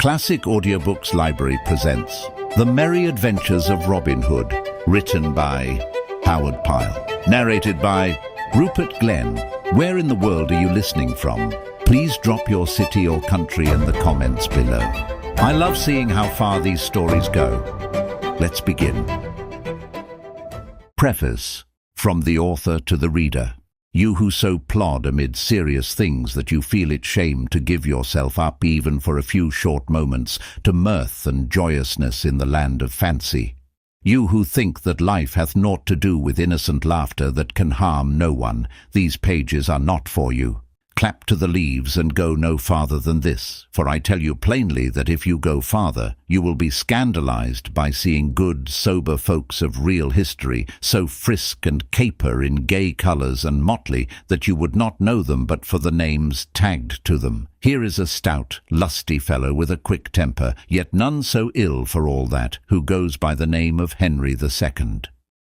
Classic Audiobooks Library presents The Merry Adventures of Robin Hood, written by Howard Pyle. Narrated by Rupert Glenn. Where in the world are you listening from? Please drop your city or country in the comments below. I love seeing how far these stories go. Let's begin. Preface. From the author to the reader. You who so plod amid serious things that you feel it shame to give yourself up even for a few short moments to mirth and joyousness in the land of fancy. You who think that life hath naught to do with innocent laughter that can harm no one, these pages are not for you. Clap to the leaves and go no farther than this, for I tell you plainly that if you go farther, you will be scandalized by seeing good, sober folks of real history so frisk and caper in gay colours and motley that you would not know them but for the names tagged to them. Here is a stout, lusty fellow with a quick temper, yet none so ill for all that, who goes by the name of Henry II.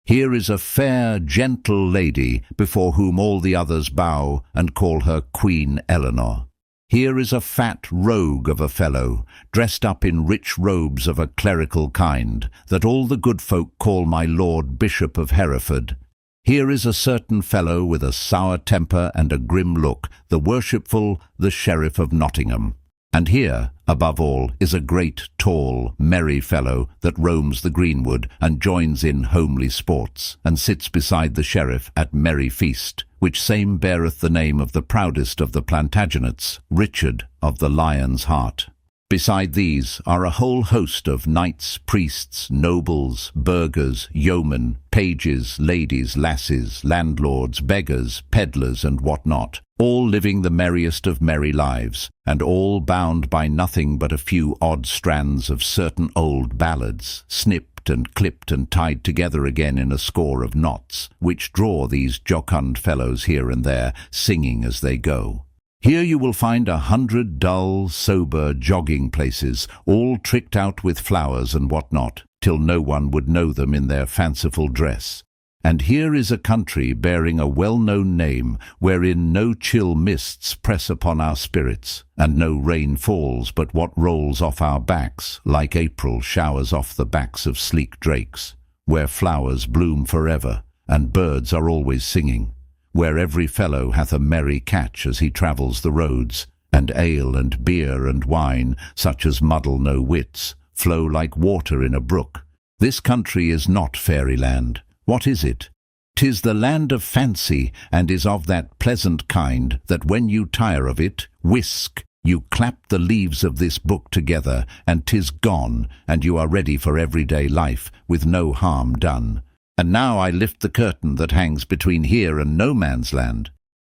Here is a fair, gentle lady before whom all the others bow and call her Queen Eleanor. Here is a fat rogue of a fellow, dressed up in rich robes of a clerical kind, that all the good folk call my Lord Bishop of Hereford. Here is a certain fellow with a sour temper and a grim look, the worshipful, the Sheriff of Nottingham. And here, above all, is a great, tall, merry fellow that roams the greenwood and joins in homely sports, and sits beside the sheriff at merry feast, which same beareth the name of the proudest of the Plantagenets, Richard of the Lion's Heart. Beside these are a whole host of knights, priests, nobles, burghers, yeomen, pages, ladies, lasses, landlords, beggars, pedlars, and what not, all living the merriest of merry lives, and all bound by nothing but a few odd strands of certain old ballads, snipped and clipped and tied together again in a score of knots, which draw these jocund fellows here and there, singing as they go. Here you will find 100 dull, sober jogging places, all tricked out with flowers and what not, till no one would know them in their fanciful dress. And here is a country bearing a well-known name, wherein no chill mists press upon our spirits, and no rain falls but what rolls off our backs, like April showers off the backs of sleek drakes, where flowers bloom forever, and birds are always singing, where every fellow hath a merry catch as he travels the roads, and ale and beer and wine, such as muddle no wits, flow like water in a brook. This country is not fairyland. What is it? 'Tis the land of fancy, and is of that pleasant kind that when you tire of it, whisk, you clap the leaves of this book together, and 'tis gone, and you are ready for everyday life, with no harm done. And now I lift the curtain that hangs between here and no man's land.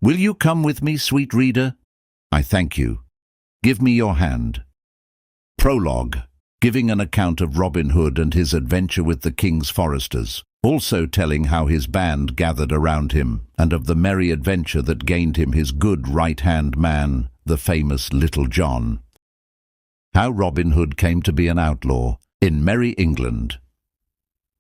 Will you come with me, sweet reader? I thank you. Give me your hand. Prologue, giving an account of Robin Hood and his adventure with the king's foresters, also telling how his band gathered around him, and of the merry adventure that gained him his good right-hand man, the famous Little John. How Robin Hood came to be an outlaw in merry England.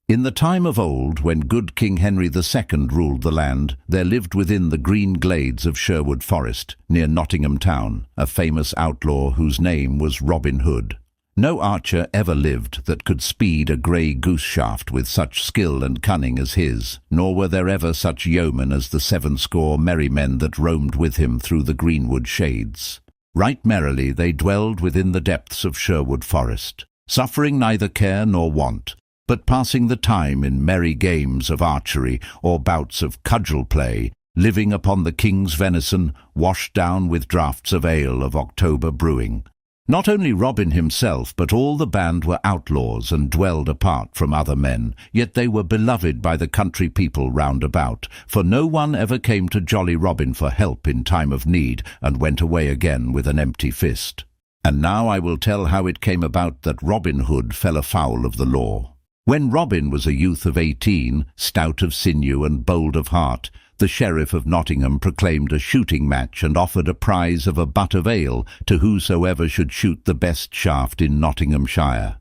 In the time of old, when good King Henry II ruled the land, there lived within the green glades of Sherwood Forest, near Nottingham town, a famous outlaw whose name was Robin Hood. No archer ever lived that could speed a grey goose shaft with such skill and cunning as his, nor were there ever such yeomen as the 70 merry men that roamed with him through the greenwood shades. Right merrily they dwelled within the depths of Sherwood Forest, suffering neither care nor want, but passing the time in merry games of archery or bouts of cudgel play, living upon the king's venison, washed down with draughts of ale of October brewing. Not only Robin himself, but all the band were outlaws and dwelled apart from other men, yet they were beloved by the country people round about, for no one ever came to jolly Robin for help in time of need, and went away again with an empty fist. And now I will tell how it came about that Robin Hood fell afoul of the law. When Robin was a youth of 18, stout of sinew and bold of heart, the Sheriff of Nottingham proclaimed a shooting match and offered a prize of a butt of ale to whosoever should shoot the best shaft in Nottinghamshire.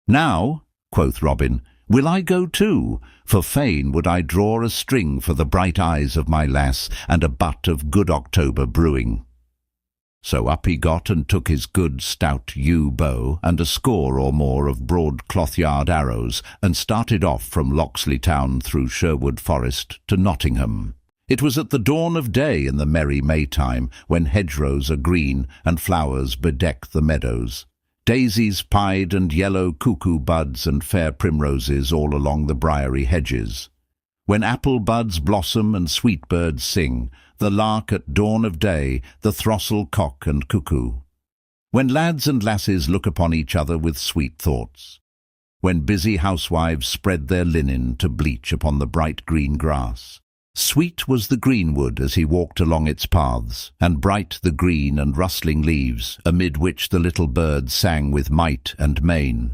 Now, quoth Robin, will I go too, for fain would I draw a string for the bright eyes of my lass and a butt of good October brewing. So up he got and took his good stout yew bow and a score or more of broad cloth-yard arrows, and started off from Locksley Town through Sherwood Forest to Nottingham. It was at the dawn of day in the merry Maytime, when hedgerows are green and flowers bedeck the meadows. Daisies pied and yellow cuckoo buds and fair primroses all along the briery hedges. When apple buds blossom and sweet birds sing, the lark at dawn of day, the throstle, cock and cuckoo. When lads and lasses look upon each other with sweet thoughts. When busy housewives spread their linen to bleach upon the bright green grass. Sweet was the greenwood as he walked along its paths, and bright the green and rustling leaves, amid which the little birds sang with might and main.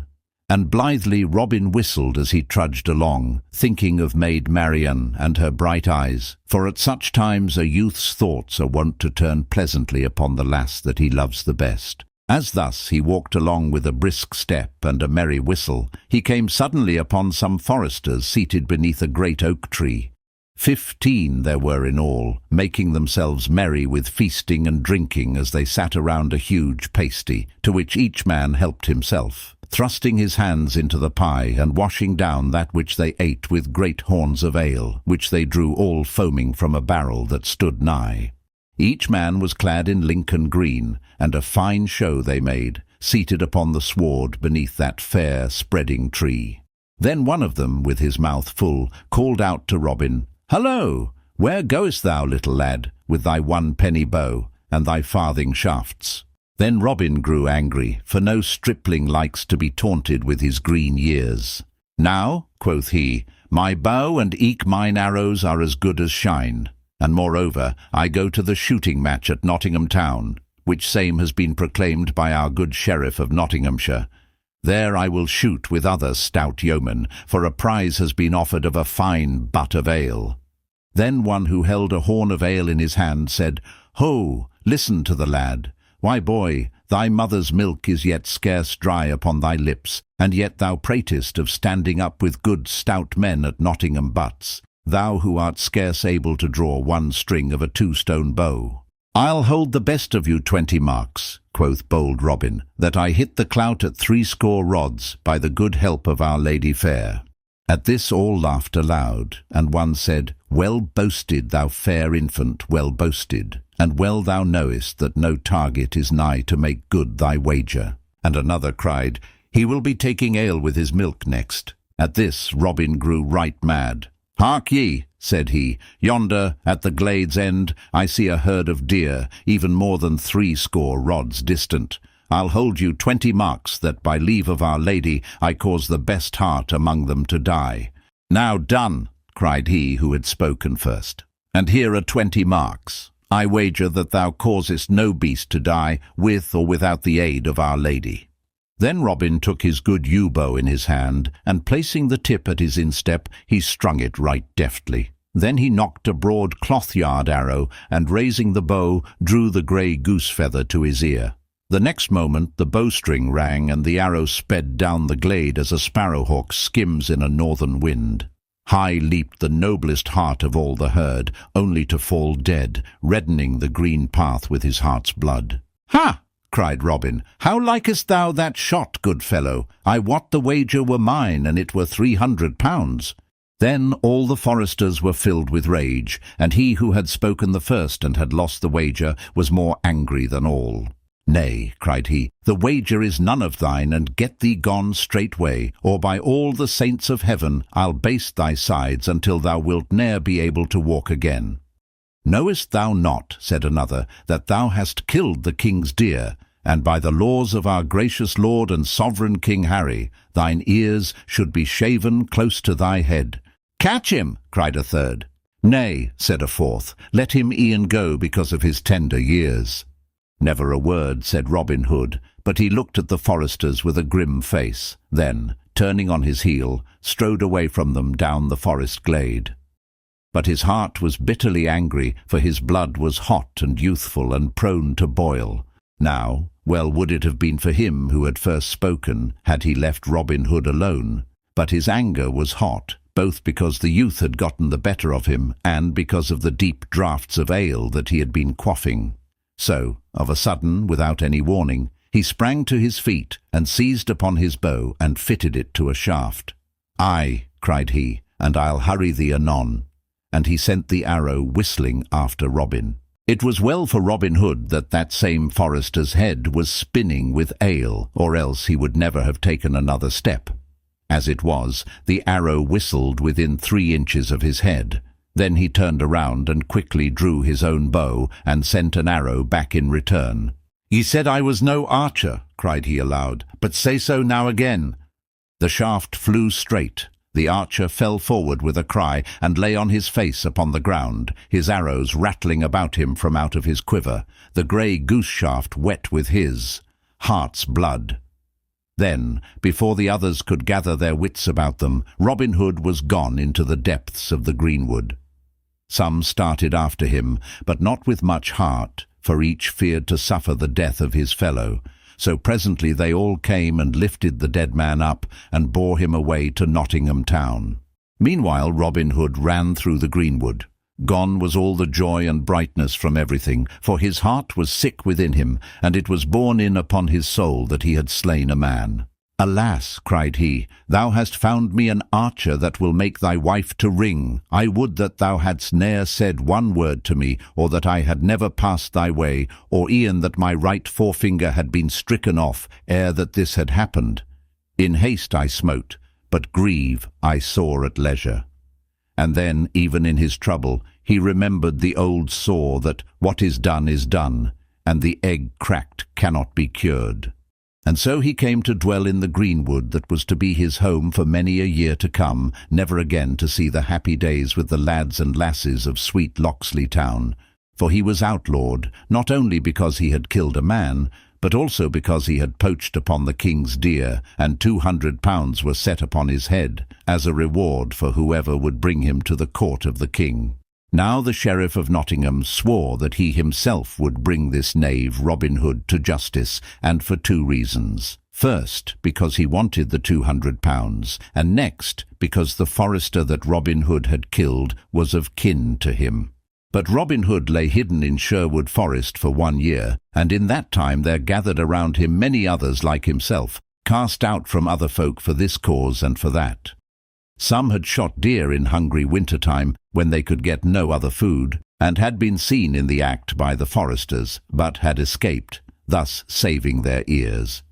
And blithely Robin whistled as he trudged along, thinking of Maid Marian and her bright eyes, for at such times a youth's thoughts are wont to turn pleasantly upon the lass that he loves the best. As thus he walked along with a brisk step and a merry whistle, he came suddenly upon some foresters seated beneath a great oak tree. 15 there were in all, making themselves merry with feasting and drinking as they sat around a huge pasty, to which each man helped himself, thrusting his hands into the pie and washing down that which they ate with great horns of ale, which they drew all foaming from a barrel that stood nigh. Each man was clad in Lincoln green, and a fine show they made, seated upon the sward beneath that fair spreading tree. Then one of them, with his mouth full, called out to Robin, "Hullo! Where goest thou, little lad, with thy 1-penny bow, and thy farthing shafts?" Then Robin grew angry, for no stripling likes to be taunted with his green years. "Now," quoth he, "my bow and eke mine arrows are as good as shine, and moreover I go to the shooting match at Nottingham town, which same has been proclaimed by our good sheriff of Nottinghamshire. There I will shoot with other stout yeomen, for a prize has been offered of a fine butt of ale." Then one who held a horn of ale in his hand said, "Ho, listen to the lad. Why, boy, thy mother's milk is yet scarce dry upon thy lips, and yet thou pratest of standing up with good stout men at Nottingham butts, thou who art scarce able to draw 1 string of a 2-stone bow." "I'll hold the best of you 20 marks, quoth bold Robin, "that I hit the clout at 60 rods, by the good help of Our Lady fair." At this all laughed aloud, and one said, "Well boasted, thou fair infant, well boasted, and well thou knowest that no target is nigh to make good thy wager." And another cried, "He will be taking ale with his milk next." At this Robin grew right mad. "Hark ye," said he, "yonder, at the glade's end, I see a herd of deer, even more than 60 rods distant. I'll hold you 20 marks that by leave of Our Lady I cause the best heart among them to die." "Now done," cried he who had spoken first, "and here are 20 marks. I wager that thou causest no beast to die, with or without the aid of Our Lady." Then Robin took his good yew bow in his hand, and placing the tip at his instep, he strung it right deftly. Then he knocked a broad cloth-yard arrow, and raising the bow, drew the grey goose-feather to his ear. The next moment the bowstring rang, and the arrow sped down the glade as a sparrowhawk skims in a northern wind. High leaped the noblest heart of all the herd, only to fall dead, reddening the green path with his heart's blood. "Ha!" cried Robin, "how likest thou that shot, good fellow? I wot the wager were mine, and it were 300 pounds. Then all the foresters were filled with rage, and he who had spoken the first and had lost the wager was more angry than all. "Nay," cried he, "the wager is none of thine, and get thee gone straightway, or by all the saints of heaven I'll baste thy sides until thou wilt ne'er be able to walk again." "Knowest thou not," said another, "that thou hast killed the king's deer, and by the laws of our gracious lord and sovereign King Harry, thine ears should be shaven close to thy head?" "Catch him!" cried a third. "Nay," said a fourth, "let him e'en go because of his tender years." Never a word said Robin Hood, but he looked at the foresters with a grim face, then, turning on his heel, strode away from them down the forest glade. But his heart was bitterly angry, for his blood was hot and youthful and prone to boil. Now, well would it have been for him who had first spoken, had he left Robin Hood alone. But his anger was hot, both because the youth had gotten the better of him, and because of the deep draughts of ale that he had been quaffing. So, of a sudden, without any warning, he sprang to his feet and seized upon his bow and fitted it to a shaft. "Aye," cried he, "and I'll hurry thee anon." And he sent the arrow whistling after Robin. It was well for Robin Hood that that same forester's head was spinning with ale, or else he would never have taken another step. As it was, the arrow whistled within 3 inches of his head. Then he turned around and quickly drew his own bow and sent an arrow back in return. "Ye said I was no archer," cried he aloud, "but say so now again." The shaft flew straight. The archer fell forward with a cry and lay on his face upon the ground, his arrows rattling about him from out of his quiver, the grey goose shaft wet with his heart's blood. Then, before the others could gather their wits about them, Robin Hood was gone into the depths of the greenwood. Some started after him, but not with much heart, for each feared to suffer the death of his fellow. So presently they all came and lifted the dead man up and bore him away to Nottingham town. Meanwhile Robin Hood ran through the greenwood. Gone was all the joy and brightness from everything, for his heart was sick within him, and it was borne in upon his soul that he had slain a man. "Alas," cried he, "thou hast found me an archer that will make thy wife to ring. I would that thou hadst ne'er said one word to me, or that I had never passed thy way, or e'en that my right forefinger had been stricken off, ere that this had happened. In haste I smote, but grieve I saw at leisure." And then, even in his trouble, he remembered the old saw that what is done, and the egg cracked cannot be cured. And so he came to dwell in the greenwood that was to be his home for many a year to come, never again to see the happy days with the lads and lasses of sweet Locksley town. For he was outlawed, not only because he had killed a man, but also because he had poached upon the king's deer, and £200 were set upon his head, as a reward for whoever would bring him to the court of the king. Now the Sheriff of Nottingham swore that he himself would bring this knave Robin Hood to justice, and for 2 reasons. First, because he wanted the £200, and next, because the forester that Robin Hood had killed was of kin to him. But Robin Hood lay hidden in Sherwood Forest for 1 year, and in that time there gathered around him many others like himself, cast out from other folk for this cause and for that. Some had shot deer in hungry winter-time, when they could get no other food, and had been seen in the act by the foresters, but had escaped, thus saving their ears.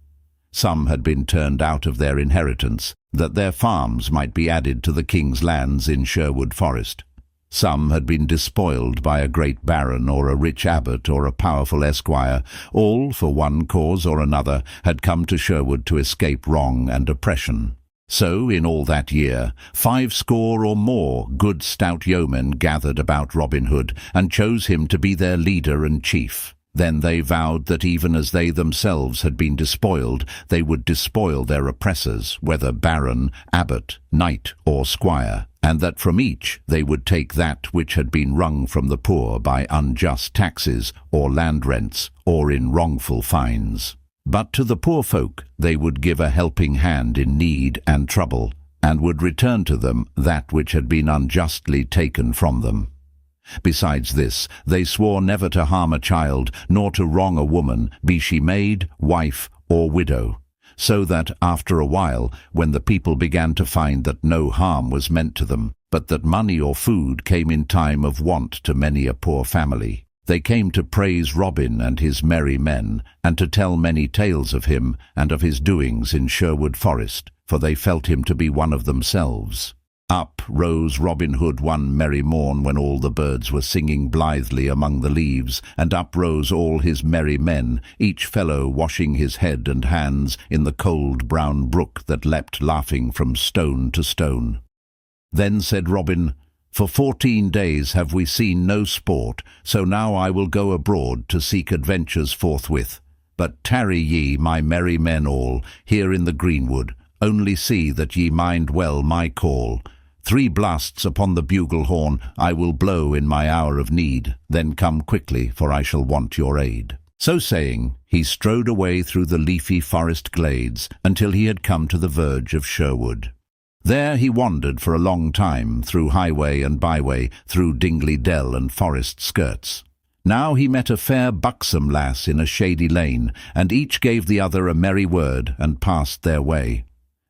Some had been turned out of their inheritance, that their farms might be added to the king's lands in Sherwood Forest. Some had been despoiled by a great baron or a rich abbot or a powerful esquire. All, for one cause or another, had come to Sherwood to escape wrong and oppression. So, in all that year, 50 or more good stout yeomen gathered about Robin Hood, and chose him to be their leader and chief. Then they vowed that even as they themselves had been despoiled, they would despoil their oppressors, whether baron, abbot, knight, or squire, and that from each they would take that which had been wrung from the poor by unjust taxes, or land rents, or in wrongful fines. But to the poor folk they would give a helping hand in need and trouble, and would return to them that which had been unjustly taken from them. Besides this, they swore never to harm a child, nor to wrong a woman, be she maid, wife, or widow. So that, after a while, when the people began to find that no harm was meant to them, but that money or food came in time of want to many a poor family, they came to praise Robin and his merry men, and to tell many tales of him and of his doings in Sherwood Forest, for they felt him to be one of themselves. Up rose Robin Hood one merry morn when all the birds were singing blithely among the leaves, and up rose all his merry men, each fellow washing his head and hands in the cold brown brook that leapt laughing from stone to stone. Then said Robin, "For 14 days have we seen no sport, so now I will go abroad to seek adventures forthwith. But tarry ye, my merry men all, here in the greenwood, only see that ye mind well my call. 3 blasts upon the bugle horn I will blow in my hour of need, then come quickly, for I shall want your aid." So saying, he strode away through the leafy forest glades until he had come to the verge of Sherwood. There he wandered for a long time, through highway and byway, through dingly dell and forest skirts. Now he met a fair buxom lass in a shady lane, and each gave the other a merry word, and passed their way.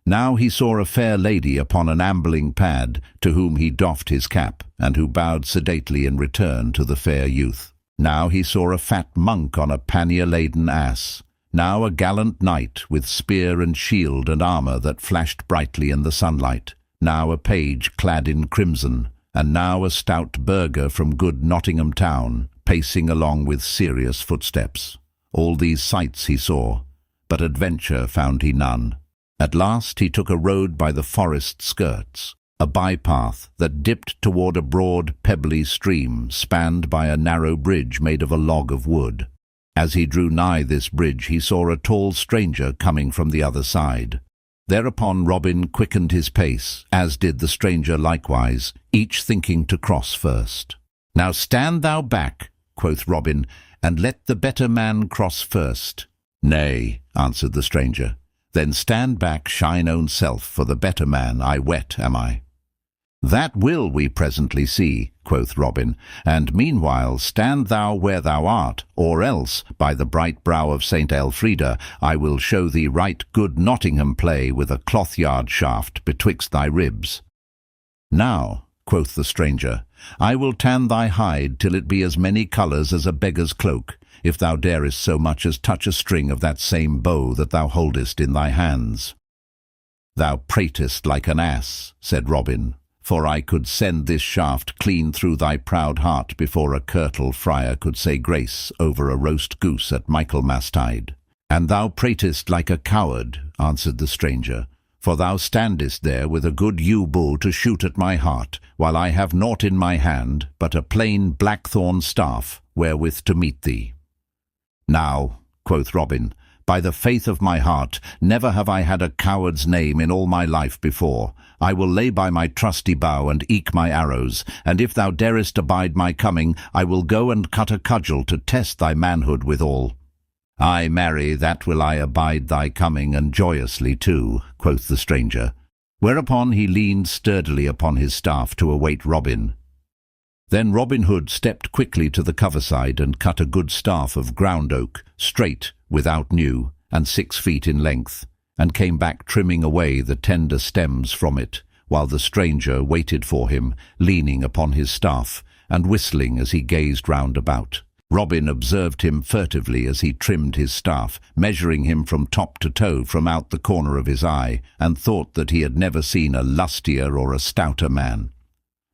Now he saw a fair lady upon an ambling pad, to whom he doffed his cap, and who bowed sedately in return to the fair youth. Now he saw a fat monk on a pannier-laden ass. Now a gallant knight, with spear and shield and armour that flashed brightly in the sunlight. Now a page clad in crimson, and now a stout burgher from good Nottingham town, pacing along with serious footsteps. All these sights he saw, but adventure found he none. At last he took a road by the forest skirts, a bypath that dipped toward a broad, pebbly stream spanned by a narrow bridge made of a log of wood. As he drew nigh this bridge he saw a tall stranger coming from the other side. Thereupon Robin quickened his pace, as did the stranger likewise, each thinking to cross first. "Now stand thou back," quoth Robin, "and let the better man cross first." "Nay," answered the stranger. "Then stand back, shine own self, for the better man I wet am I." "That will we presently see," quoth Robin, "and meanwhile stand thou where thou art, or else, by the bright brow of Saint Elfrida, I will show thee right good Nottingham play with a cloth-yard shaft betwixt thy ribs." "Now," quoth the stranger, "I will tan thy hide till it be as many colours as a beggar's cloak, if thou darest so much as touch a string of that same bow that thou holdest in thy hands." "Thou pratest like an ass," said Robin, "for I could send this shaft clean through thy proud heart before a Curtal friar could say grace over a roast goose at Michaelmastide." "And thou pratest like a coward," answered the stranger, "for thou standest there with a good ewe-bull to shoot at my heart, while I have naught in my hand but a plain blackthorn staff wherewith to meet thee." "Now," quoth Robin, "by the faith of my heart, never have I had a coward's name in all my life before. I will lay by my trusty bow and eke my arrows, and if thou darest abide my coming, I will go and cut a cudgel to test thy manhood withal." "Ay, marry, that will I abide thy coming, and joyously too," quoth the stranger. Whereupon he leaned sturdily upon his staff to await Robin. Then Robin Hood stepped quickly to the coverside and cut a good staff of ground oak, straight, without new, and 6 feet in length, and came back trimming away the tender stems from it, while the stranger waited for him, leaning upon his staff, and whistling as he gazed round about. Robin observed him furtively as he trimmed his staff, measuring him from top to toe from out the corner of his eye, and thought that he had never seen a lustier or a stouter man.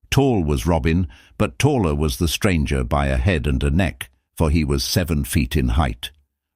Tall was Robin, but taller was the stranger by a head and a neck, for he was 7 feet in height.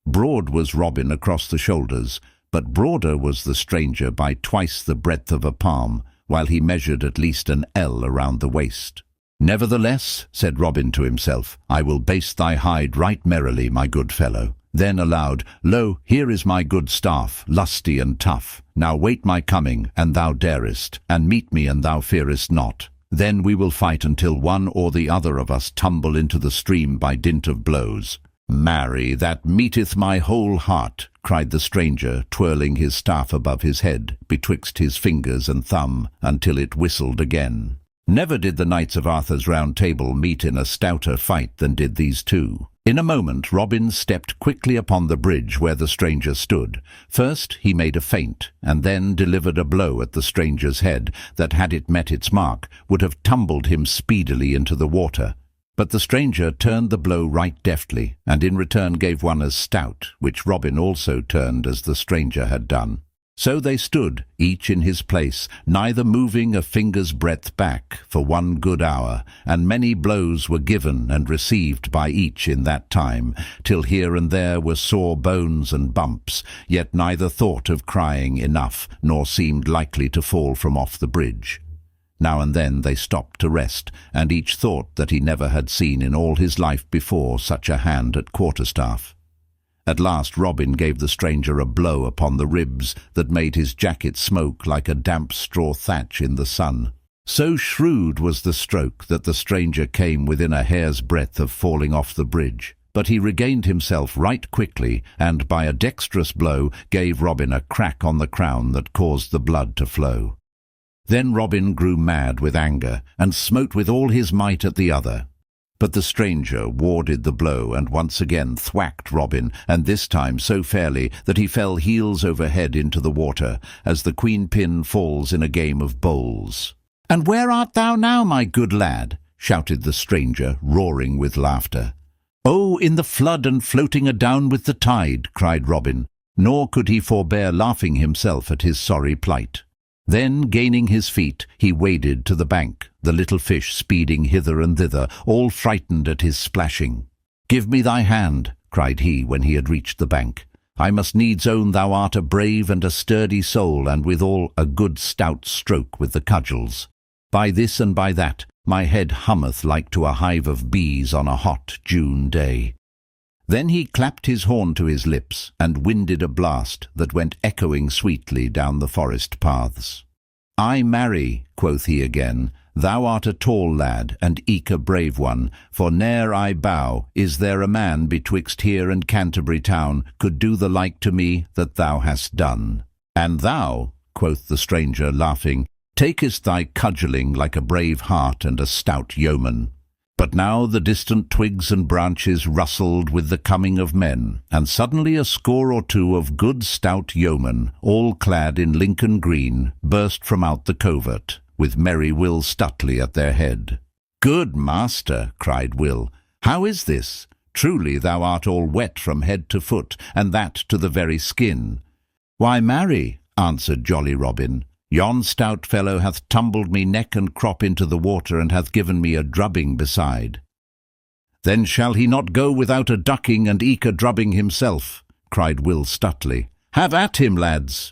Broad was Robin across the shoulders, but broader was the stranger by twice the breadth of a palm, while he measured at least an ell around the waist. "Nevertheless," said Robin to himself, "I will baste thy hide right merrily, my good fellow." Then aloud, "Lo, here is my good staff, lusty and tough. Now wait my coming, an thou darest, and meet me an thou fearest not. Then we will fight until one or the other of us tumble into the stream by dint of blows." "Marry, that meeteth my whole heart," cried the stranger, twirling his staff above his head, betwixt his fingers and thumb, until it whistled again. Never did the knights of Arthur's Round Table meet in a stouter fight than did these two. In a moment Robin stepped quickly upon the bridge where the stranger stood. First he made a feint, and then delivered a blow at the stranger's head that, had it met its mark, would have tumbled him speedily into the water. But the stranger turned the blow right deftly, and in return gave one as stout, which Robin also turned as the stranger had done. So they stood, each in his place, neither moving a finger's breadth back, for 1 good hour, and many blows were given and received by each in that time, till here and there were sore bones and bumps, yet neither thought of crying enough, nor seemed likely to fall from off the bridge. Now and then they stopped to rest, and each thought that he never had seen in all his life before such a hand at quarterstaff. At last Robin gave the stranger a blow upon the ribs that made his jacket smoke like a damp straw thatch in the sun. So shrewd was the stroke that the stranger came within a hair's breadth of falling off the bridge. But he regained himself right quickly, and by a dexterous blow gave Robin a crack on the crown that caused the blood to flow. Then Robin grew mad with anger, and smote with all his might at the other. But the stranger warded the blow and once again thwacked Robin, and this time so fairly that he fell heels over head into the water, as the queen pin falls in a game of bowls. "And where art thou now, my good lad?" shouted the stranger, roaring with laughter. "Oh, in the flood and floating adown with the tide," cried Robin, nor could he forbear laughing himself at his sorry plight. Then, gaining his feet, he waded to the bank, the little fish speeding hither and thither, all frightened at his splashing. "Give me thy hand," cried he when he had reached the bank. "I must needs own thou art a brave and a sturdy soul, and withal a good stout stroke with the cudgels. By this and by that, my head hummeth like to a hive of bees on a hot June day." Then he clapped his horn to his lips, and winded a blast that went echoing sweetly down the forest paths. "I marry," quoth he again, "thou art a tall lad, and eke a brave one, for ne'er I bow, is there a man betwixt here and Canterbury town could do the like to me that thou hast done. And thou," quoth the stranger, laughing, "takest thy cudgelling like a brave heart and a stout yeoman." But now the distant twigs and branches rustled with the coming of men, and suddenly a score or two of good stout yeomen, all clad in Lincoln green, burst from out the covert, with merry Will Stutely at their head. "Good master," cried Will, "how is this? Truly thou art all wet from head to foot, and that to the very skin." "Why, marry," answered jolly Robin, "yon stout fellow hath tumbled me neck and crop into the water, and hath given me a drubbing beside." "Then shall he not go without a ducking and eke a drubbing himself," cried Will Stutely. "Have at him, lads."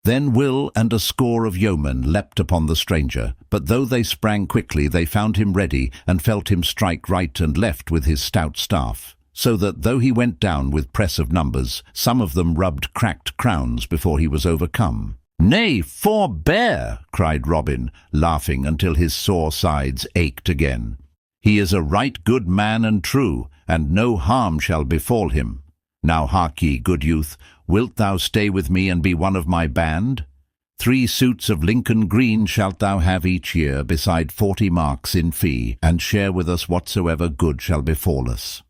Then Will and a score of yeomen leapt upon the stranger, but though they sprang quickly, they found him ready, and felt him strike right and left with his stout staff, so that though he went down with press of numbers, some of them rubbed cracked crowns before he was overcome. "Nay, forbear," cried Robin, laughing until his sore sides ached again. "He is a right good man and true, and no harm shall befall him. Now hark ye, good youth, wilt thou stay with me and be one of my band? 3 suits of Lincoln green shalt thou have each year, beside 40 marks in fee, and share with us whatsoever good shall befall us.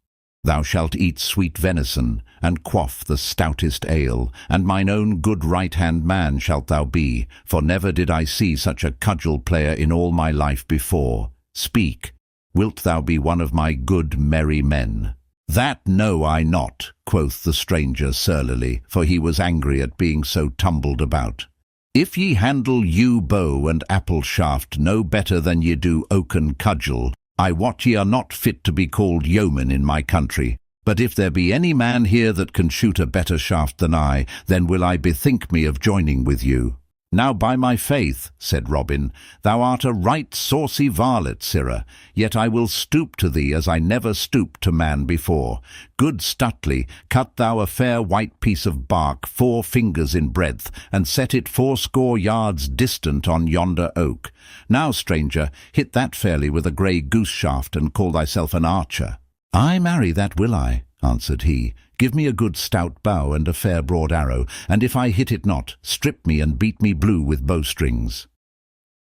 Thou shalt eat sweet venison, and quaff the stoutest ale, and mine own good right-hand man shalt thou be, for never did I see such a cudgel-player in all my life before. Speak, wilt thou be one of my good merry men?" "That know I not," quoth the stranger surlily, for he was angry at being so tumbled about. "If ye handle yew bow and apple shaft no better than ye do oaken cudgel, I wot ye are not fit to be called yeomen in my country. But if there be any man here that can shoot a better shaft than I, then will I bethink me of joining with you." "Now by my faith," said Robin, "thou art a right saucy varlet, sirrah, yet I will stoop to thee as I never stooped to man before. Good Stutely, cut thou a fair white piece of bark 4 fingers in breadth, and set it 80 yards distant on yonder oak. Now, stranger, hit that fairly with a grey goose shaft, and call thyself an archer." "Ay, marry, that will I," answered he. "Give me a good stout bow and a fair broad arrow, and if I hit it not, strip me and beat me blue with bowstrings."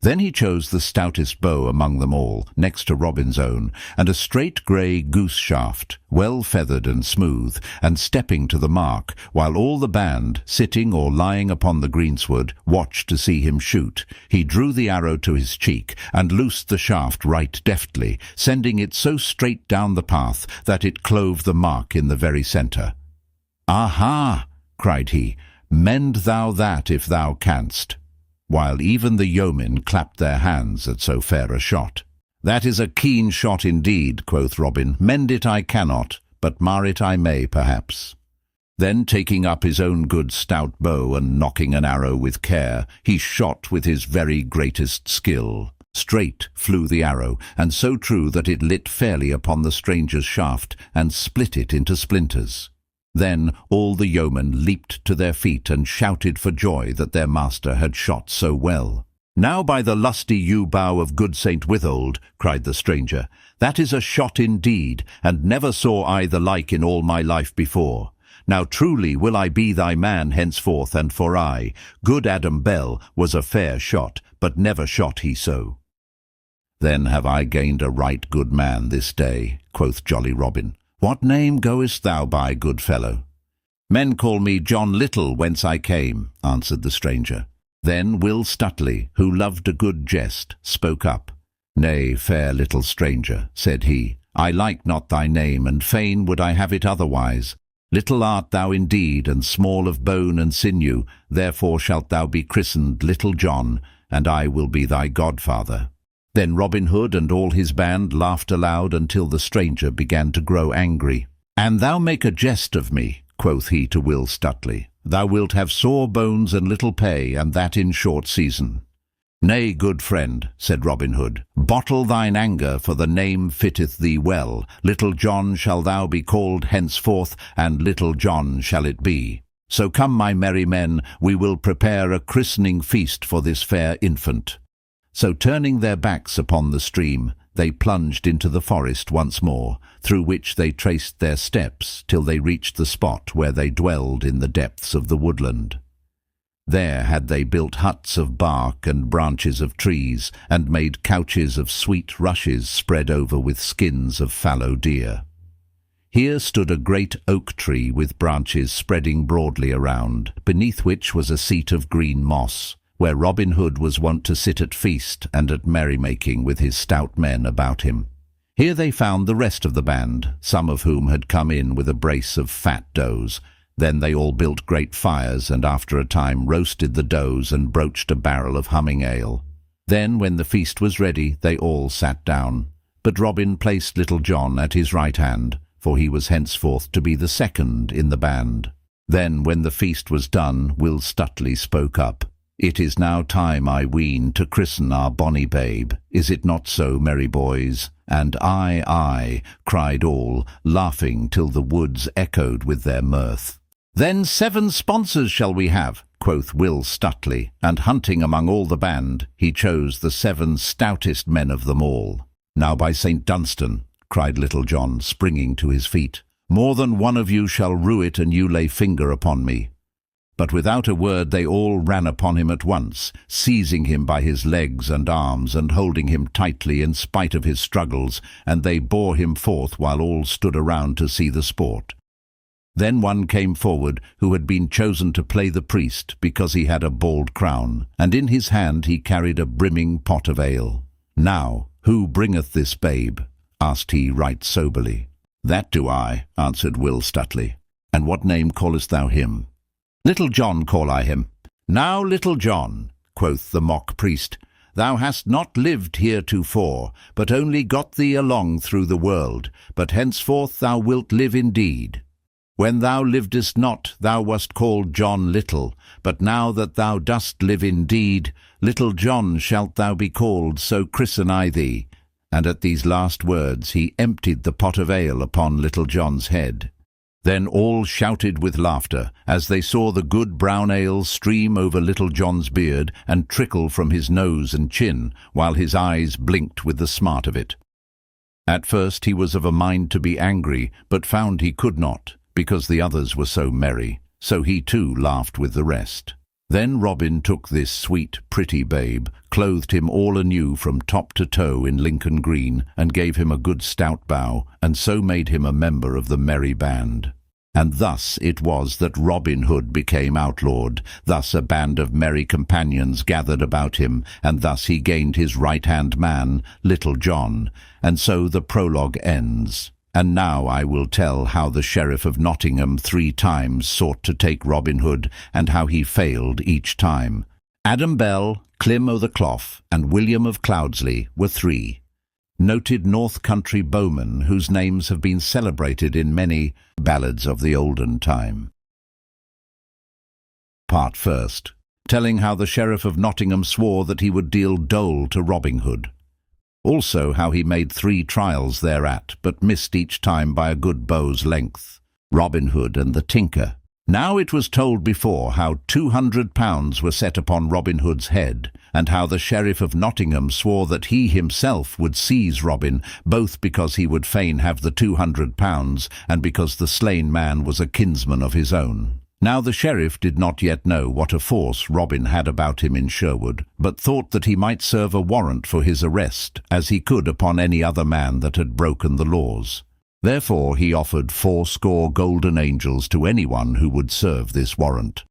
Then he chose the stoutest bow among them all, next to Robin's own, and a straight grey goose shaft, well feathered and smooth, and stepping to the mark, while all the band, sitting or lying upon the greensward, watched to see him shoot, he drew the arrow to his cheek, and loosed the shaft right deftly, sending it so straight down the path that it clove the mark in the very centre. "Aha!" cried he, "mend thou that if thou canst," while even the yeomen clapped their hands at so fair a shot. "That is a keen shot indeed," quoth Robin. "Mend it I cannot, but mar it I may, perhaps." Then, taking up his own good stout bow and nocking an arrow with care, he shot with his very greatest skill. Straight flew the arrow, and so true that it lit fairly upon the stranger's shaft and split it into splinters. Then all the yeomen leaped to their feet and shouted for joy that their master had shot so well. "Now by the lusty yew-bow of good St. Withold," cried the stranger, "that is a shot indeed, and never saw I the like in all my life before. Now truly will I be thy man henceforth, and for I, good Adam Bell, was a fair shot, but never shot he so." "Then have I gained a right good man this day," quoth jolly Robin. "What name goest thou by, good fellow?" "Men call me John Little, whence I came," answered the stranger. Then Will Stutely, who loved a good jest, spoke up. "Nay, fair little stranger," said he, "I like not thy name, and fain would I have it otherwise. Little art thou indeed, and small of bone and sinew, therefore shalt thou be christened Little John, and I will be thy godfather." Then Robin Hood and all his band laughed aloud until the stranger began to grow angry. "And thou make a jest of me," quoth he to Will Stutely. "Thou wilt have sore bones and little pay, and that in short season." "Nay, good friend," said Robin Hood, "bottle thine anger, for the name fitteth thee well. Little John shall thou be called henceforth, and Little John shall it be. So come, my merry men, we will prepare a christening feast for this fair infant." So turning their backs upon the stream, they plunged into the forest once more, through which they traced their steps till they reached the spot where they dwelled in the depths of the woodland. There had they built huts of bark and branches of trees, and made couches of sweet rushes spread over with skins of fallow deer. Here stood a great oak tree with branches spreading broadly around, beneath which was a seat of green moss, where Robin Hood was wont to sit at feast and at merrymaking with his stout men about him. Here they found the rest of the band, some of whom had come in with a brace of fat does. Then they all built great fires, and after a time roasted the does and broached a barrel of humming ale. Then, when the feast was ready, they all sat down. But Robin placed Little John at his right hand, for he was henceforth to be the second in the band. Then, when the feast was done, Will Stutely spoke up. "It is now time, I ween, to christen our bonny babe. Is it not so, merry boys?" And "Aye, cried all, laughing till the woods echoed with their mirth. "Then 7 sponsors shall we have," quoth Will Stutely, and hunting among all the band, he chose the 7 stoutest men of them all. "Now by St. Dunstan," cried Little John, springing to his feet, "more than one of you shall rue it an you lay finger upon me." But without a word they all ran upon him at once, seizing him by his legs and arms and holding him tightly in spite of his struggles, and they bore him forth while all stood around to see the sport. Then one came forward who had been chosen to play the priest because he had a bald crown, and in his hand he carried a brimming pot of ale. "Now, who bringeth this babe?" asked he right soberly. "That do I," answered Will Stutely. "And what name callest thou him?" "Little John call I him." "Now, Little John," quoth the mock priest, "thou hast not lived heretofore, but only got thee along through the world, but henceforth thou wilt live indeed. When thou livedest not, thou wast called John Little, but now that thou dost live indeed, Little John shalt thou be called, so christen I thee." And at these last words he emptied the pot of ale upon Little John's head. Then all shouted with laughter, as they saw the good brown ale stream over Little John's beard and trickle from his nose and chin, while his eyes blinked with the smart of it. At first he was of a mind to be angry, but found he could not, because the others were so merry, so he too laughed with the rest. Then Robin took this sweet, pretty babe, clothed him all anew from top to toe in Lincoln green, and gave him a good stout bow, and so made him a member of the merry band. And thus it was that Robin Hood became outlawed, thus a band of merry companions gathered about him, and thus he gained his right-hand man, Little John, and so the prologue ends. And now I will tell how the Sheriff of Nottingham 3 times sought to take Robin Hood, and how he failed each time. Adam Bell, Clym o' the Clough, and William of Cloudsley were 3. Noted North Country bowmen whose names have been celebrated in many ballads of the olden time. Part first, telling how the Sheriff of Nottingham swore that he would deal dole to Robin Hood. Also how he made 3 trials thereat, but missed each time by a good bow's length. Robin Hood and the Tinker. Now it was told before how £200 were set upon Robin Hood's head, and how the Sheriff of Nottingham swore that he himself would seize Robin, both because he would fain have the £200, and because the slain man was a kinsman of his own. Now the sheriff did not yet know what a force Robin had about him in Sherwood, but thought that he might serve a warrant for his arrest, as he could upon any other man that had broken the laws. Therefore he offered 80 golden angels to anyone who would serve this warrant.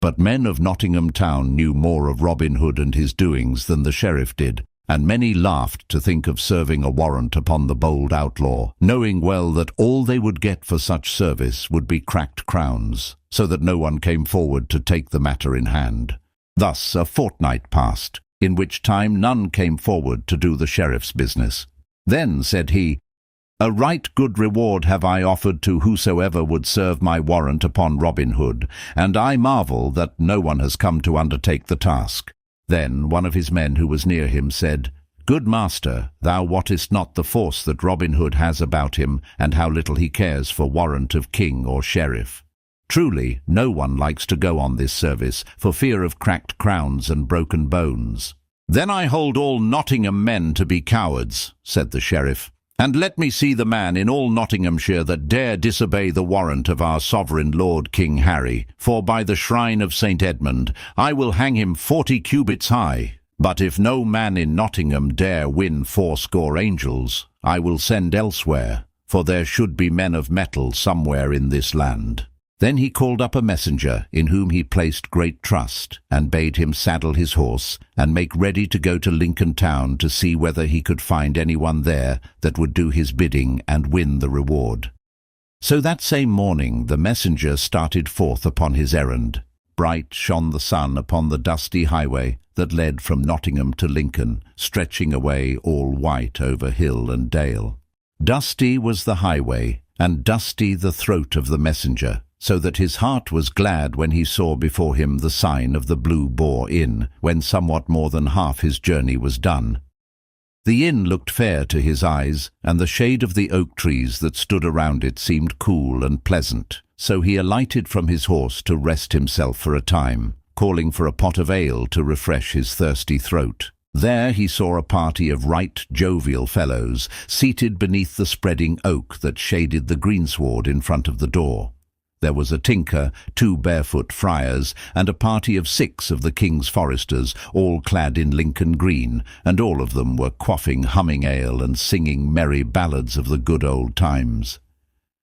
But men of Nottingham town knew more of Robin Hood and his doings than the sheriff did, and many laughed to think of serving a warrant upon the bold outlaw, knowing well that all they would get for such service would be cracked crowns, so that no one came forward to take the matter in hand. Thus a fortnight passed, in which time none came forward to do the sheriff's business. Then said he, "A right good reward have I offered to whosoever would serve my warrant upon Robin Hood, and I marvel that no one has come to undertake the task." Then one of his men who was near him said, "Good master, thou wottest not the force that Robin Hood has about him, and how little he cares for warrant of king or sheriff. Truly, no one likes to go on this service, for fear of cracked crowns and broken bones." "Then I hold all Nottingham men to be cowards," said the sheriff. "And let me see the man in all Nottinghamshire that dare disobey the warrant of our sovereign lord King Harry, for by the shrine of St. Edmund I will hang him 40 cubits high. But if no man in Nottingham dare win 80 angels, I will send elsewhere, for there should be men of metal somewhere in this land." Then he called up a messenger, in whom he placed great trust, and bade him saddle his horse, and make ready to go to Lincoln town to see whether he could find anyone there that would do his bidding and win the reward. So that same morning the messenger started forth upon his errand. Bright shone the sun upon the dusty highway that led from Nottingham to Lincoln, stretching away all white over hill and dale. Dusty was the highway, and dusty the throat of the messenger, so that his heart was glad when he saw before him the sign of the Blue Boar Inn, when somewhat more than half his journey was done. The inn looked fair to his eyes, and the shade of the oak trees that stood around it seemed cool and pleasant, so he alighted from his horse to rest himself for a time, calling for a pot of ale to refresh his thirsty throat. There he saw a party of right jovial fellows, seated beneath the spreading oak that shaded the greensward in front of the door. There was a tinker, 2 barefoot friars, and a party of 6 of the king's foresters, all clad in Lincoln green, and all of them were quaffing humming ale and singing merry ballads of the good old times.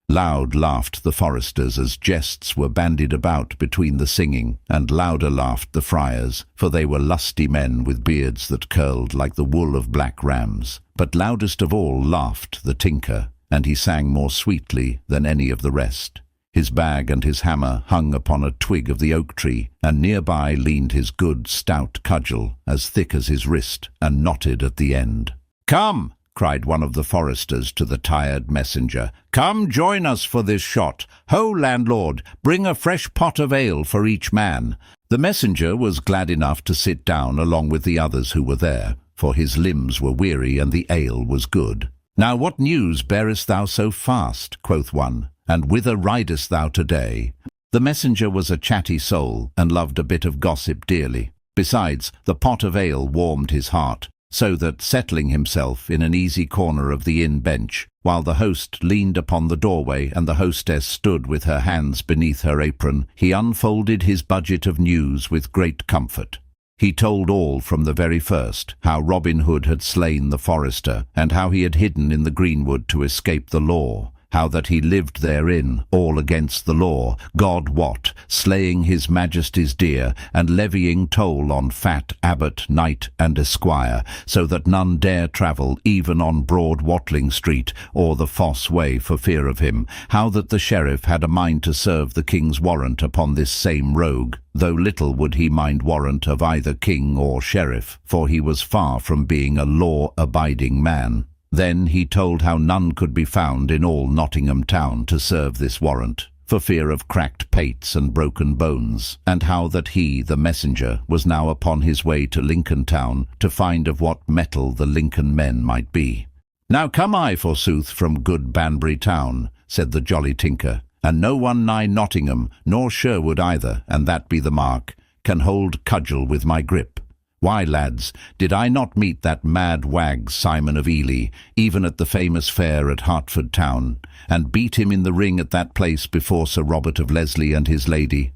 Loud laughed the foresters as jests were bandied about between the singing, and louder laughed the friars, for they were lusty men with beards that curled like the wool of black rams. But loudest of all laughed the tinker, and he sang more sweetly than any of the rest. His bag and his hammer hung upon a twig of the oak tree, and nearby leaned his good stout cudgel, as thick as his wrist, and knotted at the end. "Come," cried one of the foresters to the tired messenger, "come join us for this shot. Ho, landlord, bring a fresh pot of ale for each man." The messenger was glad enough to sit down along with the others who were there, for his limbs were weary and the ale was good. "Now what news bearest thou so fast?" quoth one. "And whither ridest thou today?" The messenger was a chatty soul, and loved a bit of gossip dearly. Besides, the pot of ale warmed his heart, so that, settling himself in an easy corner of the inn bench, while the host leaned upon the doorway and the hostess stood with her hands beneath her apron, he unfolded his budget of news with great comfort. He told all from the very first, how Robin Hood had slain the forester, and how he had hidden in the greenwood to escape the law, how that he lived therein, all against the law, God wot, slaying his majesty's deer, and levying toll on fat abbot, knight, and esquire, so that none dare travel even on broad Watling Street, or the Fosse Way for fear of him, how that the sheriff had a mind to serve the king's warrant upon this same rogue, though little would he mind warrant of either king or sheriff, for he was far from being a law-abiding man. Then he told how none could be found in all Nottingham town to serve this warrant, for fear of cracked pates and broken bones, and how that he, the messenger, was now upon his way to Lincoln town to find of what metal the Lincoln men might be. "Now come I, forsooth, from good Banbury town," said the jolly tinker, "and no one nigh Nottingham, nor Sherwood either, and that be the mark, can hold cudgel with my grip. Why, lads, did I not meet that mad wag Simon of Ely, even at the famous fair at Hertford town, and beat him in the ring at that place before Sir Robert of Leslie and his lady?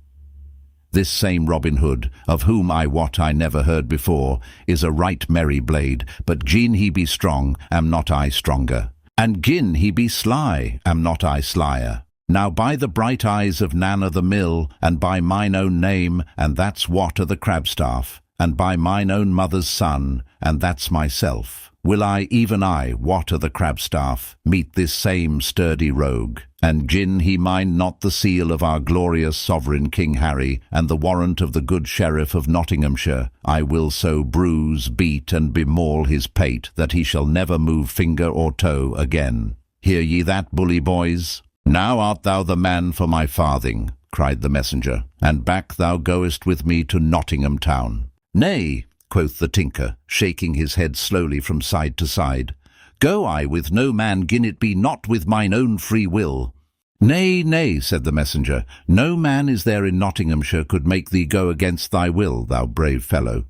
This same Robin Hood, of whom I wot I never heard before, is a right merry blade, but gin he be strong, am not I stronger? And gin he be sly, am not I slyer? Now by the bright eyes of Nana the Mill, and by mine own name, and that's Wat o' the Crabstaff, and by mine own mother's son, and that's myself, will I, even I, Wat o' the Crabstaff, meet this same sturdy rogue, and gin he mind not the seal of our glorious sovereign King Harry, and the warrant of the good sheriff of Nottinghamshire, I will so bruise, beat, and bemaul his pate, that he shall never move finger or toe again. Hear ye that, bully boys? Now art thou the man for my farthing, cried the messenger, and back thou goest with me to Nottingham town. Nay, quoth the tinker, shaking his head slowly from side to side, go I with no man gin it be not with mine own free will. Nay, nay, said the messenger, no man is there in Nottinghamshire could make thee go against thy will, thou brave fellow.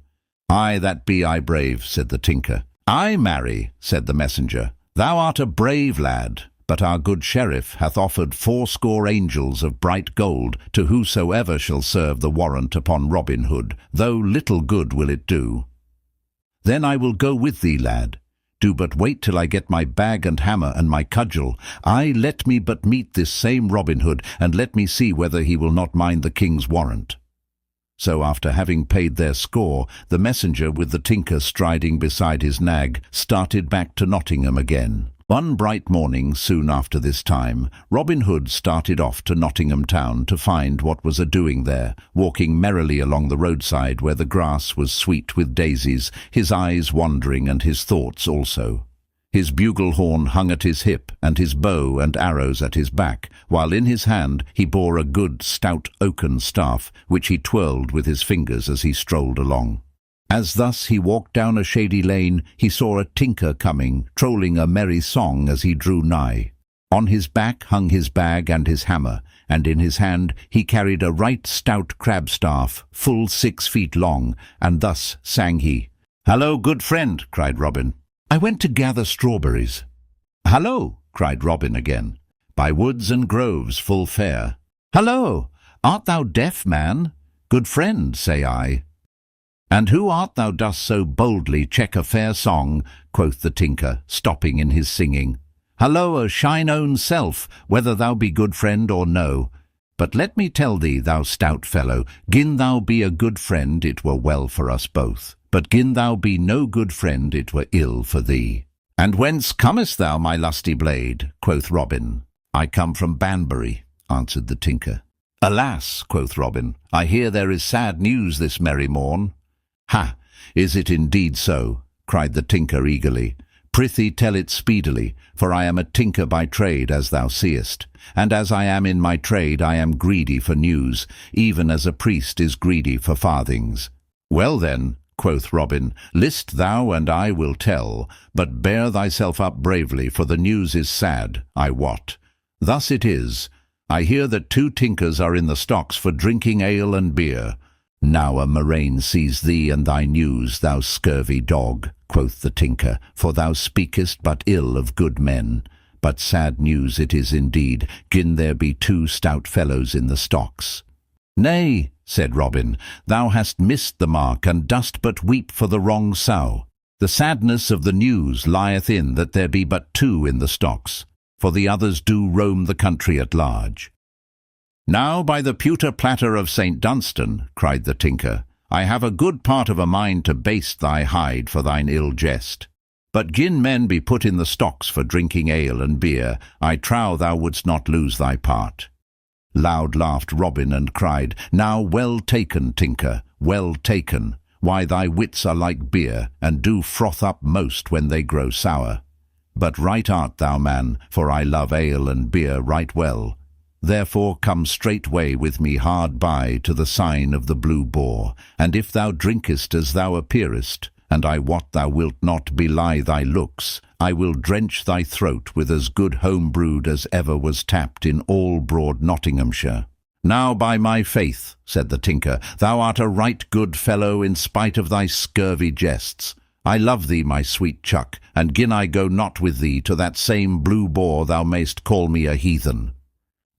Ay, that be I brave, said the tinker. Ay, marry, said the messenger, thou art a brave lad, but our good sheriff hath offered 80 angels of bright gold to whosoever shall serve the warrant upon Robin Hood, though little good will it do. Then I will go with thee, lad. Do but wait till I get my bag and hammer and my cudgel. Ay, let me but meet this same Robin Hood, and let me see whether he will not mind the king's warrant. So after having paid their score, the messenger, with the tinker striding beside his nag, started back to Nottingham again. One bright morning, soon after this time, Robin Hood started off to Nottingham town to find what was a-doing there, walking merrily along the roadside where the grass was sweet with daisies, his eyes wandering and his thoughts also. His bugle horn hung at his hip, and his bow and arrows at his back, while in his hand he bore a good stout oaken staff, which he twirled with his fingers as he strolled along. As thus he walked down a shady lane, he saw a tinker coming, trolling a merry song as he drew nigh. On his back hung his bag and his hammer, and in his hand he carried a right stout crab-staff, full 6 feet long, and thus sang he. "Hallo, good friend," cried Robin. "I went to gather strawberries." "Hallo," cried Robin again. "By woods and groves full fair." "Hallo, art thou deaf, man?" "Good friend, say I." "And who art thou dost so boldly check a fair song?" quoth the tinker, stopping in his singing. "Halloa, shine own self, whether thou be good friend or no. But let me tell thee, thou stout fellow, gin thou be a good friend, it were well for us both. But gin thou be no good friend, it were ill for thee." "And whence comest thou, my lusty blade?" quoth Robin. "I come from Banbury," answered the tinker. "Alas," quoth Robin, "I hear there is sad news this merry morn." "Ha! Is it indeed so?" cried the tinker eagerly. "Prithee tell it speedily, for I am a tinker by trade, as thou seest. And as I am in my trade, I am greedy for news, even as a priest is greedy for farthings." "Well then," quoth Robin, "list thou, and I will tell, but bear thyself up bravely, for the news is sad, I wot. Thus it is, I hear that 2 tinkers are in the stocks for drinking ale and beer. Now a murrain seize thee and thy news, thou scurvy dog," quoth the tinker, "for thou speakest but ill of good men. But sad news it is indeed, gin there be 2 stout fellows in the stocks." "Nay," said Robin, "thou hast missed the mark, and dost but weep for the wrong sow. The sadness of the news lieth in that there be but 2 in the stocks, for the others do roam the country at large." "Now by the pewter platter of St. Dunstan," cried the tinker, "I have a good part of a mind to baste thy hide for thine ill jest. But gin men be put in the stocks for drinking ale and beer, I trow thou wouldst not lose thy part." Loud laughed Robin and cried, "Now well taken, tinker, well taken. Why, thy wits are like beer, and do froth up most when they grow sour. But right art thou, man, for I love ale and beer right well. Therefore come straightway with me hard by to the sign of the Blue Boar, and if thou drinkest as thou appearest, and I wot thou wilt not belie thy looks, I will drench thy throat with as good home-brewed as ever was tapped in all broad Nottinghamshire. "Now by my faith," said the tinker, "thou art a right good fellow in spite of thy scurvy jests. I love thee, my sweet chuck, and gin I go not with thee to that same blue boar thou mayst call me a heathen."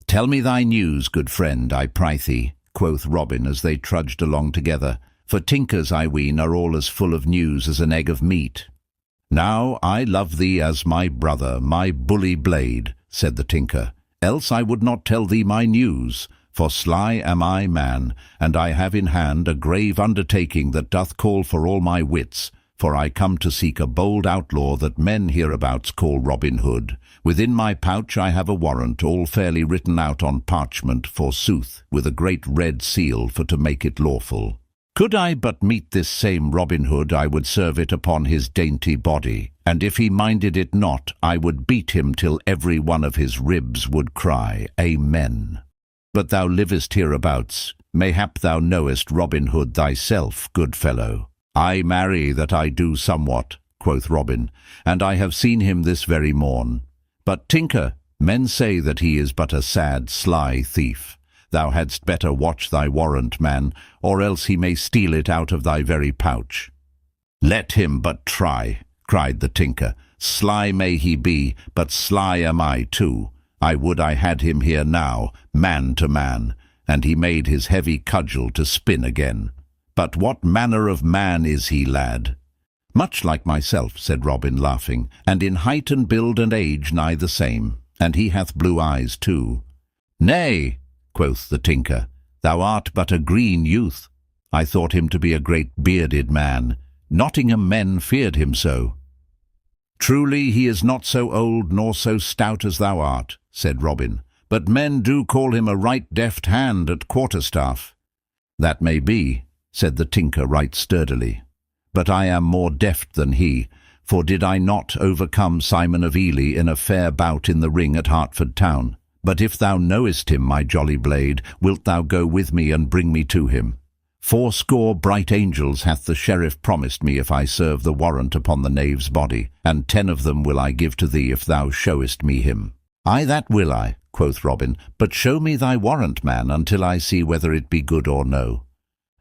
"Tell me thy news, good friend, I prythee," quoth Robin as they trudged along together, "for tinkers, I ween, are all as full of news as an egg of meat." "Now I love thee as my brother, my bully blade," said the tinker, "else I would not tell thee my news. For sly am I, man, and I have in hand a grave undertaking that doth call for all my wits, for I come to seek a bold outlaw that men hereabouts call Robin Hood. Within my pouch I have a warrant, all fairly written out on parchment, forsooth, with a great red seal for to make it lawful. Could I but meet this same Robin Hood, I would serve it upon his dainty body, and if he minded it not, I would beat him till every one of his ribs would cry, Amen. But thou livest hereabouts, mayhap thou knowest Robin Hood thyself, good fellow." "I marry that I do somewhat," quoth Robin, "and I have seen him this very morn. But, tinker, men say that he is but a sad, sly thief. Thou hadst better watch thy warrant, man, or else he may steal it out of thy very pouch." "Let him but try," cried the tinker. "Sly may he be, but sly am I too. I would I had him here now, man to man," and he made his heavy cudgel to spin again. "But what manner of man is he, lad?" "Much like myself," said Robin, laughing, "and in height and build and age nigh the same, and he hath blue eyes too." "Nay," quoth the tinker, "thou art but a green youth. I thought him to be a great bearded man. Nottingham men feared him so." "Truly he is not so old nor so stout as thou art," said Robin, "but men do call him a right deft hand at quarterstaff." "That may be," said the tinker right sturdily, "but I am more deft than he, for did I not overcome Simon of Ely in a fair bout in the ring at Hertford town? But if thou knowest him, my jolly blade, wilt thou go with me and bring me to him? 80 bright angels hath the sheriff promised me if I serve the warrant upon the knave's body, and 10 of them will I give to thee if thou showest me him." "Ay, that will I," quoth Robin, "but show me thy warrant, man, until I see whether it be good or no."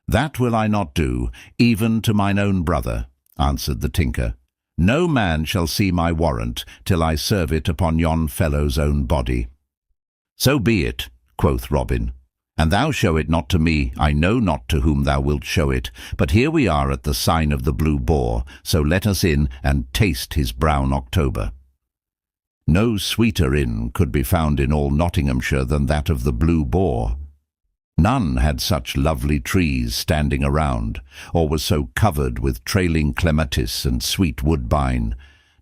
"That will I not do, even to mine own brother," answered the tinker. "No man shall see my warrant till I serve it upon yon fellow's own body." "So be it," quoth Robin, "and thou show it not to me, I know not to whom thou wilt show it, but here we are at the sign of the Blue Boar, so let us in and taste his brown October." No sweeter inn could be found in all Nottinghamshire than that of the Blue Boar. None had such lovely trees standing around, or was so covered with trailing clematis and sweet woodbine.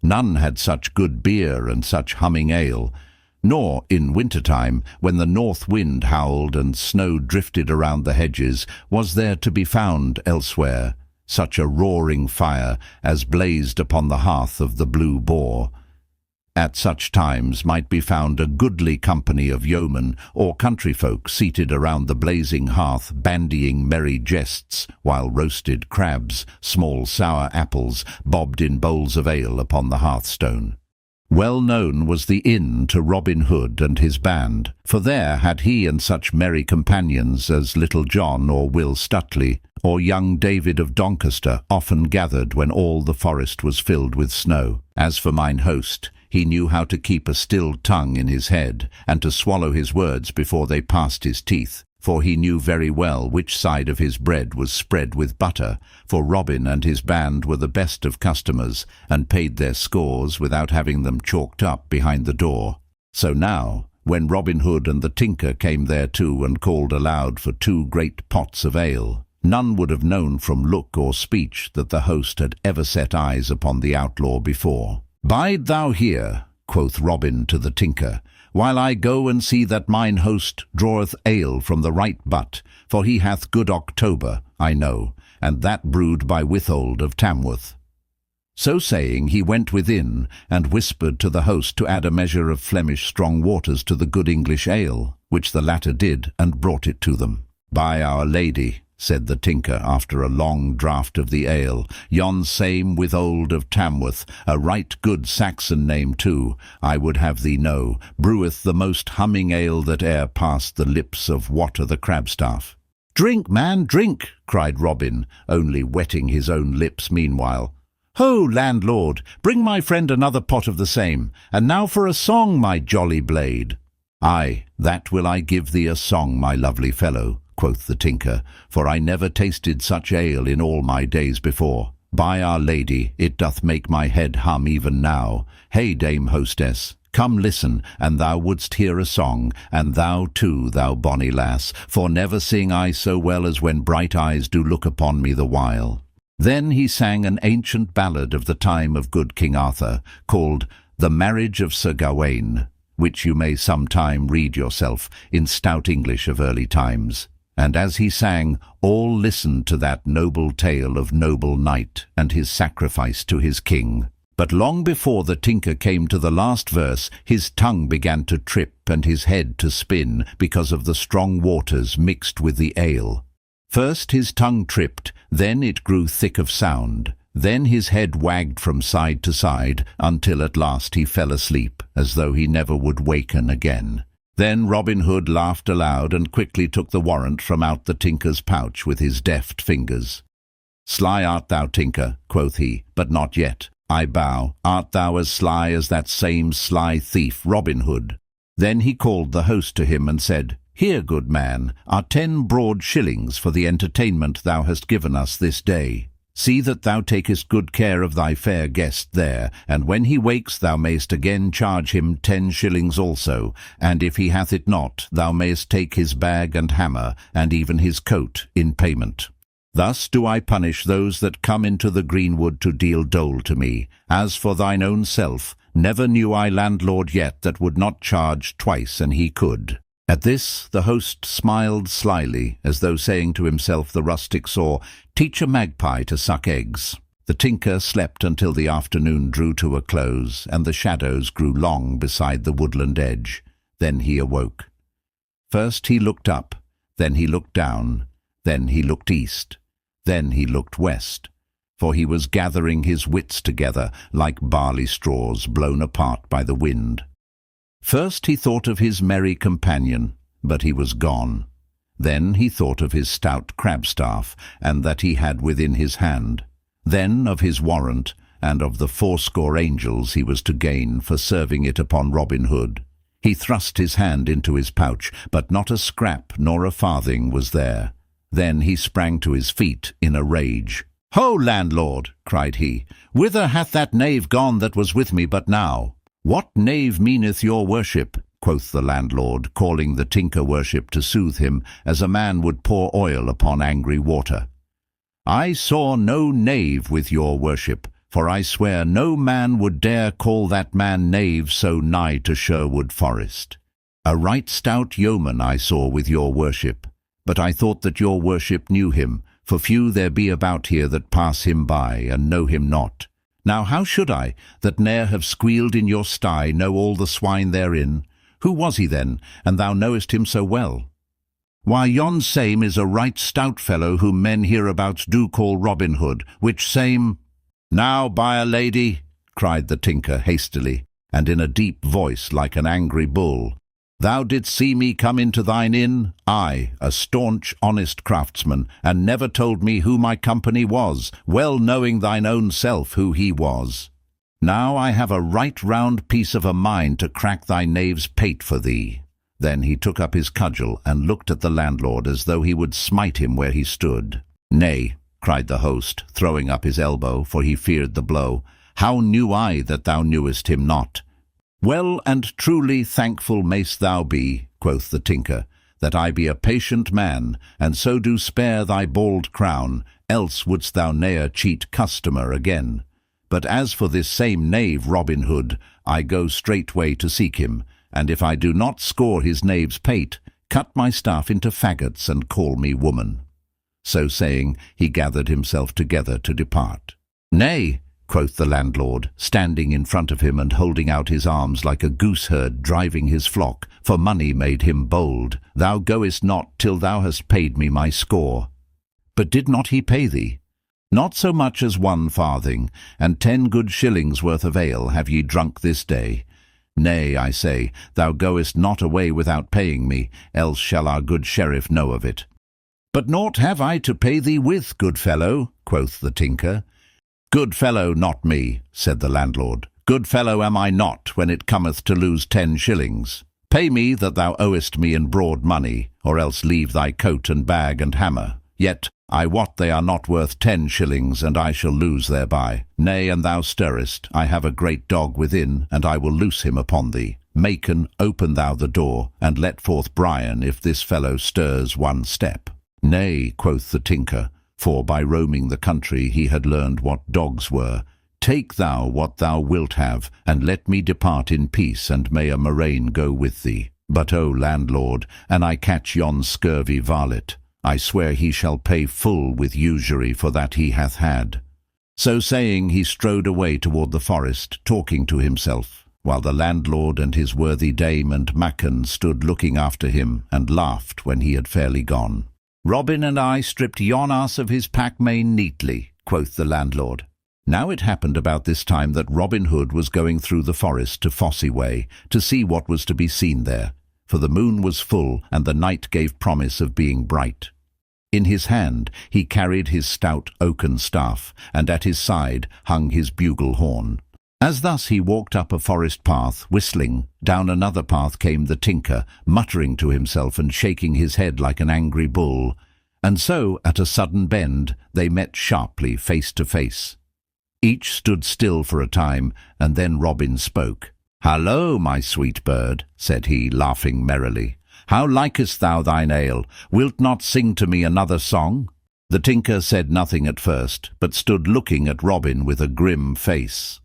None had such good beer and such humming ale, nor, in winter-time, when the north wind howled and snow drifted around the hedges, was there to be found elsewhere such a roaring fire as blazed upon the hearth of the Blue Boar. At such times might be found a goodly company of yeomen or country folk seated around the blazing hearth, bandying merry jests, while roasted crabs, small sour apples, bobbed in bowls of ale upon the hearthstone. Well known was the inn to Robin Hood and his band, for there had he and such merry companions as Little John or Will Stutely, or young David of Doncaster, often gathered when all the forest was filled with snow. As for mine host, he knew how to keep a still tongue in his head, and to swallow his words before they passed his teeth, for he knew very well which side of his bread was spread with butter, for Robin and his band were the best of customers, and paid their scores without having them chalked up behind the door. So now, when Robin Hood and the tinker came thereto and called aloud for 2 great pots of ale, none would have known from look or speech that the host had ever set eyes upon the outlaw before. "Bide thou here," quoth Robin to the tinker, "while I go and see that mine host draweth ale from the right butt, for he hath good October, I know, and that brewed by Withold of Tamworth." So saying, he went within, and whispered to the host to add a measure of Flemish strong waters to the good English ale, which the latter did, and brought it to them. "By Our Lady," said the tinker after a long draught of the ale, "yon same Withold of Tamworth, a right good Saxon name too, I would have thee know, breweth the most humming ale that e'er passed the lips of Wat o' the Crabstaff." "Drink, man, drink!" cried Robin, only wetting his own lips meanwhile. "Ho, landlord, bring my friend another pot of the same, and now for a song, my jolly blade." "Aye, that will I give thee a song, my lovely fellow," quoth the tinker, "for I never tasted such ale in all my days before. By Our Lady, it doth make my head hum even now. Hey, dame hostess, come listen, and thou wouldst hear a song, and thou too, thou bonny lass, for never sing I so well as when bright eyes do look upon me the while." Then he sang an ancient ballad of the time of good King Arthur, called The Marriage of Sir Gawain, which you may sometime read yourself in stout English of early times. And as he sang, all listened to that noble tale of noble knight and his sacrifice to his king. But long before the tinker came to the last verse, his tongue began to trip and his head to spin because of the strong waters mixed with the ale. First his tongue tripped, then it grew thick of sound. Then his head wagged from side to side, until at last he fell asleep, as though he never would waken again. Then Robin Hood laughed aloud and quickly took the warrant from out the tinker's pouch with his deft fingers. "Sly art thou, tinker," quoth he, "but not yet. I bow, art thou as sly as that same sly thief Robin Hood?" Then he called the host to him and said, "Here, good man, are 10 broad shillings for the entertainment thou hast given us this day. See that thou takest good care of thy fair guest there, and when he wakes thou mayst again charge him 10 shillings also, and if he hath it not, thou mayst take his bag and hammer, and even his coat, in payment. Thus do I punish those that come into the greenwood to deal dole to me. As for thine own self, never knew I landlord yet that would not charge twice an he could." At this the host smiled slyly, as though saying to himself the rustic saw, "Teach a magpie to suck eggs." The tinker slept until the afternoon drew to a close, and the shadows grew long beside the woodland edge. Then he awoke. First he looked up, then he looked down, then he looked east, then he looked west, for he was gathering his wits together like barley straws blown apart by the wind. First he thought of his merry companion, but he was gone. Then he thought of his stout crabstaff, and that he had within his hand. Then of his warrant, and of the 80 angels he was to gain for serving it upon Robin Hood. He thrust his hand into his pouch, but not a scrap nor a farthing was there. Then he sprang to his feet in a rage. "Ho, landlord!" cried he. "Whither hath that knave gone that was with me but now?" "What knave meaneth your worship?" quoth the landlord, calling the tinker worship to soothe him, as a man would pour oil upon angry water. "I saw no knave with your worship, for I swear no man would dare call that man knave so nigh to Sherwood Forest. A right stout yeoman I saw with your worship, but I thought that your worship knew him, for few there be about here that pass him by and know him not. Now how should I, that ne'er have squealed in your sty, know all the swine therein? Who was he then, and thou knowest him so well?" "Why, yon same is a right stout fellow whom men hereabouts do call Robin Hood, which same—" "Now, by a lady," cried the tinker hastily, and in a deep voice like an angry bull, "thou didst see me come into thine inn, I, a staunch, honest craftsman, and never told me who my company was, well knowing thine own self who he was. Now I have a right round piece of a mind to crack thy knave's pate for thee." Then he took up his cudgel and looked at the landlord as though he would smite him where he stood. "Nay," cried the host, throwing up his elbow, for he feared the blow, "how knew I that thou knewest him not?" "Well and truly thankful mayst thou be," quoth the tinker, "that I be a patient man, and so do spare thy bald crown, else wouldst thou ne'er cheat customer again. But as for this same knave Robin Hood, I go straightway to seek him, and if I do not score his knave's pate, cut my staff into faggots and call me woman." So saying, he gathered himself together to depart. "Nay," quoth the landlord, standing in front of him and holding out his arms like a gooseherd driving his flock, for money made him bold, "thou goest not till thou hast paid me my score." But did not he pay thee? Not so much as 1 farthing, and 10 good shillings worth of ale have ye drunk this day. Nay, I say, thou goest not away without paying me, else shall our good sheriff know of it. But naught have I to pay thee with, good fellow, quoth the tinker. Good fellow, not me, said the landlord. Good fellow am I not, when it cometh to lose 10 shillings. Pay me that thou owest me in broad money, or else leave thy coat and bag and hammer. Yet I wot they are not worth 10 shillings, and I shall lose thereby. Nay, and thou stirrest, I have a great dog within, and I will loose him upon thee. Macon, open thou the door, and let forth Brian, if this fellow stirs 1 step. Nay, quoth the tinker, for by roaming the country he had learned what dogs were. Take thou what thou wilt have, and let me depart in peace, and may a murrain go with thee. But, O landlord, an I catch yon scurvy varlet, I swear he shall pay full with usury for that he hath had. So saying, he strode away toward the forest, talking to himself, while the landlord and his worthy dame and Macon stood looking after him, and laughed when he had fairly gone. Robin and I stripped yon ass of his pack-mane neatly, quoth the landlord. Now it happened about this time that Robin Hood was going through the forest to Fosse Way, to see what was to be seen there, for the moon was full, and the night gave promise of being bright. In his hand he carried his stout oaken staff, and at his side hung his bugle horn. As thus he walked up a forest path, whistling, down another path came the tinker, muttering to himself and shaking his head like an angry bull. And so, at a sudden bend, they met sharply face to face. Each stood still for a time, and then Robin spoke. "Hallo, my sweet bird," said he, laughing merrily. "How likest thou thine ale? Wilt not sing to me another song?" The tinker said nothing at first, but stood looking at Robin with a grim face.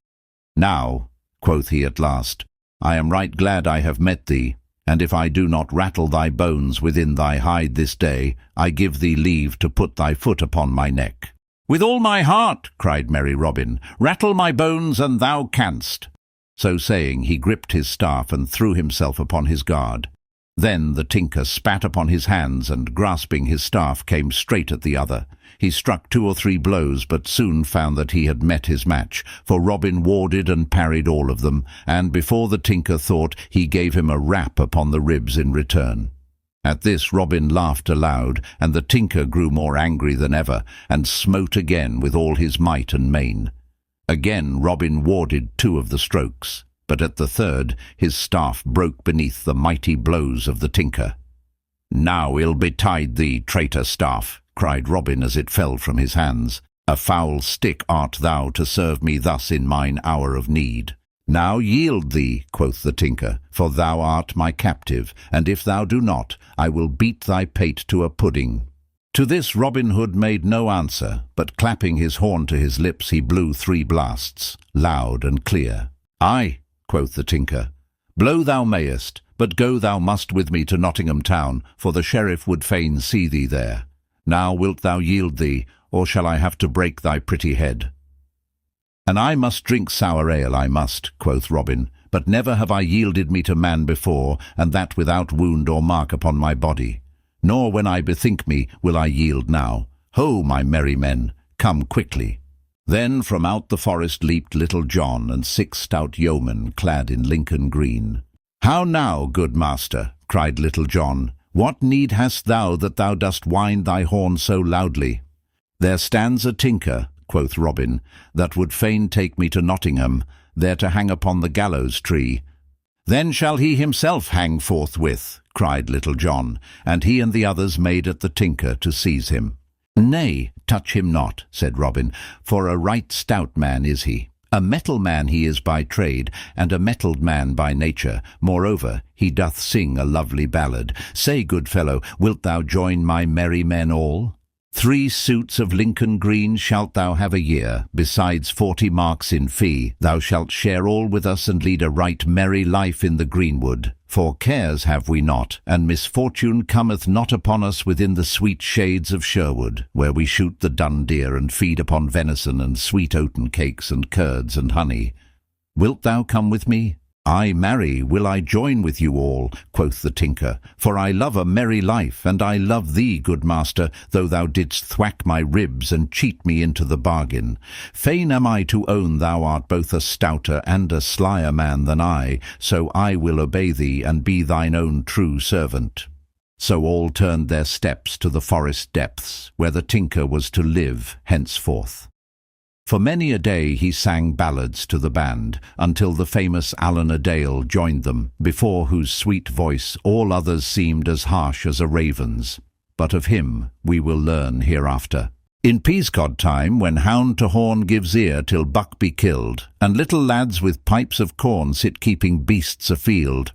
"Now," quoth he at last, "I am right glad I have met thee, and if I do not rattle thy bones within thy hide this day, I give thee leave to put thy foot upon my neck." "With all my heart," cried merry Robin, "rattle my bones and thou canst." So saying, he gripped his staff and threw himself upon his guard. Then the tinker spat upon his hands, and grasping his staff came straight at the other. He struck 2 or 3 blows, but soon found that he had met his match, for Robin warded and parried all of them, and before the tinker thought, he gave him a rap upon the ribs in return. At this Robin laughed aloud, and the tinker grew more angry than ever, and smote again with all his might and main. Again Robin warded 2 of the strokes, but at the third his staff broke beneath the mighty blows of the tinker. "Now ill betide thee, traitor staff," cried Robin as it fell from his hands. "A foul stick art thou to serve me thus in mine hour of need." "Now yield thee," quoth the tinker, "for thou art my captive, and if thou do not, I will beat thy pate to a pudding." To this Robin Hood made no answer, but clapping his horn to his lips he blew 3 blasts, loud and clear. "Aye," quoth the tinker, "blow thou mayest, but go thou must with me to Nottingham town, for the sheriff would fain see thee there. Now wilt thou yield thee, or shall I have to break thy pretty head?" "And I must drink sour ale, I must," quoth Robin, "but never have I yielded me to man before, and that without wound or mark upon my body. Nor when I bethink me will I yield now. Ho, my merry men, come quickly." Then from out the forest leaped Little John and 6 stout yeomen clad in Lincoln green. "How now, good master?" cried Little John. "What need hast thou that thou dost wind thy horn so loudly?" "There stands a tinker," quoth Robin, "that would fain take me to Nottingham, there to hang upon the gallows tree." "Then shall he himself hang forthwith," cried Little John, and he and the others made at the tinker to seize him. "Nay, touch him not," said Robin, "for a right stout man is he. A metal man he is by trade, and a mettled man by nature. Moreover, he doth sing a lovely ballad. Say, good fellow, wilt thou join my merry men all? 3 suits of Lincoln green shalt thou have a year, besides 40 marks in fee. Thou shalt share all with us and lead a right merry life in the greenwood. For cares have we not, and misfortune cometh not upon us within the sweet shades of Sherwood, where we shoot the dun deer and feed upon venison and sweet oaten cakes and curds and honey. Wilt thou come with me?" "Ay, marry, will I join with you all," quoth the tinker, "for I love a merry life, and I love thee, good master, though thou didst thwack my ribs and cheat me into the bargain. Fain am I to own thou art both a stouter and a slyer man than I, so I will obey thee and be thine own true servant." So all turned their steps to the forest depths, where the tinker was to live henceforth. For many a day he sang ballads to the band, until the famous Allan a Dale joined them, before whose sweet voice all others seemed as harsh as a raven's. But of him we will learn hereafter. In Peascod time, when hound to horn gives ear till buck be killed, and little lads with pipes of corn sit keeping beasts afield.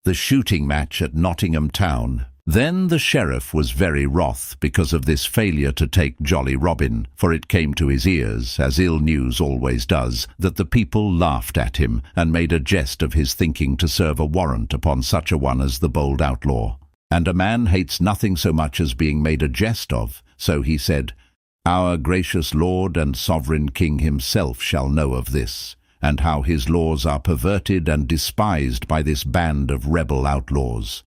The shooting match at Nottingham town. Then the sheriff was very wroth because of this failure to take jolly Robin, for it came to his ears, as ill news always does, that the people laughed at him and made a jest of his thinking to serve a warrant upon such a one as the bold outlaw. And a man hates nothing so much as being made a jest of, so he said, "Our gracious lord and sovereign king himself shall know of this, and how his laws are perverted and despised by this band of rebel outlaws.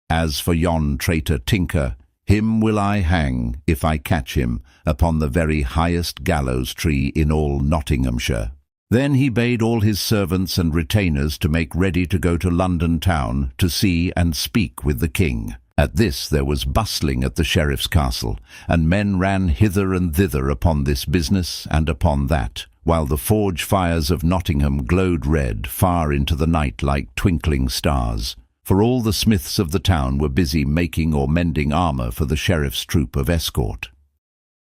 As for yon traitor tinker, him will I hang, if I catch him, upon the very highest gallows tree in all Nottinghamshire." Then he bade all his servants and retainers to make ready to go to London town to see and speak with the king. At this there was bustling at the sheriff's castle, and men ran hither and thither upon this business and upon that, while the forge fires of Nottingham glowed red far into the night like twinkling stars. For all the smiths of the town were busy making or mending armour for the sheriff's troop of escort.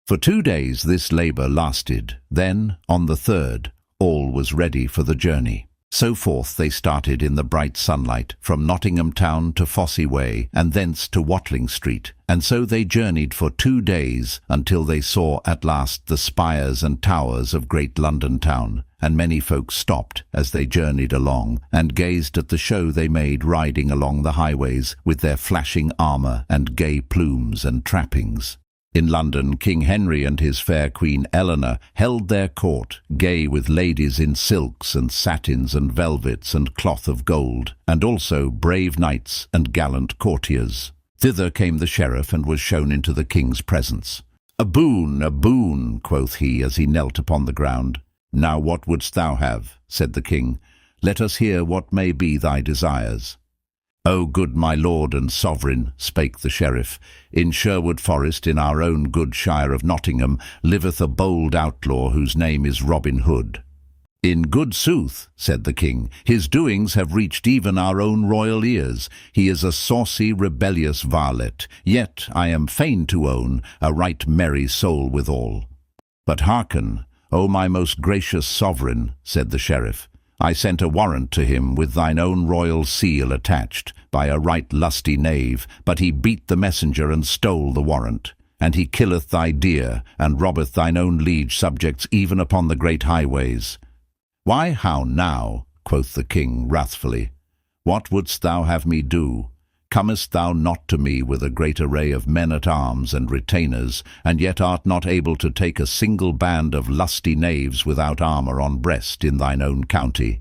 For 2 days this labour lasted. Then, on the third, all was ready for the journey. So forth they started in the bright sunlight, from Nottingham town to Fosse Way, and thence to Watling Street, and so they journeyed for 2 days, until they saw at last the spires and towers of great London town, and many folk stopped as they journeyed along, and gazed at the show they made riding along the highways, with their flashing armour and gay plumes and trappings. In London, King Henry and his fair Queen Eleanor held their court, gay with ladies in silks and satins and velvets and cloth of gold, and also brave knights and gallant courtiers. Thither came the sheriff and was shown into the king's presence. A boon, quoth he as he knelt upon the ground. "Now what wouldst thou have?" said the king. "Let us hear what may be thy desires." "O good my lord and sovereign," spake the sheriff, "in Sherwood Forest, in our own good shire of Nottingham, liveth a bold outlaw whose name is Robinhood." "In good sooth," said the king, "his doings have reached even our own royal ears. He is a saucy, rebellious varlet, yet, I am fain to own, a right merry soul withal." "But hearken, O my most gracious sovereign," said the sheriff, "I sent a warrant to him with thine own royal seal attached, by a right lusty knave, but he beat the messenger and stole the warrant. And he killeth thy deer, and robbeth thine own liege subjects even upon the great highways." "Why, how now?" quoth the king wrathfully. "What wouldst thou have me do? Comest thou not to me with a great array of men-at-arms and retainers, and yet art not able to take a single band of lusty knaves without armour on breast in thine own county?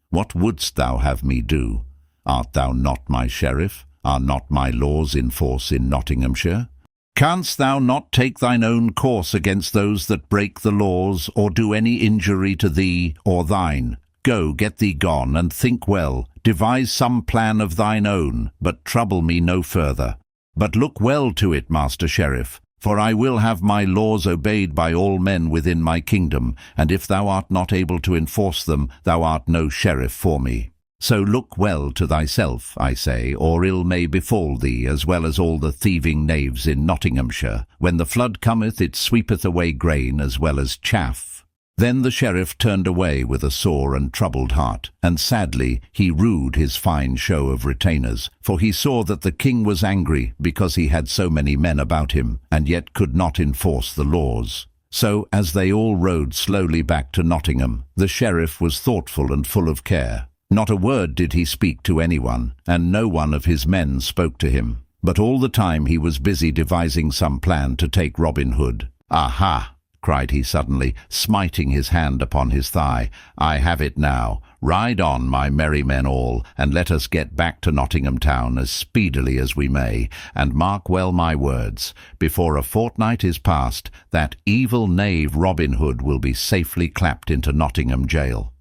What wouldst thou have me do? Art thou not my sheriff? Are not my laws in force in Nottinghamshire? Canst thou not take thine own course against those that break the laws, or do any injury to thee or thine? Go, get thee gone, and think well. Devise some plan of thine own, but trouble me no further. But look well to it, Master Sheriff, for I will have my laws obeyed by all men within my kingdom, and if thou art not able to enforce them, thou art no sheriff for me. So look well to thyself, I say, or ill may befall thee, as well as all the thieving knaves in Nottinghamshire. When the flood cometh, it sweepeth away grain as well as chaff." Then the sheriff turned away with a sore and troubled heart, and sadly he rued his fine show of retainers, for he saw that the king was angry because he had so many men about him, and yet could not enforce the laws. So, as they all rode slowly back to Nottingham, the sheriff was thoughtful and full of care. Not a word did he speak to anyone, and no one of his men spoke to him. But all the time he was busy devising some plan to take Robin Hood. "Aha!" cried he suddenly, smiting his hand upon his thigh. "I have it now. Ride on, my merry men all, and let us get back to Nottingham town as speedily as we may. And mark well my words, before a fortnight is past, that evil knave Robinhood will be safely clapped into Nottingham jail."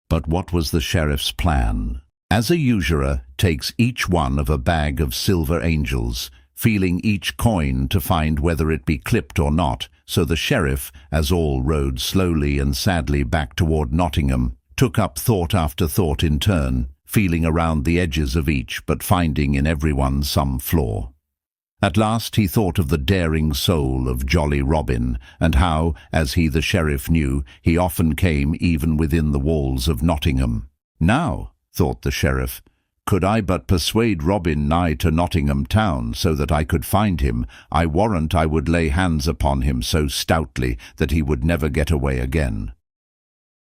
But what was the sheriff's plan? As a usurer takes each one of a bag of silver angels, feeling each coin to find whether it be clipped or not, so the sheriff, as all rode slowly and sadly back toward Nottingham, took up thought after thought in turn, feeling around the edges of each, but finding in every one some flaw. At last he thought of the daring soul of jolly Robin, and how, as he the sheriff knew, he often came even within the walls of Nottingham. "Now," thought the sheriff, "could I but persuade Robin nigh to Nottingham town, so that I could find him, I warrant I would lay hands upon him so stoutly that he would never get away again."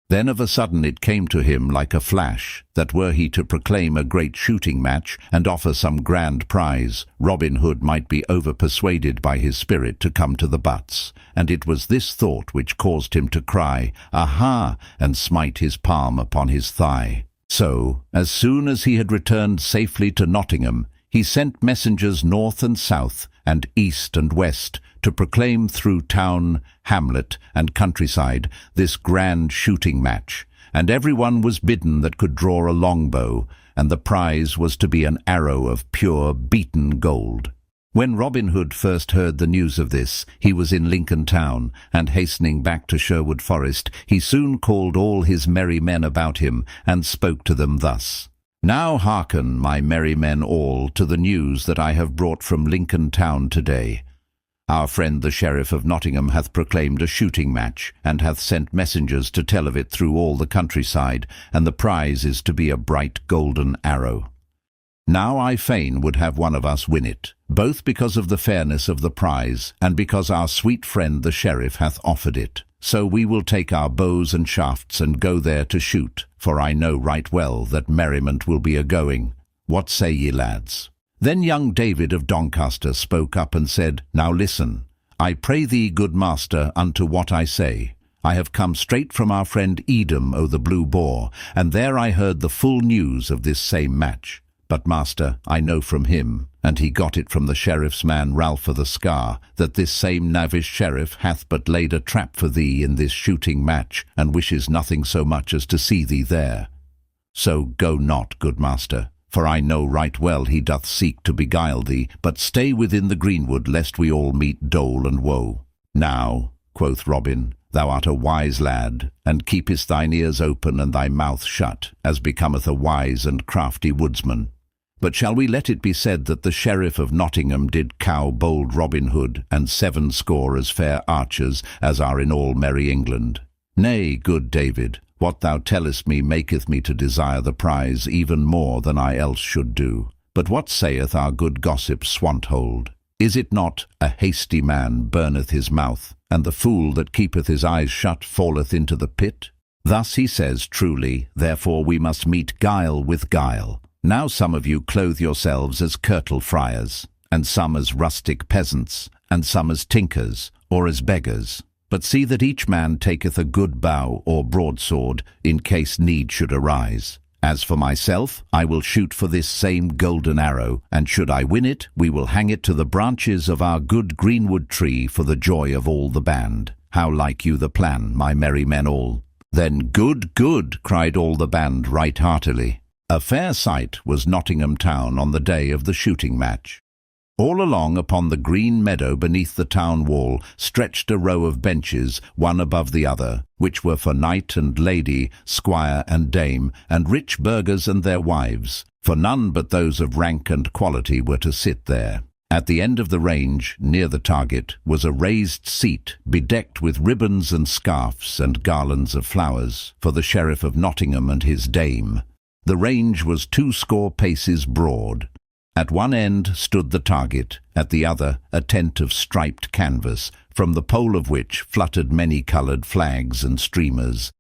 Then of a sudden it came to him like a flash, that were he to proclaim a great shooting match, and offer some grand prize, Robin Hood might be over-persuaded by his spirit to come to the butts, and it was this thought which caused him to cry, "Aha!" and smite his palm upon his thigh. So, as soon as he had returned safely to Nottingham, he sent messengers north and south, and east and west, to proclaim through town, hamlet, and countryside this grand shooting match, and everyone was bidden that could draw a longbow, and the prize was to be an arrow of pure beaten gold. When Robin Hood first heard the news of this, he was in Lincoln town, and hastening back to Sherwood Forest, he soon called all his merry men about him, and spoke to them thus: "Now hearken, my merry men all, to the news that I have brought from Lincoln town today. Our friend the Sheriff of Nottingham hath proclaimed a shooting match, and hath sent messengers to tell of it through all the countryside, and the prize is to be a bright golden arrow. Now I fain would have one of us win it, both because of the fairness of the prize, and because our sweet friend the Sheriff hath offered it. So we will take our bows and shafts and go there to shoot, for I know right well that merriment will be a-going. What say ye, lads?" Then young David of Doncaster spoke up and said, "Now listen, I pray thee, good master, unto what I say. I have come straight from our friend Edom o' the Blue Boar, and there I heard the full news of this same match. But, master, I know from him, and he got it from the sheriff's man Ralph o' the Scar, that this same knavish sheriff hath but laid a trap for thee in this shooting match, and wishes nothing so much as to see thee there. So go not, good master, for I know right well he doth seek to beguile thee, but stay within the greenwood, lest we all meet dole and woe." "Now," quoth Robin, "thou art a wise lad, and keepest thine ears open and thy mouth shut, as becometh a wise and crafty woodsman. But shall we let it be said that the Sheriff of Nottingham did cow bold Robin Hood, and 70 as fair archers as are in all merry England? Nay, good David, what thou tellest me maketh me to desire the prize even more than I else should do. But what saith our good gossip Swanthold? Is it not, a hasty man burneth his mouth, and the fool that keepeth his eyes shut falleth into the pit? Thus he says truly, therefore we must meet guile with guile. Now some of you clothe yourselves as Curtal friars, and some as rustic peasants, and some as tinkers, or as beggars. But see that each man taketh a good bow or broadsword, in case need should arise. As for myself, I will shoot for this same golden arrow, and should I win it, we will hang it to the branches of our good greenwood tree for the joy of all the band. How like you the plan, my merry men all?" "Then good, good," cried all the band right heartily. A fair sight was Nottingham town on the day of the shooting match. All along upon the green meadow beneath the town wall stretched a row of benches, one above the other, which were for knight and lady, squire and dame, and rich burghers and their wives, for none but those of rank and quality were to sit there. At the end of the range, near the target, was a raised seat, bedecked with ribbons and scarfs and garlands of flowers, for the Sheriff of Nottingham and his dame. The range was 20 paces broad. At one end stood the target, at the other a tent of striped canvas, from the pole of which fluttered many-coloured flags and streamers.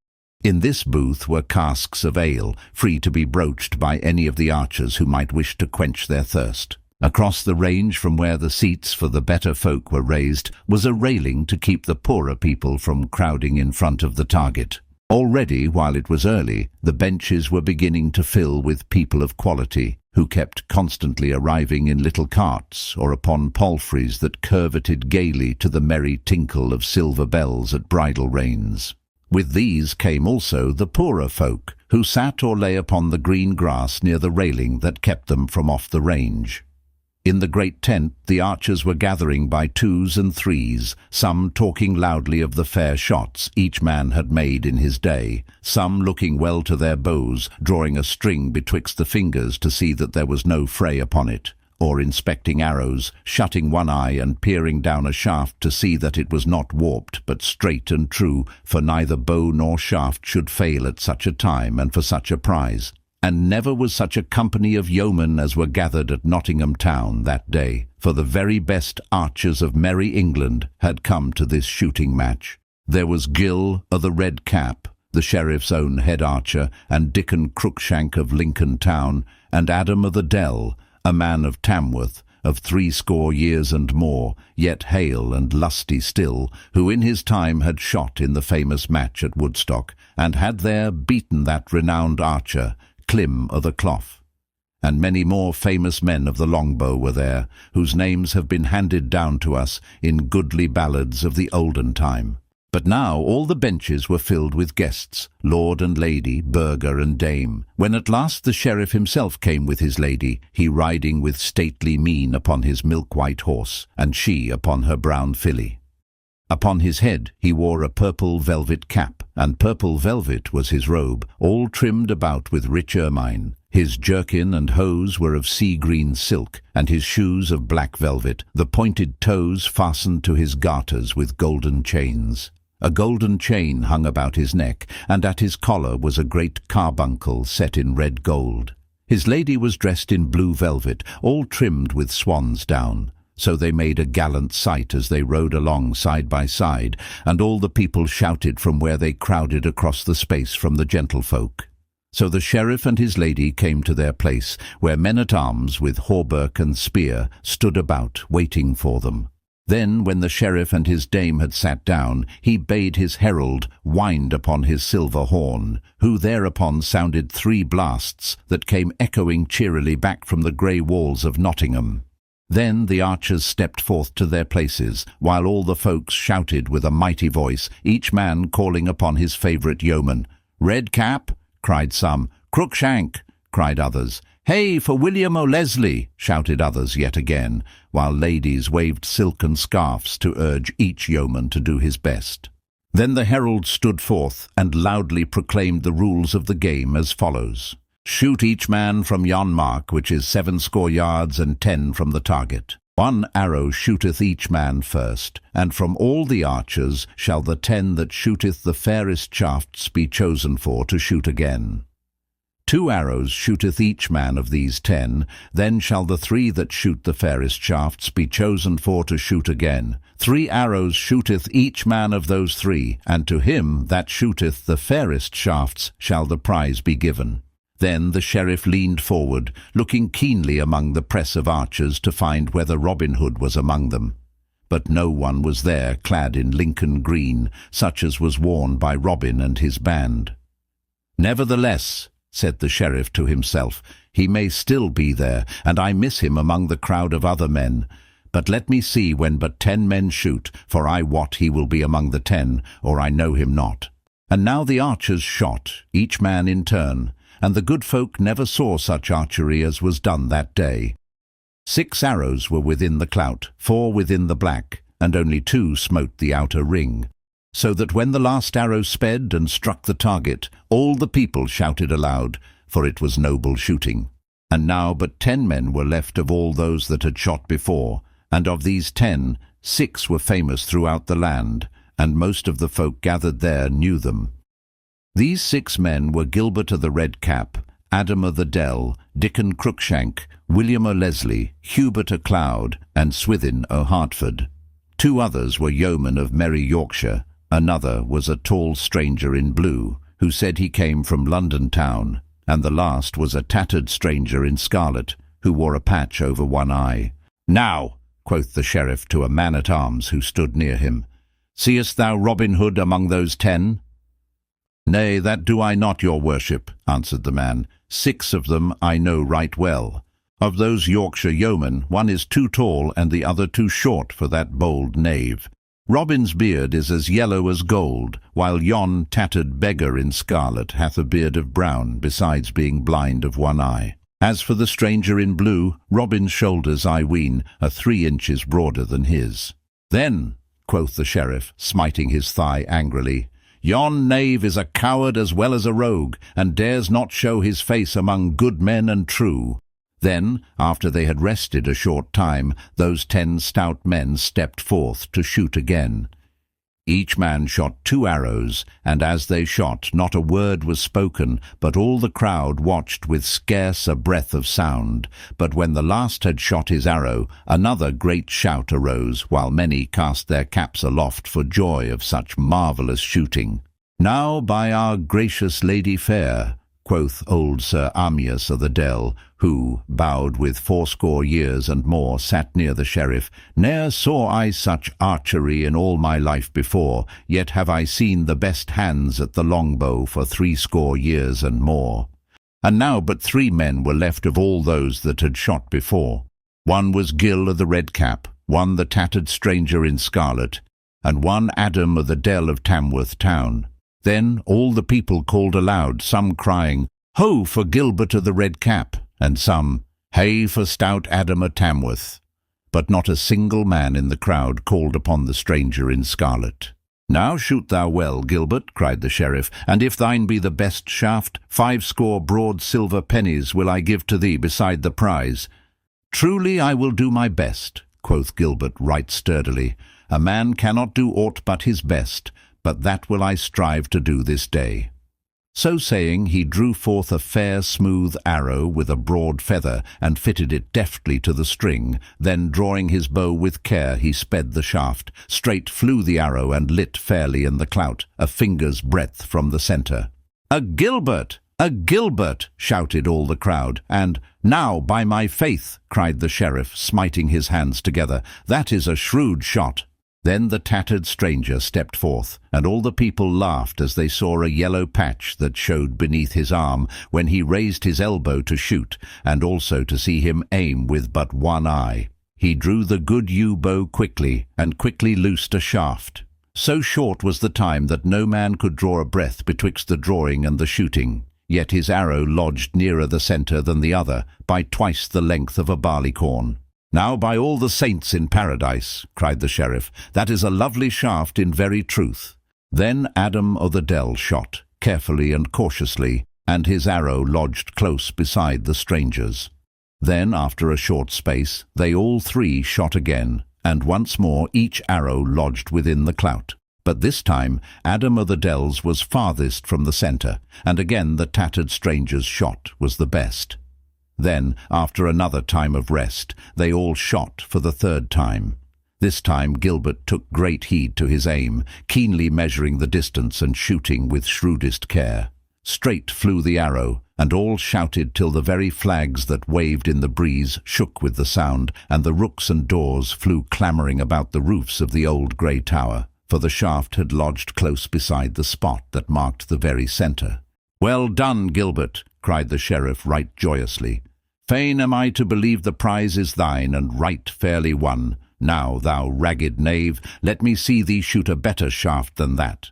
In this booth were casks of ale, free to be broached by any of the archers who might wish to quench their thirst. Across the range from where the seats for the better folk were raised was a railing to keep the poorer people from crowding in front of the target. Already, while it was early, the benches were beginning to fill with people of quality, who kept constantly arriving in little carts or upon palfreys that curveted gaily to the merry tinkle of silver bells at bridle reins. With these came also the poorer folk, who sat or lay upon the green grass near the railing that kept them from off the range. In the great tent the archers were gathering by twos and threes, some talking loudly of the fair shots each man had made in his day, some looking well to their bows, drawing a string betwixt the fingers to see that there was no fray upon it, or inspecting arrows, shutting one eye and peering down a shaft to see that it was not warped but straight and true, for neither bow nor shaft should fail at such a time and for such a prize. And never was such a company of yeomen as were gathered at Nottingham town that day, for the very best archers of merry England had come to this shooting match. There was Gill o' the Red Cap, the sheriff's own head archer, and Dickon Crookshank of Lincoln town, and Adam o' the Dell, a man of Tamworth, of 60 years and more, yet hale and lusty still, who in his time had shot in the famous match at Woodstock, and had there beaten that renowned archer, Clym o' the Clough. And many more famous men of the longbow were there, whose names have been handed down to us in goodly ballads of the olden time. But now all the benches were filled with guests, lord and lady, burgher and dame, when at last the sheriff himself came with his lady, he riding with stately mien upon his milk-white horse, and she upon her brown filly. Upon his head he wore a purple velvet cap, and purple velvet was his robe, all trimmed about with rich ermine. His jerkin and hose were of sea-green silk, and his shoes of black velvet, the pointed toes fastened to his garters with golden chains. A golden chain hung about his neck, and at his collar was a great carbuncle set in red gold. His lady was dressed in blue velvet, all trimmed with swan's down. So they made a gallant sight as they rode along side by side, and all the people shouted from where they crowded across the space from the gentlefolk. So the sheriff and his lady came to their place, where men-at-arms with hauberk and spear stood about, waiting for them. Then, when the sheriff and his dame had sat down, he bade his herald wind upon his silver horn, who thereupon sounded 3 blasts that came echoing cheerily back from the grey walls of Nottingham. Then the archers stepped forth to their places, while all the folks shouted with a mighty voice, each man calling upon his favourite yeoman. "Red Cap," cried some. "Crookshank," cried others. "Hey for William O'Leslie," shouted others yet again, while ladies waved silken scarfs to urge each yeoman to do his best. Then the herald stood forth and loudly proclaimed the rules of the game as follows. "Shoot each man from yon mark, which is 70 yards and 10 from the target. 1 arrow shooteth each man first, and from all the archers shall the 10 that shooteth the fairest shafts be chosen for to shoot again. 2 arrows shooteth each man of these 10, then shall the 3 that shoot the fairest shafts be chosen for to shoot again. 3 arrows shooteth each man of those 3, and to him that shooteth the fairest shafts shall the prize be given." Then the sheriff leaned forward, looking keenly among the press of archers to find whether Robinhood was among them. But no one was there clad in Lincoln green, such as was worn by Robin and his band. "Nevertheless," said the sheriff to himself, "he may still be there, and I miss him among the crowd of other men. But let me see when but 10 men shoot, for I wot he will be among the 10, or I know him not." And now the archers shot, each man in turn, and the good folk never saw such archery as was done that day. 6 arrows were within the clout, 4 within the black, and only 2 smote the outer ring. So that when the last arrow sped and struck the target, all the people shouted aloud, for it was noble shooting. And now but 10 men were left of all those that had shot before, and of these 10, 6 were famous throughout the land, and most of the folk gathered there knew them. These 6 men were Gilbert o' the Red Cap, Adam o' the Dell, Dickon Crookshank, William O'Leslie, Hubert o' Cloud, and Swithin o' Hertford. 2 others were yeomen of merry Yorkshire. Another was a tall stranger in blue, who said he came from London town, and the last was a tattered stranger in Scarlet, who wore a patch over one eye. "Now," quoth the sheriff to a man-at-arms who stood near him, "seest thou Robin Hood among those 10? "Nay, that do I not, your worship," answered the man. "6 of them I know right well. Of those Yorkshire yeomen, one is too tall and the other too short for that bold knave. Robin's beard is as yellow as gold, while yon tattered beggar in scarlet hath a beard of brown, besides being blind of one eye. As for the stranger in blue, Robin's shoulders, I ween, are 3 inches broader than his." "Then," quoth the sheriff, smiting his thigh angrily, "yon knave is a coward as well as a rogue, and dares not show his face among good men and true." Then, after they had rested a short time, those 10 stout men stepped forth to shoot again. Each man shot 2 arrows, and as they shot, not a word was spoken, but all the crowd watched with scarce a breath of sound. But when the last had shot his arrow, another great shout arose, while many cast their caps aloft for joy of such marvellous shooting. "Now, by our gracious Lady fair," quoth old Sir Amyas of the Dell, who, bowed with 80 years and more, sat near the sheriff, "ne'er saw I such archery in all my life before, yet have I seen the best hands at the longbow for 80 years and more." And now but 3 men were left of all those that had shot before. One was Gil of the Red Cap, one the tattered stranger in scarlet, and one Adam of the Dell of Tamworth town. Then all the people called aloud, some crying, "Ho for Gilbert of the Red Cap!" and some, "Hey for stout Adam of Tamworth!" But not a single man in the crowd called upon the stranger in scarlet. "Now shoot thou well, Gilbert," cried the sheriff, "and if thine be the best shaft, 50 broad silver pennies will I give to thee beside the prize." "Truly I will do my best," quoth Gilbert right sturdily. "A man cannot do aught but his best, but that will I strive to do this day." So saying, he drew forth a fair, smooth arrow with a broad feather, and fitted it deftly to the string. Then, drawing his bow with care, he sped the shaft. Straight flew the arrow, and lit fairly in the clout, a finger's breadth from the centre. "A Gilbert! A Gilbert!" shouted all the crowd, and, "Now, by my faith," cried the sheriff, smiting his hands together, "that is a shrewd shot." Then the tattered stranger stepped forth, and all the people laughed as they saw a yellow patch that showed beneath his arm when he raised his elbow to shoot, and also to see him aim with but one eye. He drew the good yew bow quickly, and quickly loosed a shaft. So short was the time that no man could draw a breath betwixt the drawing and the shooting. Yet his arrow lodged nearer the centre than the other, by twice the length of a barleycorn. "Now, by all the saints in paradise," cried the sheriff, "that is a lovely shaft in very truth." Then Adam o' the Dell shot, carefully and cautiously, and his arrow lodged close beside the stranger's. Then, after a short space, they all 3 shot again, and once more each arrow lodged within the clout. But this time Adam o' the Dell's was farthest from the centre, and again the tattered stranger's shot was the best. Then, after another time of rest, they all shot for the 3rd time. This time Gilbert took great heed to his aim, keenly measuring the distance and shooting with shrewdest care. Straight flew the arrow, and all shouted till the very flags that waved in the breeze shook with the sound, and the rooks and daws flew clamouring about the roofs of the old grey tower, for the shaft had lodged close beside the spot that marked the very centre. "Well done, Gilbert," cried the sheriff right joyously. "Fain am I to believe the prize is thine, and right fairly won. Now, thou ragged knave, let me see thee shoot a better shaft than that."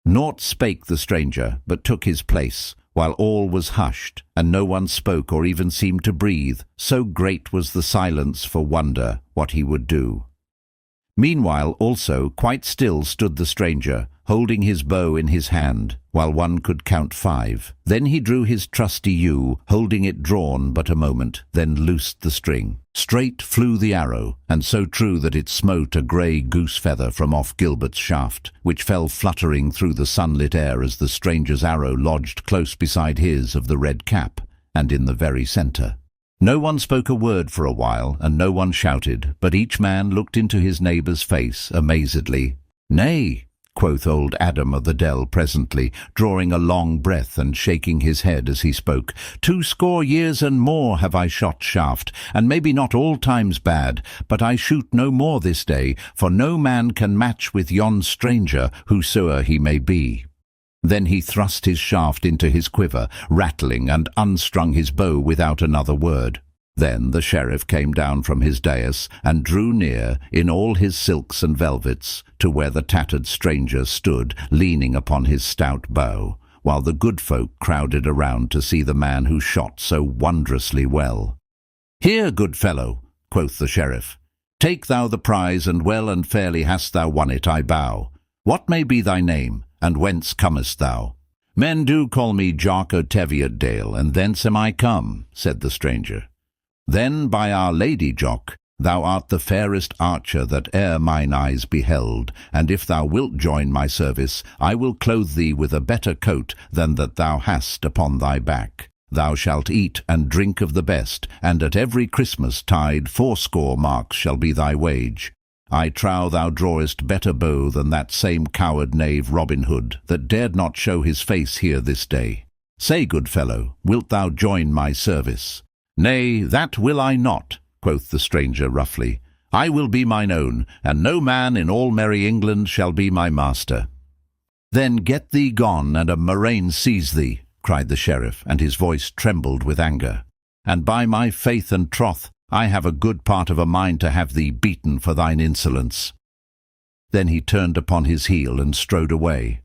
Naught spake the stranger, but took his place, while all was hushed, and no one spoke or even seemed to breathe, so great was the silence for wonder what he would do. Meanwhile, also, quite still stood the stranger, holding his bow in his hand, while one could count 5. Then he drew his trusty yew, holding it drawn but a moment, then loosed the string. Straight flew the arrow, and so true that it smote a grey goose feather from off Gilbert's shaft, which fell fluttering through the sunlit air as the stranger's arrow lodged close beside his of the red cap, and in the very centre. No one spoke a word for a while, and no one shouted, but each man looked into his neighbour's face amazedly. "Nay," quoth old Adam of the Dell presently, drawing a long breath and shaking his head as he spoke. 2 years and more have I shot shaft, and maybe not all times bad, but I shoot no more this day, for no man can match with yon stranger, whosoe'er he may be. Then he thrust his shaft into his quiver, rattling, and unstrung his bow without another word. Then the sheriff came down from his dais and drew near, in all his silks and velvets, to where the tattered stranger stood, leaning upon his stout bow, while the good folk crowded around to see the man who shot so wondrously well. "Here, good fellow," quoth the sheriff, "take thou the prize, and well and fairly hast thou won it, I bow. What may be thy name, and whence comest thou?" "Men do call me Jock o' Teviotdale, and thence am I come," said the stranger. "Then, by Our Lady, Jock, thou art the fairest archer that e'er mine eyes beheld, and if thou wilt join my service, I will clothe thee with a better coat than that thou hast upon thy back. Thou shalt eat and drink of the best, and at every Christmas tide 80 marks shall be thy wage. I trow thou drawest better bow than that same coward knave Robinhood, that dared not show his face here this day. Say, good fellow, wilt thou join my service?" "Nay, that will I not," quoth the stranger roughly. "I will be mine own, and no man in all merry England shall be my master." "Then get thee gone, and a murrain seize thee," cried the sheriff, and his voice trembled with anger. "And by my faith and troth, I have a good part of a mind to have thee beaten for thine insolence." Then he turned upon his heel and strode away.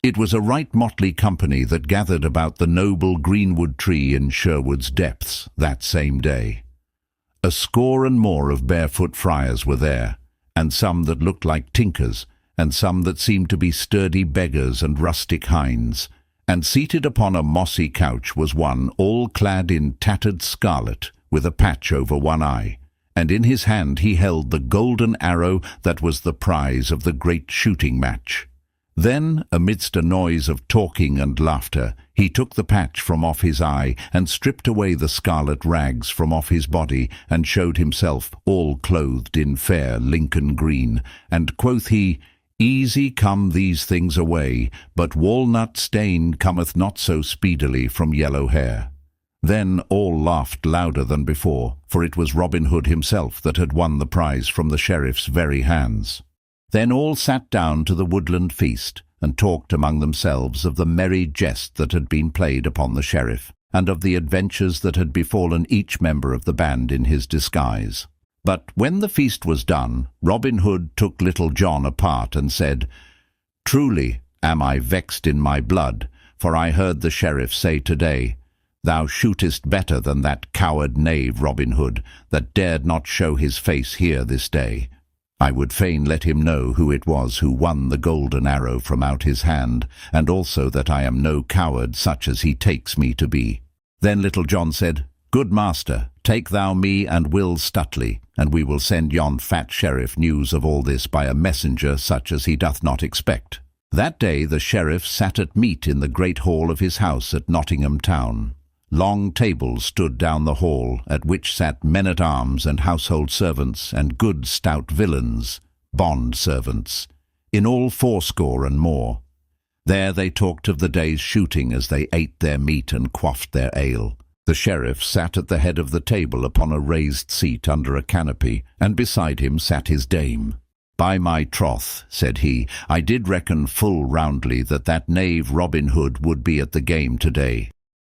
It was a right motley company that gathered about the noble greenwood tree in Sherwood's depths that same day. 80 and more of barefoot friars were there, and some that looked like tinkers, and some that seemed to be sturdy beggars and rustic hinds, and seated upon a mossy couch was one all clad in tattered scarlet, with a patch over one eye, and in his hand he held the golden arrow that was the prize of the great shooting match. Then, amidst a noise of talking and laughter, he took the patch from off his eye, and stripped away the scarlet rags from off his body, and showed himself all clothed in fair Lincoln green, and quoth he, "Easy come these things away, but walnut stain cometh not so speedily from yellow hair." Then all laughed louder than before, for it was Robin Hood himself that had won the prize from the sheriff's very hands. Then all sat down to the woodland feast, and talked among themselves of the merry jest that had been played upon the sheriff, and of the adventures that had befallen each member of the band in his disguise. But when the feast was done, Robin Hood took Little John apart and said, "Truly am I vexed in my blood, for I heard the sheriff say today, 'Thou shootest better than that coward knave Robin Hood, that dared not show his face here this day.' I would fain let him know who it was who won the golden arrow from out his hand, and also that I am no coward such as he takes me to be." Then Little John said, "Good master, take thou me and Will Stutely, and we will send yon fat sheriff news of all this by a messenger such as he doth not expect." That day the sheriff sat at meat in the great hall of his house at Nottingham town. Long tables stood down the hall, at which sat men-at-arms and household servants, and good stout villains, bond-servants, in all 80 and more. There they talked of the day's shooting as they ate their meat and quaffed their ale. The sheriff sat at the head of the table upon a raised seat under a canopy, and beside him sat his dame. "By my troth," said he, "I did reckon full roundly that knave Robin Hood would be at the game today.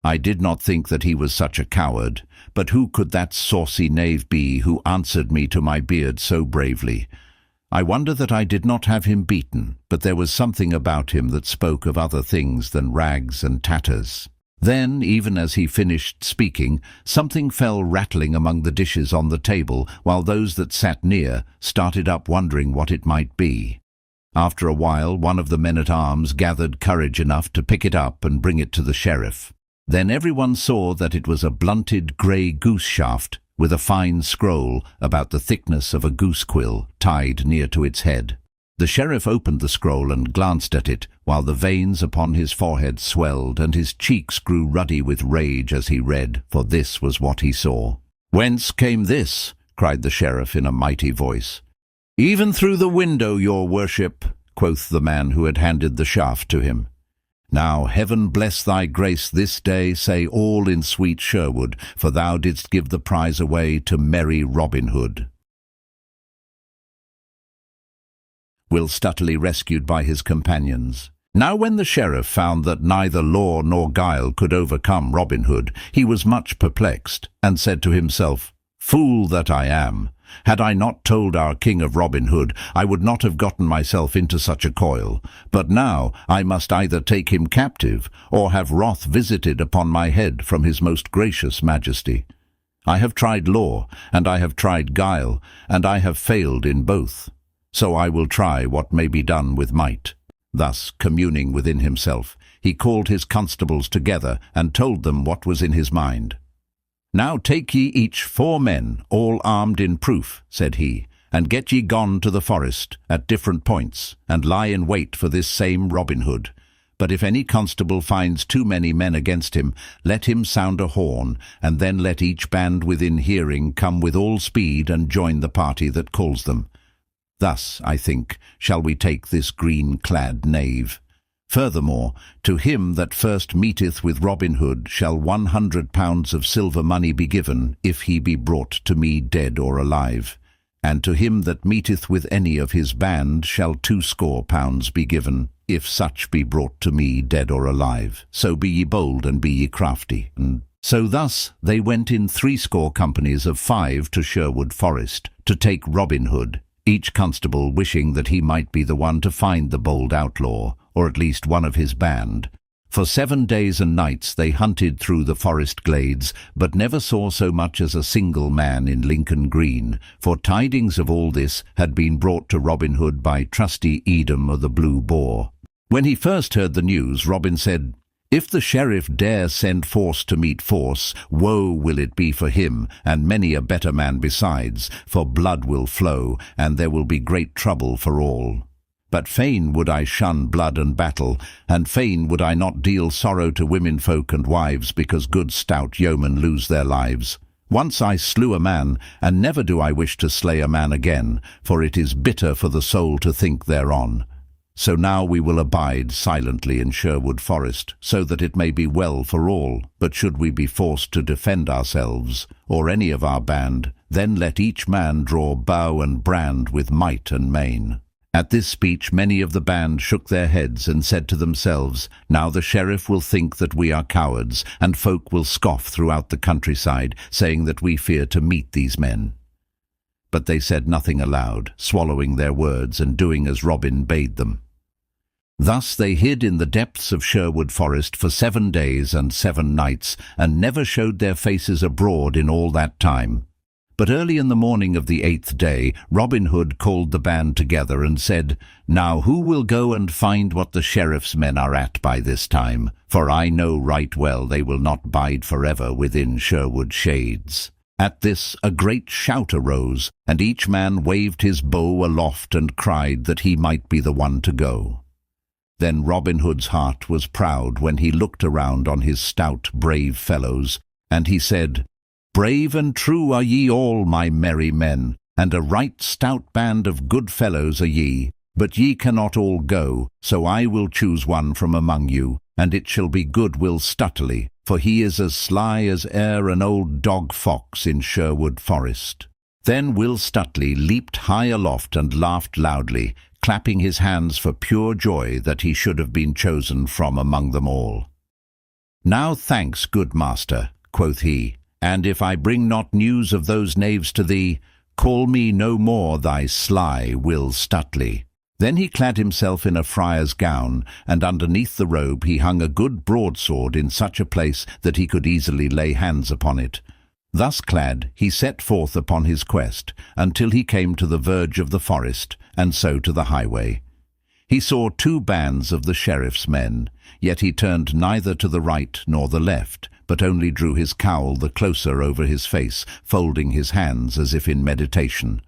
I did not think that he was such a coward, but who could that saucy knave be who answered me to my beard so bravely? I wonder that I did not have him beaten, but there was something about him that spoke of other things than rags and tatters." Then, even as he finished speaking, something fell rattling among the dishes on the table, while those that sat near started up wondering what it might be. After a while, one of the men-at-arms gathered courage enough to pick it up and bring it to the sheriff. Then everyone saw that it was a blunted grey goose shaft, with a fine scroll about the thickness of a goose quill tied near to its head. The sheriff opened the scroll and glanced at it, while the veins upon his forehead swelled and his cheeks grew ruddy with rage as he read, for this was what he saw. "Whence came this?" cried the sheriff in a mighty voice. "Even through the window, your worship," quoth the man who had handed the shaft to him. Now heaven bless thy grace this day, say all in sweet Sherwood, for thou didst give the prize away to merry Robinhood. Will Stutely rescued by his companions. Now when the sheriff found that neither law nor guile could overcome Robin Hood, he was much perplexed, and said to himself, Fool that I am! Had I not told our king of Robin Hood, I would not have gotten myself into such a coil. But now I must either take him captive, or have wrath visited upon my head from his most gracious majesty. I have tried law, and I have tried guile, and I have failed in both. So I will try what may be done with might. Thus, communing within himself, he called his constables together, and told them what was in his mind. Now take ye each 4 men, all armed in proof, said he, and get ye gone to the forest, at different points, and lie in wait for this same Robin Hood. But if any constable finds too many men against him, let him sound a horn, and then let each band within hearing come with all speed and join the party that calls them. Thus, I think, shall we take this green-clad knave. Furthermore, to him that first meeteth with Robin Hood shall 100 pounds of silver money be given, if he be brought to me dead or alive. And to him that meeteth with any of his band shall 20 pounds be given, if such be brought to me dead or alive. So be ye bold and be ye crafty. And so thus they went in 80 companies of 5 to Sherwood Forest, to take Robin Hood, each constable wishing that he might be the one to find the bold outlaw, or at least one of his band. For 7 days and nights they hunted through the forest glades, but never saw so much as a single man in Lincoln Green, for tidings of all this had been brought to Robin Hood by trusty Edom of the Blue Boar. When he first heard the news, Robin said, If the sheriff dare send force to meet force, woe will it be for him, and many a better man besides, for blood will flow, and there will be great trouble for all. But fain would I shun blood and battle, and fain would I not deal sorrow to womenfolk and wives, because good stout yeomen lose their lives. Once I slew a man, and never do I wish to slay a man again, for it is bitter for the soul to think thereon. So now we will abide silently in Sherwood Forest, so that it may be well for all. But should we be forced to defend ourselves, or any of our band, then let each man draw bow and brand with might and main. At this speech many of the band shook their heads and said to themselves, Now the sheriff will think that we are cowards, and folk will scoff throughout the countryside, saying that we fear to meet these men. But they said nothing aloud, swallowing their words and doing as Robin bade them. Thus they hid in the depths of Sherwood Forest for 7 days and 7 nights, and never showed their faces abroad in all that time. But early in the morning of the 8th day, Robin Hood called the band together and said, Now who will go and find what the sheriff's men are at by this time? For I know right well they will not bide forever within Sherwood shades. At this a great shout arose, and each man waved his bow aloft and cried that he might be the one to go. Then Robin Hood's heart was proud when he looked around on his stout, brave fellows, and he said, Brave and true are ye all, my merry men, and a right stout band of good fellows are ye. But ye cannot all go, so I will choose one from among you, and it shall be good Will Stutely, for he is as sly as e'er an old dog-fox in Sherwood Forest. Then Will Stutely leaped high aloft and laughed loudly, clapping his hands for pure joy that he should have been chosen from among them all. Now thanks, good master, quoth he, and if I bring not news of those knaves to thee, call me no more thy sly Will Stutely. Then he clad himself in a friar's gown, and underneath the robe he hung a good broadsword in such a place that he could easily lay hands upon it. Thus clad, he set forth upon his quest, until he came to the verge of the forest, and so to the highway. He saw 2 bands of the sheriff's men, yet he turned neither to the right nor the left, but only drew his cowl the closer over his face, folding his hands as if in meditation.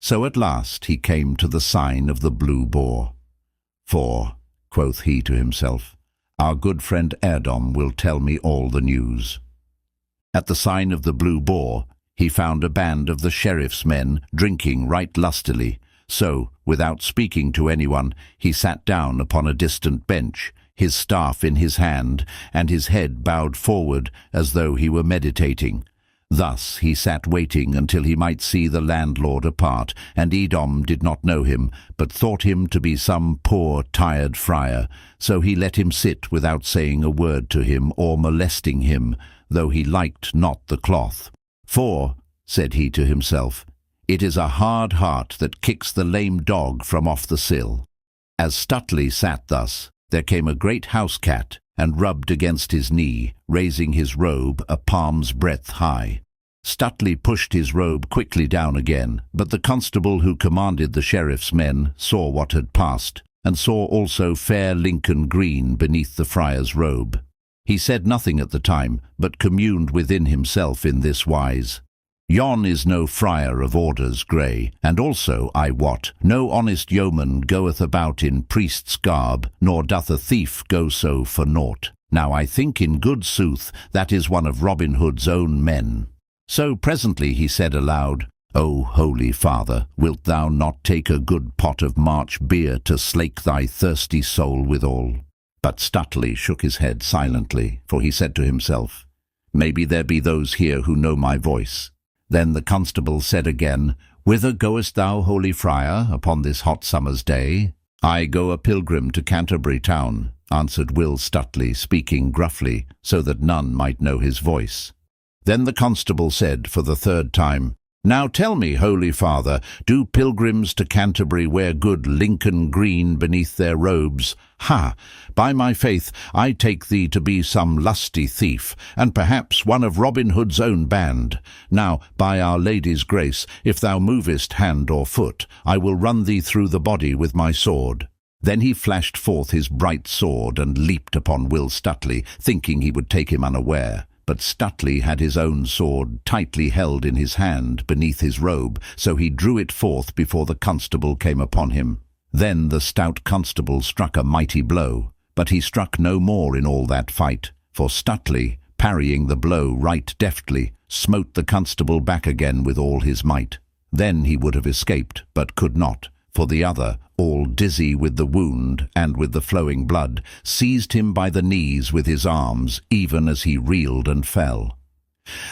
So at last he came to the sign of the Blue Boar. For, quoth he to himself, our good friend Erdom will tell me all the news. At the sign of the Blue Boar he found a band of the sheriff's men drinking right lustily. So, without speaking to anyone, he sat down upon a distant bench, his staff in his hand, and his head bowed forward as though he were meditating. Thus he sat waiting until he might see the landlord apart, and Edom did not know him, but thought him to be some poor, tired friar. So he let him sit without saying a word to him or molesting him, though he liked not the cloth. For, said he to himself, it is a hard heart that kicks the lame dog from off the sill. As Stutely sat thus, there came a great house-cat, and rubbed against his knee, raising his robe a palm's breadth high. Stutely pushed his robe quickly down again, but the constable who commanded the sheriff's men saw what had passed, and saw also fair Lincoln green beneath the friar's robe. He said nothing at the time, but communed within himself in this wise: Yon is no friar of orders grey, and also, I wot, no honest yeoman goeth about in priest's garb, nor doth a thief go so for naught. Now I think in good sooth that is one of Robinhood's own men. So presently he said aloud, O holy father, wilt thou not take a good pot of March beer to slake thy thirsty soul withal? But Stutely shook his head silently, for he said to himself, Maybe there be those here who know my voice. Then the constable said again, Whither goest thou, holy friar, upon this hot summer's day? I go a pilgrim to Canterbury town, answered Will Stutely, speaking gruffly, so that none might know his voice. Then the constable said for the third time, Now tell me, holy father, do pilgrims to Canterbury wear good Lincoln green beneath their robes? Ha! By my faith, I take thee to be some lusty thief, and perhaps one of Robin Hood's own band. Now, by Our Lady's grace, if thou movest hand or foot, I will run thee through the body with my sword. Then he flashed forth his bright sword and leaped upon Will Stutely, thinking he would take him unaware. But Stutely had his own sword tightly held in his hand beneath his robe, so he drew it forth before the constable came upon him. Then the stout constable struck a mighty blow, but he struck no more in all that fight, for Stutely, parrying the blow right deftly, smote the constable back again with all his might. Then he would have escaped, but could not, for the other, all dizzy with the wound and with the flowing blood, seized him by the knees with his arms, even as he reeled and fell.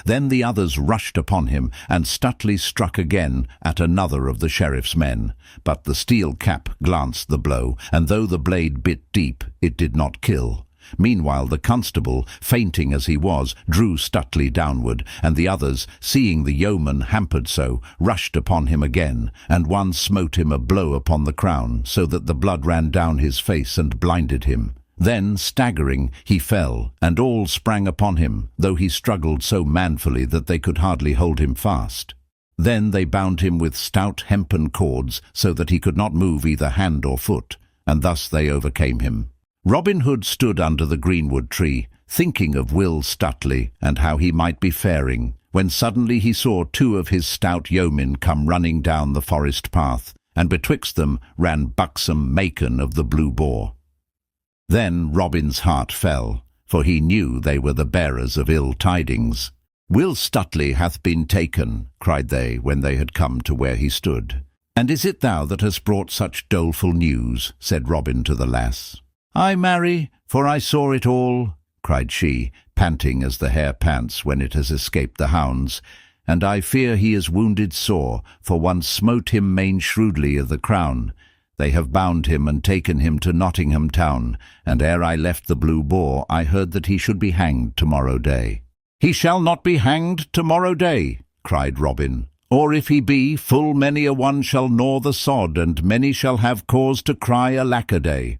Then the others rushed upon him, and Stutely struck again at another of the sheriff's men. But the steel cap glanced the blow, and though the blade bit deep, it did not kill. Meanwhile the constable, fainting as he was, drew Stutely downward, and the others, seeing the yeoman hampered so, rushed upon him again, and one smote him a blow upon the crown, so that the blood ran down his face and blinded him. Then, staggering, he fell, and all sprang upon him, though he struggled so manfully that they could hardly hold him fast. Then they bound him with stout hempen cords, so that he could not move either hand or foot, and thus they overcame him. Robin Hood stood under the greenwood tree, thinking of Will Stutely and how he might be faring, when suddenly he saw two of his stout yeomen come running down the forest path, and betwixt them ran buxom Macon of the Blue Boar. Then Robin's heart fell, for he knew they were the bearers of ill tidings. Will Stutely hath been taken, cried they, when they had come to where he stood. And is it thou that hast brought such doleful news? Said Robin to the lass. Ay, marry, for I saw it all, cried she, panting as the hare pants when it has escaped the hounds, and I fear he is wounded sore, for one smote him main shrewdly of the crown. They have bound him and taken him to Nottingham town, and ere I left the Blue Boar I heard that he should be hanged tomorrow day. He shall not be hanged tomorrow day, cried Robin, or if he be, full many a one shall gnaw the sod, and many shall have cause to cry alack-a-day.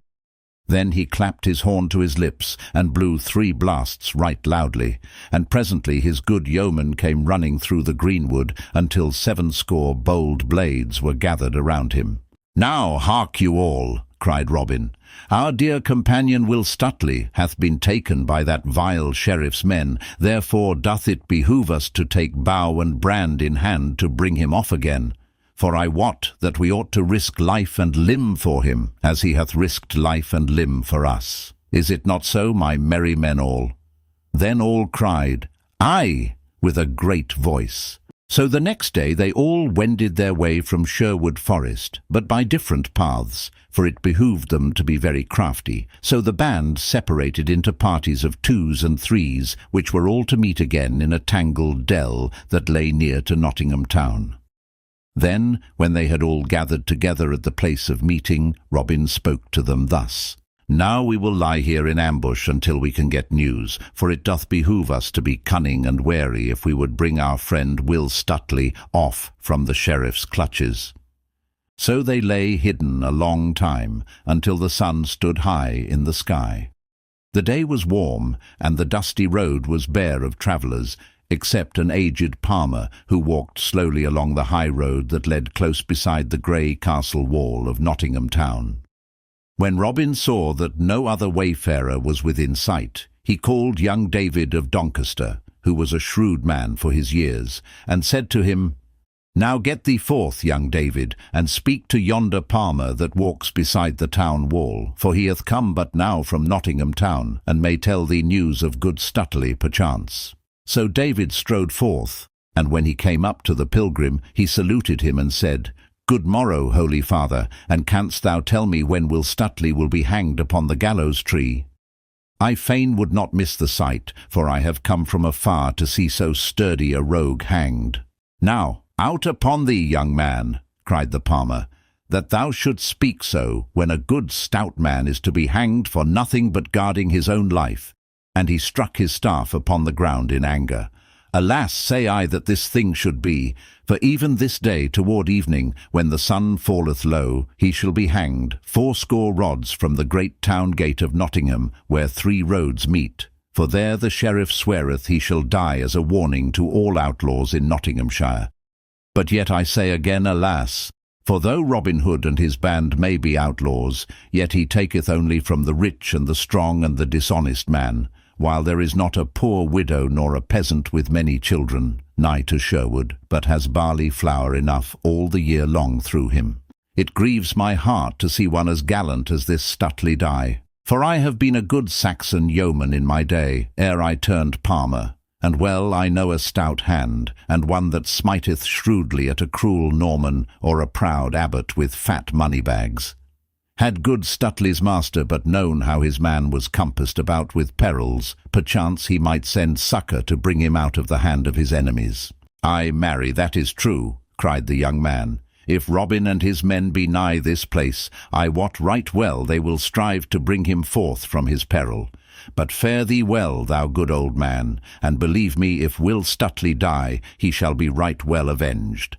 Then he clapped his horn to his lips, and blew 3 blasts right loudly, and presently his good yeoman came running through the greenwood, until 70 bold blades were gathered around him. Now hark you all, cried Robin. Our dear companion Will Stutely hath been taken by that vile sheriff's men, therefore doth it behoove us to take bow and brand in hand to bring him off again. For I wot that we ought to risk life and limb for him, as he hath risked life and limb for us. Is it not so, my merry men all? Then all cried, Aye, with a great voice. So the next day they all wended their way from Sherwood Forest, but by different paths, for it behooved them to be very crafty. So the band separated into parties of 2s and 3s, which were all to meet again in a tangled dell that lay near to Nottingham town. Then, when they had all gathered together at the place of meeting, Robin spoke to them thus. Now we will lie here in ambush until we can get news, for it doth behoove us to be cunning and wary if we would bring our friend Will Stutely off from the sheriff's clutches. So they lay hidden a long time, until the sun stood high in the sky. The day was warm, and the dusty road was bare of travellers, except an aged palmer who walked slowly along the high road that led close beside the grey castle wall of Nottingham town. When Robin saw that no other wayfarer was within sight, he called young David of Doncaster, who was a shrewd man for his years, and said to him, Now get thee forth, young David, and speak to yonder palmer that walks beside the town wall, for he hath come but now from Nottingham town, and may tell thee news of good Stutely perchance. So David strode forth, and when he came up to the pilgrim, he saluted him and said, Good morrow, holy father, and canst thou tell me when Will Stutely will be hanged upon the gallows tree? I fain would not miss the sight, for I have come from afar to see so sturdy a rogue hanged. Now, out upon thee, young man, cried the palmer, that thou shouldst speak so when a good stout man is to be hanged for nothing but guarding his own life. And he struck his staff upon the ground in anger. Alas, say I that this thing should be, for even this day toward evening, when the sun falleth low, he shall be hanged 80 rods from the great town gate of Nottingham, where 3 roads meet. For there the sheriff sweareth he shall die as a warning to all outlaws in Nottinghamshire. But yet I say again, alas, for though Robinhood and his band may be outlaws, yet he taketh only from the rich and the strong and the dishonest man, while there is not a poor widow nor a peasant with many children, nigh to Sherwood, but has barley flour enough all the year long through him. It grieves my heart to see one as gallant as this Stutely die, for I have been a good Saxon yeoman in my day, ere I turned palmer, and well I know a stout hand, and one that smiteth shrewdly at a cruel Norman or a proud abbot with fat money-bags. Had good Stutely's master but known how his man was compassed about with perils, perchance he might send succour to bring him out of the hand of his enemies. Ay, marry, that is true, cried the young man. If Robin and his men be nigh this place, I wot right well they will strive to bring him forth from his peril. But fare thee well, thou good old man, and believe me, if Will Stutely die, he shall be right well avenged.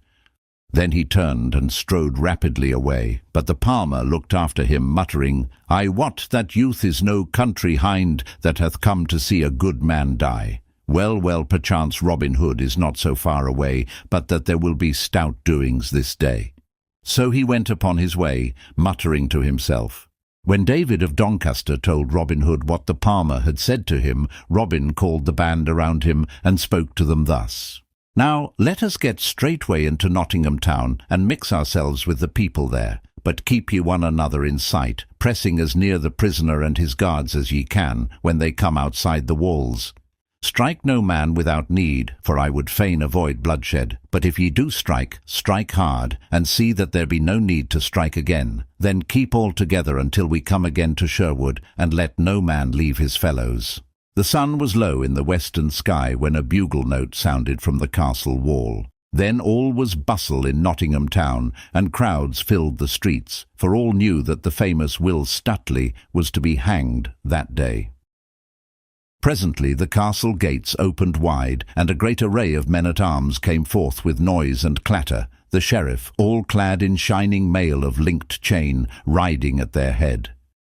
Then he turned and strode rapidly away, but the palmer looked after him, muttering, I wot that youth is no country hind that hath come to see a good man die. Well, well, perchance Robin Hood is not so far away, but that there will be stout doings this day. So he went upon his way, muttering to himself. When David of Doncaster told Robin Hood what the palmer had said to him, Robin called the band around him and spoke to them thus. Now let us get straightway into Nottingham town, and mix ourselves with the people there. But keep ye one another in sight, pressing as near the prisoner and his guards as ye can, when they come outside the walls. Strike no man without need, for I would fain avoid bloodshed. But if ye do strike, strike hard, and see that there be no need to strike again. Then keep all together until we come again to Sherwood, and let no man leave his fellows. The sun was low in the western sky when a bugle note sounded from the castle wall. Then all was bustle in Nottingham town, and crowds filled the streets, for all knew that the famous Will Stutely was to be hanged that day. Presently the castle gates opened wide, and a great array of men-at-arms came forth with noise and clatter, the sheriff, all clad in shining mail of linked chain, riding at their head.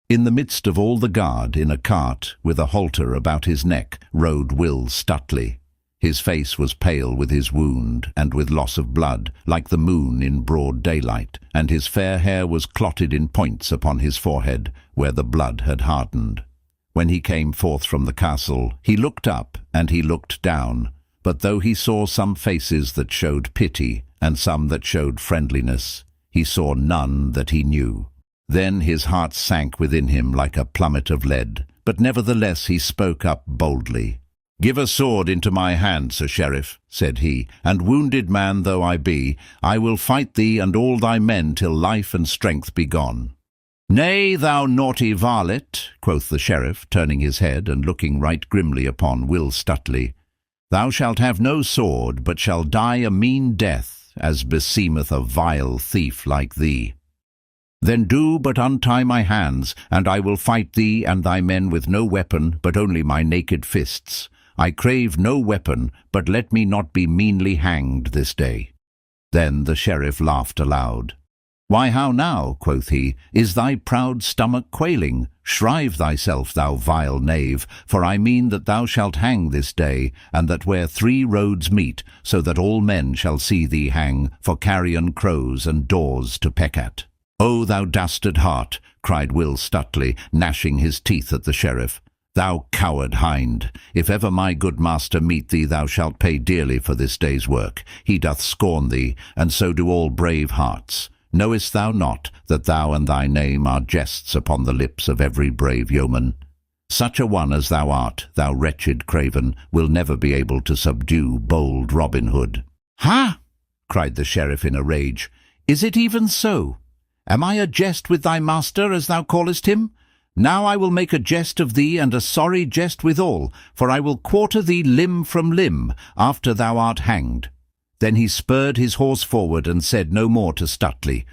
In the midst of all the guard, in a cart, with a halter about his neck, rode Will Stutely. His face was pale with his wound, and with loss of blood, like the moon in broad daylight, and his fair hair was clotted in points upon his forehead, where the blood had hardened. When he came forth from the castle, he looked up and he looked down, but though he saw some faces that showed pity, and some that showed friendliness, he saw none that he knew. Then his heart sank within him like a plummet of lead, but nevertheless he spoke up boldly. "Give a sword into my hand, Sir Sheriff," said he, "and wounded man though I be, I will fight thee and all thy men till life and strength be gone." "Nay, thou naughty varlet," quoth the sheriff, turning his head and looking right grimly upon Will Stutely, "thou shalt have no sword, but shall die a mean death, as beseemeth a vile thief like thee. Then do but untie my hands, and I will fight thee and thy men with no weapon, but only my naked fists. I crave no weapon, but let me not be meanly hanged this day." Then the sheriff laughed aloud. "Why, how now," quoth he, "is thy proud stomach quailing? Shrive thyself, thou vile knave, for I mean that thou shalt hang this day, and that where 3 roads meet, so that all men shall see thee hang, for carrion crows and daws to peck at." "O thou dastard heart," cried Will Stutely, gnashing his teeth at the sheriff, "thou coward hind! If ever my good master meet thee, thou shalt pay dearly for this day's work. He doth scorn thee, and so do all brave hearts. Knowest thou not that thou and thy name are jests upon the lips of every brave yeoman? Such a one as thou art, thou wretched craven, will never be able to subdue bold Robinhood." "Ha!" cried the sheriff in a rage. "Is it even so? Am I a jest with thy master, as thou callest him? Now I will make a jest of thee, and a sorry jest withal, for I will quarter thee limb from limb, after thou art hanged." Then he spurred his horse forward and said no more to Stutely.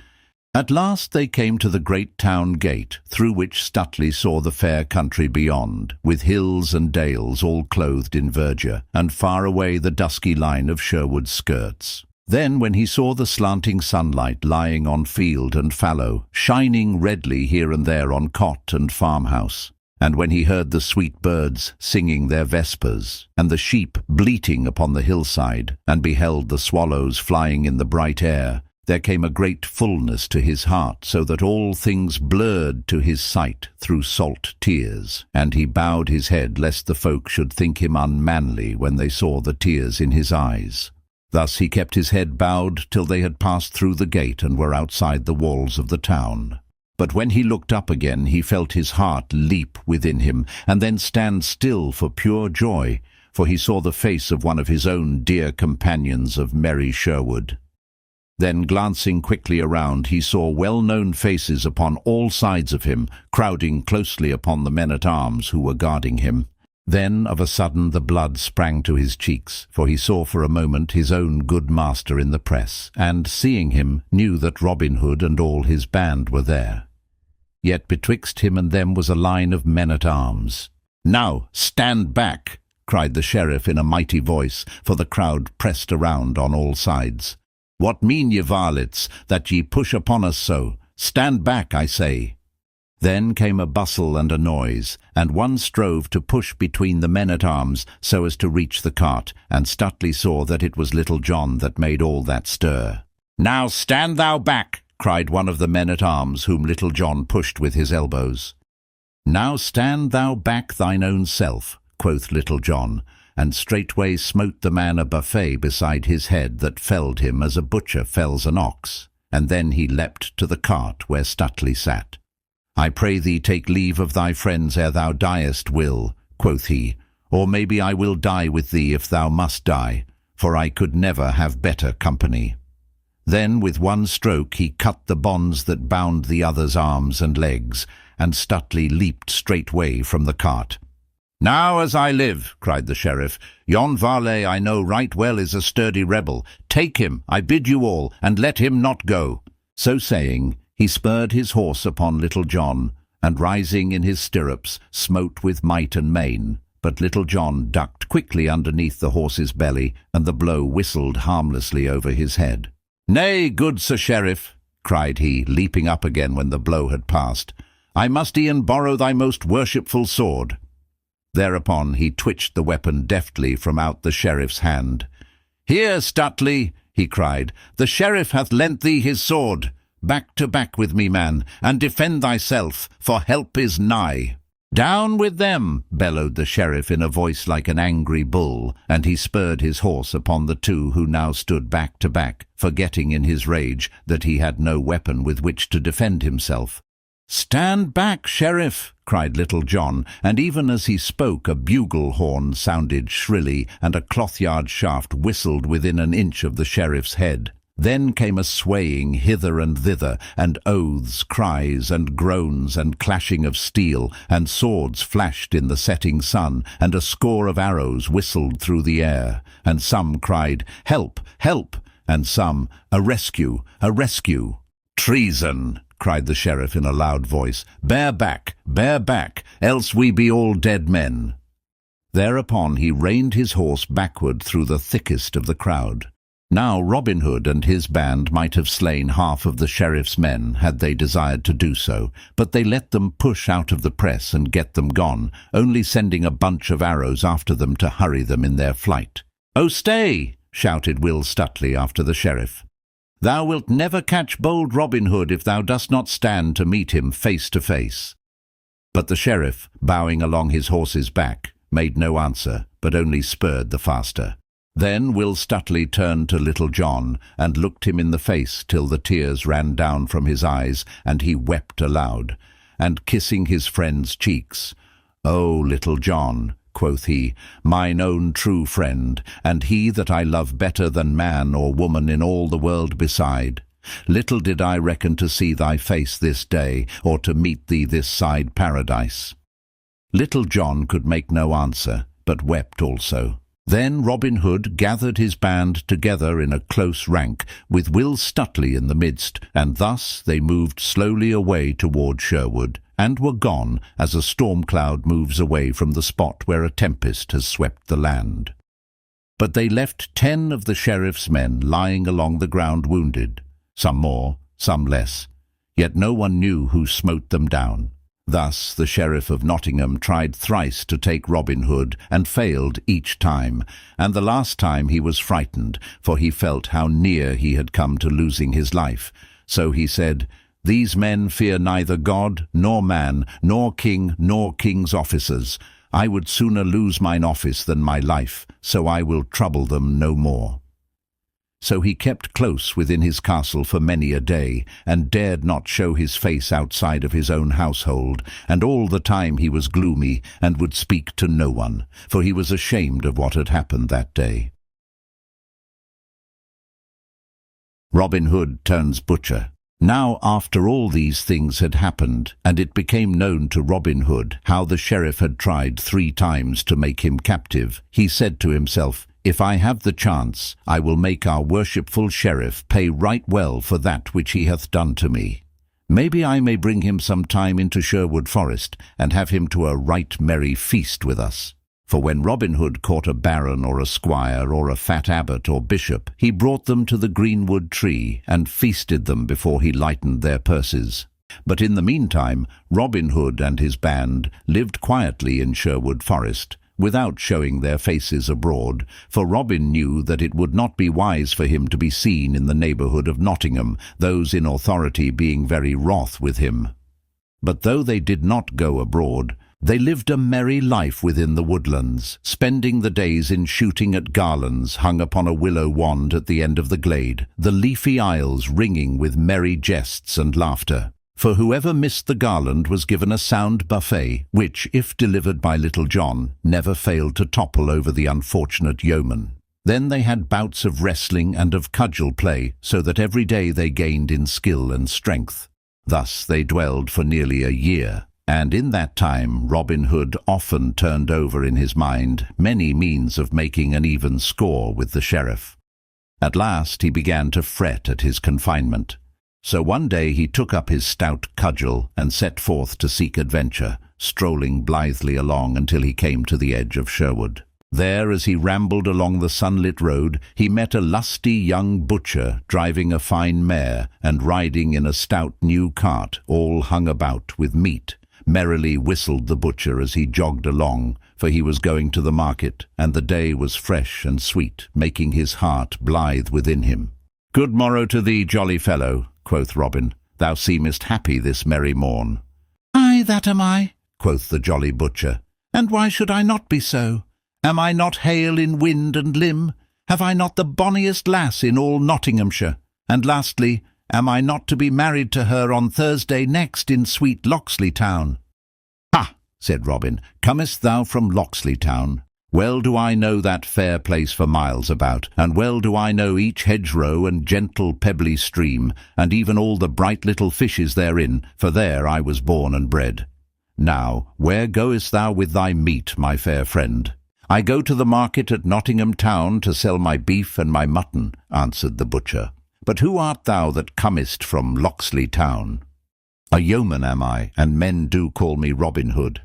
At last they came to the great town gate, through which Stutely saw the fair country beyond, with hills and dales all clothed in verdure, and far away the dusky line of Sherwood skirts. Then when he saw the slanting sunlight lying on field and fallow, shining redly here and there on cot and farmhouse, and when he heard the sweet birds singing their vespers, and the sheep bleating upon the hillside, and beheld the swallows flying in the bright air, there came a great fullness to his heart, so that all things blurred to his sight through salt tears, and he bowed his head lest the folk should think him unmanly when they saw the tears in his eyes. Thus he kept his head bowed till they had passed through the gate and were outside the walls of the town. But when he looked up again, he felt his heart leap within him, and then stand still for pure joy, for he saw the face of one of his own dear companions of merry Sherwood. Then, glancing quickly around, he saw well-known faces upon all sides of him, crowding closely upon the men-at-arms who were guarding him. Then, of a sudden, the blood sprang to his cheeks, for he saw for a moment his own good master in the press, and, seeing him, knew that Robinhood and all his band were there. Yet betwixt him and them was a line of men-at-arms. "Now, stand back!" cried the sheriff in a mighty voice, for the crowd pressed around on all sides. "What mean ye, varlets, that ye push upon us so? Stand back, I say!" Then came a bustle and a noise, and one strove to push between the men-at-arms so as to reach the cart, and Stutely saw that it was Little John that made all that stir. "Now stand thou back!" cried one of the men-at-arms, whom Little John pushed with his elbows. "Now stand thou back thine own self," quoth Little John, and straightway smote the man a buffet beside his head that felled him as a butcher fells an ox, and then he leapt to the cart where Stutely sat. "I pray thee take leave of thy friends ere thou diest, Will," quoth he, "or maybe I will die with thee if thou must die, for I could never have better company." Then with one stroke he cut the bonds that bound the other's arms and legs, and Stutely leaped straightway from the cart. "Now as I live," cried the sheriff, "yon varlet I know right well is a sturdy rebel. Take him, I bid you all, and let him not go." So saying, he spurred his horse upon Little John, and rising in his stirrups, smote with might and main. But Little John ducked quickly underneath the horse's belly, and the blow whistled harmlessly over his head. "Nay, good Sir Sheriff," cried he, leaping up again when the blow had passed, "I must e'en borrow thy most worshipful sword." Thereupon he twitched the weapon deftly from out the sheriff's hand. "Here, Stutely," he cried, "the sheriff hath lent thee his sword. Back to back with me, man, and defend thyself, for help is nigh." "Down with them!" bellowed the sheriff in a voice like an angry bull, and he spurred his horse upon the two who now stood back to back, forgetting in his rage that he had no weapon with which to defend himself. "Stand back, sheriff!" cried Little John, and even as he spoke a bugle horn sounded shrilly, and a cloth-yard shaft whistled within an inch of the sheriff's head. Then came a swaying hither and thither, and oaths, cries, and groans, and clashing of steel, and swords flashed in the setting sun, and a score of arrows whistled through the air, and some cried, "Help! Help!" and some, "A rescue! A rescue!" "Treason!" cried the sheriff in a loud voice. Bear back, else we be all dead men." Thereupon he reined his horse backward through the thickest of the crowd. Now Robin Hood and his band might have slain half of the sheriff's men had they desired to do so, but they let them push out of the press and get them gone, only sending a bunch of arrows after them to hurry them in their flight. "Oh, stay!" shouted Will Stutely after the sheriff. "Thou wilt never catch bold Robin Hood if thou dost not stand to meet him face to face." But the sheriff, bowing along his horse's back, made no answer, but only spurred the faster. Then Will Stutely turned to Little John and looked him in the face till the tears ran down from his eyes, and he wept aloud, and kissing his friend's cheeks, "O Little John," quoth he, "mine own true friend, and he that I love better than man or woman in all the world beside, little did I reckon to see thy face this day, or to meet thee this side paradise." Little John could make no answer, but wept also. Then Robin Hood gathered his band together in a close rank, with Will Stutely in the midst, and thus they moved slowly away toward Sherwood, and were gone as a storm cloud moves away from the spot where a tempest has swept the land. But they left 10 of the sheriff's men lying along the ground wounded, some more, some less, yet no one knew who smote them down. Thus the sheriff of Nottingham tried thrice to take Robin Hood, and failed each time, and the last time he was frightened, for he felt how near he had come to losing his life. So he said, "These men fear neither God, nor man, nor king, nor king's officers. I would sooner lose mine office than my life, so I will trouble them no more." So he kept close within his castle for many a day, and dared not show his face outside of his own household, and all the time he was gloomy, and would speak to no one, for he was ashamed of what had happened that day. Robin Hood turns butcher. Now after all these things had happened, and it became known to Robin Hood how the sheriff had tried 3 times to make him captive, he said to himself, "If I have the chance, I will make our worshipful sheriff pay right well for that which he hath done to me. Maybe I may bring him some time into Sherwood Forest, and have him to a right merry feast with us." For when Robin Hood caught a baron or a squire or a fat abbot or bishop, he brought them to the greenwood tree, and feasted them before he lightened their purses. But in the meantime, Robin Hood and his band lived quietly in Sherwood Forest, without showing their faces abroad, for Robin knew that it would not be wise for him to be seen in the neighbourhood of Nottingham, those in authority being very wroth with him. But though they did not go abroad, they lived a merry life within the woodlands, spending the days in shooting at garlands hung upon a willow wand at the end of the glade, the leafy aisles ringing with merry jests and laughter. For whoever missed the garland was given a sound buffet, which, if delivered by Little John, never failed to topple over the unfortunate yeoman. Then they had bouts of wrestling and of cudgel play, so that every day they gained in skill and strength. Thus they dwelled for nearly a year, and in that time Robin Hood often turned over in his mind many means of making an even score with the sheriff. At last he began to fret at his confinement. So one day he took up his stout cudgel and set forth to seek adventure, strolling blithely along until he came to the edge of Sherwood. There, as he rambled along the sunlit road, he met a lusty young butcher driving a fine mare and riding in a stout new cart, all hung about with meat. Merrily whistled the butcher as he jogged along, for he was going to the market, and the day was fresh and sweet, making his heart blithe within him. "Good morrow to thee, jolly fellow," quoth Robin. "Thou seemest happy this merry morn." "Aye, that am I," quoth the jolly butcher. "And why should I not be so? Am I not hale in wind and limb? Have I not the bonniest lass in all Nottinghamshire? And lastly, am I not to be married to her on Thursday next in sweet Locksley town?" "Ha! said Robin. "Comest thou from Locksley town? Well do I know that fair place for miles about, and well do I know each hedgerow and gentle pebbly stream, and even all the bright little fishes therein, for there I was born and bred. Now, where goest thou with thy meat, my fair friend?" "I go to the market at Nottingham town to sell my beef and my mutton," answered the butcher. "But who art thou that comest from Locksley town?" "A yeoman am I, and men do call me Robin Hood."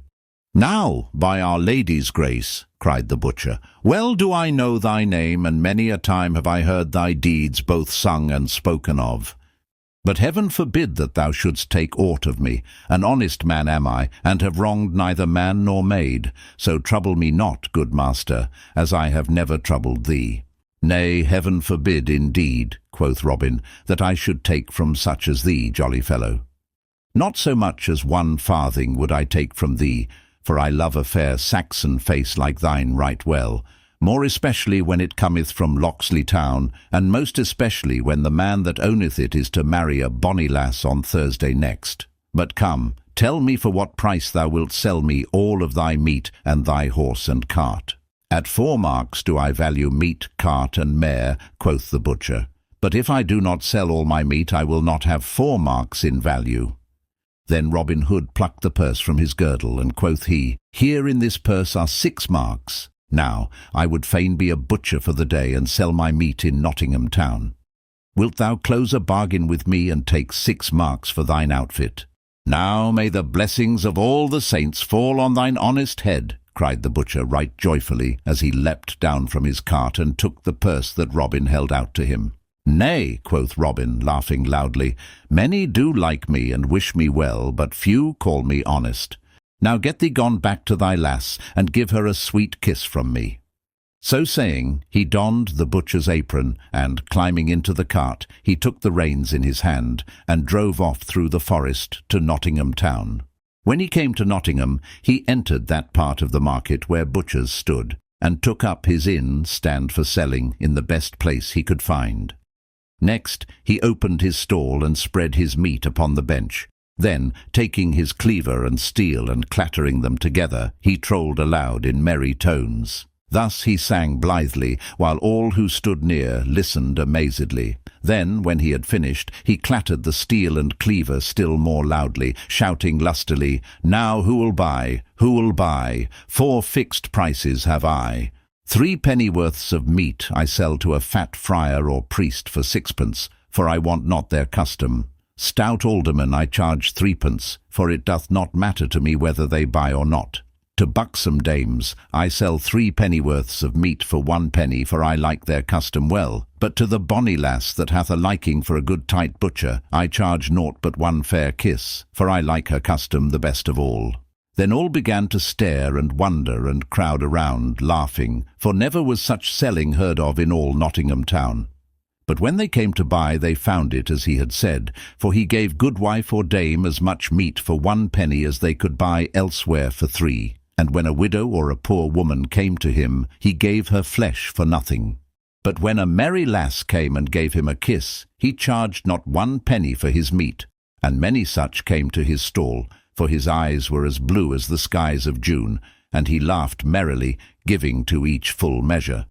"Now, by Our Lady's grace," cried the butcher, "well do I know thy name, and many a time have I heard thy deeds both sung and spoken of. But heaven forbid that thou shouldst take aught of me. An honest man am I, and have wronged neither man nor maid. So trouble me not, good master, as I have never troubled thee." "Nay, heaven forbid indeed," quoth Robin, "that I should take from such as thee, jolly fellow. Not so much as 1 farthing would I take from thee, for I love a fair Saxon face like thine right well, more especially when it cometh from Locksley town, and most especially when the man that owneth it is to marry a bonny lass on Thursday next. But come, tell me for what price thou wilt sell me all of thy meat and thy horse and cart." "At 4 marks do I value meat, cart, and mare," quoth the butcher. "But if I do not sell all my meat, I will not have 4 marks in value." Then Robin Hood plucked the purse from his girdle, and quoth he, "Here in this purse are 6 marks. Now, I would fain be a butcher for the day, and sell my meat in Nottingham town. Wilt thou close a bargain with me, and take 6 marks for thine outfit?" "Now may the blessings of all the saints fall on thine honest head," cried the butcher right joyfully, as he leapt down from his cart and took the purse that Robin held out to him. "Nay," quoth Robin, laughing loudly, "many do like me and wish me well, but few call me honest. Now get thee gone back to thy lass, and give her a sweet kiss from me." So saying, he donned the butcher's apron, and, climbing into the cart, he took the reins in his hand, and drove off through the forest to Nottingham town. When he came to Nottingham, he entered that part of the market where butchers stood, and took up his inn stand for selling in the best place he could find. Next, he opened his stall and spread his meat upon the bench. Then, taking his cleaver and steel and clattering them together, he trolled aloud in merry tones. Thus he sang blithely, while all who stood near listened amazedly. Then, when he had finished, he clattered the steel and cleaver still more loudly, shouting lustily, "Now who'll buy? Who'll buy? 4 fixed prices have I. 3 pennyworths of meat I sell to a fat friar or priest for 6pence, for I want not their custom. Stout aldermen I charge 3pence, for it doth not matter to me whether they buy or not. To buxom dames I sell 3 pennyworths of meat for 1 penny, for I like their custom well. But to the bonny lass that hath a liking for a good tight butcher, I charge naught but 1 fair kiss, for I like her custom the best of all." Then all began to stare and wonder and crowd around, laughing, for never was such selling heard of in all Nottingham town. But when they came to buy, they found it as he had said, for he gave goodwife or dame as much meat for 1 penny as they could buy elsewhere for 3. And when a widow or a poor woman came to him, he gave her flesh for nothing. But when a merry lass came and gave him a kiss, he charged not 1 penny for his meat. And many such came to his stall, for his eyes were as blue as the skies of June, and he laughed merrily, giving to each full measure.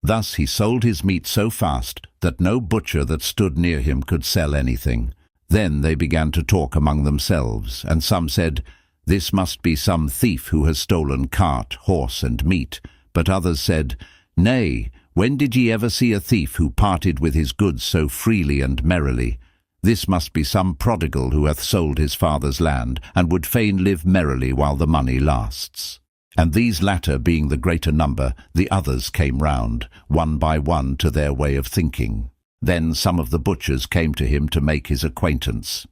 Thus he sold his meat so fast that no butcher that stood near him could sell anything. Then they began to talk among themselves, and some said, "This must be some thief who has stolen cart, horse, and meat." But others said, "Nay, when did ye ever see a thief who parted with his goods so freely and merrily? This must be some prodigal who hath sold his father's land, and would fain live merrily while the money lasts." And these latter being the greater number, the others came round, one by one, to their way of thinking. Then some of the butchers came to him to make his acquaintance.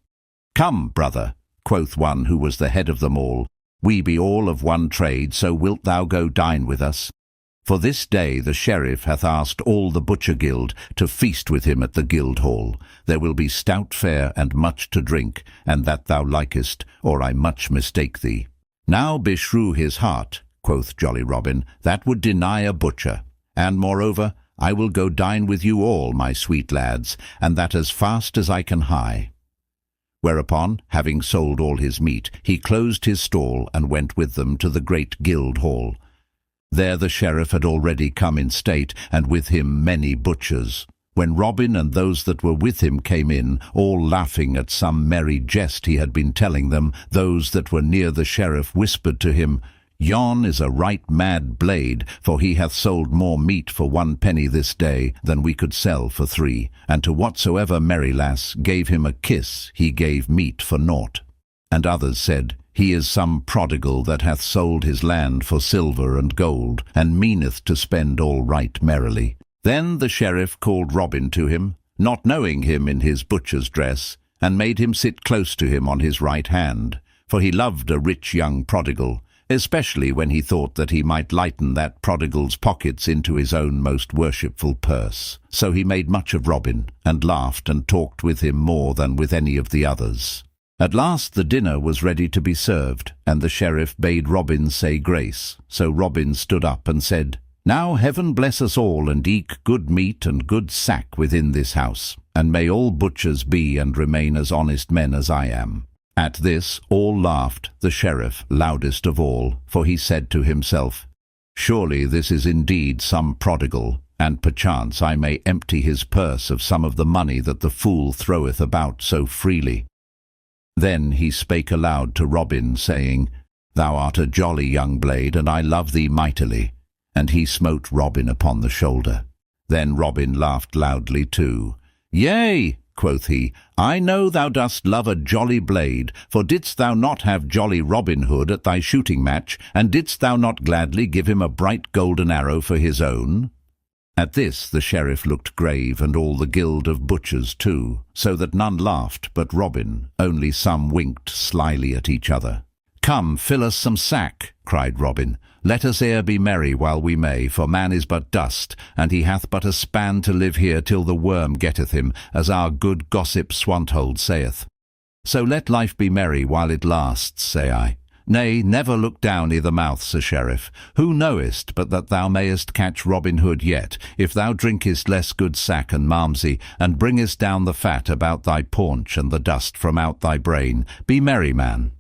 "Come, brother," quoth one who was the head of them all, "we be all of one trade, so wilt thou go dine with us? For this day the sheriff hath asked all the butcher guild to feast with him at the guild hall. There will be stout fare and much to drink, and that thou likest, or I much mistake thee." "Now beshrew his heart," quoth jolly Robin, "that would deny a butcher. And moreover, I will go dine with you all, my sweet lads, and that as fast as I can hie." Whereupon, having sold all his meat, he closed his stall and went with them to the great guild hall. There the sheriff had already come in state, and with him many butchers. When Robin and those that were with him came in, all laughing at some merry jest he had been telling them, those that were near the sheriff whispered to him, "Yon is a right mad blade, for he hath sold more meat for 1 penny this day than we could sell for 3, and to whatsoever merry lass gave him a kiss he gave meat for naught." And others said, "He is some prodigal that hath sold his land for silver and gold, and meaneth to spend all right merrily." Then the sheriff called Robin to him, not knowing him in his butcher's dress, and made him sit close to him on his right hand, for he loved a rich young prodigal, especially when he thought that he might lighten that prodigal's pockets into his own most worshipful purse. So he made much of Robin, and laughed and talked with him more than with any of the others. At last the dinner was ready to be served, and the sheriff bade Robin say grace. So Robin stood up and said, "Now heaven bless us all, and eke good meat and good sack within this house, and may all butchers be and remain as honest men as I am." At this all laughed, the sheriff loudest of all, for he said to himself, "Surely this is indeed some prodigal, and perchance I may empty his purse of some of the money that the fool throweth about so freely." Then he spake aloud to Robin, saying, "Thou art a jolly young blade, and I love thee mightily." And he smote Robin upon the shoulder. Then Robin laughed loudly too. "Yea," quoth he, "I know thou dost love a jolly blade, for didst thou not have jolly Robin Hood at thy shooting match, and didst thou not gladly give him a bright golden arrow for his own?" At this the sheriff looked grave, and all the guild of butchers too, so that none laughed but Robin, only some winked slyly at each other. "Come, fill us some sack," cried Robin. "Let us e'er be merry while we may, for man is but dust, and he hath but a span to live here till the worm getteth him, as our good gossip Swanthold saith. So let life be merry while it lasts, say I. Nay, never look down i' the mouth, Sir Sheriff. Who knowest but that thou mayest catch Robin Hood yet, if thou drinkest less good sack and malmsey, and bringest down the fat about thy paunch and the dust from out thy brain? Be merry, man."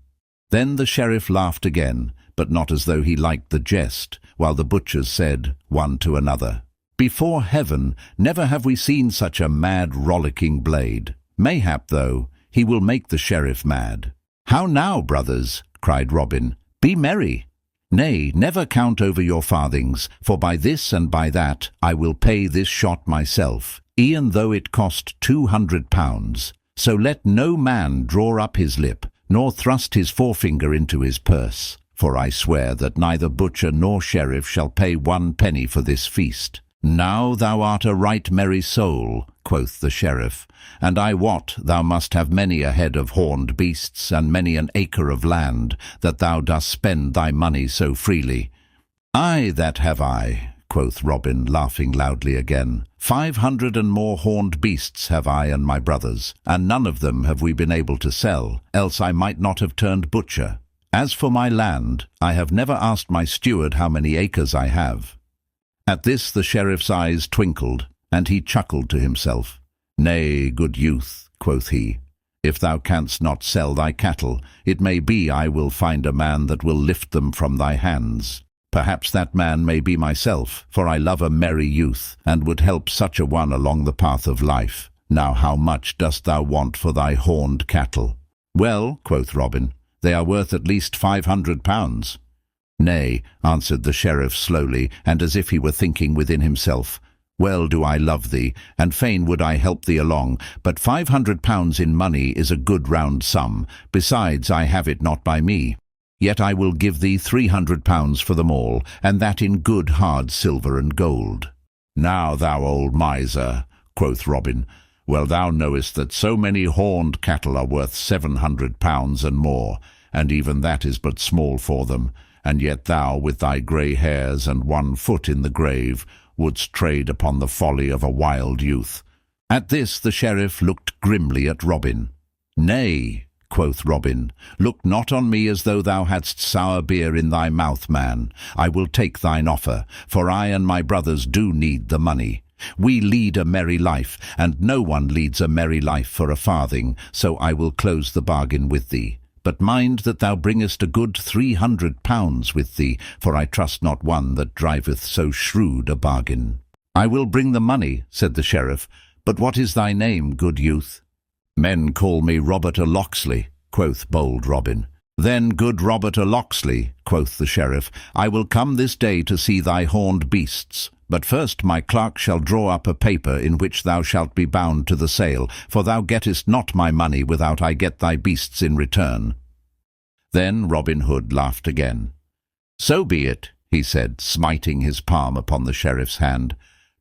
Then the sheriff laughed again, but not as though he liked the jest, while the butchers said, one to another, "Before heaven, never have we seen such a mad rollicking blade. Mayhap, though, he will make the sheriff mad." "How now, brothers?" cried Robin. "Be merry. Nay, never count over your farthings, for by this and by that I will pay this shot myself, e'en though it cost 200 pounds. So let no man draw up his lip, nor thrust his forefinger into his purse, for I swear that neither butcher nor sheriff shall pay 1 penny for this feast." "Now thou art a right merry soul," quoth the sheriff, "and I wot thou must have many a head of horned beasts and many an acre of land, that thou dost spend thy money so freely." "Ay, that have I," quoth Robin, laughing loudly again. 500 and more horned beasts have I and my brothers, and none of them have we been able to sell, else I might not have turned butcher. As for my land, I have never asked my steward how many acres I have." At this the sheriff's eyes twinkled, and he chuckled to himself. "Nay, good youth," quoth he, "if thou canst not sell thy cattle, it may be I will find a man that will lift them from thy hands. Perhaps that man may be myself, for I love a merry youth, and would help such a one along the path of life. Now how much dost thou want for thy horned cattle?" "Well," quoth Robin, "they are worth at least 500 pounds. "Nay," answered the sheriff slowly, and as if he were thinking within himself, "Well do I love thee, and fain would I help thee along, but 500 pounds in money is a good round sum. Besides, I have it not by me. Yet I will give thee 300 pounds for them all, and that in good hard silver and gold." "Now, thou old miser," quoth Robin, "well thou knowest that so many horned cattle are worth 700 pounds and more, and even that is but small for them. And yet thou, with thy grey hairs and 1 foot in the grave, wouldst trade upon the folly of a wild youth." At this the sheriff looked grimly at Robin. "Nay," quoth Robin, "look not on me as though thou hadst sour beer in thy mouth, man. I will take thine offer, for I and my brothers do need the money. We lead a merry life, and no one leads a merry life for a farthing, so I will close the bargain with thee. But mind that thou bringest a good £300 with thee, for I trust not one that driveth so shrewd a bargain." "I will bring the money," said the sheriff, "but what is thy name, good youth?" "Men call me Robert a Locksley," quoth bold Robin. "Then, good Robert a Locksley," quoth the sheriff, "I will come this day to see thy horned beasts. But first my clerk shall draw up a paper in which thou shalt be bound to the sale, for thou gettest not my money without I get thy beasts in return." Then Robin Hood laughed again. "So be it," he said, smiting his palm upon the sheriff's hand.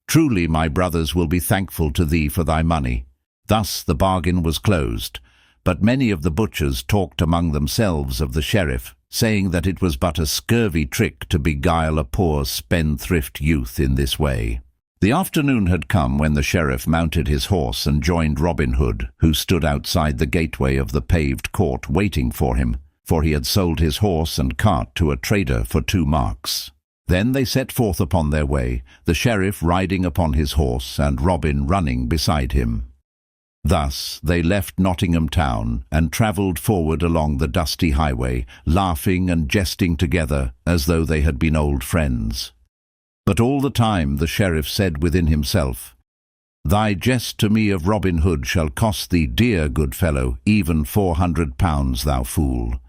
"Truly my brothers will be thankful to thee for thy money." Thus the bargain was closed, but many of the butchers talked among themselves of the sheriff, saying that it was but a scurvy trick to beguile a poor spendthrift youth in this way. The afternoon had come when the sheriff mounted his horse and joined Robin Hood, who stood outside the gateway of the paved court waiting for him, for he had sold his horse and cart to a trader for 2 marks. Then they set forth upon their way, the sheriff riding upon his horse and Robin running beside him. Thus they left Nottingham town and travelled forward along the dusty highway, laughing and jesting together as though they had been old friends. But all the time the sheriff said within himself, "Thy jest to me of Robin Hood shall cost thee dear, good fellow, even £400, thou fool."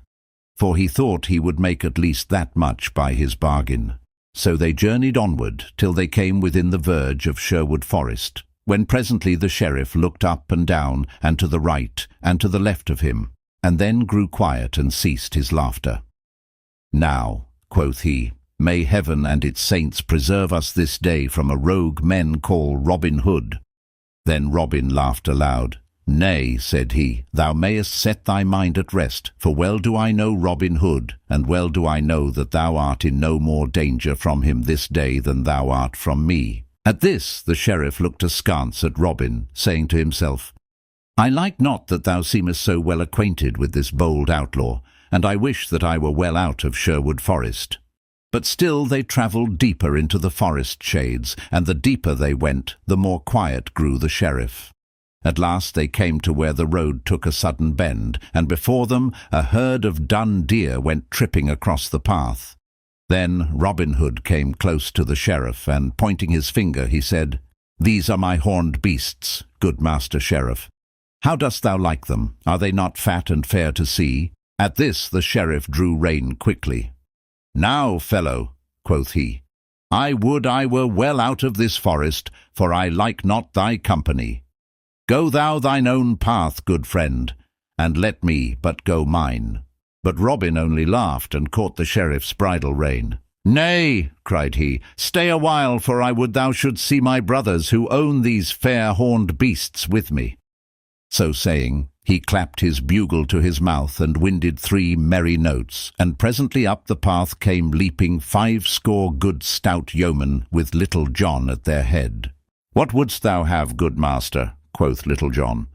For he thought he would make at least that much by his bargain. So they journeyed onward till they came within the verge of Sherwood Forest, when presently the sheriff looked up and down, and to the right and to the left of him, and then grew quiet and ceased his laughter. "Now," quoth he, "may heaven and its saints preserve us this day from a rogue men call Robin Hood." Then Robin laughed aloud. "Nay," said he, "thou mayest set thy mind at rest, for well do I know Robin Hood, and well do I know that thou art in no more danger from him this day than thou art from me." At this the sheriff looked askance at Robin, saying to himself, "I like not that thou seemest so well acquainted with this bold outlaw, and I wish that I were well out of Sherwood Forest." But still they travelled deeper into the forest shades, and the deeper they went, the more quiet grew the sheriff. At last they came to where the road took a sudden bend, and before them a herd of dun deer went tripping across the path. Then Robin Hood came close to the sheriff, and pointing his finger, he said, "These are my horned beasts, good master sheriff. How dost thou like them? Are they not fat and fair to see?" At this the sheriff drew rein quickly. "Now, fellow," quoth he, "I would I were well out of this forest, for I like not thy company. Go thou thine own path, good friend, and let me but go mine." But Robin only laughed and caught the sheriff's bridle rein. "Nay," cried he, "stay a while, for I would thou shouldst see my brothers who own these fair horned beasts with me." So saying, he clapped his bugle to his mouth and winded 3 merry notes, and presently up the path came leaping 50 good stout yeomen with Little John at their head. "What wouldst thou have, good master?" quoth Little John.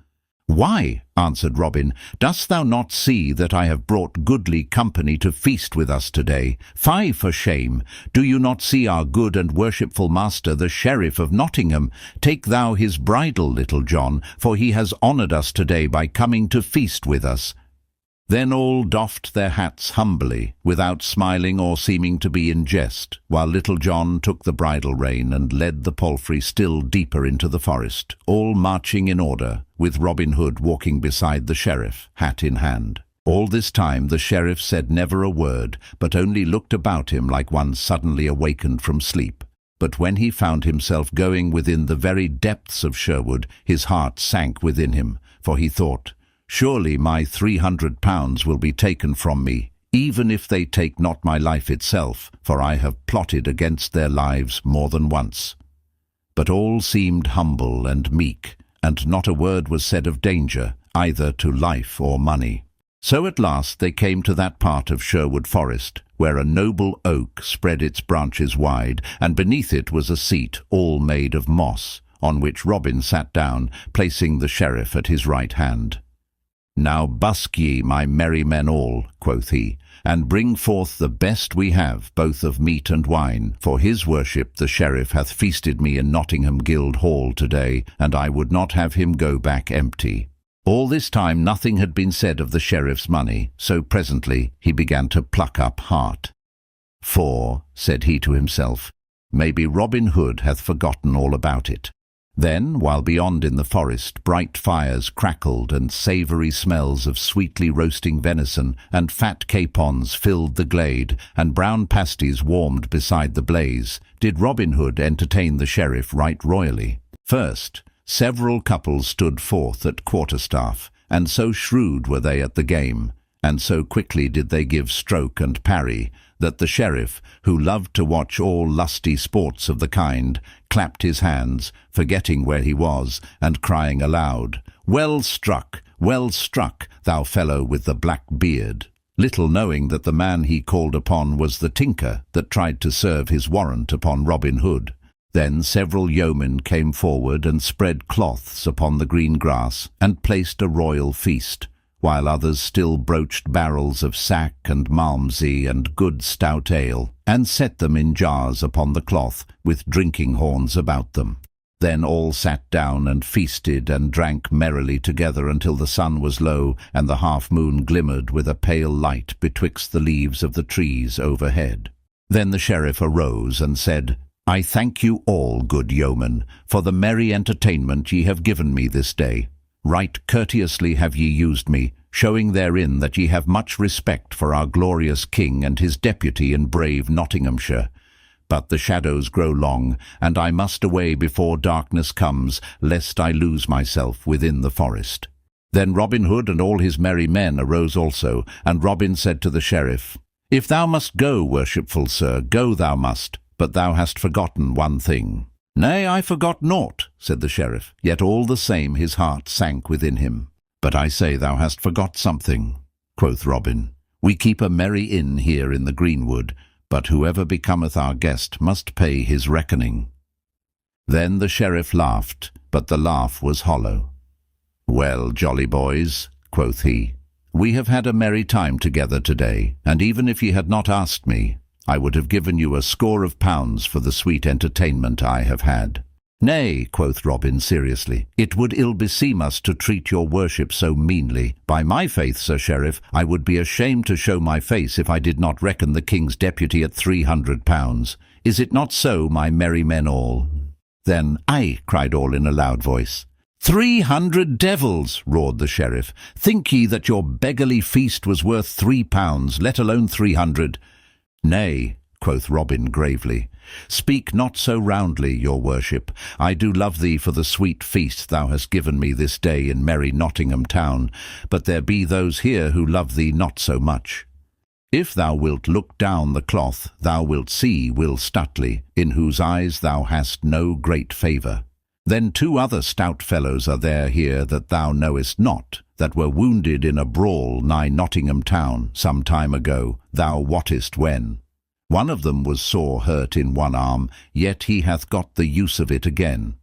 "Why," answered Robin, "dost thou not see that I have brought goodly company to feast with us today? Fie for shame! Do you not see our good and worshipful master, the Sheriff of Nottingham? Take thou his bridle, Little John, for he has honoured us today by coming to feast with us." Then all doffed their hats humbly, without smiling or seeming to be in jest, while Little John took the bridle rein and led the palfrey still deeper into the forest, all marching in order, with Robin Hood walking beside the sheriff, hat in hand. All this time the sheriff said never a word, but only looked about him like one suddenly awakened from sleep. But when he found himself going within the very depths of Sherwood, his heart sank within him, for he thought, "Surely my £300 will be taken from me, even if they take not my life itself, for I have plotted against their lives more than once." But all seemed humble and meek, and not a word was said of danger, either to life or money. So at last they came to that part of Sherwood Forest, where a noble oak spread its branches wide, and beneath it was a seat all made of moss, on which Robin sat down, placing the sheriff at his right hand. "Now busk ye, my merry men all," quoth he, "and bring forth the best we have, both of meat and wine, for his worship the sheriff hath feasted me in Nottingham Guild Hall today, and I would not have him go back empty." All this time nothing had been said of the sheriff's money, so presently he began to pluck up heart. "For," said he to himself, "maybe Robin Hood hath forgotten all about it." Then, while beyond in the forest bright fires crackled and savoury smells of sweetly roasting venison and fat capons filled the glade, and brown pasties warmed beside the blaze, did Robin Hood entertain the sheriff right royally. First, several couples stood forth at quarterstaff, and so shrewd were they at the game, and so quickly did they give stroke and parry, that the sheriff, who loved to watch all lusty sports of the kind, clapped his hands, forgetting where he was, and crying aloud, well, struck, thou fellow with the black beard," little knowing that the man he called upon was the tinker that tried to serve his warrant upon Robin Hood. Then several yeomen came forward and spread cloths upon the green grass, and placed a royal feast, while others still broached barrels of sack and malmsey and good stout ale, and set them in jars upon the cloth, with drinking horns about them. Then all sat down and feasted and drank merrily together until the sun was low, and the half-moon glimmered with a pale light betwixt the leaves of the trees overhead. Then the sheriff arose and said, "I thank you all, good yeomen, for the merry entertainment ye have given me this day. Right courteously have ye used me, showing therein that ye have much respect for our glorious king and his deputy in brave Nottinghamshire. But the shadows grow long, and I must away before darkness comes, lest I lose myself within the forest." Then Robin Hood and all his merry men arose also, and Robin said to the sheriff, "If thou must go, worshipful sir, go thou must, but thou hast forgotten one thing." "Nay, I forgot naught," said the sheriff, yet all the same his heart sank within him. "But I say thou hast forgot something," quoth Robin. "We keep a merry inn here in the greenwood, but whoever becometh our guest must pay his reckoning." Then the sheriff laughed, but the laugh was hollow. "Well, jolly boys," quoth he, "we have had a merry time together today, and even if ye had not asked me, I would have given you a score of pounds for the sweet entertainment I have had." "Nay," quoth Robin seriously, "it would ill beseem us to treat your worship so meanly. By my faith, Sir Sheriff, I would be ashamed to show my face if I did not reckon the king's deputy at £300. Is it not so, my merry men all?" Then, "Aye," cried all in a loud voice. "300 devils!" roared the sheriff. "Think ye that your beggarly feast was worth £3, let alone 300? "Nay," quoth Robin gravely, "speak not so roundly, your worship. I do love thee for the sweet feast thou hast given me this day in merry Nottingham town, but there be those here who love thee not so much. If thou wilt look down the cloth, thou wilt see Will Stutely, in whose eyes thou hast no great favour. Then 2 other stout fellows are there here that thou knowest not, that were wounded in a brawl nigh Nottingham town some time ago, thou wottest when. One of them was sore hurt in one arm, yet he hath got the use of it again.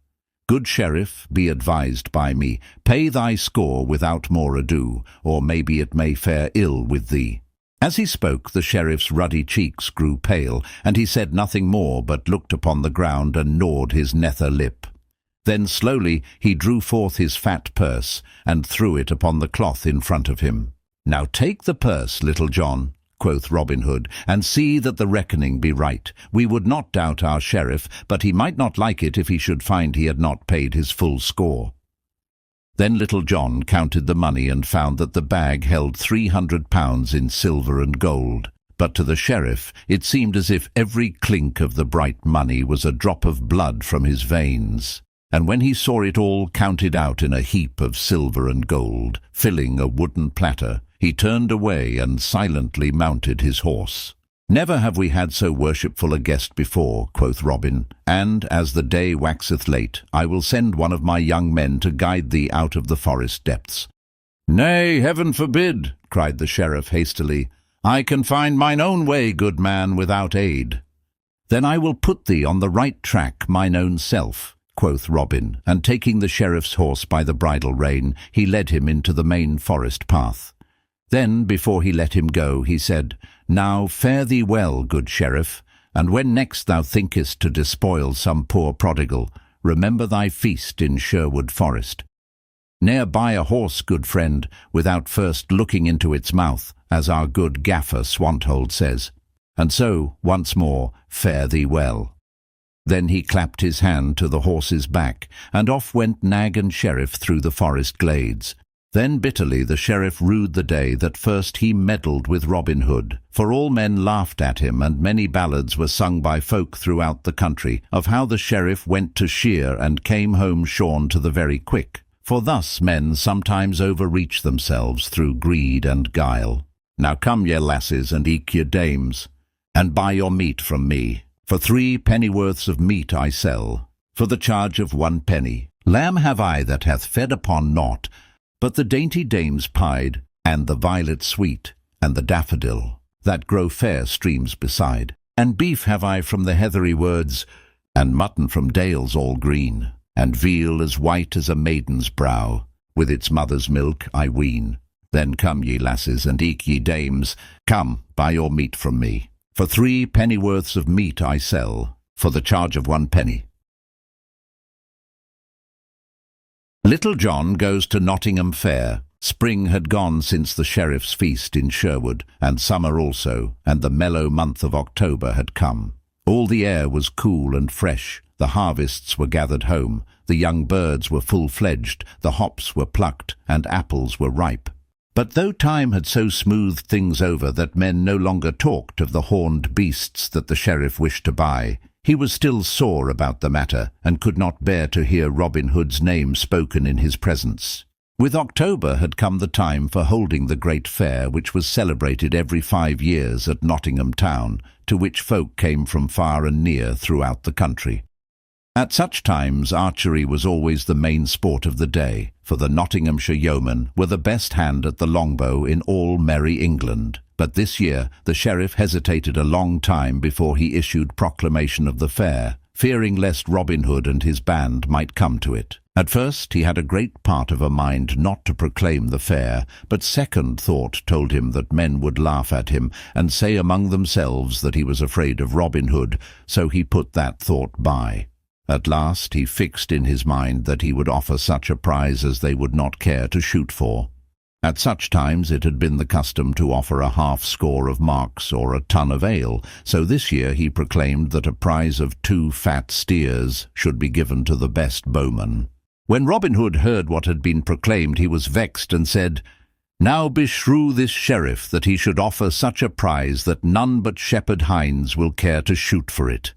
Good sheriff, be advised by me, pay thy score without more ado, or maybe it may fare ill with thee." As he spoke, the sheriff's ruddy cheeks grew pale, and he said nothing more, but looked upon the ground and gnawed his nether lip. Then slowly he drew forth his fat purse, and threw it upon the cloth in front of him. "Now take the purse, Little John," quoth Robin Hood, "and see that the reckoning be right. We would not doubt our sheriff, but he might not like it if he should find he had not paid his full score." Then Little John counted the money and found that the bag held £300 in silver and gold. But to the sheriff it seemed as if every clink of the bright money was a drop of blood from his veins. And when he saw it all counted out in a heap of silver and gold, filling a wooden platter, he turned away and silently mounted his horse. "Never have we had so worshipful a guest before," quoth Robin, "and, as the day waxeth late, I will send one of my young men to guide thee out of the forest depths." "Nay, heaven forbid," cried the sheriff hastily. "I can find mine own way, good man, without aid." "Then I will put thee on the right track, mine own self," quoth Robin, and taking the sheriff's horse by the bridle rein, he led him into the main forest path. Then, before he let him go, he said, "Now fare thee well, good sheriff, and when next thou thinkest to despoil some poor prodigal, remember thy feast in Sherwood Forest. Ne'er buy a horse, good friend, without first looking into its mouth, as our good gaffer Swanthold says. And so, once more, fare thee well." Then he clapped his hand to the horse's back, and off went nag and sheriff through the forest glades. Then bitterly the sheriff rued the day that first he meddled with Robinhood, for all men laughed at him, and many ballads were sung by folk throughout the country of how the sheriff went to shear and came home shorn to the very quick. For thus men sometimes overreach themselves through greed and guile. Now come, ye lasses, and eke ye dames, and buy your meat from me. For 3 pennyworths of meat I sell, for the charge of 1 penny. Lamb have I that hath fed upon naught, but the dainty dames pied, and the violet sweet, and the daffodil, that grow fair streams beside. And beef have I from the heathery words, and mutton from dales all green, and veal as white as a maiden's brow, with its mother's milk, I ween. Then come, ye lasses, and eke ye dames, come, buy your meat from me. For 3 pennyworths of meat I sell, for the charge of 1 penny. Little John goes to Nottingham Fair. Spring had gone since the sheriff's feast in Sherwood, and summer also, and the mellow month of October had come. All the air was cool and fresh, the harvests were gathered home, the young birds were full-fledged, the hops were plucked, and apples were ripe. But though time had so smoothed things over that men no longer talked of the horned beasts that the sheriff wished to buy, he was still sore about the matter, and could not bear to hear Robin Hood's name spoken in his presence. With October had come the time for holding the great fair, which was celebrated every 5 years at Nottingham town, to which folk came from far and near throughout the country. At such times archery was always the main sport of the day, for the Nottinghamshire yeomen were the best hand at the longbow in all merry England. But this year the sheriff hesitated a long time before he issued proclamation of the fair, fearing lest Robin Hood and his band might come to it. At first he had a great part of a mind not to proclaim the fair, but second thought told him that men would laugh at him and say among themselves that he was afraid of Robin Hood, so he put that thought by. At last he fixed in his mind that he would offer such a prize as they would not care to shoot for. At such times it had been the custom to offer a 50 of marks or a ton of ale, so this year he proclaimed that a prize of 2 fat steers should be given to the best bowman. When Robin Hood heard what had been proclaimed, he was vexed and said, "Now beshrew this sheriff that he should offer such a prize that none but shepherd hinds will care to shoot for it.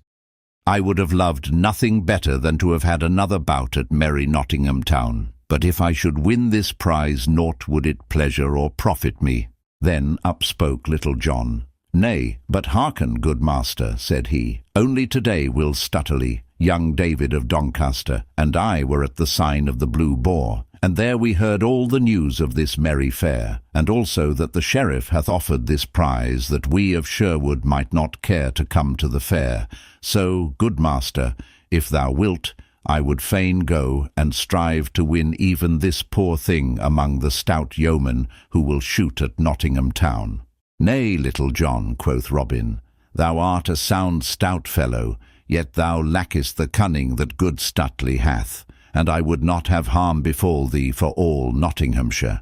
I would have loved nothing better than to have had another bout at merry Nottingham town. But if I should win this prize, naught would it pleasure or profit me." Then up spoke Little John. "Nay, but hearken, good master," said he. "Only today will Stutely, young David of Doncaster, and I were at the sign of the Blue Boar, and there we heard all the news of this merry fair, and also that the sheriff hath offered this prize, that we of Sherwood might not care to come to the fair. So, good master, if thou wilt, I would fain go and strive to win even this poor thing among the stout yeomen who will shoot at Nottingham town." "Nay, Little John," quoth Robin, "thou art a sound stout fellow, yet thou lackest the cunning that good Stutely hath, and I would not have harm befall thee for all Nottinghamshire.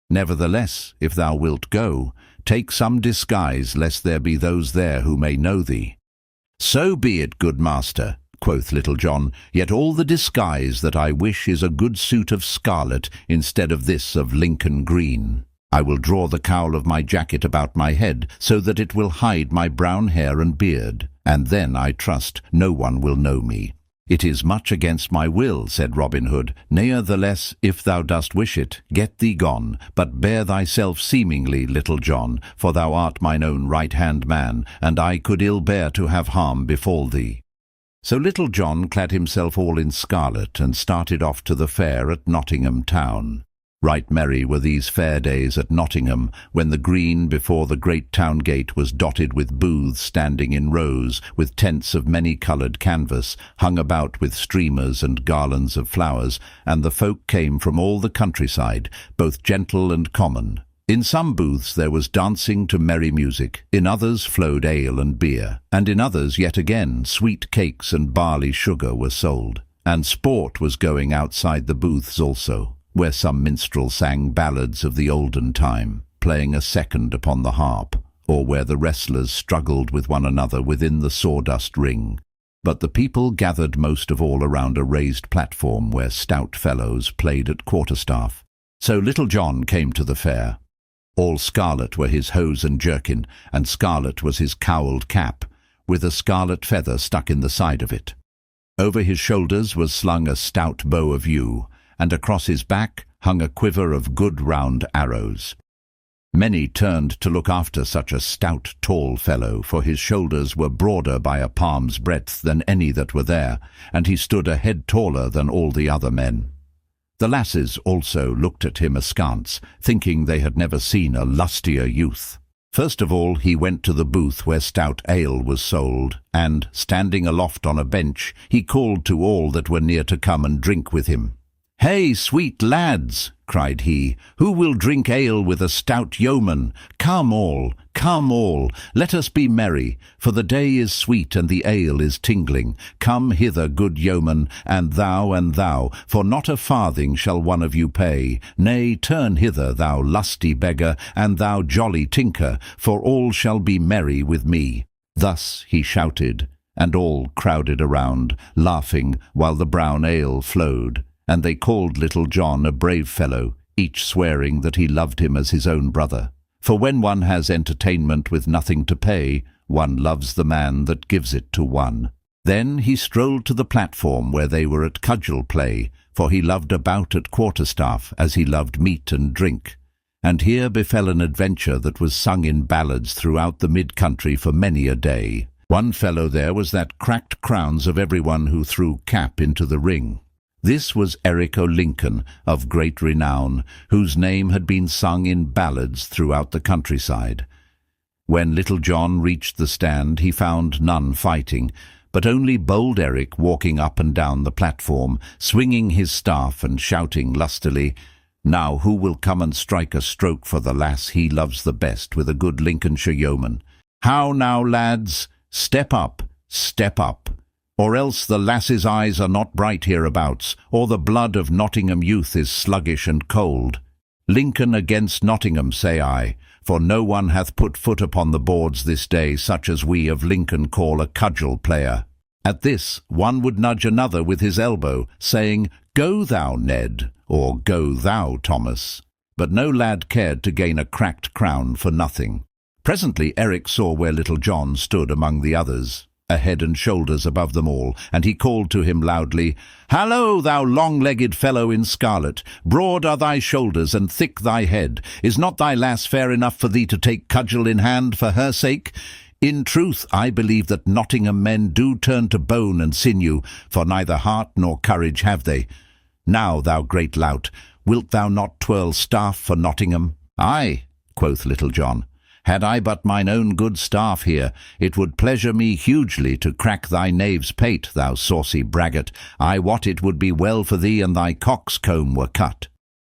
Nevertheless, if thou wilt go, take some disguise, lest there be those there who may know thee." "So be it, good master," quoth Little John, "yet all the disguise that I wish is a good suit of scarlet instead of this of Lincoln green. I will draw the cowl of my jacket about my head, so that it will hide my brown hair and beard, and then, I trust, no one will know me." "It is much against my will," said Robin Hood. "Ne'ertheless, if thou dost wish it, get thee gone, but bear thyself seemingly, Little John, for thou art mine own right-hand man, and I could ill bear to have harm befall thee." So Little John clad himself all in scarlet and started off to the fair at Nottingham town. Right merry were these fair days at Nottingham, when the green before the great town gate was dotted with booths standing in rows, with tents of many-coloured canvas, hung about with streamers and garlands of flowers, and the folk came from all the countryside, both gentle and common. In some booths there was dancing to merry music, in others flowed ale and beer, and in others yet again sweet cakes and barley sugar were sold. And sport was going outside the booths also, where some minstrel sang ballads of the olden time, playing a second upon the harp, or where the wrestlers struggled with one another within the sawdust ring. But the people gathered most of all around a raised platform where stout fellows played at quarterstaff. So Little John came to the fair. All scarlet were his hose and jerkin, and scarlet was his cowled cap, with a scarlet feather stuck in the side of it. Over his shoulders was slung a stout bow of yew, and across his back hung a quiver of good round arrows. Many turned to look after such a stout, tall fellow, for his shoulders were broader by a palm's breadth than any that were there, and he stood a head taller than all the other men. The lasses also looked at him askance, thinking they had never seen a lustier youth. First of all he went to the booth where stout ale was sold, and, standing aloft on a bench, he called to all that were near to come and drink with him. "Hey, sweet lads!" cried he, "who will drink ale with a stout yeoman? Come all, let us be merry, for the day is sweet and the ale is tingling. Come hither, good yeoman, and thou, for not a farthing shall one of you pay. Nay, turn hither, thou lusty beggar, and thou jolly tinker, for all shall be merry with me." Thus he shouted, and all crowded around, laughing, while the brown ale flowed. And they called Little John a brave fellow, each swearing that he loved him as his own brother. For when one has entertainment with nothing to pay, one loves the man that gives it to one. Then he strolled to the platform where they were at cudgel play, for he loved a bout at quarterstaff as he loved meat and drink. And here befell an adventure that was sung in ballads throughout the mid-country for many a day. One fellow there was that cracked crowns of every one who threw cap into the ring. This was Eric o' Lincoln, of great renown, whose name had been sung in ballads throughout the countryside. When Little John reached the stand, he found none fighting, but only bold Eric walking up and down the platform, swinging his staff and shouting lustily, "Now who will come and strike a stroke for the lass he loves the best with a good Lincolnshire yeoman? How now, lads? Step up, or else the lass's eyes are not bright hereabouts, or the blood of Nottingham youth is sluggish and cold. Lincoln against Nottingham, say I, for no one hath put foot upon the boards this day such as we of Lincoln call a cudgel player." At this one would nudge another with his elbow, saying, "Go thou, Ned," or "Go thou, Thomas." But no lad cared to gain a cracked crown for nothing. Presently Eric saw where Little John stood among the others, a head and shoulders above them all, and he called to him loudly, "Hallo, thou long-legged fellow in scarlet! Broad are thy shoulders and thick thy head. Is not thy lass fair enough for thee to take cudgel in hand for her sake? In truth, I believe that Nottingham men do turn to bone and sinew, for neither heart nor courage have they. Now, thou great lout, wilt thou not twirl staff for Nottingham?" "Aye," quoth Little John. "Had I but mine own good staff here, it would pleasure me hugely to crack thy knave's pate, thou saucy braggart. I wot it would be well for thee and thy coxcomb were cut."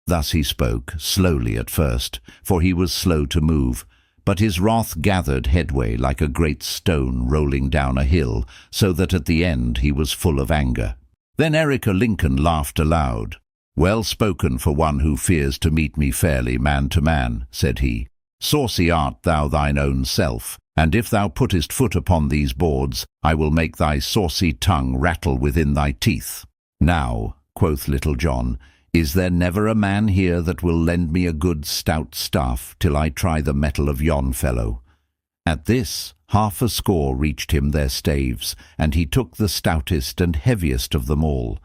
Thus he spoke, slowly at first, for he was slow to move, but his wrath gathered headway like a great stone rolling down a hill, so that at the end he was full of anger. Then Eric o' Lincoln laughed aloud. "Well spoken for one who fears to meet me fairly man to man," said he. "Saucy art thou thine own self, and if thou puttest foot upon these boards, I will make thy saucy tongue rattle within thy teeth." "Now," quoth Little John, "is there never a man here that will lend me a good stout staff till I try the mettle of yon fellow?" At this, 60 reached him their staves, and he took the stoutest and heaviest of them all.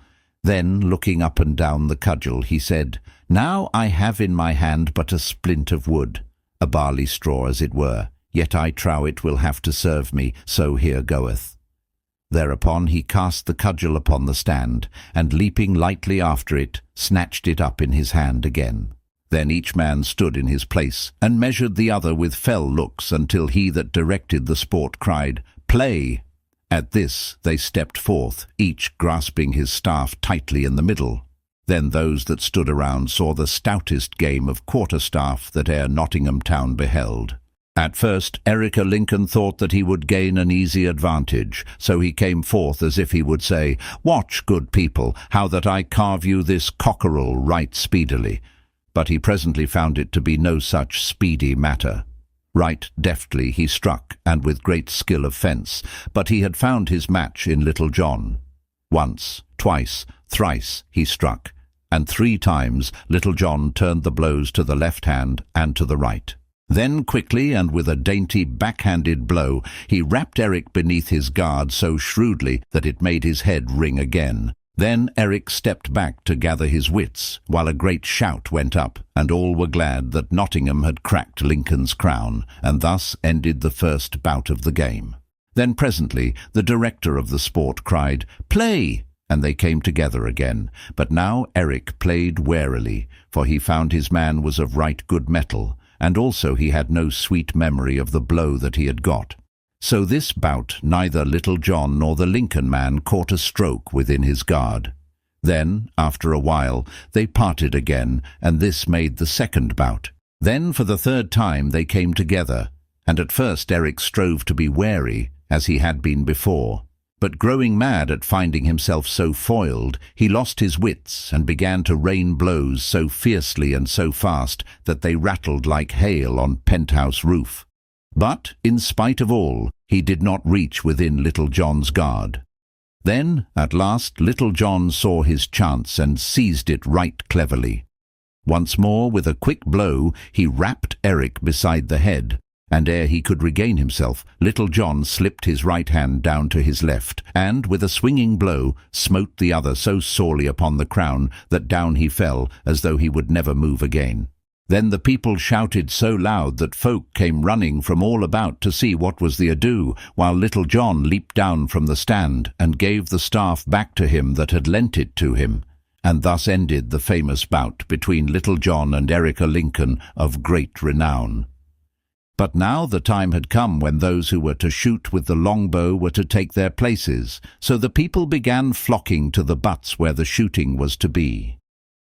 Then, looking up and down the cudgel, he said, "Now I have in my hand but a splint of wood, a barley straw as it were, yet I trow it will have to serve me, so here goeth." Thereupon he cast the cudgel upon the stand, and leaping lightly after it, snatched it up in his hand again. Then each man stood in his place, and measured the other with fell looks, until he that directed the sport cried, "Play!" At this they stepped forth, each grasping his staff tightly in the middle. Then those that stood around saw the stoutest game of quarterstaff that e'er Nottingham town beheld. At first Eric Lincoln thought that he would gain an easy advantage, so he came forth as if he would say, "Watch, good people, how that I carve you this cockerel right speedily." But he presently found it to be no such speedy matter. Right deftly he struck, and with great skill of fence, but he had found his match in Little John. Once, twice, thrice he struck, and 3 times Little John turned the blows to the left hand and to the right. Then quickly, and with a dainty backhanded blow, he rapped Eric beneath his guard so shrewdly that it made his head ring again. Then Eric stepped back to gather his wits, while a great shout went up, and all were glad that Nottingham had cracked Lincoln's crown, and thus ended the first bout of the game. Then presently the director of the sport cried, "Play!" and they came together again. But now Eric played warily, for he found his man was of right good mettle, and also he had no sweet memory of the blow that he had got. So this bout neither Little John nor the Lincoln man caught a stroke within his guard. Then, after a while, they parted again, and this made the second bout. Then for the 3rd time they came together, and at first Eric strove to be wary, as he had been before. But growing mad at finding himself so foiled, he lost his wits and began to rain blows so fiercely and so fast that they rattled like hail on penthouse roof. But, in spite of all, he did not reach within Little John's guard. Then, at last, Little John saw his chance and seized it right cleverly. Once more, with a quick blow, he rapped Eric beside the head, and ere he could regain himself, Little John slipped his right hand down to his left, and, with a swinging blow, smote the other so sorely upon the crown that down he fell as though he would never move again. Then the people shouted so loud that folk came running from all about to see what was the ado, while Little John leaped down from the stand and gave the staff back to him that had lent it to him. And thus ended the famous bout between Little John and Eric Lincoln of great renown. But now the time had come when those who were to shoot with the longbow were to take their places, so the people began flocking to the butts where the shooting was to be.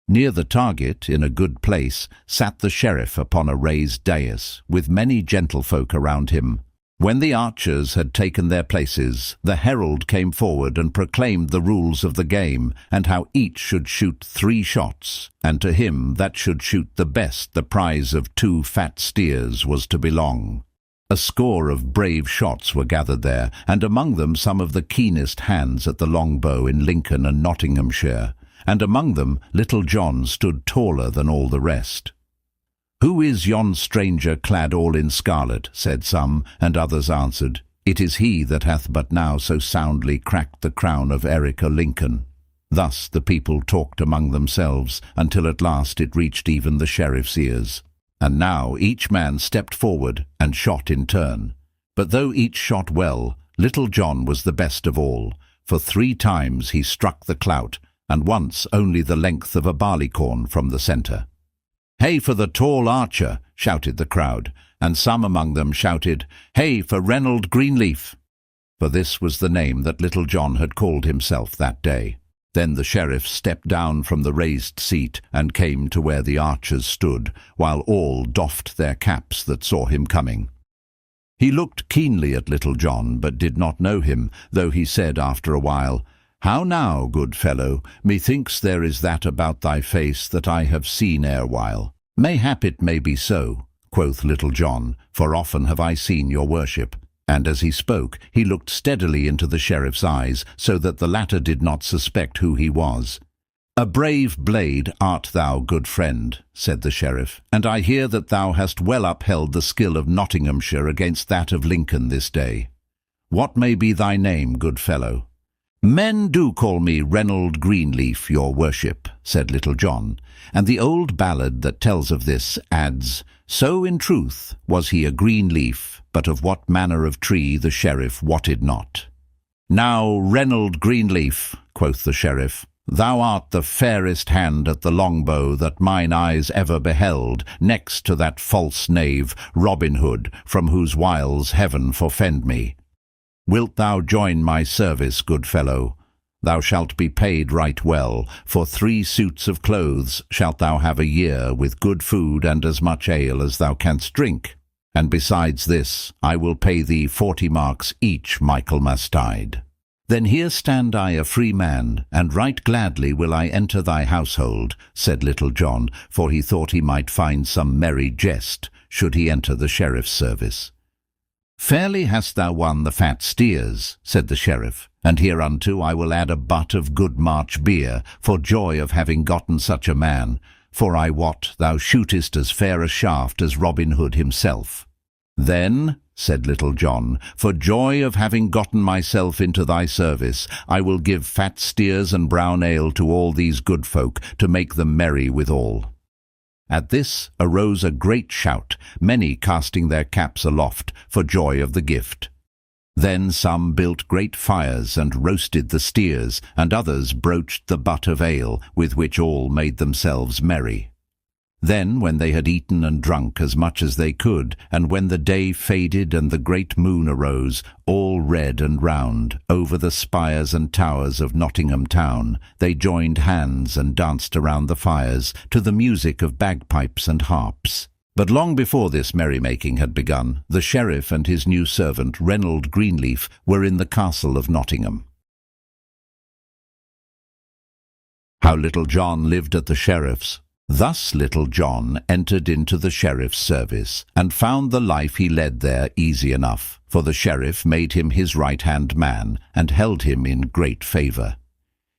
Near the target, in a good place, sat the sheriff upon a raised dais, with many gentlefolk around him. When the archers had taken their places, the herald came forward and proclaimed the rules of the game, and how each should shoot 3 shots, and to him that should shoot the best the prize of 2 fat steers was to belong. A score of brave shots were gathered there, and among them some of the keenest hands at the longbow in Lincoln and Nottinghamshire, and among them Little John stood taller than all the rest. "Who is yon stranger clad all in scarlet?" said some, and others answered, "It is he that hath but now so soundly cracked the crown of Eric Lincoln." Thus the people talked among themselves, until at last it reached even the sheriff's ears. And now each man stepped forward and shot in turn. But though each shot well, Little John was the best of all, for 3 times he struck the clout, and once only the length of a barleycorn from the centre. "Hey for the tall archer!" shouted the crowd, and some among them shouted, "Hey for Reynold Greenleaf!" For this was the name that Little John had called himself that day. Then the sheriff stepped down from the raised seat and came to where the archers stood, while all doffed their caps that saw him coming. He looked keenly at Little John, but did not know him, though he said after a while, "How now, good fellow? Methinks there is that about thy face that I have seen erewhile." "Mayhap it may be so," quoth Little John, "for often have I seen your worship." And as he spoke, he looked steadily into the sheriff's eyes, so that the latter did not suspect who he was. "A brave blade art thou, good friend," said the sheriff, "and I hear that thou hast well upheld the skill of Nottinghamshire against that of Lincoln this day. What may be thy name, good fellow?" "Men do call me Reynold Greenleaf, your worship," said Little John, and the old ballad that tells of this adds, "So in truth was he a green leaf, but of what manner of tree the sheriff wotted not." "Now, Reynold Greenleaf," quoth the sheriff, "thou art the fairest hand at the longbow that mine eyes ever beheld, next to that false knave, Robinhood, from whose wiles heaven forfend me. Wilt thou join my service, good fellow? Thou shalt be paid right well. For 3 suits of clothes shalt thou have a year, with good food and as much ale as thou canst drink. And besides this, I will pay thee 40 marks each Michaelmastide. Then here stand I a free man, and right gladly will I enter thy household," said Little John, for he thought he might find some merry jest should he enter the sheriff's service. "Fairly hast thou won the fat steers," said the sheriff, "and hereunto I will add a butt of good March beer, for joy of having gotten such a man, for I wot thou shootest as fair a shaft as Robin Hood himself." "Then," said Little John, "for joy of having gotten myself into thy service, I will give fat steers and brown ale to all these good folk, to make them merry withal." At this arose a great shout, many casting their caps aloft for joy of the gift. Then some built great fires and roasted the steers, and others broached the butt of ale, with which all made themselves merry. Then, when they had eaten and drunk as much as they could, and when the day faded and the great moon arose, all red and round, over the spires and towers of Nottingham town, they joined hands and danced around the fires, to the music of bagpipes and harps. But long before this merrymaking had begun, the sheriff and his new servant, Reynold Greenleaf, were in the castle of Nottingham. How Little John lived at the sheriff's. Thus Little John entered into the sheriff's service, and found the life he led there easy enough, for the sheriff made him his right-hand man, and held him in great favour.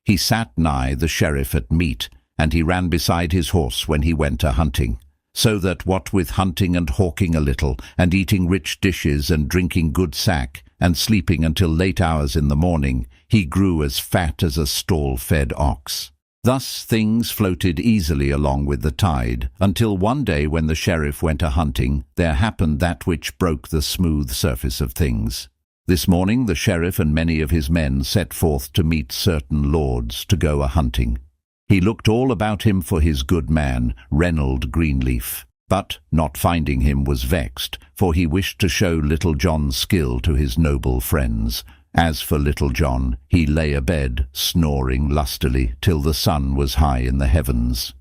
He sat nigh the sheriff at meat, and he ran beside his horse when he went a-hunting, so that what with hunting and hawking a little, and eating rich dishes and drinking good sack, and sleeping until late hours in the morning, he grew as fat as a stall-fed ox. Thus things floated easily along with the tide, until one day when the sheriff went a-hunting, there happened that which broke the smooth surface of things. This morning the sheriff and many of his men set forth to meet certain lords to go a-hunting. He looked all about him for his good man, Reynold Greenleaf, but, not finding him, was vexed, for he wished to show Little John's skill to his noble friends. As for Little John, he lay abed, snoring lustily, till the sun was high in the heavens.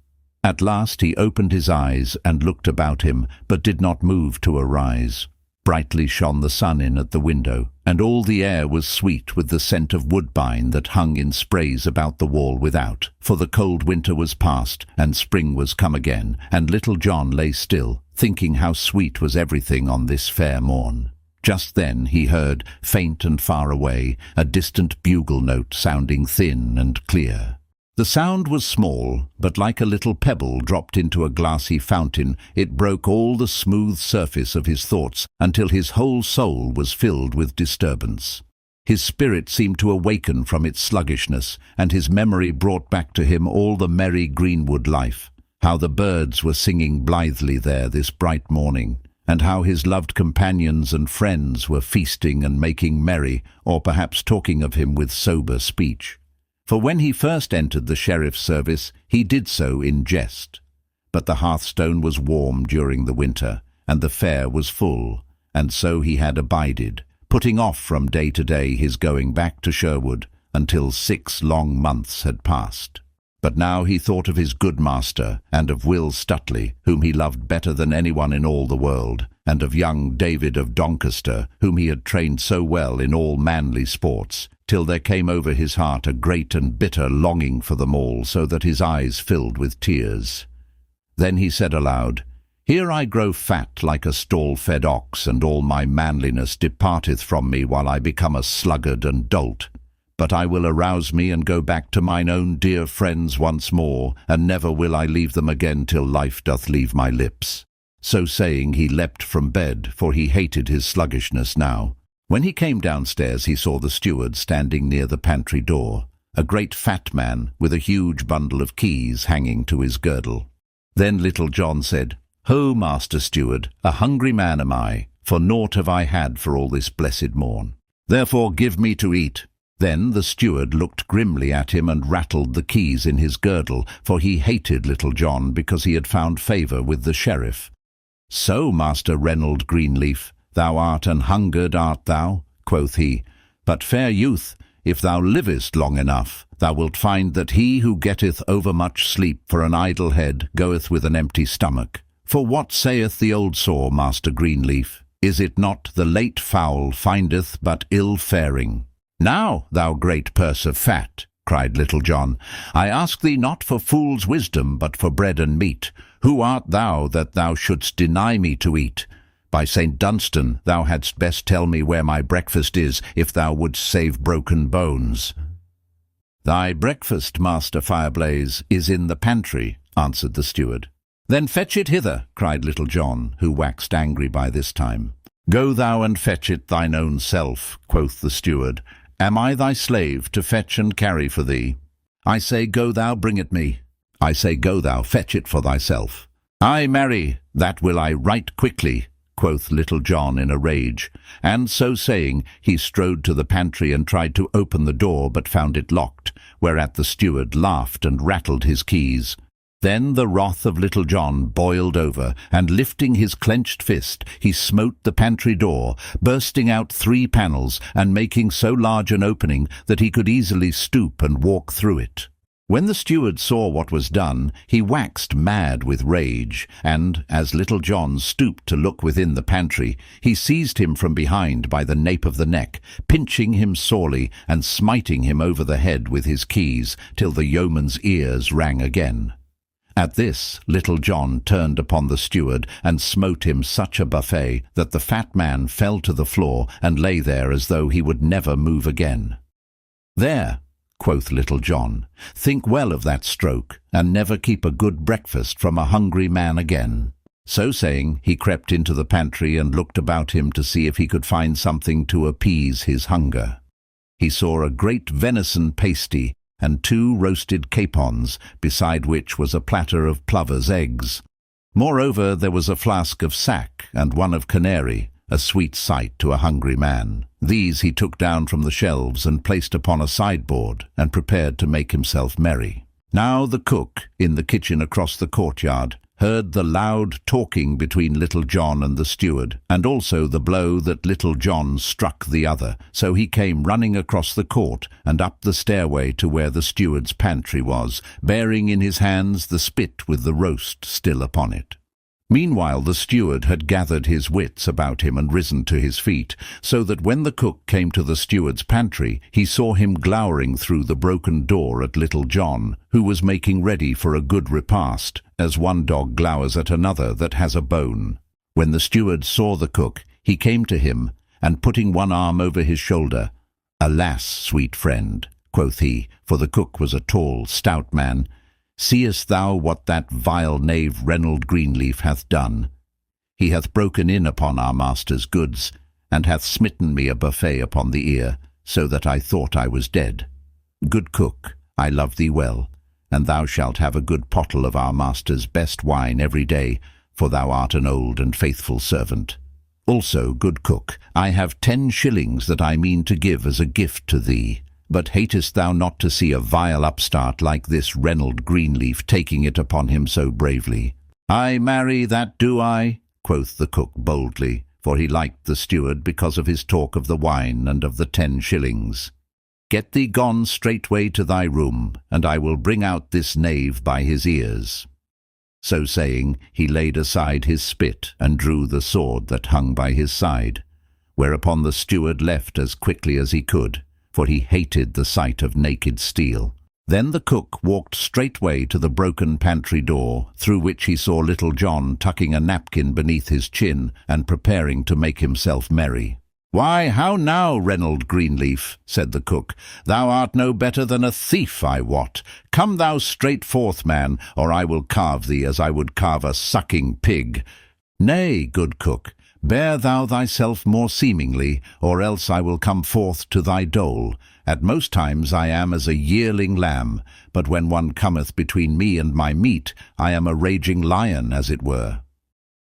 At last he opened his eyes and looked about him, but did not move to arise. Brightly shone the sun in at the window, and all the air was sweet with the scent of woodbine that hung in sprays about the wall without, for the cold winter was past, and spring was come again, and Little John lay still, thinking how sweet was everything on this fair morn. Just then he heard, faint and far away, a distant bugle note sounding thin and clear. The sound was small, but like a little pebble dropped into a glassy fountain, it broke all the smooth surface of his thoughts until his whole soul was filled with disturbance. His spirit seemed to awaken from its sluggishness, and his memory brought back to him all the merry greenwood life, how the birds were singing blithely there this bright morning, and how his loved companions and friends were feasting and making merry, or perhaps talking of him with sober speech. For when he first entered the sheriff's service, he did so in jest. But the hearthstone was warm during the winter, and the fare was full, and so he had abided, putting off from day to day his going back to Sherwood, until 6 long months had passed. But now he thought of his good master, and of Will Stutely, whom he loved better than anyone in all the world, and of young David of Doncaster, whom he had trained so well in all manly sports, till there came over his heart a great and bitter longing for them all, so that his eyes filled with tears. Then he said aloud, "Here I grow fat like a stall-fed ox, and all my manliness departeth from me while I become a sluggard and dolt. But I will arouse me and go back to mine own dear friends once more, and never will I leave them again till life doth leave my lips." So saying, he leapt from bed, for he hated his sluggishness now. When he came downstairs, he saw the steward standing near the pantry door, a great fat man with a huge bundle of keys hanging to his girdle. Then Little John said, "Ho, master steward, a hungry man am I, for naught have I had for all this blessed morn. Therefore give me to eat." Then the steward looked grimly at him and rattled the keys in his girdle, for he hated Little John because he had found favour with the sheriff. "So, Master Reynold Greenleaf, thou art an hungered, art thou?" quoth he. "But, fair youth, if thou livest long enough, thou wilt find that he who getteth overmuch sleep for an idle head goeth with an empty stomach. For what saith the old saw, Master Greenleaf? Is it not the late fowl findeth but ill faring?" "Now, thou great purse of fat," cried Little John, "I ask thee not for fool's wisdom, but for bread and meat. Who art thou that thou shouldst deny me to eat? By St. Dunstan, thou hadst best tell me where my breakfast is, if thou wouldst save broken bones." "Thy breakfast, Master Fireblaze, is in the pantry," answered the steward. "Then fetch it hither," cried Little John, who waxed angry by this time. "Go thou and fetch it thine own self," quoth the steward. "Am I thy slave to fetch and carry for thee? I say, go thou bring it me. I say, go thou fetch it for thyself." "Ay, marry, that will I right quickly," quoth Little John in a rage, and so saying he strode to the pantry and tried to open the door, but found it locked, whereat the steward laughed and rattled his keys. Then the wrath of Little John boiled over, and lifting his clenched fist, he smote the pantry door, bursting out 3 panels, and making so large an opening that he could easily stoop and walk through it. When the steward saw what was done, he waxed mad with rage, and, as Little John stooped to look within the pantry, he seized him from behind by the nape of the neck, pinching him sorely, and smiting him over the head with his keys, till the yeoman's ears rang again. At this, Little John turned upon the steward and smote him such a buffet that the fat man fell to the floor and lay there as though he would never move again. "There," quoth Little John, "think well of that stroke, and never keep a good breakfast from a hungry man again." So saying, he crept into the pantry and looked about him to see if he could find something to appease his hunger. He saw a great venison pasty and 2 roasted capons, beside which was a platter of plover's eggs. Moreover, there was a flask of sack and one of canary, a sweet sight to a hungry man. These he took down from the shelves and placed upon a sideboard, and prepared to make himself merry. Now the cook, in the kitchen across the courtyard, heard the loud talking between Little John and the steward, and also the blow that Little John struck the other, so he came running across the court and up the stairway to where the steward's pantry was, bearing in his hands the spit with the roast still upon it. Meanwhile the steward had gathered his wits about him and risen to his feet, so that when the cook came to the steward's pantry, he saw him glowering through the broken door at Little John, who was making ready for a good repast, as one dog glowers at another that has a bone. When the steward saw the cook, he came to him, and putting one arm over his shoulder, "Alas, sweet friend," quoth he, for the cook was a tall, stout man, "seest thou what that vile knave Reynold Greenleaf hath done? He hath broken in upon our master's goods, and hath smitten me a buffet upon the ear, so that I thought I was dead. Good cook, I love thee well, and thou shalt have a good pottle of our master's best wine every day, for thou art an old and faithful servant. Also, good cook, I have 10 shillings that I mean to give as a gift to thee. But hatest thou not to see a vile upstart like this Reynold Greenleaf taking it upon him so bravely?" "Ay, marry, that do I," quoth the cook boldly, for he liked the steward because of his talk of the wine and of the 10 shillings. "Get thee gone straightway to thy room, and I will bring out this knave by his ears." So saying, he laid aside his spit and drew the sword that hung by his side, whereupon the steward left as quickly as he could, for he hated the sight of naked steel. Then the cook walked straightway to the broken pantry door, through which he saw Little John tucking a napkin beneath his chin and preparing to make himself merry. "Why, how now, Reynold Greenleaf?" said the cook. "Thou art no better than a thief, I wot. Come thou straight forth, man, or I will carve thee as I would carve a sucking pig." "Nay, good cook, bear thou thyself more seemingly, or else I will come forth to thy dole. At most times I am as a yearling lamb, but when one cometh between me and my meat, I am a raging lion, as it were."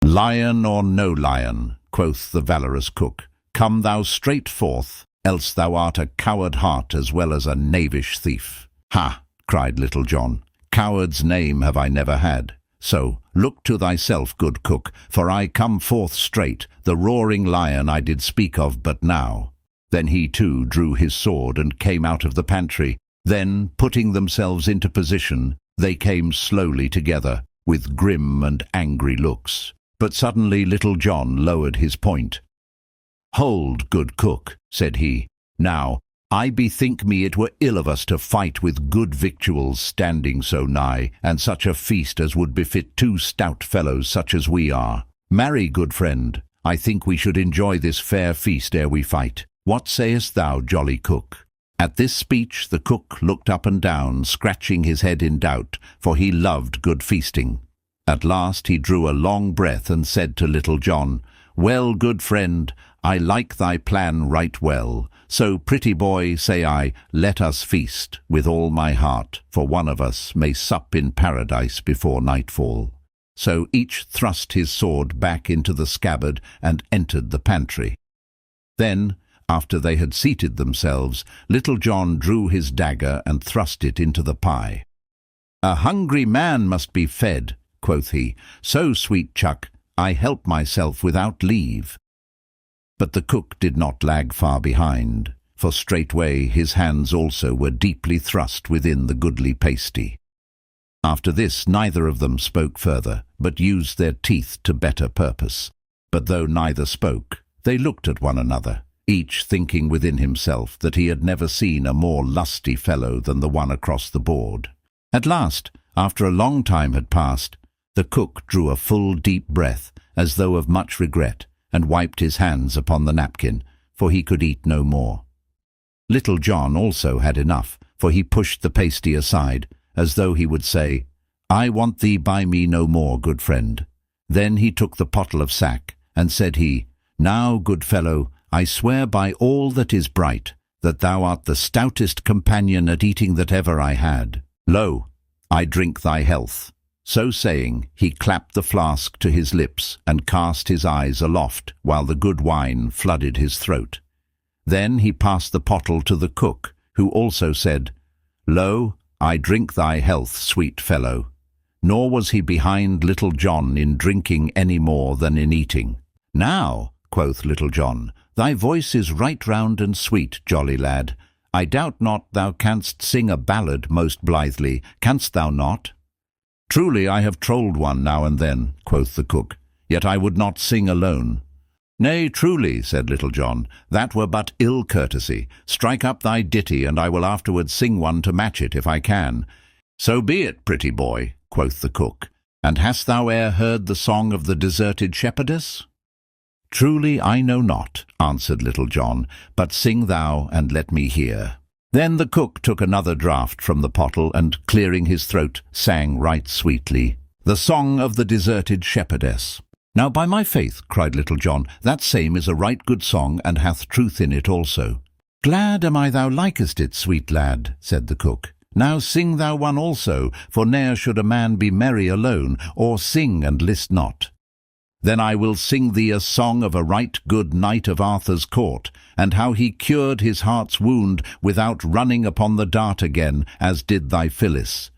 "Lion or no lion," quoth the valorous cook, "come thou straight forth, else thou art a coward heart as well as a knavish thief." "Ha!" cried Little John, "coward's name have I never had. So, look to thyself, good cook, for I come forth straight, the roaring lion I did speak of but now." Then he too drew his sword and came out of the pantry. Then, putting themselves into position, they came slowly together, with grim and angry looks. But suddenly Little John lowered his point. "Hold, good cook," said he. "Now, I bethink me it were ill of us to fight with good victuals standing so nigh, and such a feast as would befit two stout fellows such as we are. Marry, good friend, I think we should enjoy this fair feast ere we fight. What sayest thou, jolly cook?" At this speech the cook looked up and down, scratching his head in doubt, for he loved good feasting. At last he drew a long breath and said to Little John, "Well, good friend, I like thy plan right well. So, pretty boy, say I, let us feast with all my heart, for one of us may sup in paradise before nightfall." So each thrust his sword back into the scabbard and entered the pantry. Then, after they had seated themselves, Little John drew his dagger and thrust it into the pie. "A hungry man must be fed," quoth he. "So, sweet chuck, I help myself without leave." But the cook did not lag far behind, for straightway his hands also were deeply thrust within the goodly pasty. After this neither of them spoke further, but used their teeth to better purpose. But though neither spoke, they looked at one another, each thinking within himself that he had never seen a more lusty fellow than the one across the board. At last, after a long time had passed, the cook drew a full deep breath, as though of much regret, and wiped his hands upon the napkin, for he could eat no more. Little John also had enough, for he pushed the pasty aside, as though he would say, "I want thee by me no more, good friend." Then he took the pottle of sack, and said he, "Now, good fellow, I swear by all that is bright, that thou art the stoutest companion at eating that ever I had. Lo, I drink thy health." So saying, he clapped the flask to his lips and cast his eyes aloft, while the good wine flooded his throat. Then he passed the pottle to the cook, who also said, "Lo, I drink thy health, sweet fellow." Nor was he behind Little John in drinking any more than in eating. "Now," quoth Little John, "thy voice is right round and sweet, jolly lad. I doubt not thou canst sing a ballad most blithely, canst thou not?" "Truly I have trolled one now and then," quoth the cook, "yet I would not sing alone." "Nay, truly," said Little John, "that were but ill courtesy. Strike up thy ditty, and I will afterwards sing one to match it if I can." "So be it, pretty boy," quoth the cook. "And hast thou e'er heard the song of the deserted shepherdess?" "Truly I know not," answered Little John, "but sing thou, and let me hear." Then the cook took another draught from the pottle, and, clearing his throat, sang right sweetly, "The Song of the Deserted Shepherdess." "Now, by my faith," cried Little John, "that same is a right good song, and hath truth in it also." "Glad am I thou likest it, sweet lad," said the cook. "Now sing thou one also, for ne'er should a man be merry alone, or sing and list not." "Then I will sing thee a song of a right good knight of Arthur's court, and how he cured his heart's wound without running upon the dart again, as did thy Phyllis.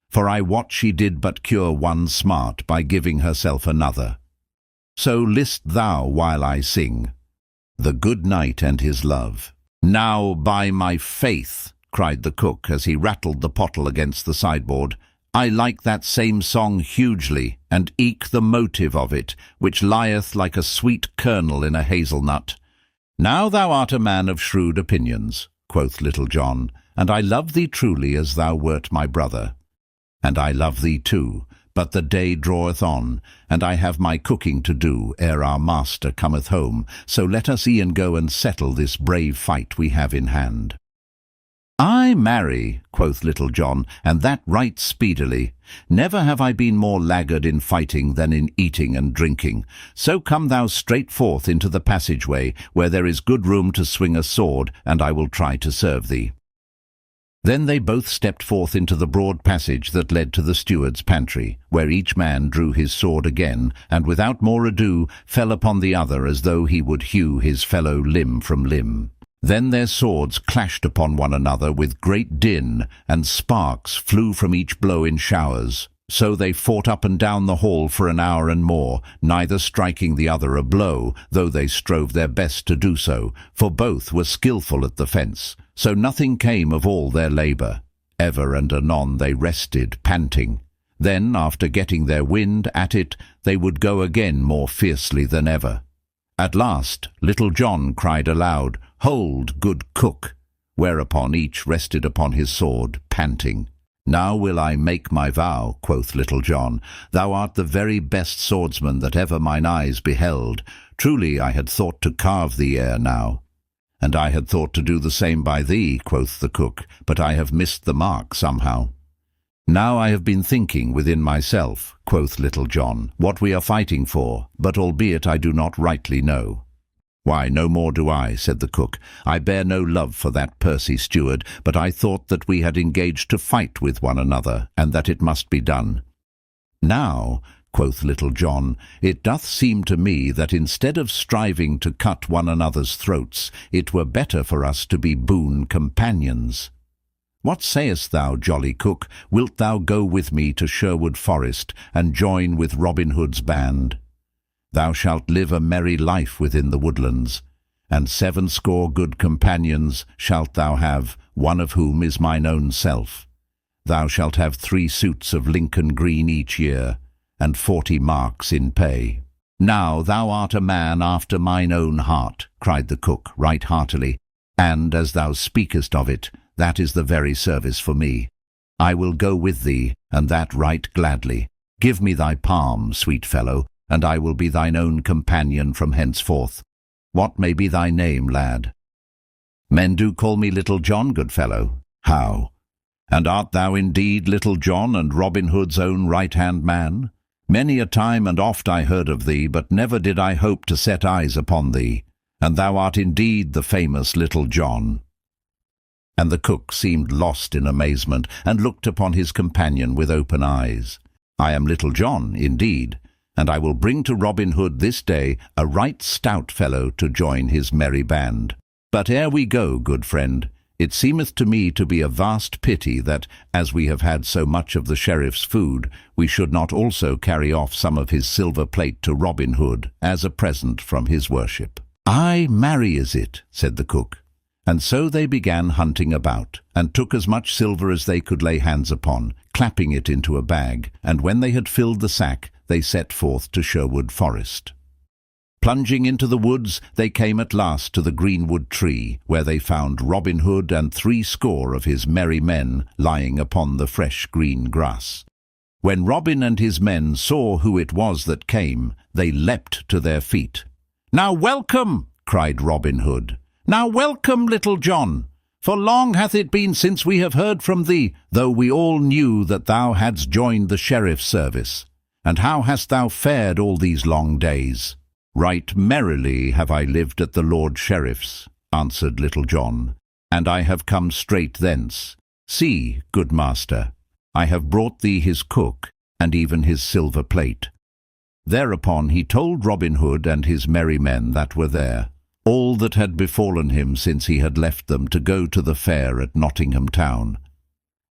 For I wot she did but cure one smart by giving herself another. So list thou while I sing, The Good Knight and His Love." "Now, by my faith," cried the cook as he rattled the pottle against the sideboard, "I like that same song hugely, and eke the motive of it, which lieth like a sweet kernel in a hazelnut." "Now thou art a man of shrewd opinions," quoth Little John, "and I love thee truly as thou wert my brother. And I love thee too, but the day draweth on, and I have my cooking to do ere our master cometh home, so let us e'en go and settle this brave fight we have in hand." "Ay, marry," quoth Little John, "and that right speedily. Never have I been more laggard in fighting than in eating and drinking. So come thou straight forth into the passageway, where there is good room to swing a sword, and I will try to serve thee." Then they both stepped forth into the broad passage that led to the steward's pantry, where each man drew his sword again, and without more ado fell upon the other as though he would hew his fellow limb from limb. Then their swords clashed upon one another with great din, and sparks flew from each blow in showers. So they fought up and down the hall for an hour and more, neither striking the other a blow, though they strove their best to do so, for both were skilful at the fence. So nothing came of all their labour. Ever and anon they rested, panting. Then, after getting their wind at it, they would go again more fiercely than ever. At last, Little John cried aloud, "Hold, good cook!" Whereupon each rested upon his sword, panting. "Now will I make my vow," quoth Little John. "Thou art the very best swordsman that ever mine eyes beheld. Truly I had thought to carve thee ere now." "And I had thought to do the same by thee," quoth the cook, "but I have missed the mark somehow." "Now I have been thinking within myself," quoth Little John, "what we are fighting for, but albeit I do not rightly know." "Why, no more do I," said the cook. "I bear no love for that Percy steward, but I thought that we had engaged to fight with one another, and that it must be done." "Now," quoth Little John, "it doth seem to me that instead of striving to cut one another's throats, it were better for us to be boon companions. What sayest thou, jolly cook? Wilt thou go with me to Sherwood Forest, and join with Robin Hood's band? Thou shalt live a merry life within the woodlands, and 70 good companions shalt thou have, one of whom is mine own self. Thou shalt have 3 suits of Lincoln green each year, and 40 marks in pay." "Now thou art a man after mine own heart," cried the cook right heartily, "and as thou speakest of it, that is the very service for me. I will go with thee, and that right gladly. Give me thy palm, sweet fellow, and I will be thine own companion from henceforth. What may be thy name, lad?" "Men do call me Little John, good fellow." "How? And art thou indeed Little John, and Robin Hood's own right-hand man? Many a time and oft I heard of thee, but never did I hope to set eyes upon thee. And thou art indeed the famous Little John." And the cook seemed lost in amazement, and looked upon his companion with open eyes. "I am Little John, indeed, and I will bring to Robin Hood this day a right stout fellow to join his merry band. But ere we go, good friend, it seemeth to me to be a vast pity that, as we have had so much of the sheriff's food, we should not also carry off some of his silver plate to Robin Hood, as a present from his worship." "Ay, marry is it," said the cook. And so they began hunting about, and took as much silver as they could lay hands upon, clapping it into a bag, and when they had filled the sack, they set forth to Sherwood Forest. Plunging into the woods, they came at last to the greenwood tree, where they found Robin Hood and 70 of his merry men lying upon the fresh green grass. When Robin and his men saw who it was that came, they leapt to their feet. "Now welcome!" cried Robin Hood. "Now welcome, Little John! For long hath it been since we have heard from thee, though we all knew that thou hadst joined the sheriff's service. And how hast thou fared all these long days?" "Right merrily have I lived at the Lord Sheriff's," answered Little John, "and I have come straight thence. See, good master, I have brought thee his cook, and even his silver plate." Thereupon he told Robin Hood and his merry men that were there all that had befallen him since he had left them to go to the fair at Nottingham town.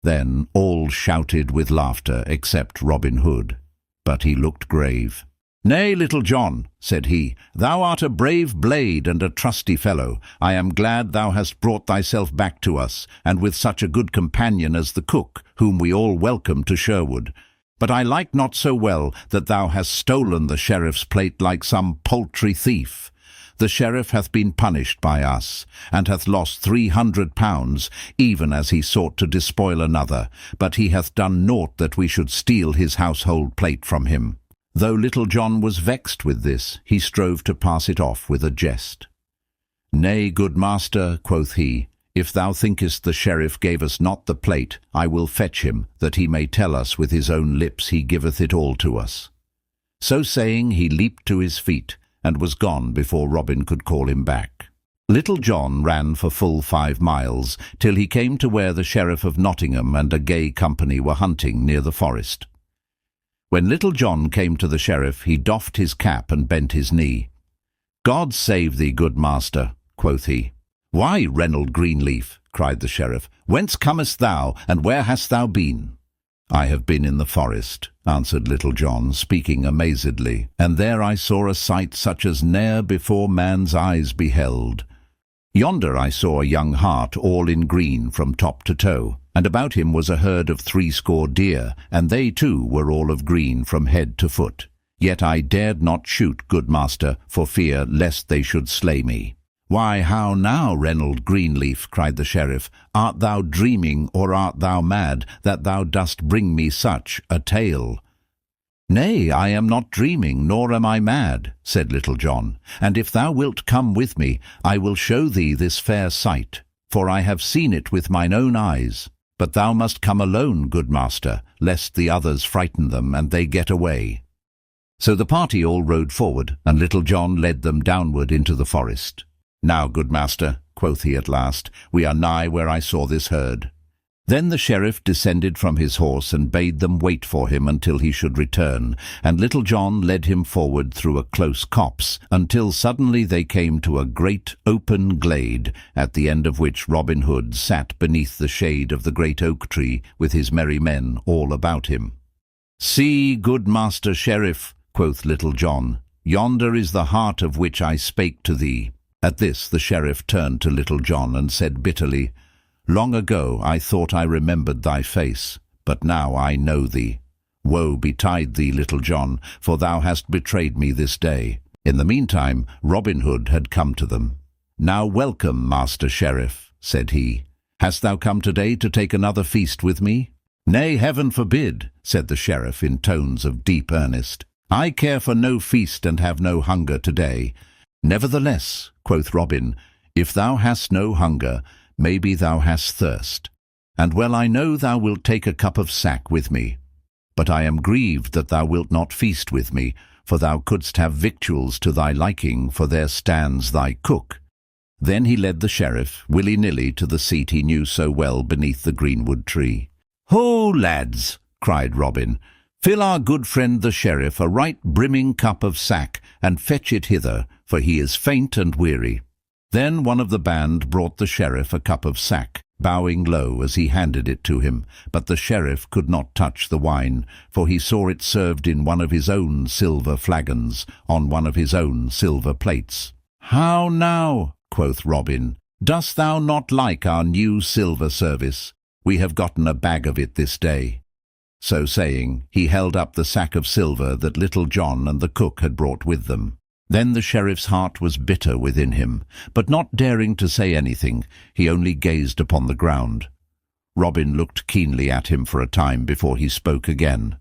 Then all shouted with laughter except Robin Hood, but he looked grave. "Nay, Little John," said he, "thou art a brave blade and a trusty fellow. I am glad thou hast brought thyself back to us, and with such a good companion as the cook, whom we all welcome to Sherwood. But I like not so well that thou hast stolen the sheriff's plate like some paltry thief. The sheriff hath been punished by us, and hath lost 300 pounds, even as he sought to despoil another, but he hath done naught that we should steal his household plate from him." Though Little John was vexed with this, he strove to pass it off with a jest. "Nay, good master," quoth he, "if thou thinkest the sheriff gave us not the plate, I will fetch him, that he may tell us with his own lips he giveth it all to us." So saying, he leaped to his feet, and was gone before Robin could call him back. Little John ran for full 5 miles, till he came to where the Sheriff of Nottingham and a gay company were hunting near the forest. When Little John came to the sheriff, he doffed his cap and bent his knee. "God save thee, good master," quoth he. "Why, Reynold Greenleaf," cried the sheriff, "whence comest thou, and where hast thou been?" "I have been in the forest," answered Little John, speaking amazedly, "and there I saw a sight such as ne'er before man's eyes beheld. Yonder I saw a young hart all in green from top to toe, and about him was a herd of 60 deer, and they too were all of green from head to foot. Yet I dared not shoot, good master, for fear lest they should slay me." "Why, how now, Reynold Greenleaf," cried the sheriff, "art thou dreaming, or art thou mad, that thou dost bring me such a tale?" "Nay, I am not dreaming, nor am I mad," said Little John, "and if thou wilt come with me, I will show thee this fair sight, for I have seen it with mine own eyes. But thou must come alone, good master, lest the others frighten them and they get away." So the party all rode forward, and Little John led them downward into the forest. "Now, good master," quoth he at last, "we are nigh where I saw this herd." Then the sheriff descended from his horse and bade them wait for him until he should return, and Little John led him forward through a close copse, until suddenly they came to a great open glade, at the end of which Robin Hood sat beneath the shade of the great oak tree, with his merry men all about him. "See, good master sheriff," quoth Little John, "yonder is the hart of which I spake to thee." At this the sheriff turned to Little John and said bitterly, "Long ago I thought I remembered thy face, but now I know thee. Woe betide thee, Little John, for thou hast betrayed me this day." In the meantime Robin Hood had come to them. "Now welcome, master sheriff," said he. "Hast thou come today to take another feast with me?" "Nay, heaven forbid," said the sheriff in tones of deep earnest. "I care for no feast and have no hunger today." "Nevertheless," quoth Robin, "if thou hast no hunger, maybe thou hast thirst. And well I know thou wilt take a cup of sack with me. But I am grieved that thou wilt not feast with me, for thou couldst have victuals to thy liking, for there stands thy cook." Then he led the sheriff, willy-nilly, to the seat he knew so well beneath the greenwood tree. "Ho, lads," cried Robin, "fill our good friend the sheriff a right brimming cup of sack, and fetch it hither, for he is faint and weary." Then one of the band brought the sheriff a cup of sack, bowing low as he handed it to him, but the sheriff could not touch the wine, for he saw it served in one of his own silver flagons, on one of his own silver plates. "How now," quoth Robin, "dost thou not like our new silver service? We have gotten a bag of it this day." So saying, he held up the sack of silver that Little John and the cook had brought with them. Then the sheriff's heart was bitter within him, but not daring to say anything, he only gazed upon the ground. Robin looked keenly at him for a time before he spoke again.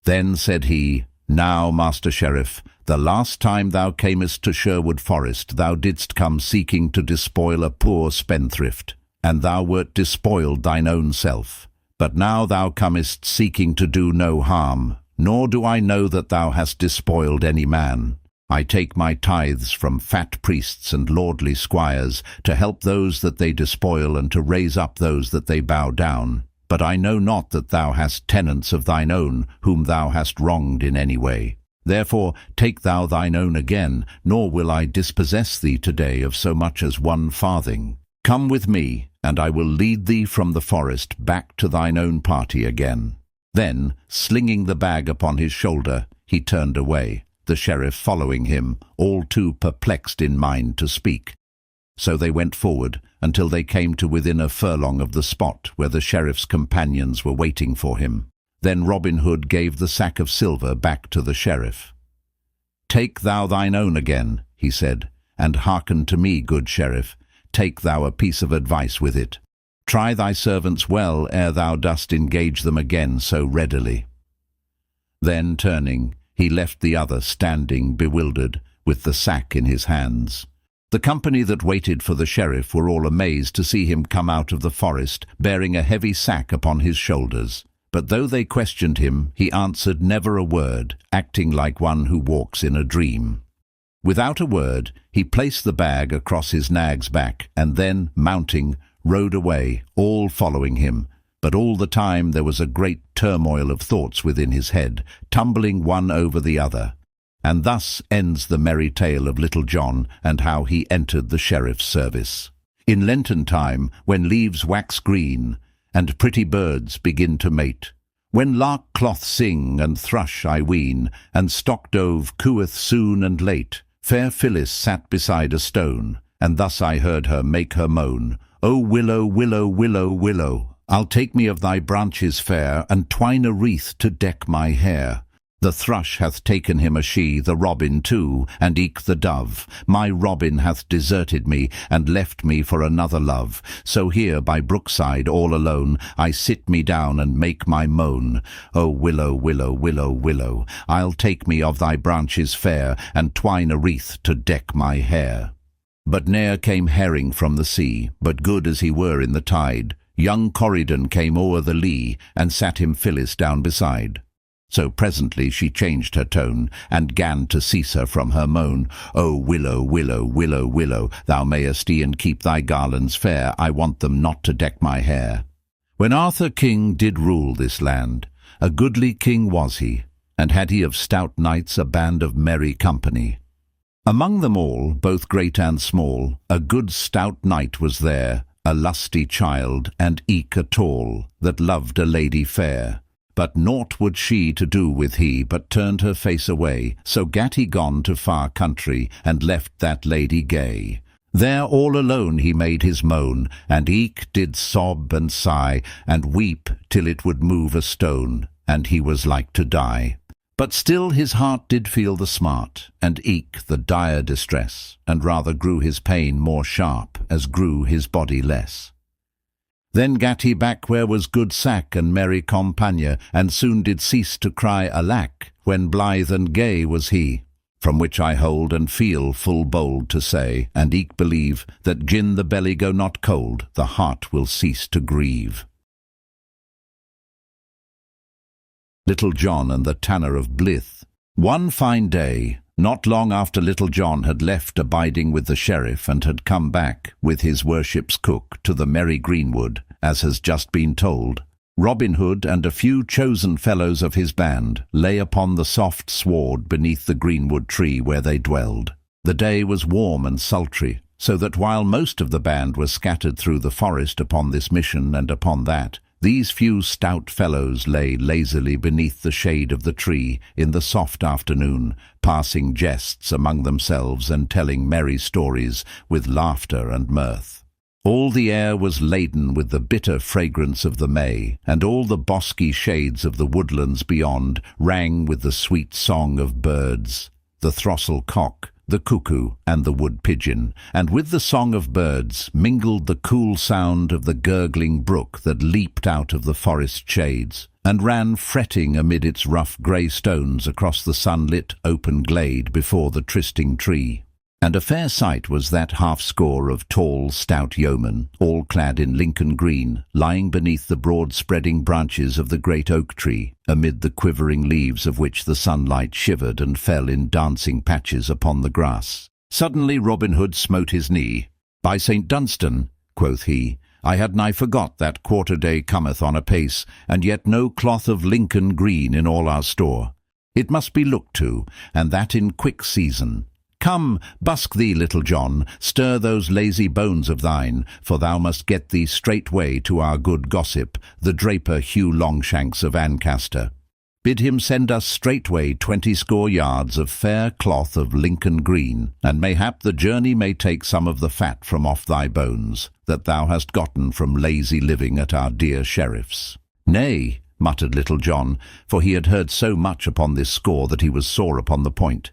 Then said he, "Now, master sheriff, the last time thou camest to Sherwood Forest thou didst come seeking to despoil a poor spendthrift, and thou wert despoiled thine own self. But now thou comest seeking to do no harm, nor do I know that thou hast despoiled any man. I take my tithes from fat priests and lordly squires, to help those that they despoil and to raise up those that they bow down. But I know not that thou hast tenants of thine own, whom thou hast wronged in any way. Therefore take thou thine own again, nor will I dispossess thee today of so much as 1 farthing. Come with me, and I will lead thee from the forest back to thine own party again." Then, slinging the bag upon his shoulder, he turned away, the sheriff following him, all too perplexed in mind to speak. So they went forward until they came to within a furlong of the spot where the sheriff's companions were waiting for him. Then Robin Hood gave the sack of silver back to the sheriff. "Take thou thine own again," he said, "and hearken to me, good sheriff. Take thou a piece of advice with it. Try thy servants well ere thou dost engage them again so readily." Then, turning, he left the other standing bewildered, with the sack in his hands. The company that waited for the sheriff were all amazed to see him come out of the forest, bearing a heavy sack upon his shoulders. But though they questioned him, he answered never a word, acting like one who walks in a dream. Without a word, he placed the bag across his nag's back, and then, mounting, rode away, all following him. But all the time there was a great turmoil of thoughts within his head, tumbling one over the other. And thus ends the merry tale of Little John, and how he entered the sheriff's service. In Lenten time, when leaves wax green, and pretty birds begin to mate, when lark-cloth sing and thrush, I ween, and stock-dove cooeth soon and late, fair Phyllis sat beside a stone, and thus I heard her make her moan, O willow, willow, willow, willow, I'll take me of thy branches fair, and twine a wreath to deck my hair. The thrush hath taken him a she, the robin too, and eke the dove. My robin hath deserted me, and left me for another love. So here by brookside all alone, I sit me down and make my moan. O willow, willow, willow, willow, I'll take me of thy branches fair, and twine a wreath to deck my hair. But ne'er came herring from the sea, but good as he were in the tide. Young Corydon came o'er the lee, and sat him Phyllis down beside. So presently she changed her tone, and gan to cease her from her moan. O willow, willow, willow, willow, thou mayest e'en keep thy garlands fair, I want them not to deck my hair. When Arthur king did rule this land, a goodly king was he, and had he of stout knights a band of merry company. Among them all, both great and small, a good stout knight was there, a lusty child, and eke a tall, that loved a lady fair. But naught would she to do with he, but turned her face away. So gat he gone to far country, and left that lady gay. There all alone he made his moan, and eke did sob and sigh, and weep till it would move a stone, and he was like to die. But still his heart did feel the smart, and eke the dire distress, and rather grew his pain more sharp, as grew his body less. Then gat he back where was good sack and merry compagnie, and soon did cease to cry alack, when blithe and gay was he. From which I hold and feel full bold to say, and eke believe, that gin the belly go not cold, the heart will cease to grieve. Little John and the Tanner of Blyth. One fine day, not long after Little John had left abiding with the sheriff and had come back, with his worship's cook, to the merry greenwood, as has just been told, Robinhood and a few chosen fellows of his band lay upon the soft sward beneath the greenwood tree where they dwelled. The day was warm and sultry, so that while most of the band was scattered through the forest upon this mission and upon that, these few stout fellows lay lazily beneath the shade of the tree in the soft afternoon, passing jests among themselves and telling merry stories with laughter and mirth. All the air was laden with the bitter fragrance of the May, and all the bosky shades of the woodlands beyond rang with the sweet song of birds, the throstle cock, the cuckoo, and the wood pigeon, and with the song of birds mingled the cool sound of the gurgling brook that leaped out of the forest shades, and ran fretting amid its rough grey stones across the sunlit open glade before the trysting tree. And a fair sight was that half-score of tall, stout yeomen, all clad in Lincoln green, lying beneath the broad-spreading branches of the great oak tree, amid the quivering leaves of which the sunlight shivered and fell in dancing patches upon the grass. Suddenly Robinhood smote his knee. "By St. Dunstan," quoth he, "I had nigh forgot that quarter-day cometh on apace, and yet no cloth of Lincoln green in all our store. It must be looked to, and that in quick season. Come, busk thee, Little John, stir those lazy bones of thine, for thou must get thee straightway to our good gossip, the draper Hugh Longshanks of Ancaster. Bid him send us straightway 20 yards of fair cloth of Lincoln green, and mayhap the journey may take some of the fat from off thy bones, that thou hast gotten from lazy living at our dear sheriff's." "Nay," muttered Little John, for he had heard so much upon this score that he was sore upon the point.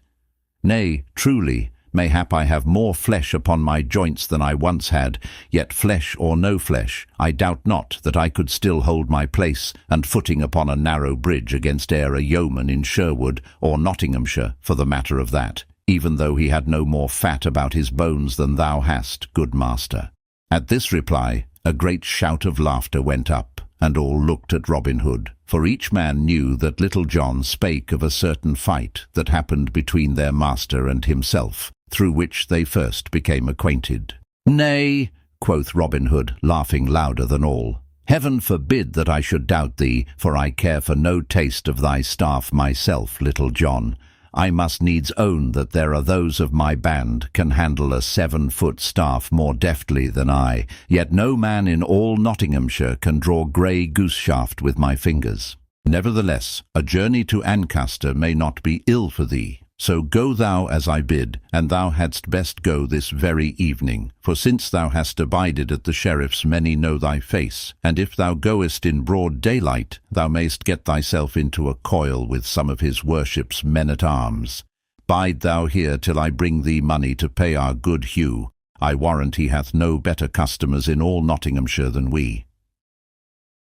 "Nay, truly, mayhap I have more flesh upon my joints than I once had, yet flesh or no flesh, I doubt not that I could still hold my place and footing upon a narrow bridge against e'er a yeoman in Sherwood or Nottinghamshire, for the matter of that, even though he had no more fat about his bones than thou hast, good master." At this reply, a great shout of laughter went up, and all looked at Robinhood, for each man knew that Little John spake of a certain fight that happened between their master and himself, through which they first became acquainted. "Nay," quoth Robinhood, laughing louder than all, "Heaven forbid that I should doubt thee, for I care for no taste of thy staff myself, Little John. I must needs own that there are those of my band can handle a 7-foot staff more deftly than I, yet no man in all Nottinghamshire can draw grey goose shaft with my fingers. Nevertheless, a journey to Ancaster may not be ill for thee. So go thou as I bid, and thou hadst best go this very evening. For since thou hast abided at the sheriff's, many know thy face, and if thou goest in broad daylight, thou mayst get thyself into a coil with some of his worship's men-at-arms. Bide thou here till I bring thee money to pay our good Hugh. I warrant he hath no better customers in all Nottinghamshire than we."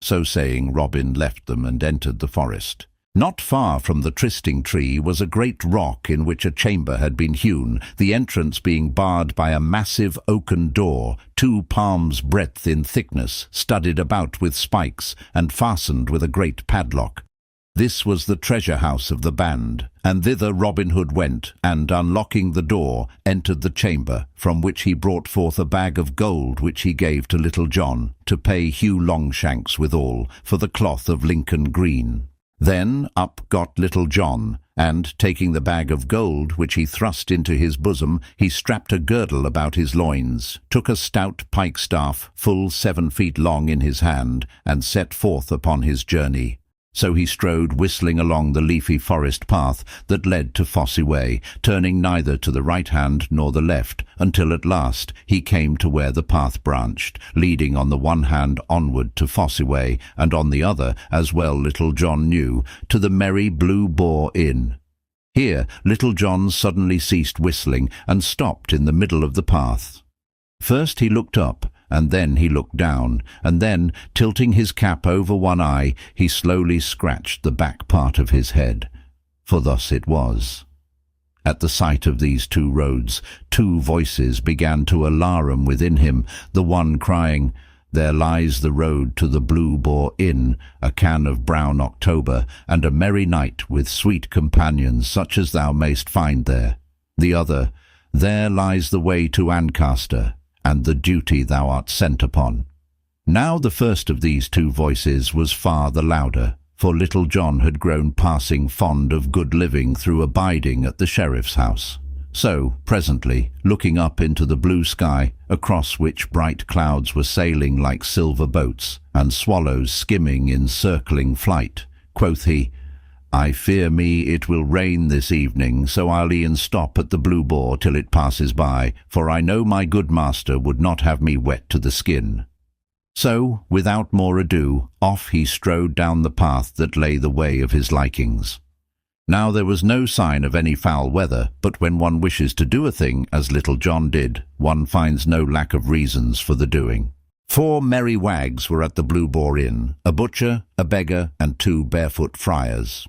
So saying, Robin left them and entered the forest. Not far from the trysting tree was a great rock in which a chamber had been hewn, the entrance being barred by a massive oaken door, 2 palms' breadth in thickness, studded about with spikes, and fastened with a great padlock. This was the treasure house of the band, and thither Robin Hood went, and, unlocking the door, entered the chamber, from which he brought forth a bag of gold which he gave to Little John, to pay Hugh Longshanks withal, for the cloth of Lincoln green. Then up got Little John, and, taking the bag of gold, which he thrust into his bosom, he strapped a girdle about his loins, took a stout pike-staff, full 7 feet long, in his hand, and set forth upon his journey. So he strode whistling along the leafy forest path that led to Fosse Way, turning neither to the right hand nor the left, until at last he came to where the path branched, leading on the one hand onward to Fosse Way, and on the other, as well Little John knew, to the Merry Blue Boar Inn. Here Little John suddenly ceased whistling and stopped in the middle of the path. First he looked up, and then he looked down, and then, tilting his cap over one eye, he slowly scratched the back part of his head. For thus it was. At the sight of these 2 roads, 2 voices began to alarum within him, the one crying, "There lies the road to the Blue Boar Inn, a can of brown October, and a merry night with sweet companions such as thou mayst find there." The other, "There lies the way to Ancaster, and the duty thou art sent upon." Now the first of these 2 voices was far the louder, for Little John had grown passing fond of good living through abiding at the sheriff's house. So, presently, looking up into the blue sky, across which bright clouds were sailing like silver boats, and swallows skimming in circling flight, quoth he, "I fear me it will rain this evening, so I'll e'en stop at the Blue Boar till it passes by, for I know my good master would not have me wet to the skin." So, without more ado, off he strode down the path that lay the way of his likings. Now there was no sign of any foul weather, but when one wishes to do a thing, as Little John did, one finds no lack of reasons for the doing. 4 merry wags were at the Blue Boar Inn, a butcher, a beggar, and 2 barefoot friars.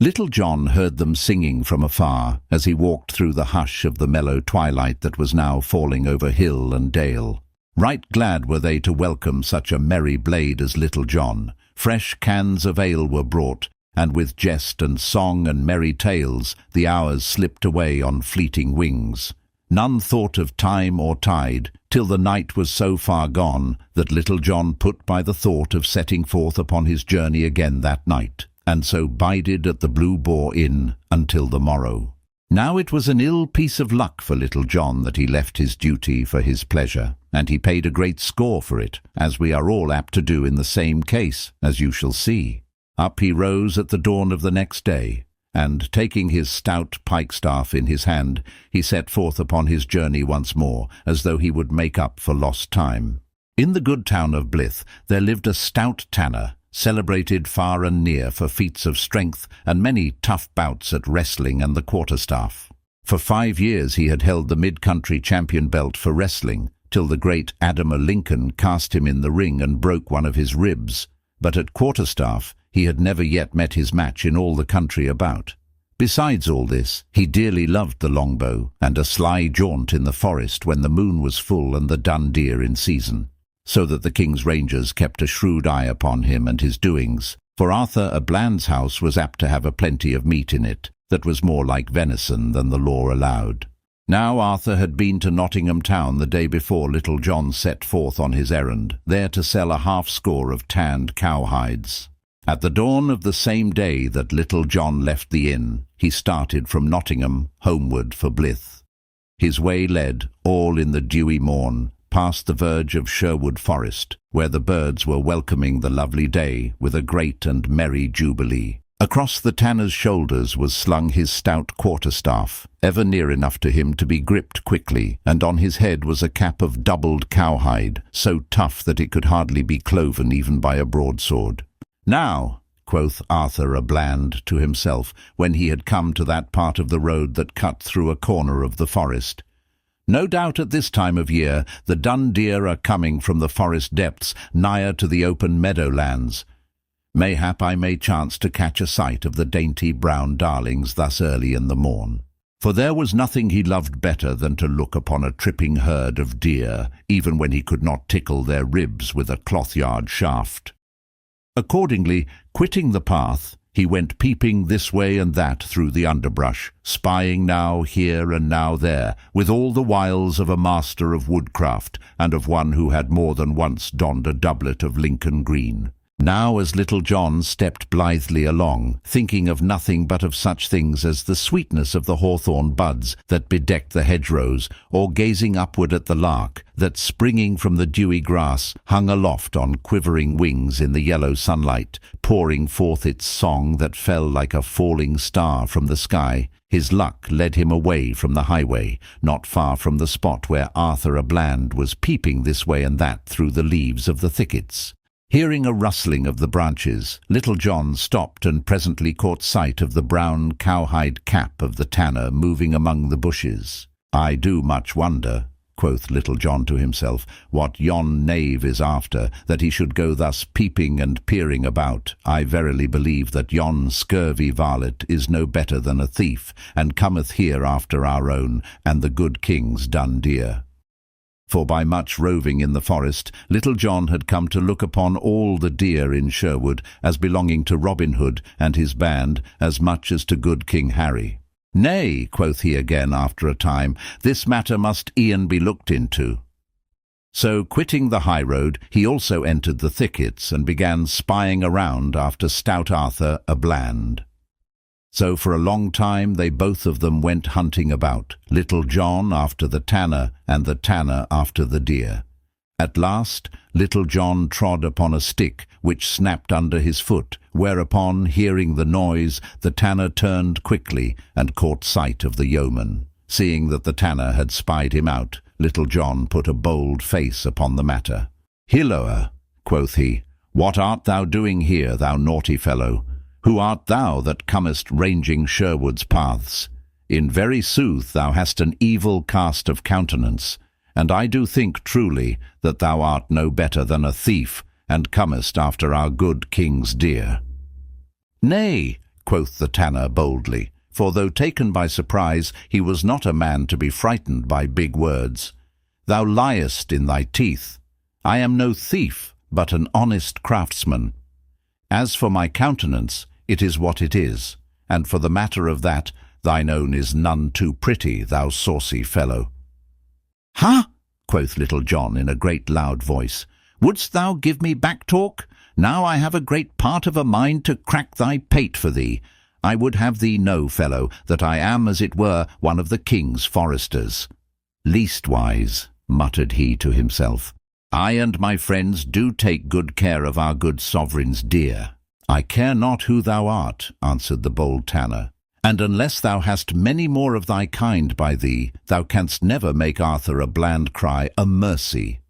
Little John heard them singing from afar as he walked through the hush of the mellow twilight that was now falling over hill and dale. Right glad were they to welcome such a merry blade as Little John. Fresh cans of ale were brought, and with jest and song and merry tales the hours slipped away on fleeting wings. None thought of time or tide, till the night was so far gone that Little John put by the thought of setting forth upon his journey again that night, and so bided at the Blue Boar Inn until the morrow. Now it was an ill piece of luck for Little John that he left his duty for his pleasure, and he paid a great score for it, as we are all apt to do in the same case, as you shall see. Up he rose at the dawn of the next day, and, taking his stout pike-staff in his hand, he set forth upon his journey once more, as though he would make up for lost time. In the good town of Blyth there lived a stout tanner, celebrated far and near for feats of strength and many tough bouts at wrestling and the quarterstaff. For 5 years he had held the mid-country champion belt for wrestling, till the great Adamer Lincoln cast him in the ring and broke one of his ribs, but at quarterstaff he had never yet met his match in all the country about. Besides all this, he dearly loved the longbow, and a sly jaunt in the forest when the moon was full and the dun deer in season, so that the king's rangers kept a shrewd eye upon him and his doings, for Arthur a Bland's house was apt to have a plenty of meat in it, that was more like venison than the law allowed. Now Arthur had been to Nottingham town the day before Little John set forth on his errand, there to sell a half-score of tanned cowhides. At the dawn of the same day that Little John left the inn, he started from Nottingham, homeward for Blyth. His way led, all in the dewy morn, past the verge of Sherwood Forest, where the birds were welcoming the lovely day with a great and merry jubilee. Across the tanner's shoulders was slung his stout quarterstaff, ever near enough to him to be gripped quickly, and on his head was a cap of doubled cowhide, so tough that it could hardly be cloven even by a broadsword. "Now," quoth Arthur a Bland to himself, when he had come to that part of the road that cut through a corner of the forest, "no doubt at this time of year the dun deer are coming from the forest depths nigher to the open meadowlands. Mayhap I may chance to catch a sight of the dainty brown darlings thus early in the morn." For there was nothing he loved better than to look upon a tripping herd of deer, even when he could not tickle their ribs with a cloth-yard shaft. Accordingly, quitting the path, he went peeping this way and that through the underbrush, spying now here and now there, with all the wiles of a master of woodcraft, and of one who had more than once donned a doublet of Lincoln green. Now as Little John stepped blithely along, thinking of nothing but of such things as the sweetness of the hawthorn buds that bedecked the hedgerows, or gazing upward at the lark that, springing from the dewy grass, hung aloft on quivering wings in the yellow sunlight, pouring forth its song that fell like a falling star from the sky, his luck led him away from the highway, not far from the spot where Arthur a Bland was peeping this way and that through the leaves of the thickets. Hearing a rustling of the branches, Little John stopped and presently caught sight of the brown cowhide cap of the tanner moving among the bushes. "I do much wonder," quoth Little John to himself, "what yon knave is after, that he should go thus peeping and peering about. I verily believe that yon scurvy varlet is no better than a thief, and cometh here after our own, and the good king's dun deer." For by much roving in the forest, Little John had come to look upon all the deer in Sherwood as belonging to Robinhood and his band as much as to good King Harry. "Nay," quoth he again after a time, "this matter must e'en be looked into." So, quitting the high road, he also entered the thickets and began spying around after stout Arthur a Bland. So for a long time they both of them went hunting about, Little John after the tanner, and the tanner after the deer. At last Little John trod upon a stick, which snapped under his foot, whereupon, hearing the noise, the tanner turned quickly, and caught sight of the yeoman. Seeing that the tanner had spied him out, Little John put a bold face upon the matter. "Hilloa," quoth he, "what art thou doing here, thou naughty fellow? Who art thou that comest ranging Sherwood's paths? In very sooth thou hast an evil cast of countenance, and I do think truly that thou art no better than a thief, and comest after our good king's deer." "Nay," quoth the tanner boldly, for though taken by surprise, he was not a man to be frightened by big words. "Thou liest in thy teeth. I am no thief, but an honest craftsman. As for my countenance, it is what it is, and for the matter of that, thine own is none too pretty, thou saucy fellow." "Ha!" quoth Little John in a great loud voice. "Wouldst thou give me back talk? Now I have a great part of a mind to crack thy pate for thee. I would have thee know, fellow, that I am, as it were, one of the king's foresters." "Leastwise," muttered he to himself, "I and my friends do take good care of our good sovereign's deer." "I care not who thou art," answered the bold tanner, "and unless thou hast many more of thy kind by thee, thou canst never make Arthur a Bland cry a mercy."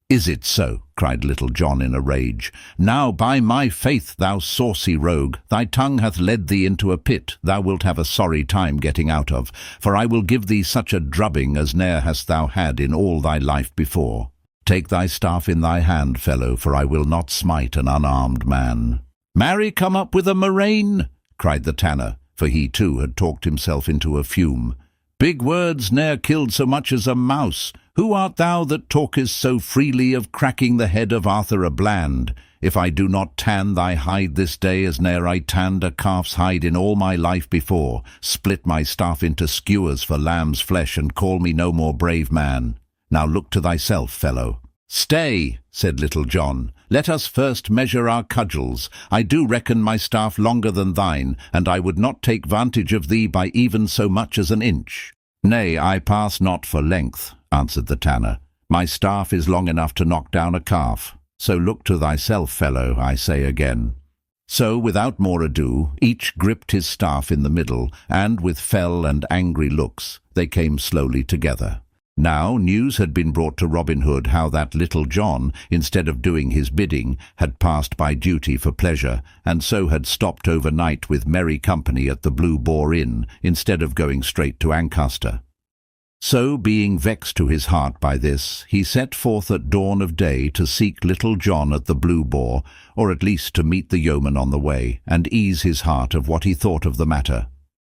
"Is it so?" cried Little John in a rage. "Now, by my faith, thou saucy rogue, thy tongue hath led thee into a pit thou wilt have a sorry time getting out of, for I will give thee such a drubbing as ne'er hast thou had in all thy life before. Take thy staff in thy hand, fellow, for I will not smite an unarmed man." "Marry, come up with a murrain," cried the tanner, for he too had talked himself into a fume. "Big words ne'er killed so much as a mouse. Who art thou that talkest so freely of cracking the head of Arthur a Bland? If I do not tan thy hide this day as ne'er I tanned a calf's hide in all my life before, split my staff into skewers for lamb's flesh, and call me no more brave man. Now look to thyself, fellow." "Stay," said Little John. "Let us first measure our cudgels. I do reckon my staff longer than thine, and I would not take vantage of thee by even so much as an inch." "Nay, I pass not for length," answered the tanner. "My staff is long enough to knock down a calf. So look to thyself, fellow, I say again." So, without more ado, each gripped his staff in the middle, and with fell and angry looks, they came slowly together. Now news had been brought to Robinhood how that Little John, instead of doing his bidding, had passed by duty for pleasure, and so had stopped overnight with merry company at the Blue Boar Inn, instead of going straight to Ancaster. So, being vexed to his heart by this, he set forth at dawn of day to seek Little John at the Blue Boar, or at least to meet the yeoman on the way, and ease his heart of what he thought of the matter.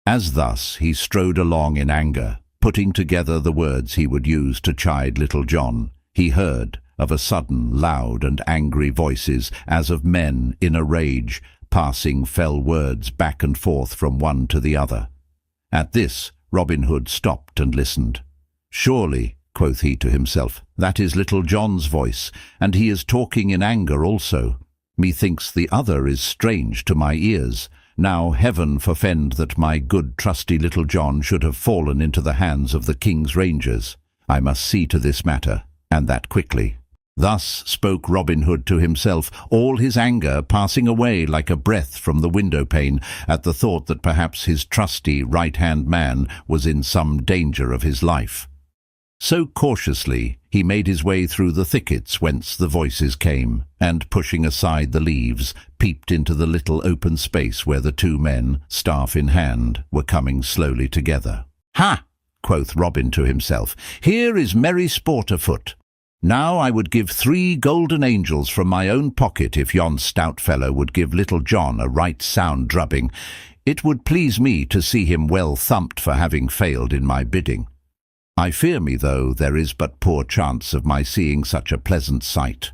As thus he strode along in anger, putting together the words he would use to chide Little John, he heard, of a sudden, loud and angry voices, as of men in a rage, passing fell words back and forth from one to the other. At this, Robin Hood stopped and listened. "Surely," quoth he to himself, "that is Little John's voice, and he is talking in anger also. Methinks the other is strange to my ears. Now heaven forfend that my good trusty Little John should have fallen into the hands of the King's Rangers. I must see to this matter, and that quickly." Thus spoke Robin Hood to himself, all his anger passing away like a breath from the window-pane at the thought that perhaps his trusty right-hand man was in some danger of his life. So cautiously he made his way through the thickets whence the voices came, and pushing aside the leaves, peeped into the little open space where the two men, staff in hand, were coming slowly together. "Ha!" quoth Robin to himself, "here is merry sport afoot. Now I would give 3 golden angels from my own pocket if yon stout fellow would give Little John a right sound drubbing. It would please me to see him well thumped for having failed in my bidding. I fear me, though, there is but poor chance of my seeing such a pleasant sight."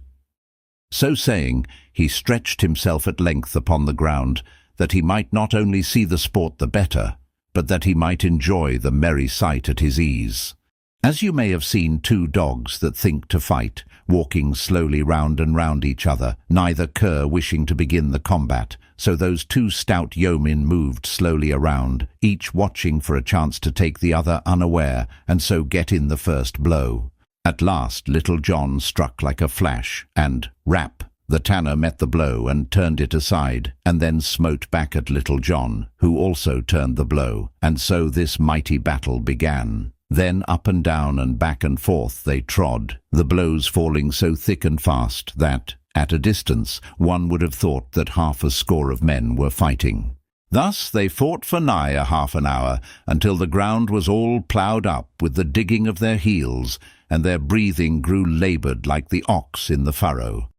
So saying, he stretched himself at length upon the ground, that he might not only see the sport the better, but that he might enjoy the merry sight at his ease. As you may have seen 2 dogs that think to fight, walking slowly round and round each other, neither cur wishing to begin the combat, so those 2 stout yeomen moved slowly around, each watching for a chance to take the other unaware, and so get in the first blow. At last Little John struck like a flash, and, rap, the tanner met the blow and turned it aside, and then smote back at Little John, who also turned the blow, and so this mighty battle began. Then up and down and back and forth they trod, the blows falling so thick and fast that, at a distance, one would have thought that 50 of men were fighting. Thus they fought for nigh a half an hour, until the ground was all ploughed up with the digging of their heels, and their breathing grew laboured like the ox in the furrow.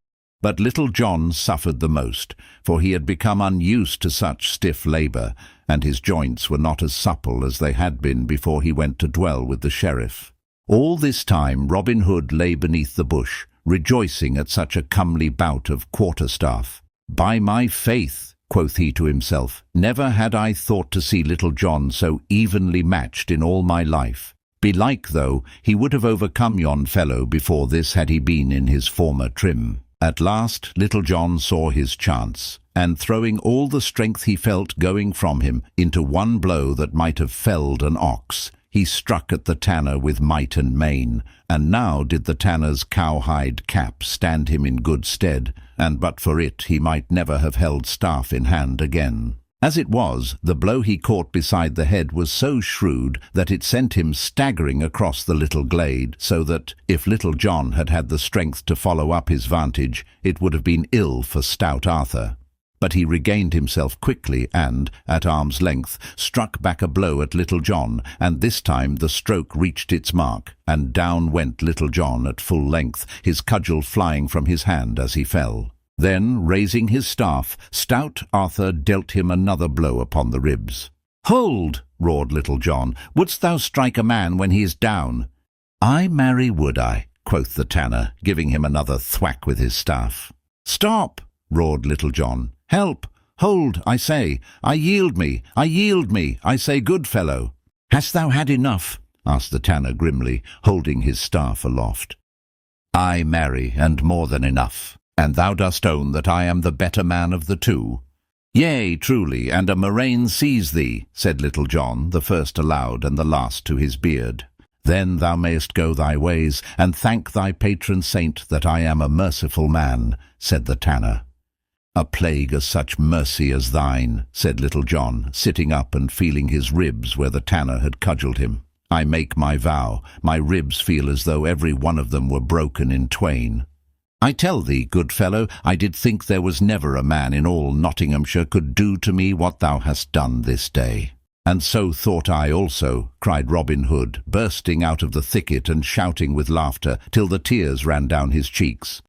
But Little John suffered the most, for he had become unused to such stiff labour, and his joints were not as supple as they had been before he went to dwell with the sheriff. All this time Robin Hood lay beneath the bush, rejoicing at such a comely bout of quarterstaff. "By my faith," quoth he to himself, "never had I thought to see Little John so evenly matched in all my life. Belike, though, he would have overcome yon fellow before this had he been in his former trim." At last Little John saw his chance, and throwing all the strength he felt going from him into one blow that might have felled an ox, he struck at the tanner with might and main, and now did the tanner's cowhide cap stand him in good stead, and but for it he might never have held staff in hand again. As it was, the blow he caught beside the head was so shrewd that it sent him staggering across the little glade, so that, if Little John had had the strength to follow up his vantage, it would have been ill for stout Arthur. But he regained himself quickly and, at arm's length, struck back a blow at Little John, and this time the stroke reached its mark, and down went Little John at full length, his cudgel flying from his hand as he fell. Then, raising his staff, stout Arthur dealt him another blow upon the ribs. "Hold!" roared Little John. "Wouldst thou strike a man when he is down?" "Ay, marry, would I," quoth the tanner, giving him another thwack with his staff. "Stop!" roared Little John. "Help! Hold, I say! I yield me! I say, good fellow!" "Hast thou had enough?" asked the tanner grimly, holding his staff aloft. "Ay, marry, and more than enough. And thou dost own that I am the better man of the two?" "Yea, truly, and a murrain seize thee," said Little John, the first aloud and the last to his beard. "Then thou mayst go thy ways, and thank thy patron saint that I am a merciful man," said the tanner. "A plague of such mercy as thine," said Little John, sitting up and feeling his ribs where the tanner had cudgelled him. "I make my vow, my ribs feel as though every one of them were broken in twain. I tell thee, good fellow, I did think there was never a man in all Nottinghamshire could do to me what thou hast done this day." "And so thought I also," cried Robin Hood, bursting out of the thicket and shouting with laughter till the tears ran down his cheeks.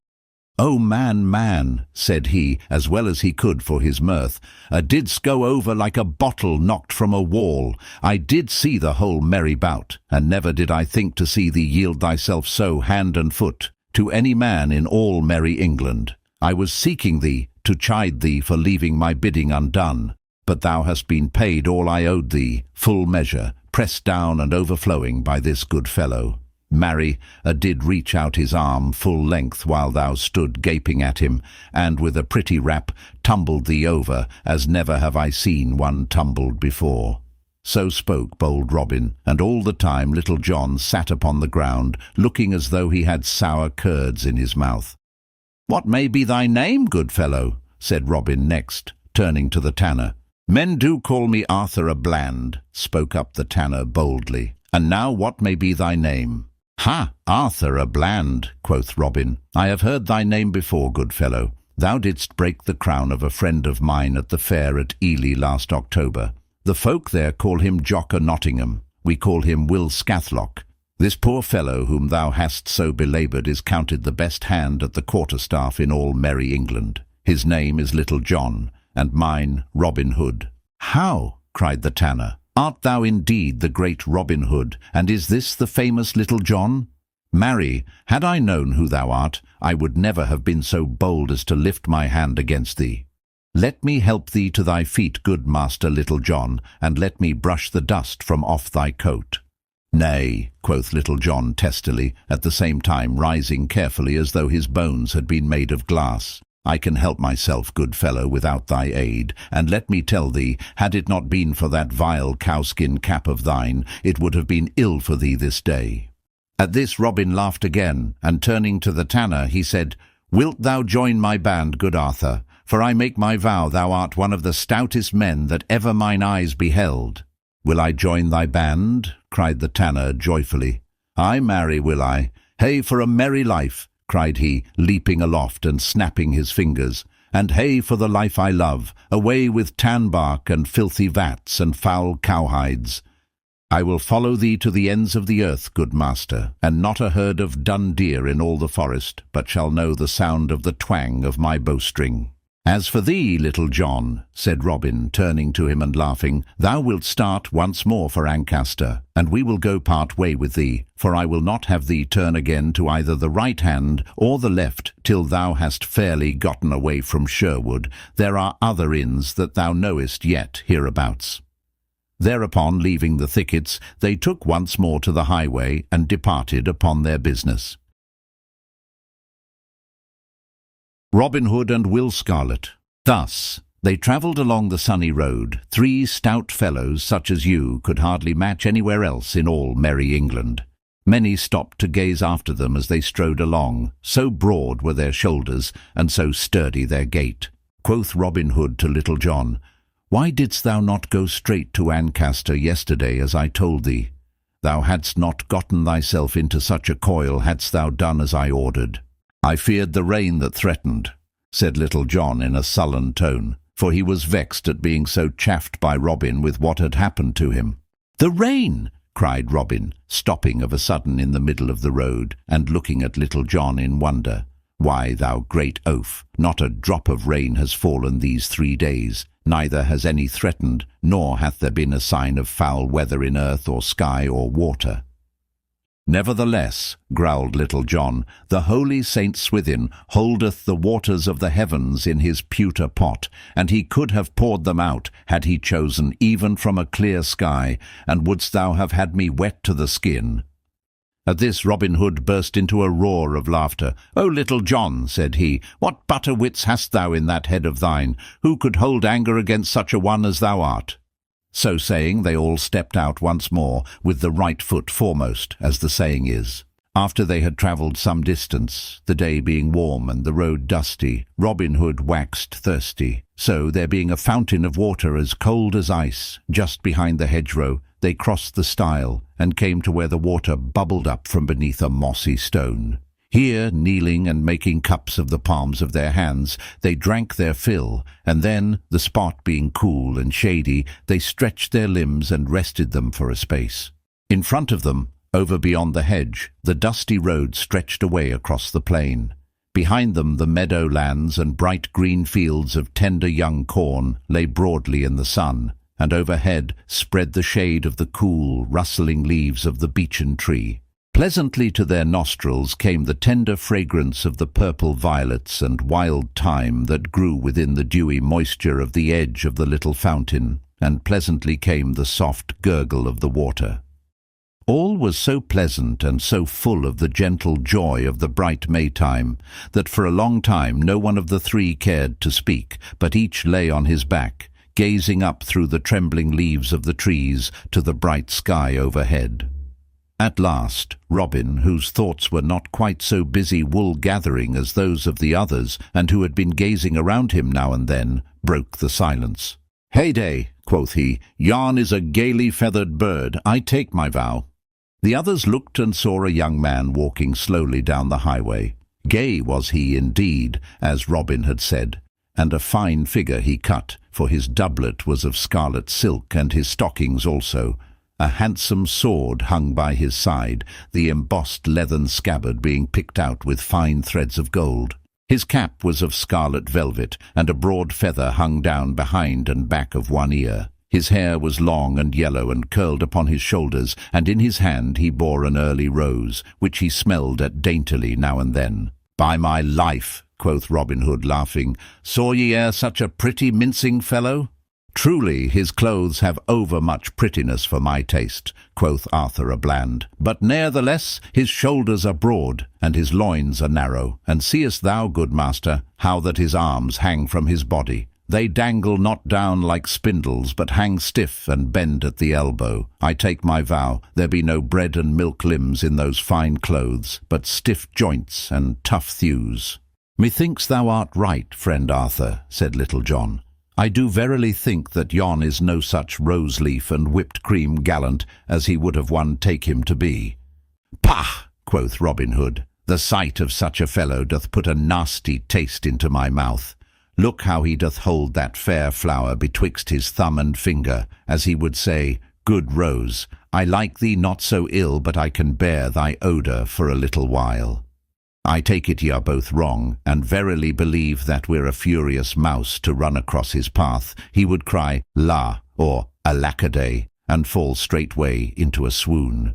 "O man," said he, as well as he could for his mirth, "a didst go over like a bottle knocked from a wall. I did see the whole merry bout, and never did I think to see thee yield thyself so hand and foot to any man in all merry England. I was seeking thee, to chide thee for leaving my bidding undone. But thou hast been paid all I owed thee, full measure, pressed down and overflowing by this good fellow. Marry, did reach out his arm full length while thou stood gaping at him, and with a pretty rap tumbled thee over, as never have I seen one tumbled before." So spoke bold Robin, and all the time Little John sat upon the ground, looking as though he had sour curds in his mouth. "What may be thy name, good fellow?" said Robin next, turning to the tanner. "Men do call me Arthur a Bland," spoke up the tanner boldly. "And now what may be thy name?" "Ha, Arthur a Bland," quoth Robin. "I have heard thy name before, good fellow. Thou didst break the crown of a friend of mine at the fair at Ely last October. The folk there call him Jock o' Nottingham. We call him Will Scathlock. This poor fellow whom thou hast so belaboured is counted the best hand at the quarterstaff in all merry England. His name is Little John, and mine Robin Hood." "How?" cried the tanner. "Art thou indeed the great Robin Hood, and is this the famous Little John? Marry, had I known who thou art, I would never have been so bold as to lift my hand against thee. Let me help thee to thy feet, good master Little John, and let me brush the dust from off thy coat." "Nay," quoth Little John testily, at the same time rising carefully as though his bones had been made of glass. "I can help myself, good fellow, without thy aid, and let me tell thee, had it not been for that vile cowskin cap of thine, it would have been ill for thee this day." At this Robin laughed again, and turning to the tanner he said, "Wilt thou join my band, good Arthur? For I make my vow thou art one of the stoutest men that ever mine eyes beheld." "Will I join thy band?" cried the tanner joyfully. "Ay, marry, will I. Hey for a merry life!" cried he, leaping aloft and snapping his fingers. "And hey for the life I love, away with tan bark and filthy vats and foul cowhides. I will follow thee to the ends of the earth, good master, and not a herd of dun deer in all the forest, but shall know the sound of the twang of my bowstring." "As for thee, Little John," said Robin, turning to him and laughing, "thou wilt start once more for Ancaster, and we will go part way with thee, for I will not have thee turn again to either the right hand or the left till thou hast fairly gotten away from Sherwood. There are other inns that thou knowest yet hereabouts." Thereupon, leaving the thickets, they took once more to the highway and departed upon their business. Robin Hood and Will Scarlet. Thus they travelled along the sunny road, three stout fellows such as you could hardly match anywhere else in all merry England. Many stopped to gaze after them as they strode along, so broad were their shoulders, and so sturdy their gait. Quoth Robin Hood to Little John, "Why didst thou not go straight to Ancaster yesterday as I told thee? Thou hadst not gotten thyself into such a coil hadst thou done as I ordered." "I feared the rain that threatened," said Little John in a sullen tone, for he was vexed at being so chaffed by Robin with what had happened to him. "The rain!" cried Robin, stopping of a sudden in the middle of the road, and looking at Little John in wonder. "Why, thou great oaf, not a drop of rain has fallen these 3 days, neither has any threatened, nor hath there been a sign of foul weather in earth or sky or water." "Nevertheless," growled Little John, "the holy Saint Swithin holdeth the waters of the heavens in his pewter pot, and he could have poured them out, had he chosen, even from a clear sky, and wouldst thou have had me wet to the skin?" At this Robin Hood burst into a roar of laughter. "O Little John," said he, "what butter wits hast thou in that head of thine? Who could hold anger against such a one as thou art?" So saying, they all stepped out once more, with the right foot foremost, as the saying is. After they had travelled some distance, the day being warm and the road dusty, Robin Hood waxed thirsty. So, there being a fountain of water as cold as ice, just behind the hedgerow, they crossed the stile, and came to where the water bubbled up from beneath a mossy stone. Here, kneeling and making cups of the palms of their hands, they drank their fill, and then, the spot being cool and shady, they stretched their limbs and rested them for a space. In front of them, over beyond the hedge, the dusty road stretched away across the plain. Behind them the meadow lands and bright green fields of tender young corn lay broadly in the sun, and overhead spread the shade of the cool, rustling leaves of the beechen tree. Pleasantly to their nostrils came the tender fragrance of the purple violets and wild thyme that grew within the dewy moisture of the edge of the little fountain, and pleasantly came the soft gurgle of the water. All was so pleasant and so full of the gentle joy of the bright Maytime that for a long time no one of the three cared to speak, but each lay on his back, gazing up through the trembling leaves of the trees to the bright sky overhead. At last, Robin, whose thoughts were not quite so busy wool-gathering as those of the others, and who had been gazing around him now and then, broke the silence. "Heyday," quoth he, "yon is a gaily feathered bird, I take my vow." The others looked and saw a young man walking slowly down the highway. Gay was he indeed, as Robin had said, and a fine figure he cut, for his doublet was of scarlet silk, and his stockings also. A handsome sword hung by his side, the embossed leathern scabbard being picked out with fine threads of gold. His cap was of scarlet velvet, and a broad feather hung down behind and back of one ear. His hair was long and yellow and curled upon his shoulders, and in his hand he bore an early rose, which he smelled at daintily now and then. "By my life," quoth Robin Hood, laughing, "saw ye e'er such a pretty mincing fellow?" "Truly, his clothes have over-much prettiness for my taste," quoth Arthur a Bland, "but ne'ertheless his shoulders are broad, and his loins are narrow, and seest thou, good master, how that his arms hang from his body? They dangle not down like spindles, but hang stiff and bend at the elbow. I take my vow, there be no bread and milk limbs in those fine clothes, but stiff joints and tough thews." "Methinks thou art right, friend Arthur," said Little John. "I do verily think that yon is no such rose-leaf and whipped cream gallant as he would have one take him to be." "Pah!" quoth Robin Hood, "the sight of such a fellow doth put a nasty taste into my mouth. Look how he doth hold that fair flower betwixt his thumb and finger, as he would say, 'Good rose, I like thee not so ill, but I can bear thy odour for a little while.' I take it ye are both wrong, and verily believe that were a furious mouse to run across his path, he would cry, 'La!' or 'Alackaday!' and fall straightway into a swoon.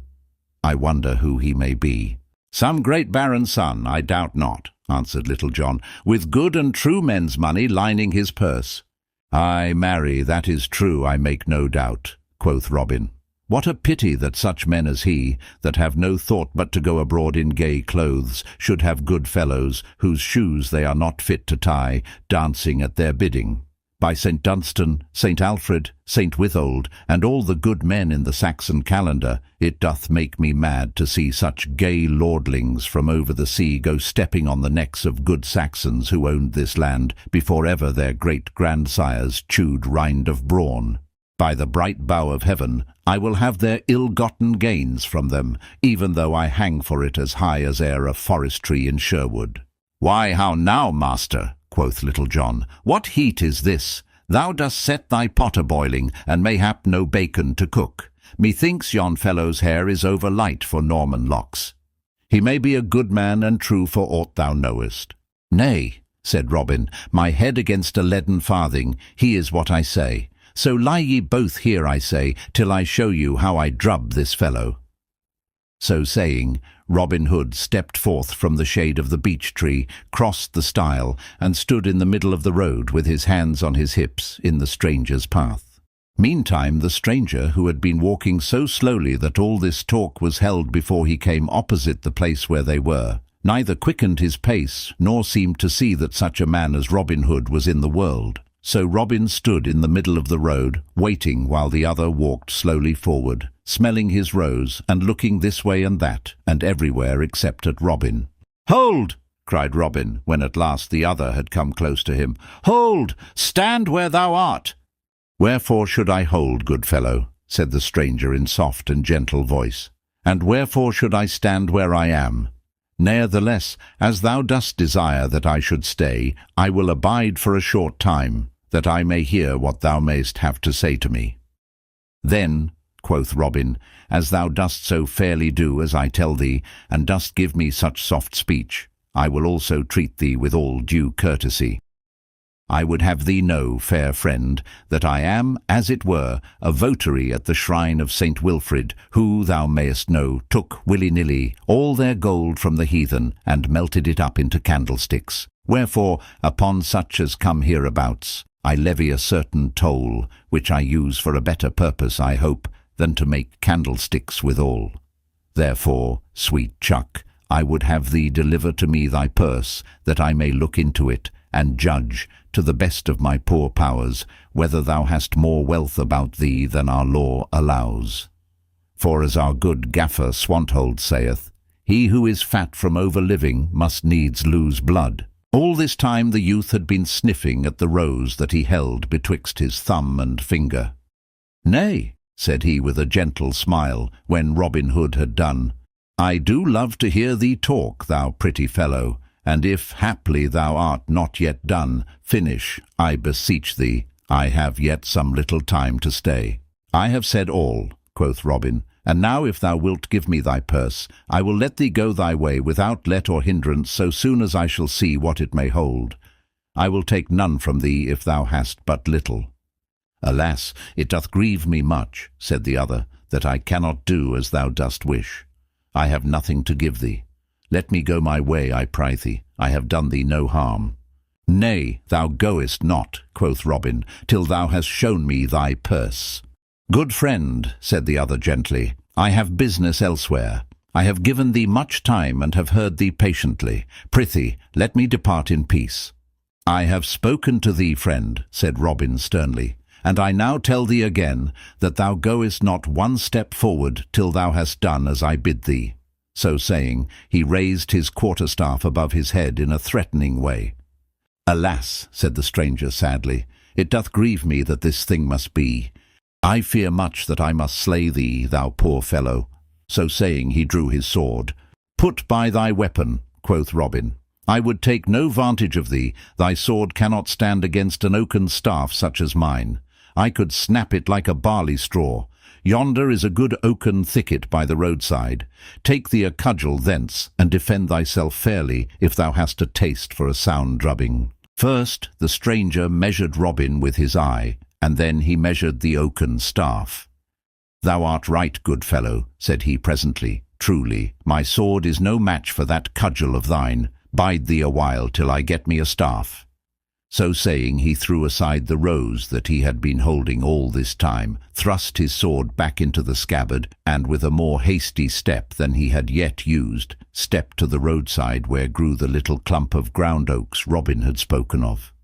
I wonder who he may be." "Some great baron's son, I doubt not," answered Little John, "with good and true men's money lining his purse." "Ay, marry, that is true, I make no doubt," quoth Robin. "What a pity that such men as he, that have no thought but to go abroad in gay clothes, should have good fellows, whose shoes they are not fit to tie, dancing at their bidding. By St. Dunstan, St. Alfred, St. Withold, and all the good men in the Saxon calendar, it doth make me mad to see such gay lordlings from over the sea go stepping on the necks of good Saxons who owned this land before ever their great-grandsires chewed rind of brawn. By the bright bow of heaven, I will have their ill-gotten gains from them, even though I hang for it as high as e'er a forest tree in Sherwood." "Why, how now, master?" quoth Little John. "What heat is this? Thou dost set thy pot a-boiling, and mayhap no bacon to cook. Methinks yon fellow's hair is over light for Norman locks." "He may be a good man and true for aught thou knowest." "Nay," said Robin, "my head against a leaden farthing, he is what I say. So lie ye both here, I say, till I show you how I drub this fellow." So saying, Robin Hood stepped forth from the shade of the beech tree, crossed the stile, and stood in the middle of the road with his hands on his hips in the stranger's path. Meantime, the stranger, who had been walking so slowly that all this talk was held before he came opposite the place where they were, neither quickened his pace nor seemed to see that such a man as Robin Hood was in the world. So Robin stood in the middle of the road, waiting while the other walked slowly forward, smelling his rose and looking this way and that, and everywhere except at Robin. "Hold!" cried Robin, when at last the other had come close to him. "Hold! Stand where thou art!" "Wherefore should I hold, good fellow?" said the stranger in soft and gentle voice. "And wherefore should I stand where I am? Ne'ertheless, as thou dost desire that I should stay, I will abide for a short time, that I may hear what thou mayst have to say to me." "Then," quoth Robin, "as thou dost so fairly do as I tell thee, and dost give me such soft speech, I will also treat thee with all due courtesy. I would have thee know, fair friend, that I am, as it were, a votary at the shrine of St. Wilfrid, who, thou mayest know, took willy-nilly all their gold from the heathen, and melted it up into candlesticks. Wherefore, upon such as come hereabouts, I levy a certain toll, which I use for a better purpose, I hope, than to make candlesticks withal. Therefore, sweet Chuck, I would have thee deliver to me thy purse, that I may look into it, and judge, to the best of my poor powers, whether thou hast more wealth about thee than our law allows. For as our good gaffer Swanthold saith, he who is fat from over-living must needs lose blood. All this time the youth had been sniffing at the rose that he held betwixt his thumb and finger. "Nay," said he with a gentle smile, when Robin Hood had done, "I do love to hear thee talk, thou pretty fellow, and if haply thou art not yet done, finish, I beseech thee. I have yet some little time to stay." "I have said all," quoth Robin, "and now if thou wilt give me thy purse, I will let thee go thy way without let or hindrance so soon as I shall see what it may hold. I will take none from thee if thou hast but little." "Alas, it doth grieve me much," said the other, "that I cannot do as thou dost wish. I have nothing to give thee. Let me go my way, I pray thee. I have done thee no harm." "Nay, thou goest not," quoth Robin, "till thou hast shown me thy purse." "Good friend," said the other gently, "I have business elsewhere. I have given thee much time and have heard thee patiently. Prithee, let me depart in peace." "I have spoken to thee, friend," said Robin sternly, "and I now tell thee again that thou goest not one step forward till thou hast done as I bid thee." So saying, he raised his quarterstaff above his head in a threatening way. "Alas," said the stranger sadly, "it doth grieve me that this thing must be. I fear much that I must slay thee, thou poor fellow." So saying, he drew his sword. "Put by thy weapon," quoth Robin. "I would take no vantage of thee. Thy sword cannot stand against an oaken staff such as mine. I could snap it like a barley straw. Yonder is a good oaken thicket by the roadside. Take thee a cudgel thence, and defend thyself fairly, if thou hast a taste for a sound drubbing." First the stranger measured Robin with his eye, and then he measured the oaken staff. "Thou art right, good fellow," said he presently. "Truly, my sword is no match for that cudgel of thine. Bide thee a while till I get me a staff." So saying, he threw aside the rose that he had been holding all this time, thrust his sword back into the scabbard, and with a more hasty step than he had yet used, stepped to the roadside where grew the little clump of ground oaks Robin had spoken of.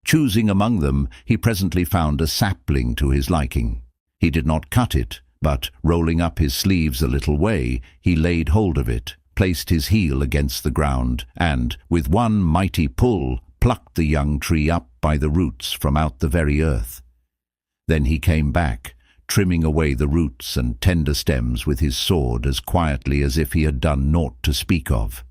Choosing among them, he presently found a sapling to his liking. He did not cut it, but, rolling up his sleeves a little way, he laid hold of it, placed his heel against the ground, and, with one mighty pull, plucked the young tree up by the roots from out the very earth. Then he came back, trimming away the roots and tender stems with his sword as quietly as if he had done naught to speak of.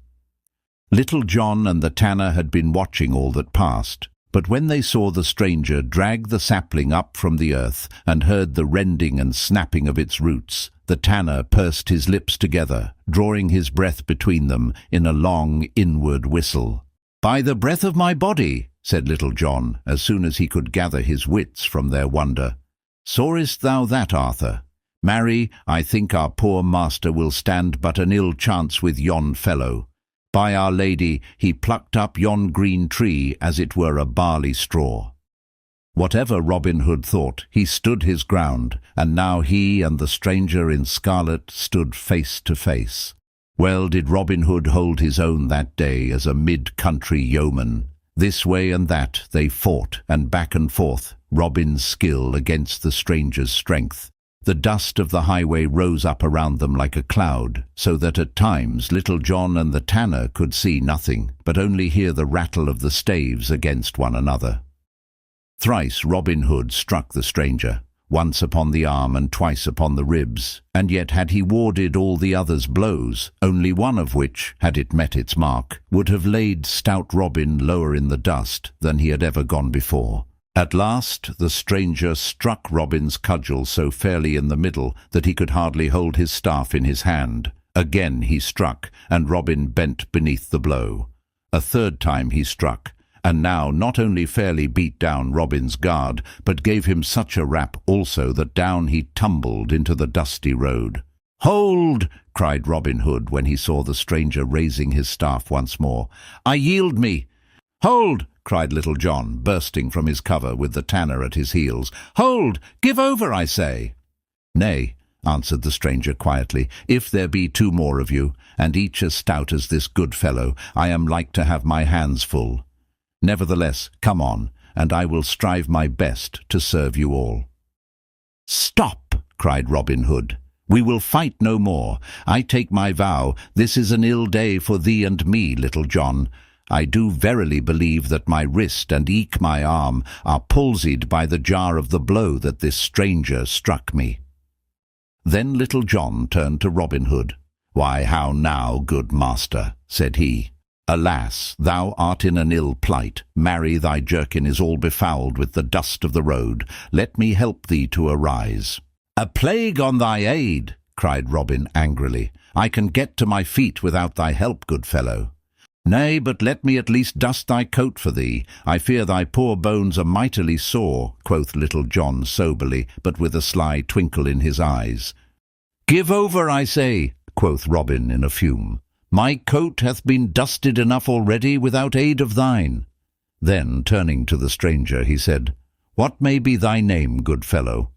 Little John and the tanner had been watching all that passed, but when they saw the stranger drag the sapling up from the earth and heard the rending and snapping of its roots, the tanner pursed his lips together, drawing his breath between them in a long inward whistle. "By the breath of my body," said Little John, as soon as he could gather his wits from their wonder. "Sawest thou that, Arthur? Marry, I think our poor master will stand but an ill chance with yon fellow. By Our Lady, he plucked up yon green tree as it were a barley straw." Whatever Robin Hood thought, he stood his ground, and now he and the stranger in scarlet stood face to face. Well did Robin Hood hold his own that day as a mid-country yeoman. This way and that they fought, and back and forth, Robin's skill against the stranger's strength. The dust of the highway rose up around them like a cloud, so that at times Little John and the tanner could see nothing, but only hear the rattle of the staves against one another. Thrice Robin Hood struck the stranger, once upon the arm and twice upon the ribs, and yet had he warded all the others' blows, only one of which, had it met its mark, would have laid stout Robin lower in the dust than he had ever gone before. At last the stranger struck Robin's cudgel so fairly in the middle that he could hardly hold his staff in his hand. Again he struck, and Robin bent beneath the blow. A third time he struck, and now not only fairly beat down Robin's guard, but gave him such a rap also that down he tumbled into the dusty road. "Hold!" cried Robin Hood when he saw the stranger raising his staff once more. "I yield me." "Hold!" cried Little John, bursting from his cover with the tanner at his heels. "Hold! Give over, I say." "Nay," answered the stranger quietly, "if there be two more of you, and each as stout as this good fellow, I am like to have my hands full. Nevertheless, come on, and I will strive my best to serve you all." "Stop!" cried Robin Hood. "We will fight no more. I take my vow, this is an ill day for thee and me, Little John. I do verily believe that my wrist and eke my arm are palsied by the jar of the blow that this stranger struck me." Then Little John turned to Robin Hood. "Why, how now, good master?" said he. "Alas, thou art in an ill plight. Marry, thy jerkin is all befouled with the dust of the road. Let me help thee to arise." "A plague on thy aid!" cried Robin angrily. "I can get to my feet without thy help, good fellow." "Nay, but let me at least dust thy coat for thee. I fear thy poor bones are mightily sore," quoth Little John soberly, but with a sly twinkle in his eyes. "Give over, I say," quoth Robin in a fume. "My coat hath been dusted enough already without aid of thine." Then, turning to the stranger, he said, "What may be thy name, good fellow?"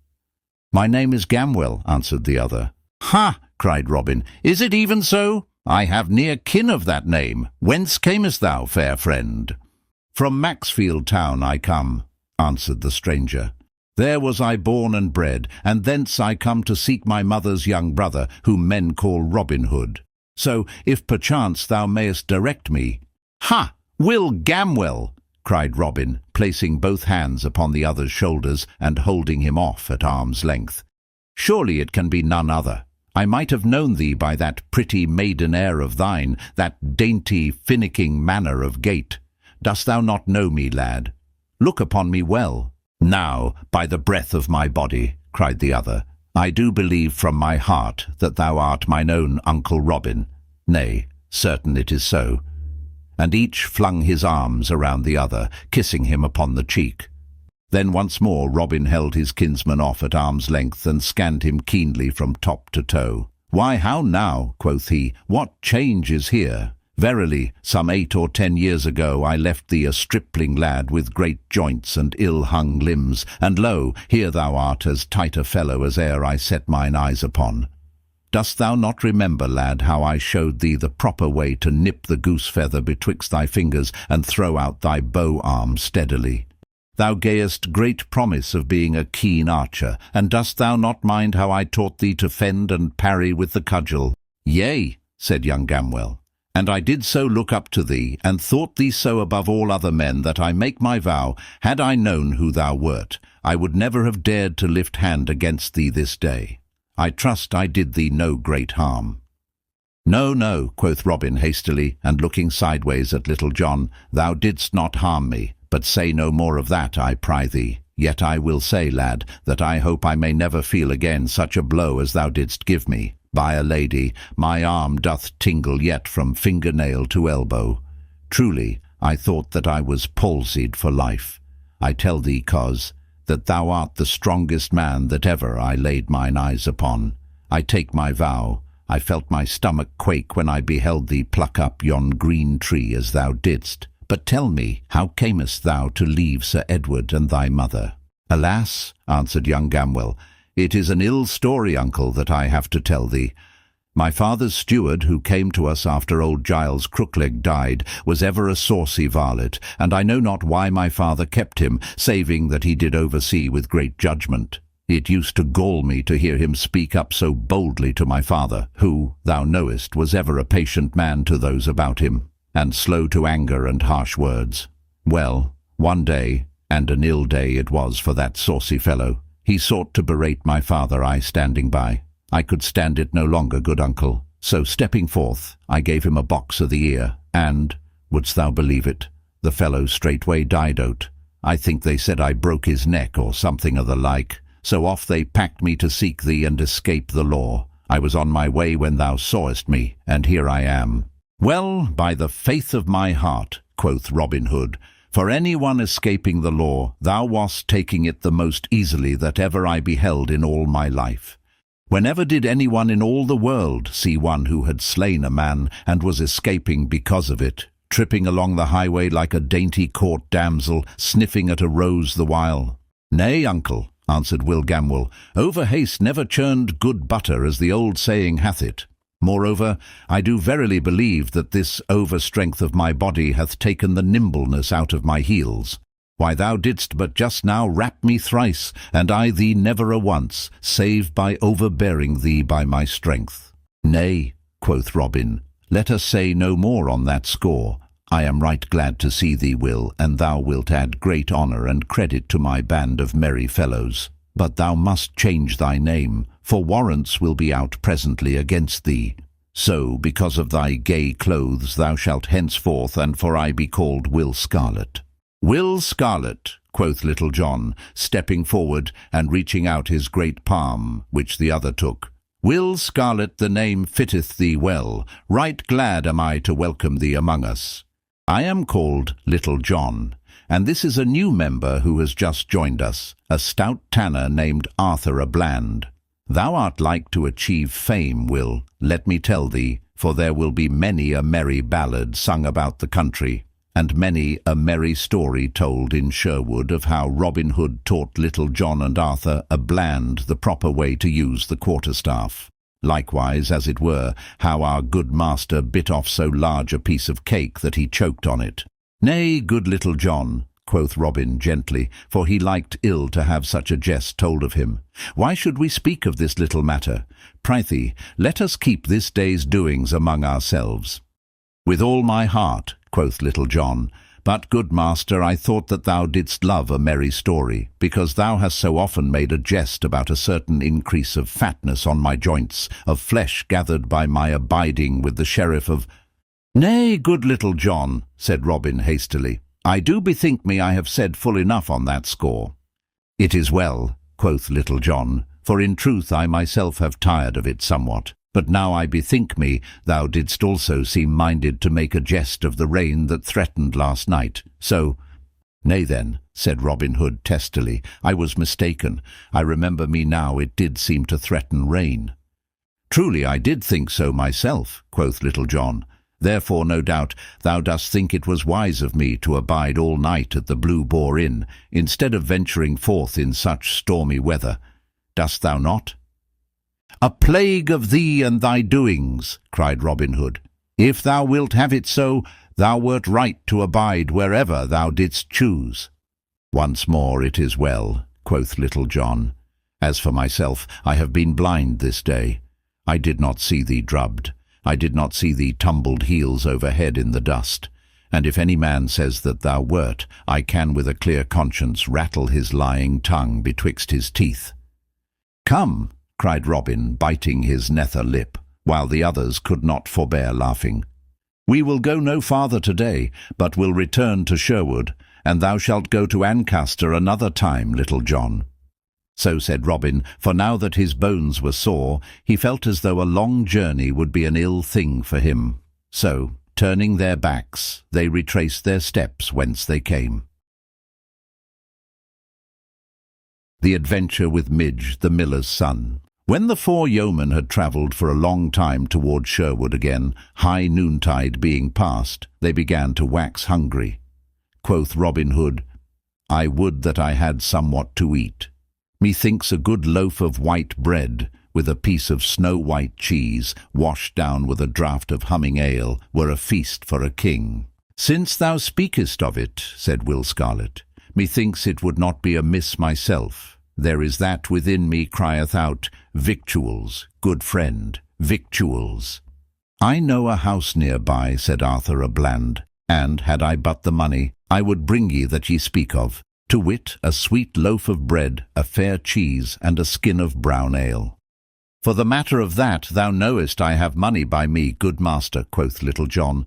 "My name is Gamwell," answered the other. "Ha!" cried Robin. "Is it even so? I have near kin of that name. Whence camest thou, fair friend?" "From Maxfield town I come," answered the stranger. "There was I born and bred, and thence I come to seek my mother's young brother, whom men call Robin Hood. So, if perchance thou mayest direct me—" "Ha! Will Gamwell!" cried Robin, placing both hands upon the other's shoulders and holding him off at arm's length. "Surely it can be none other. I might have known thee by that pretty maiden air of thine, that dainty, finicking manner of gait. Dost thou not know me, lad? Look upon me well." "Now, by the breath of my body," cried the other, "I do believe from my heart that thou art mine own Uncle Robin. Nay, certain it is so." And each flung his arms around the other, kissing him upon the cheek. Then once more Robin held his kinsman off at arm's length and scanned him keenly from top to toe. "Why, how now?" quoth he. "What change is here? Verily, some 8 or 10 years ago I left thee a stripling lad with great joints and ill-hung limbs, and lo, here thou art as tight a fellow as e'er I set mine eyes upon. Dost thou not remember, lad, how I showed thee the proper way to nip the goose-feather betwixt thy fingers and throw out thy bow-arm steadily? Thou gayest great promise of being a keen archer, and dost thou not mind how I taught thee to fend and parry with the cudgel?" "Yea," said young Gamwell, "and I did so look up to thee, and thought thee so above all other men, that I make my vow, had I known who thou wert, I would never have dared to lift hand against thee this day. I trust I did thee no great harm." "No, no," quoth Robin hastily, and looking sideways at Little John, "thou didst not harm me. But say no more of that, I pry thee. Yet I will say, lad, that I hope I may never feel again such a blow as thou didst give me. By a lady, my arm doth tingle yet from finger-nail to elbow. Truly, I thought that I was palsied for life. I tell thee, coz, that thou art the strongest man that ever I laid mine eyes upon. I take my vow, I felt my stomach quake when I beheld thee pluck up yon green tree as thou didst. But tell me, how camest thou to leave Sir Edward and thy mother?" "Alas," answered young Gamwell, "it is an ill story, uncle, that I have to tell thee. My father's steward, who came to us after old Giles Crookleg died, was ever a saucy varlet, and I know not why my father kept him, saving that he did oversee with great judgment. It used to gall me to hear him speak up so boldly to my father, who, thou knowest, was ever a patient man to those about him, and slow to anger and harsh words. Well, one day, and an ill day it was for that saucy fellow, he sought to berate my father, I standing by. I could stand it no longer, good uncle, so stepping forth, I gave him a box o' the ear, and, wouldst thou believe it, the fellow straightway died o't. I think they said I broke his neck or something o' the like, so off they packed me to seek thee and escape the law. I was on my way when thou sawest me, and here I am." "Well, by the faith of my heart," quoth Robin Hood, "for any one escaping the law, thou wast taking it the most easily that ever I beheld in all my life. Whenever did any one in all the world see one who had slain a man and was escaping because of it, tripping along the highway like a dainty court damsel, sniffing at a rose the while?" "Nay, uncle," answered Will Gamwell, "over haste never churned good butter, as the old saying hath it. Moreover, I do verily believe that this over-strength of my body hath taken the nimbleness out of my heels. Why, thou didst but just now rap me thrice, and I thee never a once, save by overbearing thee by my strength." "Nay," quoth Robin, "let us say no more on that score. I am right glad to see thee, Will, and thou wilt add great honour and credit to my band of merry fellows. But thou must change thy name, for warrants will be out presently against thee. So, because of thy gay clothes, thou shalt henceforth and for aye be called Will Scarlet." "Will Scarlet," quoth Little John, stepping forward and reaching out his great palm, which the other took. "Will Scarlet, the name fitteth thee well. Right glad am I to welcome thee among us. I am called Little John, and this is a new member who has just joined us, a stout tanner named Arthur a Bland. Thou art like to achieve fame, Will, let me tell thee, for there will be many a merry ballad sung about the country, and many a merry story told in Sherwood of how Robin Hood taught Little John and Arthur a Bland the proper way to use the quarterstaff. Likewise, as it were, how our good master bit off so large a piece of cake that he choked on it. "Nay, good Little John," quoth Robin gently, for he liked ill to have such a jest told of him. "Why should we speak of this little matter? Prithee, let us keep this day's doings among ourselves." "With all my heart," quoth Little John, "but, good master, I thought that thou didst love a merry story, because thou hast so often made a jest about a certain increase of fatness on my joints, of flesh gathered by my abiding with the sheriff of—" "Nay, good Little John," said Robin hastily, "I do bethink me I have said full enough on that score." "It is well," quoth Little John, "for in truth I myself have tired of it somewhat. But now I bethink me thou didst also seem minded to make a jest of the rain that threatened last night, so—" "Nay then," said Robin Hood testily, "I was mistaken. I remember me now it did seem to threaten rain." "Truly I did think so myself," quoth Little John. "Therefore, no doubt, thou dost think it was wise of me to abide all night at the Blue Boar Inn, instead of venturing forth in such stormy weather. Dost thou not?" "A plague of thee and thy doings," cried Robin Hood. "If thou wilt have it so, thou wert right to abide wherever thou didst choose." "Once more it is well," quoth Little John. "As for myself, I have been blind this day. I did not see thee drubbed. I did not see thee tumbled heels over head in the dust. And if any man says that thou wert, I can with a clear conscience rattle his lying tongue betwixt his teeth." "Come," cried Robin, biting his nether lip, while the others could not forbear laughing. "We will go no farther today, but will return to Sherwood, and thou shalt go to Ancaster another time, Little John." So said Robin, for now that his bones were sore, he felt as though a long journey would be an ill thing for him. So, turning their backs, they retraced their steps whence they came. The Adventure with Midge, the miller's son. When the four yeomen had travelled for a long time toward Sherwood again, high noontide being past, they began to wax hungry. quoth Robin Hood. I would that I had somewhat to eat. Methinks a good loaf of white bread, with a piece of snow-white cheese, washed down with a draught of humming ale, were a feast for a king. Since thou speakest of it, said Will Scarlet, methinks it would not be amiss myself. There is that within me crieth out, victuals, good friend, victuals. I know a house near by, said Arthur a Bland, and, had I but the money, I would bring ye that ye speak of, to wit, a sweet loaf of bread, a fair cheese, and a skin of brown ale. For the matter of that, thou knowest I have money by me, good master, quoth Little John.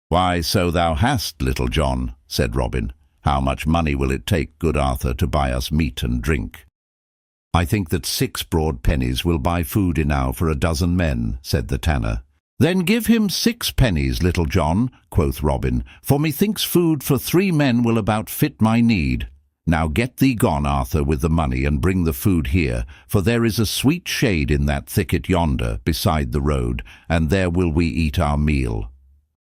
Why, so thou hast, Little John, said Robin. How much money will it take, good Arthur, to buy us meat and drink? I think that 6 broad pennies will buy food enow for a dozen men, said the tanner. Then give him 6 pennies, Little John, quoth Robin, for methinks food for 3 men will about fit my need. Now get thee gone, Arthur, with the money, and bring the food here, for there is a sweet shade in that thicket yonder, beside the road, and there will we eat our meal.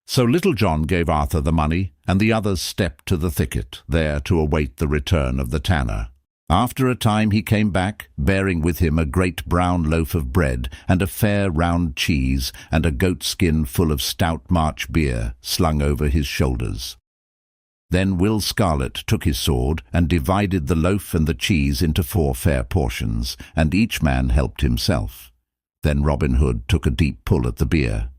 So Little John gave Arthur the money, and the others stepped to the thicket, there to await the return of the tanner. After a time he came back, bearing with him a great brown loaf of bread, and a fair round cheese, and a goat-skin full of stout March beer, slung over his shoulders. Then Will Scarlet took his sword, and divided the loaf and the cheese into 4 fair portions, and each man helped himself. Then Robin Hood took a deep pull at the beer.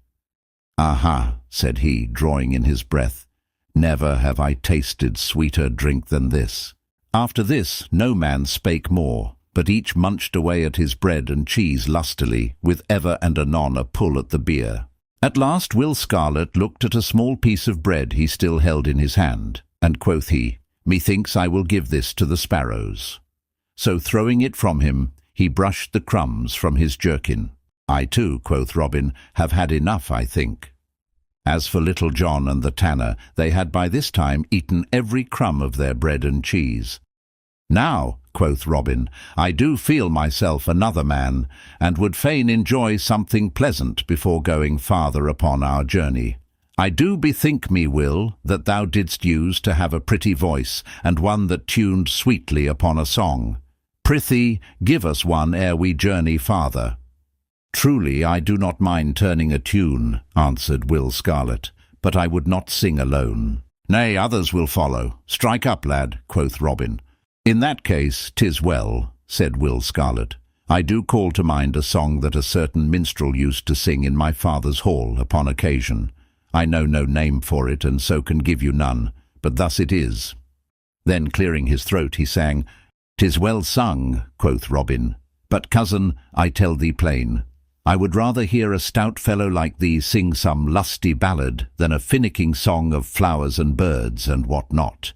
Aha, said he, drawing in his breath, never have I tasted sweeter drink than this. After this no man spake more, but each munched away at his bread and cheese lustily, with ever and anon a pull at the beer. At last Will Scarlet looked at a small piece of bread he still held in his hand, and quoth he, Methinks I will give this to the sparrows. So throwing it from him, he brushed the crumbs from his jerkin. I too, quoth Robin, have had enough, I think. As for Little John and the tanner, they had by this time eaten every crumb of their bread and cheese. Now, quoth Robin, I do feel myself another man, and would fain enjoy something pleasant before going farther upon our journey. I do bethink me, Will, that thou didst use to have a pretty voice, and one that tuned sweetly upon a song. Prithee, give us one ere we journey farther. Truly, I do not mind turning a tune, answered Will Scarlet, but I would not sing alone. Nay, others will follow. Strike up, lad, quoth Robin. In that case, 'tis well, said Will Scarlet. I do call to mind a song that a certain minstrel used to sing in my father's hall upon occasion. I know no name for it, and so can give you none, but thus it is. Then, clearing his throat, he sang, "'Tis well sung," quoth Robin, "but, cousin, I tell thee plain, I would rather hear a stout fellow like thee sing some lusty ballad than a finicking song of flowers and birds and what not.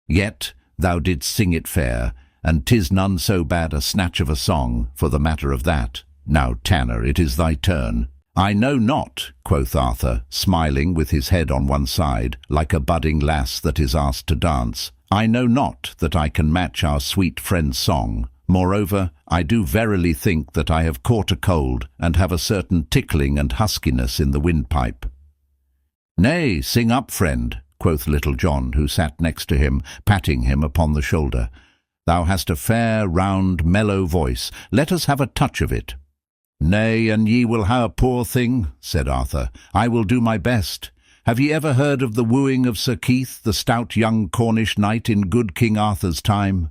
Yet thou didst sing it fair, and 'tis none so bad a snatch of a song, for the matter of that. Now, tanner, it is thy turn." "I know not," quoth Arthur, smiling with his head on one side, like a budding lass that is asked to dance. "I know not that I can match our sweet friend's song. Moreover, I do verily think that I have caught a cold, and have a certain tickling and huskiness in the windpipe." "Nay, sing up, friend," quoth Little John, who sat next to him, patting him upon the shoulder. "Thou hast a fair, round, mellow voice. Let us have a touch of it." "Nay, and ye will ha' a poor thing," said Arthur. "I will do my best. Have ye ever heard of the wooing of Sir Keith, the stout young Cornish knight in good King Arthur's time?"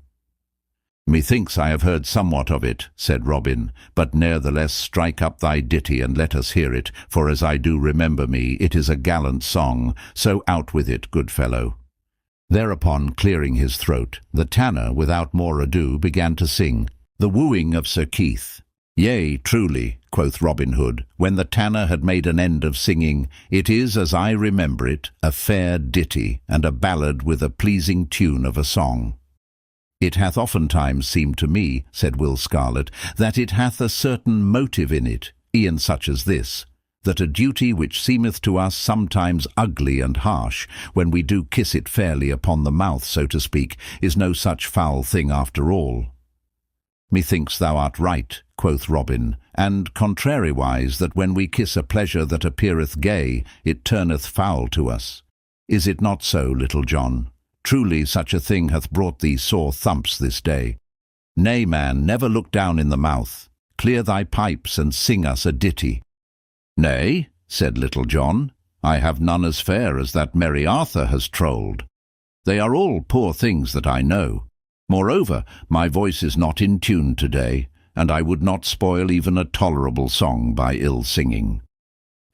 "Methinks I have heard somewhat of it," said Robin, "but ne'ertheless strike up thy ditty and let us hear it, for as I do remember me, it is a gallant song, so out with it, good fellow." Thereupon, clearing his throat, the tanner, without more ado, began to sing, "The Wooing of Sir Keith." "Yea, truly," quoth Robin Hood, when the tanner had made an end of singing, "it is, as I remember it, a fair ditty, and a ballad with a pleasing tune of a song." "It hath oftentimes seemed to me," said Will Scarlet, "that it hath a certain motive in it, e'en such as this, that a duty which seemeth to us sometimes ugly and harsh, when we do kiss it fairly upon the mouth, so to speak, is no such foul thing after all." "Methinks thou art right," quoth Robin, "and contrariwise that when we kiss a pleasure that appeareth gay, it turneth foul to us. Is it not so, Little John? Truly such a thing hath brought thee sore thumps this day. Nay, man, never look down in the mouth. Clear thy pipes and sing us a ditty. Nay, said Little John, I have none as fair as that merry Arthur has trolled. They are all poor things that I know. Moreover, my voice is not in tune today, and I would not spoil even a tolerable song by ill singing.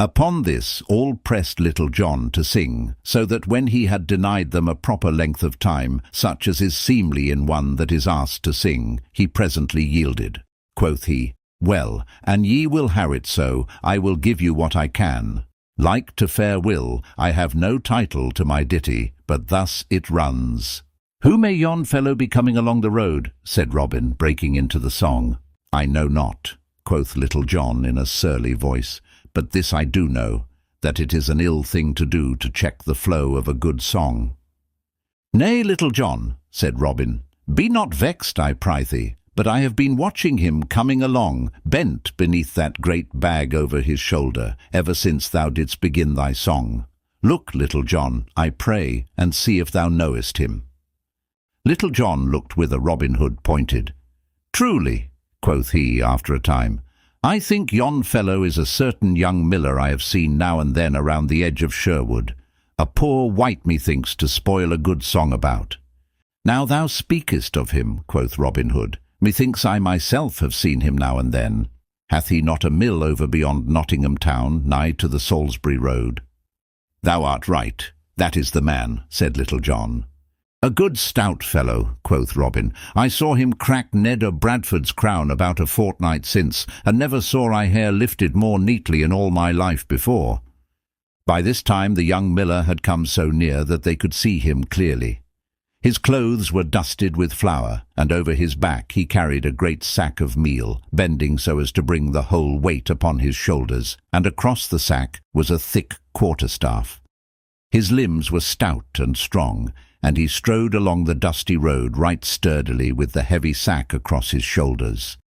Upon this all pressed Little John to sing, so that when he had denied them a proper length of time, such as is seemly in one that is asked to sing, he presently yielded. Quoth he, Well, an ye will have it so, I will give you what I can. Like to fair will, I have no title to my ditty, but thus it runs. Who may yon fellow be coming along the road? Said Robin, breaking into the song. I know not, quoth Little John in a surly voice, but this I do know, that it is an ill thing to do to check the flow of a good song. Nay, Little John, said Robin, be not vexed, I prythee, but I have been watching him coming along, bent beneath that great bag over his shoulder, ever since thou didst begin thy song. Look, Little John, I pray, and see if thou knowest him. Little John looked whither Robinhood pointed. Truly, quoth he after a time, I think yon fellow is a certain young miller I have seen now and then around the edge of Sherwood, a poor wight methinks to spoil a good song about. Now thou speakest of him, quoth Robinhood, methinks I myself have seen him now and then. Hath he not a mill over beyond Nottingham town, nigh to the Salisbury road? Thou art right, that is the man, said Little John. A good stout fellow, quoth Robin. I saw him crack Ned of Bradford's crown about a fortnight since, and never saw I hair lifted more neatly in all my life before. By this time the young miller had come so near that they could see him clearly. His clothes were dusted with flour, and over his back he carried a great sack of meal, bending so as to bring the whole weight upon his shoulders, and across the sack was a thick quarterstaff. His limbs were stout and strong, and he strode along the dusty road right sturdily with the heavy sack across his shoulders.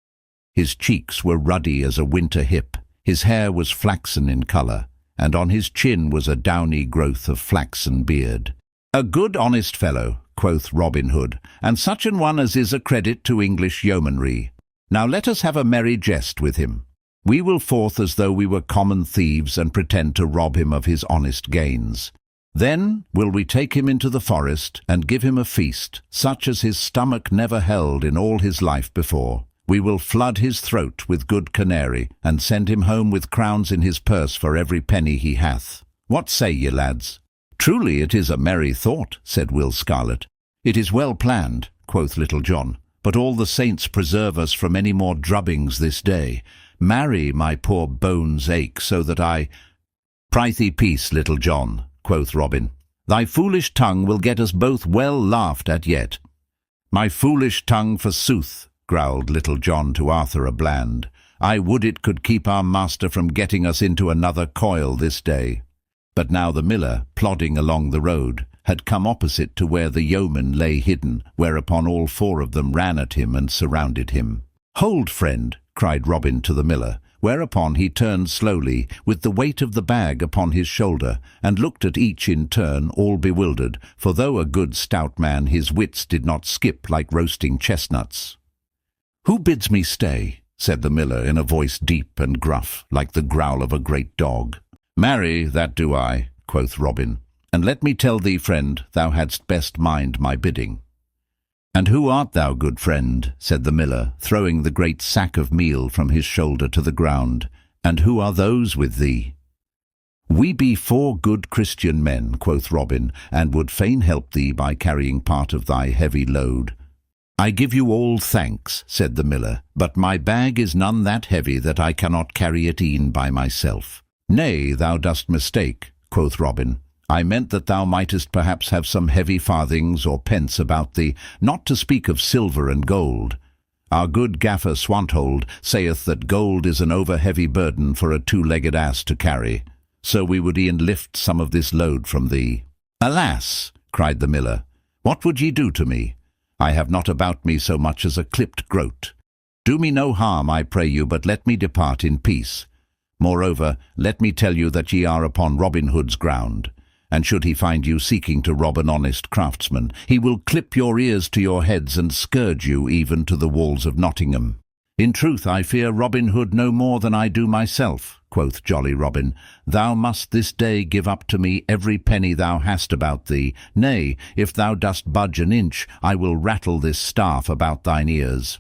His cheeks were ruddy as a winter hip, his hair was flaxen in colour, and on his chin was a downy growth of flaxen beard. A good honest fellow, quoth Robin Hood, and such an one as is a credit to English yeomanry. Now let us have a merry jest with him. We will forth as though we were common thieves and pretend to rob him of his honest gains. Then will we take him into the forest and give him a feast, such as his stomach never held in all his life before. We will flood his throat with good canary, and send him home with crowns in his purse for every penny he hath. What say ye, lads? Truly it is a merry thought, said Will Scarlet. It is well planned, quoth Little John, but all the saints preserve us from any more drubbings this day. Marry, my poor bones ache so that I— Prithee peace, Little John, quoth Robin. Thy foolish tongue will get us both well laughed at yet. My foolish tongue forsooth, growled Little John to Arthur a Bland. I would it could keep our master from getting us into another coil this day. But now the miller, plodding along the road, had come opposite to where the yeoman lay hidden, whereupon all four of them ran at him and surrounded him. Hold, friend, cried Robin to the miller, whereupon he turned slowly, with the weight of the bag upon his shoulder, and looked at each in turn, all bewildered, for though a good stout man, his wits did not skip like roasting chestnuts. Who bids me stay? Said the miller in a voice deep and gruff, like the growl of a great dog. Marry, that do I, quoth Robin, and let me tell thee, friend, thou hadst best mind my bidding. And who art thou, good friend? Said the miller, throwing the great sack of meal from his shoulder to the ground. And who are those with thee? We be 4 good Christian men, quoth Robin, and would fain help thee by carrying part of thy heavy load. I give you all thanks, said the miller, but my bag is none that heavy that I cannot carry it e'en by myself. Nay, thou dost mistake, quoth Robin. I meant that thou mightest perhaps have some heavy farthings or pence about thee, not to speak of silver and gold. Our good gaffer Swanthold saith that gold is an over-heavy burden for a 2-legged ass to carry, so we would e'en lift some of this load from thee. Alas, cried the miller, what would ye do to me? I have not about me so much as a clipped groat. Do me no harm, I pray you, but let me depart in peace. Moreover, let me tell you that ye are upon Robin Hood's ground, And should he find you seeking to rob an honest craftsman, he will clip your ears to your heads and scourge you even to the walls of Nottingham. In truth, I fear Robin Hood no more than I do myself, quoth jolly Robin. Thou must this day give up to me every penny thou hast about thee. Nay, if thou dost budge an inch, I will rattle this staff about thine ears.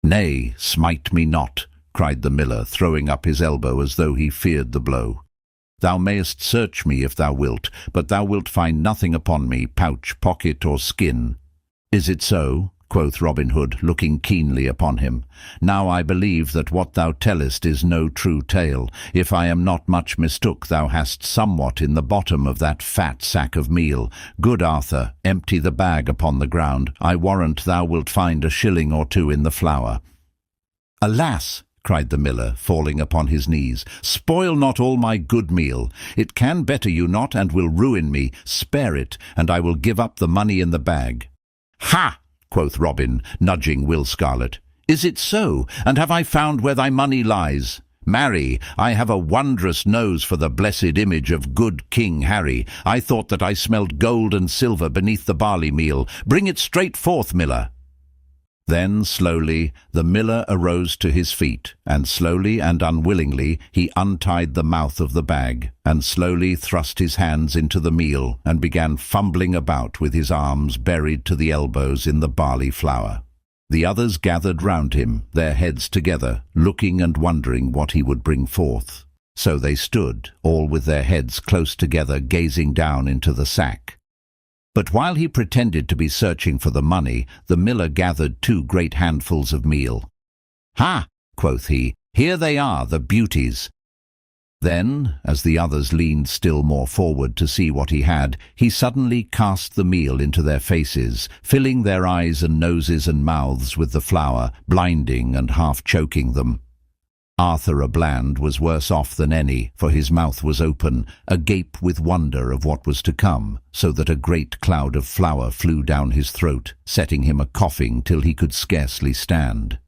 Nay, smite me not, cried the miller, throwing up his elbow as though he feared the blow. Thou mayest search me if thou wilt, but thou wilt find nothing upon me, pouch, pocket, or skin. Is it so? Quoth Robin Hood, looking keenly upon him. Now I believe that what thou tellest is no true tale. If I am not much mistook, thou hast somewhat in the bottom of that fat sack of meal. Good Arthur, empty the bag upon the ground. I warrant thou wilt find a shilling or two in the flour. Alas! cried the miller, falling upon his knees, spoil not all my good meal. It can better you not, and will ruin me. Spare it, and I will give up the money in the bag. Ha! quoth Robin, nudging Will Scarlet. Is it so? And have I found where thy money lies? Marry, I have a wondrous nose for the blessed image of good King Harry. I thought that I smelled gold and silver beneath the barley meal. Bring it straight forth, miller. Then, slowly, the miller arose to his feet, and slowly and unwillingly he untied the mouth of the bag, and slowly thrust his hands into the meal, and began fumbling about with his arms buried to the elbows in the barley flour. The others gathered round him, their heads together, looking and wondering what he would bring forth. So they stood, all with their heads close together, gazing down into the sack. But while he pretended to be searching for the money, the miller gathered 2 great handfuls of meal. Ha! quoth he, here they are, the beauties. Then, as the others leaned still more forward to see what he had, he suddenly cast the meal into their faces, filling their eyes and noses and mouths with the flour, blinding and half choking them. Arthur a Bland was worse off than any, for his mouth was open, agape with wonder of what was to come, so that a great cloud of flour flew down his throat, setting him a-coughing till he could scarcely stand.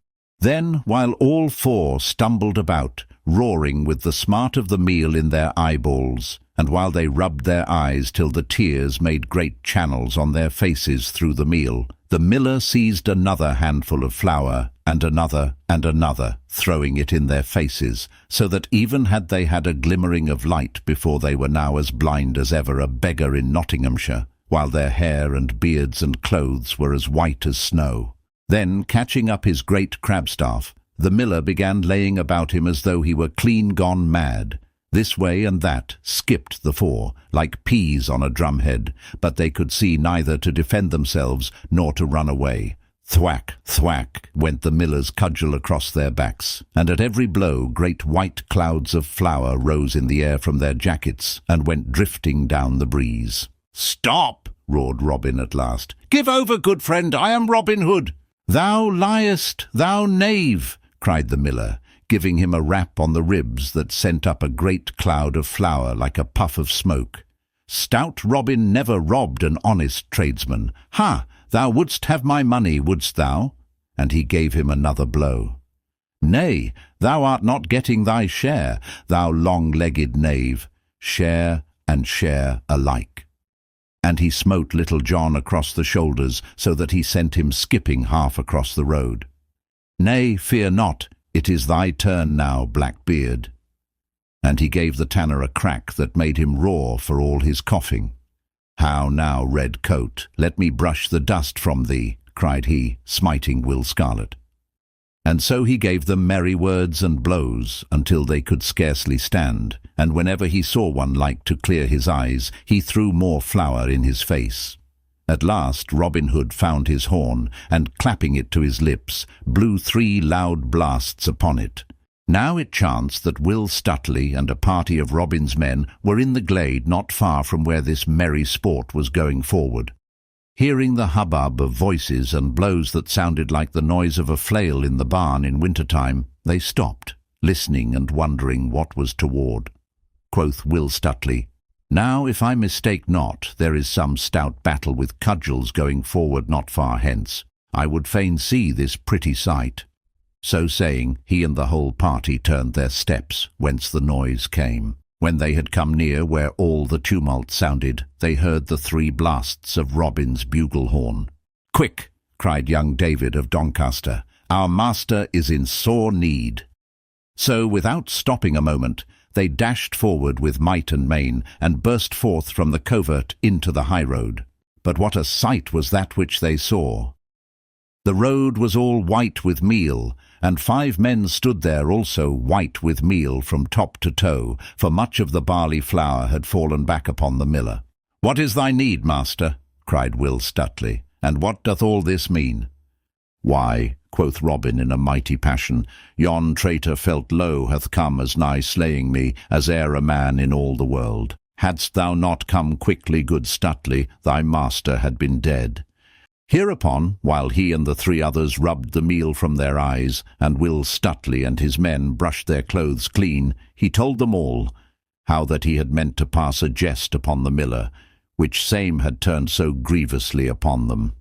Then, while all 4 stumbled about, roaring with the smart of the meal in their eyeballs, and while they rubbed their eyes till the tears made great channels on their faces through the meal, the miller seized another handful of flour, and another, throwing it in their faces, so that even had they had a glimmering of light before, they were now as blind as ever a beggar in Nottinghamshire, while their hair and beards and clothes were as white as snow. Then, catching up his great crabstaff, the miller began laying about him as though he were clean gone mad. This way and that skipped the 4, like peas on a drumhead, but they could see neither to defend themselves nor to run away. Thwack, thwack, went the miller's cudgel across their backs, and at every blow great white clouds of flour rose in the air from their jackets, and went drifting down the breeze. "Stop!" roared Robin at last. "Give over, good friend, I am Robin Hood." "Thou liest, thou knave!" cried the miller, giving him a rap on the ribs that sent up a great cloud of flour like a puff of smoke. "Stout Robin never robbed an honest tradesman. Ha! Thou wouldst have my money, wouldst thou?" And he gave him another blow. "Nay, thou art not getting thy share, thou long-legged knave. Share and share alike." And he smote Little John across the shoulders, so that he sent him skipping half across the road. "Nay, fear not, it is thy turn now, Blackbeard." And he gave the tanner a crack that made him roar for all his coughing. "How now, red coat, let me brush the dust from thee," cried he, smiting Will Scarlet. And so he gave them merry words and blows until they could scarcely stand, and whenever he saw one like to clear his eyes, he threw more flour in his face. At last Robin Hood found his horn, and clapping it to his lips, blew 3 loud blasts upon it. Now it chanced that Will Stutely and a party of Robin's men were in the glade not far from where this merry sport was going forward. Hearing the hubbub of voices and blows that sounded like the noise of a flail in the barn in winter-time, they stopped, listening and wondering what was toward. Quoth Will Stutely, "Now, if I mistake not, there is some stout battle with cudgels going forward not far hence. I would fain see this pretty sight." So saying, he and the whole party turned their steps, whence the noise came. When they had come near where all the tumult sounded, they heard the 3 blasts of Robin's bugle horn. "Quick!" cried young David of Doncaster. "Our master is in sore need." So, without stopping a moment, they dashed forward with might and main, and burst forth from the covert into the high road. But what a sight was that which they saw! The road was all white with meal, and 5 men stood there also white with meal from top to toe, for much of the barley flour had fallen back upon the miller. "What is thy need, master?" cried Will Stutely, "and what doth all this mean?" "Why," quoth Robin in a mighty passion, "yon traitor felt low hath come as nigh slaying me as e'er a man in all the world. Hadst thou not come quickly, good Stutely, thy master had been dead." Hereupon, while he and the 3 others rubbed the meal from their eyes, and Will Stutely and his men brushed their clothes clean, he told them all how that he had meant to pass a jest upon the miller, which same had turned so grievously upon them.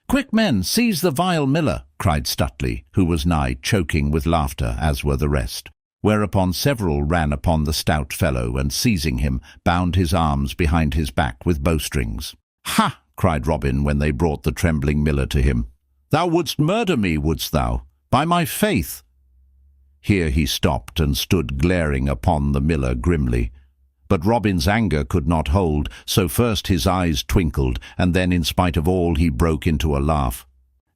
"Quick, men, seize the vile miller!" cried Stutely, who was nigh choking with laughter, as were the rest. Whereupon several ran upon the stout fellow, and seizing him, bound his arms behind his back with bowstrings. "Ha!" cried Robin when they brought the trembling miller to him. "Thou wouldst murder me, wouldst thou? By my faith!" Here he stopped and stood glaring upon the miller grimly. But Robin's anger could not hold, so first his eyes twinkled, and then in spite of all he broke into a laugh.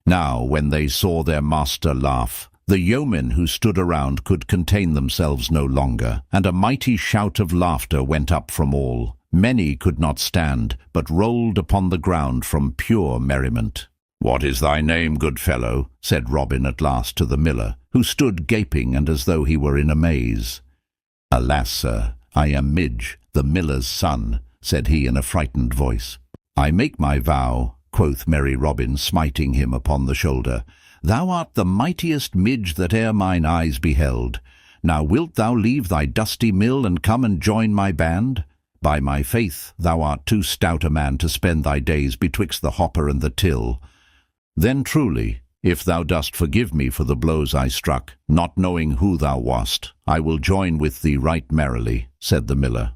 Now, when they saw their master laugh, the yeomen who stood around could contain themselves no longer, and a mighty shout of laughter went up from all. Many could not stand, but rolled upon the ground from pure merriment. "What is thy name, good fellow?" said Robin at last to the miller, who stood gaping and as though he were in a maze. "Alas, sir, I am Midge, the miller's son," said he in a frightened voice. "I make my vow," quoth merry Robin, smiting him upon the shoulder. "Thou art the mightiest Midge that e'er mine eyes beheld. Now wilt thou leave thy dusty mill and come and join my band? By my faith, thou art too stout a man to spend thy days betwixt the hopper and the till. Then truly, if thou dost forgive me for the blows I struck, not knowing who thou wast, I will join with thee right merrily," said the miller.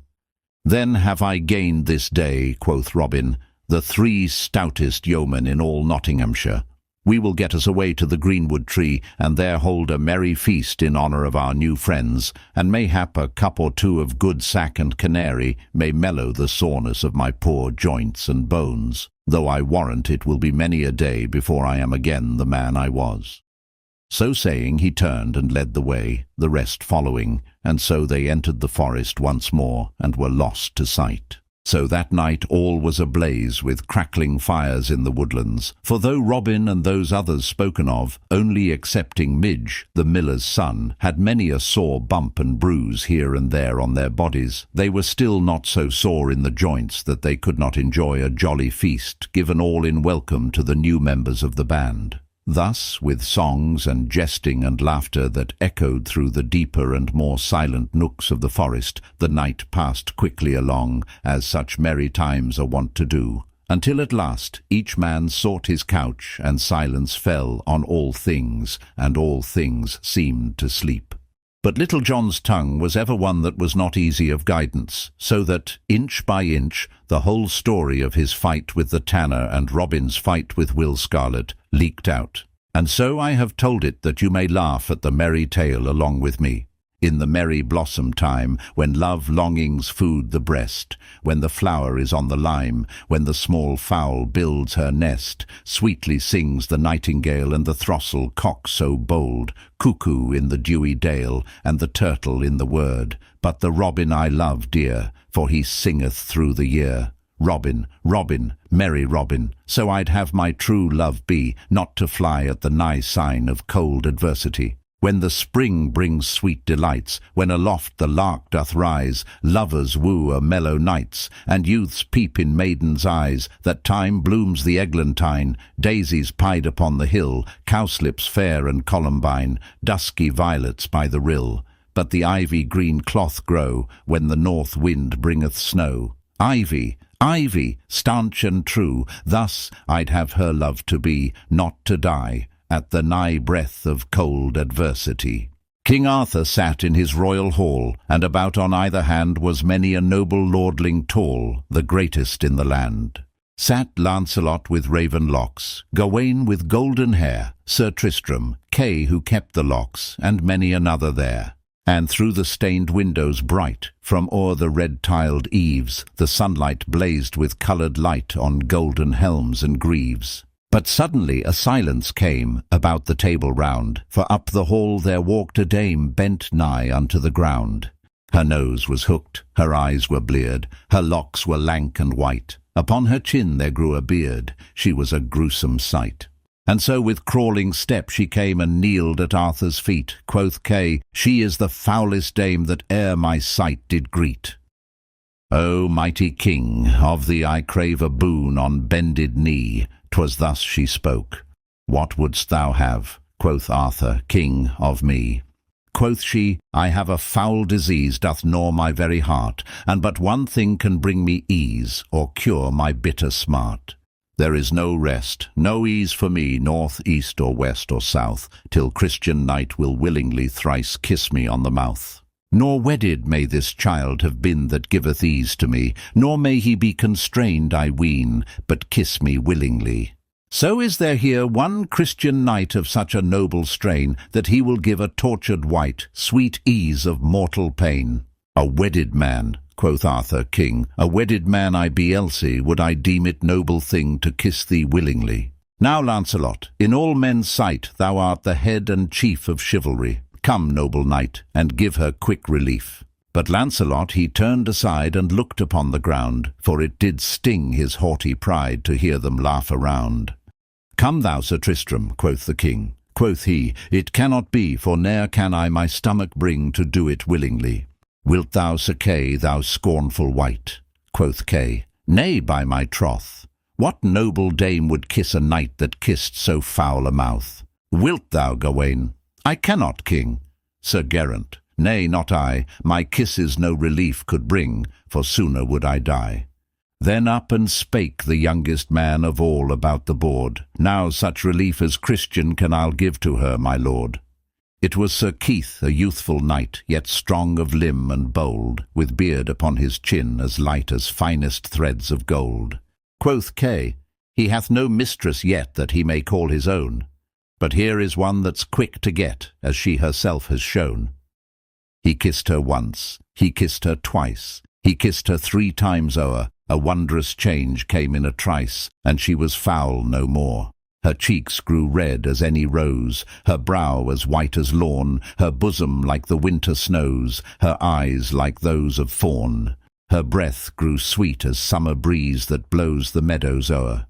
"Then have I gained this day," quoth Robin, "the 3 stoutest yeomen in all Nottinghamshire. We will get us away to the greenwood tree, and there hold a merry feast in honour of our new friends, and mayhap a cup or 2 of good sack and canary may mellow the soreness of my poor joints and bones, though I warrant it will be many a day before I am again the man I was." So saying, he turned and led the way, the rest following, and so they entered the forest once more, and were lost to sight. So that night all was ablaze with crackling fires in the woodlands, for though Robin and those others spoken of, only excepting Midge, the miller's son, had many a sore bump and bruise here and there on their bodies, they were still not so sore in the joints that they could not enjoy a jolly feast given all in welcome to the new members of the band. Thus, with songs and jesting and laughter that echoed through the deeper and more silent nooks of the forest, the night passed quickly along, as such merry times are wont to do, until at last each man sought his couch, and silence fell on all things, and all things seemed to sleep. But Little John's tongue was ever one that was not easy of guidance, so that, inch by inch, the whole story of his fight with the tanner and Robin's fight with Will Scarlet leaked out. And so I have told it that you may laugh at the merry tale along with me. In the merry blossom time, when love longings food the breast, when the flower is on the lime, when the small fowl builds her nest, sweetly sings the nightingale and the throstle cock so bold, cuckoo in the dewy dale, and the turtle in the word. But the robin I love dear, for he singeth through the year. Robin, Robin, merry Robin, so I'd have my true love be, not to fly at the nigh sign of cold adversity. When the spring brings sweet delights, when aloft the lark doth rise, lovers woo a mellow nights, and youths peep in maidens' eyes, that time blooms the eglantine, daisies pied upon the hill, cowslips fair and columbine, dusky violets by the rill. But the ivy green cloth grow, when the north wind bringeth snow. Ivy, ivy, stanch and true, thus I'd have her love to be, not to die, at the nigh breath of cold adversity. King Arthur sat in his royal hall, and about on either hand was many a noble lordling tall, the greatest in the land. Sat Lancelot with raven locks, Gawain with golden hair, Sir Tristram, Kay who kept the locks, and many another there. And through the stained windows bright, from o'er the red-tiled eaves, the sunlight blazed with coloured light on golden helms and greaves. But suddenly a silence came about the table round, for up the hall there walked a dame bent nigh unto the ground. Her nose was hooked, her eyes were bleared, her locks were lank and white. Upon her chin there grew a beard, she was a gruesome sight. And so with crawling step she came and kneeled at Arthur's feet. Quoth Kay, "She is the foulest dame that e'er my sight did greet. O mighty king, of thee I crave a boon on bended knee." 'Twas thus she spoke. "What wouldst thou have?" quoth Arthur, "king, of me?" Quoth she, "I have a foul disease doth gnaw my very heart, and but one thing can bring me ease, or cure my bitter smart. There is no rest, no ease for me, north, east, or west, or south, till Christian knight will willingly thrice kiss me on the mouth. Nor wedded may this child have been that giveth ease to me, nor may he be constrained, I ween, but kiss me willingly. So is there here one Christian knight of such a noble strain, that he will give a tortured wight sweet ease of mortal pain. A wedded man, quoth Arthur, king, a wedded man I be Elsie, would I deem it noble thing to kiss thee willingly. Now, Lancelot, in all men's sight thou art the head and chief of chivalry. Come, noble knight, and give her quick relief. But Lancelot he turned aside and looked upon the ground, for it did sting his haughty pride to hear them laugh around. Come thou, Sir Tristram, quoth the king. Quoth he, "It cannot be, for ne'er can I my stomach bring to do it willingly." Wilt thou, Sir Kay, thou scornful wight? Quoth Kay, "Nay, by my troth. What noble dame would kiss a knight that kissed so foul a mouth? Wilt thou, Gawain? I cannot, king. Sir Geraint, nay, not I, my kisses no relief could bring, for sooner would I die. Then up and spake the youngest man of all about the board. Now such relief as Christian can I'll give to her, my lord. It was Sir Keith, a youthful knight, yet strong of limb and bold, with beard upon his chin as light as finest threads of gold. Quoth Kay, "He hath no mistress yet that he may call his own. But here is one that's quick to get, as she herself has shown." He kissed her once, he kissed her twice, he kissed her 3 times o'er. A wondrous change came in a trice, and she was foul no more. Her cheeks grew red as any rose, her brow as white as lawn, her bosom like the winter snows, her eyes like those of fawn. Her breath grew sweet as summer breeze that blows the meadows o'er.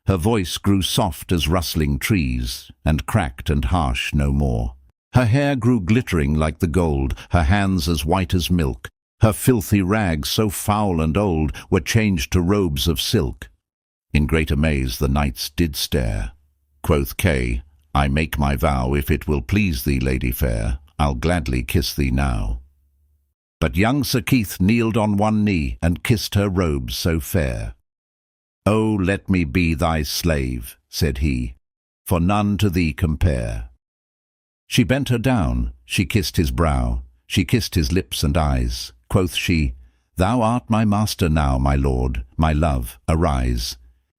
Her voice grew soft as rustling trees, and cracked and harsh no more. Her hair grew glittering like the gold, her hands as white as milk. Her filthy rags, so foul and old, were changed to robes of silk. In great amaze the knights did stare. Quoth Kay, "I make my vow, if it will please thee, lady fair, I'll gladly kiss thee now." But young Sir Keith kneeled on one knee, and kissed her robes so fair. "O let me be thy slave," said he, "for none to thee compare." She bent her down, she kissed his brow, she kissed his lips and eyes. Quoth she, "Thou art my master now, my lord, my love, arise.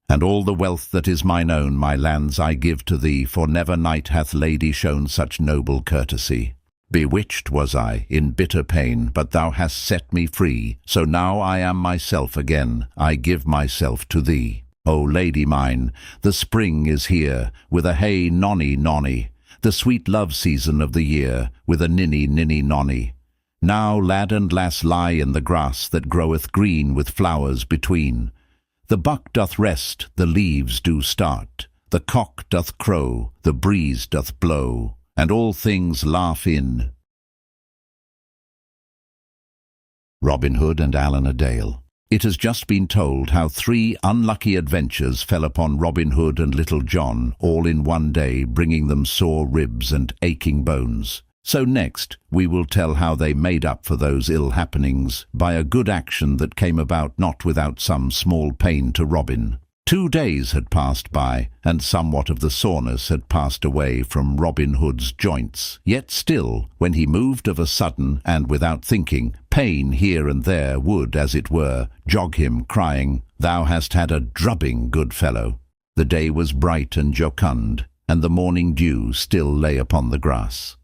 And all the wealth that is mine own, my lands I give to thee, for never knight hath lady shown such noble courtesy. Bewitched was I, in bitter pain, but thou hast set me free, so now I am myself again, I give myself to thee. O lady mine, the spring is here, with a hey nonny nonny, the sweet love season of the year, with a ninny ninny nonny. Now lad and lass lie in the grass that groweth green with flowers between. The buck doth rest, the leaves do start, the cock doth crow, the breeze doth blow, and all things laugh in. Robin Hood and Allan a Dale. It has just been told how 3 unlucky adventures fell upon Robin Hood and Little John, all in one day, bringing them sore ribs and aching bones. So next we will tell how they made up for those ill happenings by a good action that came about not without some small pain to Robin. 2 days had passed by, and somewhat of the soreness had passed away from Robin Hood's joints. Yet still, when he moved of a sudden, and without thinking, pain here and there would, as it were, jog him, crying, "Thou hast had a drubbing, good fellow." The day was bright and jocund, and the morning dew still lay upon the grass.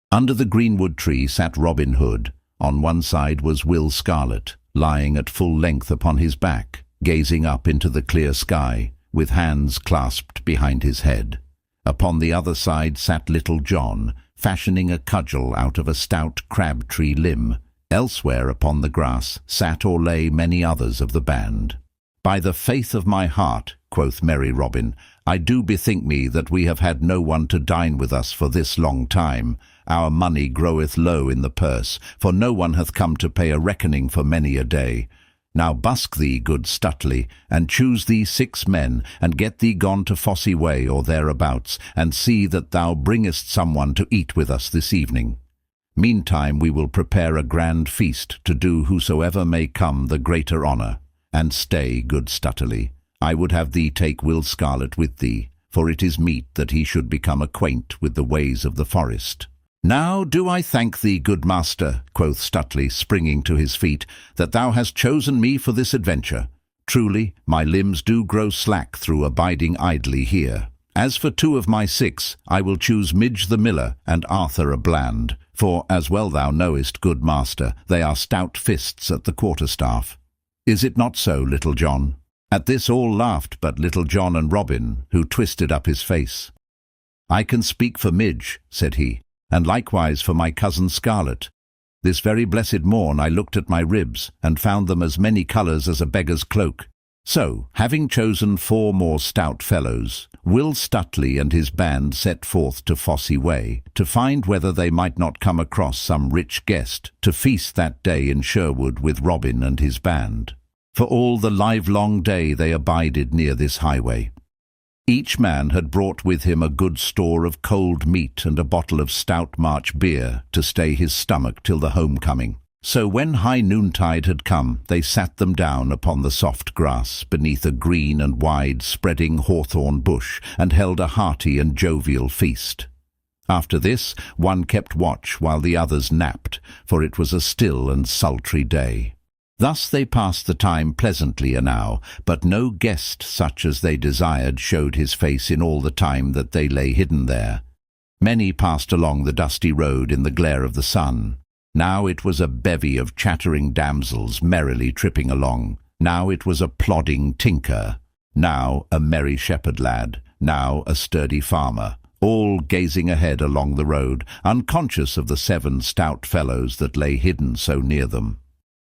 Under the greenwood tree sat Robin Hood. On one side was Will Scarlet, lying at full length upon his back, gazing up into the clear sky, with hands clasped behind his head. Upon the other side sat Little John, fashioning a cudgel out of a stout crab-tree limb. Elsewhere upon the grass sat or lay many others of the band. "By the faith of my heart," quoth merry Robin, "I do bethink me that we have had no one to dine with us for this long time. Our money groweth low in the purse, for no one hath come to pay a reckoning for many a day. Now busk thee, good Stutely, and choose thee 6 men, and get thee gone to Fossey Way or thereabouts, and see that thou bringest someone to eat with us this evening. Meantime we will prepare a grand feast to do whosoever may come the greater honour. And stay, good Stutely, I would have thee take Will Scarlet with thee, for it is meet that he should become acquaint with the ways of the forest." "Now do I thank thee, good master," quoth Stutely, springing to his feet, "that thou hast chosen me for this adventure. Truly, my limbs do grow slack through abiding idly here. As for 2 of my 6, I will choose Midge the miller and Arthur a Bland, for, as well thou knowest, good master, they are stout fists at the quarterstaff. Is it not so, Little John?" At this all laughed but Little John and Robin, who twisted up his face. "I can speak for Midge," said he, "and likewise for my cousin Scarlet. This very blessed morn I looked at my ribs, and found them as many colours as a beggar's cloak. So, having chosen 4 more stout fellows, Will Stutely and his band set forth to Fossey Way, to find whether they might not come across some rich guest to feast that day in Sherwood with Robin and his band. For all the livelong day they abided near this highway. Each man had brought with him a good store of cold meat and a bottle of stout March beer to stay his stomach till the homecoming. So when high noontide had come, they sat them down upon the soft grass beneath a green and wide spreading hawthorn bush, and held a hearty and jovial feast. After this, one kept watch while the others napped, for it was a still and sultry day. Thus they passed the time pleasantly enow, but no guest such as they desired showed his face in all the time that they lay hidden there. Many passed along the dusty road in the glare of the sun. Now it was a bevy of chattering damsels merrily tripping along. Now it was a plodding tinker. Now a merry shepherd lad. Now a sturdy farmer, all gazing ahead along the road, unconscious of the 7 stout fellows that lay hidden so near them.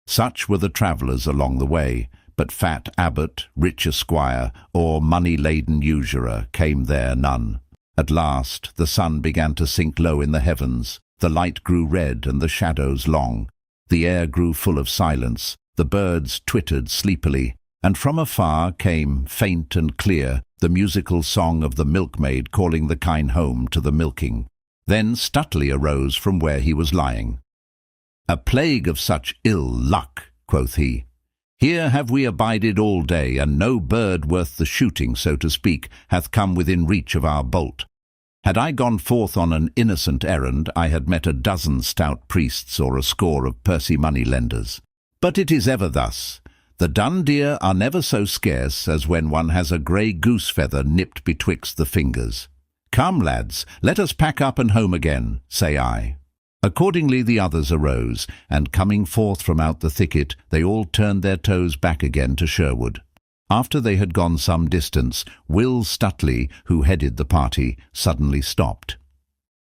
Such were the travellers along the way, but fat abbot, rich esquire, or money-laden usurer came there none. At last the sun began to sink low in the heavens, the light grew red and the shadows long, the air grew full of silence, the birds twittered sleepily, and from afar came, faint and clear, the musical song of the milkmaid calling the kine home to the milking. Then Stutely arose from where he was lying. "A plague of such ill luck," quoth he. "Here have we abided all day, and no bird worth the shooting, so to speak, hath come within reach of our bolt. Had I gone forth on an innocent errand, I had met a dozen stout priests or a score of pursy money-lenders. But it is ever thus. The dun deer are never so scarce as when one has a grey goose feather nipped betwixt the fingers. Come, lads, let us pack up and home again, say I." Accordingly the others arose, and coming forth from out the thicket, they all turned their toes back again to Sherwood. After they had gone some distance, Will Stutely, who headed the party, suddenly stopped.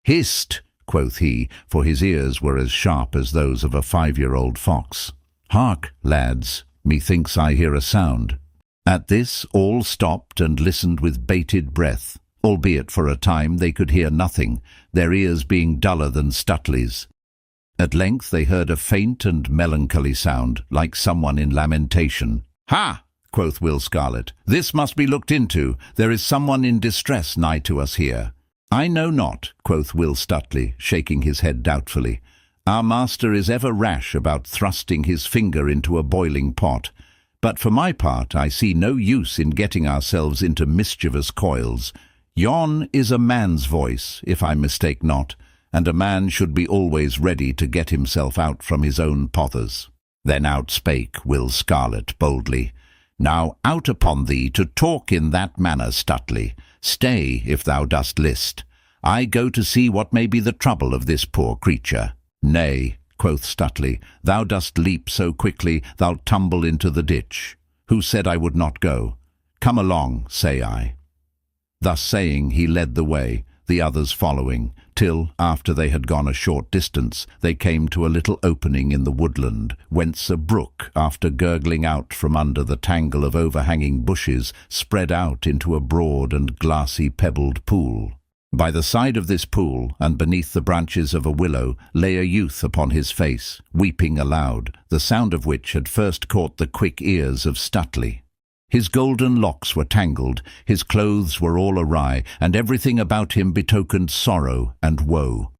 "Hist!" quoth he, for his ears were as sharp as those of a 5-year-old fox. "Hark, lads, methinks I hear a sound." At this all stopped and listened with bated breath, albeit for a time they could hear nothing, their ears being duller than Stutely's. At length they heard a faint and melancholy sound, like someone in lamentation. "Ha!" quoth Will Scarlet, "this must be looked into. There is someone in distress nigh to us here." "I know not," quoth Will Stutely, shaking his head doubtfully. "Our master is ever rash about thrusting his finger into a boiling pot. But for my part, I see no use in getting ourselves into mischievous coils. Yon is a man's voice, if I mistake not, and a man should be always ready to get himself out from his own pothers. Then out spake Will Scarlet boldly. Now out upon thee to talk in that manner, Stutely. Stay, if thou dost list. I go to see what may be the trouble of this poor creature. Nay, quoth Stutely, thou dost leap so quickly, thou'lt tumble into the ditch. Who said I would not go? Come along, say I. Thus saying, he led the way, the others following, till, after they had gone a short distance, they came to a little opening in the woodland, whence a brook, after gurgling out from under the tangle of overhanging bushes, spread out into a broad and glassy pebbled pool. By the side of this pool, and beneath the branches of a willow, lay a youth upon his face, weeping aloud, the sound of which had first caught the quick ears of Stutely. His golden locks were tangled, his clothes were all awry, and everything about him betokened sorrow and woe.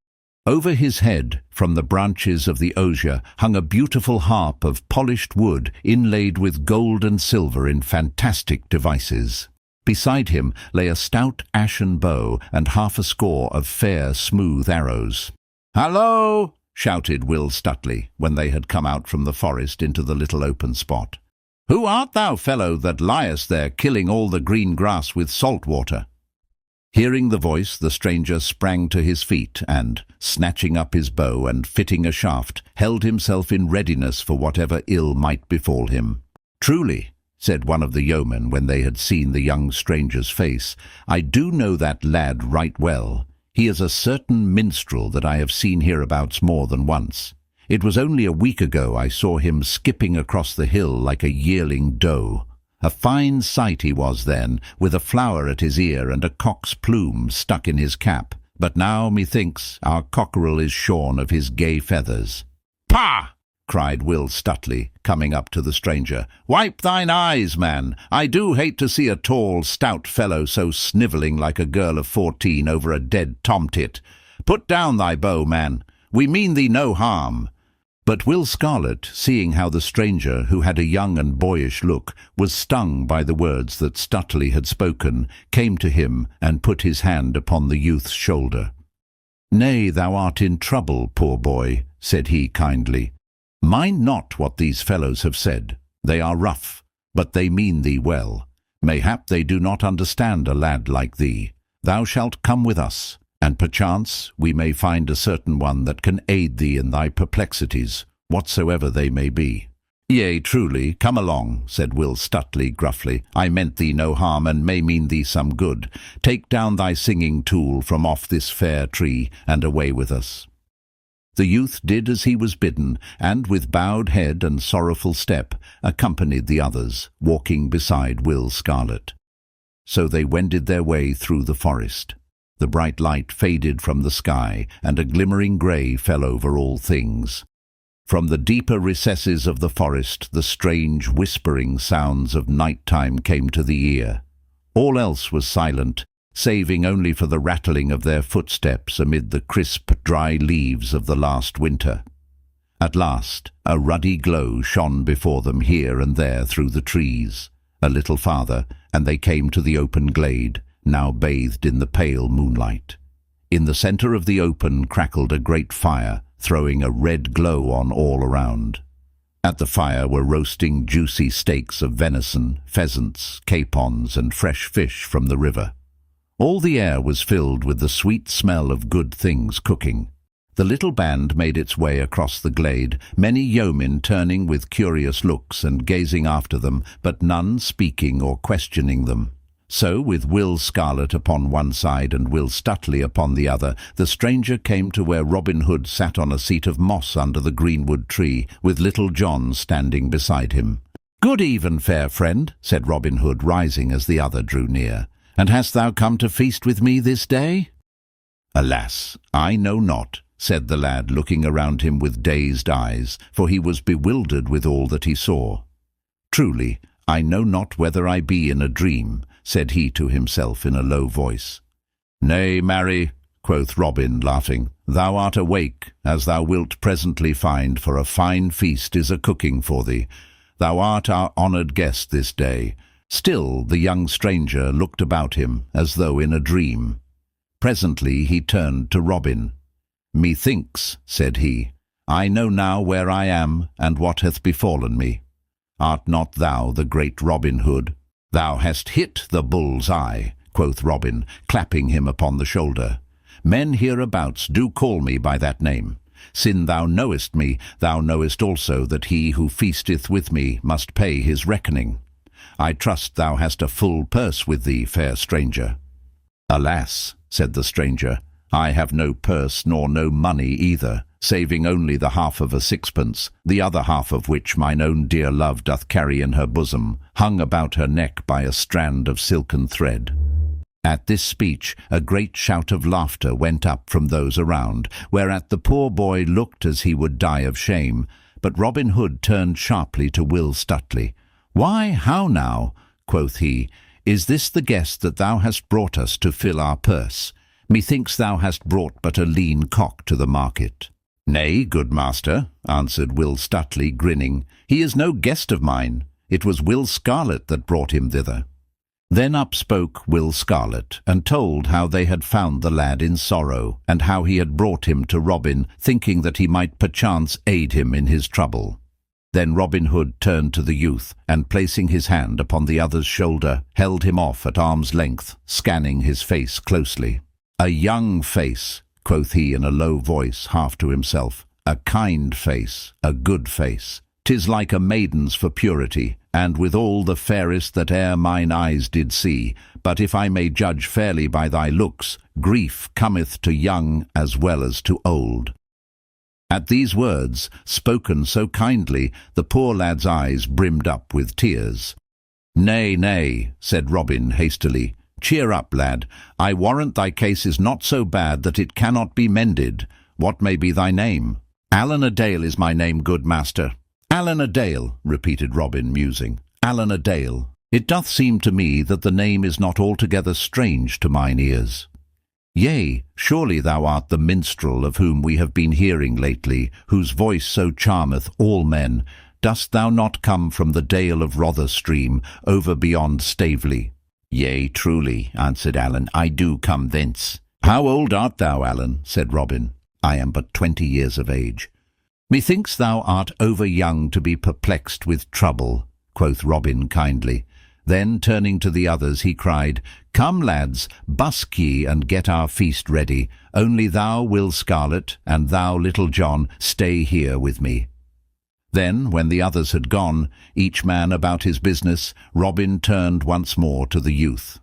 Over his head, from the branches of the osier, hung a beautiful harp of polished wood, inlaid with gold and silver in fantastic devices. Beside him lay a stout ashen bow and half a score of fair, smooth arrows. "Hallo!" shouted Will Stutely, when they had come out from the forest into the little open spot. "Who art thou, fellow, that liest there, killing all the green grass with salt water?" Hearing the voice, the stranger sprang to his feet and, snatching up his bow and fitting a shaft, held himself in readiness for whatever ill might befall him. "Truly," said one of the yeomen when they had seen the young stranger's face, "I do know that lad right well. He is a certain minstrel that I have seen hereabouts more than once. It was only a week ago I saw him skipping across the hill like a yearling doe. A fine sight he was then, with a flower at his ear and a cock's plume stuck in his cap. But now, methinks, our cockerel is shorn of his gay feathers." "Pah!" cried Will Stutely, coming up to the stranger. "Wipe thine eyes, man. I do hate to see a tall, stout fellow so snivelling like a girl of 14 over a dead tomtit. Put down thy bow, man. We mean thee no harm." But Will Scarlet, seeing how the stranger, who had a young and boyish look, was stung by the words that Stutely had spoken, came to him and put his hand upon the youth's shoulder. "Nay, thou art in trouble, poor boy," said he kindly. "Mind not what these fellows have said. They are rough, but they mean thee well. Mayhap they do not understand a lad like thee. Thou shalt come with us, and perchance we may find a certain one that can aid thee in thy perplexities, whatsoever they may be." "Yea, truly, come along," said Will Stutely gruffly. "I meant thee no harm, and may mean thee some good. Take down thy singing tool from off this fair tree, and away with us." The youth did as he was bidden, and with bowed head and sorrowful step accompanied the others, walking beside Will Scarlet. So they wended their way through the forest. The bright light faded from the sky, and a glimmering grey fell over all things. From the deeper recesses of the forest the strange whispering sounds of night-time came to the ear. All else was silent, saving only for the rattling of their footsteps amid the crisp, dry leaves of the last winter. At last, a ruddy glow shone before them here and there through the trees. A little farther, and they came to the open glade, now bathed in the pale moonlight. In the centre of the open crackled a great fire, throwing a red glow on all around. At the fire were roasting juicy steaks of venison, pheasants, capons, and fresh fish from the river. All the air was filled with the sweet smell of good things cooking. The little band made its way across the glade, many yeomen turning with curious looks and gazing after them, but none speaking or questioning them. So, with Will Scarlet upon one side and Will Stutely upon the other, the stranger came to where Robinhood sat on a seat of moss under the greenwood tree, with Little John standing beside him. "Good even, fair friend," said Robinhood, rising as the other drew near. "And hast thou come to feast with me this day?" "Alas, I know not," said the lad, looking around him with dazed eyes, for he was bewildered with all that he saw. "Truly, I know not whether I be in a dream," said he to himself in a low voice. "Nay, marry," quoth Robin, laughing, "thou art awake, as thou wilt presently find, for a fine feast is a-cooking for thee. thou art our honoured guest this day." Still the young stranger looked about him as though in a dream. Presently he turned to Robin. "Methinks," said he, "I know now where I am and what hath befallen me. Art not thou the great Robin Hood?" "Thou hast hit the bull's eye," quoth Robin, clapping him upon the shoulder. "Men hereabouts do call me by that name. Sin thou knowest me, thou knowest also that he who feasteth with me must pay his reckoning. I trust thou hast a full purse with thee, fair stranger." "Alas," said the stranger, "I have no purse nor no money either, saving only the half of a sixpence, the other half of which mine own dear love doth carry in her bosom, hung about her neck by a strand of silken thread." At this speech a great shout of laughter went up from those around, whereat the poor boy looked as he would die of shame. But Robin Hood turned sharply to Will Stutely. "Why, how now," quoth he, "is this the guest that thou hast brought us to fill our purse? Methinks thou hast brought but a lean cock to the market." "Nay, good master," answered Will Stutely, grinning, "he is no guest of mine. It was Will Scarlet that brought him thither." Then up spoke Will Scarlet, and told how they had found the lad in sorrow, and how he had brought him to Robin, thinking that he might perchance aid him in his trouble. Then Robin Hood turned to the youth, and placing his hand upon the other's shoulder, held him off at arm's length, scanning his face closely. "A young face," quoth he in a low voice, half to himself, "a kind face, a good face. 'Tis like a maiden's for purity, and withal the fairest that e'er mine eyes did see. But if I may judge fairly by thy looks, grief cometh to young as well as to old." At these words, spoken so kindly, the poor lad's eyes brimmed up with tears. "Nay, nay," said Robin hastily. "Cheer up, lad. I warrant thy case is not so bad that it cannot be mended. What may be thy name?" "Allan a Dale is my name, good master." "Allan a Dale," repeated Robin, musing. "Allan a Dale. It doth seem to me that the name is not altogether strange to mine ears." "Yea, surely thou art the minstrel of whom we have been hearing lately, whose voice so charmeth all men. Dost thou not come from the dale of Rother stream, over beyond Staveley?" "Yea, truly," answered Allan, "I do come thence." "How old art thou, Allan?" said Robin. "I am but 20 years of age." "Methinks thou art over young to be perplexed with trouble," quoth Robin kindly. Then, turning to the others, he cried, "Come, lads, busk ye and get our feast ready. Only thou, Will Scarlet, and thou, Little John, stay here with me." Then, when the others had gone, each man about his business, Robin turned once more to the youth.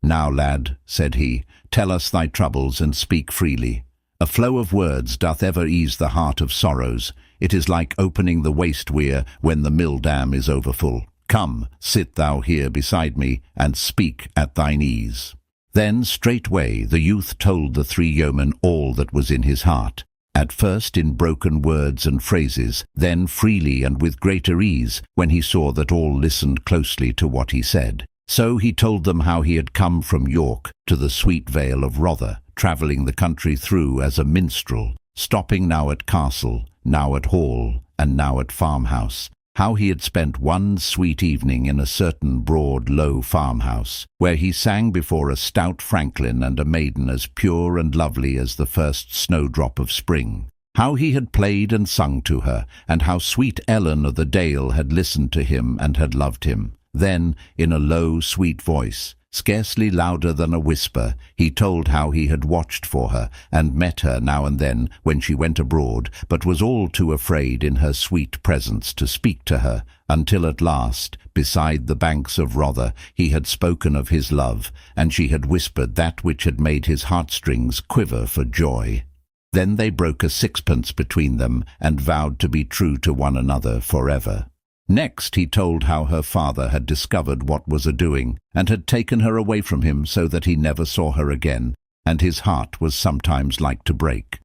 "Now, lad," said he, "tell us thy troubles and speak freely. A flow of words doth ever ease the heart of sorrows. It is like opening the waste weir when the mill dam is overfull. Come, sit thou here beside me, and speak at thine ease." Then straightway the youth told the three yeomen all that was in his heart, at first in broken words and phrases, then freely and with greater ease, when he saw that all listened closely to what he said. So he told them how he had come from York to the sweet vale of Rother, travelling the country through as a minstrel, stopping now at castle, now at hall, and now at farmhouse. How he had spent one sweet evening in a certain broad, low farmhouse, where he sang before a stout franklin and a maiden as pure and lovely as the first snowdrop of spring. How he had played and sung to her, and how sweet Eleanor the Dale had listened to him and had loved him. Then, in a low, sweet voice, scarcely louder than a whisper, he told how he had watched for her, and met her now and then when she went abroad, but was all too afraid in her sweet presence to speak to her, until at last, beside the banks of Rother, he had spoken of his love, and she had whispered that which had made his heartstrings quiver for joy. Then they broke a sixpence between them, and vowed to be true to one another forever. Next he told how her father had discovered what was a-doing, and had taken her away from him so that he never saw her again, and his heart was sometimes like to break.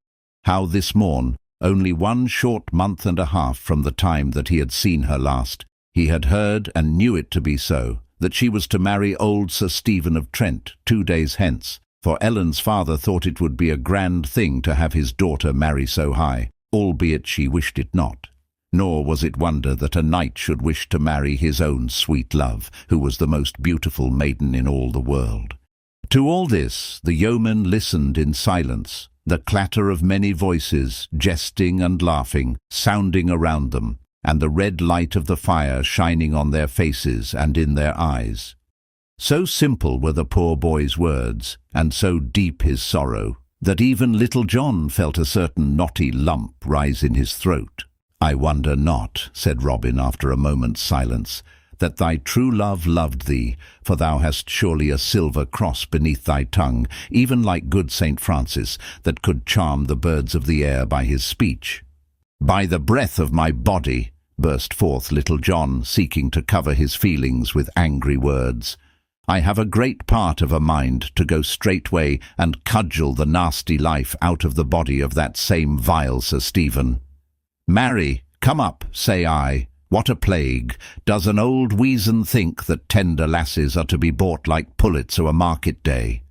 How this morn, only 1 short month and a half from the time that he had seen her last, he had heard and knew it to be so, that she was to marry old Sir Stephen of Trent 2 days hence, for Ellen's father thought it would be a grand thing to have his daughter marry so high, albeit she wished it not. Nor was it wonder that a knight should wish to marry his own sweet love, who was the most beautiful maiden in all the world. To all this the yeomen listened in silence, the clatter of many voices, jesting and laughing, sounding around them, and the red light of the fire shining on their faces and in their eyes. So simple were the poor boy's words, and so deep his sorrow, that even little John felt a certain knotty lump rise in his throat. "I wonder not," said Robin after a moment's silence, "that thy true love loved thee, for thou hast surely a silver cross beneath thy tongue, even like good St. Francis, that could charm the birds of the air by his speech." "By the breath of my body," burst forth little John, seeking to cover his feelings with angry words, "I have a great part of a mind to go straightway and cudgel the nasty life out of the body of that same vile Sir Stephen. Marry, come up, say I. What a plague! Does an old weazen think that tender lasses are to be bought like pullets o' a market day?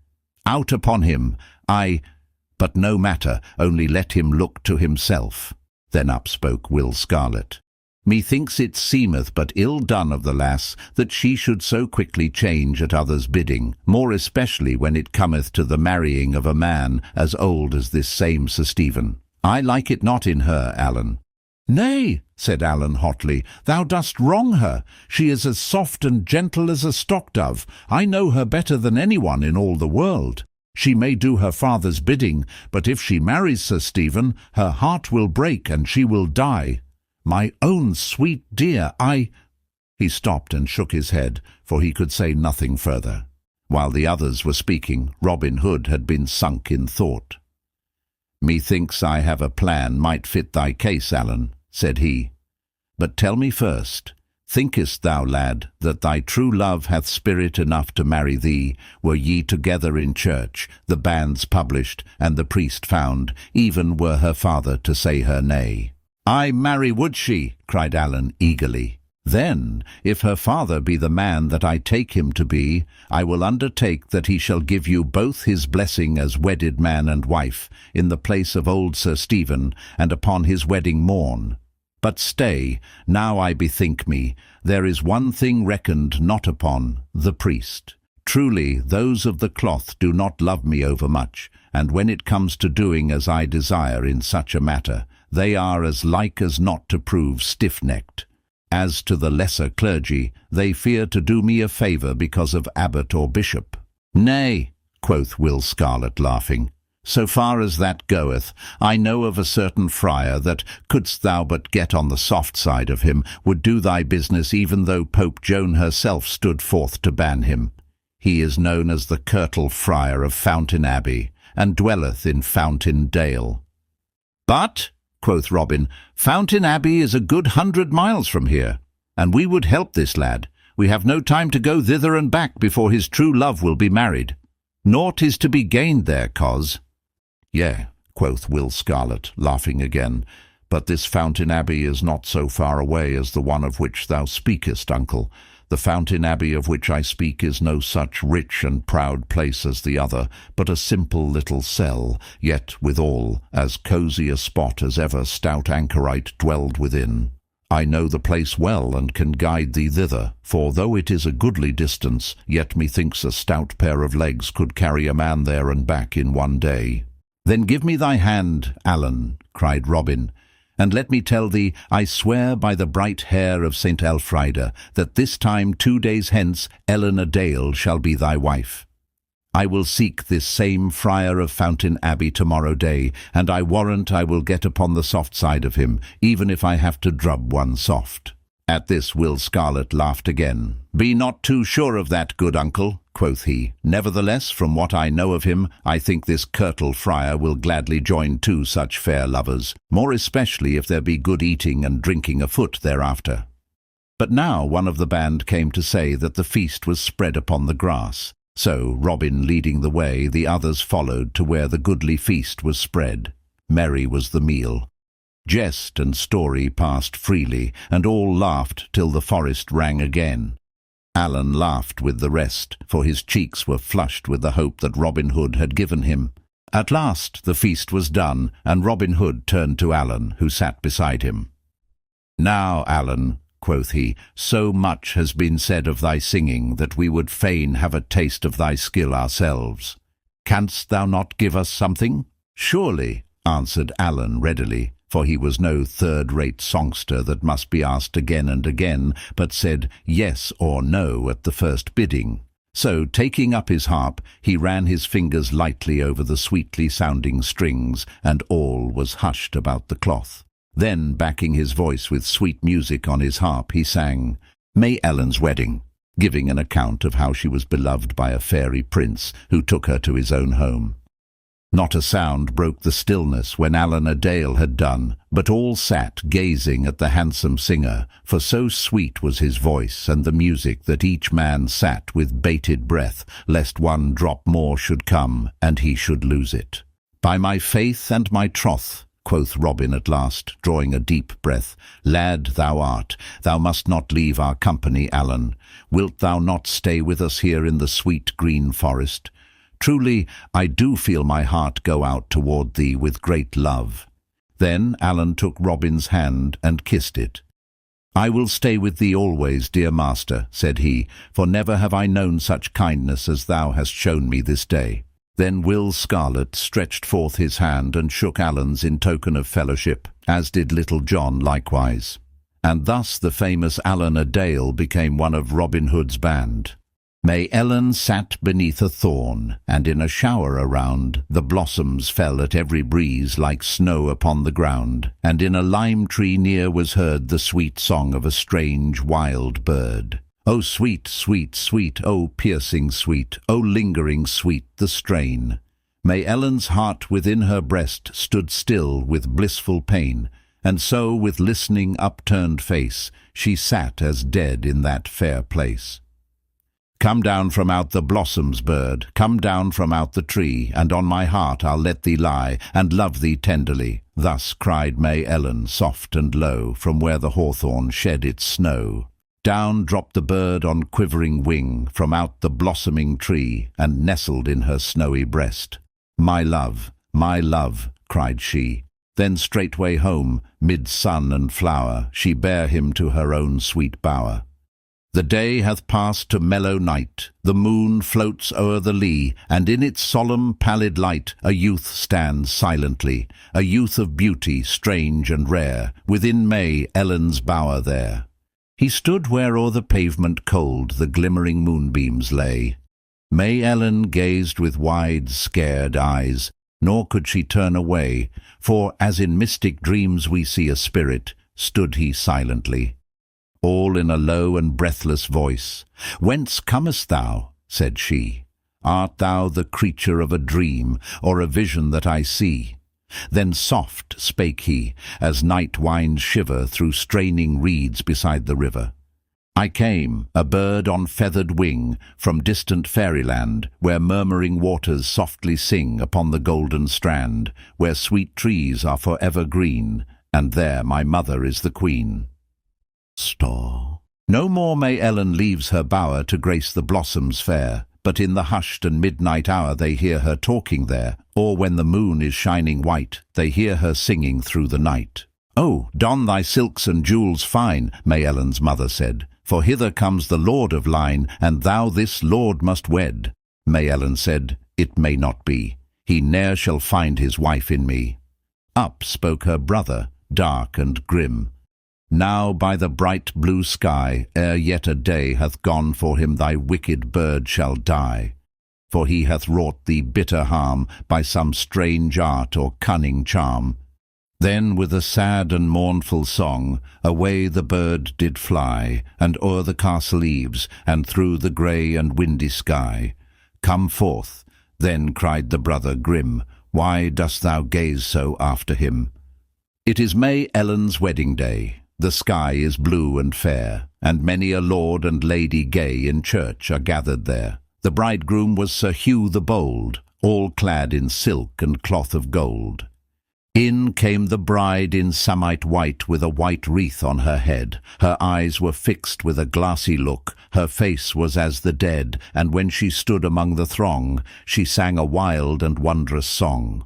Out upon him, but no matter, only let him look to himself." Then up spoke Will Scarlet. "Methinks it seemeth but ill done of the lass that she should so quickly change at others' bidding, more especially when it cometh to the marrying of a man as old as this same Sir Stephen. I like it not in her, Allan." "Nay," said Allan hotly, "thou dost wrong her. She is as soft and gentle as a stock-dove. I know her better than anyone in all the world. She may do her father's bidding, but if she marries Sir Stephen, her heart will break and she will die. My own sweet dear, He stopped and shook his head, for he could say nothing further. While the others were speaking, Robin Hood had been sunk in thought. "Methinks I have a plan might fit thy case, Allan," said he. "But tell me first, thinkest thou, lad, that thy true love hath spirit enough to marry thee, were ye together in church, the banns published, and the priest found, even were her father to say her nay?" "Ay, marry would she," cried Allan eagerly. "Then, if her father be the man that I take him to be, I will undertake that he shall give you both his blessing as wedded man and wife, in the place of old Sir Stephen, and upon his wedding morn. But stay, now I bethink me, there is one thing reckoned not upon, the priest. Truly, those of the cloth do not love me overmuch, and when it comes to doing as I desire in such a matter, they are as like as not to prove stiff-necked. As to the lesser clergy, they fear to do me a favour because of abbot or bishop." "Nay," quoth Will Scarlet, laughing, "so far as that goeth, I know of a certain friar that, couldst thou but get on the soft side of him, would do thy business even though Pope Joan herself stood forth to ban him. He is known as the Curtal Friar of Fountain Abbey, and dwelleth in Fountain Dale." "But," quoth Robin, "Fountain Abbey is a good 100 miles from here, and we would help this lad. We have no time to go thither and back before his true love will be married. Naught is to be gained there, cos." "Yea," quoth Will Scarlet, laughing again, "but this Fountain Abbey is not so far away as the one of which thou speakest, uncle. The Fountain Abbey of which I speak is no such rich and proud place as the other, but a simple little cell, yet withal as cosy a spot as ever stout anchorite dwelled within. I know the place well, and can guide thee thither, for though it is a goodly distance, yet methinks a stout pair of legs could carry a man there and back in one day." "Then give me thy hand, Allan," cried Robin, "and let me tell thee, I swear by the bright hair of St. Elfrida, that this time 2 days hence Eleanor Dale shall be thy wife. I will seek this same Friar of Fountain Abbey tomorrow day, and I warrant I will get upon the soft side of him, even if I have to drub one soft." At this Will Scarlet laughed again. "Be not too sure of that, good uncle," quoth he. "Nevertheless, from what I know of him, I think this Curtal Friar will gladly join 2 such fair lovers, more especially if there be good eating and drinking afoot thereafter." But now one of the band came to say that the feast was spread upon the grass. So, Robin leading the way, the others followed to where the goodly feast was spread. Merry was the meal. Jest and story passed freely, and all laughed till the forest rang again. Allan laughed with the rest, for his cheeks were flushed with the hope that Robin Hood had given him. At last the feast was done, and Robin Hood turned to Allan, who sat beside him. "Now, Allan," quoth he, "so much has been said of thy singing that we would fain have a taste of thy skill ourselves. Canst thou not give us something?" "Surely," answered Allan readily, for he was no third-rate songster that must be asked again and again, but said yes or no at the first bidding. So, taking up his harp, he ran his fingers lightly over the sweetly-sounding strings, and all was hushed about the cloth. Then, backing his voice with sweet music on his harp, he sang May Ellen's Wedding, giving an account of how she was beloved by a fairy prince who took her to his own home. Not a sound broke the stillness when Allan a Dale had done, but all sat gazing at the handsome singer, for so sweet was his voice and the music that each man sat with bated breath, lest one drop more should come, and he should lose it. "By my faith and my troth," quoth Robin at last, drawing a deep breath, "lad thou art, thou must not leave our company, Allan. Wilt thou not stay with us here in the sweet green forest? Truly, I do feel my heart go out toward thee with great love." Then Allan took Robin's hand and kissed it. "I will stay with thee always, dear master," said he, "for never have I known such kindness as thou hast shown me this day." Then Will Scarlet stretched forth his hand and shook Allan's in token of fellowship, as did Little John likewise. And thus the famous Allan a Dale became one of Robin Hood's band. May Ellen sat beneath a thorn, and in a shower around the blossoms fell at every breeze like snow upon the ground, and in a lime tree near was heard the sweet song of a strange wild bird. "O sweet, sweet, sweet, O piercing sweet, O lingering sweet the strain." May Ellen's heart within her breast stood still with blissful pain, and so with listening upturned face she sat as dead in that fair place. "Come down from out the blossoms, bird, come down from out the tree, and on my heart I'll let thee lie, and love thee tenderly." Thus cried May Ellen, soft and low, from where the hawthorn shed its snow. Down dropped the bird on quivering wing, from out the blossoming tree, and nestled in her snowy breast. my love," cried she. Then straightway home, mid sun and flower, she bare him to her own sweet bower. The day hath passed to mellow night, the moon floats o'er the lea, and in its solemn pallid light a youth stands silently, a youth of beauty strange and rare, within May Ellen's bower there. He stood where o'er the pavement cold the glimmering moonbeams lay. May Ellen gazed with wide, scared eyes, nor could she turn away, for, as in mystic dreams we see a spirit, stood he silently. All in a low and breathless voice, "Whence comest thou?" said she. "Art thou the creature of a dream, or a vision that I see?" Then soft spake he, as night winds shiver through straining reeds beside the river. "I came, a bird on feathered wing, from distant fairyland, where murmuring waters softly sing upon the golden strand, where sweet trees are for ever green, and there my mother is the queen." Star. No more May Ellen leaves her bower to grace the blossoms fair, but in the hushed and midnight hour they hear her talking there, or when the moon is shining white, they hear her singing through the night. "Oh, don thy silks and jewels fine," May Ellen's mother said, "for hither comes the Lord of Line, and thou this Lord must wed." May Ellen said, "It may not be. He ne'er shall find his wife in me." Up spoke her brother, dark and grim. "Now by the bright blue sky, ere yet a day hath gone for him, thy wicked bird shall die. For he hath wrought thee bitter harm by some strange art or cunning charm." Then with a sad and mournful song, away the bird did fly, and o'er the castle eaves, and through the grey and windy sky. "Come forth," then cried the brother grim, "why dost thou gaze so after him?" It is May Ellen's wedding day. The sky is blue and fair, and many a lord and lady gay in church are gathered there. The bridegroom was Sir Hugh the Bold, all clad in silk and cloth of gold. In came the bride in samite white, with a white wreath on her head. Her eyes were fixed with a glassy look, her face was as the dead, and when she stood among the throng, she sang a wild and wondrous song.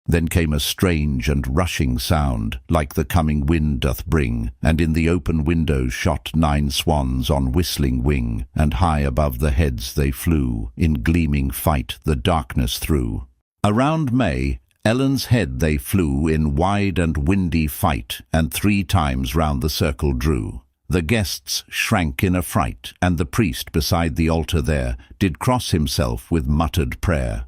Then came a strange and rushing sound, like the coming wind doth bring, and in the open windows shot 9 swans on whistling wing, and high above the heads they flew, in gleaming fight the darkness through. Around May, Ellen's head they flew in wide and windy fight, and 3 times round the circle drew. The guests shrank in affright, and the priest beside the altar there did cross himself with muttered prayer.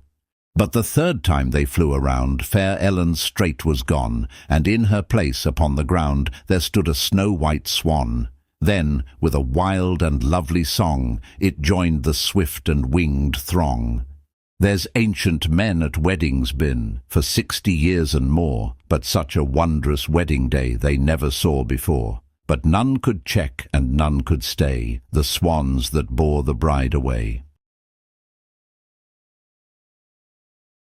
But the 3rd time they flew around, fair Ellen straight was gone, and in her place upon the ground there stood a snow-white swan. Then, with a wild and lovely song, it joined the swift and winged throng. There's ancient men at weddings been, for 60 years and more, but such a wondrous wedding day they never saw before. But none could check and none could stay the swans that bore the bride away.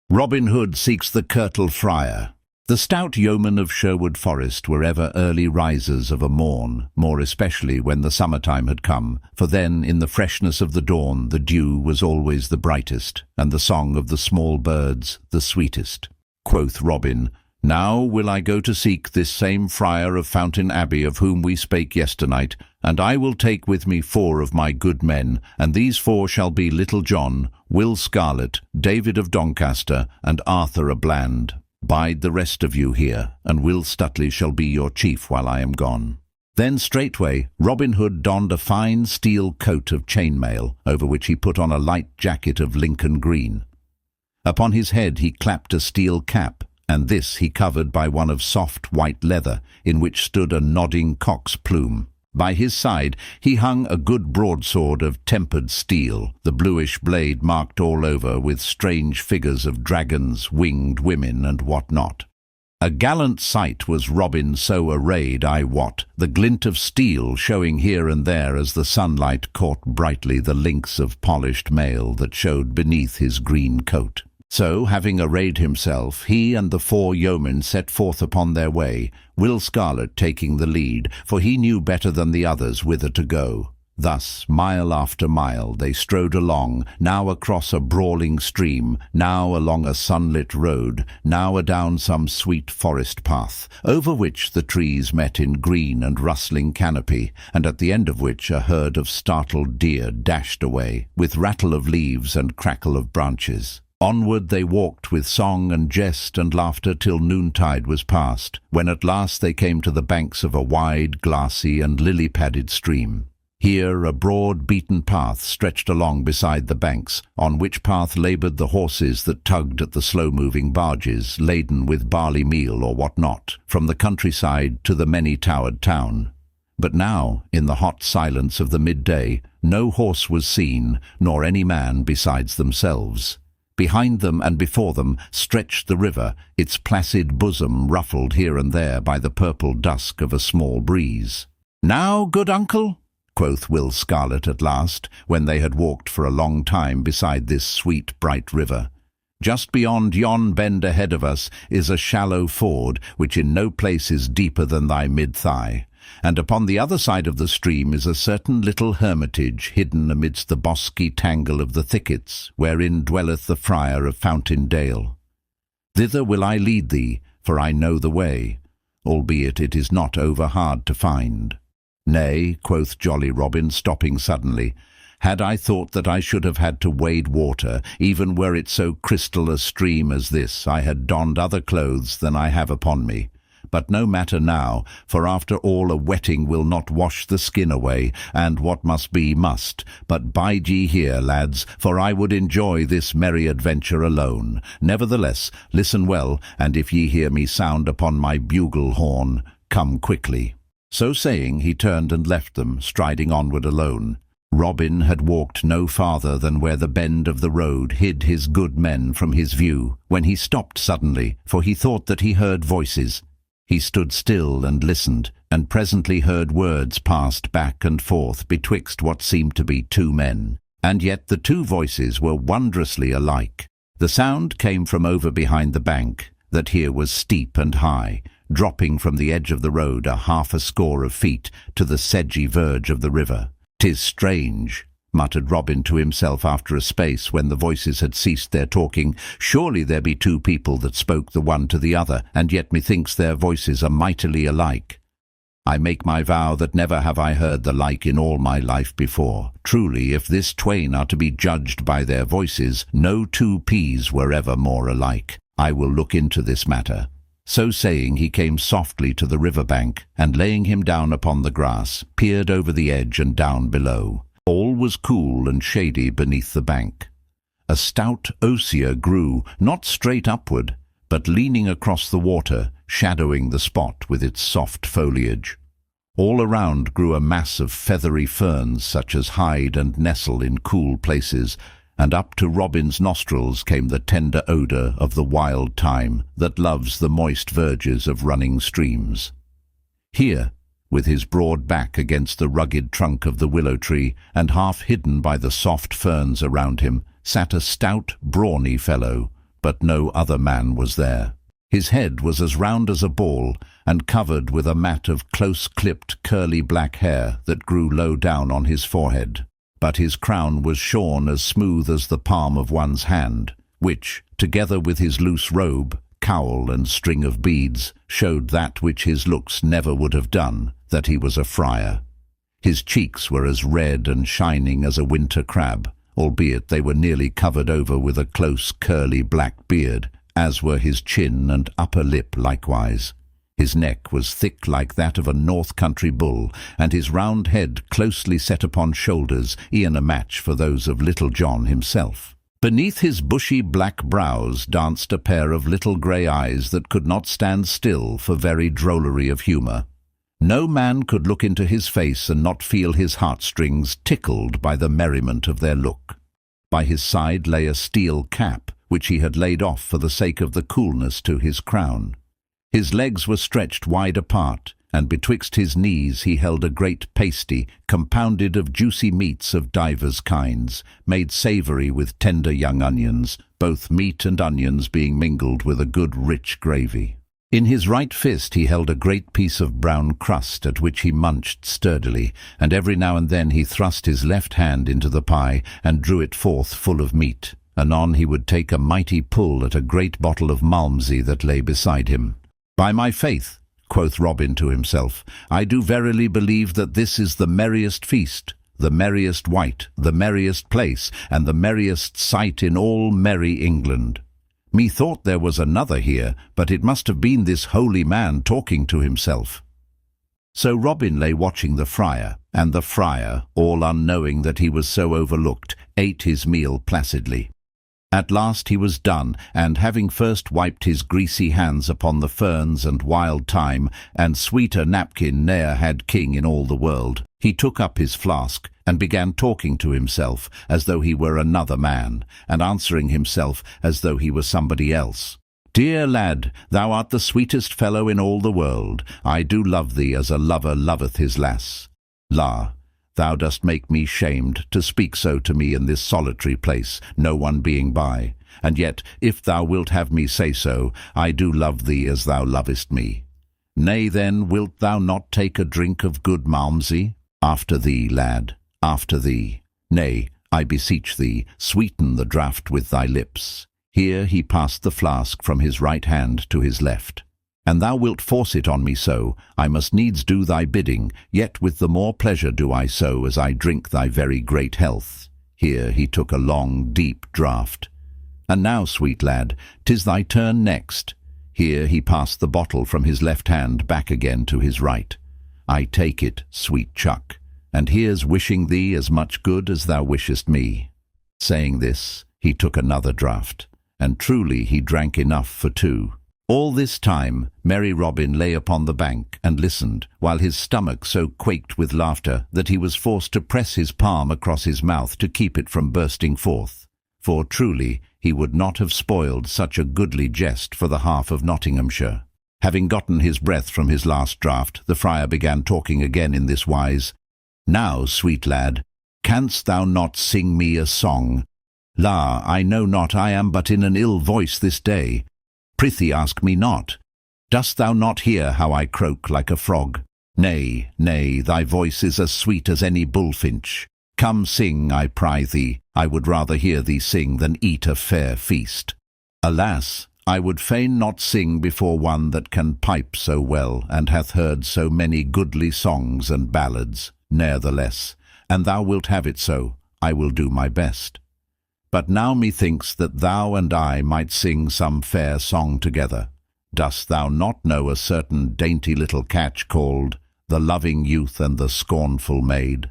Robin Hood seeks the Curtal friar. The stout yeomen of Sherwood Forest were ever early risers of a morn, more especially when the summer-time had come, for then in the freshness of the dawn the dew was always the brightest, and the song of the small birds the sweetest. Quoth Robin, "Now will I go to seek this same friar of Fountain Abbey of whom we spake yesternight, and I will take with me 4 of my good men, and these 4 shall be Little John, Will Scarlet, David of Doncaster, and Arthur a Bland. Bide the rest of you here, and Will Stutely shall be your chief while I am gone." Then straightway Robin Hood donned a fine steel coat of chainmail, over which he put on a light jacket of Lincoln green. Upon his head he clapped a steel cap, and this he covered by one of soft white leather, in which stood a nodding cock's plume. By his side he hung a good broadsword of tempered steel, the bluish blade marked all over with strange figures of dragons, winged women, and what not. A gallant sight was Robin so arrayed, I wot, the glint of steel showing here and there as the sunlight caught brightly the links of polished mail that showed beneath his green coat. So, having arrayed himself, he and the 4 yeomen set forth upon their way, Will Scarlet taking the lead, for he knew better than the others whither to go. Thus, mile after mile, they strode along, now across a brawling stream, now along a sunlit road, now adown some sweet forest path, over which the trees met in green and rustling canopy, and at the end of which a herd of startled deer dashed away, with rattle of leaves and crackle of branches. Onward they walked with song and jest and laughter till noontide was past, when at last they came to the banks of a wide, glassy and lily-padded stream. Here a broad beaten path stretched along beside the banks, on which path laboured the horses that tugged at the slow-moving barges, laden with barley meal or what not, from the countryside to the many-towered town. But now, in the hot silence of the midday, no horse was seen, nor any man besides themselves. Behind them and before them stretched the river, its placid bosom ruffled here and there by the purple dusk of a small breeze. "Now, good uncle," quoth Will Scarlet at last, when they had walked for a long time beside this sweet bright river, "just beyond yon bend ahead of us is a shallow ford, which in no place is deeper than thy mid-thigh. And upon the other side of the stream is a certain little hermitage hidden amidst the bosky tangle of the thickets, wherein dwelleth the friar of Fountain Dale. Thither will I lead thee, for I know the way, albeit it is not over hard to find." "Nay," quoth jolly Robin, stopping suddenly, "had I thought that I should have had to wade water, even were it so crystal a stream as this, I had donned other clothes than I have upon me. But no matter now, for after all a wetting will not wash the skin away, and what must be must. But bide ye here, lads, for I would enjoy this merry adventure alone. Nevertheless, listen well, and if ye hear me sound upon my bugle horn, come quickly." So saying, he turned and left them, striding onward alone. Robin had walked no farther than where the bend of the road hid his good men from his view, when he stopped suddenly, for he thought that he heard voices. He stood still and listened, and presently heard words passed back and forth betwixt what seemed to be 2 men. And yet the 2 voices were wondrously alike. The sound came from over behind the bank, that here was steep and high, dropping from the edge of the road 50 score of feet to the sedgy verge of the river. "'Tis strange," muttered Robin to himself after a space when the voices had ceased their talking. Surely there be two people that spoke the one to the other, and yet methinks their voices are mightily alike. I make my vow that never have I heard the like in all my life before. Truly, if this twain are to be judged by their voices, no two peas were ever more alike. I will look into this matter. So saying, he came softly to the river bank, and laying him down upon the grass, peered over the edge and down below. All was cool and shady beneath the bank. A stout osier grew, not straight upward, but leaning across the water, shadowing the spot with its soft foliage. All around grew a mass of feathery ferns such as hide and nestle in cool places, and up to Robin's nostrils came the tender odour of the wild thyme that loves the moist verges of running streams. Here, with his broad back against the rugged trunk of the willow tree, and half hidden by the soft ferns around him, sat a stout, brawny fellow, but no other man was there. His head was as round as a ball, and covered with a mat of close-clipped, curly black hair that grew low down on his forehead. But his crown was shorn as smooth as the palm of one's hand, which, together with his loose robe, cowl and string of beads, showed that which his looks never would have done, that he was a friar. His cheeks were as red and shining as a winter crab, albeit they were nearly covered over with a close curly black beard, as were his chin and upper lip likewise. His neck was thick like that of a north country bull, and his round head closely set upon shoulders, e'en a match for those of Little John himself. Beneath his bushy black brows danced a pair of little grey eyes that could not stand still for very drollery of humour. No man could look into his face and not feel his heartstrings tickled by the merriment of their look. By his side lay a steel cap, which he had laid off for the sake of the coolness to his crown. His legs were stretched wide apart, and betwixt his knees he held a great pasty, compounded of juicy meats of divers kinds, made savoury with tender young onions, both meat and onions being mingled with a good rich gravy. In his right fist he held a great piece of brown crust at which he munched sturdily, and every now and then he thrust his left hand into the pie and drew it forth full of meat. Anon he would take a mighty pull at a great bottle of malmsey that lay beside him. "By my faith," quoth Robin to himself, "I do verily believe that this is the merriest feast, the merriest wight, the merriest place, and the merriest sight in all merry England. Methought there was another here, but it must have been this holy man talking to himself." So Robin lay watching the friar, and the friar, all unknowing that he was so overlooked, ate his meal placidly. At last he was done, and having first wiped his greasy hands upon the ferns and wild thyme, and sweeter napkin ne'er had king in all the world, he took up his flask, and began talking to himself as though he were another man, and answering himself as though he were somebody else. "Dear lad, thou art the sweetest fellow in all the world. I do love thee as a lover loveth his lass. La, thou dost make me shamed to speak so to me in this solitary place, no one being by. And yet, if thou wilt have me say so, I do love thee as thou lovest me. Nay, then, wilt thou not take a drink of good malmsey? After thee, lad, after thee. Nay, I beseech thee, sweeten the draught with thy lips." Here he passed the flask from his right hand to his left. "And thou wilt force it on me so, I must needs do thy bidding, yet with the more pleasure do I so as I drink thy very great health." Here he took a long, deep draught. "And now, sweet lad, 'tis thy turn next." Here he passed the bottle from his left hand back again to his right. "I take it, sweet chuck, and here's wishing thee as much good as thou wishest me." Saying this, he took another draught, and truly he drank enough for two. All this time merry Robin lay upon the bank and listened, while his stomach so quaked with laughter that he was forced to press his palm across his mouth to keep it from bursting forth. For truly he would not have spoiled such a goodly jest for the half of Nottinghamshire. Having gotten his breath from his last draught, the friar began talking again in this wise. "Now, sweet lad, canst thou not sing me a song? La, I know not, I am but in an ill voice this day. Prithee ask me not. Dost thou not hear how I croak like a frog? Nay, nay, thy voice is as sweet as any bullfinch. Come sing, I pry thee. I would rather hear thee sing than eat a fair feast. Alas, I would fain not sing before one that can pipe so well, and hath heard so many goodly songs and ballads. Ne'ertheless, and thou wilt have it so, I will do my best. But now methinks that thou and I might sing some fair song together. Dost thou not know a certain dainty little catch called The Loving Youth and the Scornful Maid?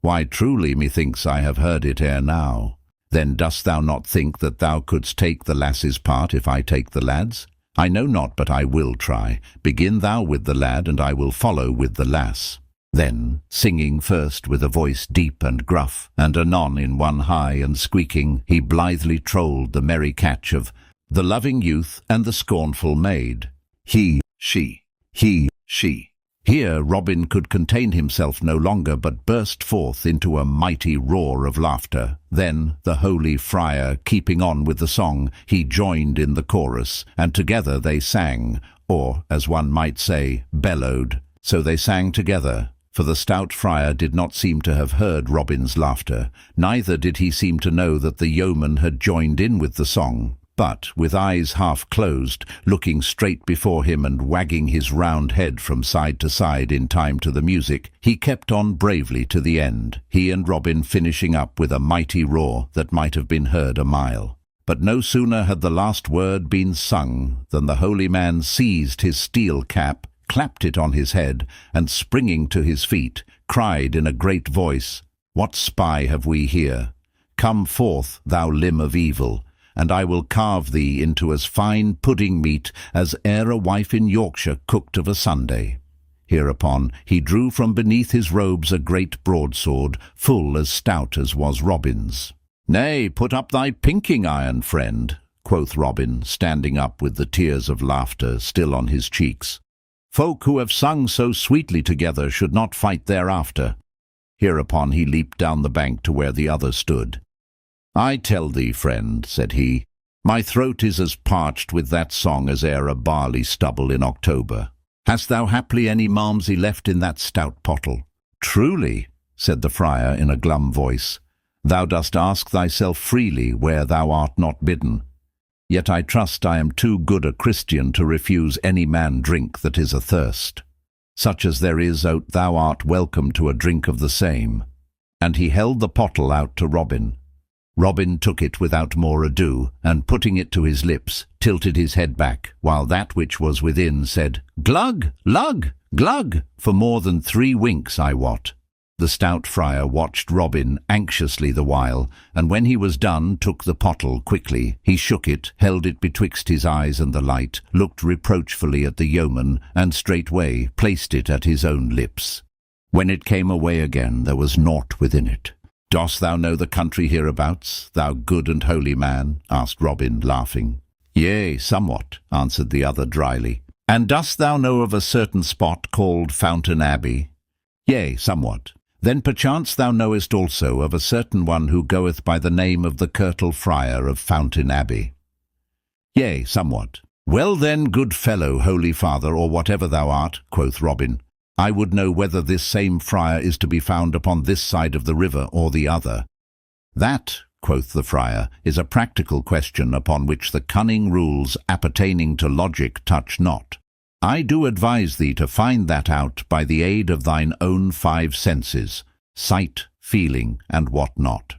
Why, truly, methinks I have heard it ere now. Then dost thou not think that thou couldst take the lass's part if I take the lad's? I know not, but I will try. Begin thou with the lad, and I will follow with the lass. Then, singing first with a voice deep and gruff, and anon in one high and squeaking, he blithely trolled the merry catch of The Loving Youth and the Scornful Maid. He, she, he, she. Here Robin could contain himself no longer, but burst forth into a mighty roar of laughter. Then, the holy friar keeping on with the song, he joined in the chorus, and together they sang, or, as one might say, bellowed. So they sang together, for the stout friar did not seem to have heard Robin's laughter, neither did he seem to know that the yeoman had joined in with the song. But, with eyes half closed, looking straight before him and wagging his round head from side to side in time to the music, he kept on bravely to the end, he and Robin finishing up with a mighty roar that might have been heard a mile. But no sooner had the last word been sung than the holy man seized his steel cap, clapped it on his head, and springing to his feet, cried in a great voice, "What spy have we here? Come forth, thou limb of evil, and I will carve thee into as fine pudding meat as e'er a wife in Yorkshire cooked of a Sunday." Hereupon he drew from beneath his robes a great broadsword, full as stout as was Robin's. "Nay, put up thy pinking iron, friend," quoth Robin, standing up with the tears of laughter still on his cheeks. "Folk who have sung so sweetly together should not fight thereafter." Hereupon he leaped down the bank to where the other stood. "I tell thee, friend," said he, "my throat is as parched with that song as e'er a barley stubble in October. Hast thou haply any malmsey left in that stout pottle?" "Truly," said the friar in a glum voice, "thou dost ask thyself freely where thou art not bidden. Yet I trust I am too good a Christian to refuse any man drink that is athirst. Such as there is out, thou art welcome to a drink of the same." And he held the pottle out to Robin. Robin took it without more ado, and putting it to his lips, tilted his head back, while that which was within said, "Glug, lug, glug," for more than 3 winks, I wot. The stout friar watched Robin anxiously the while, and when he was done took the pottle quickly. He shook it, held it betwixt his eyes and the light, looked reproachfully at the yeoman, and straightway placed it at his own lips. When it came away again, there was naught within it. "Dost thou know the country hereabouts, thou good and holy man?" asked Robin, laughing. "Yea, somewhat," answered the other dryly. "And dost thou know of a certain spot called Fountain Abbey?" "Yea, somewhat." "Then perchance thou knowest also of a certain one who goeth by the name of the Curtal Friar of Fountain Abbey?" "Yea, somewhat." "Well then, good fellow, holy father, or whatever thou art," quoth Robin, "I would know whether this same friar is to be found upon this side of the river or the other." "That," quoth the friar, "is a practical question upon which the cunning rules appertaining to logic touch not. I do advise thee to find that out by the aid of thine own 5 senses, sight, feeling, and what not."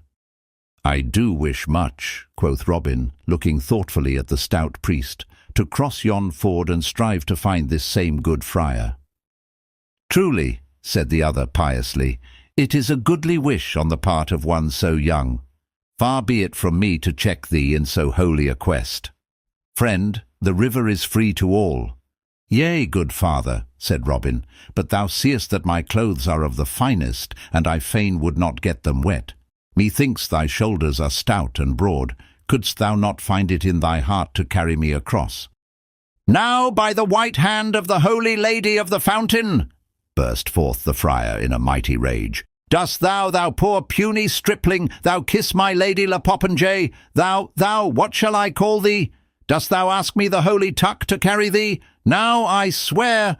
"I do wish much," quoth Robin, looking thoughtfully at the stout priest, "to cross yon ford and strive to find this same good friar." "Truly," said the other piously, "it is a goodly wish on the part of one so young. Far be it from me to check thee in so holy a quest. Friend, the river is free to all." "Yea, good father," said Robin, "but thou seest that my clothes are of the finest, and I fain would not get them wet. Methinks thy shoulders are stout and broad. Couldst thou not find it in thy heart to carry me across?" "Now, by the white hand of the Holy Lady of the Fountain," burst forth the friar in a mighty rage, "dost thou, thou poor puny stripling, thou kiss my lady la popinjay, thou, what shall I call thee? Dost thou ask me the holy tuck to carry thee? Now I swear—"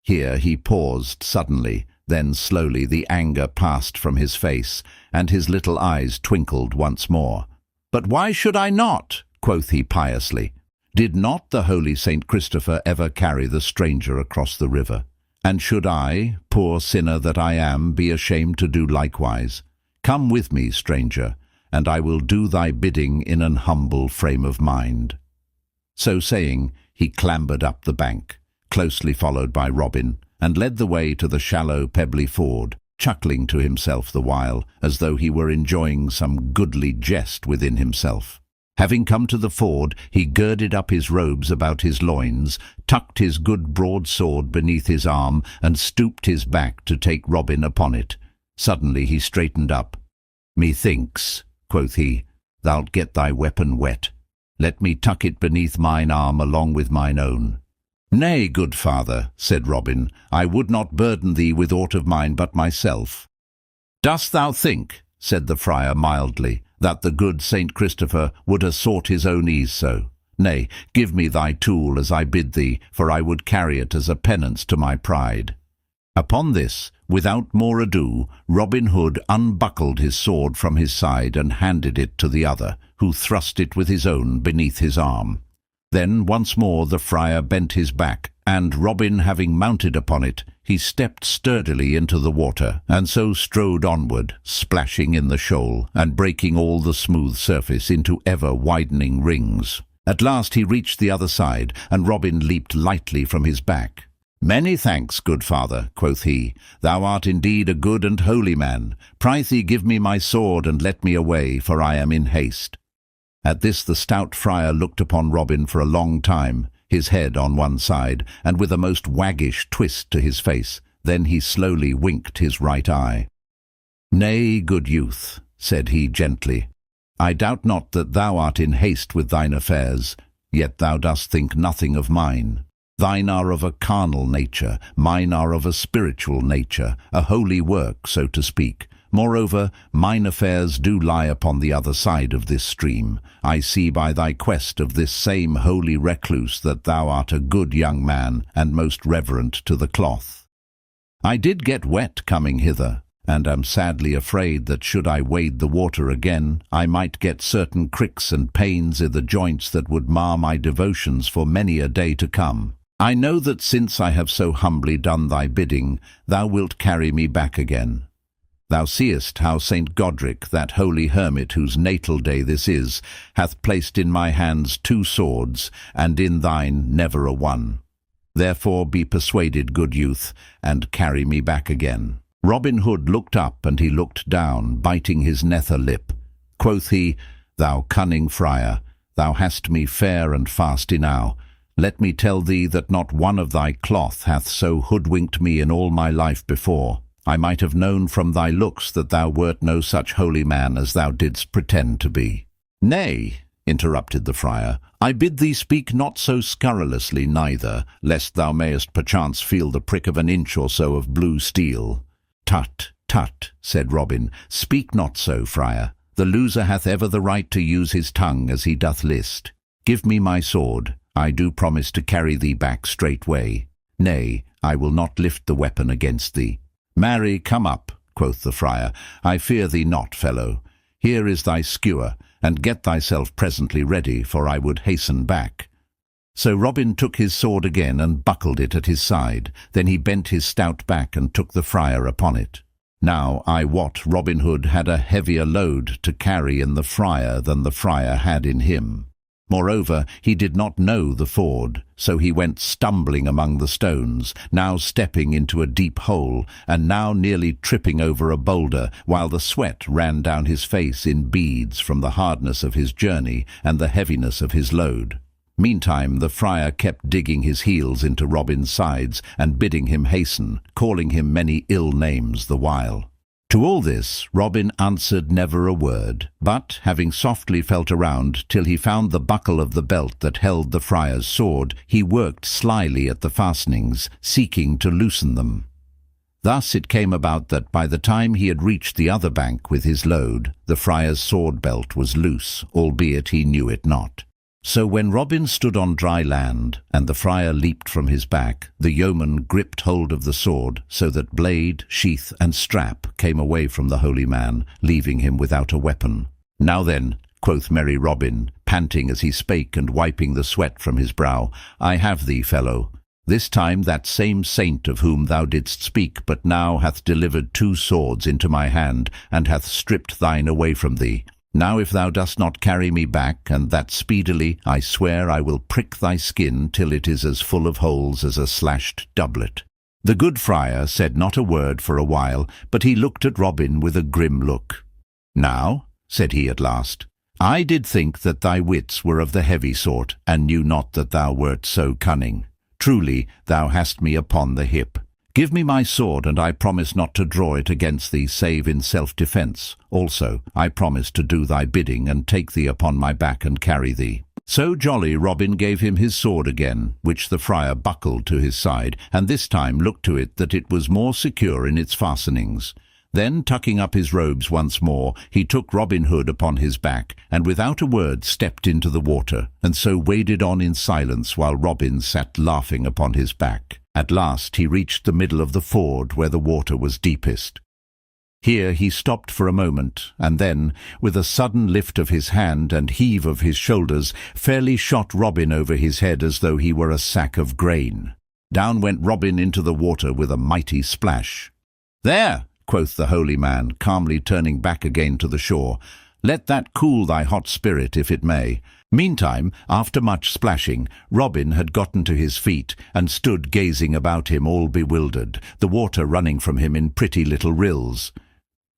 Here he paused suddenly, Then slowly the anger passed from his face, and his little eyes twinkled once more. "But why should I not?" quoth he piously. "Did not the holy Saint Christopher ever carry the stranger across the river? And should I, poor sinner that I am, be ashamed to do likewise? Come with me, stranger, and I will do thy bidding in an humble frame of mind." So saying, he clambered up the bank, closely followed by Robin, and led the way to the shallow, pebbly ford, chuckling to himself the while, as though he were enjoying some goodly jest within himself. Having come to the ford, he girded up his robes about his loins, tucked his good broadsword beneath his arm, and stooped his back to take Robin upon it. Suddenly he straightened up. "Methinks," quoth he, "thou'lt get thy weapon wet. Let me tuck it beneath mine arm along with mine own." "Nay, good father," said Robin, "I would not burden thee with aught of mine but myself." "Dost thou think," said the friar mildly, "that the good Saint Christopher would have sought his own ease so? Nay, give me thy tool as I bid thee, for I would carry it as a penance to my pride." Upon this, without more ado, Robin Hood unbuckled his sword from his side and handed it to the other, who thrust it with his own beneath his arm. Then once more the friar bent his back, and Robin having mounted upon it, he stepped sturdily into the water, and so strode onward, splashing in the shoal, and breaking all the smooth surface into ever-widening rings. At last he reached the other side, and Robin leaped lightly from his back. "Many thanks, good father," quoth he. "Thou art indeed a good and holy man. Prithee give me my sword, and let me away, for I am in haste." At this the stout friar looked upon Robin for a long time, his head on one side, and with a most waggish twist to his face. Then he slowly winked his right eye. "Nay, good youth," said he gently, "I doubt not that thou art in haste with thine affairs, yet thou dost think nothing of mine. Thine are of a carnal nature, mine are of a spiritual nature, a holy work, so to speak. Moreover, mine affairs do lie upon the other side of this stream. I see by thy quest of this same holy recluse that thou art a good young man, and most reverent to the cloth. I did get wet coming hither, and am sadly afraid that should I wade the water again, I might get certain cricks and pains i' the joints that would mar my devotions for many a day to come. I know that since I have so humbly done thy bidding, thou wilt carry me back again. Thou seest how Saint Godric, that holy hermit whose natal day this is, hath placed in my hands 2 swords, and in thine never a one. Therefore be persuaded, good youth, and carry me back again." Robin Hood looked up and he looked down, biting his nether lip. Quoth he, "Thou cunning friar, thou hast me fair and fast enow. Let me tell thee that not one of thy cloth hath so hoodwinked me in all my life before. I might have known from thy looks that thou wert no such holy man as thou didst pretend to be." "Nay," interrupted the friar, "I bid thee speak not so scurrilously neither, lest thou mayest perchance feel the prick of an inch or so of blue steel." "Tut, tut," said Robin, "speak not so, friar. The loser hath ever the right to use his tongue as he doth list. Give me my sword. I do promise to carry thee back straightway. Nay, I will not lift the weapon against thee." "Marry, come up," quoth the friar. "I fear thee not, fellow. Here is thy skewer, and get thyself presently ready, for I would hasten back." So Robin took his sword again and buckled it at his side. Then he bent his stout back and took the friar upon it. Now I wot Robin Hood had a heavier load to carry in the friar than the friar had in him. Moreover, he did not know the ford, so he went stumbling among the stones, now stepping into a deep hole, and now nearly tripping over a boulder, while the sweat ran down his face in beads from the hardness of his journey and the heaviness of his load. Meantime the friar kept digging his heels into Robin's sides and bidding him hasten, calling him many ill names the while. To all this Robin answered never a word, but, having softly felt around till he found the buckle of the belt that held the friar's sword, he worked slyly at the fastenings, seeking to loosen them. Thus it came about that by the time he had reached the other bank with his load, the friar's sword belt was loose, albeit he knew it not. So when Robin stood on dry land, and the friar leaped from his back, the yeoman gripped hold of the sword, so that blade, sheath, and strap came away from the holy man, leaving him without a weapon. "Now then," quoth merry Robin, panting as he spake and wiping the sweat from his brow, "I have thee, fellow. This time that same saint of whom thou didst speak but now hath delivered 2 swords into my hand, and hath stripped thine away from thee. Now if thou dost not carry me back, and that speedily, I swear I will prick thy skin till it is as full of holes as a slashed doublet." The good friar said not a word for a while, but he looked at Robin with a grim look. "Now," said he at last, "I did think that thy wits were of the heavy sort, and knew not that thou wert so cunning. Truly, thou hast me upon the hip. Give me my sword, and I promise not to draw it against thee save in self-defence. Also, I promise to do thy bidding, and take thee upon my back and carry thee." So jolly Robin gave him his sword again, which the friar buckled to his side, and this time looked to it that it was more secure in its fastenings. Then, tucking up his robes once more, he took Robin Hood upon his back, and without a word stepped into the water, and so waded on in silence while Robin sat laughing upon his back. At last he reached the middle of the ford where the water was deepest. Here he stopped for a moment, and then, with a sudden lift of his hand and heave of his shoulders, fairly shot Robin over his head as though he were a sack of grain. Down went Robin into the water with a mighty splash. "There," quoth the holy man, calmly turning back again to the shore, "let that cool thy hot spirit, if it may." Meantime, after much splashing, Robin had gotten to his feet, and stood gazing about him all bewildered, the water running from him in pretty little rills.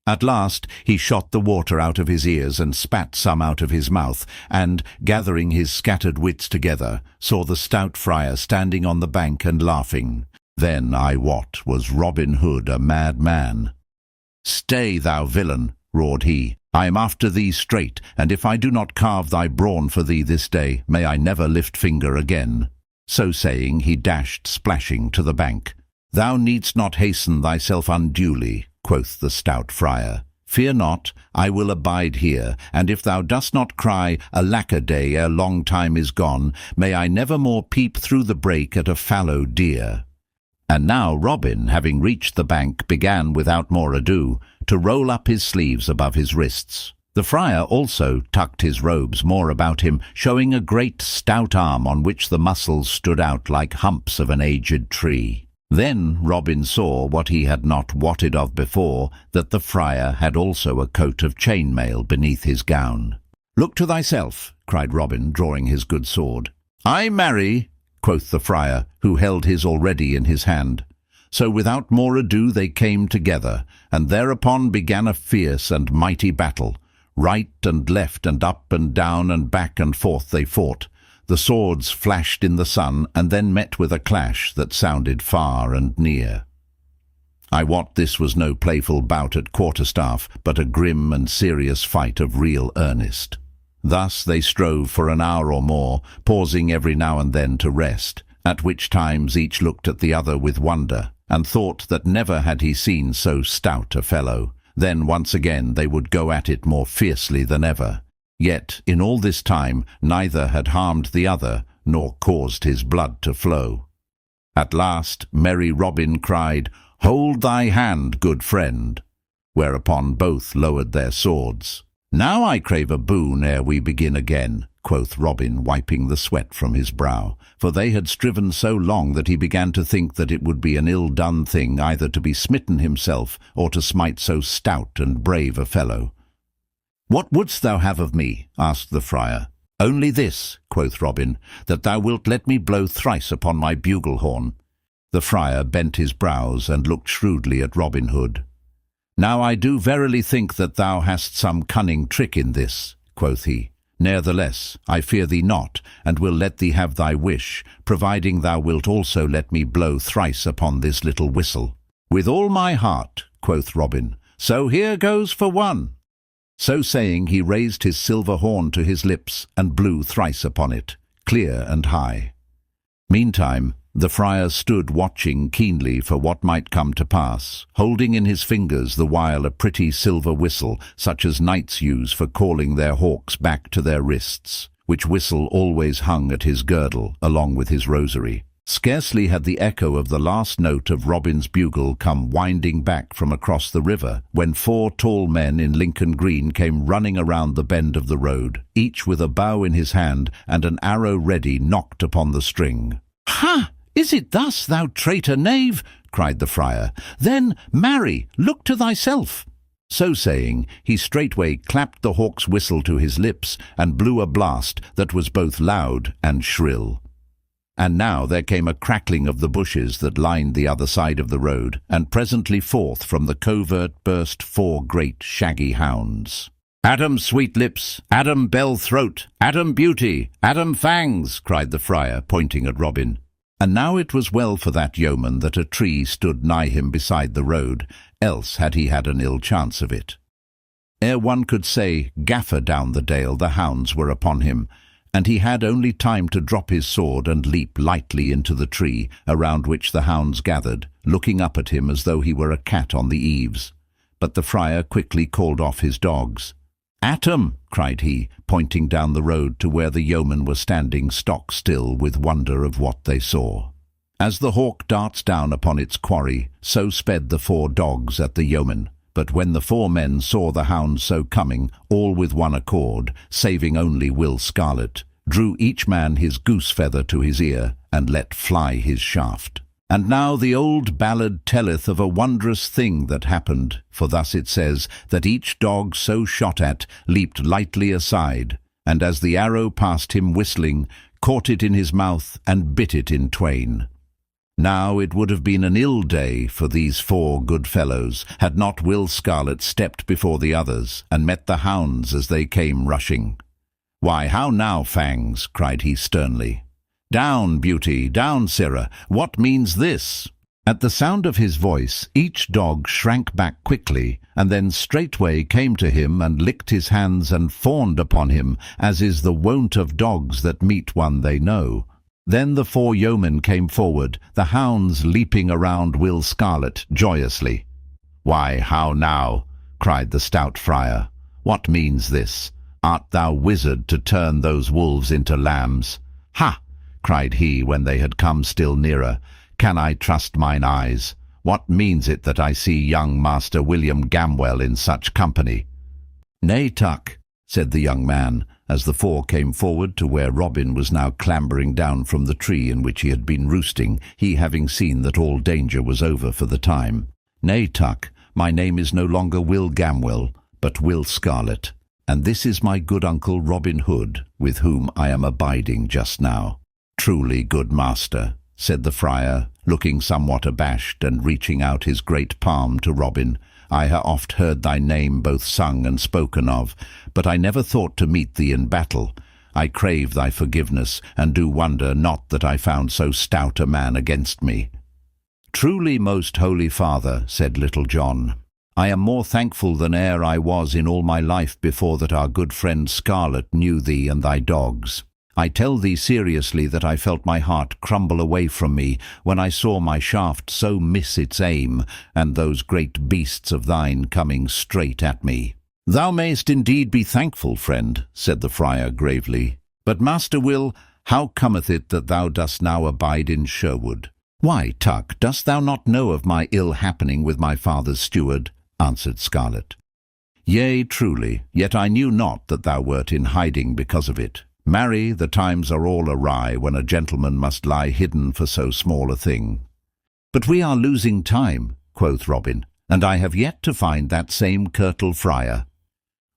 At last he shot the water out of his ears and spat some out of his mouth, and, gathering his scattered wits together, saw the stout friar standing on the bank and laughing. Then, I wot, was Robin Hood a mad man. "Stay, thou villain," roared he. "I am after thee straight, and if I do not carve thy brawn for thee this day, may I never lift finger again." So saying, he dashed splashing to the bank. "Thou needst not hasten thyself unduly," quoth the stout friar. "Fear not, I will abide here, and if thou dost not cry, 'Alack a day ere long time is gone,' may I never more peep through the brake at a fallow deer." And now Robin, having reached the bank, began, without more ado, to roll up his sleeves above his wrists. The friar also tucked his robes more about him, showing a great stout arm on which the muscles stood out like humps of an aged tree. Then Robin saw what he had not wotted of before, that the friar had also a coat of chainmail beneath his gown. "Look to thyself," cried Robin, drawing his good sword. "Ay, marry," quoth the friar, who held his already in his hand. So without more ado they came together, and thereupon began a fierce and mighty battle. Right and left and up and down and back and forth they fought. The swords flashed in the sun, and then met with a clash that sounded far and near. I wot this was no playful bout at quarterstaff, but a grim and serious fight of real earnest. Thus they strove for an hour or more, pausing every now and then to rest, at which times each looked at the other with wonder, and thought that never had he seen so stout a fellow. Then once again they would go at it more fiercely than ever. Yet in all this time neither had harmed the other, nor caused his blood to flow. At last merry Robin cried, "Hold thy hand, good friend," whereupon both lowered their swords. "Now I crave a boon ere we begin again," quoth Robin, wiping the sweat from his brow, for they had striven so long that he began to think that it would be an ill-done thing either to be smitten himself or to smite so stout and brave a fellow. "What wouldst thou have of me?" asked the friar. "Only this," quoth Robin, "that thou wilt let me blow thrice upon my bugle horn." The friar bent his brows and looked shrewdly at Robin Hood. "Now I do verily think that thou hast some cunning trick in this," quoth he. "Nevertheless, I fear thee not, and will let thee have thy wish, providing thou wilt also let me blow thrice upon this little whistle." "With all my heart," quoth Robin, "so here goes for one." So saying, he raised his silver horn to his lips and blew thrice upon it, clear and high. Meantime, the friar stood watching keenly for what might come to pass, holding in his fingers the while a pretty silver whistle, such as knights use for calling their hawks back to their wrists. which whistle always hung at his girdle, along with his rosary. Scarcely had the echo of the last note of Robin's bugle come winding back from across the river, when 4 tall men in Lincoln green came running around the bend of the road, each with a bow in his hand and an arrow ready knocked upon the string. "Ha! Is it thus, thou traitor knave?" cried the friar. "Then, marry, look to thyself." So saying, he straightway clapped the hawk's whistle to his lips and blew a blast that was both loud and shrill. And now there came a crackling of the bushes that lined the other side of the road, and presently forth from the covert burst 4 great shaggy hounds. "Adam Sweetlips, Adam Bell-throat, Adam Beauty, Adam Fangs!" cried the friar, pointing at Robin. And now it was well for that yeoman that a tree stood nigh him beside the road, else had he had an ill chance of it. Ere one could say "Gaffer" down the dale, the hounds were upon him, and he had only time to drop his sword and leap lightly into the tree, around which the hounds gathered, looking up at him as though he were a cat on the eaves. But the friar quickly called off his dogs. "At 'em!" cried he, pointing down the road to where the yeomen were standing stock still with wonder of what they saw. As the hawk darts down upon its quarry, so sped the 4 dogs at the yeomen. But when the 4 men saw the hounds so coming, all with one accord, saving only Will Scarlet, drew each man his goose-feather to his ear, and let fly his shaft. And now the old ballad telleth of a wondrous thing that happened, for thus it says, that each dog so shot at leaped lightly aside, and as the arrow passed him whistling, caught it in his mouth and bit it in twain. Now it would have been an ill day for these 4 good fellows, had not Will Scarlet stepped before the others, and met the hounds as they came rushing. "Why, how now, Fangs?" cried he sternly. "Down, Beauty, down, Sirrah, what means this?" At the sound of his voice, each dog shrank back quickly, and then straightway came to him and licked his hands and fawned upon him, as is the wont of dogs that meet one they know. Then the 4 yeomen came forward, the hounds leaping around Will Scarlet joyously. "Why, how now?" cried the stout friar. "What means this? Art thou wizard to turn those wolves into lambs?" "Ha!" cried he when they had come still nearer. "Can I trust mine eyes? What means it that I see young Master William Gamwell in such company?" "Nay, Tuck," said the young man, as the 4 came forward to where Robin was now clambering down from the tree in which he had been roosting, he having seen that all danger was over for the time. "Nay, Tuck, my name is no longer Will Gamwell, but Will Scarlet, and this is my good uncle Robin Hood, with whom I am abiding just now." "Truly, good master," said the friar, looking somewhat abashed and reaching out his great palm to Robin, "I ha' oft heard thy name both sung and spoken of, but I never thought to meet thee in battle. I crave thy forgiveness, and do wonder not that I found so stout a man against me." "Truly, most holy father," said Little John, "I am more thankful than e'er I was in all my life before that our good friend Scarlet knew thee and thy dogs. I tell thee seriously that I felt my heart crumble away from me when I saw my shaft so miss its aim, and those great beasts of thine coming straight at me." "Thou mayst indeed be thankful, friend," said the friar gravely. "But, Master Will, how cometh it that thou dost now abide in Sherwood?" "Why, Tuck, dost thou not know of my ill happening with my father's steward?" answered Scarlet. "Yea, truly, yet I knew not that thou wert in hiding because of it. Marry, the times are all awry when a gentleman must lie hidden for so small a thing." "But we are losing time," quoth Robin, "and I have yet to find that same Curtal friar."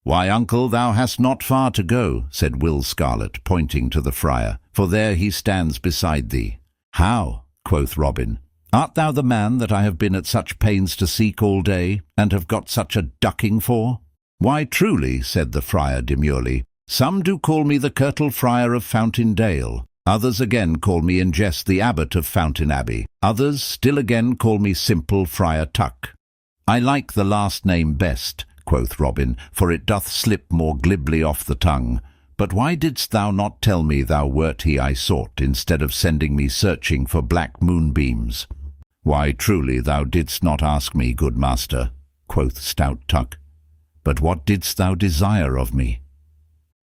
"Why, uncle, thou hast not far to go," said Will Scarlet, pointing to the friar, "for there he stands beside thee." "How?" quoth Robin. "Art thou the man that I have been at such pains to seek all day, and have got such a ducking for?" "Why, truly," said the friar demurely, "some do call me the Curtal Friar of Fountain Dale. Others again call me in jest the Abbot of Fountain Abbey. Others still again call me simple Friar Tuck." "I like the last name best," quoth Robin, "for it doth slip more glibly off the tongue. But why didst thou not tell me thou wert he I sought, instead of sending me searching for black moonbeams?" "Why, truly, thou didst not ask me, good master," quoth stout Tuck. "But what didst thou desire of me?"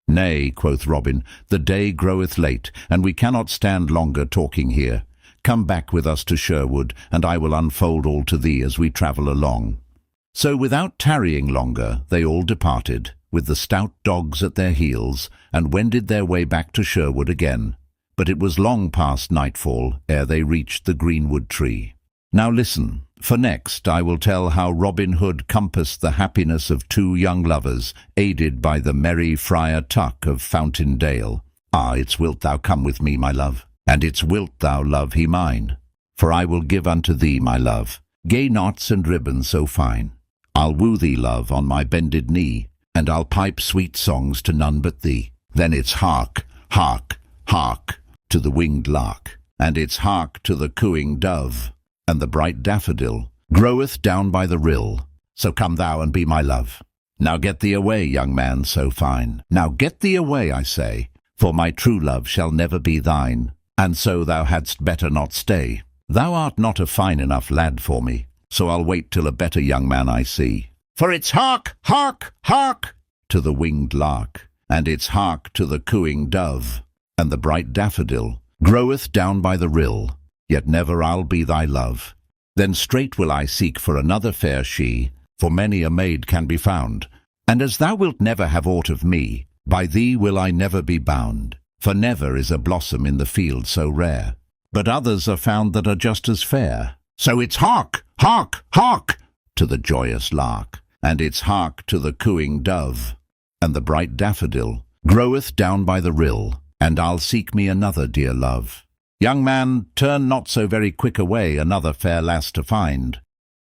"Nay," quoth Robin, "the day groweth late, and we cannot stand longer talking here. Come back with us to Sherwood, and I will unfold all to thee as we travel along." So without tarrying longer, they all departed, with the stout dogs at their heels, and wended their way back to Sherwood again. But it was long past nightfall ere they reached the greenwood tree. Now listen, for next I will tell how Robin Hood compassed the happiness of two young lovers, aided by the merry Friar Tuck of Fountain Dale. "Ah, it's wilt thou come with me, my love, and it's wilt thou love he mine? For I will give unto thee, my love, gay knots and ribbons so fine. I'll woo thee, love, on my bended knee, and I'll pipe sweet songs to none but thee." Then it's hark, hark, hark to the winged lark, and it's hark to the cooing dove, and the bright daffodil groweth down by the rill. So come thou and be my love. Now get thee away, young man so fine. Now get thee away, I say, for my true love shall never be thine, and so thou hadst better not stay. Thou art not a fine enough lad for me, so I'll wait till a better young man I see. For it's hark, hark, hark to the winged lark, and it's hark to the cooing dove, and the bright daffodil groweth down by the rill. Yet never I'll be thy love. Then straight will I seek for another fair she, for many a maid can be found. And as thou wilt never have aught of me, by thee will I never be bound. For never is a blossom in the field so rare, but others are found that are just as fair. So it's hark, hark, hark to the joyous lark, and it's hark to the cooing dove, and the bright daffodil groweth down by the rill, and I'll seek me another dear love. Young man, turn not so very quick away another fair lass to find.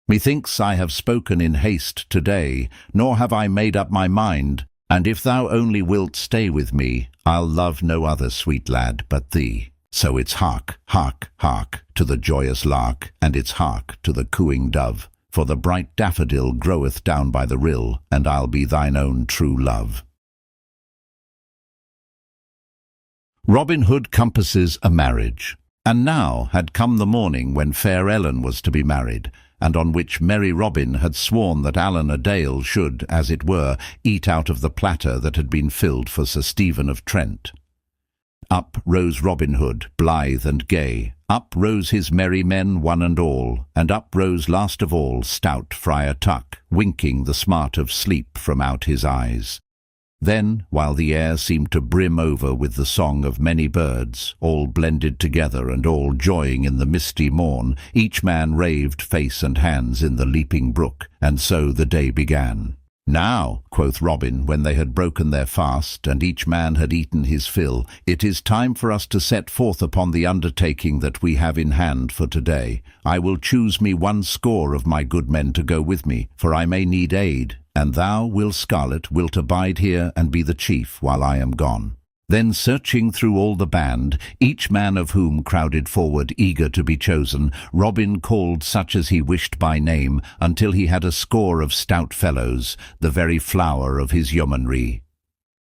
Methinks I have spoken in haste today, nor have I made up my mind, and if thou only wilt stay with me, I'll love no other, sweet lad, but thee. So it's hark, hark, hark to the joyous lark, and it's hark to the cooing dove, for the bright daffodil groweth down by the rill, and I'll be thine own true love. Robin Hood compasses a marriage. And now had come the morning when fair Ellen was to be married, and on which merry Robin had sworn that Allan a Dale should, as it were, eat out of the platter that had been filled for Sir Stephen of Trent. Up rose Robin Hood, blithe and gay, up rose his merry men one and all, and up rose last of all stout Friar Tuck, winking the smart of sleep from out his eyes. Then, while the air seemed to brim over with the song of many birds, all blended together and all joying in the misty morn, each man raved face and hands in the leaping brook, and so the day began. "Now," quoth Robin, when they had broken their fast, and each man had eaten his fill, "it is time for us to set forth upon the undertaking that we have in hand for today. I will choose me 100 of my good men to go with me, for I may need aid, and thou, Will Scarlet, wilt abide here and be the chief while I am gone." Then searching through all the band, each man of whom crowded forward eager to be chosen, Robin called such as he wished by name, until he had 100 of stout fellows, the very flower of his yeomanry.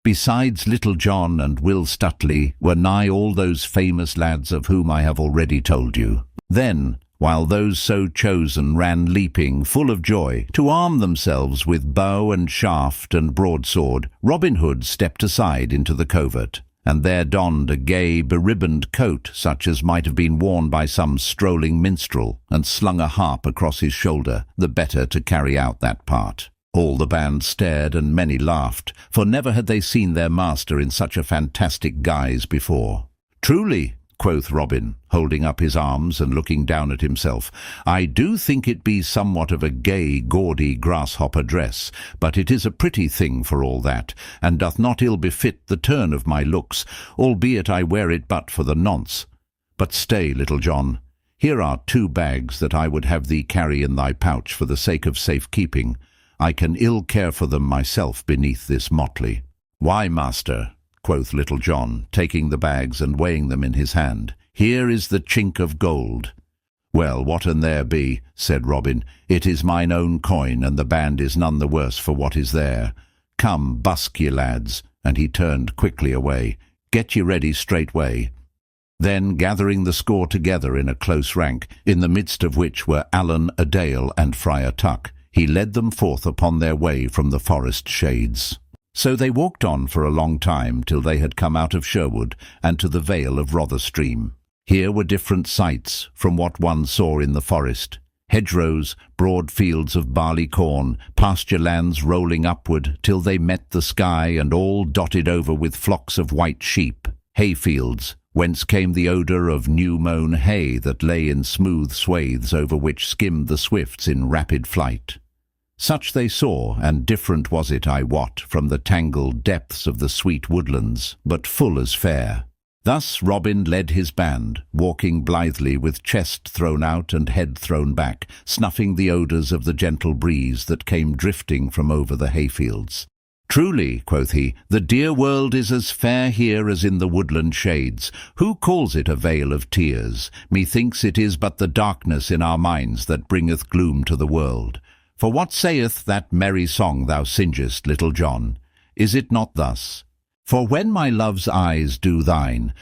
Besides Little John and Will Stutely were nigh all those famous lads of whom I have already told you. Then, while those so chosen ran leaping, full of joy, to arm themselves with bow and shaft and broadsword, Robin Hood stepped aside into the covert, and there donned a gay, beribboned coat such as might have been worn by some strolling minstrel, and slung a harp across his shoulder, the better to carry out that part. All the band stared, and many laughed, for never had they seen their master in such a fantastic guise before. "Truly," quoth Robin, holding up his arms and looking down at himself, "I do think it be somewhat of a gay, gaudy grasshopper dress, but it is a pretty thing for all that, and doth not ill befit the turn of my looks, albeit I wear it but for the nonce. But stay, Little John, here are 2 bags that I would have thee carry in thy pouch for the sake of safe keeping. I can ill care for them myself beneath this motley." "Why, master," quoth Little John, taking the bags and weighing them in his hand, "here is the chink of gold." "Well, what an there be," said Robin, "it is mine own coin, and the band is none the worse for what is there. Come, busk ye lads," and he turned quickly away. "Get ye ready straightway." Then, gathering the score together in a close rank, in the midst of which were Allan a Dale and Friar Tuck, he led them forth upon their way from the forest shades. So they walked on for a long time till they had come out of Sherwood and to the vale of Rotherstream. Here were different sights from what one saw in the forest. Hedgerows, broad fields of barley corn, pasture lands rolling upward till they met the sky and all dotted over with flocks of white sheep. Hayfields, whence came the odour of new-mown hay that lay in smooth swathes over which skimmed the swifts in rapid flight. Such they saw, and different was it, I wot, from the tangled depths of the sweet woodlands, but full as fair. Thus Robin led his band, walking blithely with chest thrown out and head thrown back, snuffing the odours of the gentle breeze that came drifting from over the hayfields. "Truly," quoth he, "the dear world is as fair here as in the woodland shades. Who calls it a vale of tears? Methinks it is but the darkness in our minds that bringeth gloom to the world. For what saith that merry song thou singest, Little John? Is it not thus? For when my love's eyes do thine,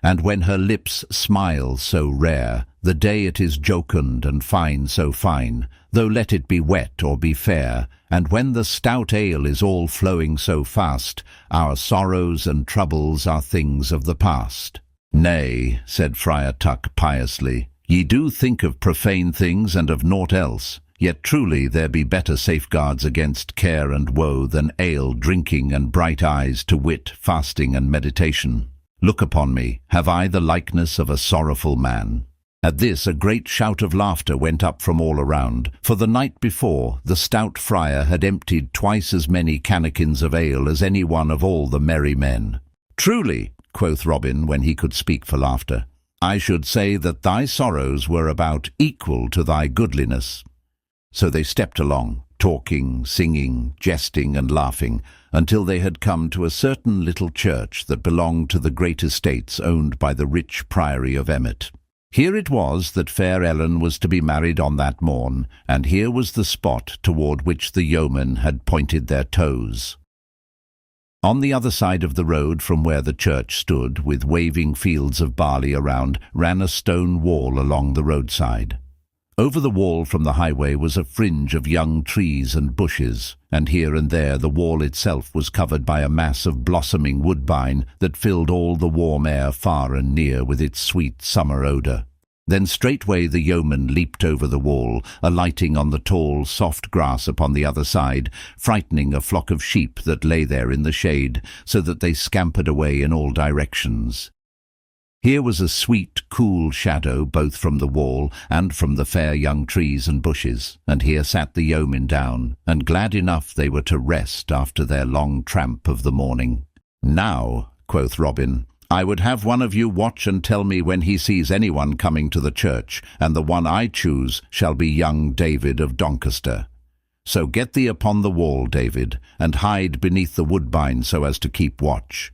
and when her lips smile so rare, the day it is jocund and fine so fine, though let it be wet or be fair, and when the stout ale is all flowing so fast, our sorrows and troubles are things of the past." "Nay," said Friar Tuck piously, "ye do think of profane things and of naught else. Yet truly there be better safeguards against care and woe than ale, drinking, and bright eyes, to wit, fasting and meditation. Look upon me, have I the likeness of a sorrowful man?" At this a great shout of laughter went up from all around, for the night before the stout friar had emptied twice as many canakins of ale as any one of all the merry men. "Truly," quoth Robin, when he could speak for laughter, "I should say that thy sorrows were about equal to thy goodliness." So they stepped along, talking, singing, jesting and laughing, until they had come to a certain little church that belonged to the great estates owned by the rich priory of Emmet. Here it was that fair Ellen was to be married on that morn, and here was the spot toward which the yeomen had pointed their toes. On the other side of the road from where the church stood, with waving fields of barley around, ran a stone wall along the roadside. Over the wall from the highway was a fringe of young trees and bushes, and here and there the wall itself was covered by a mass of blossoming woodbine that filled all the warm air far and near with its sweet summer odour. Then straightway the yeomen leaped over the wall, alighting on the tall, soft grass upon the other side, frightening a flock of sheep that lay there in the shade, so that they scampered away in all directions. Here was a sweet, cool shadow both from the wall and from the fair young trees and bushes, and here sat the yeomen down, and glad enough they were to rest after their long tramp of the morning. "Now," quoth Robin, "I would have one of you watch and tell me when he sees anyone coming to the church, and the one I choose shall be young David of Doncaster. So get thee upon the wall, David, and hide beneath the woodbine so as to keep watch."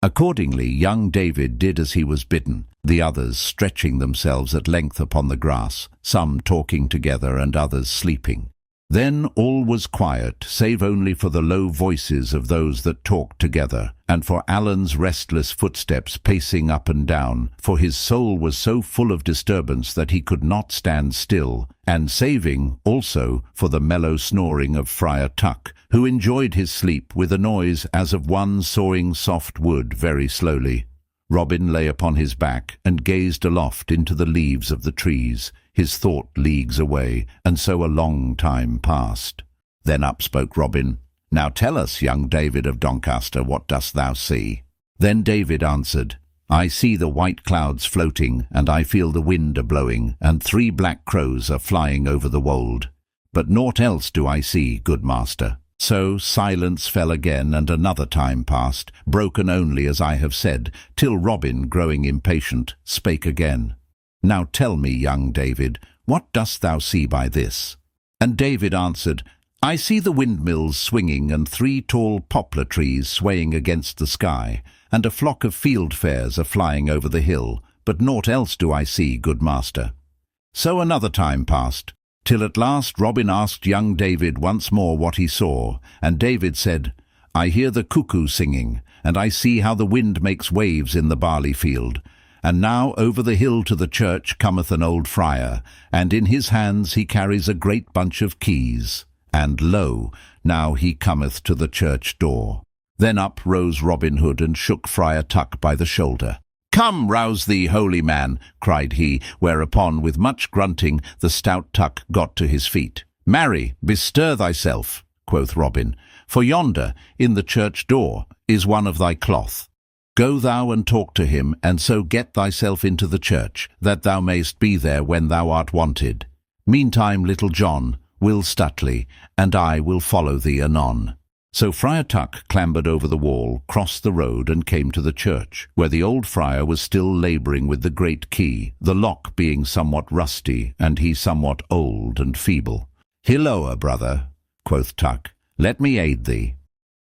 Accordingly, young David did as he was bidden, the others stretching themselves at length upon the grass, some talking together and others sleeping. Then all was quiet, save only for the low voices of those that talked together, and for Allan's restless footsteps pacing up and down, for his soul was so full of disturbance that he could not stand still, and saving, also, for the mellow snoring of Friar Tuck, who enjoyed his sleep with a noise as of one sawing soft wood very slowly. Robin lay upon his back and gazed aloft into the leaves of the trees, his thought leagues away, and so a long time passed. Then up spoke Robin. "Now tell us, young David of Doncaster, what dost thou see?" Then David answered, "I see the white clouds floating, and I feel the wind a-blowing, and 3 black crows are flying over the wold. But naught else do I see, good master." So silence fell again, and another time passed, broken only, as I have said, till Robin, growing impatient, spake again. "Now tell me, young David, what dost thou see by this?" And David answered, "I see the windmills swinging, and 3 tall poplar trees swaying against the sky, and a flock of fieldfares are flying over the hill, but naught else do I see, good master." So another time passed, till at last Robin asked young David once more what he saw, and David said, "I hear the cuckoo singing, and I see how the wind makes waves in the barley field. And now over the hill to the church cometh an old friar, and in his hands he carries a great bunch of keys. And lo, now he cometh to the church door. Then up rose Robin Hood and shook Friar Tuck by the shoulder. "Come, rouse thee, holy man," cried he, whereupon with much grunting the stout Tuck got to his feet. "Marry, bestir thyself," quoth Robin, "for yonder, in the church door, is one of thy cloth. Go thou and talk to him, and so get thyself into the church, that thou mayst be there when thou art wanted. Meantime, Little John, Will Stutely, and I will follow thee anon." So Friar Tuck clambered over the wall, crossed the road, and came to the church, where the old friar was still labouring with the great key, the lock being somewhat rusty, and he somewhat old and feeble. "Hilloa, brother," quoth Tuck, "let me aid thee."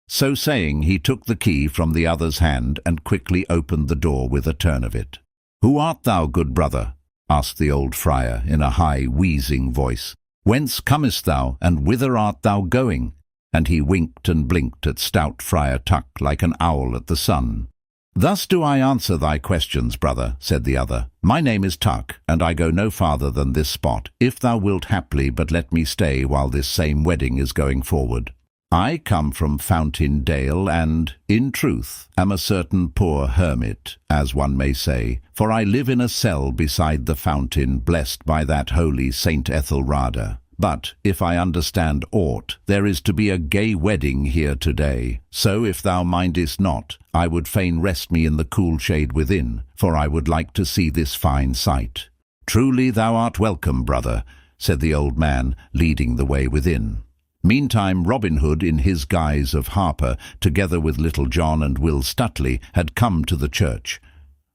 So saying, he took the key from the other's hand, and quickly opened the door with a turn of it. "Who art thou, good brother?" asked the old friar in a high, wheezing voice. "Whence comest thou, and whither art thou going?" And he winked and blinked at stout Friar Tuck like an owl at the sun. "Thus do I answer thy questions, brother," said the other. "My name is Tuck, and I go no farther than this spot, if thou wilt haply but let me stay while this same wedding is going forward. I come from Fountain Dale, and, in truth, am a certain poor hermit, as one may say, for I live in a cell beside the fountain blessed by that holy Saint Ethelrada. But, if I understand aught, there is to be a gay wedding here today. So, if thou mindest not, I would fain rest me in the cool shade within, for I would like to see this fine sight." "Truly thou art welcome, brother," said the old man, leading the way within. Meantime Robin Hood, in his guise of harper, together with Little John and Will Stutely, had come to the church.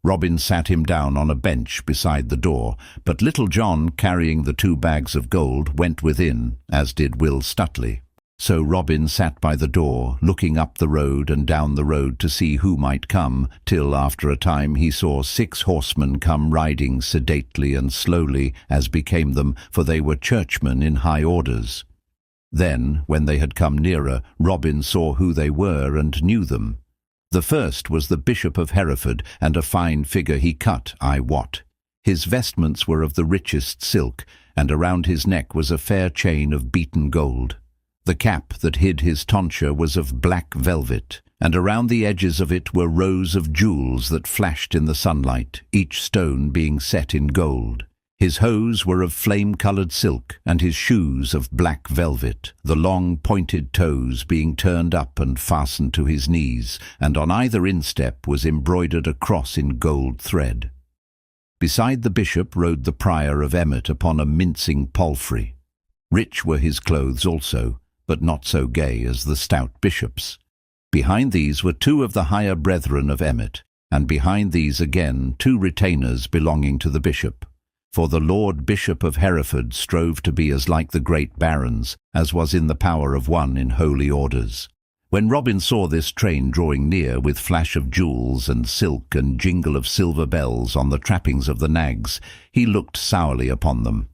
Robin sat him down on a bench beside the door, but Little John, carrying the 2 bags of gold, went within, as did Will Stutely. So Robin sat by the door, looking up the road and down the road to see who might come, till after a time he saw 6 horsemen come riding sedately and slowly, as became them, for they were churchmen in high orders. Then, when they had come nearer, Robin saw who they were and knew them. The first was the Bishop of Hereford, and a fine figure he cut, I wot. His vestments were of the richest silk, and around his neck was a fair chain of beaten gold. The cap that hid his tonsure was of black velvet, and around the edges of it were rows of jewels that flashed in the sunlight, each stone being set in gold. His hose were of flame-coloured silk, and his shoes of black velvet, the long pointed toes being turned up and fastened to his knees, and on either instep was embroidered a cross in gold thread. Beside the bishop rode the prior of Emmet upon a mincing palfrey. Rich were his clothes also, but not so gay as the stout bishop's. Behind these were 2 of the higher brethren of Emmet, and behind these again 2 retainers belonging to the bishop. For the Lord Bishop of Hereford strove to be as like the great barons, as was in the power of one in holy orders. When Robin saw this train drawing near, with flash of jewels and silk and jingle of silver bells on the trappings of the nags, he looked sourly upon them.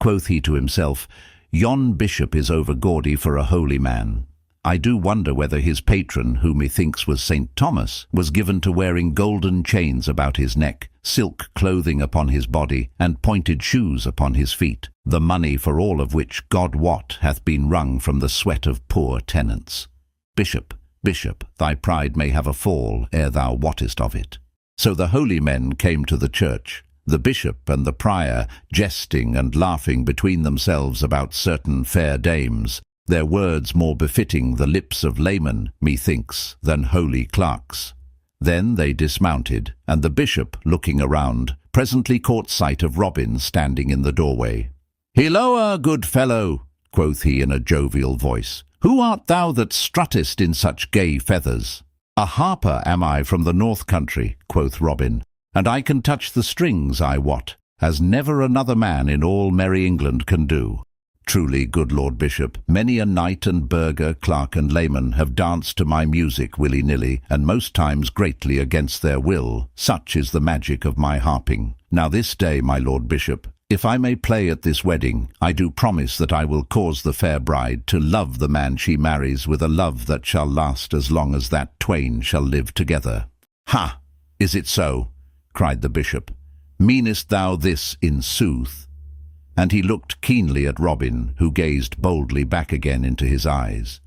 Quoth he to himself, "Yon bishop is over gaudy for a holy man. I do wonder whether his patron, who methinks was St. Thomas, was given to wearing golden chains about his neck, silk clothing upon his body, and pointed shoes upon his feet, the money for all of which, God wot, hath been wrung from the sweat of poor tenants. Bishop, bishop, thy pride may have a fall ere thou wottest of it." So the holy men came to the church, the bishop and the prior jesting and laughing between themselves about certain fair dames, their words more befitting the lips of laymen, methinks, than holy clerks. Then they dismounted, and the bishop, looking around, presently caught sight of Robin standing in the doorway. "Hilloa, good fellow," quoth he in a jovial voice. "Who art thou that struttest in such gay feathers?" "A harper am I from the north country," quoth Robin, "and I can touch the strings, I wot, as never another man in all merry England can do. Truly, good Lord Bishop, many a knight and burgher, clerk and layman have danced to my music willy-nilly, and most times greatly against their will. Such is the magic of my harping. Now this day, my Lord Bishop, if I may play at this wedding, I do promise that I will cause the fair bride to love the man she marries with a love that shall last as long as that twain shall live together." "Ha! Is it so?" cried the bishop. "Meanest thou this in sooth?" and he looked keenly at Robin, who gazed boldly back again into his eyes.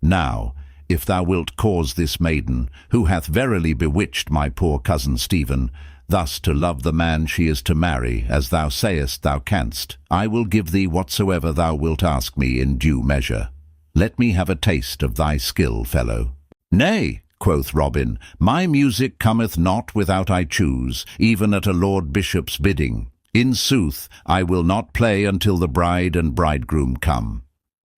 "Now, if thou wilt cause this maiden, who hath verily bewitched my poor cousin Stephen, thus to love the man she is to marry, as thou sayest thou canst, I will give thee whatsoever thou wilt ask me in due measure. Let me have a taste of thy skill, fellow." "Nay," quoth Robin, "my music cometh not without I choose, even at a lord bishop's bidding. In sooth, I will not play until the bride and bridegroom come."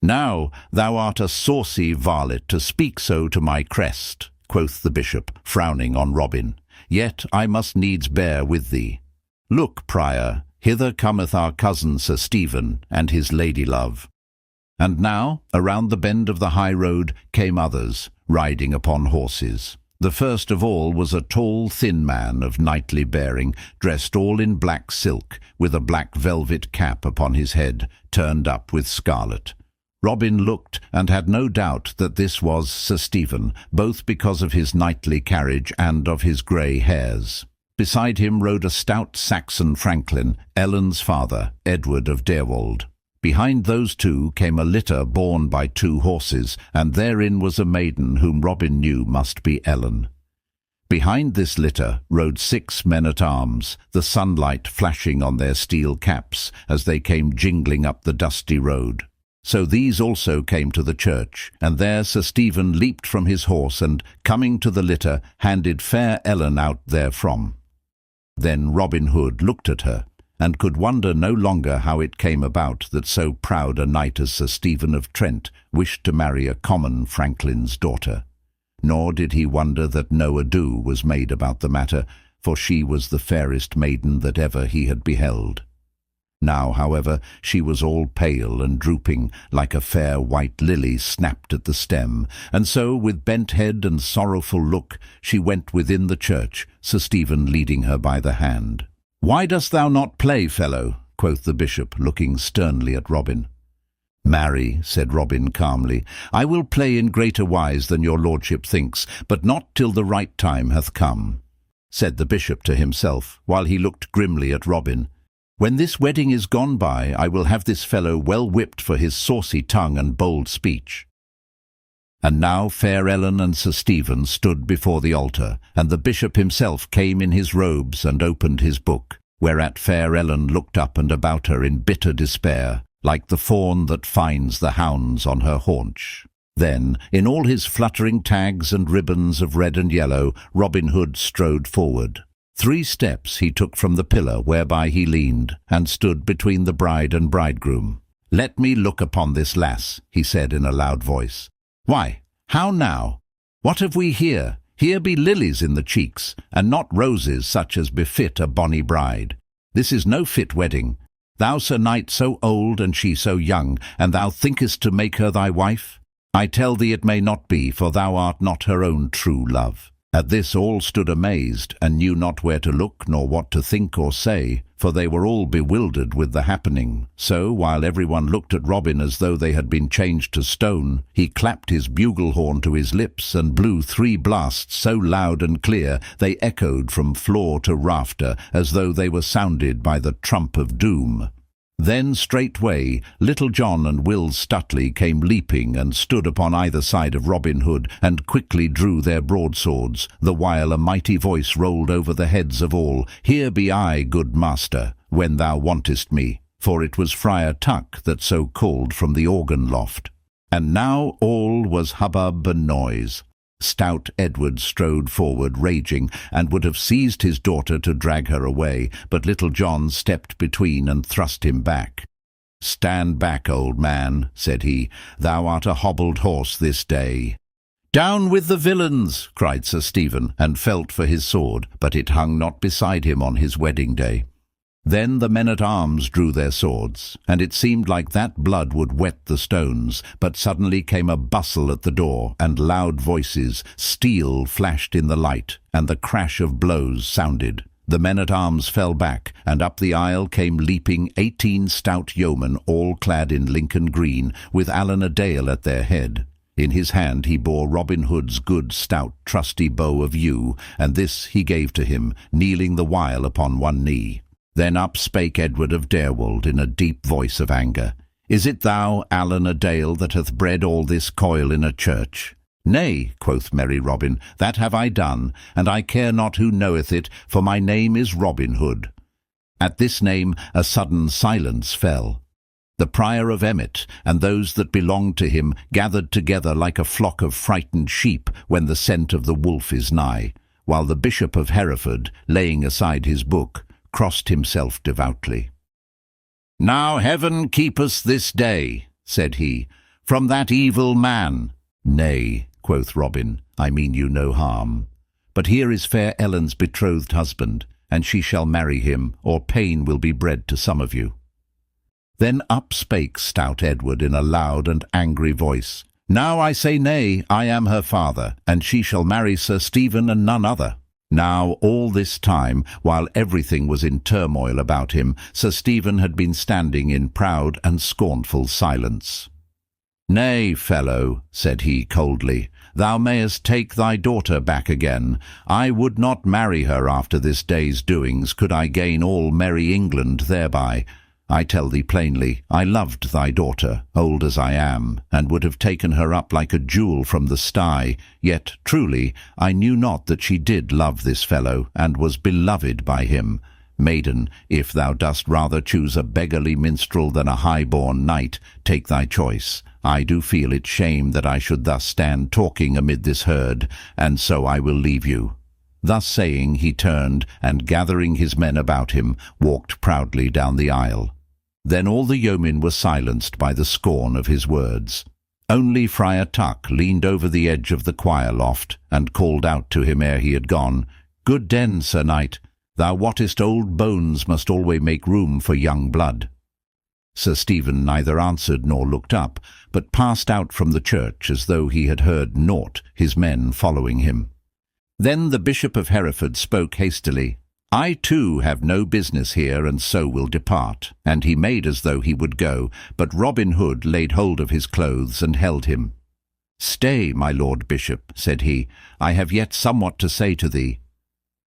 "Now, thou art a saucy varlet to speak so to my crest," quoth the bishop, frowning on Robin. "Yet I must needs bear with thee. Look, prior, hither cometh our cousin Sir Stephen and his lady-love." And now, around the bend of the high road, came others, riding upon horses. The first of all was a tall, thin man of knightly bearing, dressed all in black silk, with a black velvet cap upon his head, turned up with scarlet. Robin looked, and had no doubt that this was Sir Stephen, both because of his knightly carriage and of his grey hairs. Beside him rode a stout Saxon franklin, Ellen's father, Edward of Deirwold. Behind those two came a litter borne by 2 horses, and therein was a maiden whom Robin knew must be Ellen. Behind this litter rode 6 men-at-arms, the sunlight flashing on their steel caps as they came jingling up the dusty road. So these also came to the church, and there Sir Stephen leaped from his horse and, coming to the litter, handed fair Ellen out therefrom. Then Robin Hood looked at her, and could wonder no longer how it came about that so proud a knight as Sir Stephen of Trent wished to marry a common franklin's daughter. Nor did he wonder that no ado was made about the matter, for she was the fairest maiden that ever he had beheld. Now, however, she was all pale and drooping, like a fair white lily snapped at the stem, and so, with bent head and sorrowful look, she went within the church, Sir Stephen leading her by the hand. "Why dost thou not play, fellow?" quoth the bishop, looking sternly at Robin. "Marry," said Robin calmly, "I will play in greater wise than your lordship thinks, but not till the right time hath come," said the bishop to himself, while he looked grimly at Robin. "When this wedding is gone by, I will have this fellow well whipped for his saucy tongue and bold speech." And now fair Ellen and Sir Stephen stood before the altar, and the bishop himself came in his robes and opened his book, whereat fair Ellen looked up and about her in bitter despair, like the fawn that finds the hounds on her haunch. Then, in all his fluttering tags and ribbons of red and yellow, Robin Hood strode forward. 3 steps he took from the pillar whereby he leaned, and stood between the bride and bridegroom. "Let me look upon this lass," he said in a loud voice. "Why, how now? What have we here? Here be lilies in the cheeks, and not roses such as befit a bonny bride. This is no fit wedding. Thou, Sir Knight, so old and she so young, and thou thinkest to make her thy wife? I tell thee it may not be, for thou art not her own true love." At this all stood amazed, and knew not where to look nor what to think or say, for they were all bewildered with the happening. So, while everyone looked at Robin as though they had been changed to stone, he clapped his bugle horn to his lips and blew 3 blasts so loud and clear they echoed from floor to rafter, as though they were sounded by the trump of doom. Then straightway Little John and Will Stutely came leaping and stood upon either side of Robin Hood, and quickly drew their broadswords, the while a mighty voice rolled over the heads of all, "Here be I, good master, when thou wantest me," for it was Friar Tuck that so called from the organ loft. And now all was hubbub and noise. Stout Edward strode forward, raging, and would have seized his daughter to drag her away, but Little John stepped between and thrust him back. "Stand back, old man," said he. "Thou art a hobbled horse this day." "Down with the villains!" cried Sir Stephen, and felt for his sword, but it hung not beside him on his wedding day. Then the men-at-arms drew their swords, and it seemed like that blood would wet the stones, but suddenly came a bustle at the door, and loud voices, steel flashed in the light, and the crash of blows sounded. The men-at-arms fell back, and up the aisle came leaping 18 stout yeomen, all clad in Lincoln green, with Allan a Dale at their head. In his hand he bore Robin Hood's good, stout, trusty bow of yew, and this he gave to him, kneeling the while upon one knee. Then up spake Edward of Deirwold in a deep voice of anger. Is it thou, Allan a Dale, that hath bred all this coil in a church? Nay, quoth merry Robin, that have I done, and I care not who knoweth it, for my name is Robinhood. At this name a sudden silence fell. The prior of Emmet and those that belonged to him gathered together like a flock of frightened sheep when the scent of the wolf is nigh, while the Bishop of Hereford, laying aside his book, crossed himself devoutly. Now heaven keep us this day, said he, from that evil man. Nay, quoth Robin, I mean you no harm. But here is fair Ellen's betrothed husband, and she shall marry him, or pain will be bred to some of you. Then up spake stout Edward in a loud and angry voice. Now I say nay, I am her father, and she shall marry Sir Stephen and none other. Now all this time, while everything was in turmoil about him, Sir Stephen had been standing in proud and scornful silence. Nay, fellow, said he coldly, thou mayest take thy daughter back again. I would not marry her after this day's doings, could I gain all merry England thereby. I tell thee plainly, I loved thy daughter, old as I am, and would have taken her up like a jewel from the sty, yet, truly, I knew not that she did love this fellow, and was beloved by him. Maiden, if thou dost rather choose a beggarly minstrel than a high-born knight, take thy choice. I do feel it shame that I should thus stand talking amid this herd, and so I will leave you. Thus saying, he turned, and gathering his men about him, walked proudly down the aisle. Then all the yeomen were silenced by the scorn of his words. Only Friar Tuck leaned over the edge of the choir loft, and called out to him ere he had gone, Good den, Sir Knight, thou wottest old bones must always make room for young blood. Sir Stephen neither answered nor looked up, but passed out from the church as though he had heard naught, his men following him. Then the Bishop of Hereford spoke hastily. I too have no business here, and so will depart. And he made as though he would go, but Robin Hood laid hold of his clothes and held him. Stay, my lord bishop, said he, I have yet somewhat to say to thee.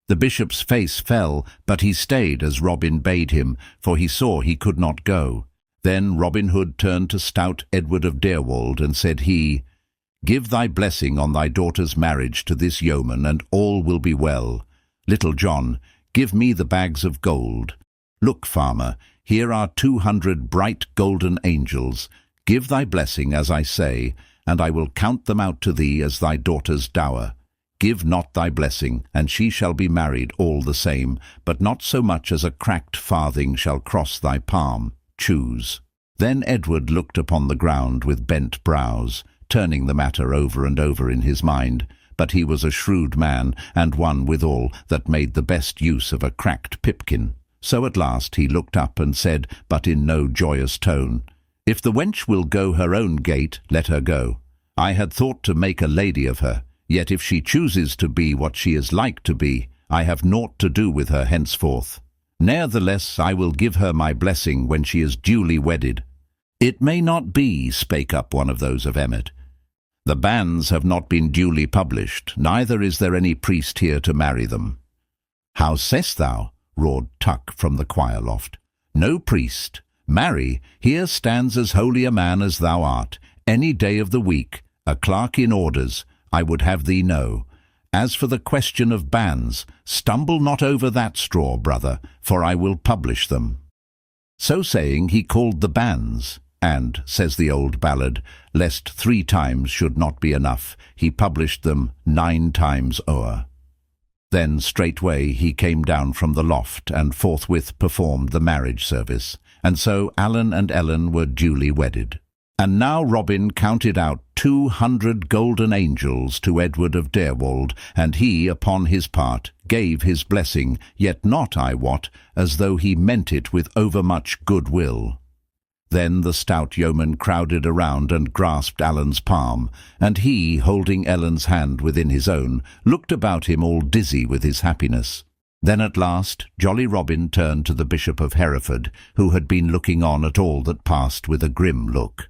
The bishop's face fell, but he stayed as Robin bade him, for he saw he could not go. Then Robin Hood turned to stout Edward of Deirwold, and said he, Give thy blessing on thy daughter's marriage to this yeoman, and all will be well. Little John, give me the bags of gold. Look, farmer, here are 200 bright golden angels. Give thy blessing, as I say, and I will count them out to thee as thy daughter's dower. Give not thy blessing, and she shall be married all the same, but not so much as a cracked farthing shall cross thy palm. Choose. Then Edward looked upon the ground with bent brows, turning the matter over and over in his mind. But he was a shrewd man, and one withal that made the best use of a cracked pipkin. So at last he looked up and said, but in no joyous tone, If the wench will go her own gait, let her go. I had thought to make a lady of her, yet if she chooses to be what she is like to be, I have naught to do with her henceforth. Ne'ertheless, I will give her my blessing when she is duly wedded. It may not be, spake up one of those of Emmet. The banns have not been duly published, neither is there any priest here to marry them. How sayst thou? Roared Tuck from the choir loft. No priest. Marry, here stands as holy a man as thou art, any day of the week, a clerk in orders, I would have thee know. As for the question of banns, stumble not over that straw, brother, for I will publish them. So saying, he called the banns. And, says the old ballad, lest 3 times should not be enough, he published them 9 times o'er. Then straightway he came down from the loft, and forthwith performed the marriage service, and so Allan and Ellen were duly wedded. And now Robin counted out 200 golden angels to Edward of Deirwold, and he, upon his part, gave his blessing, yet not, I wot, as though he meant it with overmuch good will. Then the stout yeoman crowded around and grasped Allan's palm, and he, holding Ellen's hand within his own, looked about him all dizzy with his happiness. Then at last jolly Robin turned to the Bishop of Hereford, who had been looking on at all that passed with a grim look.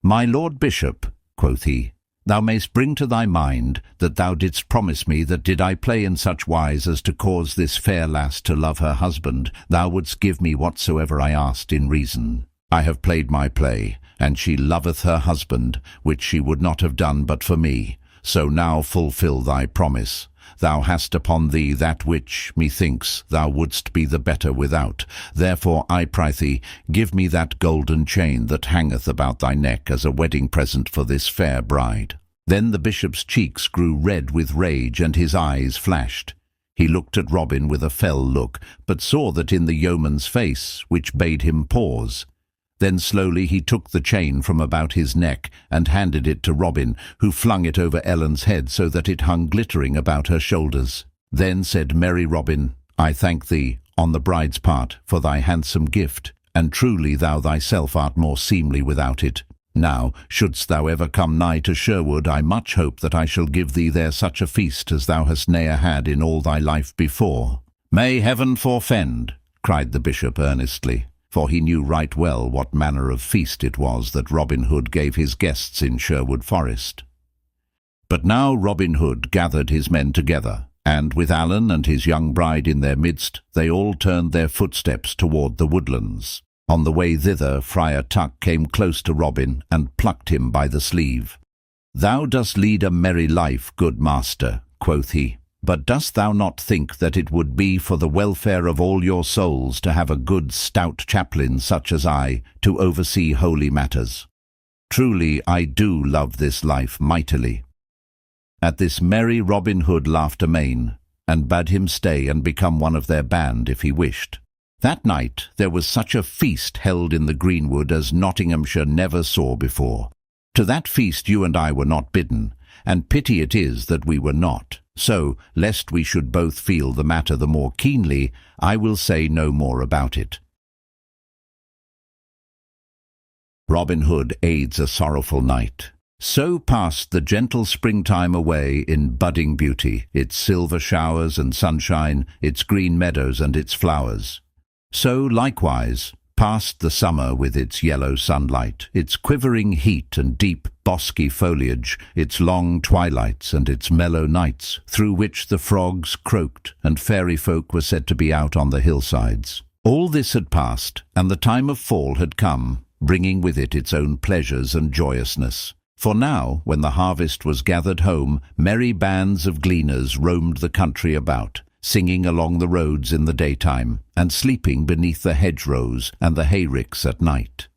My lord bishop, quoth he, Thou mayst bring to thy mind that thou didst promise me that did I play in such wise as to cause this fair lass to love her husband, thou wouldst give me whatsoever I asked in reason. I have played my play, and she loveth her husband, which she would not have done but for me. So now fulfil thy promise. Thou hast upon thee that which, methinks, thou wouldst be the better without. Therefore, I prythee, give me that golden chain that hangeth about thy neck as a wedding present for this fair bride. Then the bishop's cheeks grew red with rage, and his eyes flashed. He looked at Robin with a fell look, but saw that in the yeoman's face, which bade him pause. Then slowly he took the chain from about his neck and handed it to Robin, who flung it over Ellen's head so that it hung glittering about her shoulders. Then said merry Robin, I thank thee, on the bride's part, for thy handsome gift, and truly thou thyself art more seemly without it. Now, shouldst thou ever come nigh to Sherwood, I much hope that I shall give thee there such a feast as thou hast ne'er had in all thy life before. May heaven forfend, cried the bishop earnestly, for he knew right well what manner of feast it was that Robin Hood gave his guests in Sherwood Forest. But now Robin Hood gathered his men together, and with Allan and his young bride in their midst, they all turned their footsteps toward the woodlands. On the way thither, Friar Tuck came close to Robin and plucked him by the sleeve. Thou dost lead a merry life, good master, quoth he. But dost thou not think that it would be for the welfare of all your souls to have a good stout chaplain such as I to oversee holy matters? Truly I do love this life mightily. At this merry Robin Hood laughed amain, and bade him stay and become one of their band if he wished. That night there was such a feast held in the greenwood as Nottinghamshire never saw before. To that feast you and I were not bidden, and pity it is that we were not. So, lest we should both feel the matter the more keenly, I will say no more about it. Robin Hood aids a sorrowful knight. So passed the gentle springtime away in budding beauty, its silver showers and sunshine, its green meadows and its flowers. So, likewise, passed the summer with its yellow sunlight, its quivering heat and deep bosky foliage, its long twilights and its mellow nights, through which the frogs croaked and fairy folk were said to be out on the hillsides. All this had passed, and the time of fall had come, bringing with it its own pleasures and joyousness. For now, when the harvest was gathered home, merry bands of gleaners roamed the country about, singing along the roads in the daytime, and sleeping beneath the hedgerows and the hayricks at night.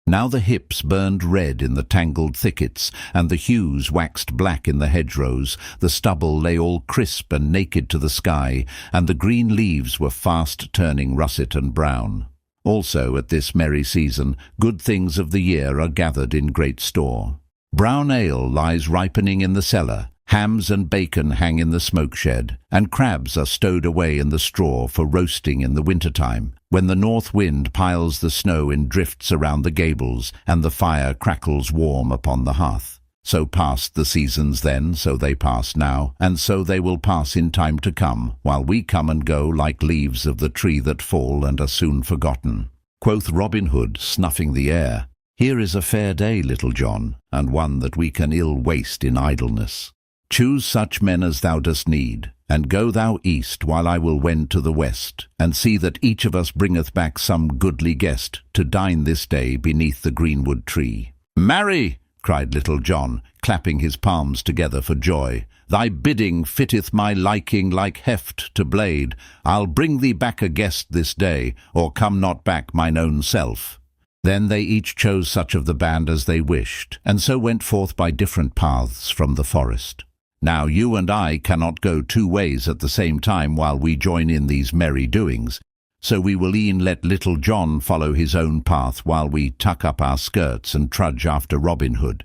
Now the hips burned red in the tangled thickets, and the hues waxed black in the hedgerows, the stubble lay all crisp and naked to the sky, and the green leaves were fast turning russet and brown. Also, at this merry season, good things of the year are gathered in great store. Brown ale lies ripening in the cellar, hams and bacon hang in the smoke-shed, and crabs are stowed away in the straw for roasting in the winter-time, when the north wind piles the snow in drifts around the gables, and the fire crackles warm upon the hearth. So passed the seasons then, so they pass now, and so they will pass in time to come, while we come and go like leaves of the tree that fall and are soon forgotten. Quoth Robin Hood, snuffing the air, Here is a fair day, Little John, and one that we can ill waste in idleness. Choose such men as thou dost need, and go thou east while I will wend to the west, and see that each of us bringeth back some goodly guest to dine this day beneath the greenwood tree. Marry, cried Little John, clapping his palms together for joy, thy bidding fitteth my liking like heft to blade. I'll bring thee back a guest this day, or come not back mine own self. Then they each chose such of the band as they wished, and so went forth by different paths from the forest. Now you and I cannot go two ways at the same time while we join in these merry doings, so we will e'en let Little John follow his own path while we tuck up our skirts and trudge after Robin Hood.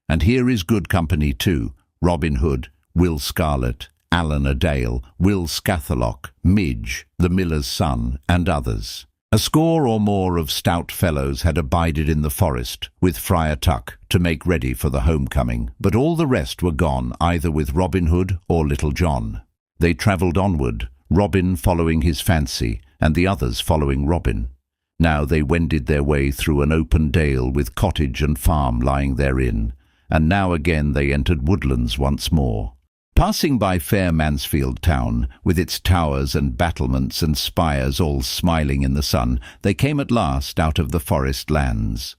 And here is good company too, Robin Hood, Will Scarlet, Allan a Dale, Will Scathelocke, Midge, the miller's son, and others. A score or more of stout fellows had abided in the forest with Friar Tuck to make ready for the homecoming, but all the rest were gone either with Robin Hood or Little John. They travelled onward, Robin following his fancy, and the others following Robin. Now they wended their way through an open dale with cottage and farm lying therein, and now again they entered woodlands once more. Passing by fair Mansfield town, with its towers and battlements and spires all smiling in the sun, they came at last out of the forest lands.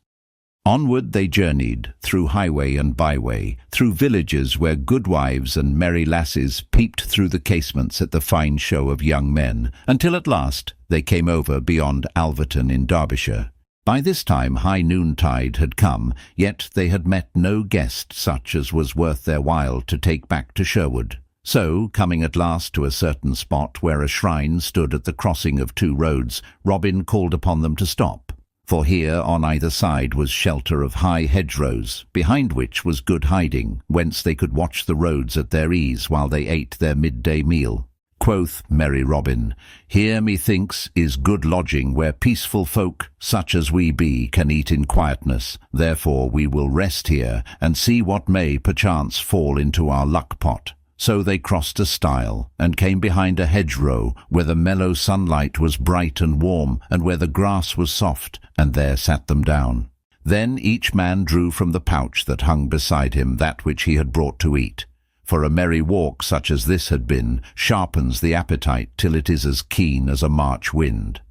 Onward they journeyed, through highway and byway, through villages where goodwives and merry lasses peeped through the casements at the fine show of young men, until at last they came over beyond Alverton in Derbyshire. By this time high noontide had come, yet they had met no guest such as was worth their while to take back to Sherwood. So, coming at last to a certain spot where a shrine stood at the crossing of two roads, Robin called upon them to stop. For here on either side was shelter of high hedgerows, behind which was good hiding, whence they could watch the roads at their ease while they ate their midday meal. Quoth merry Robin, "Here, methinks, is good lodging where peaceful folk, such as we be, can eat in quietness. Therefore we will rest here, and see what may perchance fall into our luck-pot." So they crossed a stile, and came behind a hedgerow, where the mellow sunlight was bright and warm, and where the grass was soft, and there sat them down. Then each man drew from the pouch that hung beside him that which he had brought to eat. For a merry walk such as this had been sharpens the appetite till it is as keen as a March wind.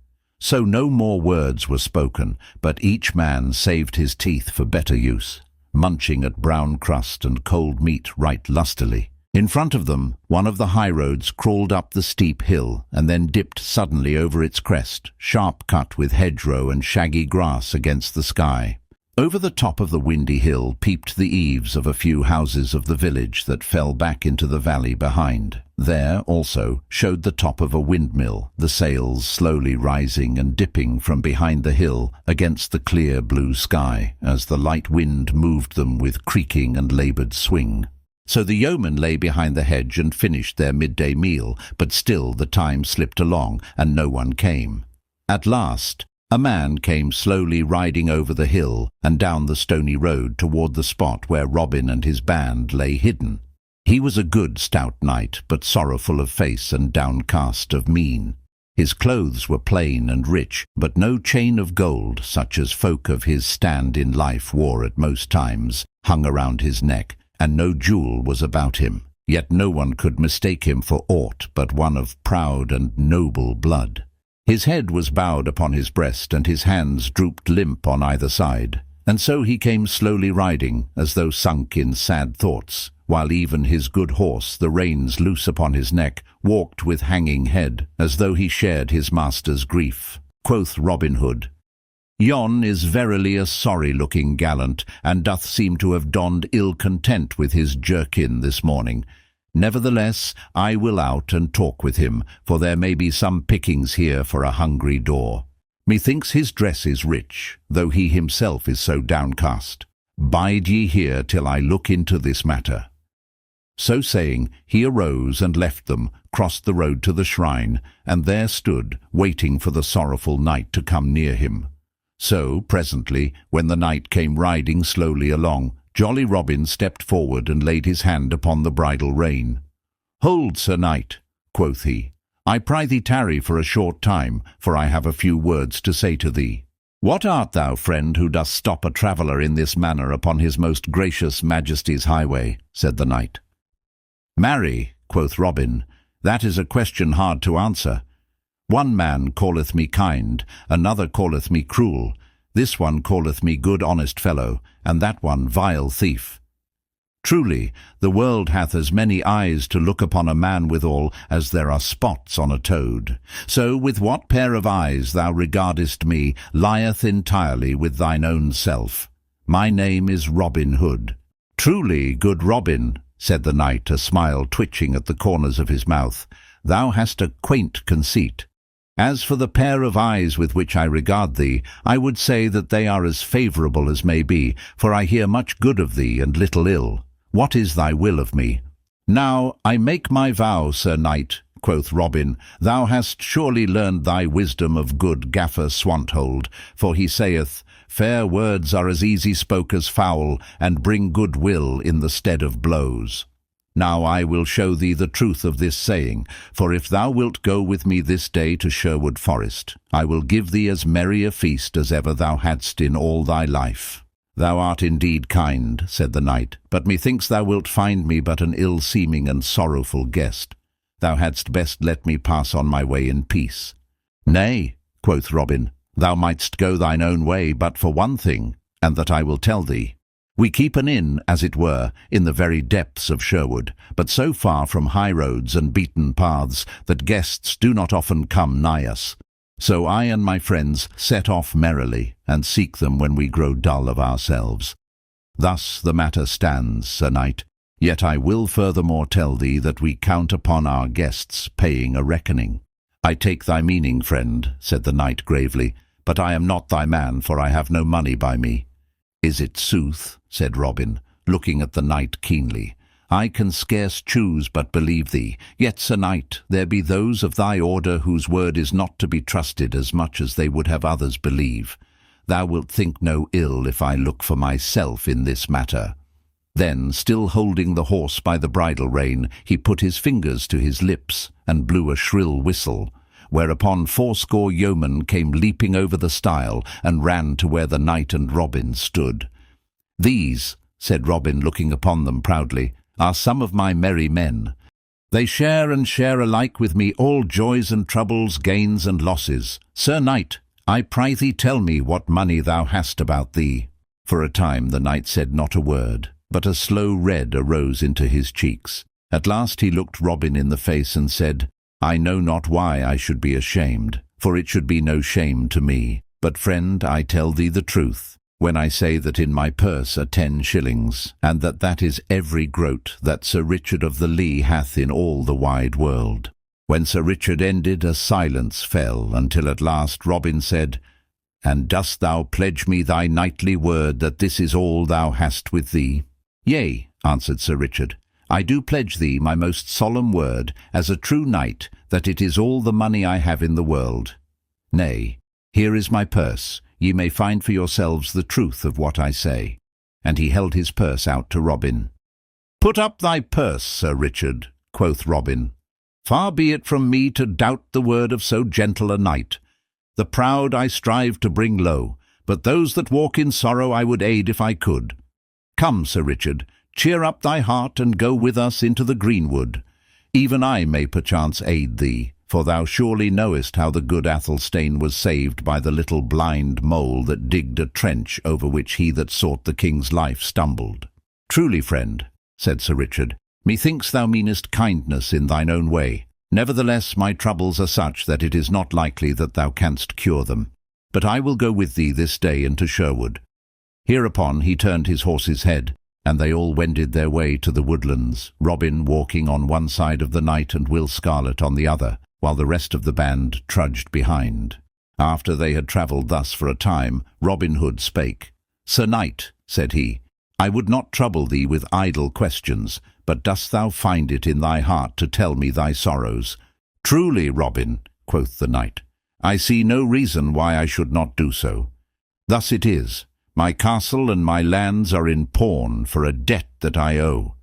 So no more words were spoken, but each man saved his teeth for better use, munching at brown crust and cold meat right lustily. In front of them, one of the highroads crawled up the steep hill and then dipped suddenly over its crest, sharp cut with hedgerow and shaggy grass against the sky. Over the top of the windy hill peeped the eaves of a few houses of the village that fell back into the valley behind. There, also, showed the top of a windmill, the sails slowly rising and dipping from behind the hill against the clear blue sky, as the light wind moved them with creaking and laboured swing. So the yeomen lay behind the hedge and finished their midday meal, but still the time slipped along, and no one came. At last, a man came slowly riding over the hill and down the stony road toward the spot where Robin and his band lay hidden. He was a good stout knight, but sorrowful of face and downcast of mien. His clothes were plain and rich, but no chain of gold, such as folk of his stand in life wore at most times, hung around his neck, and no jewel was about him. Yet no one could mistake him for aught but one of proud and noble blood. His head was bowed upon his breast, and his hands drooped limp on either side, and so he came slowly riding, as though sunk in sad thoughts, while even his good horse, the reins loose upon his neck, walked with hanging head, as though he shared his master's grief. Quoth Robin Hood, "Yon is verily a sorry-looking gallant, and doth seem to have donned ill content with his jerkin this morning. Nevertheless, I will out and talk with him, for there may be some pickings here for a hungry door. Methinks his dress is rich, though he himself is so downcast. Bide ye here till I look into this matter." So saying, he arose and left them, crossed the road to the shrine, and there stood, waiting for the sorrowful knight to come near him. So, presently, when the knight came riding slowly along, jolly Robin stepped forward and laid his hand upon the bridle rein. "Hold, Sir Knight," quoth he. "I prythee tarry for a short time, for I have a few words to say to thee." "What art thou, friend, who dost stop a traveller in this manner upon his most gracious Majesty's highway?" said the knight. "Marry," quoth Robin, "that is a question hard to answer. One man calleth me kind, another calleth me cruel. This one calleth me good honest fellow, and that one vile thief. Truly, the world hath as many eyes to look upon a man withal as there are spots on a toad. So with what pair of eyes thou regardest me lieth entirely with thine own self. My name is Robin Hood." "Truly, good Robin," said the knight, a smile twitching at the corners of his mouth, "thou hast a quaint conceit. As for the pair of eyes with which I regard thee, I would say that they are as favourable as may be, for I hear much good of thee and little ill. What is thy will of me?" "Now, I make my vow, Sir Knight," quoth Robin, "thou hast surely learned thy wisdom of good Gaffer Swanthold, for he saith, fair words are as easy spoke as foul, and bring good will in the stead of blows. Now I will show thee the truth of this saying, for if thou wilt go with me this day to Sherwood Forest, I will give thee as merry a feast as ever thou hadst in all thy life." "Thou art indeed kind," said the knight, "but methinks thou wilt find me but an ill-seeming and sorrowful guest. Thou hadst best let me pass on my way in peace." "Nay," quoth Robin, "thou mightst go thine own way but for one thing, and that I will tell thee. We keep an inn, as it were, in the very depths of Sherwood, but so far from high roads and beaten paths that guests do not often come nigh us. So I and my friends set off merrily, and seek them when we grow dull of ourselves. Thus the matter stands, Sir Knight, yet I will furthermore tell thee that we count upon our guests paying a reckoning." "I take thy meaning, friend," said the knight gravely, "but I am not thy man, for I have no money by me." "Is it sooth?" said Robin, looking at the knight keenly. "I can scarce choose but believe thee. Yet, Sir Knight, there be those of thy order whose word is not to be trusted as much as they would have others believe. Thou wilt think no ill if I look for myself in this matter." Then, still holding the horse by the bridle rein, he put his fingers to his lips and blew a shrill whistle, whereupon 80 yeomen came leaping over the stile and ran to where the knight and Robin stood. "These," said Robin, looking upon them proudly, "are some of my merry men. They share and share alike with me all joys and troubles, gains and losses. Sir Knight, I prythee tell me what money thou hast about thee." For a time the knight said not a word, but a slow red arose into his cheeks. At last he looked Robin in the face and said, "I know not why I should be ashamed, for it should be no shame to me. But, friend, I tell thee the truth, when I say that in my purse are 10 shillings, and that is every groat that Sir Richard of the Lee hath in all the wide world." When Sir Richard ended, a silence fell, until at last Robin said, "And dost thou pledge me thy knightly word that this is all thou hast with thee?" "Yea," answered Sir Richard, "I do pledge thee my most solemn word, as a true knight, that it is all the money I have in the world. Nay, here is my purse. Ye may find for yourselves the truth of what I say." And he held his purse out to Robin. "Put up thy purse, Sir Richard," quoth Robin. "Far be it from me to doubt the word of so gentle a knight. The proud I strive to bring low, but those that walk in sorrow I would aid if I could. Come, Sir Richard, cheer up thy heart and go with us into the greenwood. Even I may perchance aid thee, for thou surely knowest how the good Athelstane was saved by the little blind mole that digged a trench over which he that sought the king's life stumbled." "Truly, friend," said Sir Richard, "methinks thou meanest kindness in thine own way. Nevertheless, my troubles are such that it is not likely that thou canst cure them. But I will go with thee this day into Sherwood." Hereupon he turned his horse's head, and they all wended their way to the woodlands, Robin walking on one side of the knight and Will Scarlet on the other, while the rest of the band trudged behind. After they had travelled thus for a time, Robin Hood spake. "Sir Knight," said he, "I would not trouble thee with idle questions, but dost thou find it in thy heart to tell me thy sorrows?" "Truly, Robin," quoth the knight, "I see no reason why I should not do so. Thus it is, my castle and my lands are in pawn for a debt that I owe.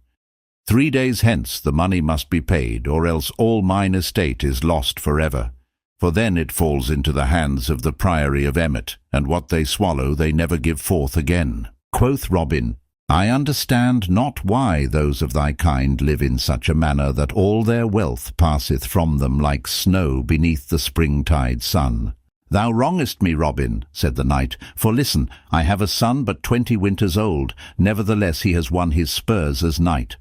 3 days hence the money must be paid, or else all mine estate is lost forever, for then it falls into the hands of the Priory of Emmet, and what they swallow they never give forth again." Quoth Robin, "I understand not why those of thy kind live in such a manner that all their wealth passeth from them like snow beneath the springtide sun." "Thou wrongest me, Robin," said the knight, "for listen, I have a son but 20 winters old, nevertheless he has won his spurs as knight.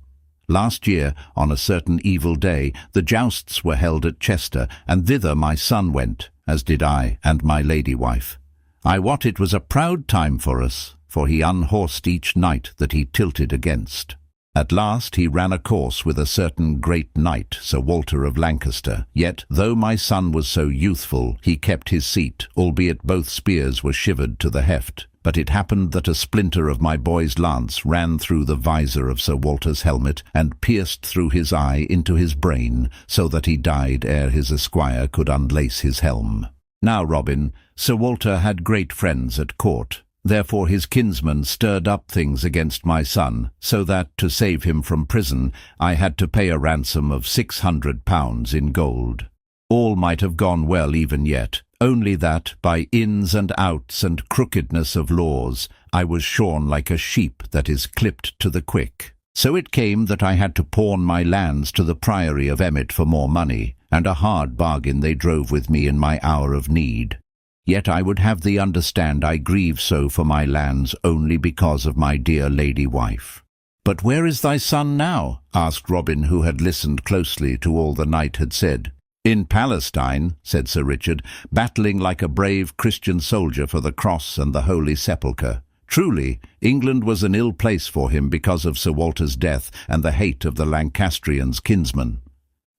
Last year, on a certain evil day, the jousts were held at Chester, and thither my son went, as did I and my lady wife. I wot it was a proud time for us, for he unhorsed each knight that he tilted against. At last he ran a course with a certain great knight, Sir Walter of Lancaster. Yet, though my son was so youthful, he kept his seat, albeit both spears were shivered to the heft. But it happened that a splinter of my boy's lance ran through the visor of Sir Walter's helmet, and pierced through his eye into his brain, so that he died ere his esquire could unlace his helm. Now, Robin, Sir Walter had great friends at court. Therefore his kinsmen stirred up things against my son, so that, to save him from prison, I had to pay a ransom of £600 in gold. All might have gone well even yet, only that, by ins and outs and crookedness of laws, I was shorn like a sheep that is clipped to the quick. So it came that I had to pawn my lands to the priory of Emmet for more money, and a hard bargain they drove with me in my hour of need. Yet I would have thee understand I grieve so for my lands only because of my dear lady wife." "But where is thy son now?" asked Robin, who had listened closely to all the knight had said. "In Palestine," said Sir Richard, "battling like a brave Christian soldier for the cross and the Holy Sepulchre. Truly, England was an ill place for him because of Sir Walter's death and the hate of the Lancastrians' kinsmen."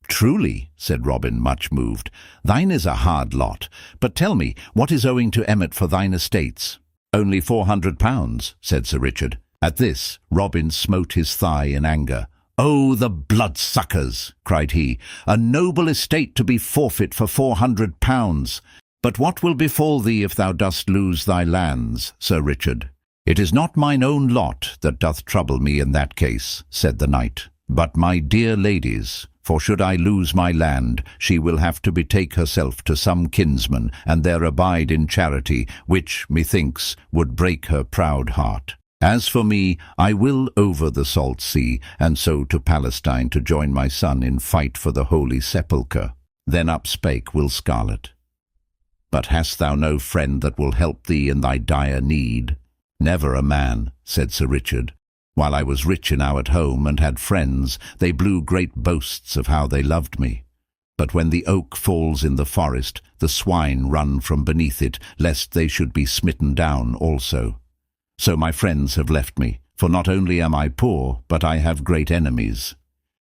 "Truly," said Robin, much moved, "thine is a hard lot. But tell me, what is owing to Emmet for thine estates?" "Only £400, said Sir Richard. At this, Robin smote his thigh in anger. "Oh, the bloodsuckers!" cried he. "A noble estate to be forfeit for £400. But what will befall thee if thou dost lose thy lands, Sir Richard?" "It is not mine own lot that doth trouble me in that case," said the knight, "but my dear lady's. For should I lose my land, she will have to betake herself to some kinsman, and there abide in charity, which, methinks, would break her proud heart. As for me, I will over the salt sea, and so to Palestine to join my son in fight for the Holy Sepulchre." Then up spake Will Scarlet. "But hast thou no friend that will help thee in thy dire need?" "Never a man," said Sir Richard. "While I was rich enow at home and had friends, they blew great boasts of how they loved me. But when the oak falls in the forest, the swine run from beneath it, lest they should be smitten down also. So my friends have left me, for not only am I poor, but I have great enemies."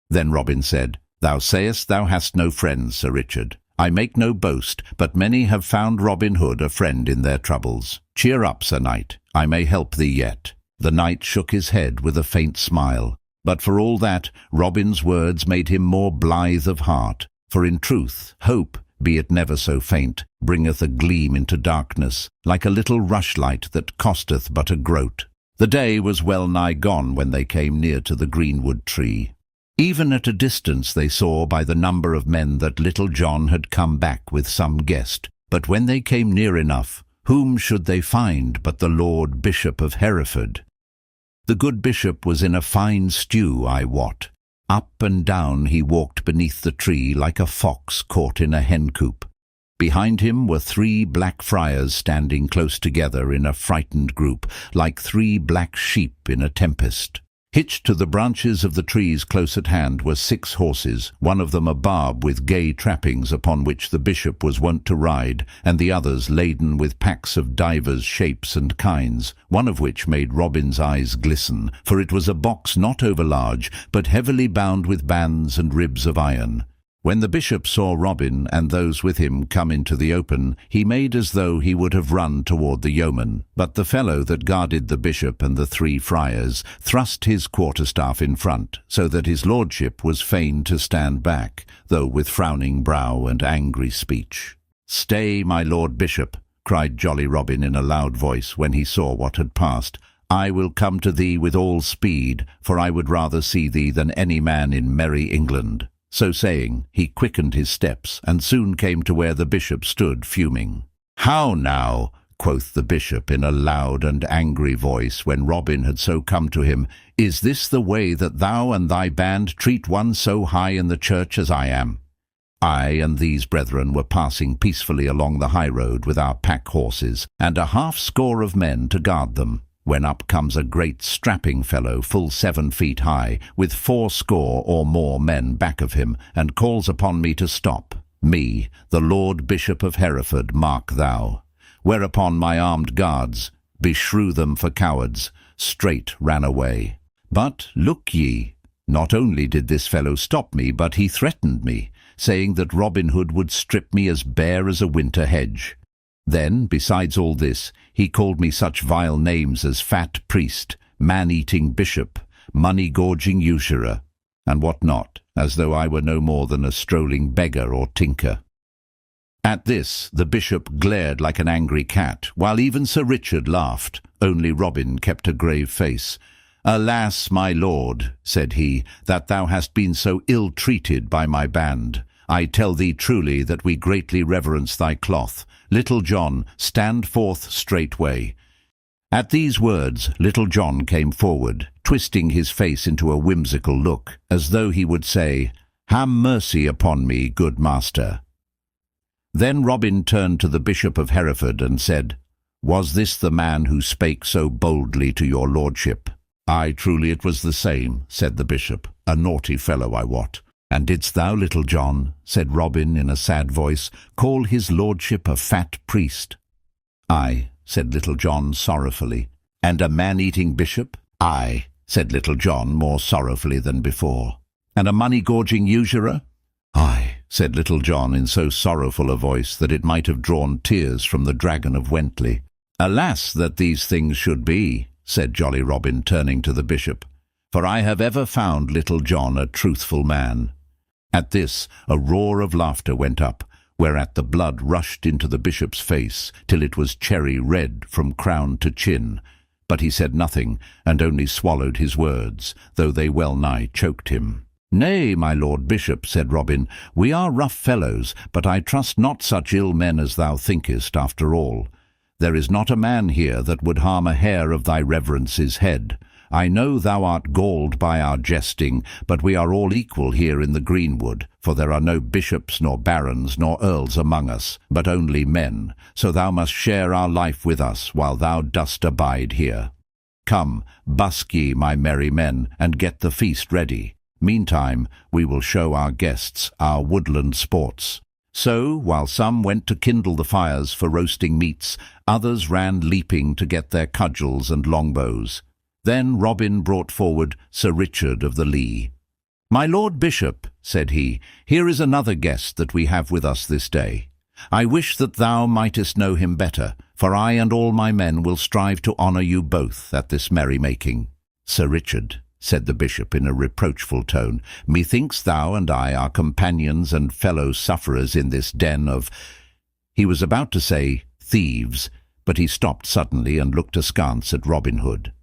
Then Robin said, "Thou sayest thou hast no friends, Sir Richard. I make no boast, but many have found Robin Hood a friend in their troubles. Cheer up, Sir Knight, I may help thee yet." The knight shook his head with a faint smile, but for all that, Robin's words made him more blithe of heart, for in truth, hope, be it never so faint, bringeth a gleam into darkness, like a little rushlight that costeth but a groat. The day was well nigh gone when they came near to the greenwood tree. Even at a distance they saw by the number of men that Little John had come back with some guest, but when they came near enough, whom should they find but the Lord Bishop of Hereford? The good bishop was in a fine stew, I wot. Up and down he walked beneath the tree like a fox caught in a hen-coop. Behind him were 3 black friars standing close together in a frightened group, like 3 black sheep in a tempest. Hitched to the branches of the trees close at hand were 6 horses, one of them a barb with gay trappings upon which the bishop was wont to ride, and the others laden with packs of divers shapes and kinds, one of which made Robin's eyes glisten, for it was a box not over large, but heavily bound with bands and ribs of iron. When the bishop saw Robin and those with him come into the open, he made as though he would have run toward the yeoman, but the fellow that guarded the bishop and the 3 friars thrust his quarterstaff in front, so that his lordship was fain to stand back, though with frowning brow and angry speech. "Stay, my lord bishop," cried jolly Robin in a loud voice when he saw what had passed. "I will come to thee with all speed, for I would rather see thee than any man in merry England." So saying, he quickened his steps, and soon came to where the bishop stood fuming. "How now?" quoth the bishop in a loud and angry voice, when Robin had so come to him. "Is this the way that thou and thy band treat one so high in the church as I am?" I and these brethren were passing peacefully along the high road with our pack horses, and a 50 of men to guard them, when up comes a great strapping fellow full 7 feet high, with 80 or more men back of him, and calls upon me to stop. Me, the Lord Bishop of Hereford, mark thou. Whereupon my armed guards, beshrew them for cowards, straight ran away. But look ye, not only did this fellow stop me, but he threatened me, saying that Robin Hood would strip me as bare as a winter hedge. Then, besides all this, he called me such vile names as fat priest, man-eating bishop, money-gorging usurer, and what not, as though I were no more than a strolling beggar or tinker. At this the bishop glared like an angry cat, while even Sir Richard laughed. Only Robin kept a grave face. "Alas, my lord," said he, "that thou hast been so ill-treated by my band. I tell thee truly that we greatly reverence thy cloth. Little John, stand forth straightway." At these words, Little John came forward, twisting his face into a whimsical look, as though he would say, "Have mercy upon me, good master." Then Robin turned to the Bishop of Hereford and said, "Was this the man who spake so boldly to your lordship?" "Aye, truly it was the same," said the bishop, "a naughty fellow, I wot." "And didst thou, Little John," said Robin in a sad voice, "call his lordship a fat priest?" "Aye," said Little John sorrowfully. "And a man-eating bishop?" "Aye," said Little John more sorrowfully than before. "And a money-gorging usurer?" "Aye," said Little John in so sorrowful a voice that it might have drawn tears from the dragon of Wentley. "Alas, that these things should be," said jolly Robin, turning to the bishop, "for I have ever found Little John a truthful man." At this a roar of laughter went up, whereat the blood rushed into the bishop's face till it was cherry red from crown to chin. But he said nothing, and only swallowed his words, though they well nigh choked him. "Nay, my lord bishop," said Robin, "we are rough fellows, but I trust not such ill men as thou thinkest after all. There is not a man here that would harm a hair of thy reverence's head. I know thou art galled by our jesting, but we are all equal here in the greenwood, for there are no bishops nor barons nor earls among us, but only men, so thou must share our life with us while thou dost abide here. Come, busk ye, my merry men, and get the feast ready. Meantime we will show our guests our woodland sports." So, while some went to kindle the fires for roasting meats, others ran leaping to get their cudgels and longbows. Then Robin brought forward Sir Richard of the Lee. "My lord bishop," said he, "here is another guest that we have with us this day. I wish that thou mightest know him better, for I and all my men will strive to honour you both at this merry-making." "Sir Richard," said the bishop in a reproachful tone, "methinks thou and I are companions and fellow-sufferers in this den of—" He was about to say thieves, but he stopped suddenly and looked askance at Robinhood.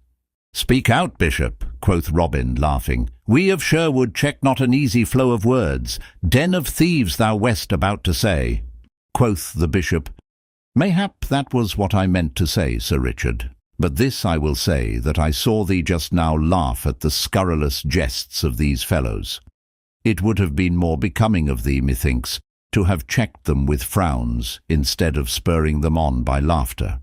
"Speak out, bishop," quoth Robin, laughing. "We of Sherwood check not an easy flow of words. Den of thieves thou west about to say." Quoth the bishop, "Mayhap that was what I meant to say, Sir Richard. But this I will say, that I saw thee just now laugh at the scurrilous jests of these fellows. It would have been more becoming of thee, methinks, to have checked them with frowns, instead of spurring them on by laughter."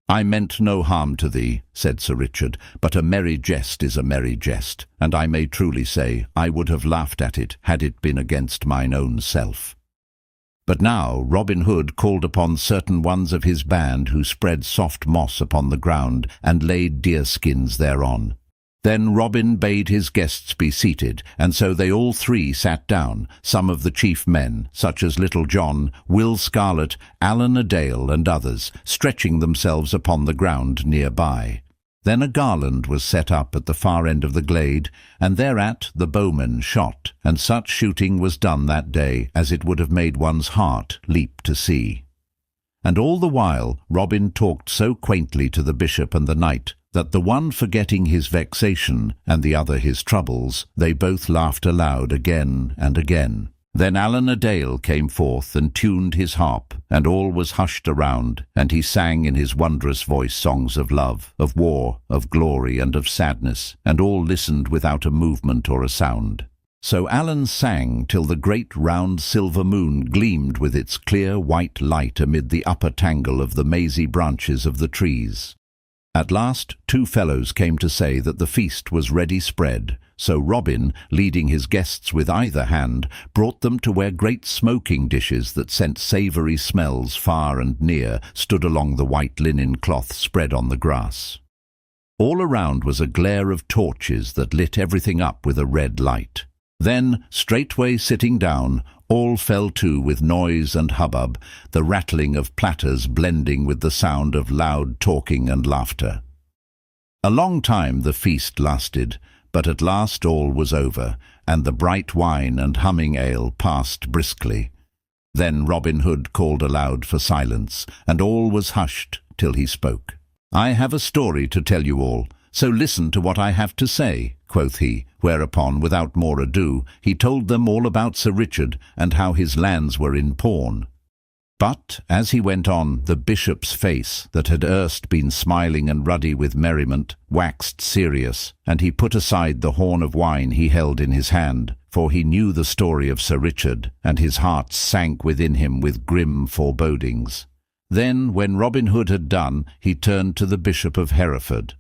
"I meant no harm to thee," said Sir Richard, "but a merry jest is a merry jest, and I may truly say I would have laughed at it had it been against mine own self." But now Robin Hood called upon certain ones of his band who spread soft moss upon the ground and laid deerskins thereon. Then Robin bade his guests be seated, and so they all three sat down, some of the chief men, such as Little John, Will Scarlet, Allan a Dale, and others, stretching themselves upon the ground near by. Then a garland was set up at the far end of the glade, and thereat the bowmen shot, and such shooting was done that day as it would have made one's heart leap to see. And all the while Robin talked so quaintly to the bishop and the knight, that the one forgetting his vexation and the other his troubles, they both laughed aloud again and again. Then Allan a Dale came forth and tuned his harp, and all was hushed around, and he sang in his wondrous voice songs of love, of war, of glory, and of sadness, and all listened without a movement or a sound. So Allan sang till the great round silver moon gleamed with its clear white light amid the upper tangle of the mazy branches of the trees. At last 2 fellows came to say that the feast was ready spread, so Robin, leading his guests with either hand, brought them to where great smoking dishes that sent savoury smells far and near stood along the white linen cloth spread on the grass. All around was a glare of torches that lit everything up with a red light. Then, straightway sitting down, all fell to with noise and hubbub, the rattling of platters blending with the sound of loud talking and laughter. A long time the feast lasted, but at last all was over, and the bright wine and humming ale passed briskly. Then Robin Hood called aloud for silence, and all was hushed till he spoke. "I have a story to tell you all, so listen to what I have to say," quoth he, whereupon, without more ado, he told them all about Sir Richard, and how his lands were in pawn. But, as he went on, the bishop's face, that had erst been smiling and ruddy with merriment, waxed serious, and he put aside the horn of wine he held in his hand, for he knew the story of Sir Richard, and his heart sank within him with grim forebodings. Then, when Robin Hood had done, he turned to the Bishop of Hereford.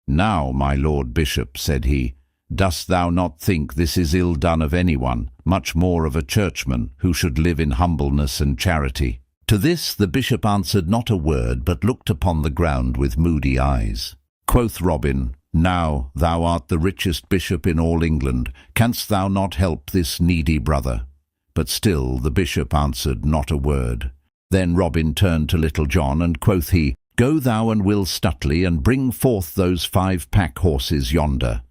"Now, my lord bishop," said he, "dost thou not think this is ill done of anyone, much more of a churchman, who should live in humbleness and charity?" To this the bishop answered not a word, but looked upon the ground with moody eyes. Quoth Robin, "Now thou art the richest bishop in all England, canst thou not help this needy brother?" But still the bishop answered not a word. Then Robin turned to Little John, and quoth he, "Go thou and Will Stutely, and bring forth those 5 pack horses yonder."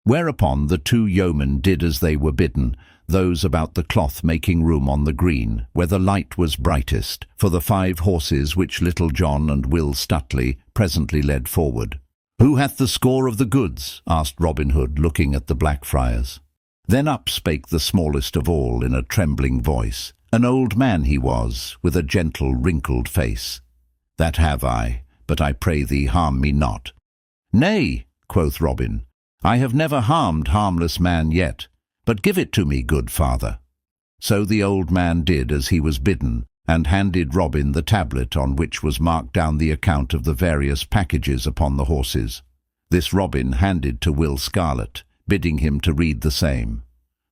Whereupon the 2 yeomen did as they were bidden, those about the cloth making room on the green, where the light was brightest, for the 5 horses which Little John and Will Stutely presently led forward. "Who hath the score of the goods?" asked Robin Hood, looking at the Blackfriars. Then up spake the smallest of all in a trembling voice. An old man he was, with a gentle wrinkled face. "That have I, but I pray thee harm me not." "Nay," quoth Robin, "I have never harmed harmless man yet, but give it to me, good father." So the old man did as he was bidden, and handed Robin the tablet on which was marked down the account of the various packages upon the horses. This Robin handed to Will Scarlet, bidding him to read the same.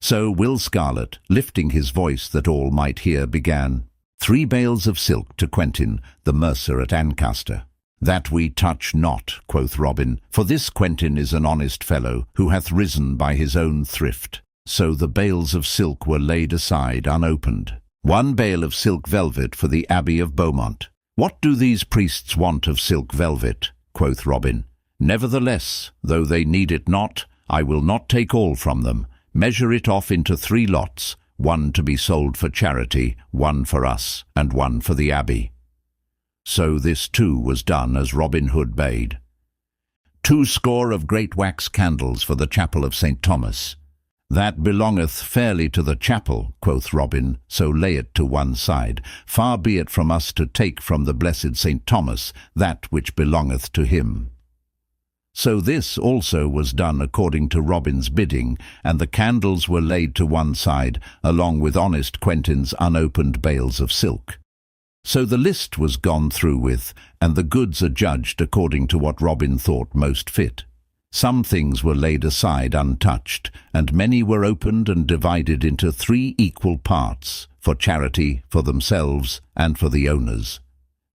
So Will Scarlet, lifting his voice that all might hear, began, "3 bales of silk to Quentin, the mercer at Ancaster." "That we touch not," quoth Robin, "for this Quentin is an honest fellow, who hath risen by his own thrift." So the bales of silk were laid aside unopened. 1 bale of silk velvet for the Abbey of Beaumont. "What do these priests want of silk velvet?" quoth Robin. "Nevertheless, though they need it not, I will not take all from them. Measure it off into 3 lots, 1 to be sold for charity, 1 for us, and 1 for the abbey." So this too was done as Robin Hood bade. 2 score of great wax candles for the chapel of St. Thomas. "That belongeth fairly to the chapel," quoth Robin, "so lay it to one side. Far be it from us to take from the blessed St. Thomas that which belongeth to him." So this also was done according to Robin's bidding, and the candles were laid to one side, along with honest Quentin's unopened bales of silk. So the list was gone through with, and the goods adjudged according to what Robin thought most fit. Some things were laid aside untouched, and many were opened and divided into 3 equal parts, for charity, for themselves, and for the owners.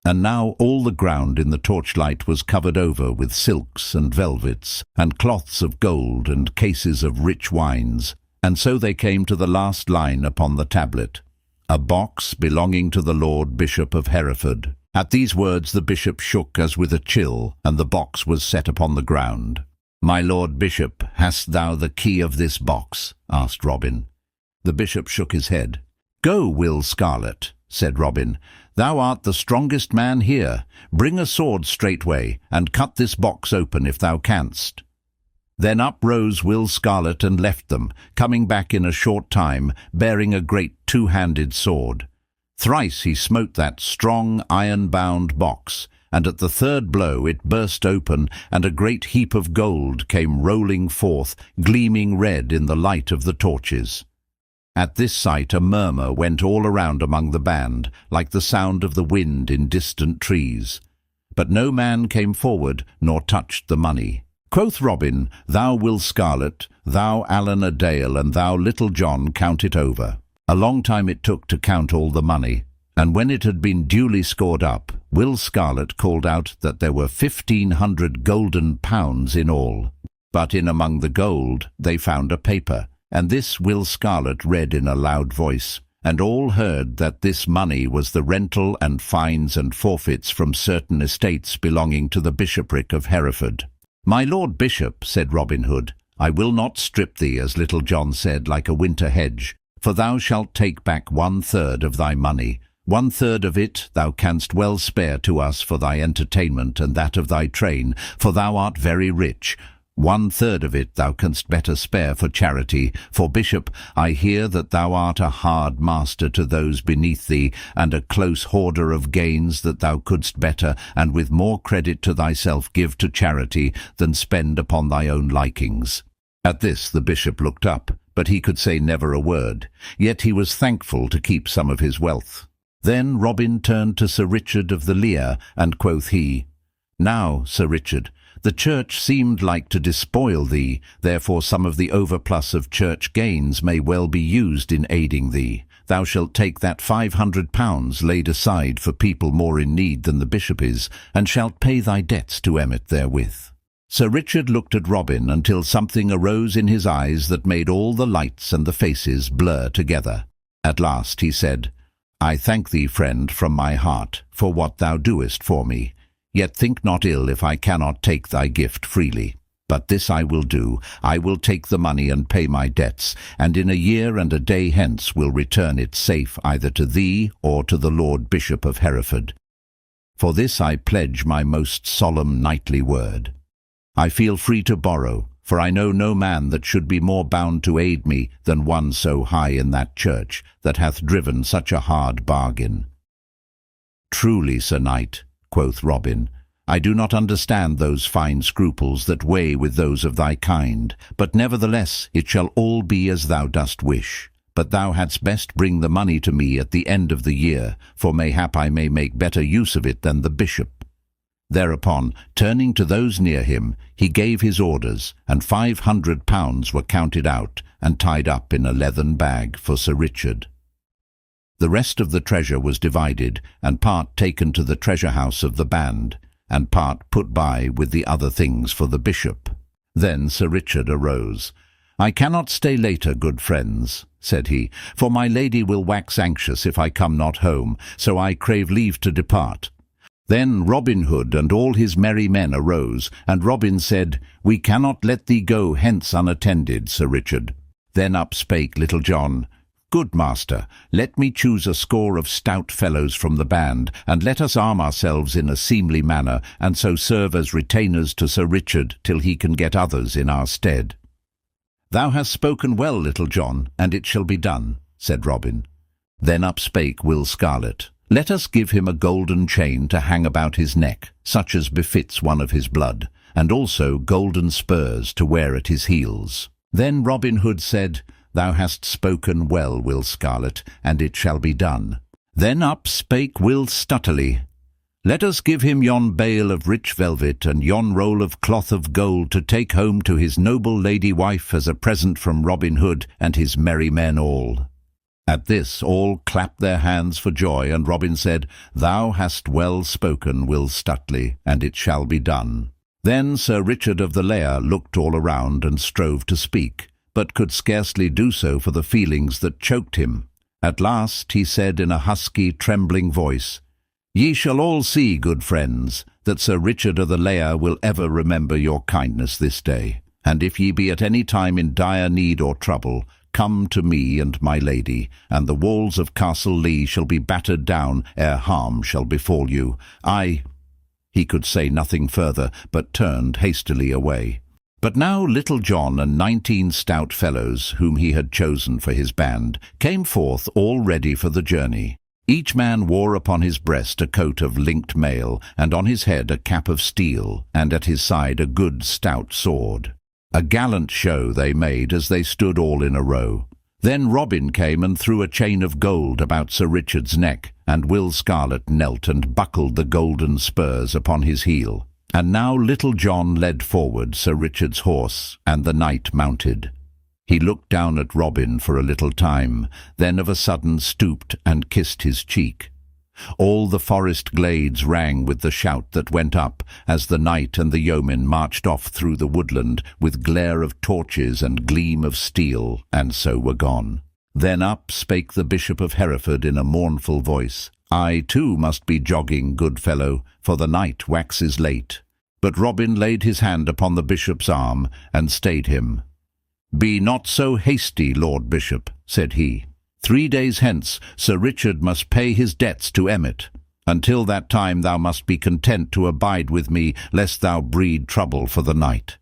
And now all the ground in the torchlight was covered over with silks and velvets, and cloths of gold and cases of rich wines, and so they came to the last line upon the tablet, "A box belonging to the Lord Bishop of Hereford." At these words the bishop shook as with a chill, and the box was set upon the ground. "My lord bishop, hast thou the key of this box?" asked Robin. The bishop shook his head. "Go, Will Scarlet," said Robin. "Thou art the strongest man here. Bring a sword straightway, and cut this box open if thou canst." Then up rose Will Scarlet and left them, coming back in a short time, bearing a great 2-handed sword. Thrice he smote that strong, iron-bound box, and at the 3rd blow it burst open, and a great heap of gold came rolling forth, gleaming red in the light of the torches. At this sight a murmur went all around among the band, like the sound of the wind in distant trees. But no man came forward, nor touched the money. Quoth Robin, "Thou, Will Scarlet, thou, Allan a Dale, and thou, Little John, count it over." A long time it took to count all the money, and when it had been duly scored up, Will Scarlet called out that there were 1,500 golden pounds in all. But in among the gold they found a paper, and this Will Scarlet read in a loud voice, and all heard that this money was the rental and fines and forfeits from certain estates belonging to the bishopric of Hereford. "My lord bishop," said Robin Hood, "I will not strip thee, as Little John said, like a winter hedge, for thou shalt take back 1/3 of thy money. 1/3 of it thou canst well spare to us for thy entertainment and that of thy train, for thou art very rich. 1/3 of it thou canst better spare for charity. For, Bishop, I hear that thou art a hard master to those beneath thee, and a close hoarder of gains that thou couldst better, and with more credit to thyself, give to charity than spend upon thy own likings." At this the bishop looked up, but he could say never a word, yet he was thankful to keep some of his wealth. Then Robin turned to Sir Richard of the Lear, and quoth he, "Now, Sir Richard, the church seemed like to despoil thee, therefore some of the overplus of church gains may well be used in aiding thee. Thou shalt take that £500 laid aside for people more in need than the bishop is, and shalt pay thy debts to Emmet therewith." Sir Richard looked at Robin until something arose in his eyes that made all the lights and the faces blur together. At last he said, "I thank thee, friend, from my heart, for what thou doest for me. Yet think not ill if I cannot take thy gift freely. But this I will do, I will take the money and pay my debts, and in a year and a day hence will return it safe either to thee or to the Lord Bishop of Hereford. For this I pledge my most solemn knightly word. I feel free to borrow, for I know no man that should be more bound to aid me than one so high in that church, that hath driven such a hard bargain." "Truly, Sir Knight," quoth Robin, "I do not understand those fine scruples that weigh with those of thy kind, but nevertheless it shall all be as thou dost wish. But thou hadst best bring the money to me at the end of the year, for mayhap I may make better use of it than the bishop." Thereupon, turning to those near him, he gave his orders, and £500 were counted out and tied up in a leathern bag for Sir Richard. The rest of the treasure was divided, and part taken to the treasure-house of the band, and part put by with the other things for the bishop. Then Sir Richard arose. "I cannot stay later, good friends," said he, "for my lady will wax anxious if I come not home, so I crave leave to depart." Then Robinhood and all his merry men arose, and Robin said, "We cannot let thee go hence unattended, Sir Richard." Then up spake Little John, "Good master, let me choose a score of stout fellows from the band, and let us arm ourselves in a seemly manner, and so serve as retainers to Sir Richard till he can get others in our stead." "Thou hast spoken well, Little John, and it shall be done," said Robin. Then up spake Will Scarlet, "Let us give him a golden chain to hang about his neck, such as befits one of his blood, and also golden spurs to wear at his heels." Then Robin Hood said, "Thou hast spoken well, Will Scarlet, and it shall be done." Then up spake Will Stutely, "Let us give him yon bale of rich velvet and yon roll of cloth of gold to take home to his noble lady wife as a present from Robin Hood and his merry men all." At this all clapped their hands for joy, and Robin said, "Thou hast well spoken, Will Stutely, and it shall be done." Then Sir Richard of the Lair looked all around and strove to speak, but could scarcely do so for the feelings that choked him. At last he said in a husky, trembling voice, "Ye shall all see, good friends, that Sir Richard of the Lair will ever remember your kindness this day. And if ye be at any time in dire need or trouble, come to me and my lady, and the walls of Castle Lee shall be battered down ere harm shall befall you. He could say nothing further, but turned hastily away. But now Little John and 19 stout fellows, whom he had chosen for his band, came forth all ready for the journey. Each man wore upon his breast a coat of linked mail, and on his head a cap of steel, and at his side a good stout sword. A gallant show they made as they stood all in a row. Then Robin came and threw a chain of gold about Sir Richard's neck, and Will Scarlet knelt and buckled the golden spurs upon his heel. And now Little John led forward Sir Richard's horse, and the knight mounted. He looked down at Robin for a little time, then of a sudden stooped and kissed his cheek. All the forest glades rang with the shout that went up as the knight and the yeomen marched off through the woodland with glare of torches and gleam of steel, and so were gone. Then up spake the Bishop of Hereford in a mournful voice, "I too must be jogging, good fellow, for the night waxes late." But Robin laid his hand upon the bishop's arm and stayed him. "Be not so hasty, Lord Bishop," said he. 3 days hence Sir Richard must pay his debts to Emmet. Until that time thou must be content to abide with me, lest thou breed trouble for the night.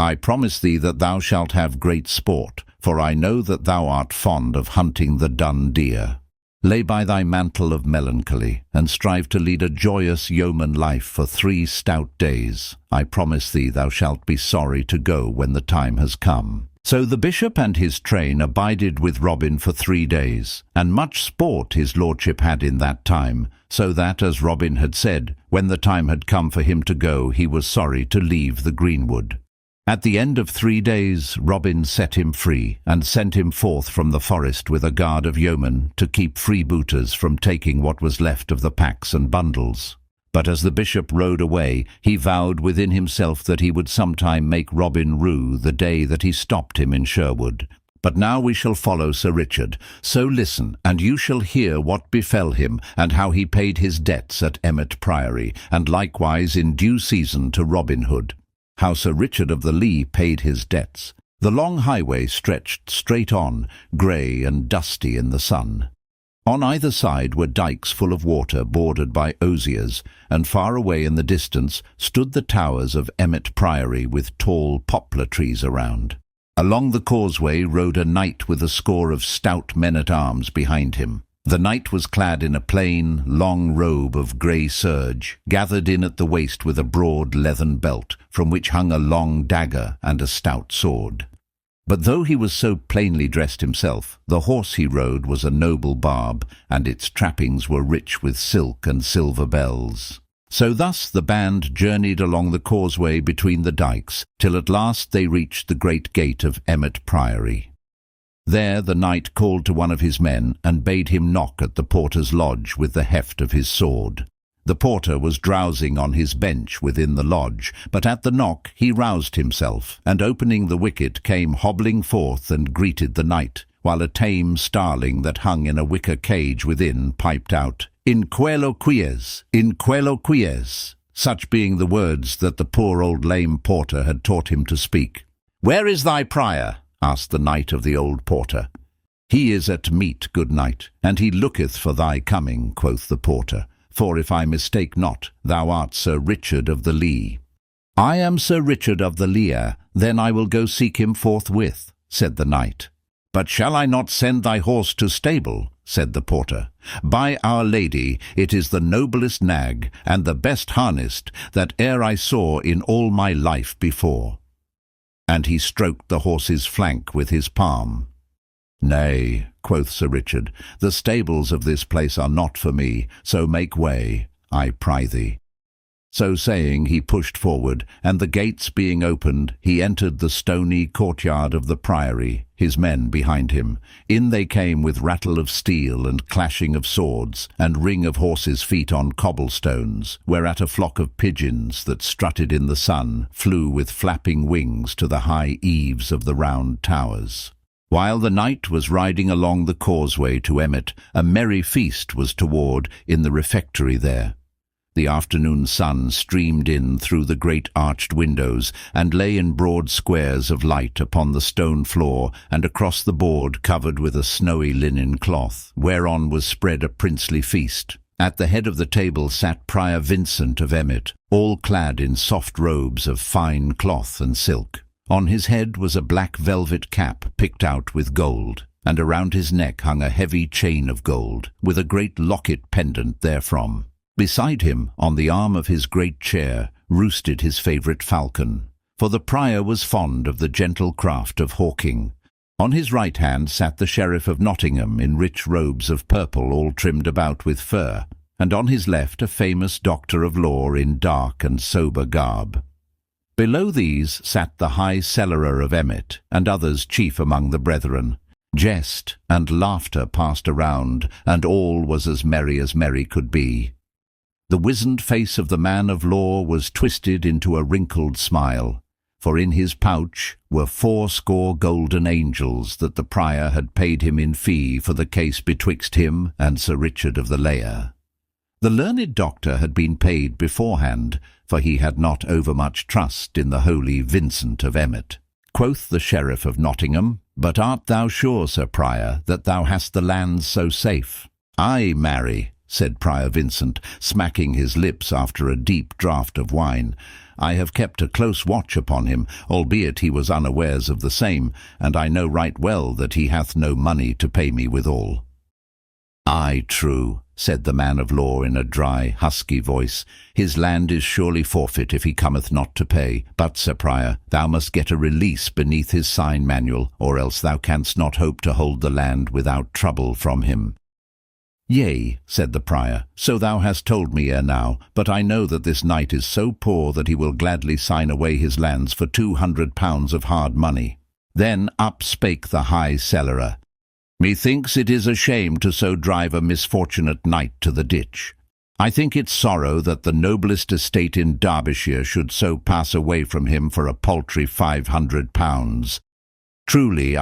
I promise thee that thou shalt have great sport, for I know that thou art fond of hunting the dun deer. Lay by thy mantle of melancholy, and strive to lead a joyous yeoman life for 3 stout days. I promise thee thou shalt be sorry to go when the time has come. So the bishop and his train abided with Robin for 3 days, and much sport his lordship had in that time, so that, as Robin had said, when the time had come for him to go, he was sorry to leave the greenwood. At the end of 3 days Robin set him free, and sent him forth from the forest with a guard of yeomen to keep freebooters from taking what was left of the packs and bundles. But as the bishop rode away, he vowed within himself that he would sometime make Robin rue the day that he stopped him in Sherwood. But now we shall follow Sir Richard, so listen, and you shall hear what befell him, and how he paid his debts at Emmet Priory, and likewise in due season to Robinhood. How Sir Richard of the Lee paid his debts. The long highway stretched straight on, grey and dusty in the sun. On either side were dykes full of water bordered by osiers, and far away in the distance stood the towers of Emmet Priory with tall poplar trees around. Along the causeway rode a knight with a score of stout men-at-arms behind him. The knight was clad in a plain, long robe of grey serge, gathered in at the waist with a broad leathern belt, from which hung a long dagger and a stout sword. But though he was so plainly dressed himself, the horse he rode was a noble barb, and its trappings were rich with silk and silver bells. So thus the band journeyed along the causeway between the dykes, till at last they reached the great gate of Emmet Priory. There the knight called to one of his men, and bade him knock at the porter's lodge with the heft of his sword. The porter was drowsing on his bench within the lodge, but at the knock he roused himself, and opening the wicket came hobbling forth and greeted the knight, while a tame starling that hung in a wicker cage within piped out, "In coelo quies, in coelo quies," such being the words that the poor old lame porter had taught him to speak. "Where is thy prior?" asked the knight of the old porter. "He is at meat, good knight, and he looketh for thy coming," quoth the porter. "For if I mistake not, thou art Sir Richard of the Lee." "I am Sir Richard of the Lee, then I will go seek him forthwith," said the knight. "But shall I not send thy horse to stable?" said the porter. "By Our Lady, it is the noblest nag, and the best harnessed, that e'er I saw in all my life before." And he stroked the horse's flank with his palm. "Nay," quoth Sir Richard, "the stables of this place are not for me, so make way, I pry thee." So saying, he pushed forward, and the gates being opened, he entered the stony courtyard of the priory, his men behind him. In they came with rattle of steel and clashing of swords, and ring of horses' feet on cobblestones, whereat a flock of pigeons that strutted in the sun flew with flapping wings to the high eaves of the round towers. While the knight was riding along the causeway to Emmet, a merry feast was toward in the refectory there. The afternoon sun streamed in through the great arched windows, and lay in broad squares of light upon the stone floor, and across the board covered with a snowy linen cloth, whereon was spread a princely feast. At the head of the table sat Prior Vincent of Emmet, all clad in soft robes of fine cloth and silk. On his head was a black velvet cap picked out with gold, and around his neck hung a heavy chain of gold, with a great locket pendant therefrom. Beside him, on the arm of his great chair, roosted his favourite falcon, for the prior was fond of the gentle craft of hawking. On his right hand sat the Sheriff of Nottingham in rich robes of purple all trimmed about with fur, and on his left a famous doctor of law in dark and sober garb. Below these sat the high cellarer of Emmet, and others chief among the brethren. Jest and laughter passed around, and all was as merry could be. The wizened face of the man of law was twisted into a wrinkled smile, for in his pouch were 80 golden angels that the prior had paid him in fee for the case betwixt him and Sir Richard of the Lee. The learned doctor had been paid beforehand, for he had not overmuch trust in the holy Vincent of Emmet. Quoth the Sheriff of Nottingham, "But art thou sure, Sir Prior, that thou hast the lands so safe?" "Ay, marry," said Prior Vincent, smacking his lips after a deep draught of wine. "I have kept a close watch upon him, albeit he was unawares of the same, and I know right well that he hath no money to pay me withal." "Ay, true," said the man of law in a dry, husky voice. "His land is surely forfeit if he cometh not to pay. But, Sir Prior, thou must get a release beneath his sign manual, or else thou canst not hope to hold the land without trouble from him." "Yea," said the prior, "so thou hast told me ere now, but I know that this knight is so poor that he will gladly sign away his lands for 200 pounds of hard money." Then up spake the high cellarer. "Methinks it is a shame to so drive a misfortunate knight to the ditch. I think it sorrow that the noblest estate in Derbyshire should so pass away from him for a paltry 500 pounds. Truly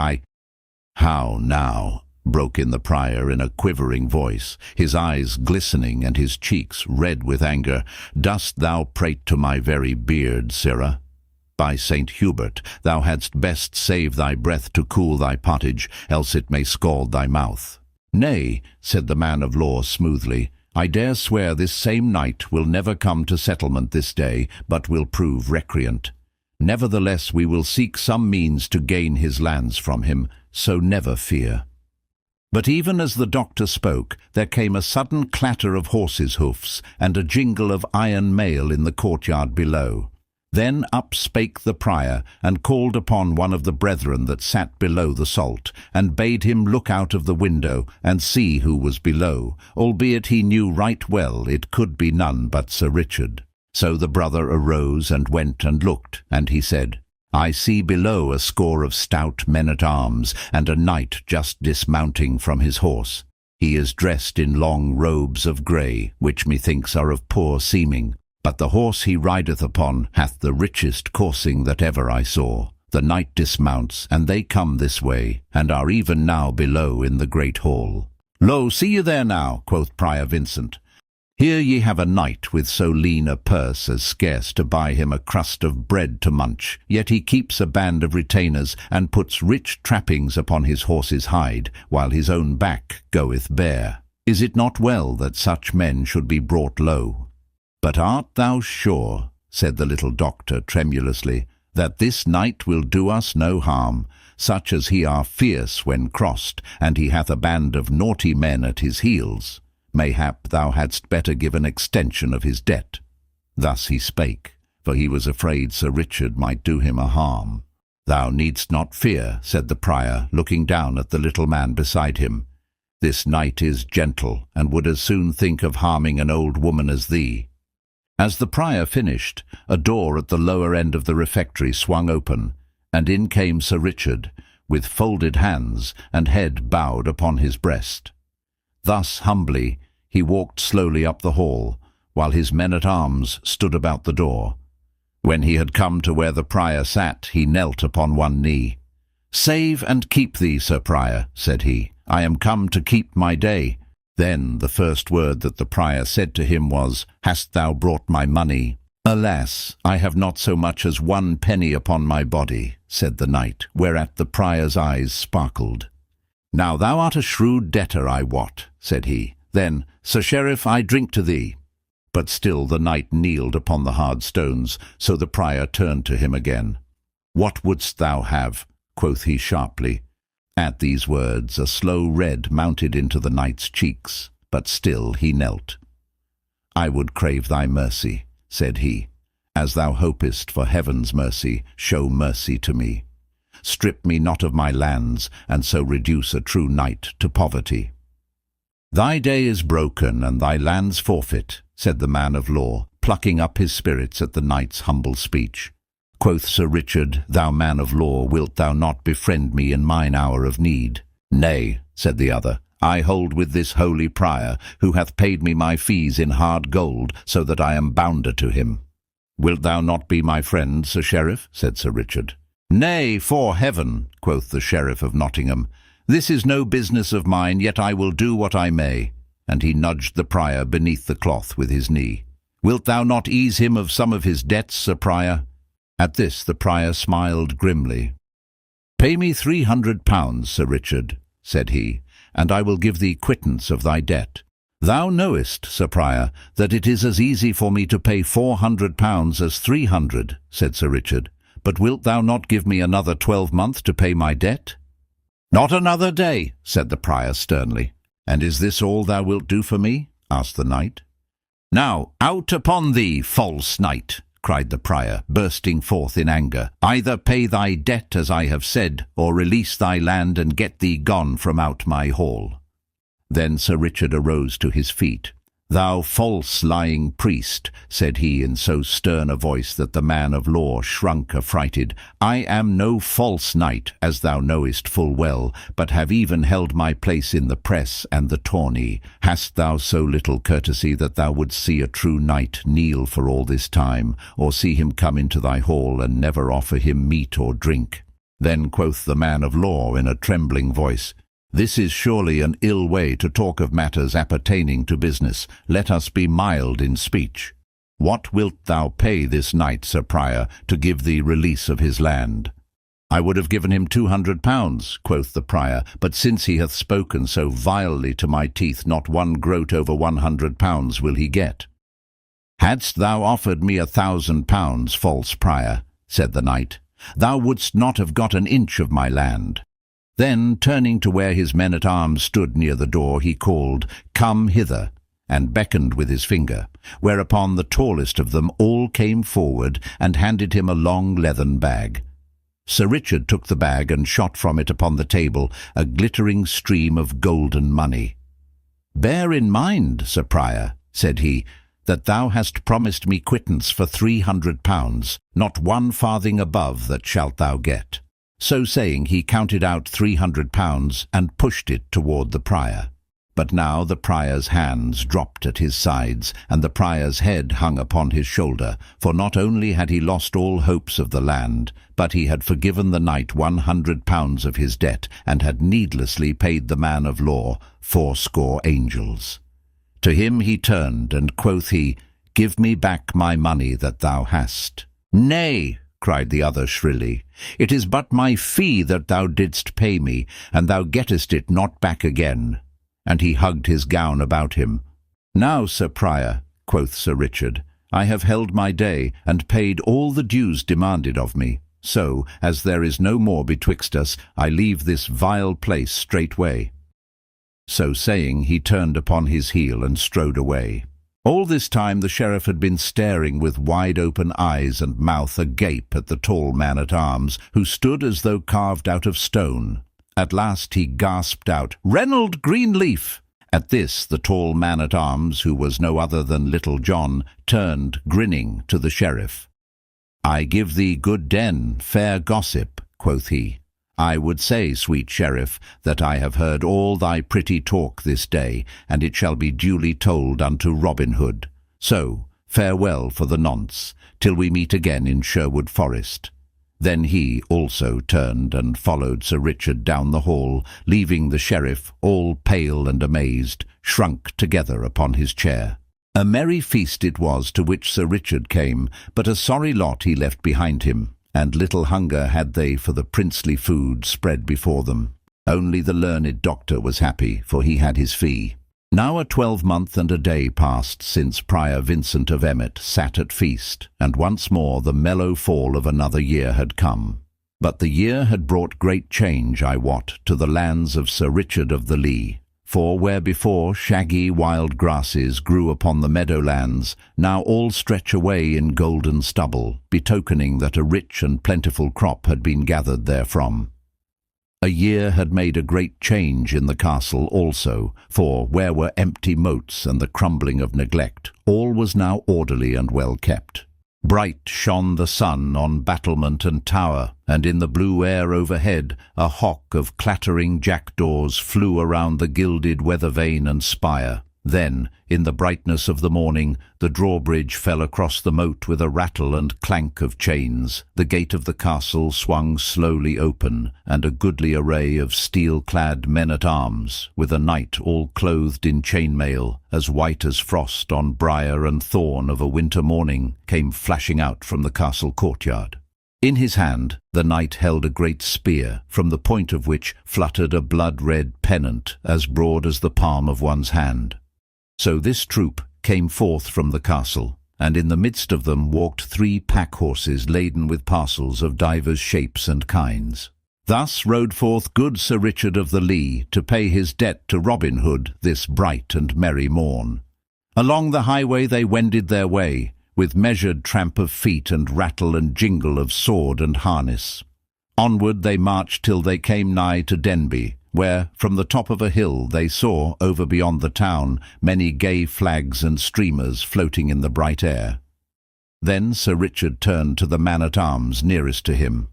"How now?" broke in the prior in a quivering voice, his eyes glistening and his cheeks red with anger. "Dost thou prate to my very beard, sirrah? By St. Hubert, thou hadst best save thy breath to cool thy pottage, else it may scald thy mouth." "Nay," said the man of law smoothly, "I dare swear this same knight will never come to settlement this day, but will prove recreant. Nevertheless we will seek some means to gain his lands from him, so never fear." But even as the doctor spoke, there came a sudden clatter of horses' hoofs and a jingle of iron mail in the courtyard below. Then up spake the prior, and called upon one of the brethren that sat below the salt, and bade him look out of the window, and see who was below, albeit he knew right well it could be none but Sir Richard. So the brother arose and went and looked, and he said, "I see below a score of stout men-at-arms, and a knight just dismounting from his horse. He is dressed in long robes of grey, which methinks are of poor seeming. But the horse he rideth upon hath the richest coursing that ever I saw. The knight dismounts, and they come this way, and are even now below in the great hall." "Lo, see you there now," quoth Prior Vincent. "Here ye have a knight with so lean a purse as scarce to buy him a crust of bread to munch, yet he keeps a band of retainers, and puts rich trappings upon his horse's hide, while his own back goeth bare. Is it not well that such men should be brought low?" "But art thou sure," said the little doctor tremulously, "that this knight will do us no harm? Such as he are fierce when crossed, and he hath a band of naughty men at his heels. Mayhap thou hadst better give an extension of his debt." Thus he spake, for he was afraid Sir Richard might do him a harm. "Thou needst not fear," said the prior, looking down at the little man beside him. "This knight is gentle, and would as soon think of harming an old woman as thee." As the prior finished, a door at the lower end of the refectory swung open, and in came Sir Richard, with folded hands and head bowed upon his breast. Thus humbly he walked slowly up the hall, while his men-at-arms stood about the door. When he had come to where the prior sat, he knelt upon one knee. "Save and keep thee, Sir Prior," said he. "I am come to keep my day." Then the first word that the prior said to him was, "Hast thou brought my money?" "Alas, I have not so much as 1 penny upon my body," said the knight, whereat the prior's eyes sparkled. "Now thou art a shrewd debtor, I wot," said he. Then, "Sir Sheriff, I drink to thee." But still the knight kneeled upon the hard stones, so the prior turned to him again. "What wouldst thou have?" quoth he sharply. At these words a slow red mounted into the knight's cheeks, but still he knelt. "I would crave thy mercy," said he. "As thou hopest for heaven's mercy, show mercy to me. Strip me not of my lands, and so reduce a true knight to poverty." "Thy day is broken, and thy lands forfeit," said the man of law, plucking up his spirits at the knight's humble speech. Quoth Sir Richard, "Thou man of law, wilt thou not befriend me in mine hour of need?" "Nay," said the other, "I hold with this holy prior, who hath paid me my fees in hard gold, so that I am bounder to him." "Wilt thou not be my friend, Sir Sheriff?" said Sir Richard. "Nay, 'fore heaven," quoth the Sheriff of Nottingham, "this is no business of mine, yet I will do what I may." And he nudged the prior beneath the cloth with his knee. "Wilt thou not ease him of some of his debts, Sir Prior?" At this the prior smiled grimly. "Pay me 300 pounds, Sir Richard," said he, "and I will give thee quittance of thy debt. "Thou knowest, Sir Prior, that it is as easy for me to pay £400 as 300, said Sir Richard. "But wilt thou not give me another 12-month to pay my debt?" "Not another day," said the prior sternly. "And is this all thou wilt do for me?" asked the knight. "Now, out upon thee, false knight!" cried the prior, bursting forth in anger. "Either pay thy debt as I have said, or release thy land and get thee gone from out my hall." Then Sir Richard arose to his feet. "Thou false lying priest," said he in so stern a voice that the man of law shrunk affrighted, "I am no false knight, as thou knowest full well, but have even held my place in the press and the tourney. Hast thou so little courtesy that thou wouldst see a true knight kneel for all this time, or see him come into thy hall and never offer him meat or drink?" Then quoth the man of law in a trembling voice, "This is surely an ill way to talk of matters appertaining to business. Let us be mild in speech. What wilt thou pay this knight, Sir Prior, to give thee release of his land?" "I would have given him £200, quoth the prior, "but since he hath spoken so vilely to my teeth, not one groat over £100 will he get." "Hadst thou offered me £1,000, false prior," said the knight, "thou wouldst not have got an inch of my land." Then, turning to where his men-at-arms stood near the door, he called, "Come hither," and beckoned with his finger, whereupon the tallest of them all came forward and handed him a long leathern bag. Sir Richard took the bag and shot from it upon the table a glittering stream of golden money. "Bear in mind, Sir Prior," said he, "that thou hast promised me quittance for £300, not one farthing above that shalt thou get." So saying, he counted out £300 and pushed it toward the prior. But now the prior's hands dropped at his sides, and the prior's head hung upon his shoulder, for not only had he lost all hopes of the land, but he had forgiven the knight £100 of his debt, and had needlessly paid the man of law 80 angels. To him he turned, and quoth he, "Give me back my money that thou hast." "Nay," cried the other shrilly, "it is but my fee that thou didst pay me, and thou gettest it not back again." And he hugged his gown about him. "Now, Sir Prior," quoth Sir Richard, "I have held my day, and paid all the dues demanded of me. So, as there is no more betwixt us, I leave this vile place straightway." So saying, he turned upon his heel and strode away. All this time the sheriff had been staring with wide-open eyes and mouth agape at the tall man-at-arms, who stood as though carved out of stone. At last he gasped out, "Reynold Greenleaf!" At this the tall man-at-arms, who was no other than Little John, turned, grinning, to the sheriff. "I give thee good den, fair gossip," quoth he. "I would say, sweet sheriff, that I have heard all thy pretty talk this day, and it shall be duly told unto Robinhood. So, farewell for the nonce, till we meet again in Sherwood Forest." Then he also turned and followed Sir Richard down the hall, leaving the sheriff, all pale and amazed, shrunk together upon his chair. A merry feast it was to which Sir Richard came, but a sorry lot he left behind him, and little hunger had they for the princely food spread before them. Only the learned doctor was happy, for he had his fee. Now a 12-month and a day passed since Prior Vincent of Emmet sat at feast, and once more the mellow fall of another year had come. But the year had brought great change, I wot, to the lands of Sir Richard of the Lee. For where before shaggy wild grasses grew upon the meadowlands, now all stretch away in golden stubble, betokening that a rich and plentiful crop had been gathered therefrom. A year had made a great change in the castle also, for where were empty moats and the crumbling of neglect, all was now orderly and well kept. Bright shone the sun on battlement and tower, and in the blue air overhead a hawk of clattering jackdaws flew around the gilded weather-vane and spire. Then, in the brightness of the morning, the drawbridge fell across the moat with a rattle and clank of chains. The gate of the castle swung slowly open, and a goodly array of steel-clad men-at-arms, with a knight all clothed in chainmail, as white as frost on briar and thorn of a winter morning, came flashing out from the castle courtyard. In his hand the knight held a great spear, from the point of which fluttered a blood-red pennant as broad as the palm of one's hand. So this troop came forth from the castle, and in the midst of them walked 3 pack-horses laden with parcels of divers shapes and kinds. Thus rode forth good Sir Richard of the Lee to pay his debt to Robinhood this bright and merry morn. Along the highway they wended their way, with measured tramp of feet and rattle and jingle of sword and harness. Onward they marched till they came nigh to Denby, where, from the top of a hill, they saw, over beyond the town, many gay flags and streamers floating in the bright air. Then Sir Richard turned to the man-at-arms nearest to him.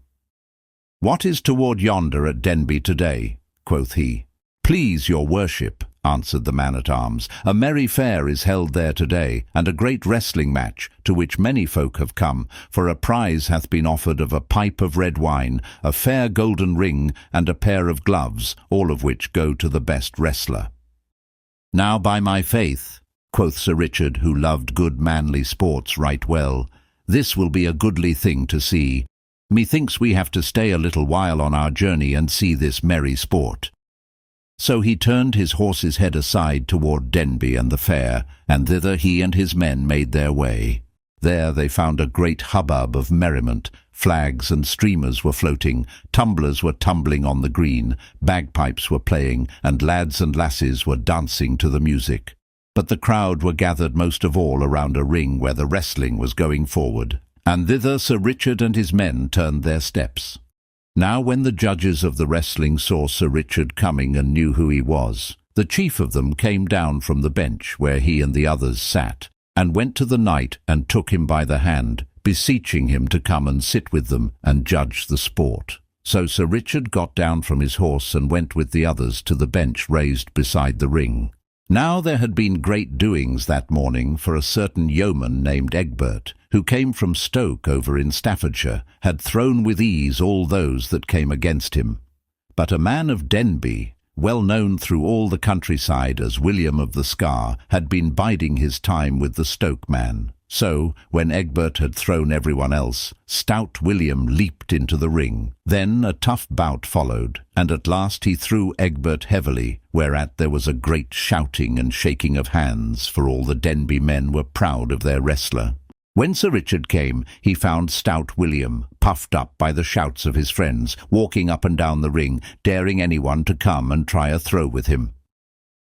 "What is toward yonder at Denby today?" quoth he. "Please your worship," answered the man-at-arms, "a merry fair is held there today, and a great wrestling match, to which many folk have come, for a prize hath been offered of a pipe of red wine, a fair golden ring, and a pair of gloves, all of which go to the best wrestler." "Now by my faith," quoth Sir Richard, who loved good manly sports right well, "this will be a goodly thing to see. Methinks we have to stay a little while on our journey and see this merry sport." So he turned his horse's head aside toward Denby and the fair, and thither he and his men made their way. There they found a great hubbub of merriment. Flags and streamers were floating, tumblers were tumbling on the green, bagpipes were playing, and lads and lasses were dancing to the music. But the crowd were gathered most of all around a ring where the wrestling was going forward, and thither Sir Richard and his men turned their steps. Now when the judges of the wrestling saw Sir Richard coming and knew who he was, the chief of them came down from the bench where he and the others sat, and went to the knight and took him by the hand, beseeching him to come and sit with them and judge the sport. So Sir Richard got down from his horse and went with the others to the bench raised beside the ring. Now there had been great doings that morning, for a certain yeoman named Egbert, who came from Stoke over in Staffordshire, had thrown with ease all those that came against him. But a man of Denby, well known through all the countryside as William of the Scar, had been biding his time with the Stoke man. So, when Egbert had thrown everyone else, stout William leaped into the ring. Then a tough bout followed, and at last he threw Egbert heavily, whereat there was a great shouting and shaking of hands, for all the Denby men were proud of their wrestler. When Sir Richard came, he found stout William, puffed up by the shouts of his friends, walking up and down the ring, daring anyone to come and try a throw with him.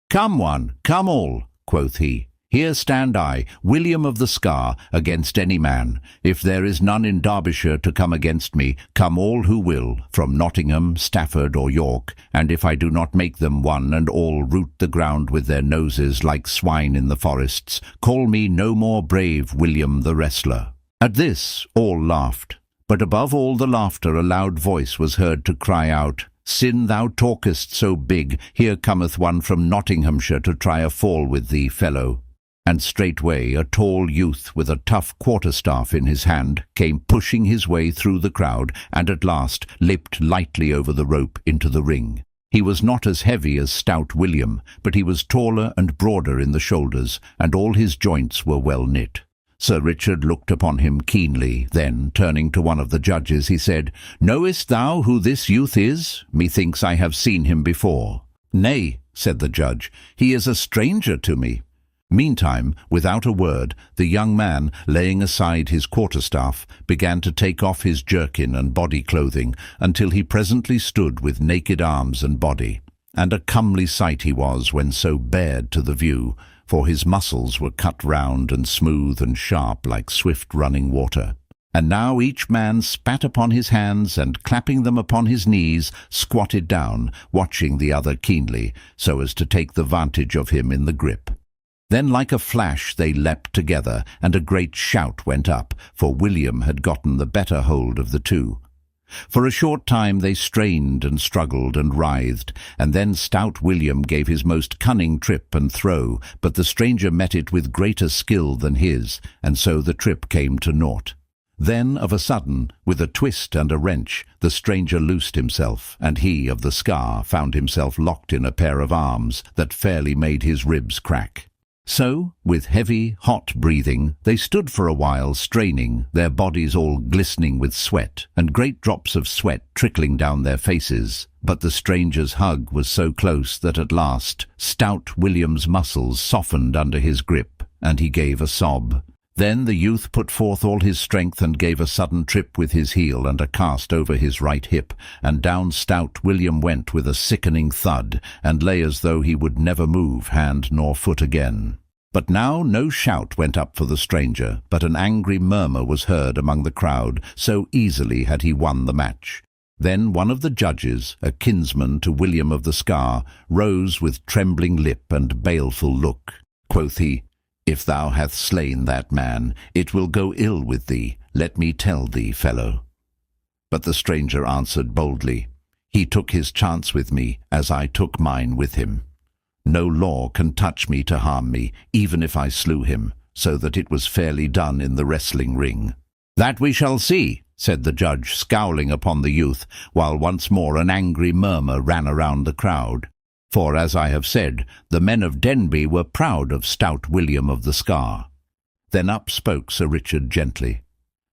"Come one, come all," quoth he. "Here stand I, William of the Scar, against any man. If there is none in Derbyshire to come against me, come all who will, from Nottingham, Stafford, or York, and if I do not make them one and all root the ground with their noses like swine in the forests, call me no more brave William the wrestler." At this all laughed, but above all the laughter a loud voice was heard to cry out, "Sin thou talkest so big, here cometh one from Nottinghamshire to try a fall with thee, fellow." And straightway a tall youth with a tough quarterstaff in his hand came pushing his way through the crowd, and at last leapt lightly over the rope into the ring. He was not as heavy as stout William, but he was taller and broader in the shoulders, and all his joints were well knit. Sir Richard looked upon him keenly, then, turning to one of the judges, he said, "Knowest thou who this youth is? Methinks I have seen him before." "Nay," said the judge, "he is a stranger to me." Meantime, without a word, the young man, laying aside his quarterstaff, began to take off his jerkin and body clothing, until he presently stood with naked arms and body. And a comely sight he was when so bared to the view, for his muscles were cut round and smooth and sharp like swift-running water. And now each man spat upon his hands, and clapping them upon his knees, squatted down, watching the other keenly, so as to take the vantage of him in the grip. Then like a flash they leapt together, and a great shout went up, for William had gotten the better hold of the two. For a short time they strained and struggled and writhed, and then stout William gave his most cunning trip and throw, but the stranger met it with greater skill than his, and so the trip came to naught. Then, of a sudden, with a twist and a wrench, the stranger loosed himself, and he of the Scar found himself locked in a pair of arms that fairly made his ribs crack. So, with heavy, hot breathing, they stood for a while straining, their bodies all glistening with sweat, and great drops of sweat trickling down their faces. But the stranger's hug was so close that at last stout William's muscles softened under his grip, and he gave a sob. Then the youth put forth all his strength and gave a sudden trip with his heel and a cast over his right hip, and down stout William went with a sickening thud, and lay as though he would never move hand nor foot again. But now no shout went up for the stranger, but an angry murmur was heard among the crowd, so easily had he won the match. Then one of the judges, a kinsman to William of the Scar, rose with trembling lip and baleful look. Quoth he, "If thou hast slain that man, it will go ill with thee, let me tell thee, fellow." But the stranger answered boldly, "He took his chance with me, as I took mine with him. No law can touch me to harm me, even if I slew him, so that it was fairly done in the wrestling ring." "That we shall see," said the judge, scowling upon the youth, while once more an angry murmur ran around the crowd. For, as I have said, the men of Denby were proud of stout William of the Scar. Then up spoke Sir Richard gently.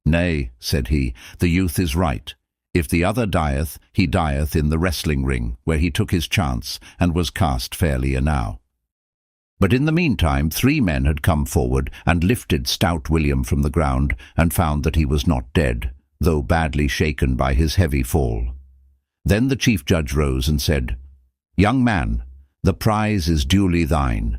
"Nay," said he, "the youth is right. If the other dieth, he dieth in the wrestling ring, where he took his chance, and was cast fairly enow." But in the meantime 3 men had come forward, and lifted stout William from the ground, and found that he was not dead, though badly shaken by his heavy fall. Then the chief judge rose and said, "Young man, the prize is duly thine.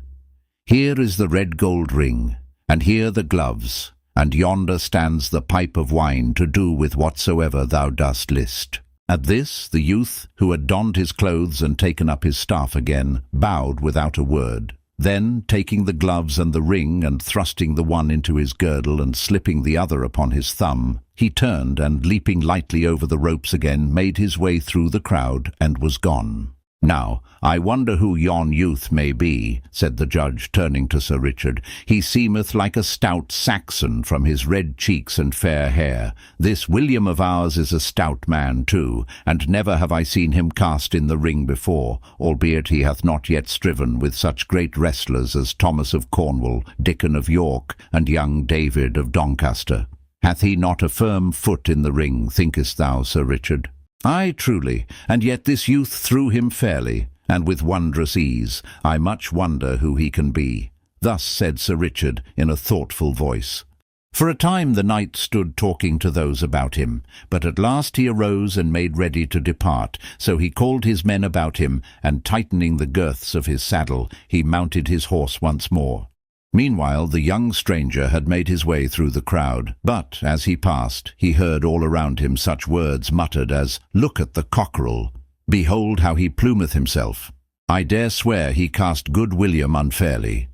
Here is the red gold ring, and here the gloves, and yonder stands the pipe of wine to do with whatsoever thou dost list." At this the youth, who had donned his clothes and taken up his staff again, bowed without a word. Then, taking the gloves and the ring, and thrusting the one into his girdle and slipping the other upon his thumb, he turned and, leaping lightly over the ropes again, made his way through the crowd and was gone. "Now, I wonder who yon youth may be," said the judge, turning to Sir Richard. "He seemeth like a stout Saxon from his red cheeks and fair hair. This William of ours is a stout man too, and never have I seen him cast in the ring before, albeit he hath not yet striven with such great wrestlers as Thomas of Cornwall, Dickon of York, and young David of Doncaster. Hath he not a firm foot in the ring, thinkest thou, Sir Richard?" "Ay, truly, and yet this youth threw him fairly, and with wondrous ease. I much wonder who he can be." Thus said Sir Richard in a thoughtful voice. For a time the knight stood talking to those about him, but at last he arose and made ready to depart. So he called his men about him, and tightening the girths of his saddle, he mounted his horse once more. Meanwhile the young stranger had made his way through the crowd, but, as he passed, he heard all around him such words muttered as, "Look at the cockerel! Behold how he plumeth himself! I dare swear he cast good William unfairly.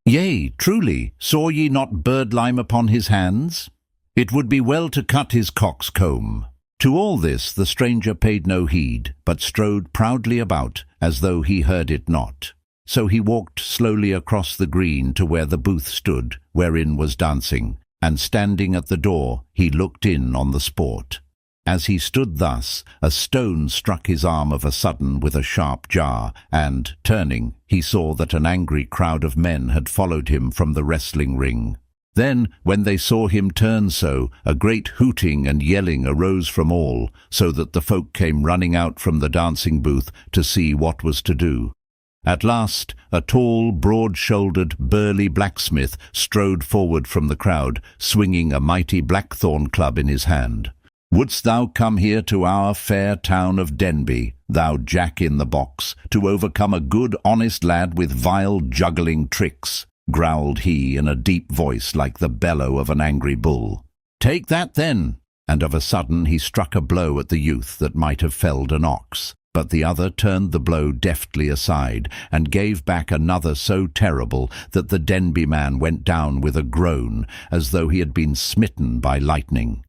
Yea, truly, saw ye not birdlime upon his hands? It would be well to cut his cock's comb." To all this the stranger paid no heed, but strode proudly about, as though he heard it not. So he walked slowly across the green to where the booth stood, wherein was dancing, and standing at the door, he looked in on the sport. As he stood thus, a stone struck his arm of a sudden with a sharp jar, and, turning, he saw that an angry crowd of men had followed him from the wrestling ring. Then, when they saw him turn so, a great hooting and yelling arose from all, so that the folk came running out from the dancing booth to see what was to do. At last, a tall, broad-shouldered, burly blacksmith strode forward from the crowd, swinging a mighty blackthorn club in his hand. "Wouldst thou come here to our fair town of Denby, thou jack-in-the-box, to overcome a good honest lad with vile juggling tricks?" growled he in a deep voice like the bellow of an angry bull. "Take that then!" And of a sudden he struck a blow at the youth that might have felled an ox. But the other turned the blow deftly aside, and gave back another so terrible that the Denby man went down with a groan, as though he had been smitten by lightning.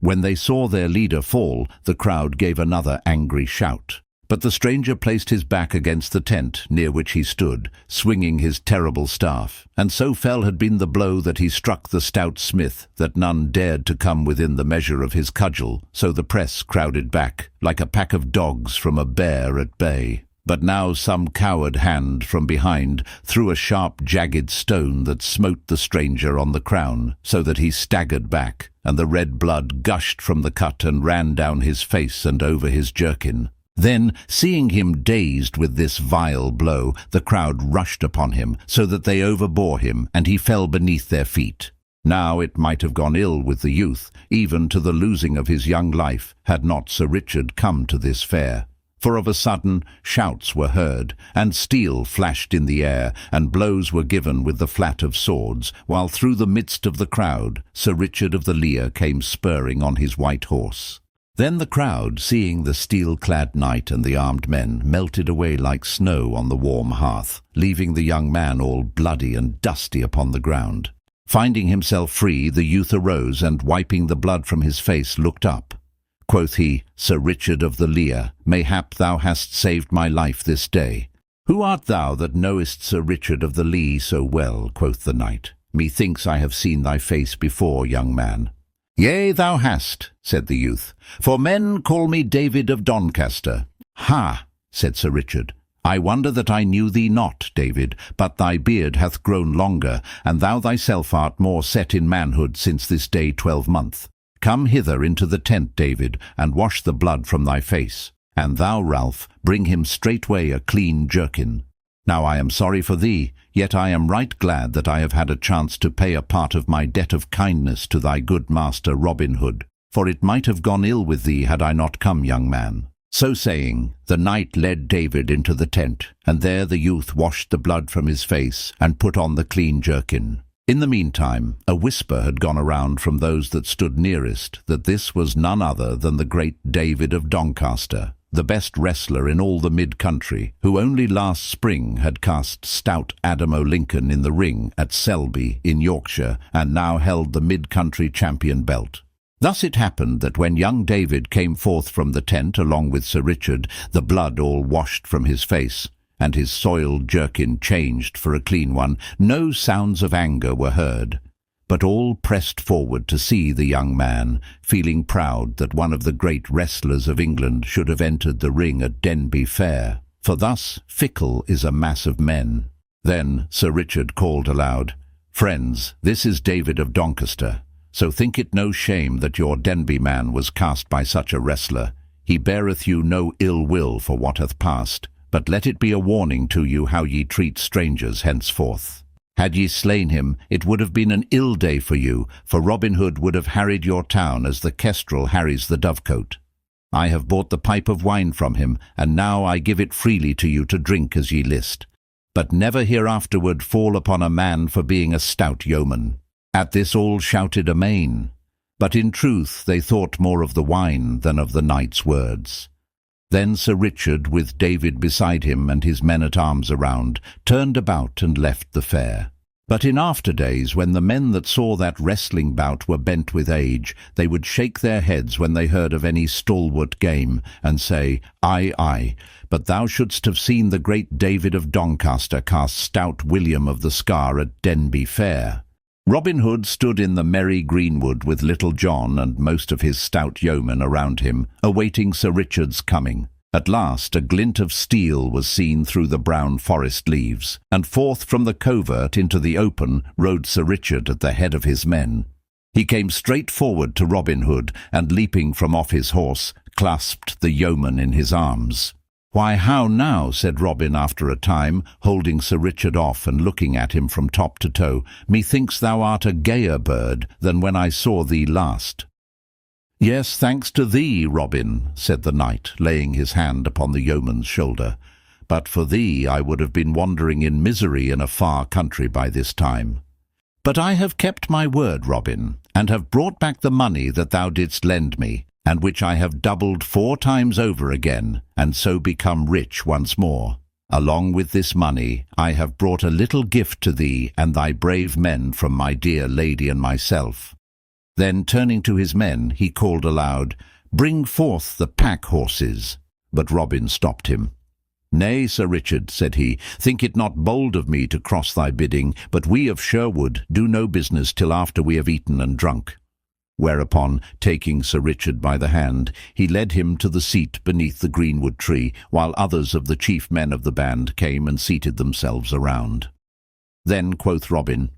When they saw their leader fall, the crowd gave another angry shout. But the stranger placed his back against the tent near which he stood, swinging his terrible staff, and so fell had been the blow that he struck the stout smith that none dared to come within the measure of his cudgel, so the press crowded back, like a pack of dogs from a bear at bay. But now some coward hand from behind threw a sharp jagged stone that smote the stranger on the crown, so that he staggered back, and the red blood gushed from the cut and ran down his face and over his jerkin. Then, seeing him dazed with this vile blow, the crowd rushed upon him, so that they overbore him, and he fell beneath their feet. Now it might have gone ill with the youth, even to the losing of his young life, had not Sir Richard come to this fair. For of a sudden shouts were heard, and steel flashed in the air, and blows were given with the flat of swords, while through the midst of the crowd Sir Richard of the Lear came spurring on his white horse. Then the crowd, seeing the steel-clad knight and the armed men, melted away like snow on the warm hearth, leaving the young man all bloody and dusty upon the ground. Finding himself free, the youth arose, and wiping the blood from his face, looked up. Quoth he, "Sir Richard of the Lear, mayhap thou hast saved my life this day." "Who art thou that knowest Sir Richard of the Lee so well?" quoth the knight. "Methinks I have seen thy face before, young man." "Yea, thou hast," said the youth, "for men call me David of Doncaster." "Ha," said Sir Richard, "I wonder that I knew thee not, David, but thy beard hath grown longer, and thou thyself art more set in manhood since this day 12 month. Come hither into the tent, David, and wash the blood from thy face. And thou, Ralph, bring him straightway a clean jerkin. Now I am sorry for thee, yet I am right glad that I have had a chance to pay a part of my debt of kindness to thy good master Robinhood, for it might have gone ill with thee had I not come, young man." So saying, the knight led David into the tent, and there the youth washed the blood from his face and put on the clean jerkin. In the meantime, a whisper had gone around from those that stood nearest that this was none other than the great David of Doncaster, the best wrestler in all the mid-country, who only last spring had cast stout Adam O'Lincoln in the ring at Selby in Yorkshire, and now held the mid-country champion belt. Thus it happened that when young David came forth from the tent along with Sir Richard, the blood all washed from his face, and his soiled jerkin changed for a clean one, no sounds of anger were heard, but all pressed forward to see the young man, feeling proud that one of the great wrestlers of England should have entered the ring at Denby Fair, for thus fickle is a mass of men. Then Sir Richard called aloud, "Friends, this is David of Doncaster, so think it no shame that your Denby man was cast by such a wrestler. He beareth you no ill will for what hath passed, but let it be a warning to you how ye treat strangers henceforth. Had ye slain him, it would have been an ill day for you, for Robinhood would have harried your town as the kestrel harries the dovecote. I have bought the pipe of wine from him, and now I give it freely to you to drink as ye list. But never hereafterward fall upon a man for being a stout yeoman." At this all shouted amain, but in truth they thought more of the wine than of the knight's words. Then Sir Richard, with David beside him and his men-at-arms around, turned about and left the fair. But in after days, when the men that saw that wrestling bout were bent with age, they would shake their heads when they heard of any stalwart game, and say, "Aye, aye, but thou shouldst have seen the great David of Doncaster cast stout William of the Scar at Denby Fair." Robin Hood stood in the merry greenwood with Little John and most of his stout yeomen around him, awaiting Sir Richard's coming. At last a glint of steel was seen through the brown forest leaves, and forth from the covert into the open rode Sir Richard at the head of his men. He came straight forward to Robin Hood, and leaping from off his horse, clasped the yeoman in his arms. "Why, how now," said Robin after a time, holding Sir Richard off and looking at him from top to toe, "methinks thou art a gayer bird than when I saw thee last." "Yes, thanks to thee, Robin," said the knight, laying his hand upon the yeoman's shoulder. "But for thee I would have been wandering in misery in a far country by this time. But I have kept my word, Robin, and have brought back the money that thou didst lend me, and which I have doubled 4 times over again, and so become rich once more. Along with this money I have brought a little gift to thee and thy brave men from my dear lady and myself." Then, turning to his men, he called aloud, "Bring forth the pack-horses." But Robin stopped him. "Nay, Sir Richard," said he, "think it not bold of me to cross thy bidding, but we of Sherwood do no business till after we have eaten and drunk." Whereupon, taking Sir Richard by the hand, he led him to the seat beneath the greenwood tree, while others of the chief men of the band came and seated themselves around. Then quoth Robin,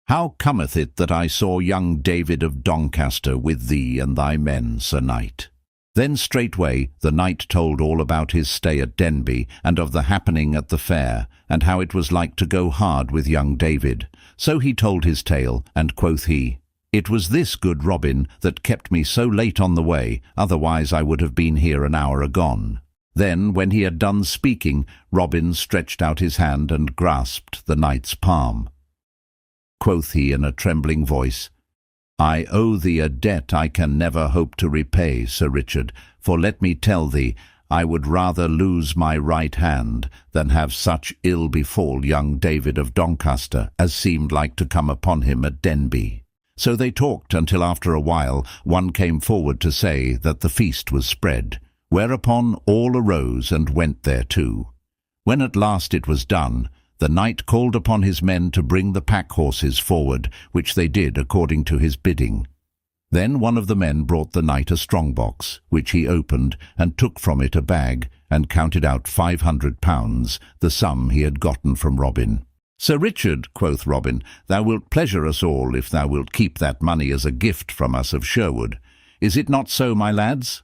"How cometh it that I saw young David of Doncaster with thee and thy men, Sir Knight?" Then straightway the knight told all about his stay at Denby, and of the happening at the fair, and how it was like to go hard with young David. So he told his tale, and quoth he, "It was this, good Robin, that kept me so late on the way, otherwise I would have been here an hour agone." Then, when he had done speaking, Robin stretched out his hand and grasped the knight's palm. Quoth he in a trembling voice, "I owe thee a debt I can never hope to repay, Sir Richard, for let me tell thee, I would rather lose my right hand than have such ill befall young David of Doncaster as seemed like to come upon him at Denby." So they talked until after a while one came forward to say that the feast was spread, whereupon all arose and went thereto. When at last it was done, the knight called upon his men to bring the pack-horses forward, which they did according to his bidding. Then one of the men brought the knight a strong-box, which he opened, and took from it a bag, and counted out £500, the sum he had gotten from Robin. "Sir Richard," quoth Robin, "thou wilt pleasure us all if thou wilt keep that money as a gift from us of Sherwood. Is it not so, my lads?"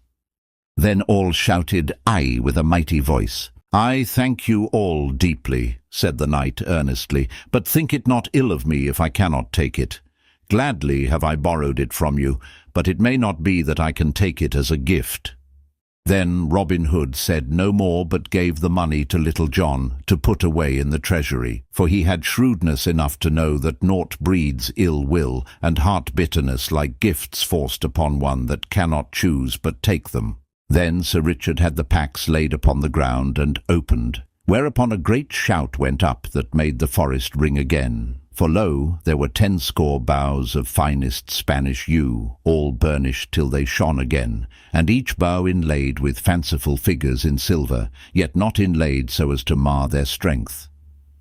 Then all shouted "Aye" with a mighty voice. "I thank you all deeply," said the knight earnestly, "but think it not ill of me if I cannot take it. Gladly have I borrowed it from you, but it may not be that I can take it as a gift." Then Robin Hood said no more, but gave the money to Little John to put away in the treasury, for he had shrewdness enough to know that naught breeds ill will and heart-bitterness like gifts forced upon one that cannot choose but take them. Then Sir Richard had the packs laid upon the ground and opened, whereupon a great shout went up that made the forest ring again. For lo, there were 10 boughs of finest Spanish yew, all burnished till they shone again, and each bough inlaid with fanciful figures in silver, yet not inlaid so as to mar their strength.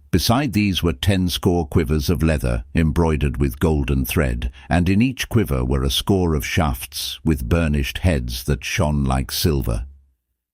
Beside these were 10 quivers of leather, embroidered with golden thread, and in each quiver were a score of shafts, with burnished heads that shone like silver.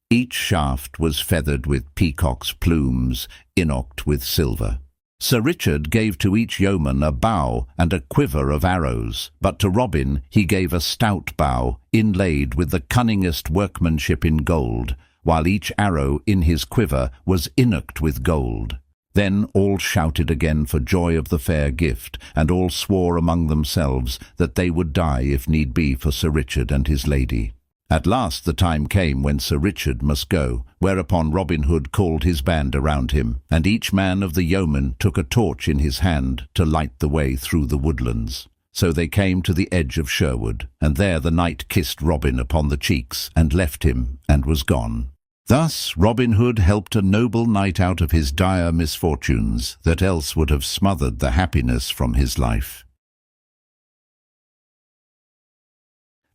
Each shaft was feathered with peacock's plumes, inocked with silver. Sir Richard gave to each yeoman a bow and a quiver of arrows, but to Robin he gave a stout bow, inlaid with the cunningest workmanship in gold, while each arrow in his quiver was inocked with gold. Then all shouted again for joy of the fair gift, and all swore among themselves that they would die if need be for Sir Richard and his lady. At last the time came when Sir Richard must go, whereupon Robin Hood called his band around him, and each man of the yeomen took a torch in his hand to light the way through the woodlands. So they came to the edge of Sherwood, and there the knight kissed Robin upon the cheeks, and left him, and was gone. Thus Robin Hood helped a noble knight out of his dire misfortunes, that else would have smothered the happiness from his life.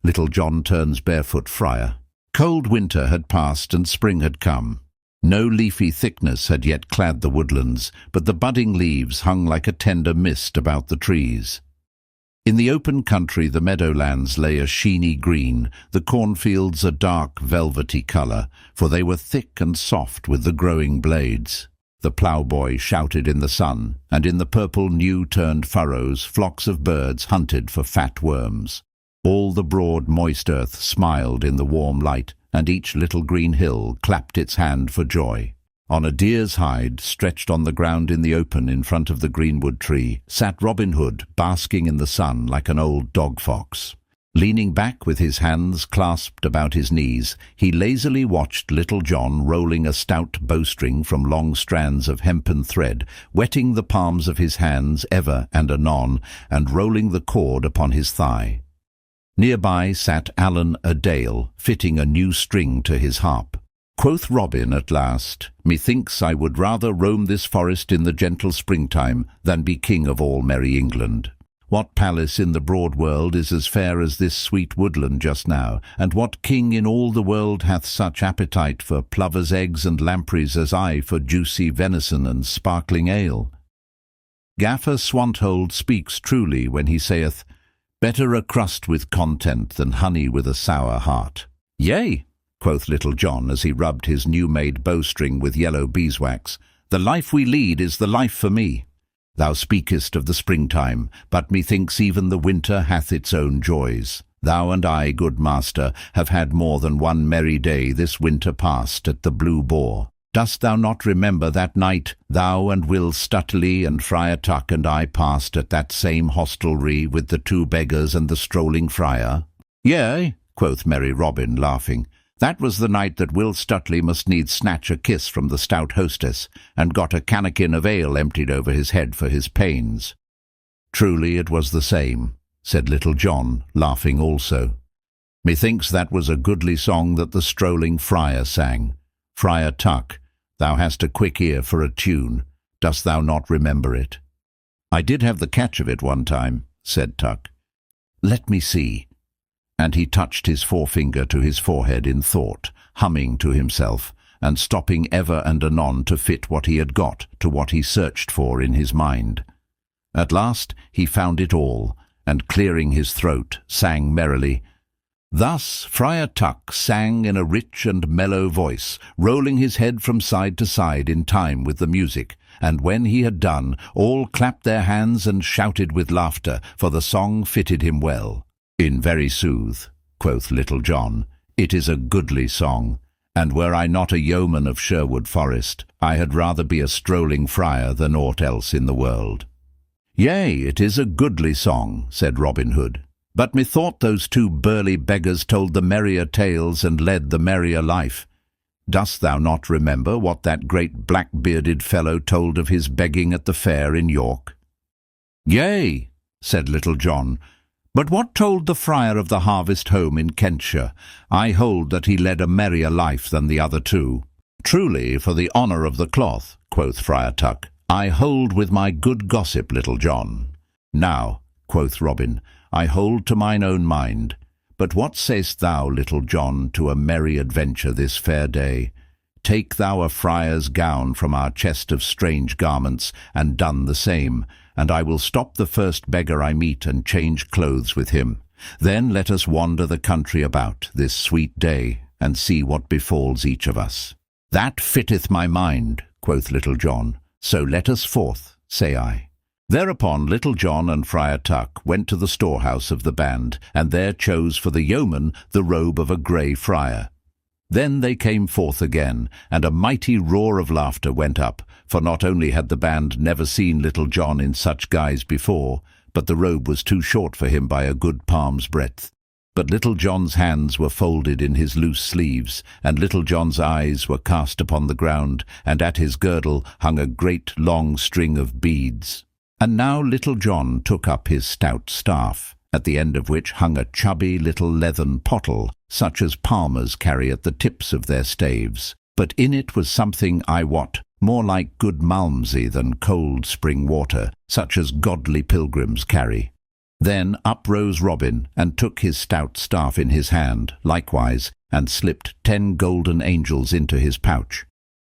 Little John turns barefoot friar. Cold winter had passed and spring had come. No leafy thickness had yet clad the woodlands, but the budding leaves hung like a tender mist about the trees. In the open country the meadowlands lay a sheeny green, the cornfields a dark velvety colour, for they were thick and soft with the growing blades. The ploughboy shouted in the sun, and in the purple new-turned furrows flocks of birds hunted for fat worms. All the broad moist earth smiled in the warm light, and each little green hill clapped its hand for joy. On a deer's hide, stretched on the ground in the open in front of the greenwood tree, sat Robin Hood, basking in the sun like an old dog-fox. Leaning back with his hands clasped about his knees, he lazily watched Little John rolling a stout bowstring from long strands of hempen thread, wetting the palms of his hands ever and anon, and rolling the cord upon his thigh. Nearby sat Allan a Dale, fitting a new string to his harp. Quoth Robin at last, "Methinks I would rather roam this forest in the gentle springtime than be king of all merry England. What palace in the broad world is as fair as this sweet woodland just now, and what king in all the world hath such appetite for plovers' eggs and lampreys as I for juicy venison and sparkling ale? Gaffer Swanthold speaks truly when he saith, Better a crust with content than honey with a sour heart. Yea, quoth Little John as he rubbed his new-made bowstring with yellow beeswax, the life we lead is the life for me. Thou speakest of the springtime, but methinks even the winter hath its own joys. Thou and I, good master, have had more than one merry day this winter past at the Blue Boar. Dost thou not remember that night thou and Will Stutely and Friar Tuck and I passed at that same hostelry with the two beggars and the strolling friar? Yea, quoth merry Robin, laughing. That was the night that Will Stutely must needs snatch a kiss from the stout hostess, and got a cannikin of ale emptied over his head for his pains. Truly it was the same, said Little John, laughing also. Methinks that was a goodly song that the strolling friar sang. Friar Tuck, thou hast a quick ear for a tune. Dost thou not remember it? I did have the catch of it one time, said Tuck. Let me see. And he touched his forefinger to his forehead in thought, humming to himself, and stopping ever and anon to fit what he had got to what he searched for in his mind. At last he found it all, and clearing his throat, sang merrily. Thus Friar Tuck sang in a rich and mellow voice, rolling his head from side to side in time with the music, and when he had done, all clapped their hands and shouted with laughter, for the song fitted him well. In very sooth, quoth Little John, it is a goodly song, and were I not a yeoman of Sherwood Forest, I had rather be a strolling friar than aught else in the world. Yea, it is a goodly song, said Robin Hood, but methought those two burly beggars told the merrier tales and led the merrier life. Dost thou not remember what that great black-bearded fellow told of his begging at the fair in York? Yea, said Little John, but what told the friar of the harvest home in Kentshire? I hold that he led a merrier life than the other two. Truly, for the honour of the cloth, quoth Friar Tuck, I hold with my good gossip, Little John. Now, quoth Robin, I hold to mine own mind. But what say'st thou, Little John, to a merry adventure this fair day? Take thou a friar's gown from our chest of strange garments, and done the same, and I will stop the first beggar I meet and change clothes with him. Then let us wander the country about this sweet day, and see what befalls each of us. That fitteth my mind, quoth Little John, so let us forth, say I. Thereupon Little John and Friar Tuck went to the storehouse of the band, and there chose for the yeoman the robe of a grey friar. Then they came forth again, and a mighty roar of laughter went up, for not only had the band never seen Little John in such guise before, but the robe was too short for him by a good palm's breadth. But Little John's hands were folded in his loose sleeves, and Little John's eyes were cast upon the ground, and at his girdle hung a great long string of beads. And now Little John took up his stout staff, at the end of which hung a chubby little leathern pottle, such as palmers carry at the tips of their staves. But in it was something, I wot, more like good malmsey than cold spring water, such as godly pilgrims carry. Then up rose Robin, and took his stout staff in his hand, likewise, and slipped 10 golden angels into his pouch.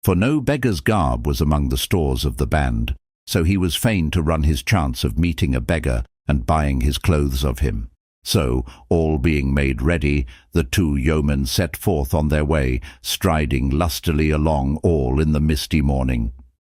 For no beggar's garb was among the stores of the band, so he was fain to run his chance of meeting a beggar and buying his clothes of him. So, all being made ready, the two yeomen set forth on their way, striding lustily along all in the misty morning.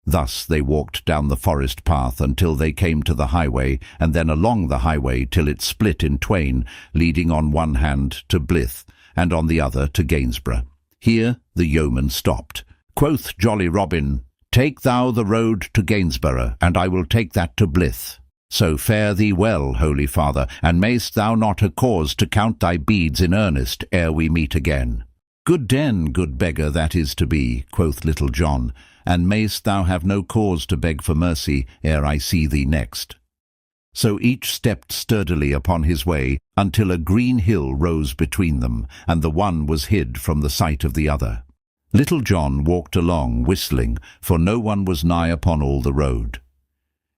Thus they walked down the forest path until they came to the highway, and then along the highway till it split in twain, leading on one hand to Blyth, and on the other to Gainsborough. Here the yeoman stopped. Quoth jolly Robin, Take thou the road to Gainsborough, and I will take that to Blyth. So fare thee well, holy father, and mayst thou not have cause to count thy beads in earnest ere we meet again. Good den, good beggar, that is to be, quoth Little John, and mayst thou have no cause to beg for mercy ere I see thee next. So each stepped sturdily upon his way, until a green hill rose between them, and the one was hid from the sight of the other. Little John walked along, whistling, for no one was nigh upon all the road.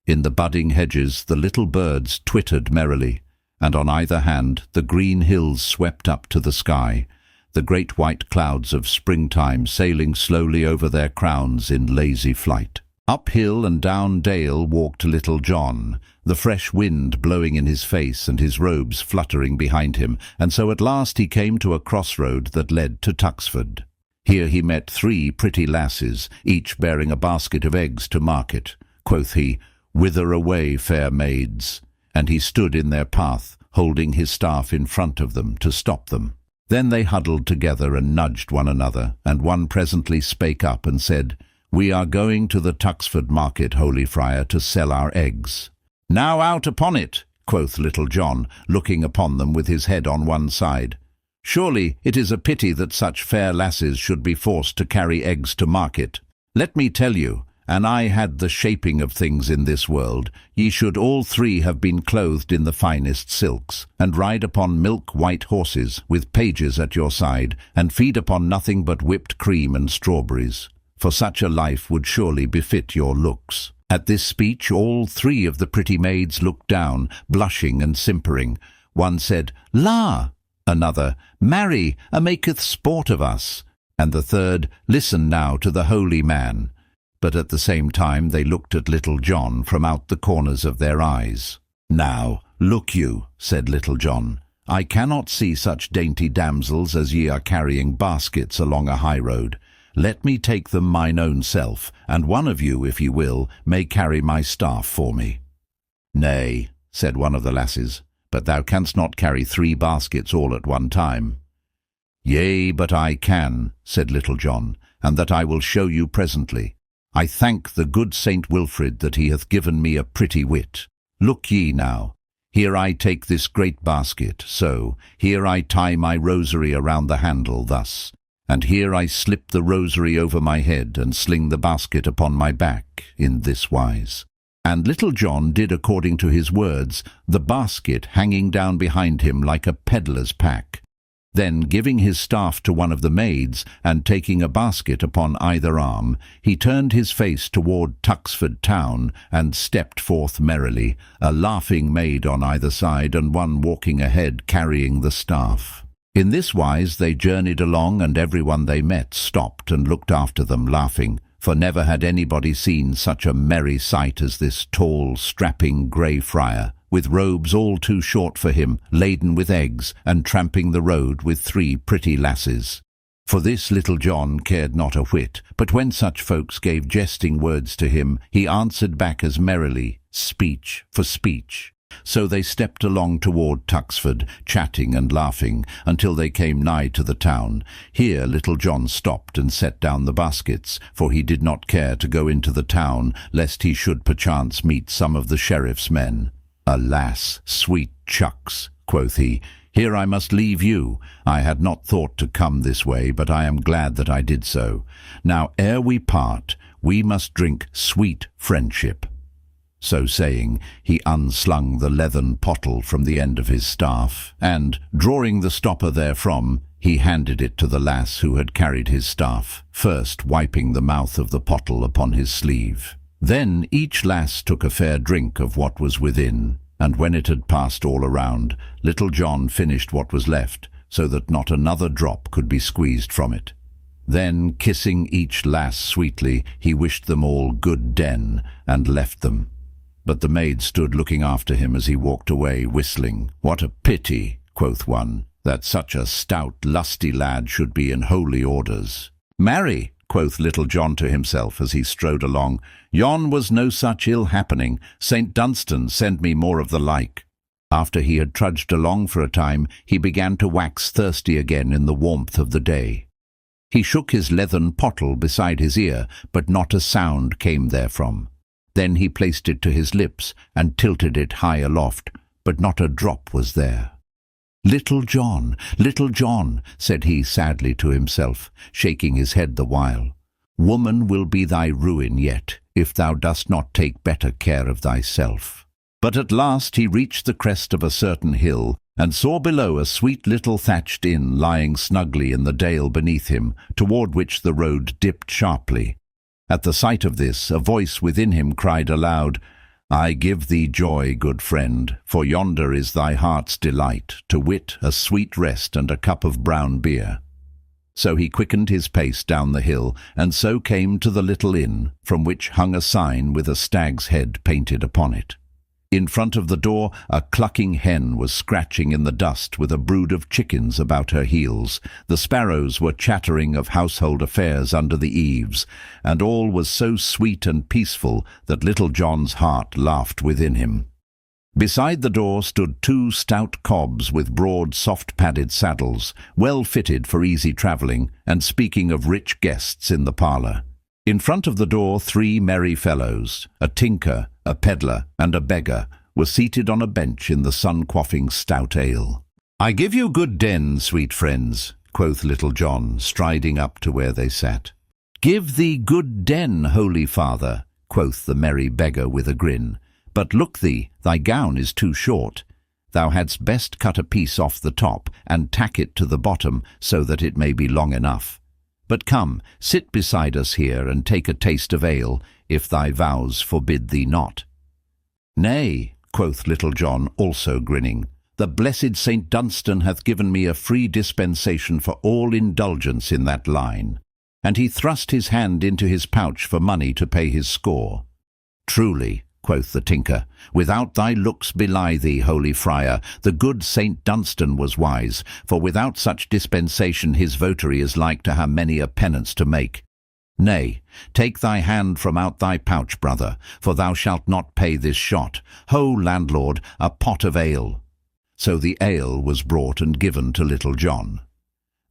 In the budding hedges the little birds twittered merrily, and on either hand the green hills swept up to the sky, the great white clouds of springtime sailing slowly over their crowns in lazy flight. Up hill and down dale walked Little John, the fresh wind blowing in his face and his robes fluttering behind him, and so at last he came to a crossroad that led to Tuxford. Here he met 3 pretty lasses, each bearing a basket of eggs to market. Quoth he, "Whither away, fair maids?" And he stood in their path, holding his staff in front of them to stop them. Then they huddled together and nudged one another, and one presently spake up and said, "We are going to the Tuxford market, holy friar, to sell our eggs." "Now out upon it," quoth Little John, looking upon them with his head on one side. "Surely it is a pity that such fair lasses should be forced to carry eggs to market. Let me tell you, an I had the shaping of things in this world, ye should all 3 have been clothed in the finest silks, and ride upon milk-white horses, with pages at your side, and feed upon nothing but whipped cream and strawberries. For such a life would surely befit your looks." At this speech all 3 of the pretty maids looked down, blushing and simpering. One said, "La!" Another, "Marry, a maketh sport of us." And the third, "Listen now to the holy man." But at the same time they looked at Little John from out the corners of their eyes. "Now, look you," said Little John, "I cannot see such dainty damsels as ye are carrying baskets along a high road. Let me take them mine own self, and one of you, if ye will, may carry my staff for me." "Nay," said one of the lasses, "but thou canst not carry 3 baskets all at one time." "Yea, but I can," said Little John, "and that I will show you presently. I thank the good Saint Wilfrid that he hath given me a pretty wit. Look ye now, here I take this great basket, so, here I tie my rosary around the handle thus, and here I slip the rosary over my head and sling the basket upon my back in this wise." And Little John did according to his words, the basket hanging down behind him like a peddler's pack. Then, giving his staff to one of the maids, and taking a basket upon either arm, he turned his face toward Tuxford town, and stepped forth merrily, a laughing maid on either side, and one walking ahead carrying the staff. In this wise they journeyed along, and everyone they met stopped and looked after them, laughing, for never had anybody seen such a merry sight as this tall, strapping grey friar, with robes all too short for him, laden with eggs, and tramping the road with 3 pretty lasses. For this Little John cared not a whit, but when such folks gave jesting words to him, he answered back as merrily, speech for speech. So they stepped along toward Tuxford, chatting and laughing, until they came nigh to the town. Here Little John stopped and set down the baskets, for he did not care to go into the town, lest he should perchance meet some of the sheriff's men. "Alas, sweet chucks," quoth he, "here I must leave you. I had not thought to come this way, but I am glad that I did so. Now, ere we part, we must drink sweet friendship." So saying, he unslung the leathern pottle from the end of his staff, and, drawing the stopper therefrom, he handed it to the lass who had carried his staff, first wiping the mouth of the pottle upon his sleeve. Then each lass took a fair drink of what was within, and when it had passed all around, Little John finished what was left, so that not another drop could be squeezed from it. Then, kissing each lass sweetly, he wished them all good den, and left them. But the maid stood looking after him as he walked away, whistling. "What a pity," quoth one, "that such a stout, lusty lad should be in holy orders." "Marry," quoth Little John to himself as he strode along, "yon was no such ill happening. St. Dunstan send me more of the like." After he had trudged along for a time, he began to wax thirsty again in the warmth of the day. He shook his leathern pottle beside his ear, but not a sound came therefrom. Then he placed it to his lips and tilted it high aloft, but not a drop was there. Little John, said he sadly to himself, shaking his head the while, woman will be thy ruin yet, if thou dost not take better care of thyself. But at last he reached the crest of a certain hill, and saw below a sweet little thatched inn lying snugly in the dale beneath him, toward which the road dipped sharply. At the sight of this, a voice within him cried aloud, I give thee joy, good friend, for yonder is thy heart's delight, to wit, a sweet rest and a cup of brown beer. So he quickened his pace down the hill, and so came to the little inn, from which hung a sign with a stag's head painted upon it. In front of the door a clucking hen was scratching in the dust with a brood of chickens about her heels. The sparrows were chattering of household affairs under the eaves, and all was so sweet and peaceful that Little John's heart laughed within him. Beside the door stood 2 stout cobs with broad, soft-padded saddles, well fitted for easy travelling, and speaking of rich guests in the parlour. In front of the door 3 merry fellows, a tinker, a pedlar, and a beggar, were seated on a bench in the sun-quaffing stout ale. "I give you good den, sweet friends," quoth Little John, striding up to where they sat. "Give thee good den, holy father," quoth the merry beggar with a grin. "But look thee, thy gown is too short. Thou hadst best cut a piece off the top, and tack it to the bottom, so that it may be long enough. But come, sit beside us here, and take a taste of ale, if thy vows forbid thee not." "Nay," quoth Little John, also grinning, "the blessed St. Dunstan hath given me a free dispensation for all indulgence in that line." And he thrust his hand into his pouch for money to pay his score. "Truly," quoth the tinker, "without thy looks belie thee, holy friar, the good St. Dunstan was wise, for without such dispensation his votary is like to have many a penance to make. Nay, take thy hand from out thy pouch, brother, for thou shalt not pay this shot. Ho, landlord, a pot of ale." So the ale was brought and given to Little John.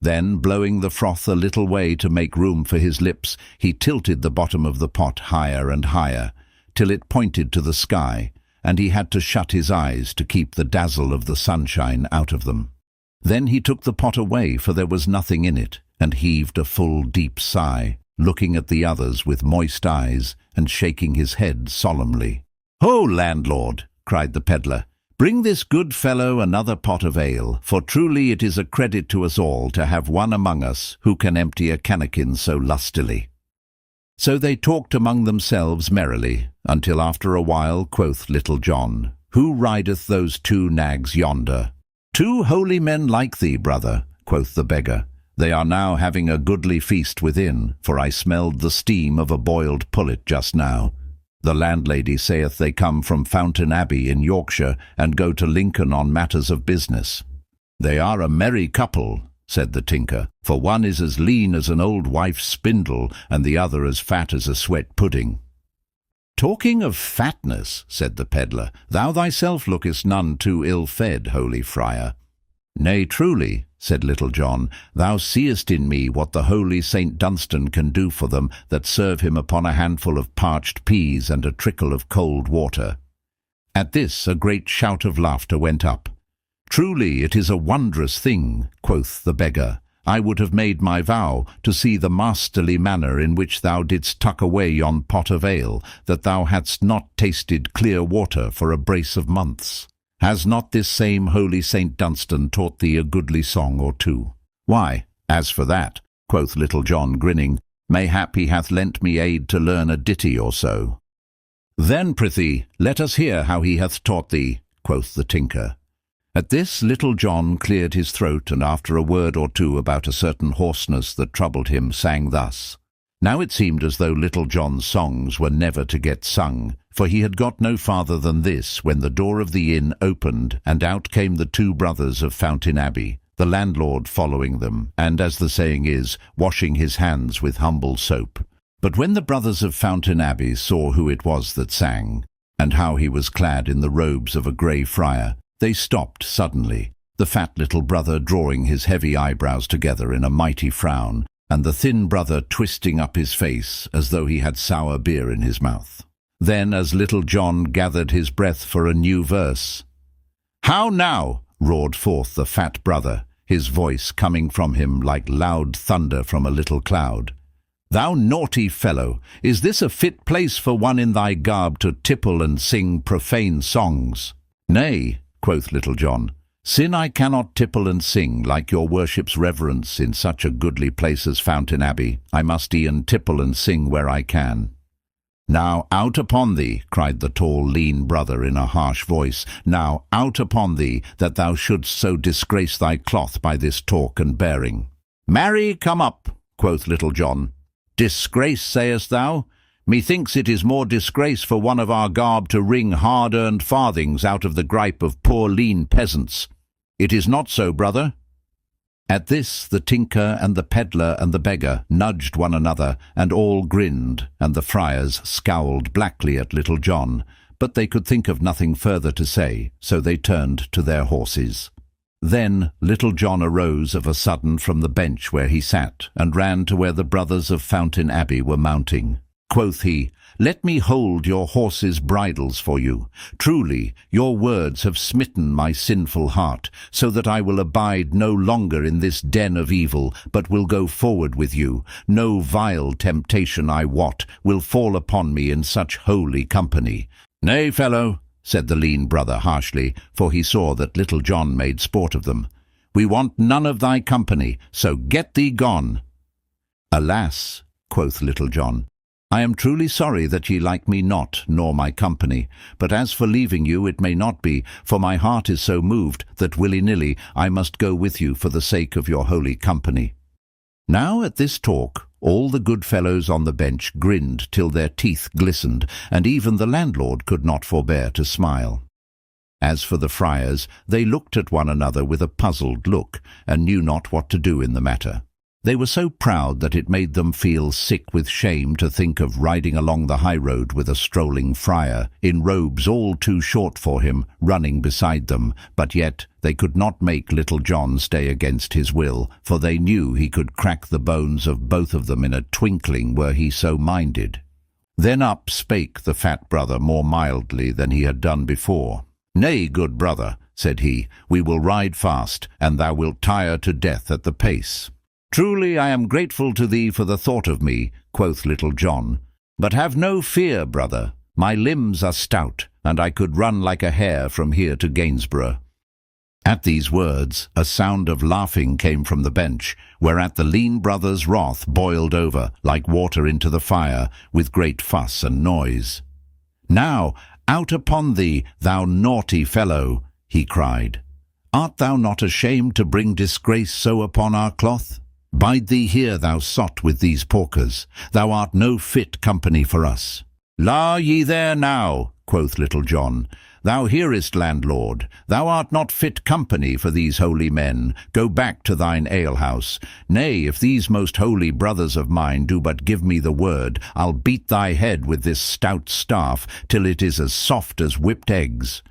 Then, blowing the froth a little way to make room for his lips, he tilted the bottom of the pot higher and higher, till it pointed to the sky, and he had to shut his eyes to keep the dazzle of the sunshine out of them. Then he took the pot away, for there was nothing in it, and heaved a full deep sigh, looking at the others with moist eyes, and shaking his head solemnly. "Ho, landlord!" cried the pedlar, "bring this good fellow another pot of ale, for truly it is a credit to us all to have one among us who can empty a cannikin so lustily." So they talked among themselves merrily, until after a while quoth Little John, "Who rideth those 2 nags yonder?" "2 holy men like thee, brother," quoth the beggar. "They are now having a goodly feast within, for I smelled the steam of a boiled pullet just now. The landlady saith they come from Fountain Abbey in Yorkshire, and go to Lincoln on matters of business." "They are a merry couple," said the tinker, "for one is as lean as an old wife's spindle, and the other as fat as a sweat pudding." "Talking of fatness," said the pedlar, "thou thyself lookest none too ill-fed, holy friar." "Nay, truly," said Little John, "thou seest in me what the holy St. Dunstan can do for them that serve him upon a handful of parched peas and a trickle of cold water." At this a great shout of laughter went up. "Truly it is a wondrous thing," quoth the beggar. "I would have made my vow to see the masterly manner in which thou didst tuck away yon pot of ale, that thou hadst not tasted clear water for a brace of months. Has not this same holy St. Dunstan taught thee a goodly song or 2? "Why, as for that," quoth Little John, grinning, "mayhap he hath lent me aid to learn a ditty or so." "Then, prithee, let us hear how he hath taught thee," quoth the tinker. At this Little John cleared his throat, and after a word or 2 about a certain hoarseness that troubled him, sang thus. Now it seemed as though Little John's songs were never to get sung, for he had got no farther than this when the door of the inn opened, and out came the 2 brothers of Fountain Abbey, the landlord following them, and, as the saying is, washing his hands with humble soap. But when the brothers of Fountain Abbey saw who it was that sang, and how he was clad in the robes of a grey friar, they stopped suddenly, the fat little brother drawing his heavy eyebrows together in a mighty frown, and the thin brother twisting up his face as though he had sour beer in his mouth. Then, as Little John gathered his breath for a new verse, "How now?" roared forth the fat brother, his voice coming from him like loud thunder from a little cloud. "Thou naughty fellow, is this a fit place for one in thy garb to tipple and sing profane songs?" "Nay," quoth Little John, "sin I cannot tipple and sing like your worship's reverence in such a goodly place as Fountain Abbey. I must e'en tipple and sing where I can." "Now out upon thee," cried the tall, lean brother in a harsh voice, "now out upon thee, that thou shouldst so disgrace thy cloth by this talk and bearing." "Marry, come up," quoth Little John. "Disgrace, sayest thou? Methinks it is more disgrace for one of our garb to wring hard-earned farthings out of the gripe of poor lean peasants. It is not so, brother." At this the tinker and the pedlar and the beggar nudged one another, and all grinned, and the friars scowled blackly at Little John, but they could think of nothing further to say, so they turned to their horses. Then Little John arose of a sudden from the bench where he sat, and ran to where the brothers of Fountain Abbey were mounting. Quoth he, "Let me hold your horses' bridles for you. Truly, your words have smitten my sinful heart, so that I will abide no longer in this den of evil, but will go forward with you. No vile temptation, I wot, will fall upon me in such holy company." "Nay, fellow," said the lean brother harshly, for he saw that Little John made sport of them. "We want none of thy company, so get thee gone." "Alas," quoth Little John, "I am truly sorry that ye like me not, nor my company. But as for leaving you, it may not be, for my heart is so moved that willy-nilly I must go with you for the sake of your holy company." Now at this talk all the good fellows on the bench grinned till their teeth glistened, and even the landlord could not forbear to smile. As for the friars, they looked at one another with a puzzled look, and knew not what to do in the matter. They were so proud that it made them feel sick with shame to think of riding along the high road with a strolling friar, in robes all too short for him, running beside them, but yet they could not make Little John stay against his will, for they knew he could crack the bones of both of them in a twinkling were he so minded. Then up spake the fat brother more mildly than he had done before. "Nay, good brother," said he, "we will ride fast, and thou wilt tire to death at the pace." "Truly I am grateful to thee for the thought of me," quoth Little John. "But have no fear, brother. My limbs are stout, and I could run like a hare from here to Gainsborough." At these words a sound of laughing came from the bench, whereat the lean brother's wrath boiled over, like water into the fire, with great fuss and noise. "Now, out upon thee, thou naughty fellow!" he cried. "Art thou not ashamed to bring disgrace so upon our cloth? Bide thee here, thou sot, with these porkers. Thou art no fit company for us." "La ye there now," quoth Little John. "Thou hearest, landlord, thou art not fit company for these holy men. Go back to thine alehouse. Nay, if these most holy brothers of mine do but give me the word, I'll beat thy head with this stout staff till it is as soft as whipped eggs."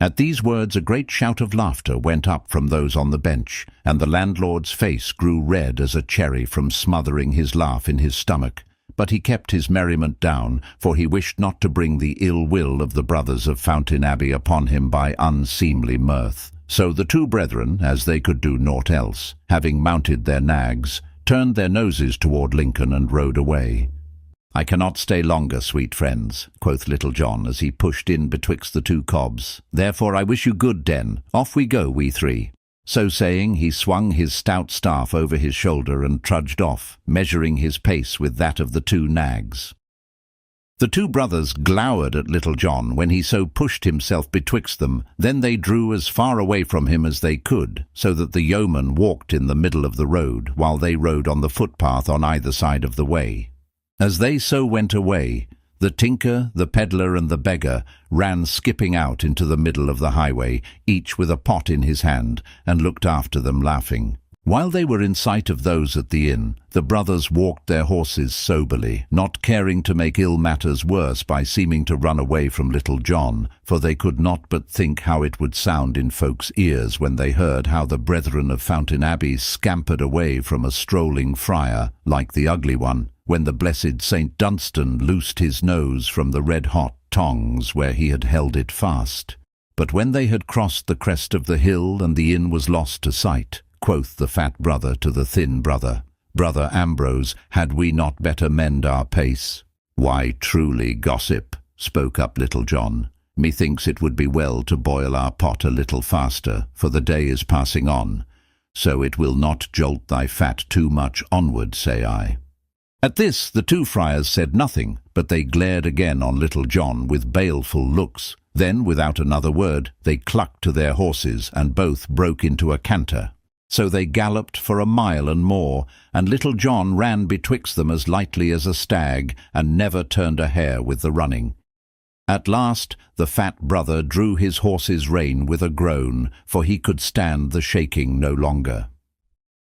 At these words a great shout of laughter went up from those on the bench, and the landlord's face grew red as a cherry from smothering his laugh in his stomach. But he kept his merriment down, for he wished not to bring the ill will of the brothers of Fountain Abbey upon him by unseemly mirth. So the two brethren, as they could do naught else, having mounted their nags, turned their noses toward Lincoln and rode away. "I cannot stay longer, sweet friends," quoth Little John, as he pushed in betwixt the two cobs. "Therefore I wish you good den. Off we go, we three." So saying, he swung his stout staff over his shoulder and trudged off, measuring his pace with that of the two nags. The two brothers glowered at Little John when he so pushed himself betwixt them. Then they drew as far away from him as they could, so that the yeoman walked in the middle of the road, while they rode on the footpath on either side of the way. As they so went away, the tinker, the pedlar, and the beggar ran skipping out into the middle of the highway, each with a pot in his hand, and looked after them laughing. While they were in sight of those at the inn, the brothers walked their horses soberly, not caring to make ill matters worse by seeming to run away from Little John, for they could not but think how it would sound in folks' ears when they heard how the brethren of Fountain Abbey scampered away from a strolling friar, like the ugly one, when the blessed St. Dunstan loosed his nose from the red-hot tongs where he had held it fast. But when they had crossed the crest of the hill and the inn was lost to sight, quoth the fat brother to the thin brother, "Brother Ambrose, had we not better mend our pace?" "Why, truly, gossip," spoke up Little John, "methinks it would be well to boil our pot a little faster, for the day is passing on, so it will not jolt thy fat too much onward, say I." At this the two friars said nothing, but they glared again on Little John with baleful looks. Then, without another word, they clucked to their horses, and both broke into a canter. So they galloped for a mile and more, and Little John ran betwixt them as lightly as a stag, and never turned a hair with the running. At last the fat brother drew his horse's rein with a groan, for he could stand the shaking no longer.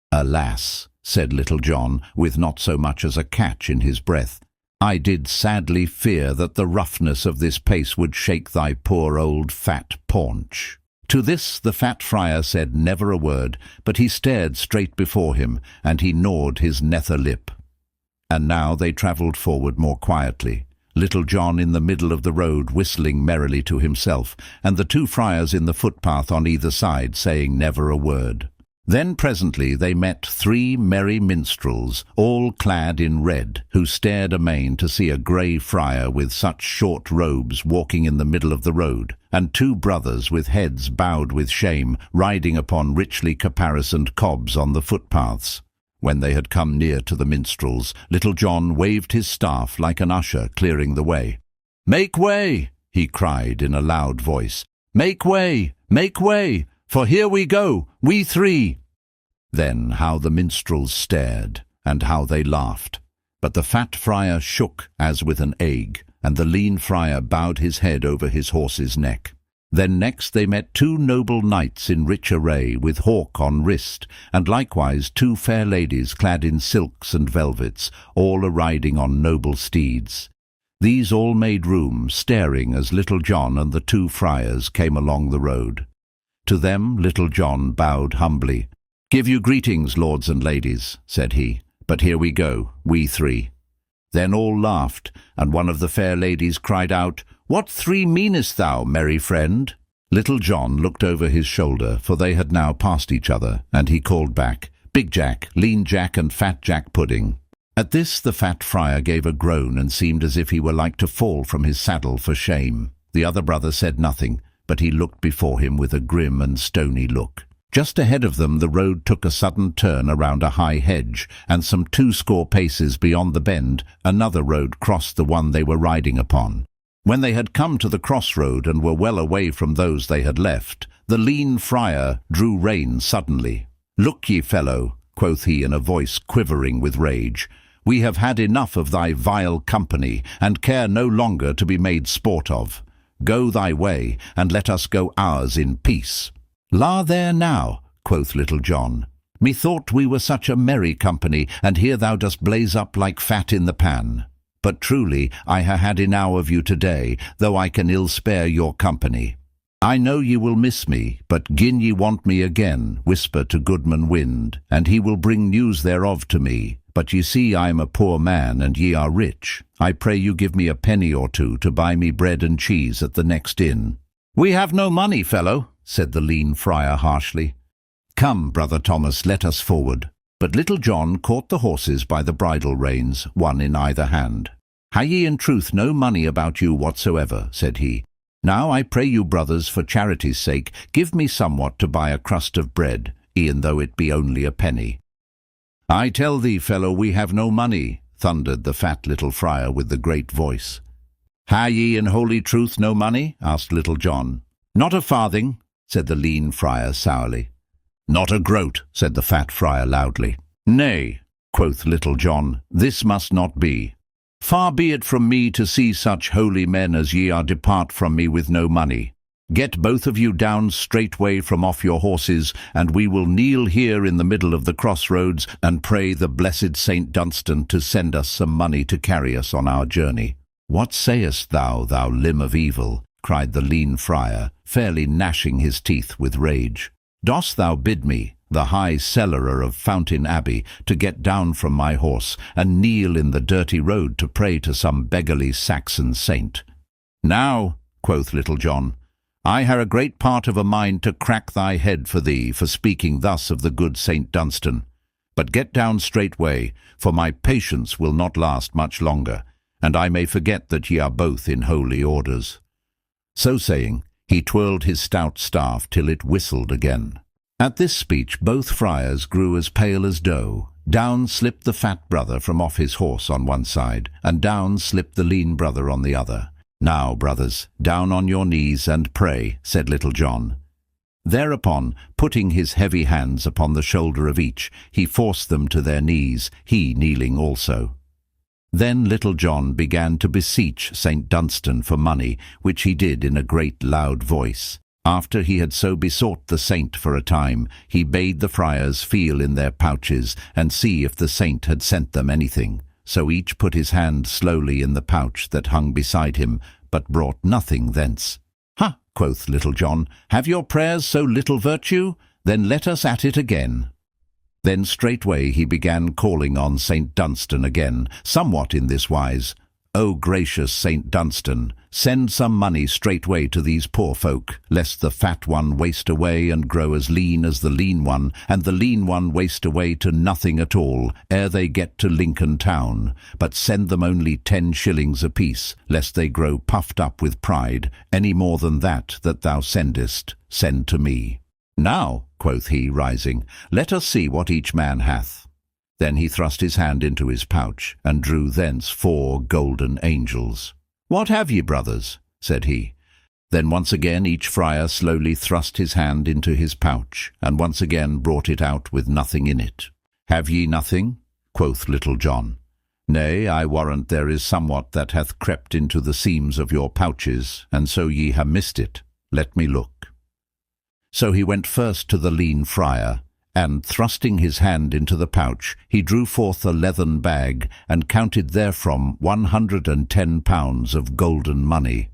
"Alas," said Little John, with not so much as a catch in his breath, "I did sadly fear that the roughness of this pace would shake thy poor old fat paunch." To this the fat friar said never a word, but he stared straight before him, and he gnawed his nether lip. And now they travelled forward more quietly, Little John in the middle of the road whistling merrily to himself, and the two friars in the footpath on either side saying never a word. Then presently they met 3 merry minstrels, all clad in red, who stared amain to see a grey friar with such short robes walking in the middle of the road, and 2 brothers with heads bowed with shame, riding upon richly caparisoned cobs on the footpaths. When they had come near to the minstrels, Little John waved his staff like an usher clearing the way. "Make way!" he cried in a loud voice. "Make way! Make way! For here we go, we 3. Then how the minstrels stared, and how they laughed. But the fat friar shook as with an ague, and the lean friar bowed his head over his horse's neck. Then next they met 2 noble knights in rich array, with hawk on wrist, and likewise 2 fair ladies clad in silks and velvets, all a-riding on noble steeds. These all made room, staring as Little John and the 2 friars came along the road. To them Little John bowed humbly. "Give you greetings, lords and ladies," said he, "but here we go, we 3. Then all laughed, and one of the fair ladies cried out, "What 3 meanest thou, merry friend?" Little John looked over his shoulder, for they had now passed each other, and he called back, "Big Jack, Lean Jack, and Fat Jack Pudding." At this the fat friar gave a groan and seemed as if he were like to fall from his saddle for shame. The other brother said nothing, but he looked before him with a grim and stony look. Just ahead of them the road took a sudden turn around a high hedge, and some 20 paces beyond the bend another road crossed the one they were riding upon. When they had come to the crossroad and were well away from those they had left, the lean friar drew rein suddenly. "Look ye, fellow," quoth he in a voice quivering with rage, "we have had enough of thy vile company, and care no longer to be made sport of. Go thy way, and let us go ours in peace." "La there now," quoth Little John, "methought we were such a merry company, and here thou dost blaze up like fat in the pan. But truly I ha' had enow of you today, though I can ill spare your company. I know ye will miss me, but gin ye want me again, whisper to Goodman Wind, and he will bring news thereof to me. But ye see I am a poor man, and ye are rich. I pray you give me a penny or 2 to buy me bread and cheese at the next inn." "We have no money, fellow," said the lean friar harshly. "Come, brother Thomas, let us forward." But Little John caught the horses by the bridle reins, one in either hand. "Ha' ye in truth no money about you whatsoever?" said he. "Now I pray you, brothers, for charity's sake, give me somewhat to buy a crust of bread, e'en though it be only a penny." "I tell thee, fellow, we have no money," thundered the fat little friar with the great voice. "Ha' ye in holy truth no money?" asked Little John. "Not a farthing," said the lean friar sourly. "Not a groat," said the fat friar loudly. "Nay," quoth Little John, "this must not be. Far be it from me to see such holy men as ye are depart from me with no money. Get both of you down straightway from off your horses, and we will kneel here in the middle of the crossroads and pray the blessed Saint Dunstan to send us some money to carry us on our journey." "What sayest thou, thou limb of evil?" cried the lean friar, fairly gnashing his teeth with rage. "Dost thou bid me, the high cellarer of Fountain Abbey, to get down from my horse and kneel in the dirty road to pray to some beggarly Saxon saint?" "Now," quoth Little John, "I ha' a great part of a mind to crack thy head for thee for speaking thus of the good Saint Dunstan. But get down straightway, for my patience will not last much longer, and I may forget that ye are both in holy orders." So saying, he twirled his stout staff till it whistled again. At this speech both friars grew as pale as dough. Down slipped the fat brother from off his horse on one side, and down slipped the lean brother on the other. "Now, brothers, down on your knees and pray," said Little John. Thereupon, putting his heavy hands upon the shoulder of each, he forced them to their knees, he kneeling also. Then Little John began to beseech St. Dunstan for money, which he did in a great loud voice. After he had so besought the saint for a time, he bade the friars feel in their pouches and see if the saint had sent them anything. So each put his hand slowly in the pouch that hung beside him, but brought nothing thence. "Ha," quoth Little John, "have your prayers so little virtue? Then let us at it again." Then straightway he began calling on St. Dunstan again, somewhat in this wise: "O gracious St. Dunstan, send some money straightway to these poor folk, lest the fat one waste away and grow as lean as the lean one, and the lean one waste away to nothing at all, ere they get to Lincoln town. But send them only 10 shillings apiece, lest they grow puffed up with pride. Any more than that thou sendest, send to me." "Now," quoth he, rising, "let us see what each man hath." Then he thrust his hand into his pouch, and drew thence 4 golden angels. "What have ye, brothers?" said he. Then once again each friar slowly thrust his hand into his pouch, and once again brought it out with nothing in it. "Have ye nothing?" quoth Little John. "Nay, I warrant there is somewhat that hath crept into the seams of your pouches, and so ye have missed it. Let me look." So he went first to the lean friar, and, thrusting his hand into the pouch, he drew forth a leathern bag, and counted therefrom 110 pounds of golden money.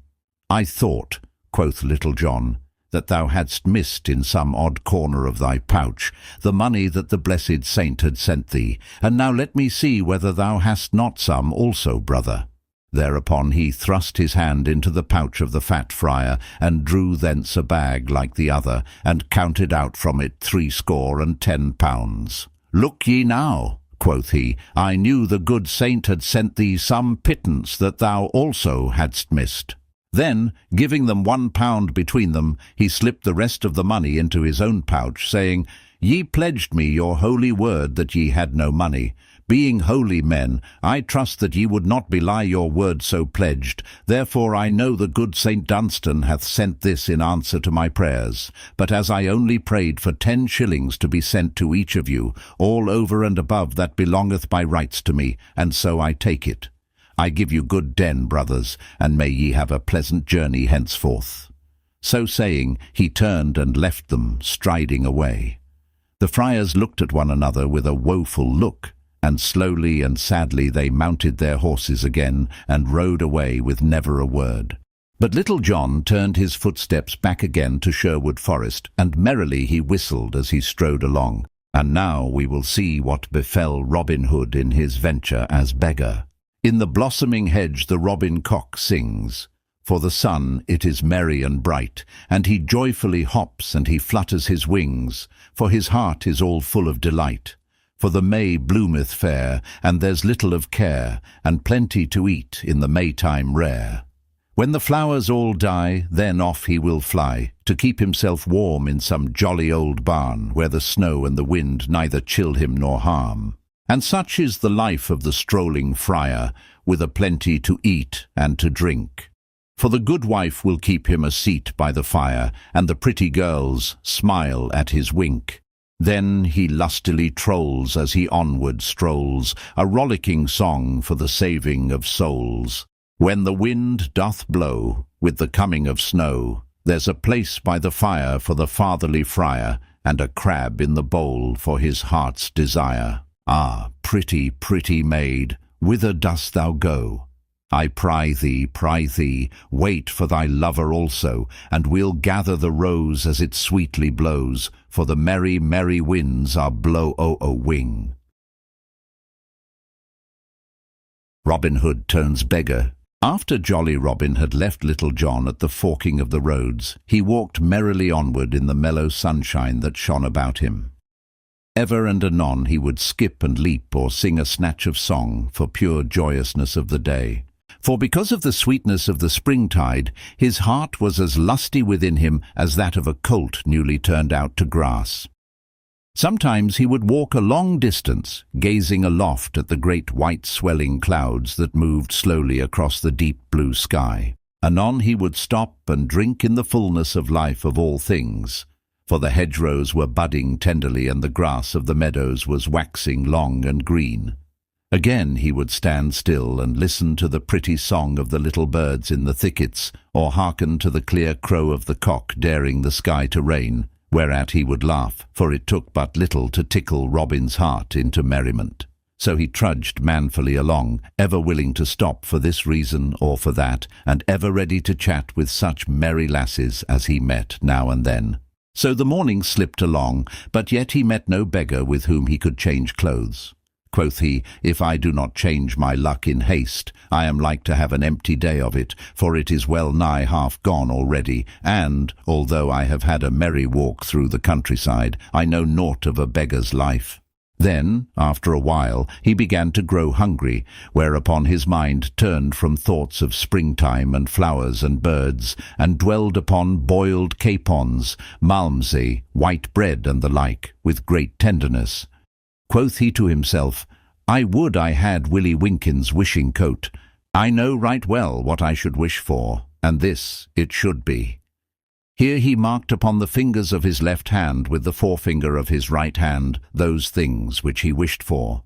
"I thought," quoth Little John, "that thou hadst missed in some odd corner of thy pouch the money that the blessed saint had sent thee, and now let me see whether thou hast not some also, brother." Thereupon he thrust his hand into the pouch of the fat friar, and drew thence a bag like the other, and counted out from it 70 pounds. "Look ye now," quoth he, "I knew the good saint had sent thee some pittance that thou also hadst missed." Then, giving them £1 between them, he slipped the rest of the money into his own pouch, saying, "Ye pledged me your holy word that ye had no money. Being holy men, I trust that ye would not belie your word so pledged. Therefore I know the good St. Dunstan hath sent this in answer to my prayers. But as I only prayed for 10 shillings to be sent to each of you, all over and above that belongeth by rights to me, and so I take it. I give you good den, brothers, and may ye have a pleasant journey henceforth." So saying, he turned and left them, striding away. The friars looked at one another with a woeful look, and slowly and sadly they mounted their horses again, and rode away with never a word. But Little John turned his footsteps back again to Sherwood Forest, and merrily he whistled as he strode along. And now we will see what befell Robin Hood in his venture as beggar. In the blossoming hedge the robin cock sings. For the sun it is merry and bright, and he joyfully hops and he flutters his wings, for his heart is all full of delight. For the May bloometh fair, and there's little of care, and plenty to eat in the Maytime rare. When the flowers all die, then off he will fly, to keep himself warm in some jolly old barn, where the snow and the wind neither chill him nor harm. And such is the life of the strolling friar, with a plenty to eat and to drink. For the good wife will keep him a seat by the fire, and the pretty girls smile at his wink. Then he lustily trolls as he onward strolls, a rollicking song for the saving of souls. When the wind doth blow, with the coming of snow, there's a place by the fire for the fatherly friar, and a crab in the bowl for his heart's desire. Ah, pretty, pretty maid, whither dost thou go? I pry thee, wait for thy lover also, and we'll gather the rose as it sweetly blows, for the merry, merry winds are blow-o-o-wing. Robin Hood turns beggar. After jolly Robin had left Little John at the forking of the roads, he walked merrily onward in the mellow sunshine that shone about him. Ever and anon he would skip and leap or sing a snatch of song for pure joyousness of the day. For because of the sweetness of the springtide, his heart was as lusty within him as that of a colt newly turned out to grass. Sometimes he would walk a long distance, gazing aloft at the great white swelling clouds that moved slowly across the deep blue sky. Anon he would stop and drink in the fullness of life of all things. for the hedgerows were budding tenderly and the grass of the meadows was waxing long and green. Again he would stand still and listen to the pretty song of the little birds in the thickets, or hearken to the clear crow of the cock daring the sky to rain, whereat he would laugh, for it took but little to tickle Robin's heart into merriment. So he trudged manfully along, ever willing to stop for this reason or for that, and ever ready to chat with such merry lasses as he met now and then. So the morning slipped along, but yet he met no beggar with whom he could change clothes. Quoth he, "If I do not change my luck in haste, I am like to have an empty day of it, for it is well nigh half gone already, and, although I have had a merry walk through the countryside, I know naught of a beggar's life." Then, after a while, he began to grow hungry, whereupon his mind turned from thoughts of springtime and flowers and birds, and dwelled upon boiled capons, malmsey, white bread, and the like, with great tenderness. Quoth he to himself, "I would I had Willie Winkin's wishing coat. I know right well what I should wish for, and this it should be." Here he marked upon the fingers of his left hand with the forefinger of his right hand those things which he wished for.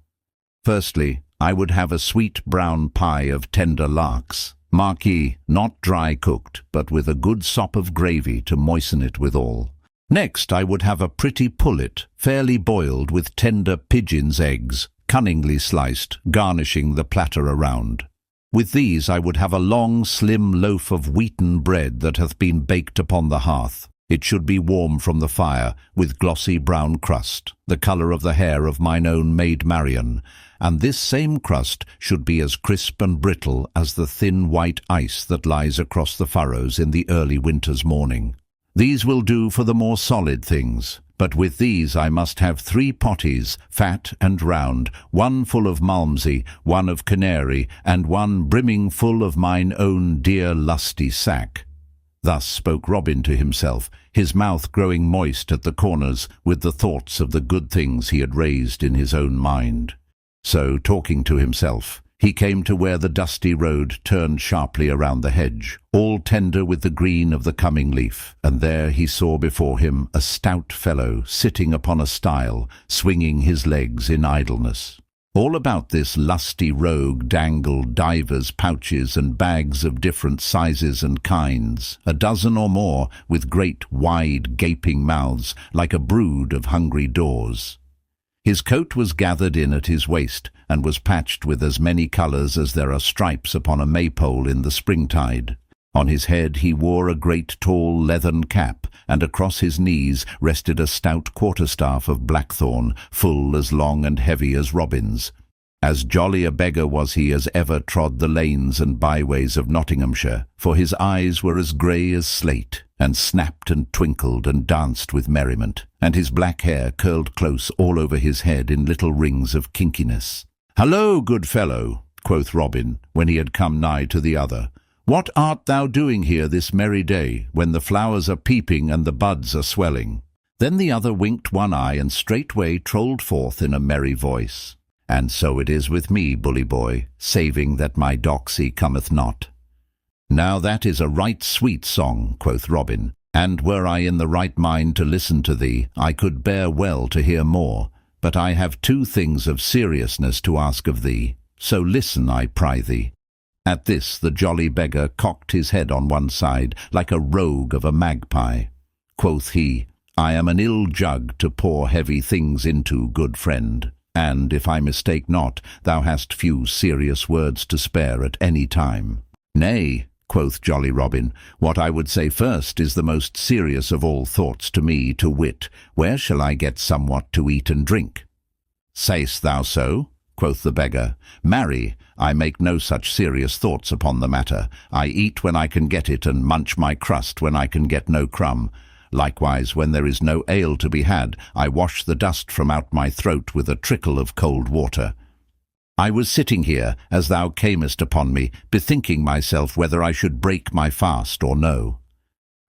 Firstly, I would have a sweet brown pie of tender larks, mark ye, not dry cooked, but with a good sop of gravy to moisten it withal. Next I would have a pretty pullet, fairly boiled with tender pigeon's eggs, cunningly sliced, garnishing the platter around. With these I would have a long slim loaf of wheaten bread that hath been baked upon the hearth. It should be warm from the fire, with glossy brown crust, the colour of the hair of mine own Maid Marian, and this same crust should be as crisp and brittle as the thin white ice that lies across the furrows in the early winter's morning. These will do for the more solid things, but with these I must have 3 potties, fat and round, one full of malmsey, one of canary, and one brimming full of mine own dear lusty sack. Thus spoke Robin to himself, his mouth growing moist at the corners with the thoughts of the good things he had raised in his own mind. So, talking to himself, he came to where the dusty road turned sharply around the hedge, all tender with the green of the coming leaf, and there he saw before him a stout fellow sitting upon a stile, swinging his legs in idleness. All about this lusty rogue dangled divers pouches and bags of different sizes and kinds, a dozen or more, with great wide gaping mouths, like a brood of hungry daws. His coat was gathered in at his waist, and was patched with as many colours as there are stripes upon a maypole in the springtide. On his head he wore a great tall leathern cap, and across his knees rested a stout quarterstaff of blackthorn, full as long and heavy as Robin's. As jolly a beggar was he as ever trod the lanes and byways of Nottinghamshire, for his eyes were as grey as slate, and snapped and twinkled and danced with merriment, and his black hair curled close all over his head in little rings of kinkiness. "Hallo, good fellow," quoth Robin, when he had come nigh to the other. "What art thou doing here this merry day, when the flowers are peeping and the buds are swelling?" Then the other winked one eye and straightway trolled forth in a merry voice. "And so it is with me, bully boy, saving that my doxy cometh not." "Now that is a right sweet song," quoth Robin, "and were I in the right mind to listen to thee, I could bear well to hear more. But I have 2 things of seriousness to ask of thee, so listen, I pry thee." At this the jolly beggar cocked his head on one side, like a rogue of a magpie. Quoth he, "I am an ill jug to pour heavy things into, good friend, and, if I mistake not, thou hast few serious words to spare at any time." "Nay," quoth jolly Robin, "what I would say first is the most serious of all thoughts to me, to wit, where shall I get somewhat to eat and drink?" "Say'st thou so?" quoth the beggar. "Marry, I make no such serious thoughts upon the matter. I eat when I can get it, and munch my crust when I can get no crumb. Likewise, when there is no ale to be had, I wash the dust from out my throat with a trickle of cold water. I was sitting here, as thou camest upon me, bethinking myself whether I should break my fast or no.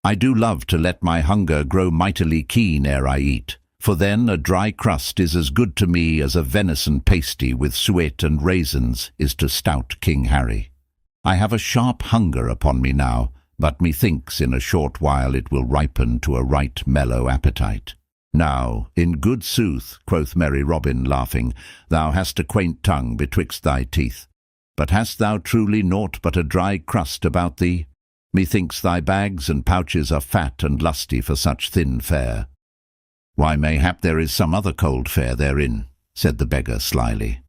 I do love to let my hunger grow mightily keen ere I eat, for then a dry crust is as good to me as a venison pasty with suet and raisins is to stout King Harry. I have a sharp hunger upon me now, but methinks in a short while it will ripen to a right mellow appetite. Now, in good sooth, quoth merry Robin, laughing, thou hast a quaint tongue betwixt thy teeth. But hast thou truly naught but a dry crust about thee? Methinks thy bags and pouches are fat and lusty for such thin fare. Why, mayhap there is some other cold fare therein, said the beggar slyly.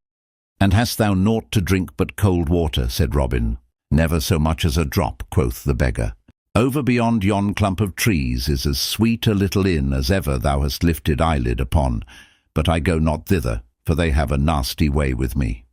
And hast thou naught to drink but cold water, said Robin. Never so much as a drop, quoth the beggar. Over beyond yon clump of trees is as sweet a little inn as ever thou hast lifted eyelid upon, but I go not thither, for they have a nasty way with me.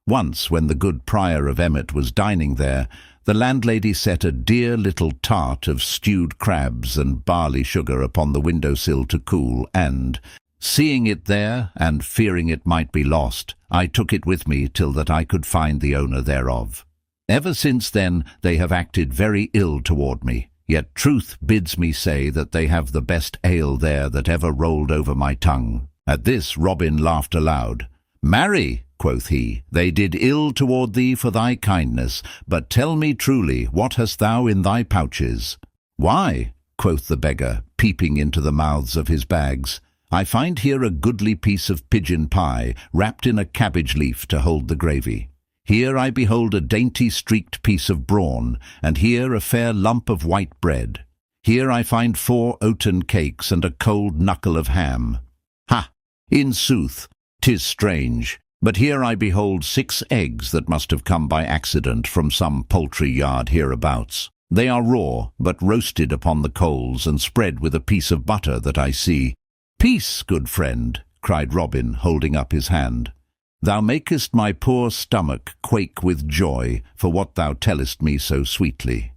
Once, when the good Prior of Emmet was dining there, the landlady set a dear little tart of stewed crabs and barley sugar upon the window-sill to cool, and, seeing it there, and fearing it might be lost, I took it with me till that I could find the owner thereof. Ever since then they have acted very ill toward me, yet truth bids me say that they have the best ale there that ever rolled over my tongue. At this Robin laughed aloud. Marry, quoth he, they did ill toward thee for thy kindness, but tell me truly, what hast thou in thy pouches? Why, quoth the beggar, peeping into the mouths of his bags, I find here a goodly piece of pigeon pie, wrapped in a cabbage leaf to hold the gravy. Here I behold a dainty streaked piece of brawn, and here a fair lump of white bread. Here I find 4 oaten cakes and a cold knuckle of ham. Ha! In sooth, 'tis strange, but here I behold 6 eggs that must have come by accident from some poultry yard hereabouts. They are raw, but roasted upon the coals and spread with a piece of butter that I see. Peace, good friend, cried Robin, holding up his hand. Thou makest my poor stomach quake with joy for what thou tellest me so sweetly.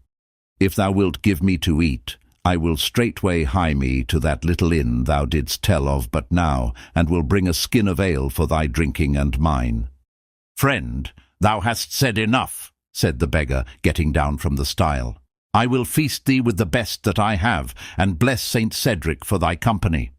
If thou wilt give me to eat, I will straightway hie me to that little inn thou didst tell of but now, and will bring a skin of ale for thy drinking and mine. Friend, thou hast said enough, said the beggar, getting down from the stile. I will feast thee with the best that I have, and bless Saint Cedric for thy company.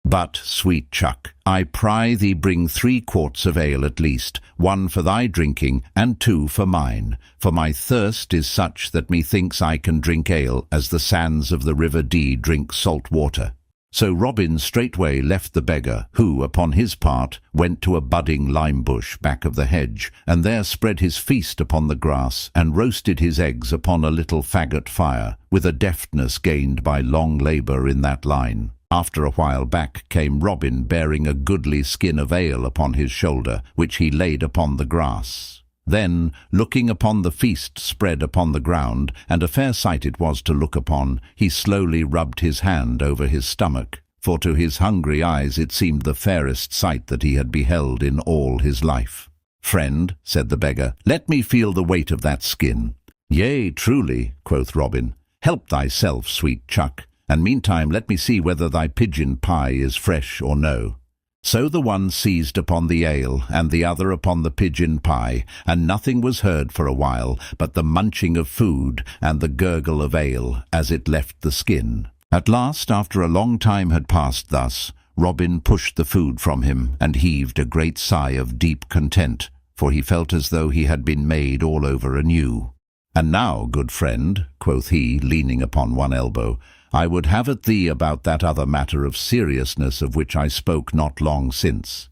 But, sweet chuck, I pry thee bring 3 quarts of ale at least, 1 for thy drinking, and 2 for mine, for my thirst is such that methinks I can drink ale as the sands of the river Dee drink salt water. So Robin straightway left the beggar, who, upon his part, went to a budding lime bush back of the hedge, and there spread his feast upon the grass, and roasted his eggs upon a little faggot fire, with a deftness gained by long labour in that line. After a while back came Robin, bearing a goodly skin of ale upon his shoulder, which he laid upon the grass. Then, looking upon the feast spread upon the ground, and a fair sight it was to look upon, he slowly rubbed his hand over his stomach, for to his hungry eyes it seemed the fairest sight that he had beheld in all his life. Friend, said the beggar, let me feel the weight of that skin. Yea, truly, quoth Robin, help thyself, sweet chuck, and meantime let me see whether thy pigeon pie is fresh or no. So the one seized upon the ale, and the other upon the pigeon pie, and nothing was heard for a while but the munching of food and the gurgle of ale as it left the skin. At last, after a long time had passed thus, Robin pushed the food from him, and heaved a great sigh of deep content, for he felt as though he had been made all over anew. And now, good friend, quoth he, leaning upon one elbow, I would have at thee about that other matter of seriousness of which I spoke not long since.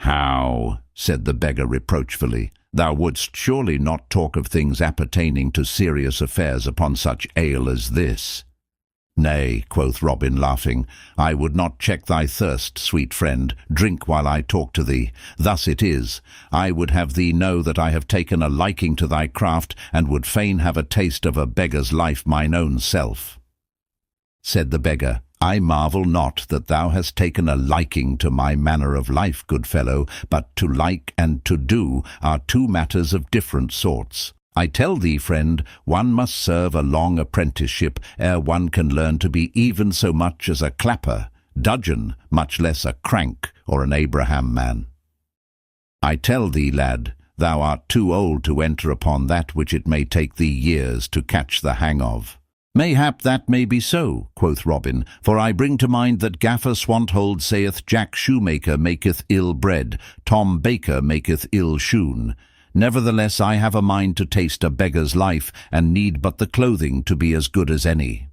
How, said the beggar reproachfully, thou wouldst surely not talk of things appertaining to serious affairs upon such ale as this. Nay, quoth Robin, laughing, I would not check thy thirst, sweet friend. Drink while I talk to thee. Thus it is. I would have thee know that I have taken a liking to thy craft, and would fain have a taste of a beggar's life mine own self. Said the beggar, I marvel not that thou hast taken a liking to my manner of life, good fellow, but to like and to do are 2 matters of different sorts. I tell thee, friend, one must serve a long apprenticeship ere one can learn to be even so much as a clapper, dudgeon, much less a crank or an Abraham man. I tell thee, lad, thou art too old to enter upon that which it may take thee years to catch the hang of. Mayhap that may be so, quoth Robin, for I bring to mind that Gaffer Swanthold saith Jack Shoemaker maketh ill bread, Tom Baker maketh ill shoon. Nevertheless I have a mind to taste a beggar's life, and need but the clothing to be as good as any."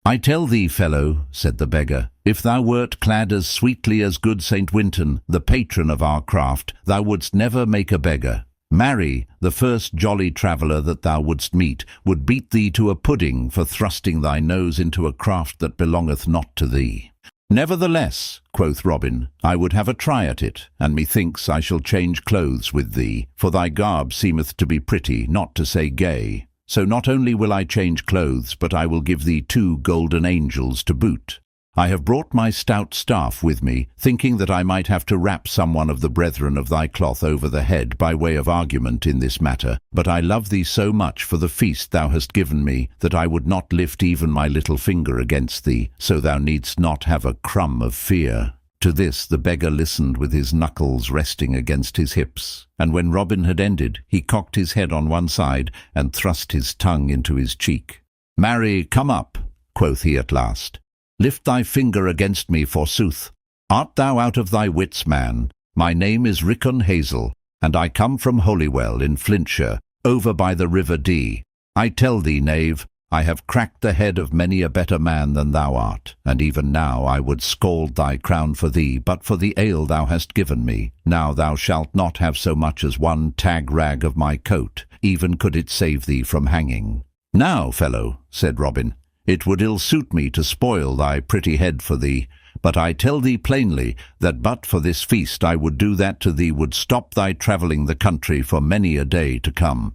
"I tell thee, fellow," said the beggar, "if thou wert clad as sweetly as good St. Winton, the patron of our craft, thou wouldst never make a beggar. Marry, the first jolly traveller that thou wouldst meet would beat thee to a pudding for thrusting thy nose into a craft that belongeth not to thee." "Nevertheless," quoth Robin, "I would have a try at it, and methinks I shall change clothes with thee, for thy garb seemeth to be pretty, not to say gay. So not only will I change clothes, but I will give thee 2 golden angels to boot. I have brought my stout staff with me, thinking that I might have to rap some one of the brethren of thy cloth over the head by way of argument in this matter, but I love thee so much for the feast thou hast given me, that I would not lift even my little finger against thee, so thou needst not have a crumb of fear." To this the beggar listened with his knuckles resting against his hips, and when Robin had ended, he cocked his head on one side and thrust his tongue into his cheek. "Marry, come up," quoth he at last. "Lift thy finger against me, forsooth. Art thou out of thy wits, man? My name is Rickon Hazel, and I come from Holywell in Flintshire, over by the River Dee. I tell thee, knave, I have cracked the head of many a better man than thou art, and even now I would scald thy crown for thee, but for the ale thou hast given me. Now thou shalt not have so much as one tag rag of my coat, even could it save thee from hanging." "Now, fellow," said Robin, "it would ill suit me to spoil thy pretty head for thee, but I tell thee plainly that but for this feast I would do that to thee would stop thy travelling the country for many a day to come.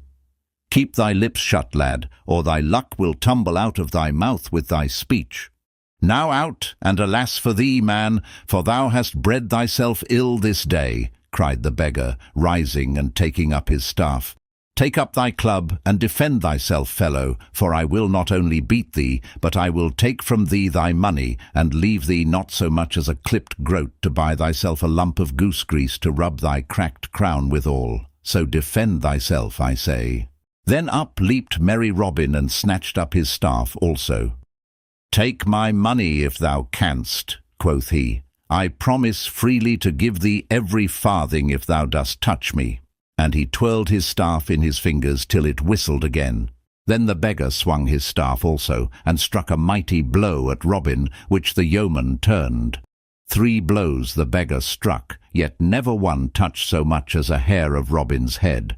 Keep thy lips shut, lad, or thy luck will tumble out of thy mouth with thy speech. Now out, and alas for thee, man, for thou hast bred thyself ill this day," cried the beggar, rising and taking up his staff. "Take up thy club, and defend thyself, fellow, for I will not only beat thee, but I will take from thee thy money, and leave thee not so much as a clipped groat to buy thyself a lump of goose grease to rub thy cracked crown withal. So defend thyself, I say." Then up leaped merry Robin and snatched up his staff also. "Take my money if thou canst," quoth he. "I promise freely to give thee every farthing if thou dost touch me." And he twirled his staff in his fingers till it whistled again. Then the beggar swung his staff also, and struck a mighty blow at Robin, which the yeoman turned. 3 blows the beggar struck, yet never one touched so much as a hair of Robin's head.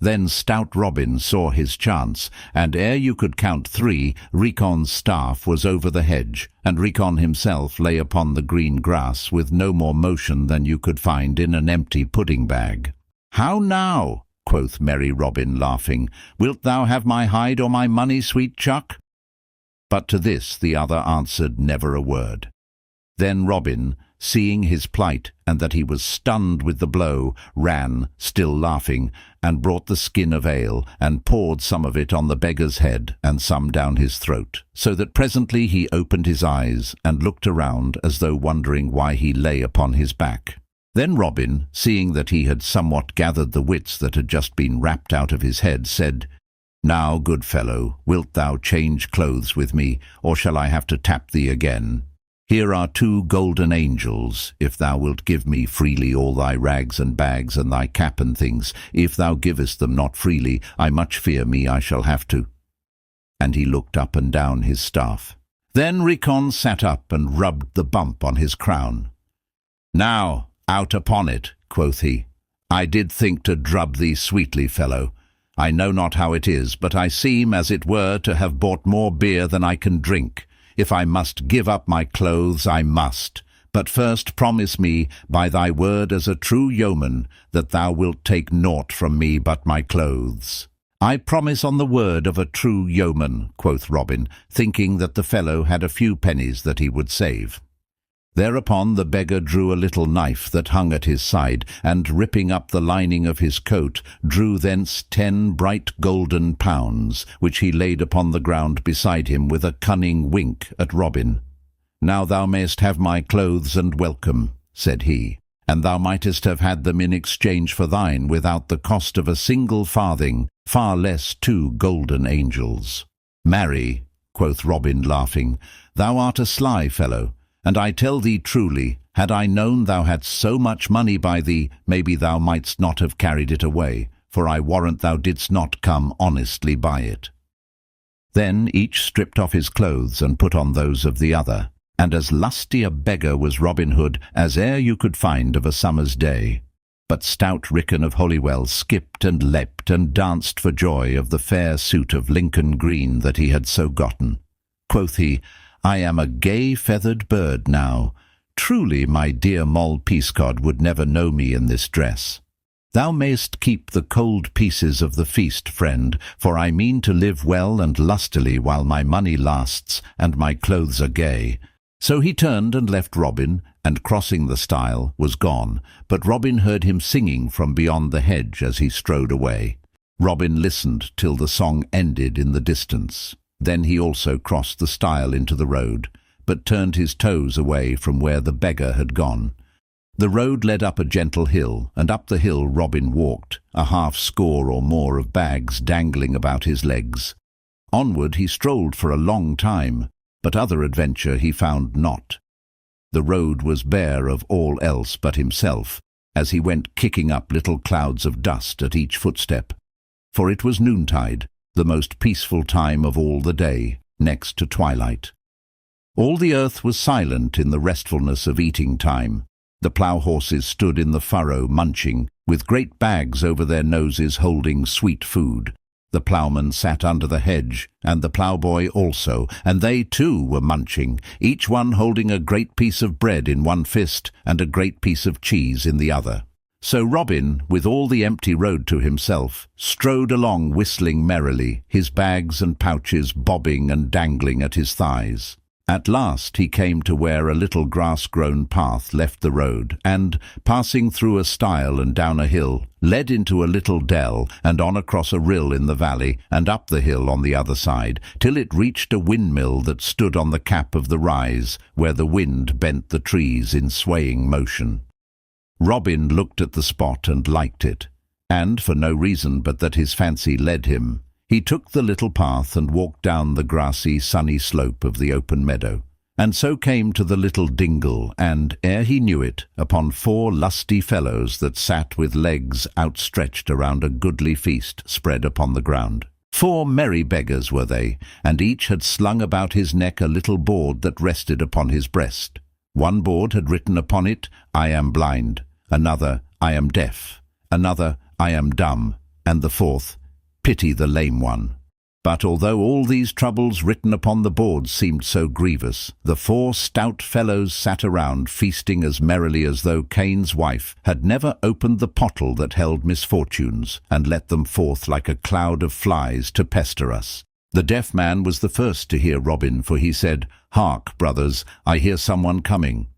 Then stout Robin saw his chance, and ere you could count 3, Riccon's staff was over the hedge, and Riccon himself lay upon the green grass with no more motion than you could find in an empty pudding-bag. "How now?" quoth merry Robin, laughing. "Wilt thou have my hide or my money, sweet chuck?" But to this the other answered never a word. Then Robin, seeing his plight, and that he was stunned with the blow, ran, still laughing, and brought the skin of ale, and poured some of it on the beggar's head, and some down his throat, so that presently he opened his eyes, and looked around as though wondering why he lay upon his back. Then Robin, seeing that he had somewhat gathered the wits that had just been rapped out of his head, said, "Now, good fellow, wilt thou change clothes with me, or shall I have to tap thee again? Here are 2 golden angels, if thou wilt give me freely all thy rags and bags and thy cap and things. If thou givest them not freely, I much fear me I shall have to." And he looked up and down his staff. Then Riccon sat up and rubbed the bump on his crown. "Now, out upon it," quoth he. "I did think to drub thee sweetly, fellow. I know not how it is, but I seem, as it were, to have bought more beer than I can drink. If I must give up my clothes, I must. But first promise me, by thy word as a true yeoman, that thou wilt take naught from me but my clothes." "I promise on the word of a true yeoman," quoth Robin, thinking that the fellow had a few pennies that he would save. Thereupon the beggar drew a little knife that hung at his side, and ripping up the lining of his coat, drew thence 10 bright golden pounds, which he laid upon the ground beside him with a cunning wink at Robin. "Now thou mayst have my clothes and welcome," said he, "and thou mightest have had them in exchange for thine without the cost of a single farthing, far less 2 golden angels." "Marry," quoth Robin, laughing, "thou art a sly fellow, and I tell thee truly, had I known thou hadst so much money by thee, maybe thou mightst not have carried it away. for I warrant thou didst not come honestly by it." Then each stripped off his clothes and put on those of the other, and as lusty a beggar was Robinhood as e'er you could find of a summer's day. But stout Rickon of Holywell skipped and leapt and danced for joy of the fair suit of Lincoln green that he had so gotten. Quoth he, "I am a gay feathered bird now. Truly my dear Moll Peascod would never know me in this dress. Thou mayst keep the cold pieces of the feast, friend, for I mean to live well and lustily while my money lasts and my clothes are gay." So he turned and left Robin, and crossing the stile was gone, but Robin heard him singing from beyond the hedge as he strode away. Robin listened till the song ended in the distance. Then he also crossed the stile into the road, but turned his toes away from where the beggar had gone. The road led up a gentle hill, and up the hill Robin walked, a half-score or more of bags dangling about his legs. Onward he strolled for a long time, but other adventure he found not. The road was bare of all else but himself, as he went kicking up little clouds of dust at each footstep. For it was noontide, the most peaceful time of all the day, next to twilight. All the earth was silent in the restfulness of eating time. The plough-horses stood in the furrow munching, with great bags over their noses holding sweet food. The ploughman sat under the hedge, and the ploughboy also, and they too were munching, each one holding a great piece of bread in one fist and a great piece of cheese in the other. So Robin, with all the empty road to himself, strode along whistling merrily, his bags and pouches bobbing and dangling at his thighs. At last he came to where a little grass-grown path left the road, and, passing through a stile and down a hill, led into a little dell, and on across a rill in the valley, and up the hill on the other side, till it reached a windmill that stood on the cap of the rise, where the wind bent the trees in swaying motion. Robin looked at the spot and liked it, and, for no reason but that his fancy led him, he took the little path and walked down the grassy, sunny slope of the open meadow, and so came to the little dingle, and, ere he knew it, upon 4 lusty fellows that sat with legs outstretched around a goodly feast spread upon the ground. 4 merry beggars were they, and each had slung about his neck a little board that rested upon his breast. One board had written upon it, "I am blind," another, "I am deaf," another, "I am dumb," and the fourth, "Pity the lame one." But although all these troubles written upon the boards seemed so grievous, the 4 stout fellows sat around feasting as merrily as though Cain's wife had never opened the pottle that held misfortunes, and let them forth like a cloud of flies to pester us. The deaf man was the first to hear Robin, for he said, "Hark, brothers, I hear someone coming."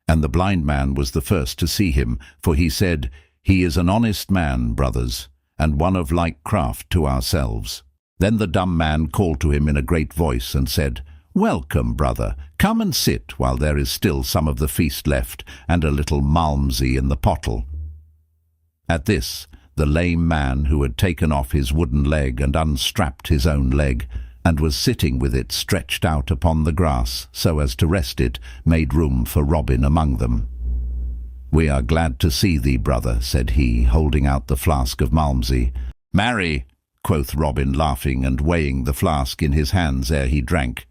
And the blind man was the first to see him, for he said, "He is an honest man, brothers, and one of like craft to ourselves." Then the dumb man called to him in a great voice and said, "Welcome, brother, come and sit while there is still some of the feast left, and a little malmsey in the pottle." At this, the lame man, who had taken off his wooden leg and unstrapped his own leg, and was sitting with it stretched out upon the grass so as to rest it, made room for Robin among them. "We are glad to see thee, brother," said he, holding out the flask of malmsey. "Marry," quoth Robin, laughing and weighing the flask in his hands ere he drank,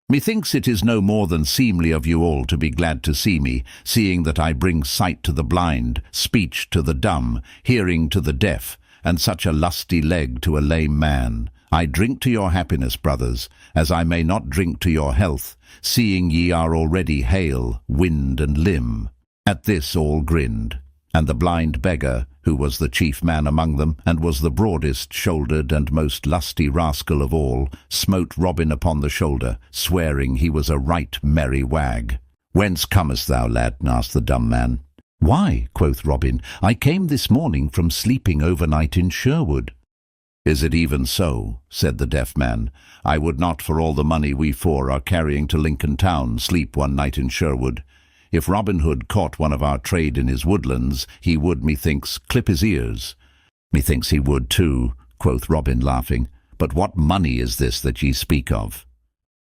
"methinks it is no more than seemly of you all to be glad to see me, seeing that I bring sight to the blind, speech to the dumb, hearing to the deaf, and such a lusty leg to a lame man. I drink to your happiness, brothers, as I may not drink to your health, seeing ye are already hale, wind and limb." At this all grinned, and the blind beggar, who was the chief man among them, and was the broadest-shouldered and most lusty rascal of all, smote Robin upon the shoulder, swearing he was a right merry wag. "Whence comest thou, lad?" asked the dumb man. "Why," quoth Robin, "I came this morning from sleeping overnight in Sherwood." "Is it even so?" said the deaf man. "I would not for all the money we 4 are carrying to Lincoln town sleep one night in Sherwood. If Robinhood caught one of our trade in his woodlands, he would, methinks, clip his ears." "Methinks he would too," quoth Robin, laughing. "But what money is this that ye speak of?"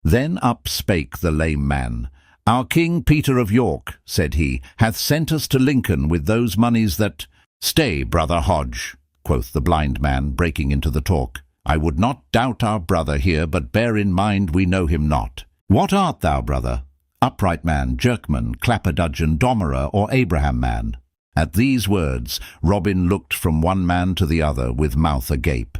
Then up spake the lame man. "Our King Peter of York," said he, "hath sent us to Lincoln with those moneys that—" "Stay, brother Hodge," quoth the blind man, breaking into the talk. "I would not doubt our brother here, but bear in mind we know him not. What art thou, brother? Upright man, jerkman, clapper-dudgeon, dommerer, or Abraham man?" At these words Robin looked from one man to the other with mouth agape.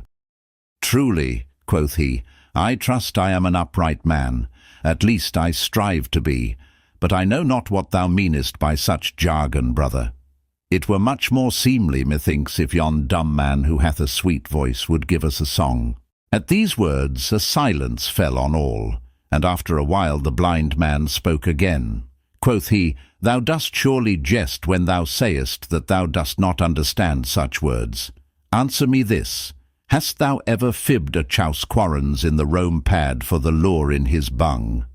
"Truly," quoth he, "I trust I am an upright man. At least I strive to be. But I know not what thou meanest by such jargon, brother. It were much more seemly, methinks, if yon dumb man who hath a sweet voice would give us a song." At these words a silence fell on all, and after a while the blind man spoke again. Quoth he, "Thou dost surely jest when thou sayest that thou dost not understand such words. Answer me this. Hast thou ever fibbed a chouse quarrons in the Rome pad for the lure in his bung?"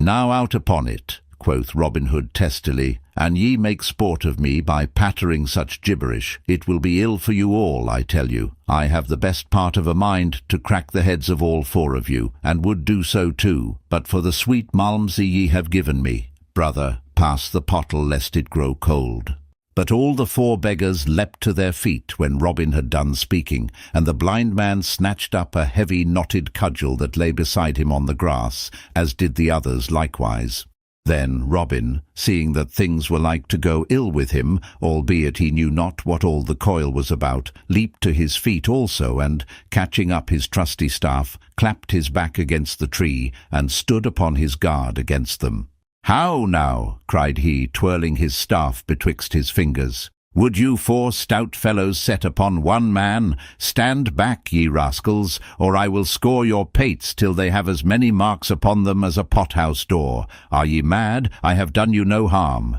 "Now out upon it," quoth Robinhood testily, "an ye make sport of me by pattering such gibberish, it will be ill for you all, I tell you. I have the best part of a mind to crack the heads of all four of you, and would do so too, but for the sweet malmsey ye have given me. Brother, pass the pottle lest it grow cold." But all the four beggars leapt to their feet when Robin had done speaking, and the blind man snatched up a heavy knotted cudgel that lay beside him on the grass, as did the others likewise. Then Robin, seeing that things were like to go ill with him, albeit he knew not what all the coil was about, leaped to his feet also, and, catching up his trusty staff, clapped his back against the tree, and stood upon his guard against them. "How now?" cried he, twirling his staff betwixt his fingers. "Would you four stout fellows set upon one man? Stand back, ye rascals, or I will score your pates till they have as many marks upon them as a pothouse door. Are ye mad? I have done you no harm."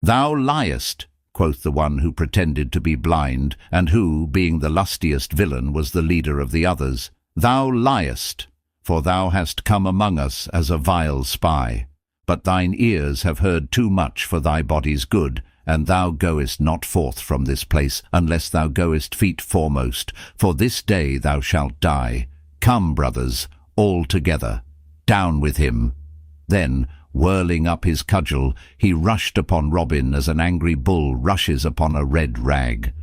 "Thou liest," quoth the one who pretended to be blind, and who, being the lustiest villain, was the leader of the others. "Thou liest, for thou hast come among us as a vile spy. But thine ears have heard too much for thy body's good, and thou goest not forth from this place, unless thou goest feet foremost, for this day thou shalt die. Come, brothers, all together. Down with him." Then, whirling up his cudgel, he rushed upon Robin as an angry bull rushes upon a red rag.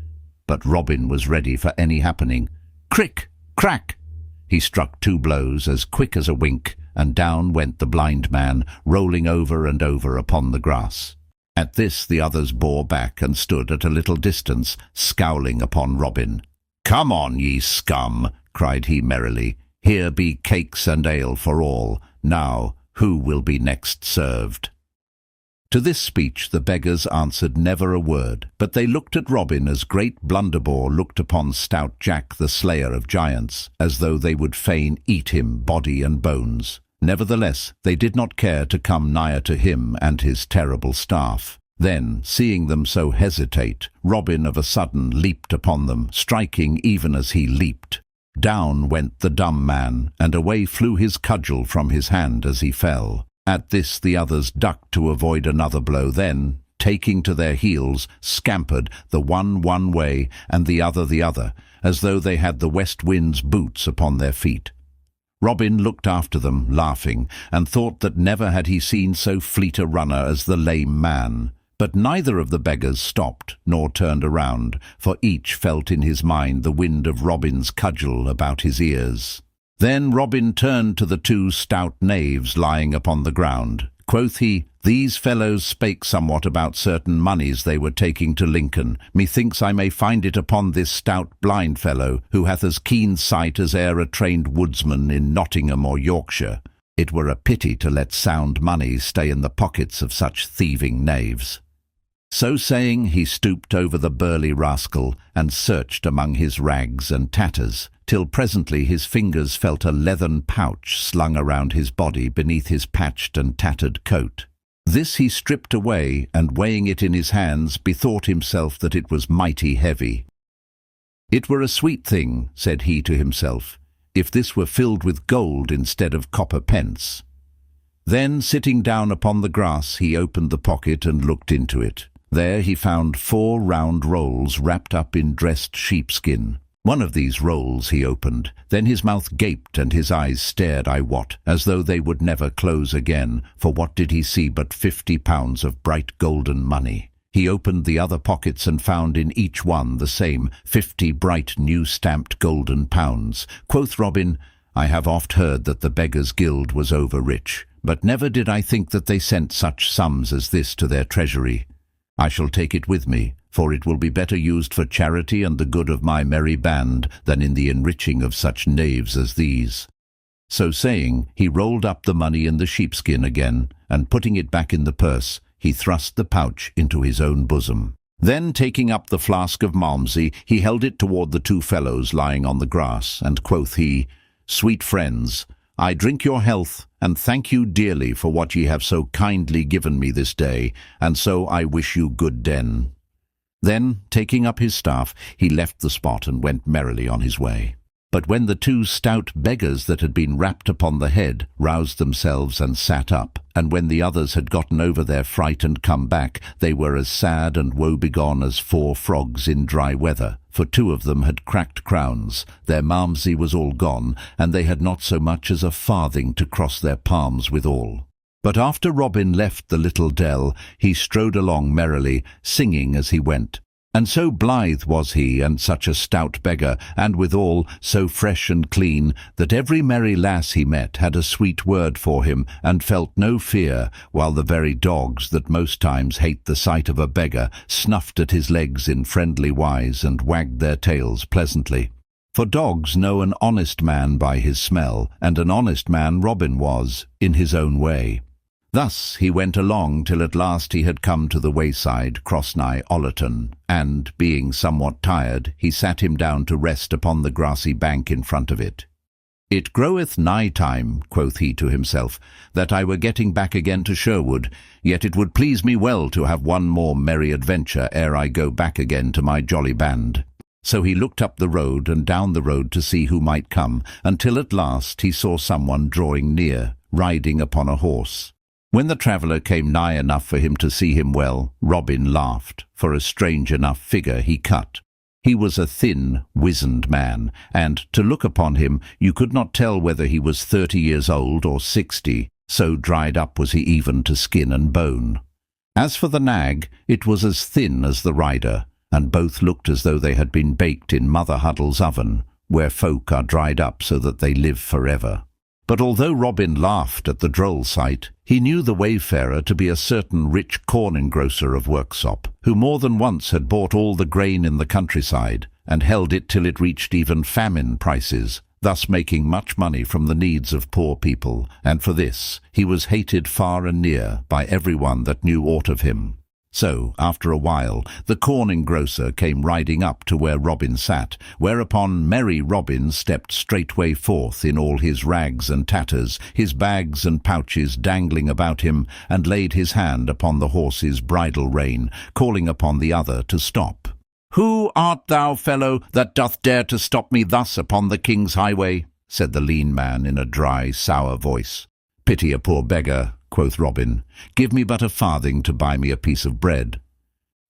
But Robin was ready for any happening. Crick! Crack! He struck 2 blows as quick as a wink, and down went the blind man, rolling over and over upon the grass. At this the others bore back and stood at a little distance, scowling upon Robin. "Come on, ye scum!" cried he merrily. "Here be cakes and ale for all. Now, who will be next served?" To this speech the beggars answered never a word, but they looked at Robin as great Blunderbore looked upon stout Jack the slayer of giants, as though they would fain eat him body and bones. Nevertheless, they did not care to come nigher to him and his terrible staff. Then, seeing them so hesitate, Robin of a sudden leaped upon them, striking even as he leaped. Down went the dumb man, and away flew his cudgel from his hand as he fell. At this the others ducked to avoid another blow, then, taking to their heels, scampered, the one way and the other, as though they had the west wind's boots upon their feet. Robin looked after them, laughing, and thought that never had he seen so fleet a runner as the lame man. But neither of the beggars stopped, nor turned around, for each felt in his mind the wind of Robin's cudgel about his ears. Then Robin turned to the 2 stout knaves lying upon the ground. Quoth he, "These fellows spake somewhat about certain moneys they were taking to Lincoln. Methinks I may find it upon this stout blind fellow, who hath as keen sight as e'er a trained woodsman in Nottingham or Yorkshire. It were a pity to let sound money stay in the pockets of such thieving knaves." So saying, he stooped over the burly rascal and searched among his rags and tatters, till presently his fingers felt a leathern pouch slung around his body beneath his patched and tattered coat. This he stripped away, and weighing it in his hands, bethought himself that it was mighty heavy. "It were a sweet thing," said he to himself, "if this were filled with gold instead of copper pence." Then, sitting down upon the grass, he opened the pocket and looked into it. There he found 4 round rolls wrapped up in dressed sheepskin. One of these rolls he opened, then his mouth gaped and his eyes stared, I wot, as though they would never close again, for what did he see but £50 of bright golden money? He opened the other pockets and found in each one the same 50 bright new-stamped golden pounds. Quoth Robin, I have oft heard that the Beggars' Guild was over-rich, but never did I think that they sent such sums as this to their treasury. I shall take it with me, for it will be better used for charity and the good of my merry band than in the enriching of such knaves as these. So saying, he rolled up the money in the sheepskin again, and putting it back in the purse, he thrust the pouch into his own bosom. Then, taking up the flask of Malmsey, he held it toward the two fellows lying on the grass, and quoth he, Sweet friends, I drink your health, and thank you dearly for what ye have so kindly given me this day, and so I wish you good den. Then, taking up his staff, he left the spot and went merrily on his way. But when the two stout beggars that had been rapped upon the head roused themselves and sat up, and when the others had gotten over their fright and come back, they were as sad and woebegone as 4 frogs in dry weather, for 2 of them had cracked crowns, their Malmsey was all gone, and they had not so much as a farthing to cross their palms withal. But after Robin left the little dell, he strode along merrily, singing as he went. And so blithe was he, and such a stout beggar, and withal so fresh and clean, that every merry lass he met had a sweet word for him, and felt no fear, while the very dogs that most times hate the sight of a beggar snuffed at his legs in friendly wise, and wagged their tails pleasantly. For dogs know an honest man by his smell, and an honest man Robin was, in his own way. Thus he went along till at last he had come to the wayside cross-nigh Ollerton, and, being somewhat tired, he sat him down to rest upon the grassy bank in front of it. It groweth nigh time, quoth he to himself, that I were getting back again to Sherwood, yet it would please me well to have one more merry adventure ere I go back again to my jolly band. So he looked up the road and down the road to see who might come, until at last he saw someone drawing near, riding upon a horse. When the traveller came nigh enough for him to see him well, Robin laughed, for a strange enough figure he cut. He was a thin, wizened man, and, to look upon him, you could not tell whether he was 30 years old or 60, so dried up was he even to skin and bone. As for the nag, it was as thin as the rider, and both looked as though they had been baked in Mother Huddle's oven, where folk are dried up so that they live forever. But although Robin laughed at the droll sight, he knew the wayfarer to be a certain rich corn engrosser of Worksop, who more than once had bought all the grain in the countryside, and held it till it reached even famine prices, thus making much money from the needs of poor people, and for this he was hated far and near by every one that knew aught of him. So, after a while, the corn engrosser came riding up to where Robin sat, whereupon merry Robin stepped straightway forth in all his rags and tatters, his bags and pouches dangling about him, and laid his hand upon the horse's bridle rein, calling upon the other to stop. "Who art thou, fellow, that doth dare to stop me thus upon the king's highway?" said the lean man in a dry, sour voice. "Pity a poor beggar," quoth Robin. "Give me but a farthing to buy me a piece of bread."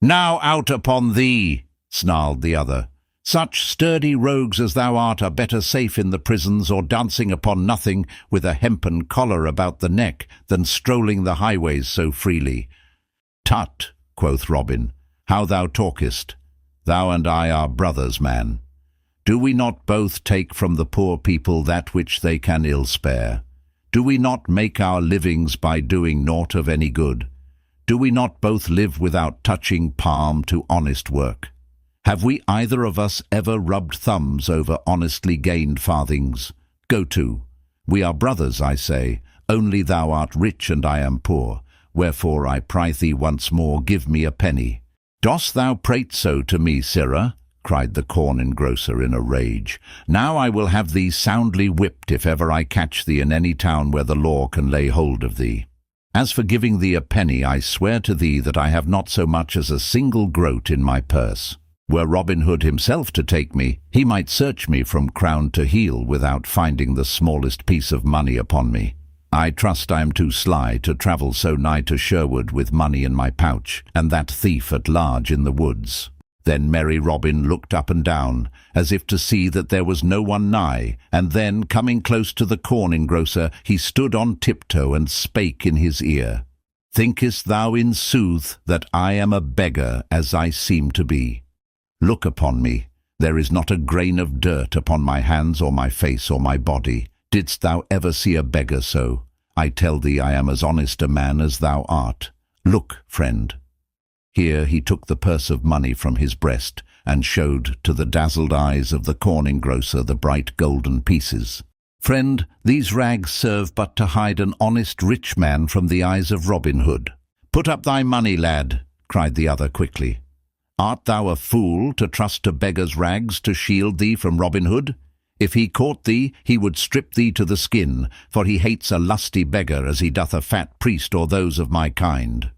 "Now out upon thee," snarled the other. "Such sturdy rogues as thou art are better safe in the prisons or dancing upon nothing with a hempen collar about the neck than strolling the highways so freely." "Tut," quoth Robin, "how thou talkest. Thou and I are brothers, man. Do we not both take from the poor people that which they can ill spare? Do we not make our livings by doing naught of any good? Do we not both live without touching palm to honest work? Have we either of us ever rubbed thumbs over honestly gained farthings? Go to. We are brothers, I say, only thou art rich and I am poor, wherefore I pryth thee once more give me a penny." "Dost thou prate so to me, sirrah?" cried the corn engrosser in a rage. "Now I will have thee soundly whipped if ever I catch thee in any town where the law can lay hold of thee. As for giving thee a penny, I swear to thee that I have not so much as a single groat in my purse. Were Robinhood himself to take me, he might search me from crown to heel without finding the smallest piece of money upon me. I trust I am too sly to travel so nigh to Sherwood with money in my pouch, and that thief at large in the woods." Then merry Robin looked up and down, as if to see that there was no one nigh, and then, coming close to the corn engrosser, he stood on tiptoe and spake in his ear. Thinkest thou in sooth that I am a beggar as I seem to be? Look upon me. There is not a grain of dirt upon my hands or my face or my body. Didst thou ever see a beggar so? I tell thee I am as honest a man as thou art. Look, friend." Here he took the purse of money from his breast and showed to the dazzled eyes of the corn engrosser the bright golden pieces. "Friend, these rags serve but to hide an honest rich man from the eyes of Robinhood." "Put up thy money, lad," cried the other quickly. "Art thou a fool to trust to beggar's rags to shield thee from Robinhood? If he caught thee, he would strip thee to the skin, for he hates a lusty beggar as he doth a fat priest or those of my kind."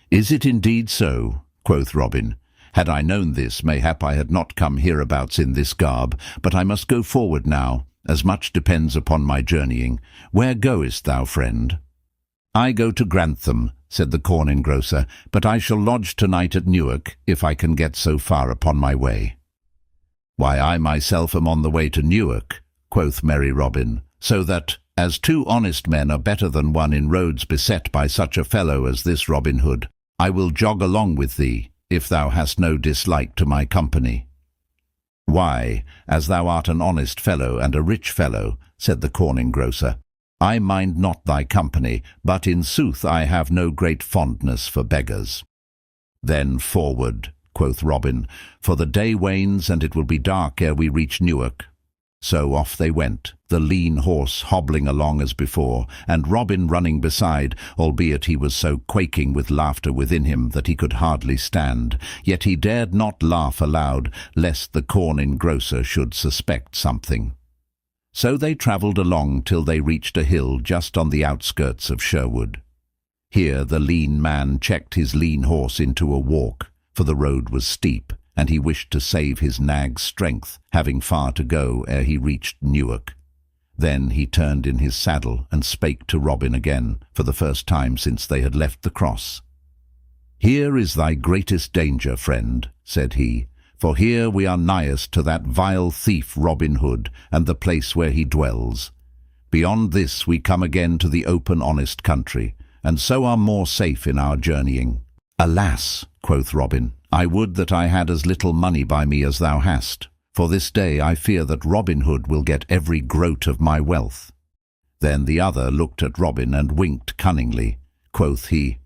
"Is it indeed so?" quoth Robin. "Had I known this, mayhap I had not come hereabouts in this garb, but I must go forward now, as much depends upon my journeying. Where goest thou, friend?" "I go to Grantham," said the corn engrosser, "but I shall lodge tonight at Newark, if I can get so far upon my way." "Why, I myself am on the way to Newark," quoth merry Robin, "so that, as two honest men are better than one in roads beset by such a fellow as this Robin Hood, I will jog along with thee, if thou hast no dislike to my company." "Why, as thou art an honest fellow and a rich fellow," said the corn engrosser, "I mind not thy company, but in sooth I have no great fondness for beggars." "Then forward," quoth Robin, "for the day wanes and it will be dark ere we reach Newark." So off they went, the lean horse hobbling along as before, and Robin running beside, albeit he was so quaking with laughter within him that he could hardly stand. Yet he dared not laugh aloud, lest the corn engrosser should suspect something. So they travelled along till they reached a hill just on the outskirts of Sherwood. Here the lean man checked his lean horse into a walk, for the road was steep, and he wished to save his nag's strength, having far to go ere he reached Newark. Then he turned in his saddle and spake to Robin again, for the first time since they had left the cross. "Here is thy greatest danger, friend," said he, "for here we are nighest to that vile thief Robin Hood, and the place where he dwells. Beyond this we come again to the open honest country, and so are more safe in our journeying." "Alas," quoth Robin, "I would that I had as little money by me as thou hast, for this day I fear that Robin Hood will get every groat of my wealth." Then the other looked at Robin and winked cunningly. Quoth he,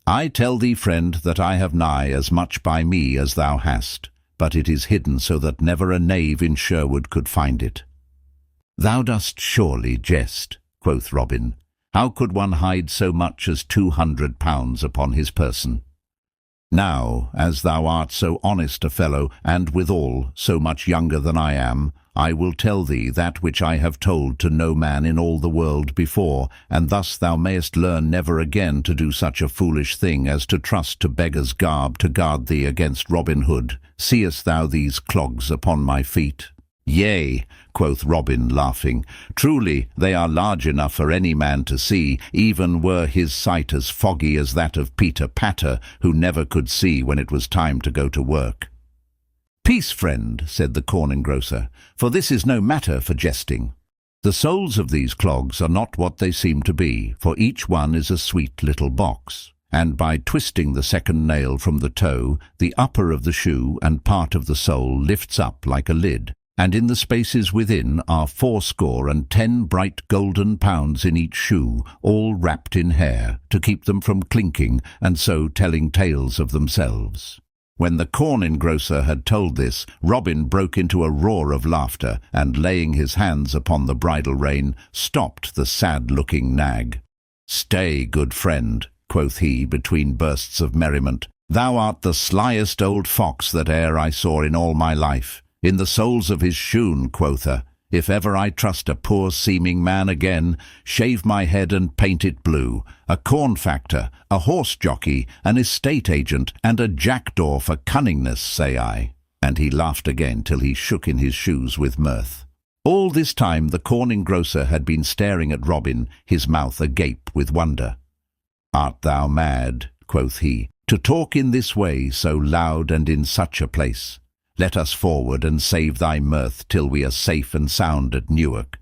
"I tell thee, friend, that I have nigh as much by me as thou hast, but it is hidden so that never a knave in Sherwood could find it." "Thou dost surely jest," quoth Robin. "How could one hide so much as 200 pounds upon his person? Now, as thou art so honest a fellow, and withal so much younger than I am, I will tell thee that which I have told to no man in all the world before, and thus thou mayest learn never again to do such a foolish thing as to trust to beggar's garb to guard thee against Robin Hood. Seest thou these clogs upon my feet?" "Yea," quoth Robin, laughing, "truly they are large enough for any man to see, even were his sight as foggy as that of Peter Patter, who never could see when it was time to go to work." "Peace, friend," said the corn engrosser, "for this is no matter for jesting. The soles of these clogs are not what they seem to be, for each one is a sweet little box. And by twisting the second nail from the toe, the upper of the shoe and part of the sole lifts up like a lid. And in the spaces within are 80 bright golden pounds in each shoe, all wrapped in hair, to keep them from clinking, and so telling tales of themselves." When the corn engrosser had told this, Robin broke into a roar of laughter, and laying his hands upon the bridle rein, stopped the sad-looking nag. "Stay, good friend," quoth he between bursts of merriment. "Thou art the slyest old fox that e'er I saw in all my life. In the soles of his shoon, quotha, if ever I trust a poor seeming man again, shave my head and paint it blue. A corn factor, a horse jockey, an estate agent, and a jackdaw for cunningness, say I." And he laughed again till he shook in his shoes with mirth. All this time the corn engrosser had been staring at Robin, his mouth agape with wonder. "Art thou mad," quoth he, "to talk in this way so loud and in such a place? Let us forward and save thy mirth till we are safe and sound at Newark."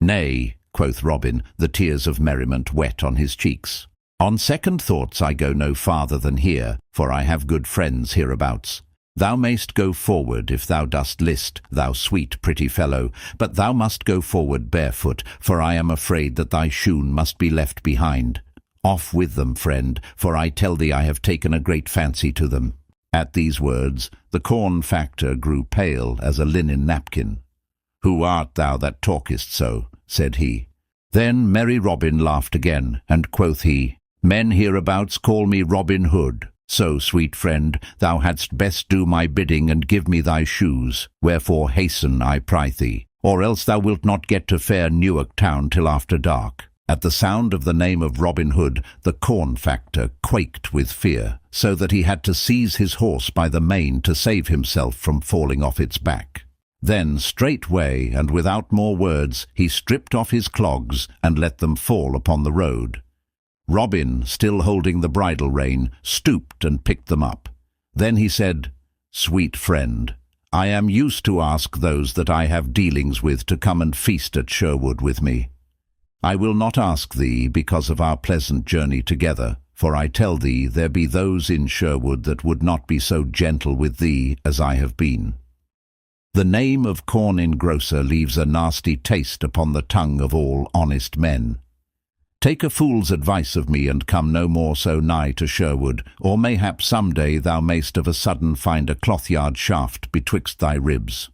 "Nay," quoth Robin, the tears of merriment wet on his cheeks. On second thoughts I go no farther than here, for I have good friends hereabouts. Thou mayst go forward if thou dost list, thou sweet pretty fellow, but thou must go forward barefoot, for I am afraid that thy shoon must be left behind. Off with them, friend, for I tell thee I have taken a great fancy to them." At these words the corn factor grew pale as a linen napkin. "Who art thou that talkest so?" said he. Then merry Robin laughed again, and quoth he, "Men hereabouts call me Robin Hood. So, sweet friend, thou hadst best do my bidding and give me thy shoes, wherefore hasten, I prythee, or else thou wilt not get to fair Newark town till after dark." At the sound of the name of Robin Hood, the corn factor quaked with fear, so that he had to seize his horse by the mane to save himself from falling off its back. Then, straightway, and without more words, he stripped off his clogs and let them fall upon the road. Robin, still holding the bridle rein, stooped and picked them up. Then he said, "Sweet friend, I am used to ask those that I have dealings with to come and feast at Sherwood with me. I will not ask thee because of our pleasant journey together, for I tell thee there be those in Sherwood that would not be so gentle with thee as I have been. The name of corn engrosser leaves a nasty taste upon the tongue of all honest men. Take a fool's advice of me and come no more so nigh to Sherwood, or mayhap some day thou mayst of a sudden find a cloth-yard shaft betwixt thy ribs.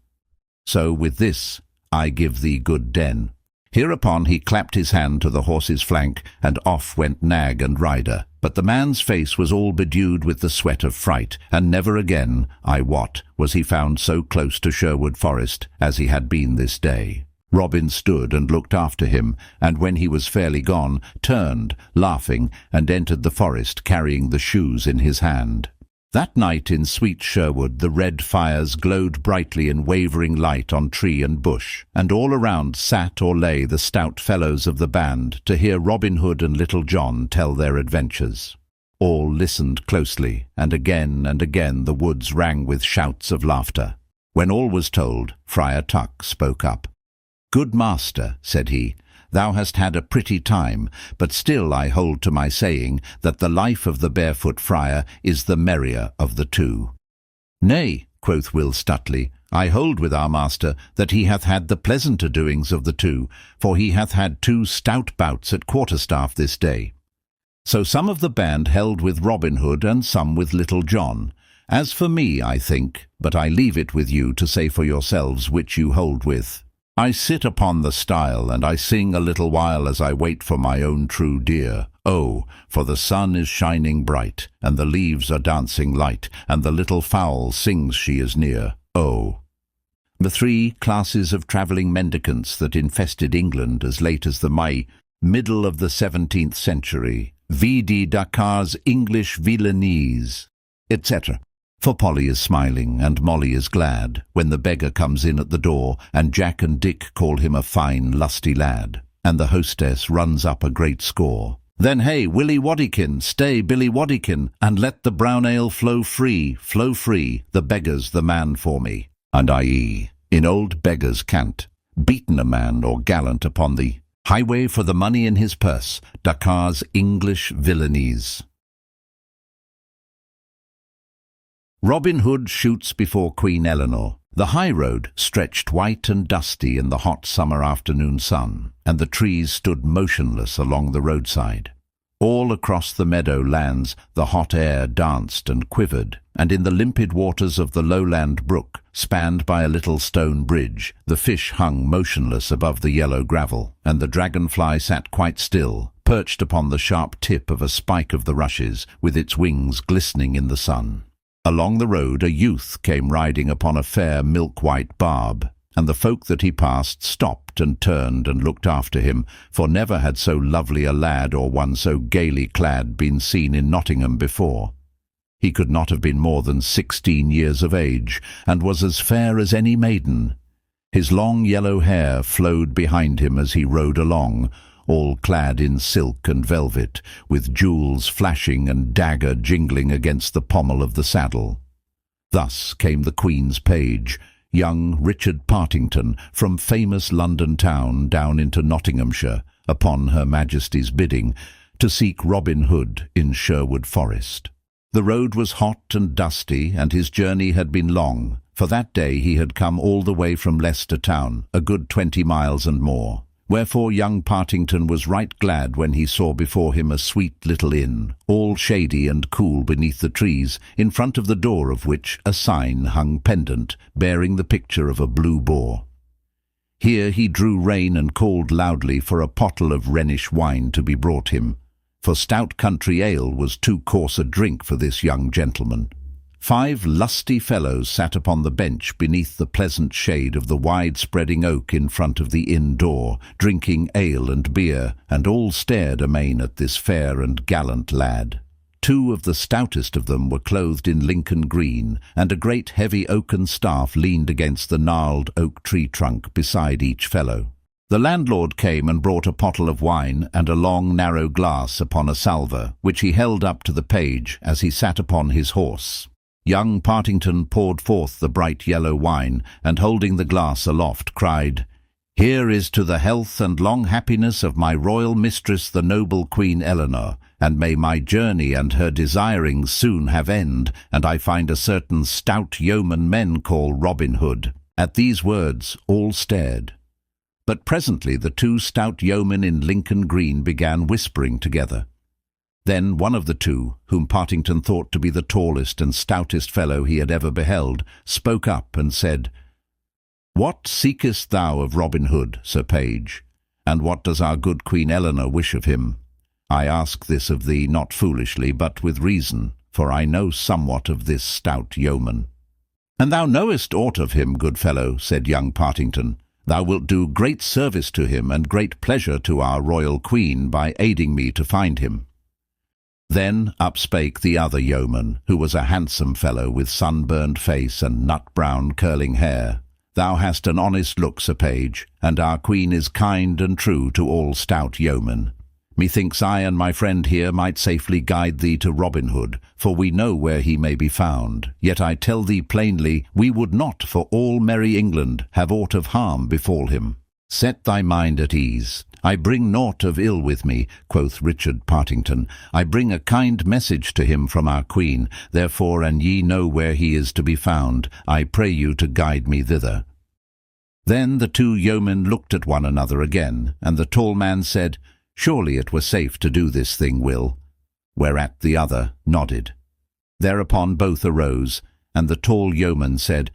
So with this I give thee good den." Hereupon he clapped his hand to the horse's flank, and off went nag and rider. But the man's face was all bedewed with the sweat of fright, and never again, I wot, was he found so close to Sherwood Forest as he had been this day. Robin stood and looked after him, and when he was fairly gone, turned, laughing, and entered the forest, carrying the shoes in his hand. That night in sweet Sherwood the red fires glowed brightly in wavering light on tree and bush, and all around sat or lay the stout fellows of the band to hear Robin Hood and Little John tell their adventures. All listened closely, and again the woods rang with shouts of laughter. When all was told, Friar Tuck spoke up. "Good master," said he, "thou hast had a pretty time, but still I hold to my saying that the life of the barefoot friar is the merrier of the two." "Nay," quoth Will Stutely, "I hold with our master that he hath had the pleasanter doings of the two, for he hath had 2 stout bouts at quarterstaff this day." So some of the band held with Robin Hood and some with Little John. As for me, I think, but I leave it with you to say for yourselves which you hold with. I sit upon the stile, and I sing a little while as I wait for my own true dear. Oh, for the sun is shining bright, and the leaves are dancing light, and the little fowl sings she is near. Oh. The 3 classes of travelling mendicants that infested England as late as the middle of the 17th century, vide Dakar's English villainies, etc. For Polly is smiling and Molly is glad when the beggar comes in at the door, and Jack and Dick call him a fine lusty lad, and the hostess runs up a great score. Then hey, Willie Waddykin, stay Billy Waddykin, and let the brown ale flow free, the beggar's the man for me. And i.e., in old Beggar's cant, beaten a man or gallant upon the highway for the money in his purse, Dakar's English villainies. Robin Hood shoots before Queen Eleanor. The high road stretched white and dusty in the hot summer afternoon sun, and the trees stood motionless along the roadside. All across the meadow lands the hot air danced and quivered, and in the limpid waters of the lowland brook, spanned by a little stone bridge, the fish hung motionless above the yellow gravel, and the dragonfly sat quite still, perched upon the sharp tip of a spike of the rushes, with its wings glistening in the sun. Along the road a youth came riding upon a fair milk-white barb, and the folk that he passed stopped and turned and looked after him, for never had so lovely a lad or one so gaily clad been seen in Nottingham before. He could not have been more than 16 years of age, and was as fair as any maiden. His long yellow hair flowed behind him as he rode along, all clad in silk and velvet, with jewels flashing and dagger jingling against the pommel of the saddle. Thus came the Queen's page, young Richard Partington, from famous London town down into Nottinghamshire, upon Her Majesty's bidding, to seek Robin Hood in Sherwood Forest. The road was hot and dusty, and his journey had been long, for that day he had come all the way from Leicester town, a good 20 miles and more. Wherefore young Partington was right glad when he saw before him a sweet little inn, all shady and cool beneath the trees, in front of the door of which a sign hung pendant, bearing the picture of a blue boar. Here he drew rein and called loudly for a pottle of Rhenish wine to be brought him, for stout country ale was too coarse a drink for this young gentleman. 5 lusty fellows sat upon the bench beneath the pleasant shade of the wide-spreading oak in front of the inn door, drinking ale and beer, and all stared amain at this fair and gallant lad. 2 of the stoutest of them were clothed in Lincoln green, and a great heavy oaken staff leaned against the gnarled oak tree trunk beside each fellow. The landlord came and brought a pottle of wine and a long narrow glass upon a salver, which he held up to the page as he sat upon his horse. Young Partington poured forth the bright yellow wine, and holding the glass aloft, cried, "Here is to the health and long happiness of my royal mistress the noble Queen Eleanor, and may my journey and her desirings soon have end, and I find a certain stout yeoman men call Robin Hood." At these words all stared. But presently the 2 stout yeomen in Lincoln green began whispering together. Then one of the 2, whom Partington thought to be the tallest and stoutest fellow he had ever beheld, spoke up and said, "What seekest thou of Robin Hood, Sir Page? And what does our good Queen Eleanor wish of him? I ask this of thee not foolishly, but with reason, for I know somewhat of this stout yeoman." "And thou knowest aught of him, good fellow," said young Partington. "Thou wilt do great service to him and great pleasure to our royal queen by aiding me to find him." Then up spake the other yeoman, who was a handsome fellow with sunburned face and nut-brown curling hair. "Thou hast an honest look, Sir Page, and our queen is kind and true to all stout yeomen. Methinks I and my friend here might safely guide thee to Robin Hood, for we know where he may be found. Yet I tell thee plainly, we would not for all merry England have aught of harm befall him." "Set thy mind at ease. I bring naught of ill with me," quoth Richard Partington. "I bring a kind message to him from our queen. Therefore, an ye know where he is to be found, I pray you to guide me thither." Then the 2 yeomen looked at one another again, and the tall man said, "Surely it were safe to do this thing, Will," whereat the other nodded. Thereupon both arose, and the tall yeoman said,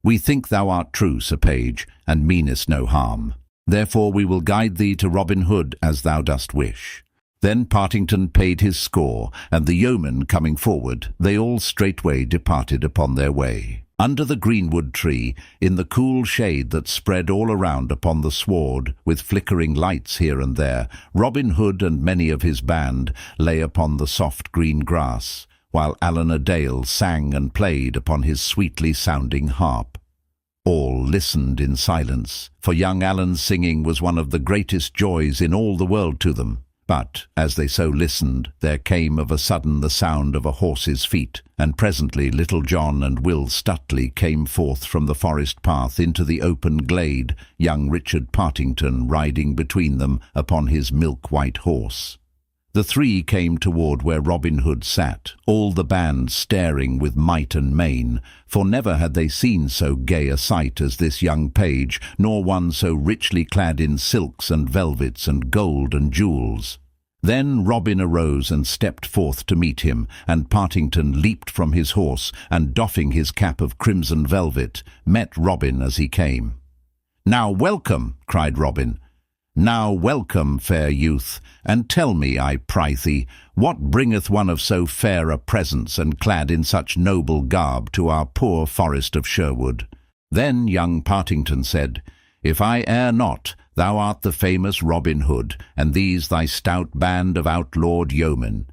"We think thou art true, Sir Page, and meanest no harm. Therefore we will guide thee to Robin Hood as thou dost wish." Then Partington paid his score, and the yeomen coming forward, they all straightway departed upon their way. Under the greenwood tree, in the cool shade that spread all around upon the sward, with flickering lights here and there, Robin Hood and many of his band lay upon the soft green grass, while Allan a Dale sang and played upon his sweetly sounding harp. All listened in silence, for young Allan's singing was one of the greatest joys in all the world to them. But, as they so listened, there came of a sudden the sound of a horse's feet, and presently Little John and Will Stutely came forth from the forest path into the open glade, young Richard Partington riding between them upon his milk-white horse. The 3 came toward where Robin Hood sat, all the band staring with might and main, for never had they seen so gay a sight as this young page, nor one so richly clad in silks and velvets and gold and jewels. Then Robin arose and stepped forth to meet him, and Partington leaped from his horse, and doffing his cap of crimson velvet, met Robin as he came. "Now welcome," cried Robin. "Now welcome, fair youth, and tell me, I prythee, what bringeth one of so fair a presence and clad in such noble garb to our poor forest of Sherwood?" Then young Partington said, "If I err not, thou art the famous Robin Hood, and these thy stout band of outlawed yeomen.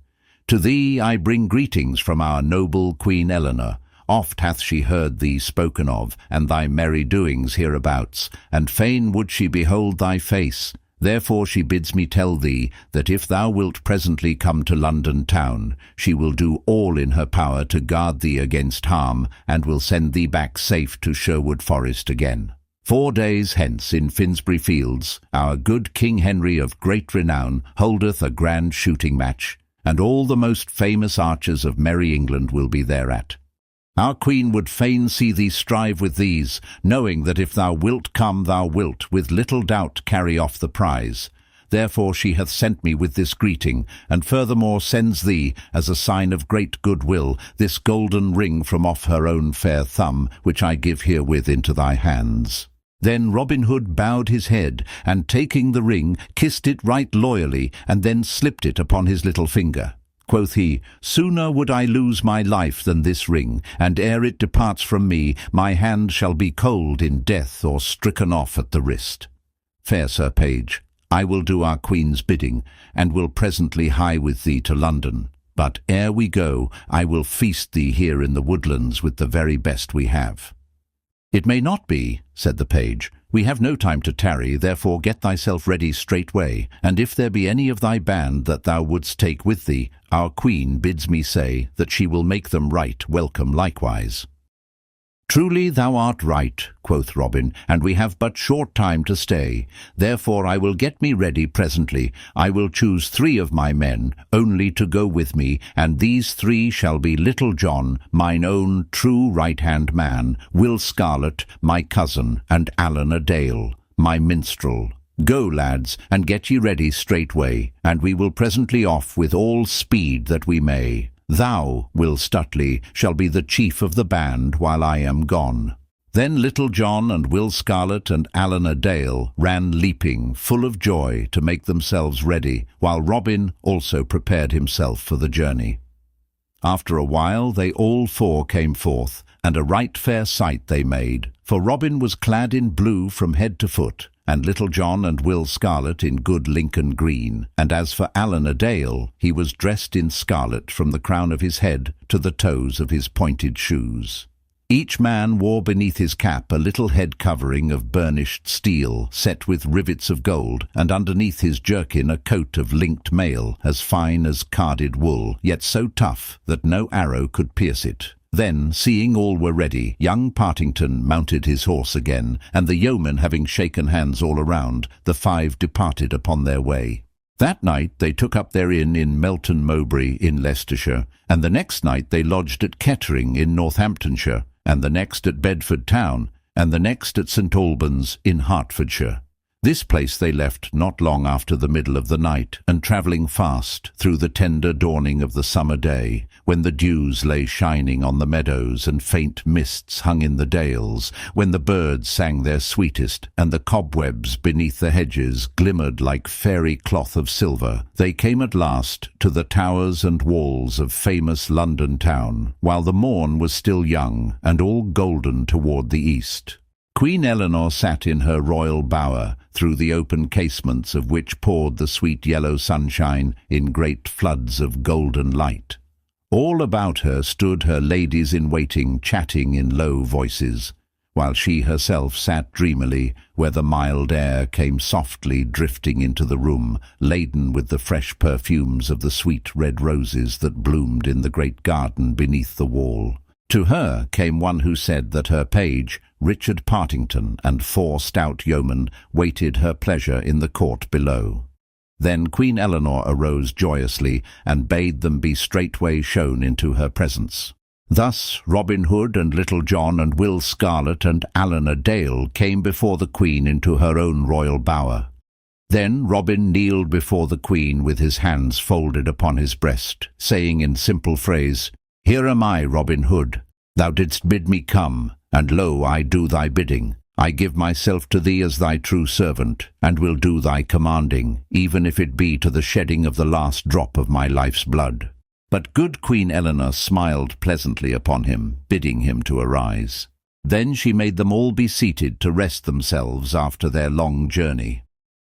To thee I bring greetings from our noble Queen Eleanor. Oft hath she heard thee spoken of, and thy merry doings hereabouts, and fain would she behold thy face. Therefore she bids me tell thee that if thou wilt presently come to London town, she will do all in her power to guard thee against harm, and will send thee back safe to Sherwood Forest again. 4 days hence in Finsbury Fields, our good King Henry of great renown holdeth a grand shooting match, and all the most famous archers of merry England will be thereat. Our Queen would fain see thee strive with these, knowing that if thou wilt come thou wilt with little doubt carry off the prize. Therefore she hath sent me with this greeting, and furthermore sends thee, as a sign of great goodwill, this golden ring from off her own fair thumb, which I give herewith into thy hands." Then Robin Hood bowed his head, and taking the ring, kissed it right loyally, and then slipped it upon his little finger. Quoth he, "Sooner would I lose my life than this ring, and ere it departs from me, my hand shall be cold in death or stricken off at the wrist. Fair Sir Page, I will do our Queen's bidding, and will presently hie with thee to London. But ere we go, I will feast thee here in the woodlands with the very best we have." "It may not be," said the page. "We have no time to tarry, therefore get thyself ready straightway, and if there be any of thy band that thou wouldst take with thee, our Queen bids me say that she will make them right welcome likewise." "Truly thou art right," quoth Robin, "and we have but short time to stay. Therefore I will get me ready presently. I will choose 3 of my men, only to go with me, and these 3 shall be Little John, mine own true right-hand man, Will Scarlet, my cousin, and Allan a Dale, my minstrel. Go, lads, and get ye ready straightway, and we will presently off with all speed that we may. Thou, Will Stutely, shall be the chief of the band while I am gone." Then Little John and Will Scarlet and Allan a Dale ran leaping, full of joy, to make themselves ready, while Robin also prepared himself for the journey. After a while they all 4 came forth, and a right fair sight they made, for Robin was clad in blue from head to foot, and Little John and Will Scarlet in good Lincoln green, and as for Allan a Dale, he was dressed in scarlet from the crown of his head to the toes of his pointed shoes. Each man wore beneath his cap a little head covering of burnished steel, set with rivets of gold, and underneath his jerkin a coat of linked mail, as fine as carded wool, yet so tough that no arrow could pierce it. Then, seeing all were ready, young Partington mounted his horse again, and the yeomen having shaken hands all around, the 5 departed upon their way. That night they took up their inn in Melton Mowbray in Leicestershire, and the next night they lodged at Kettering in Northamptonshire, and the next at Bedford town, and the next at St Albans in Hertfordshire. This place they left not long after the middle of the night, and travelling fast through the tender dawning of the summer day, when the dews lay shining on the meadows and faint mists hung in the dales, when the birds sang their sweetest and the cobwebs beneath the hedges glimmered like fairy cloth of silver, they came at last to the towers and walls of famous London town, while the morn was still young and all golden toward the east. Queen Eleanor sat in her royal bower, through the open casements of which poured the sweet yellow sunshine in great floods of golden light. All about her stood her ladies-in-waiting chatting in low voices, while she herself sat dreamily where the mild air came softly drifting into the room, laden with the fresh perfumes of the sweet red roses that bloomed in the great garden beneath the wall. To her came one who said that her page, Richard Partington, and 4 stout yeomen waited her pleasure in the court below. Then Queen Eleanor arose joyously, and bade them be straightway shown into her presence. Thus Robin Hood and Little John and Will Scarlet and Allan a Dale came before the Queen into her own royal bower. Then Robin kneeled before the Queen with his hands folded upon his breast, saying in simple phrase, "Here am I, Robin Hood. Thou didst bid me come, and lo, I do thy bidding. I give myself to thee as thy true servant, and will do thy commanding, even if it be to the shedding of the last drop of my life's blood." But good Queen Eleanor smiled pleasantly upon him, bidding him to arise. Then she made them all be seated to rest themselves after their long journey.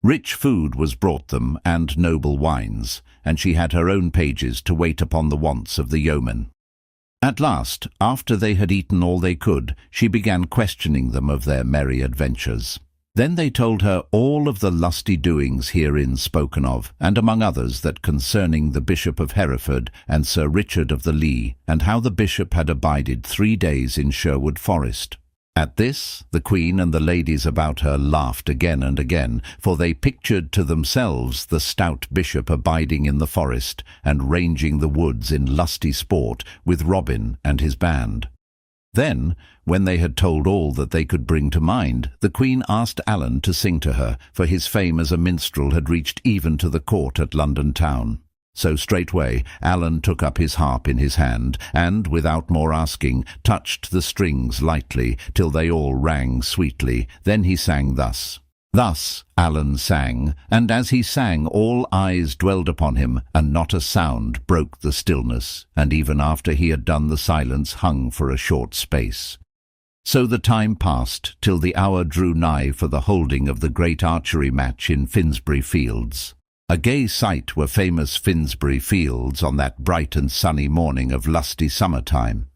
Rich food was brought them, and noble wines, and she had her own pages to wait upon the wants of the yeomen. At last, after they had eaten all they could, she began questioning them of their merry adventures. Then they told her all of the lusty doings herein spoken of, and among others that concerning the Bishop of Hereford and Sir Richard of the Lee, and how the bishop had abided 3 days in Sherwood Forest. At this, the queen and the ladies about her laughed again and again, for they pictured to themselves the stout bishop abiding in the forest and ranging the woods in lusty sport with Robin and his band. Then, when they had told all that they could bring to mind, the queen asked Allan to sing to her, for his fame as a minstrel had reached even to the court at London town. So straightway Allan took up his harp in his hand, and, without more asking, touched the strings lightly, till they all rang sweetly. Then he sang thus. Thus Allan sang, and as he sang all eyes dwelled upon him, and not a sound broke the stillness, and even after he had done the silence hung for a short space. So the time passed, till the hour drew nigh for the holding of the great archery match in Finsbury Fields. A gay sight were famous Finsbury Fields on that bright and sunny morning of lusty summer-time.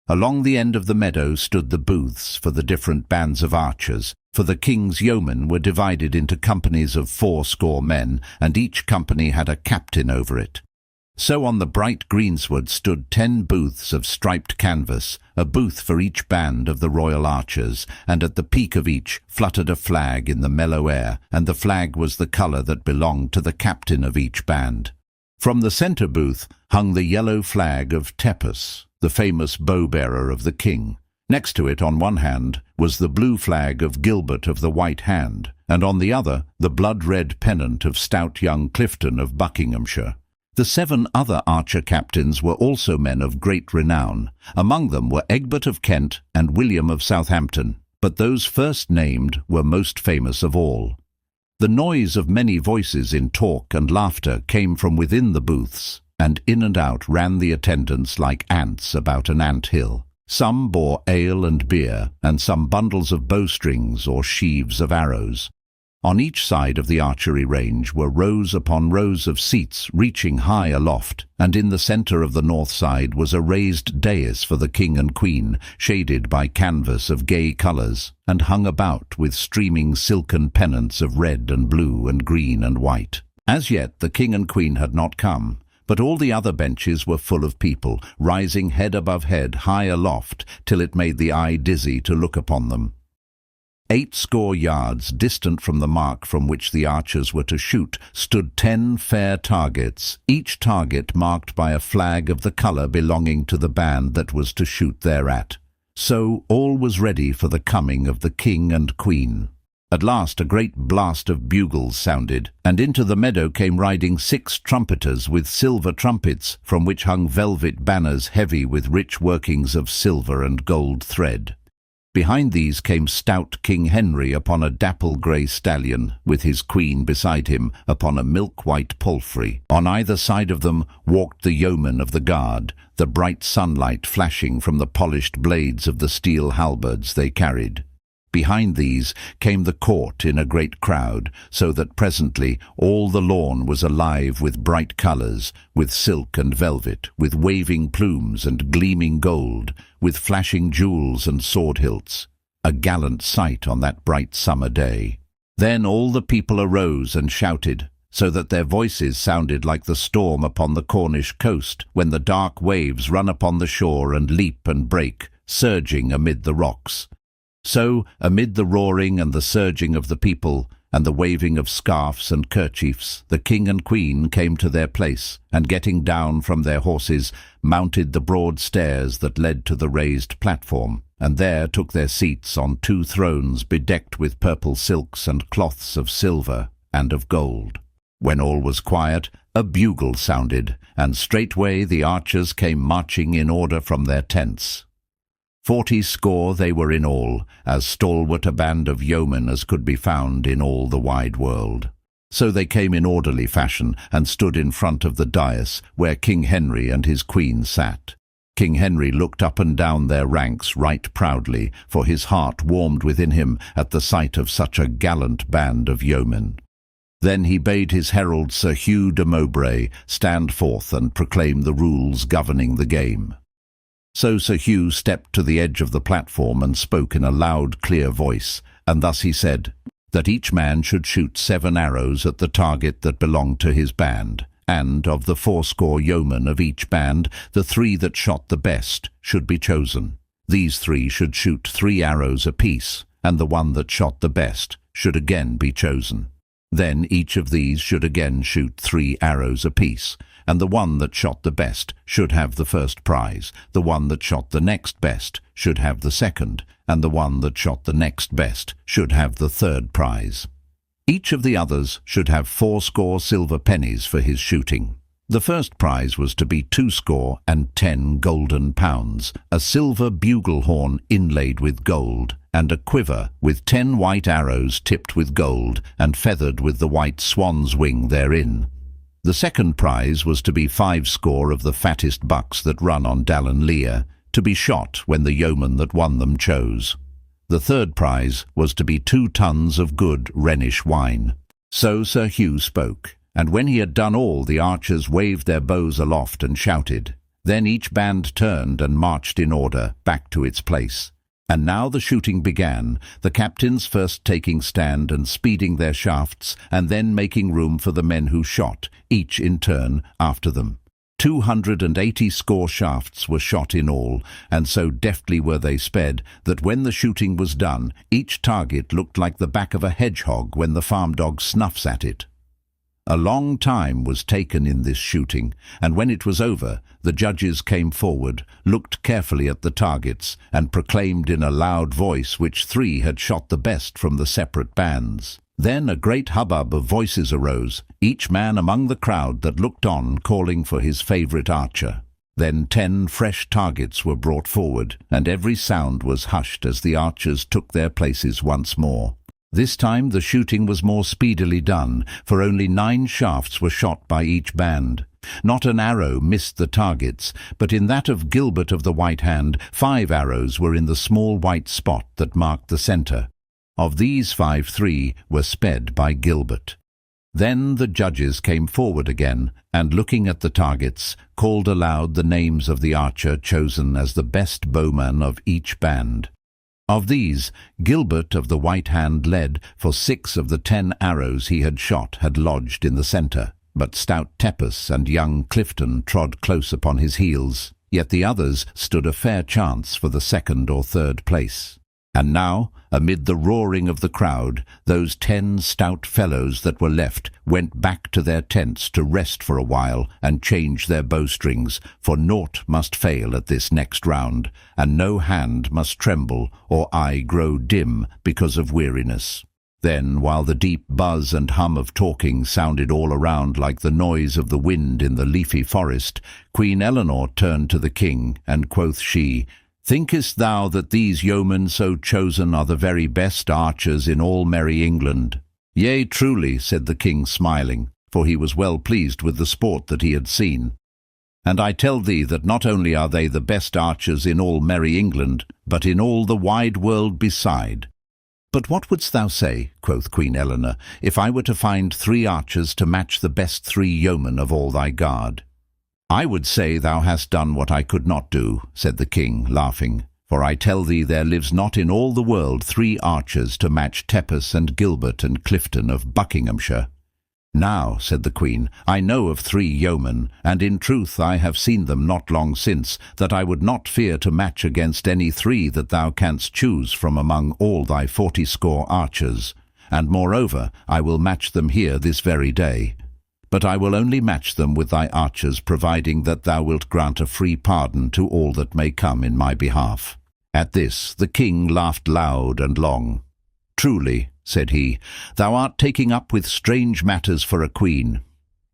Along the end of the meadow stood the booths for the different bands of archers, for the king's yeomen were divided into companies of 80 men, and each company had a captain over it. So on the bright greensward stood 10 booths of striped canvas, a booth for each band of the royal archers, and at the peak of each fluttered a flag in the mellow air, and the flag was the colour that belonged to the captain of each band. From the centre booth hung the yellow flag of Tepus, the famous bow-bearer of the king. Next to it, on one hand, was the blue flag of Gilbert of the White Hand, and on the other the blood-red pennant of stout young Clifton of Buckinghamshire. The 7 other archer captains were also men of great renown. Among them were Egbert of Kent and William of Southampton, but those first named were most famous of all. The noise of many voices in talk and laughter came from within the booths, and in and out ran the attendants like ants about an ant-hill. Some bore ale and beer, and some bundles of bowstrings or sheaves of arrows. On each side of the archery range were rows upon rows of seats reaching high aloft, and in the centre of the north side was a raised dais for the king and queen, shaded by canvas of gay colours, and hung about with streaming silken pennants of red and blue and green and white. As yet the king and queen had not come, but all the other benches were full of people, rising head above head high aloft, till it made the eye dizzy to look upon them. 80 yards distant from the mark from which the archers were to shoot stood 10 fair targets, each target marked by a flag of the colour belonging to the band that was to shoot thereat. So all was ready for the coming of the king and queen. At last a great blast of bugles sounded, and into the meadow came riding 6 trumpeters with silver trumpets, from which hung velvet banners heavy with rich workings of silver and gold thread. Behind these came stout King Henry upon a dapple-grey stallion, with his queen beside him upon a milk-white palfrey. On either side of them walked the yeomen of the guard, the bright sunlight flashing from the polished blades of the steel halberds they carried. Behind these came the court in a great crowd, so that presently all the lawn was alive with bright colours, with silk and velvet, with waving plumes and gleaming gold, with flashing jewels and sword hilts, a gallant sight on that bright summer day. Then all the people arose and shouted, so that their voices sounded like the storm upon the Cornish coast, when the dark waves run upon the shore and leap and break, surging amid the rocks. So, amid the roaring and the surging of the people, and the waving of scarfs and kerchiefs, the king and queen came to their place, and getting down from their horses, mounted the broad stairs that led to the raised platform, and there took their seats on 2 thrones bedecked with purple silks and cloths of silver and of gold. When all was quiet, a bugle sounded, and straightway the archers came marching in order from their tents. 40 they were in all, as stalwart a band of yeomen as could be found in all the wide world. So they came in orderly fashion, and stood in front of the dais, where King Henry and his queen sat. King Henry looked up and down their ranks right proudly, for his heart warmed within him at the sight of such a gallant band of yeomen. Then he bade his herald Sir Hugh de Mowbray stand forth and proclaim the rules governing the game. So Sir Hugh stepped to the edge of the platform and spoke in a loud, clear voice, and thus he said, that each man should shoot 7 arrows at the target that belonged to his band, and of the 80 yeomen of each band, the 3 that shot the best should be chosen. These 3 should shoot 3 arrows apiece, and the one that shot the best should again be chosen. Then each of these should again shoot 3 arrows apiece, and the one that shot the best should have the first prize, the one that shot the next best should have the second, and the one that shot the next best should have the third prize. Each of the others should have 80 silver pennies for his shooting. The first prize was to be 20 golden pounds, a silver bugle horn inlaid with gold, and a quiver with 10 white arrows tipped with gold and feathered with the white swan's wing therein. The second prize was to be 50 of the fattest bucks that run on Dallen Lear, to be shot when the yeoman that won them chose. The third prize was to be 2 tons of good Rhenish wine. So Sir Hugh spoke, and when he had done all, the archers waved their bows aloft and shouted. Then each band turned and marched in order back to its place. And now the shooting began, the captains first taking stand and speeding their shafts, and then making room for the men who shot, each in turn after them. 280 shafts were shot in all, and so deftly were they sped that when the shooting was done, each target looked like the back of a hedgehog when the farm dog snuffs at it. A long time was taken in this shooting, and when it was over, the judges came forward, looked carefully at the targets, and proclaimed in a loud voice which 3 had shot the best from the separate bands. Then a great hubbub of voices arose, each man among the crowd that looked on calling for his favourite archer. Then 10 fresh targets were brought forward, and every sound was hushed as the archers took their places once more. This time the shooting was more speedily done, for only 9 shafts were shot by each band. Not an arrow missed the targets, but in that of Gilbert of the White Hand, 5 arrows were in the small white spot that marked the centre. Of these 5, 3 were sped by Gilbert. Then the judges came forward again, and looking at the targets, called aloud the names of the archer chosen as the best bowman of each band. Of these, Gilbert of the White Hand led, for 6 of the 10 arrows he had shot had lodged in the centre, but stout Tepus and young Clifton trod close upon his heels, yet the others stood a fair chance for the 2nd or 3rd place. And now, amid the roaring of the crowd, those 10 stout fellows that were left went back to their tents to rest for a while and change their bowstrings, for naught must fail at this next round, and no hand must tremble or eye grow dim because of weariness. Then, while the deep buzz and hum of talking sounded all around like the noise of the wind in the leafy forest, Queen Eleanor turned to the king, and quoth she, "Thinkest thou that these yeomen so chosen are the very best archers in all merry England?" "Yea, truly," said the king, smiling, for he was well pleased with the sport that he had seen. "And I tell thee that not only are they the best archers in all merry England, but in all the wide world beside." "But what wouldst thou say," quoth Queen Eleanor, "if I were to find 3 archers to match the best 3 yeomen of all thy guard?" "I would say thou hast done what I could not do," said the king, laughing, "for I tell thee there lives not in all the world 3 archers to match Tepus and Gilbert and Clifton of Buckinghamshire." "Now," said the queen, "I know of 3 yeomen, and in truth I have seen them not long since, that I would not fear to match against any 3 that thou canst choose from among all thy 40 archers, and moreover I will match them here this very day. But I will only match them with thy archers, providing that thou wilt grant a free pardon to all that may come in my behalf." At this the king laughed loud and long. "Truly," said he, "thou art taking up with strange matters for a queen.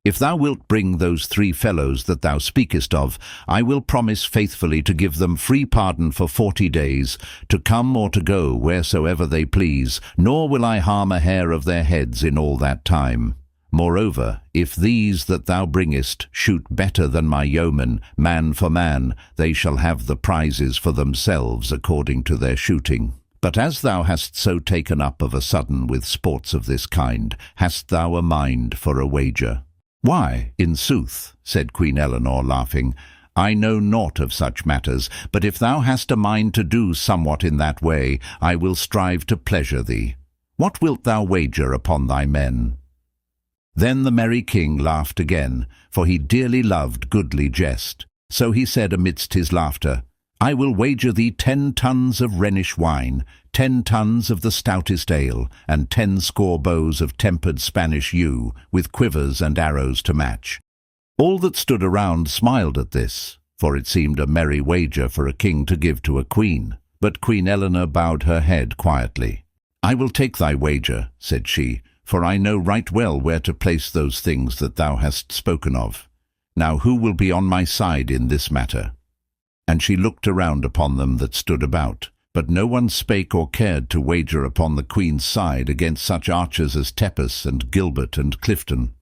If thou wilt bring those 3 fellows that thou speakest of, I will promise faithfully to give them free pardon for 40 days, to come or to go wheresoever they please, nor will I harm a hair of their heads in all that time. Moreover, if these that thou bringest shoot better than my yeomen, man for man, they shall have the prizes for themselves according to their shooting. But as thou hast so taken up of a sudden with sports of this kind, hast thou a mind for a wager?" "Why, in sooth," said Queen Eleanor, laughing, "I know naught of such matters, but if thou hast a mind to do somewhat in that way, I will strive to pleasure thee. What wilt thou wager upon thy men?" Then the merry king laughed again, for he dearly loved goodly jest. So he said amidst his laughter, I will wager thee 10 tons of Rhenish wine, 10 tons of the stoutest ale, and 10 score bows of tempered Spanish yew, with quivers and arrows to match. All that stood around smiled at this, for it seemed a merry wager for a king to give to a queen. But Queen Eleanor bowed her head quietly. I will take thy wager, said she, for I know right well where to place those things that thou hast spoken of. Now who will be on my side in this matter? And she looked around upon them that stood about, but no one spake or cared to wager upon the queen's side against such archers as Tepus and Gilbert and Clifton.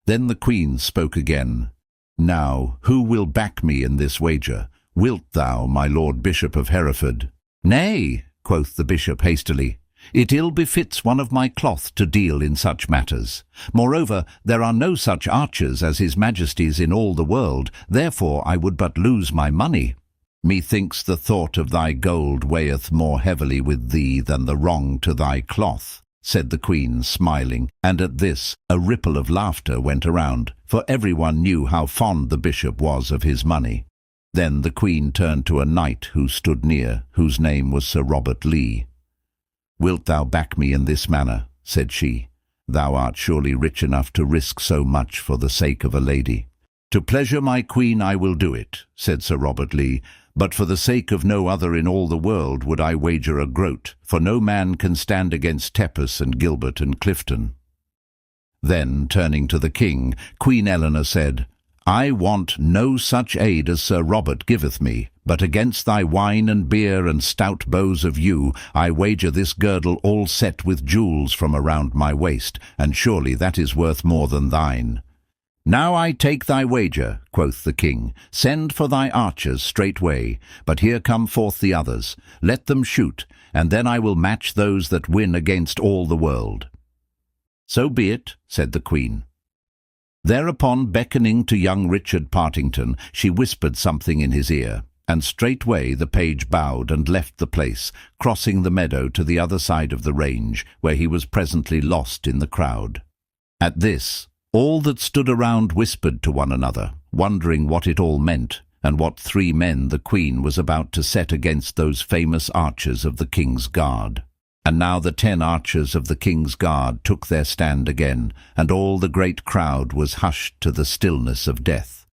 Then the queen spoke again. Now, who will back me in this wager? Wilt thou, my lord bishop of Hereford? Nay, quoth the bishop hastily, it ill befits one of my cloth to deal in such matters. Moreover, there are no such archers as his majesty's in all the world, therefore I would but lose my money. Methinks the thought of thy gold weigheth more heavily with thee than the wrong to thy cloth, said the queen, smiling, and at this a ripple of laughter went around, for everyone knew how fond the bishop was of his money. Then the queen turned to a knight who stood near, whose name was Sir Robert Lee. Wilt thou back me in this manner? Said she. Thou art surely rich enough to risk so much for the sake of a lady. To pleasure my queen I will do it, said Sir Robert Lee, but for the sake of no other in all the world would I wager a groat, for no man can stand against Tepus and Gilbert and Clifton. Then, turning to the king, Queen Eleanor said, I want no such aid as Sir Robert giveth me, but against thy wine and beer and stout bows of yew I wager this girdle all set with jewels from around my waist, and surely that is worth more than thine. Now I take thy wager, quoth the king. Send for thy archers straightway, but here come forth the others. Let them shoot, and then I will match those that win against all the world. So be it, said the queen. Thereupon, beckoning to young Richard Partington, she whispered something in his ear, and straightway the page bowed and left the place, crossing the meadow to the other side of the range, where he was presently lost in the crowd. At this, all that stood around whispered to one another, wondering what it all meant, and what 3 men the queen was about to set against those famous archers of the king's guard. And now the 10 archers of the king's guard took their stand again, and all the great crowd was hushed to the stillness of death.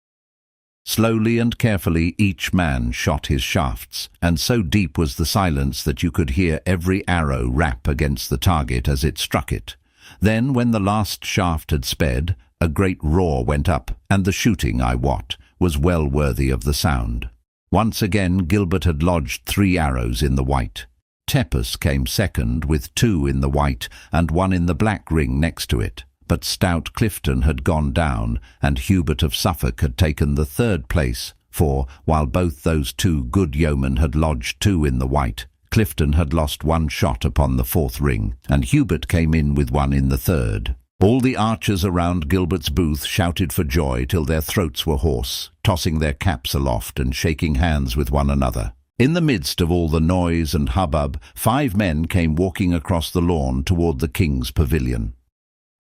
Slowly and carefully each man shot his shafts, and so deep was the silence that you could hear every arrow rap against the target as it struck it. Then, when the last shaft had sped, a great roar went up, and the shooting, I wot, was well worthy of the sound. Once again Gilbert had lodged 3 arrows in the white. Tepus came second with 2 in the white and 1 in the black ring next to it. But stout Clifton had gone down, and Hubert of Suffolk had taken the 3rd place, for, while both those 2 good yeomen had lodged 2 in the white, Clifton had lost 1 shot upon the 4th ring, and Hubert came in with 1 in the 3rd. All the archers around Gilbert's booth shouted for joy till their throats were hoarse, tossing their caps aloft and shaking hands with one another. In the midst of all the noise and hubbub, 5 men came walking across the lawn toward the king's pavilion.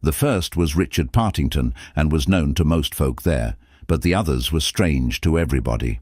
The first was Richard Partington, and was known to most folk there, but the others were strange to everybody.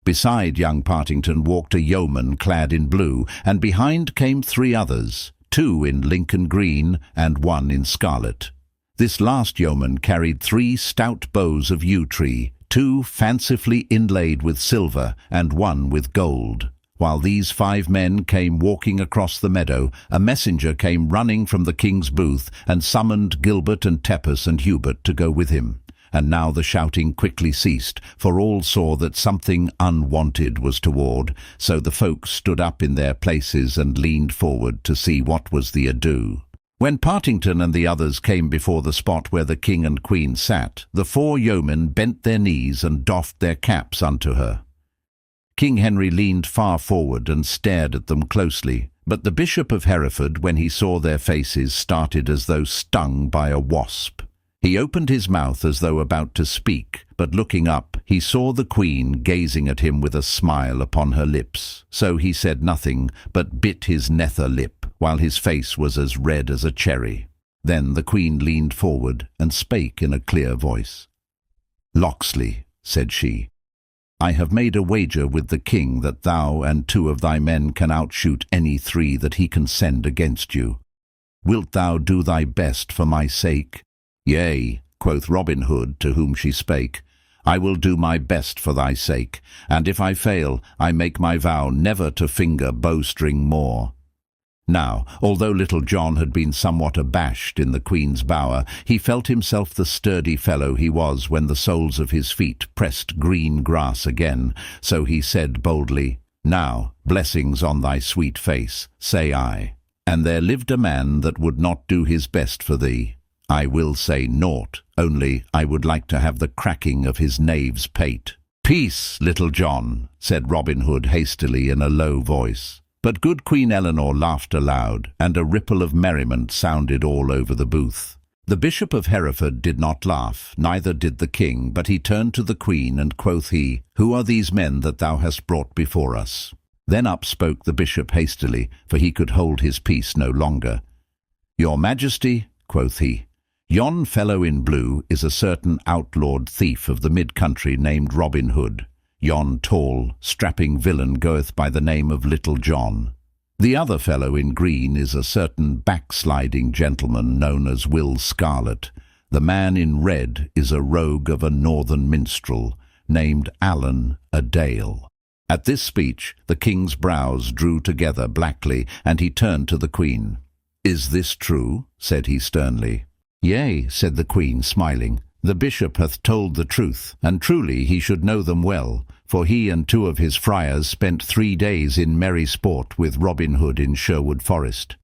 Beside young Partington walked a yeoman clad in blue, and behind came 3 others, 2 in Lincoln green and 1 in scarlet. This last yeoman carried 3 stout bows of yew tree, 2 fancifully inlaid with silver, and 1 with gold. While these 5 men came walking across the meadow, a messenger came running from the king's booth, and summoned Gilbert and Tepus and Hubert to go with him. And now the shouting quickly ceased, for all saw that something unwonted was toward, so the folk stood up in their places and leaned forward to see what was the ado. When Partington and the others came before the spot where the king and queen sat, the 4 yeomen bent their knees and doffed their caps unto her. King Henry leaned far forward and stared at them closely, but the Bishop of Hereford, when he saw their faces, started as though stung by a wasp. He opened his mouth as though about to speak, but looking up, he saw the queen gazing at him with a smile upon her lips. So he said nothing, but bit his nether lip, while his face was as red as a cherry. Then the queen leaned forward and spake in a clear voice. "Locksley," said she, I have made a wager with the king that thou and 2 of thy men can outshoot any 3 that he can send against you. Wilt thou do thy best for my sake?" "Yea," quoth Robin Hood, to whom she spake, "I will do my best for thy sake, and if I fail, I make my vow never to finger bowstring more." Now, although Little John had been somewhat abashed in the Queen's bower, he felt himself the sturdy fellow he was when the soles of his feet pressed green grass again, so he said boldly, "Now, blessings on thy sweet face, say I. And there lived a man that would not do his best for thee. I will say naught, only I would like to have the cracking of his knave's pate." "Peace, Little John," said Robin Hood hastily in a low voice. But good Queen Eleanor laughed aloud, and a ripple of merriment sounded all over the booth. The Bishop of Hereford did not laugh, neither did the king, but he turned to the Queen, and quoth he, "Who are these men that thou hast brought before us?" Then up spoke the bishop hastily, for he could hold his peace no longer. "Your Majesty," quoth he, "yon fellow in blue is a certain outlawed thief of the mid-country named Robin Hood. Yon tall, strapping villain goeth by the name of Little John. The other fellow in green is a certain backsliding gentleman known as Will Scarlet. The man in red is a rogue of a northern minstrel, named Allan a Dale." At this speech the king's brows drew together blackly, and he turned to the Queen. "Is this true?" said he sternly. "Yea," said the Queen, smiling. "The bishop hath told the truth, and truly he should know them well, for he and 2 of his friars spent 3 days in merry sport with Robin Hood in Sherwood Forest.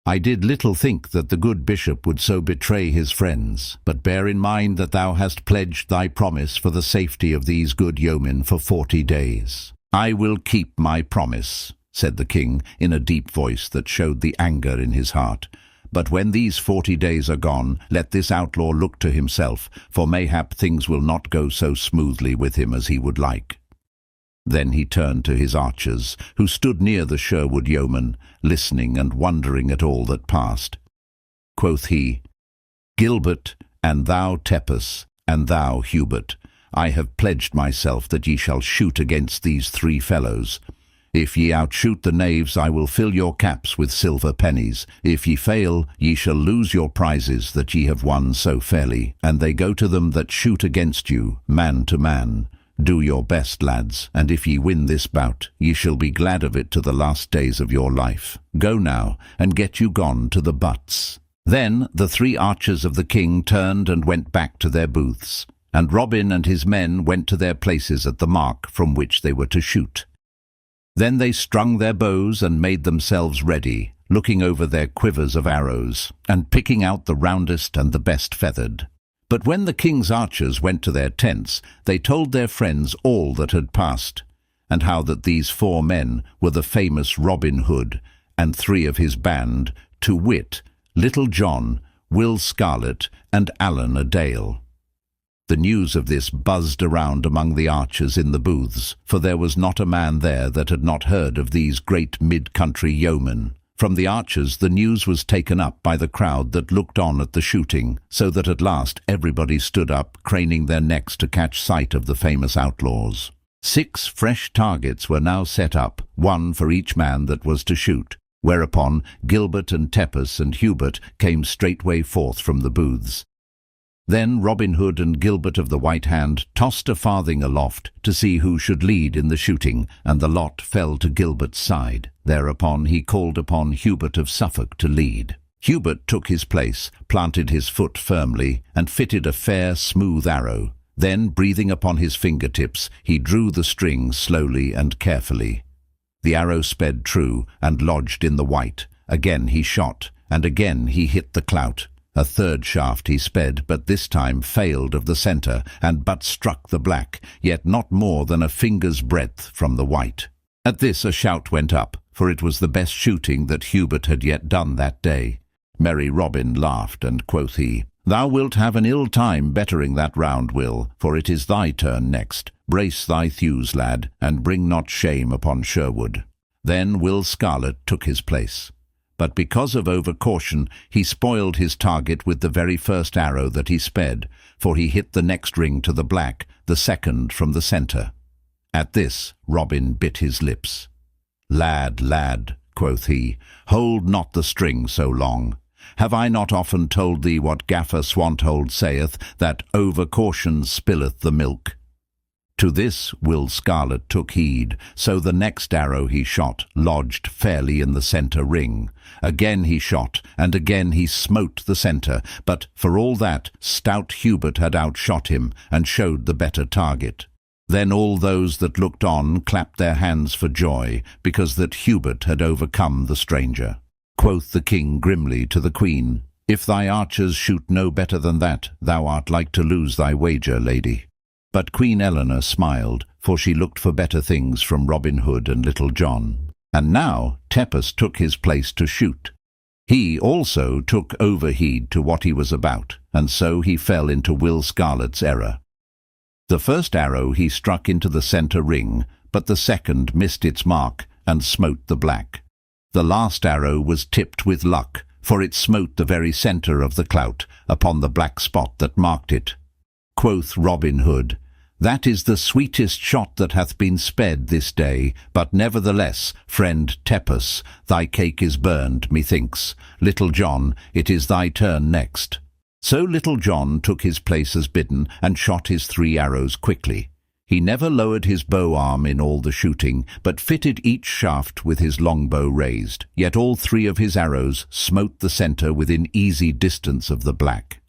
I did little think that the good bishop would so betray his friends, but bear in mind that thou hast pledged thy promise for the safety of these good yeomen for 40 days. "I will keep my promise," said the king, in a deep voice that showed the anger in his heart. "But when these 40 days are gone, let this outlaw look to himself, for mayhap things will not go so smoothly with him as he would like." Then he turned to his archers, who stood near the Sherwood yeomen, listening and wondering at all that passed. Quoth he, "Gilbert, and thou Tepus, and thou Hubert, I have pledged myself that ye shall shoot against these 3 fellows. If ye outshoot the knaves, I will fill your caps with silver pennies. If ye fail, ye shall lose your prizes that ye have won so fairly, and they go to them that shoot against you, man to man. Do your best, lads, and if ye win this bout, ye shall be glad of it to the last days of your life. Go now, and get you gone to the butts." Then the 3 archers of the king turned and went back to their booths, and Robin and his men went to their places at the mark from which they were to shoot. Then they strung their bows and made themselves ready, looking over their quivers of arrows, and picking out the roundest and the best feathered. But when the king's archers went to their tents, they told their friends all that had passed, and how that these 4 men were the famous Robin Hood, and 3 of his band, to wit, Little John, Will Scarlet, and Allan a Dale. The news of this buzzed around among the archers in the booths, for there was not a man there that had not heard of these great mid-country yeomen. From the archers the news was taken up by the crowd that looked on at the shooting, so that at last everybody stood up, craning their necks to catch sight of the famous outlaws. 6 fresh targets were now set up, 1 for each man that was to shoot, whereupon Gilbert and Tepus and Hubert came straightway forth from the booths. Then Robin Hood and Gilbert of the White Hand tossed a farthing aloft to see who should lead in the shooting, and the lot fell to Gilbert's side. Thereupon he called upon Hubert of Suffolk to lead. Hubert took his place, planted his foot firmly, and fitted a fair, smooth arrow. Then, breathing upon his fingertips, he drew the string slowly and carefully. The arrow sped true and lodged in the white. Again he shot, and again he hit the clout. A 3rd shaft he sped, but this time failed of the centre, and but struck the black, yet not more than a finger's breadth from the white. At this a shout went up, for it was the best shooting that Hubert had yet done that day. Merry Robin laughed, and quoth he, "Thou wilt have an ill time bettering that round, Will, for it is thy turn next. Brace thy thews, lad, and bring not shame upon Sherwood." Then Will Scarlet took his place. But because of over-caution, he spoiled his target with the very first arrow that he sped, for he hit the next ring to the black, the second from the centre. At this Robin bit his lips. "Lad, lad," quoth he, "hold not the string so long. Have I not often told thee what Gaffer Swanthold saith, that over-caution spilleth the milk?" To this Will Scarlet took heed, so the next arrow he shot lodged fairly in the centre ring. Again he shot, and again he smote the centre, but for all that stout Hubert had outshot him, and showed the better target. Then all those that looked on clapped their hands for joy, because that Hubert had overcome the stranger. Quoth the king grimly to the queen, "If thy archers shoot no better than that, thou art like to lose thy wager, lady." But Queen Eleanor smiled, for she looked for better things from Robinhood and Little John. And now Tepus took his place to shoot. He also took overheed to what he was about, and so he fell into Will Scarlet's error. The first arrow he struck into the centre ring, but the second missed its mark and smote the black. The last arrow was tipped with luck, for it smote the very centre of the clout, upon the black spot that marked it. Quoth Robin Hood, "That is the sweetest shot that hath been sped this day, but nevertheless, friend Tepus, thy cake is burned, methinks. Little John, it is thy turn next." So Little John took his place as bidden, and shot his 3 arrows quickly. He never lowered his bow-arm in all the shooting, but fitted each shaft with his longbow raised. Yet all 3 of his arrows smote the centre within easy distance of the black.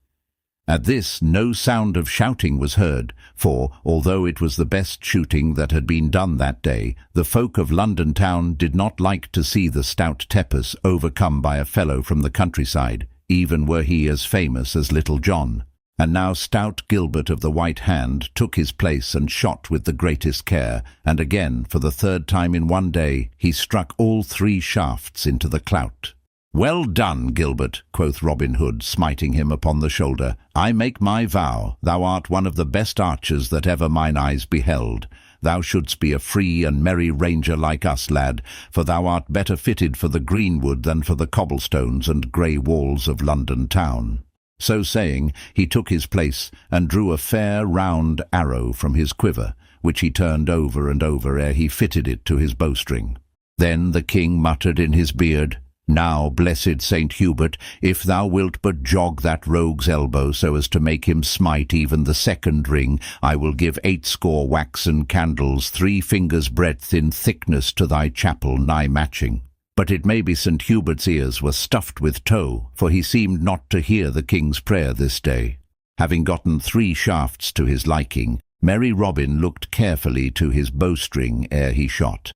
At this no sound of shouting was heard, for, although it was the best shooting that had been done that day, the folk of London town did not like to see the stout Tepus overcome by a fellow from the countryside, even were he as famous as Little John. And now stout Gilbert of the White Hand took his place and shot with the greatest care, and again, for the 3rd time in one day, he struck all 3 shafts into the clout. "Well done, Gilbert," quoth Robin Hood, smiting him upon the shoulder. "I make my vow, thou art one of the best archers that ever mine eyes beheld. Thou shouldst be a free and merry ranger like us, lad, for thou art better fitted for the greenwood than for the cobblestones and grey walls of London town." So saying, he took his place, and drew a fair round arrow from his quiver, which he turned over and over ere he fitted it to his bowstring. Then the king muttered in his beard, "Now, blessed Saint Hubert, if thou wilt but jog that rogue's elbow so as to make him smite even the 2nd ring, I will give 80 waxen candles 3 fingers' breadth in thickness to thy chapel nigh matching." But it may be St. Hubert's ears were stuffed with tow, for he seemed not to hear the king's prayer this day. Having gotten 3 shafts to his liking, merry Robin looked carefully to his bowstring ere he shot.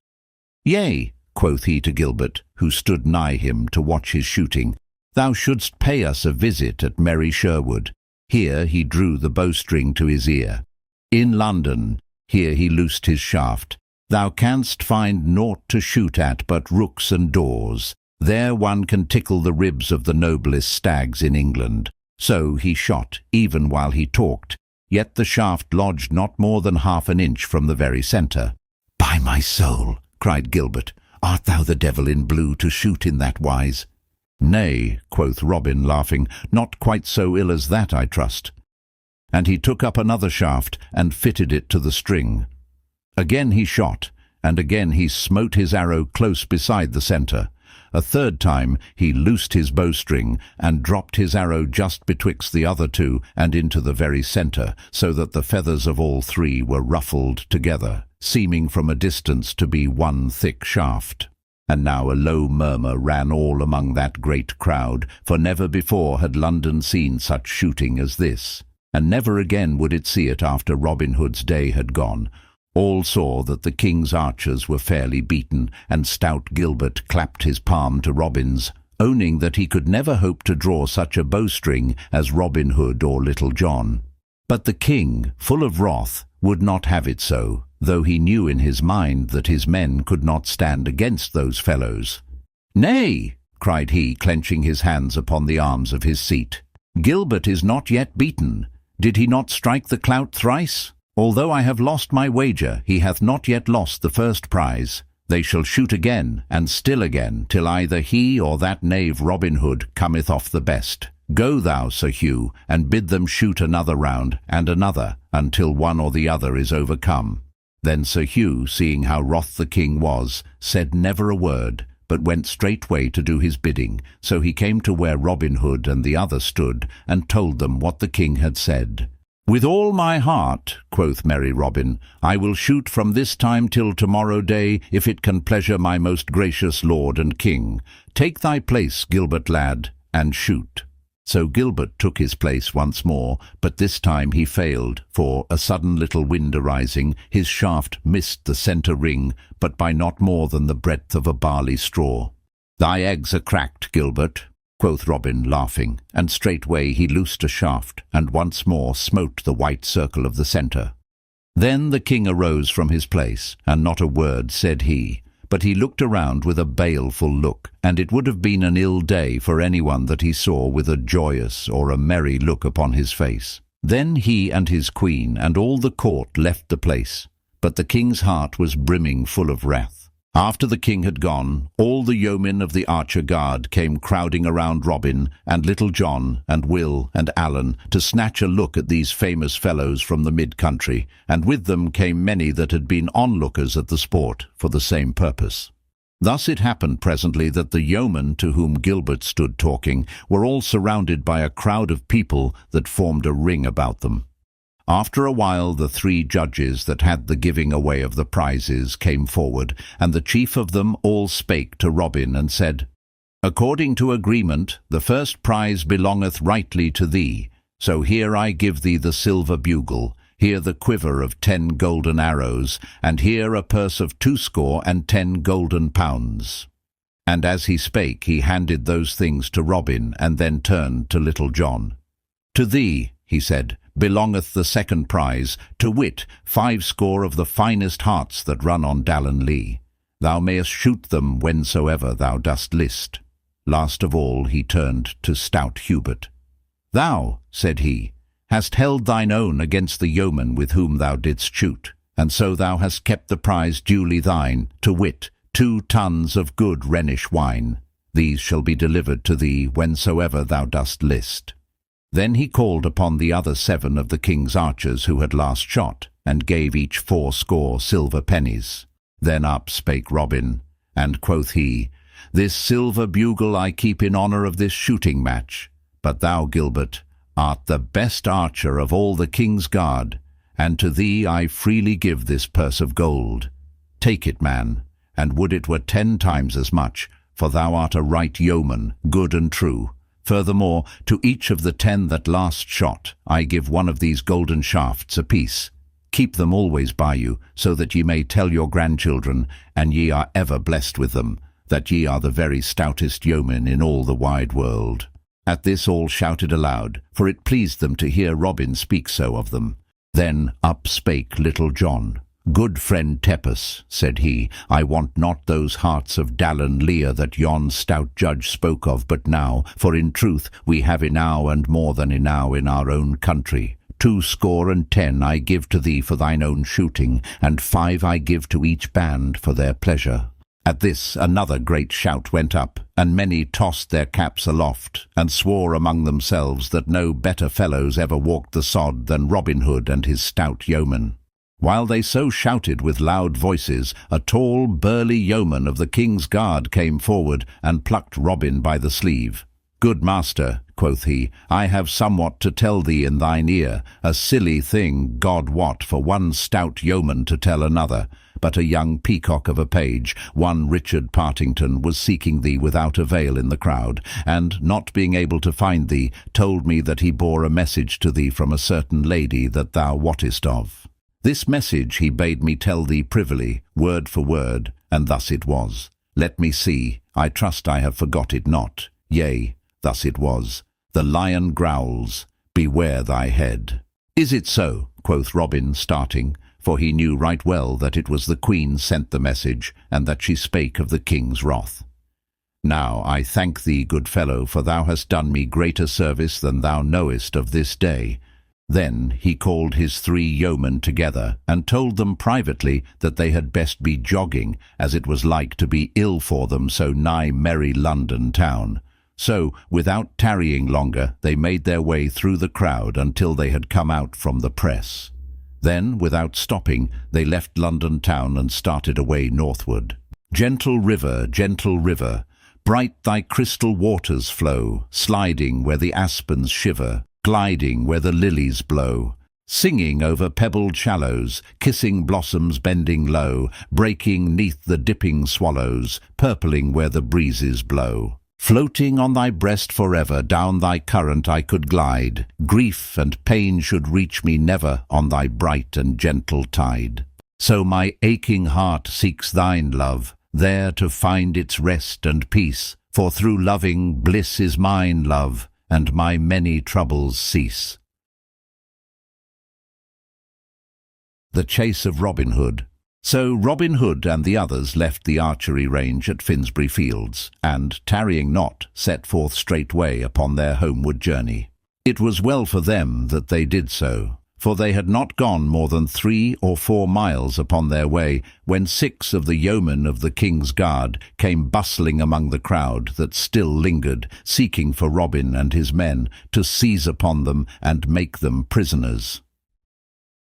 "Yea," quoth he to Gilbert, who stood nigh him to watch his shooting, "thou shouldst pay us a visit at merry Sherwood." Here he drew the bowstring to his ear. "In London," here he loosed his shaft, "thou canst find naught to shoot at but rooks and daws. There one can tickle the ribs of the noblest stags in England." So he shot, even while he talked, yet the shaft lodged not more than 1/2 inch from the very centre. "By my soul," cried Gilbert, "art thou the devil in blue to shoot in that wise?" "Nay," quoth Robin, laughing, "not quite so ill as that, I trust." And he took up another shaft, and fitted it to the string. Again he shot, and again he smote his arrow close beside the centre. A 3rd time he loosed his bowstring, and dropped his arrow just betwixt the other 2, and into the very centre, so that the feathers of all 3 were ruffled together, seeming from a distance to be one thick shaft. And now a low murmur ran all among that great crowd, for never before had London seen such shooting as this, and never again would it see it after Robin Hood's day had gone. All saw that the king's archers were fairly beaten, and stout Gilbert clapped his palm to Robin's, owning that he could never hope to draw such a bowstring as Robin Hood or Little John. But the king, full of wrath, would not have it so, though he knew in his mind that his men could not stand against those fellows. "Nay," cried he, clenching his hands upon the arms of his seat, "Gilbert is not yet beaten. Did he not strike the clout thrice? Although I have lost my wager, he hath not yet lost the first prize. They shall shoot again, and still again, till either he or that knave Robin Hood cometh off the best. Go thou, Sir Hugh, and bid them shoot another round, and another, until one or the other is overcome." Then Sir Hugh, seeing how wroth the king was, said never a word, but went straightway to do his bidding. So he came to where Robinhood and the other stood, and told them what the king had said. "With all my heart," quoth merry Robin, "I will shoot from this time till tomorrow day, if it can pleasure my most gracious lord and king. Take thy place, Gilbert lad, and shoot." So Gilbert took his place once more, but this time he failed, for, a sudden little wind arising, his shaft missed the centre ring, but by not more than the breadth of a barley straw. "Thy eggs are cracked, Gilbert," quoth Robin, laughing, and straightway he loosed a shaft, and once more smote the white circle of the centre. Then the king arose from his place, and not a word said he, but he looked around with a baleful look, and it would have been an ill day for anyone that he saw with a joyous or a merry look upon his face. Then he and his queen and all the court left the place, but the king's heart was brimming full of wrath. After the king had gone, all the yeomen of the archer guard came crowding around Robin and Little John and Will and Allan to snatch a look at these famous fellows from the mid-country, and with them came many that had been onlookers at the sport for the same purpose. Thus it happened presently that the yeomen to whom Gilbert stood talking were all surrounded by a crowd of people that formed a ring about them. After a while the 3 judges that had the giving away of the prizes came forward, and the chief of them all spake to Robin and said, "According to agreement, the first prize belongeth rightly to thee. So here I give thee the silver bugle, here the quiver of 10 golden arrows, and here a purse of 20 golden pounds." And as he spake, he handed those things to Robin, and then turned to Little John. "To thee," he said, "belongeth the second prize, to wit, 50 of the finest harts that run on Dallen Lee. Thou mayest shoot them whensoever thou dost list." Last of all he turned to stout Hubert. "Thou," said he, "hast held thine own against the yeomen with whom thou didst shoot, and so thou hast kept the prize duly thine, to wit, 2 tuns of good Rhenish wine. These shall be delivered to thee whensoever thou dost list." Then he called upon the other 7 of the king's archers who had last shot, and gave each 40 silver pennies. Then up spake Robin, and quoth he, "This silver bugle I keep in honour of this shooting match. But thou, Gilbert, art the best archer of all the king's guard, and to thee I freely give this purse of gold. Take it, man, and would it were 10 times as much, for thou art a right yeoman, good and true. Furthermore, to each of the 10 that last shot, I give one of these golden shafts apiece. Keep them always by you, so that ye may tell your grandchildren, and ye are ever blessed with them, that ye are the very stoutest yeomen in all the wide world." At this all shouted aloud, for it pleased them to hear Robin speak so of them. Then up spake Little John. "Good friend Tepus," said he, "I want not those hearts of Dallen Lear that yon stout judge spoke of but now, for in truth we have enow and more than enow in our own country. 20 I give to thee for thine own shooting, and 5 I give to each band for their pleasure." At this another great shout went up, and many tossed their caps aloft, and swore among themselves that no better fellows ever walked the sod than Robinhood and his stout yeomen. While they so shouted with loud voices, a tall, burly yeoman of the king's guard came forward and plucked Robin by the sleeve. "Good master," quoth he, "I have somewhat to tell thee in thine ear, a silly thing, God wot, for one stout yeoman to tell another. But a young peacock of a page, one Richard Partington, was seeking thee without avail in the crowd, and, not being able to find thee, told me that he bore a message to thee from a certain lady that thou wottest of. This message he bade me tell thee privily, word for word, and thus it was. Let me see, I trust I have forgot it not. Yea, thus it was. The lion growls, beware thy head." "Is it so?" quoth Robin, starting, for he knew right well that it was the queen sent the message, and that she spake of the king's wrath. "Now I thank thee, good fellow, for thou hast done me greater service than thou knowest of this day." Then he called his 3 yeomen together, and told them privately that they had best be jogging, as it was like to be ill for them so nigh merry London town. So, without tarrying longer, they made their way through the crowd until they had come out from the press. Then, without stopping, they left London town and started away northward. Gentle river, bright thy crystal waters flow, sliding where the aspens shiver, gliding where the lilies blow, singing over pebbled shallows, kissing blossoms bending low, breaking 'neath the dipping swallows, purpling where the breezes blow. Floating on thy breast forever, down thy current I could glide. Grief and pain should reach me never on thy bright and gentle tide. So my aching heart seeks thine, love, there to find its rest and peace. For through loving bliss is mine, love, and my many troubles cease. The Chase of Robin Hood. So Robin Hood and the others left the archery range at Finsbury Fields, and, tarrying not, set forth straightway upon their homeward journey. It was well for them that they did so, for they had not gone more than 3 or 4 miles upon their way, when 6 of the yeomen of the King's Guard came bustling among the crowd that still lingered, seeking for Robin and his men, to seize upon them and make them prisoners.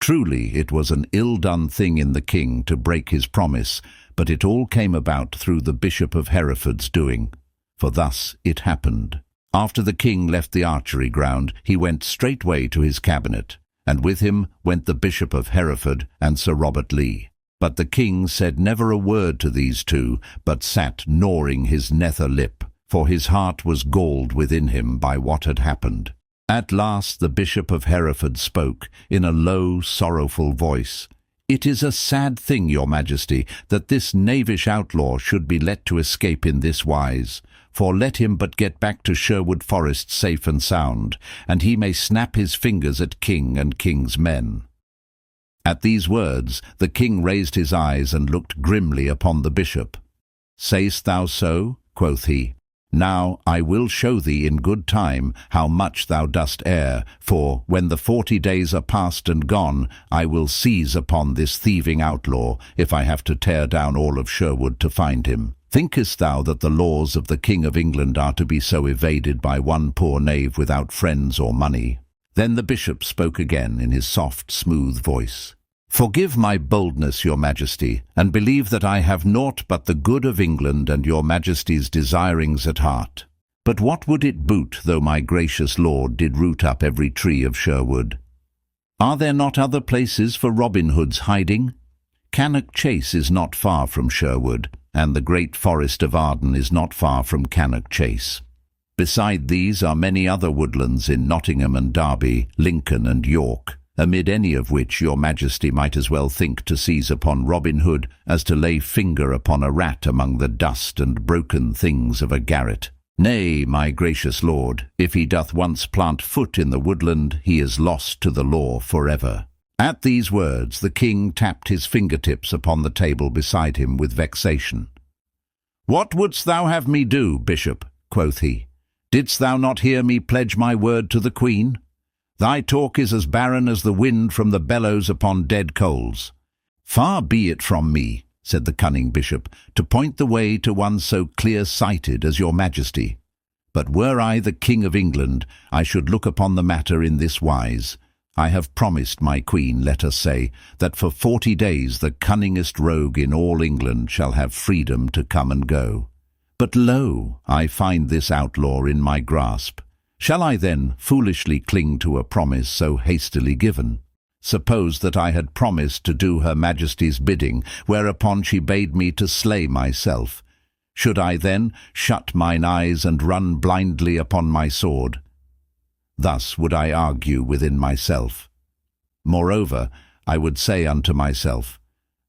Truly it was an ill-done thing in the king to break his promise, but it all came about through the Bishop of Hereford's doing. For thus it happened. After the king left the archery ground, he went straightway to his cabinet, and with him went the Bishop of Hereford and Sir Robert Lee. But the king said never a word to these two, but sat gnawing his nether lip, for his heart was galled within him by what had happened. At last the Bishop of Hereford spoke, in a low, sorrowful voice. "It is a sad thing, your Majesty, that this knavish outlaw should be let to escape in this wise. For let him but get back to Sherwood Forest safe and sound, and he may snap his fingers at king and king's men." At these words the king raised his eyes and looked grimly upon the bishop. "Sayest thou so?" quoth he. "Now I will show thee in good time how much thou dost err, for, when the 40 days are past and gone, I will seize upon this thieving outlaw, if I have to tear down all of Sherwood to find him. Thinkest thou that the laws of the King of England are to be so evaded by one poor knave without friends or money?" Then the bishop spoke again in his soft, smooth voice. "Forgive my boldness, your Majesty, and believe that I have naught but the good of England and your Majesty's desirings at heart. But what would it boot though my gracious lord did root up every tree of Sherwood? Are there not other places for Robin Hood's hiding? Cannock Chase is not far from Sherwood, and the great forest of Arden is not far from Cannock Chase. Beside these are many other woodlands in Nottingham and Derby, Lincoln and York, amid any of which your Majesty might as well think to seize upon Robin Hood as to lay finger upon a rat among the dust and broken things of a garret. Nay, my gracious lord, if he doth once plant foot in the woodland, he is lost to the law forever." At these words the king tapped his fingertips upon the table beside him with vexation. "What wouldst thou have me do, bishop?" quoth he. "Didst thou not hear me pledge my word to the queen? Thy talk is as barren as the wind from the bellows upon dead coals." "Far be it from me," said the cunning bishop, "to point the way to one so clear-sighted as your Majesty. But were I the King of England, I should look upon the matter in this wise. I have promised my queen, let us say, that for 40 days the cunningest rogue in all England shall have freedom to come and go. But lo, I find this outlaw in my grasp. Shall I then foolishly cling to a promise so hastily given? Suppose that I had promised to do her Majesty's bidding, whereupon she bade me to slay myself. Should I then shut mine eyes and run blindly upon my sword? Thus would I argue within myself. Moreover, I would say unto myself,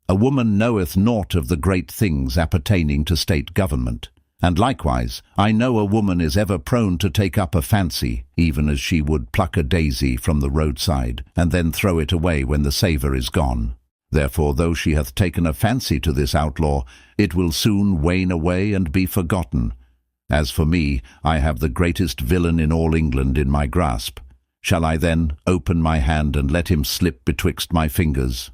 a woman knoweth naught of the great things appertaining to state government. And likewise, I know a woman is ever prone to take up a fancy, even as she would pluck a daisy from the roadside, and then throw it away when the savour is gone. Therefore, though she hath taken a fancy to this outlaw, it will soon wane away and be forgotten. As for me, I have the greatest villain in all England in my grasp. Shall I then open my hand and let him slip betwixt my fingers?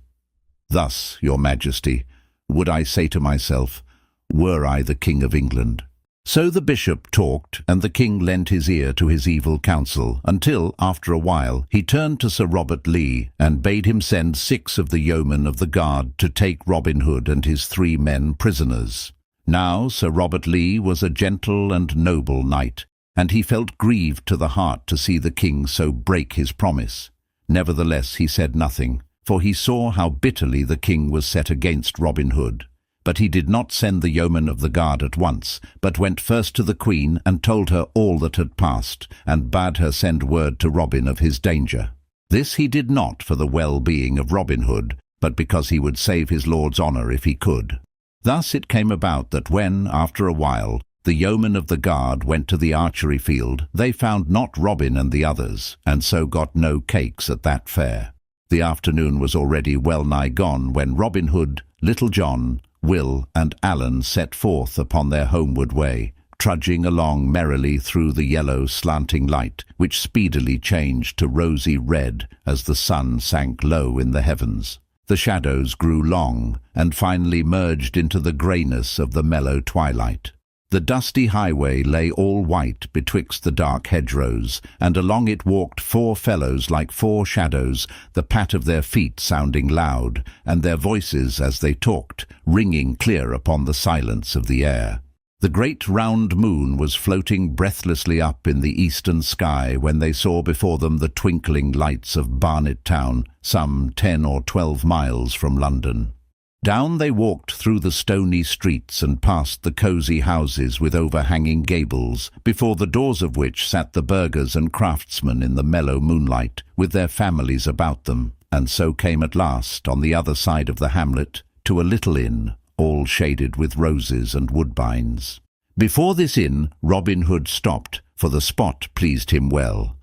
Thus, your Majesty, would I say to myself, were I the King of England. So the bishop talked, and the king lent his ear to his evil counsel, until, after a while, he turned to Sir Robert Lee, and bade him send 6 of the yeomen of the guard to take Robinhood and his 3 men prisoners. Now Sir Robert Lee was a gentle and noble knight, and he felt grieved to the heart to see the king so break his promise. Nevertheless he said nothing, for he saw how bitterly the king was set against Robin Hood. But he did not send the yeomen of the guard at once, but went first to the queen and told her all that had passed, and bade her send word to Robin of his danger. This he did not for the well-being of Robin Hood, but because he would save his lord's honour if he could. Thus it came about that when, after a while, the yeomen of the guard went to the archery field, they found not Robin and the others, and so got no cakes at that fair. The afternoon was already well nigh gone when Robin Hood, Little John, Will and Allan set forth upon their homeward way, trudging along merrily through the yellow slanting light, which speedily changed to rosy red as the sun sank low in the heavens. The shadows grew long, and finally merged into the greyness of the mellow twilight. The dusty highway lay all white betwixt the dark hedgerows, and along it walked 4 fellows like 4 shadows, the pat of their feet sounding loud, and their voices, as they talked, ringing clear upon the silence of the air. The great round moon was floating breathlessly up in the eastern sky when they saw before them the twinkling lights of Barnet town, some 10 or 12 miles from London. Down they walked through the stony streets and past the cosy houses with overhanging gables, before the doors of which sat the burghers and craftsmen in the mellow moonlight, with their families about them, and so came at last, on the other side of the hamlet, to a little inn, all shaded with roses and woodbines. Before this inn Robin Hood stopped, for the spot pleased him well.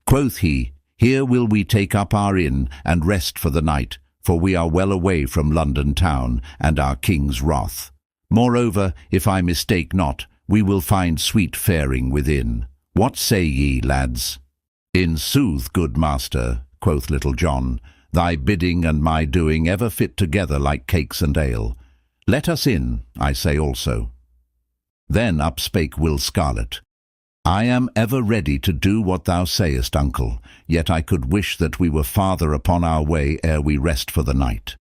Quoth he, "Here will we take up our inn and rest for the night, for we are well away from London town and our king's wrath. Moreover, if I mistake not, we will find sweet faring within. What say ye, lads?" "In sooth, good master," quoth Little John, "thy bidding and my doing ever fit together like cakes and ale. Let us in, I say also." Then up spake Will Scarlet, "I am ever ready to do what thou sayest, uncle, yet I could wish that we were farther upon our way ere we rest for the night.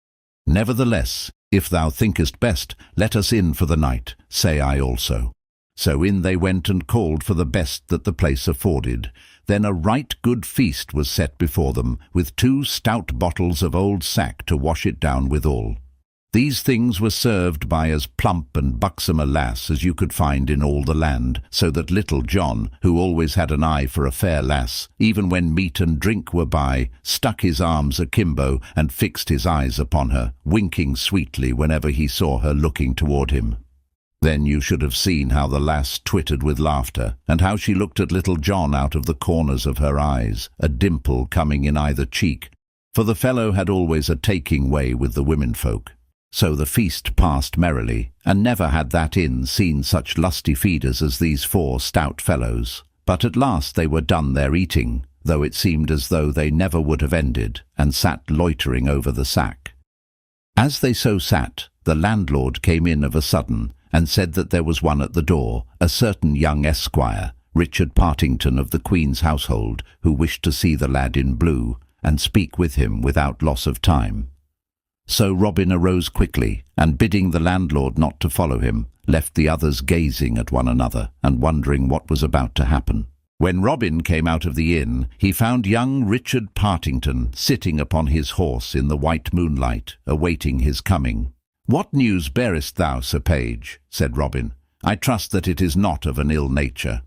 Nevertheless, if thou thinkest best, let us in for the night, say I also." So in they went and called for the best that the place afforded. Then a right good feast was set before them, with 2 stout bottles of old sack to wash it down withal. These things were served by as plump and buxom a lass as you could find in all the land, so that Little John, who always had an eye for a fair lass, even when meat and drink were by, stuck his arms akimbo and fixed his eyes upon her, winking sweetly whenever he saw her looking toward him. Then you should have seen how the lass twittered with laughter, and how she looked at Little John out of the corners of her eyes, a dimple coming in either cheek, for the fellow had always a taking way with the womenfolk. So the feast passed merrily, and never had that inn seen such lusty feeders as these 4 stout fellows. But at last they were done their eating, though it seemed as though they never would have ended, and sat loitering over the sack. As they so sat, the landlord came in of a sudden, and said that there was one at the door, a certain young esquire, Richard Partington of the Queen's household, who wished to see the lad in blue, and speak with him without loss of time. So Robin arose quickly, and bidding the landlord not to follow him, left the others gazing at one another, and wondering what was about to happen. When Robin came out of the inn, he found young Richard Partington sitting upon his horse in the white moonlight, awaiting his coming. "What news bearest thou, Sir Page?" said Robin. "I trust that it is not of an ill nature."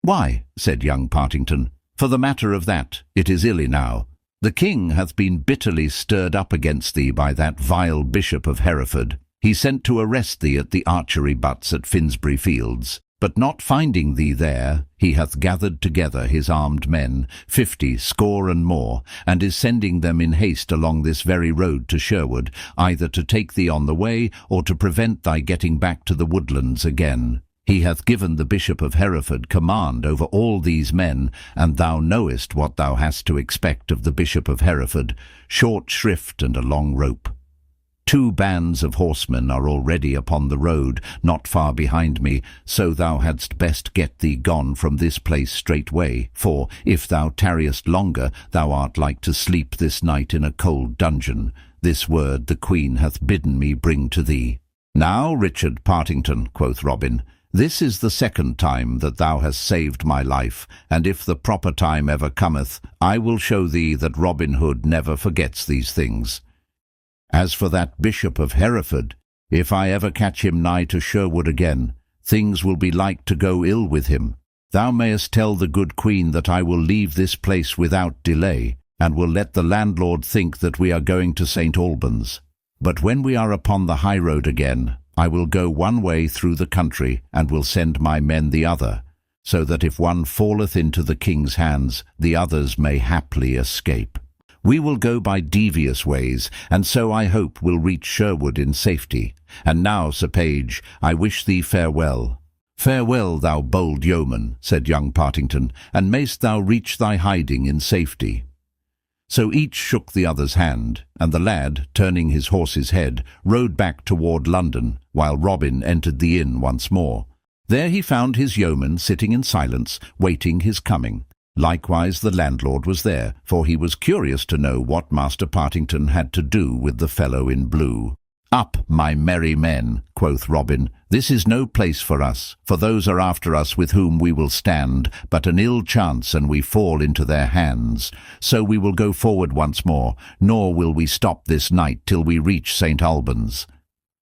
"Why," said young Partington, "for the matter of that, it is ill enow. The king hath been bitterly stirred up against thee by that vile Bishop of Hereford. He sent to arrest thee at the archery butts at Finsbury Fields, but not finding thee there, he hath gathered together his armed men, 50 score and more, and is sending them in haste along this very road to Sherwood, either to take thee on the way, or to prevent thy getting back to the woodlands again. He hath given the Bishop of Hereford command over all these men, and thou knowest what thou hast to expect of the Bishop of Hereford, short shrift and a long rope." 2 bands of horsemen are already upon the road, not far behind me, so thou hadst best get thee gone from this place straightway, for, if thou tarriest longer, thou art like to sleep this night in a cold dungeon. This word the Queen hath bidden me bring to thee." "Now, Richard Partington," quoth Robin, "this is the 2nd time that thou hast saved my life, and if the proper time ever cometh, I will show thee that Robin Hood never forgets these things. As for that Bishop of Hereford, if I ever catch him nigh to Sherwood again, things will be like to go ill with him. Thou mayest tell the good Queen that I will leave this place without delay, and will let the landlord think that we are going to St. Albans. But when we are upon the high road again, I will go one way through the country, and will send my men the other, so that if one falleth into the king's hands, the others may haply escape. We will go by devious ways, and so I hope will reach Sherwood in safety. And now, Sir Page, I wish thee farewell." "Farewell, thou bold yeoman," said young Partington, "and mayst thou reach thy hiding in safety." So each shook the other's hand, and the lad, turning his horse's head, rode back toward London, while Robin entered the inn once more. There he found his yeoman sitting in silence, waiting his coming. Likewise the landlord was there, for he was curious to know what Master Partington had to do with the fellow in blue. "Up, my merry men," quoth Robin, "this is no place for us, for those are after us with whom we will stand, but an ill chance and we fall into their hands. So we will go forward once more, nor will we stop this night till we reach St. Albans."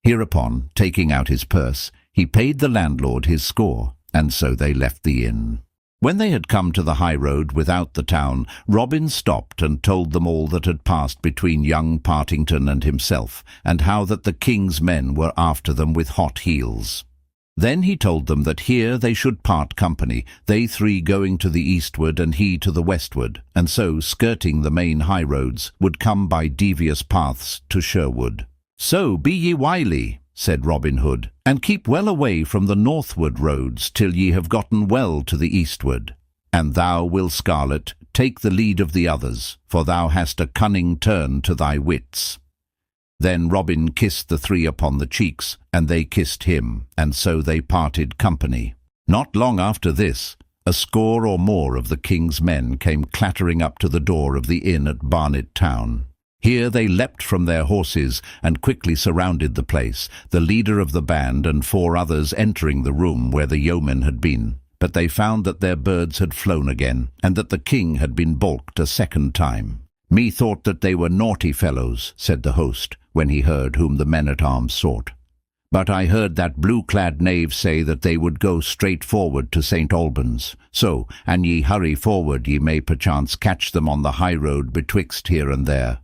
Hereupon, taking out his purse, he paid the landlord his score, and so they left the inn. When they had come to the high road without the town, Robin stopped and told them all that had passed between young Partington and himself, and how that the king's men were after them with hot heels. Then he told them that here they should part company, they 3 going to the eastward and he to the westward, and so, skirting the main high roads, would come by devious paths to Sherwood. "So be ye wily," said Robin Hood, "and keep well away from the northward roads till ye have gotten well to the eastward. And thou, Will Scarlet, take the lead of the others, for thou hast a cunning turn to thy wits." Then Robin kissed the 3 upon the cheeks, and they kissed him, and so they parted company. Not long after this, a score or more of the king's men came clattering up to the door of the inn at Barnet town. Here they leapt from their horses and quickly surrounded the place, the leader of the band and 4 others entering the room where the yeomen had been. But they found that their birds had flown again, and that the king had been balked a 2nd time. "Methought that they were naughty fellows," said the host, when he heard whom the men-at-arms sought. "But I heard that blue-clad knave say that they would go straight forward to St. Albans. So, an ye hurry forward, ye may perchance catch them on the high road betwixt here and there."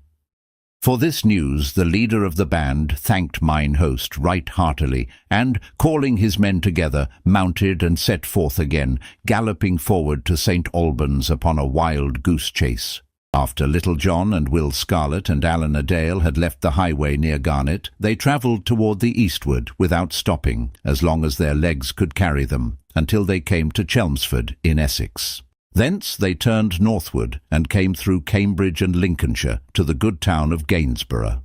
For this news the leader of the band thanked mine host right heartily, and, calling his men together, mounted and set forth again, galloping forward to St. Albans upon a wild goose chase. After Little John and Will Scarlet and Allan a Dale had left the highway near Garnet, they travelled toward the eastward without stopping, as long as their legs could carry them, until they came to Chelmsford in Essex. Thence they turned northward and came through Cambridge and Lincolnshire to the good town of Gainsborough.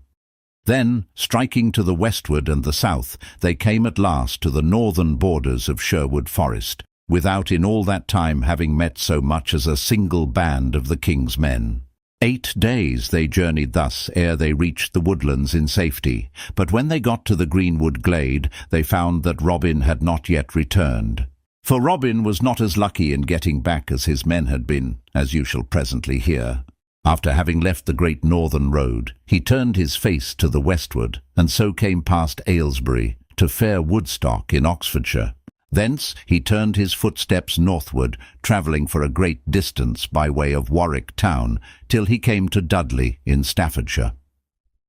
Then, striking to the westward and the south, they came at last to the northern borders of Sherwood Forest, without in all that time having met so much as a single band of the king's men. 8 days they journeyed thus ere they reached the woodlands in safety, but when they got to the greenwood glade, they found that Robin had not yet returned. For Robin was not as lucky in getting back as his men had been, as you shall presently hear. After having left the great northern road, he turned his face to the westward, and so came past Aylesbury to fair Woodstock in Oxfordshire. Thence he turned his footsteps northward, travelling for a great distance by way of Warwick town, till he came to Dudley in Staffordshire.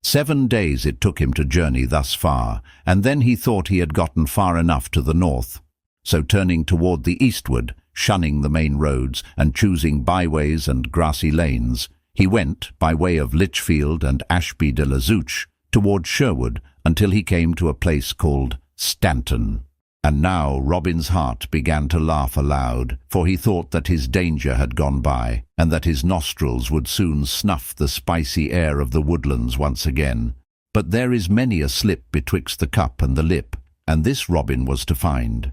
7 days it took him to journey thus far, and then he thought he had gotten far enough to the north. So turning toward the eastward, shunning the main roads, and choosing byways and grassy lanes, he went, by way of Lichfield and Ashby de la Zouch, toward Sherwood, until he came to a place called Stanton. And now Robin's heart began to laugh aloud, for he thought that his danger had gone by, and that his nostrils would soon snuff the spicy air of the woodlands once again. but there is many a slip betwixt the cup and the lip, and this Robin was to find.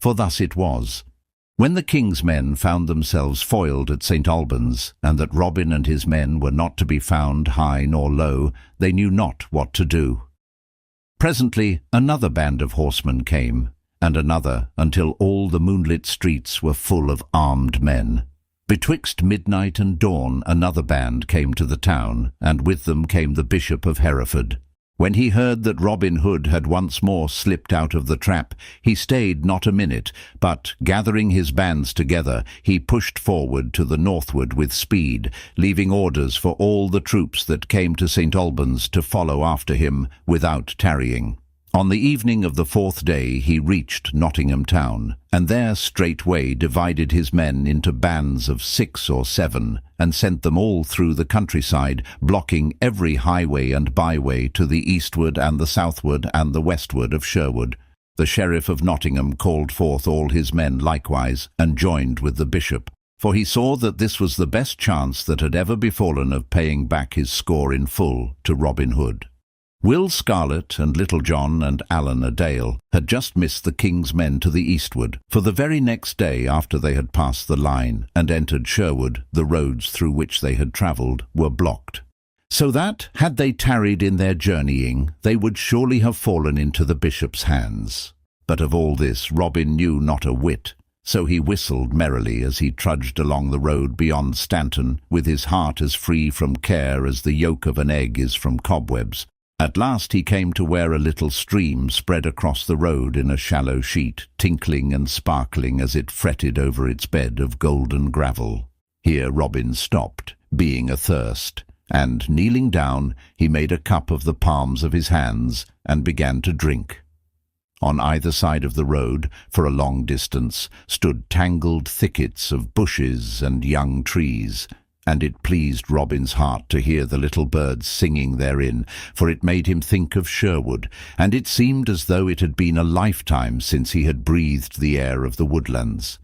For thus it was. When the king's men found themselves foiled at St. Albans, and that Robin and his men were not to be found high nor low, they knew not what to do. Presently another band of horsemen came, and another, until all the moonlit streets were full of armed men. Betwixt midnight and dawn another band came to the town, and with them came the Bishop of Hereford. When he heard that Robin Hood had once more slipped out of the trap, he stayed not a minute, but, gathering his bands together, he pushed forward to the northward with speed, leaving orders for all the troops that came to St. Albans to follow after him without tarrying. On the evening of the 4th day he reached Nottingham town, and there straightway divided his men into bands of 6 or 7, and sent them all through the countryside, blocking every highway and byway to the eastward and the southward and the westward of Sherwood. The sheriff of Nottingham called forth all his men likewise, and joined with the bishop, for he saw that this was the best chance that had ever befallen of paying back his score in full to Robin Hood. Will Scarlet and Little John and Allan a Dale had just missed the king's men to the eastward, for the very next day after they had passed the line and entered Sherwood, the roads through which they had travelled were blocked. So that, had they tarried in their journeying, they would surely have fallen into the bishop's hands. But of all this Robin knew not a whit, so he whistled merrily as he trudged along the road beyond Stanton, with his heart as free from care as the yolk of an egg is from cobwebs. At last he came to where a little stream spread across the road in a shallow sheet, tinkling and sparkling as it fretted over its bed of golden gravel. Here Robin stopped, being athirst, and, kneeling down, he made a cup of the palms of his hands and began to drink. On either side of the road, for a long distance, stood tangled thickets of bushes and young trees, and it pleased Robin's heart to hear the little birds singing therein, for it made him think of Sherwood, and it seemed as though it had been a lifetime since he had breathed the air of the woodlands.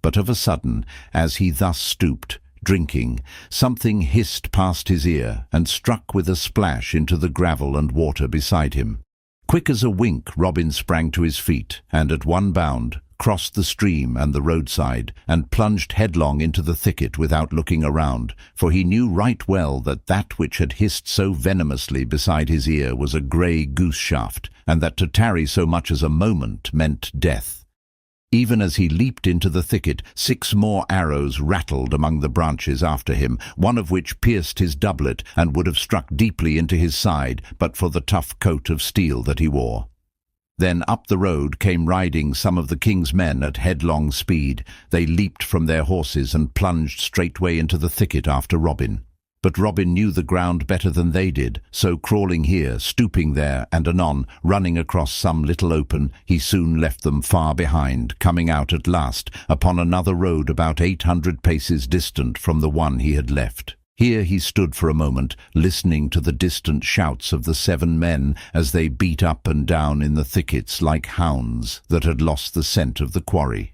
But of a sudden, as he thus stooped, drinking, something hissed past his ear and struck with a splash into the gravel and water beside him. Quick as a wink Robin sprang to his feet, and at one bound crossed the stream and the roadside, and plunged headlong into the thicket without looking around, for he knew right well that that which had hissed so venomously beside his ear was a grey goose-shaft, and that to tarry so much as a moment meant death. Even as he leaped into the thicket, 6 more arrows rattled among the branches after him, one of which pierced his doublet and would have struck deeply into his side but for the tough coat of steel that he wore. Then up the road came riding some of the king's men at headlong speed. They leaped from their horses and plunged straightway into the thicket after Robin. But Robin knew the ground better than they did, so crawling here, stooping there, and anon running across some little open, he soon left them far behind, coming out at last upon another road about 800 paces distant from the one he had left. Here he stood for a moment, listening to the distant shouts of the 7 men as they beat up and down in the thickets like hounds that had lost the scent of the quarry.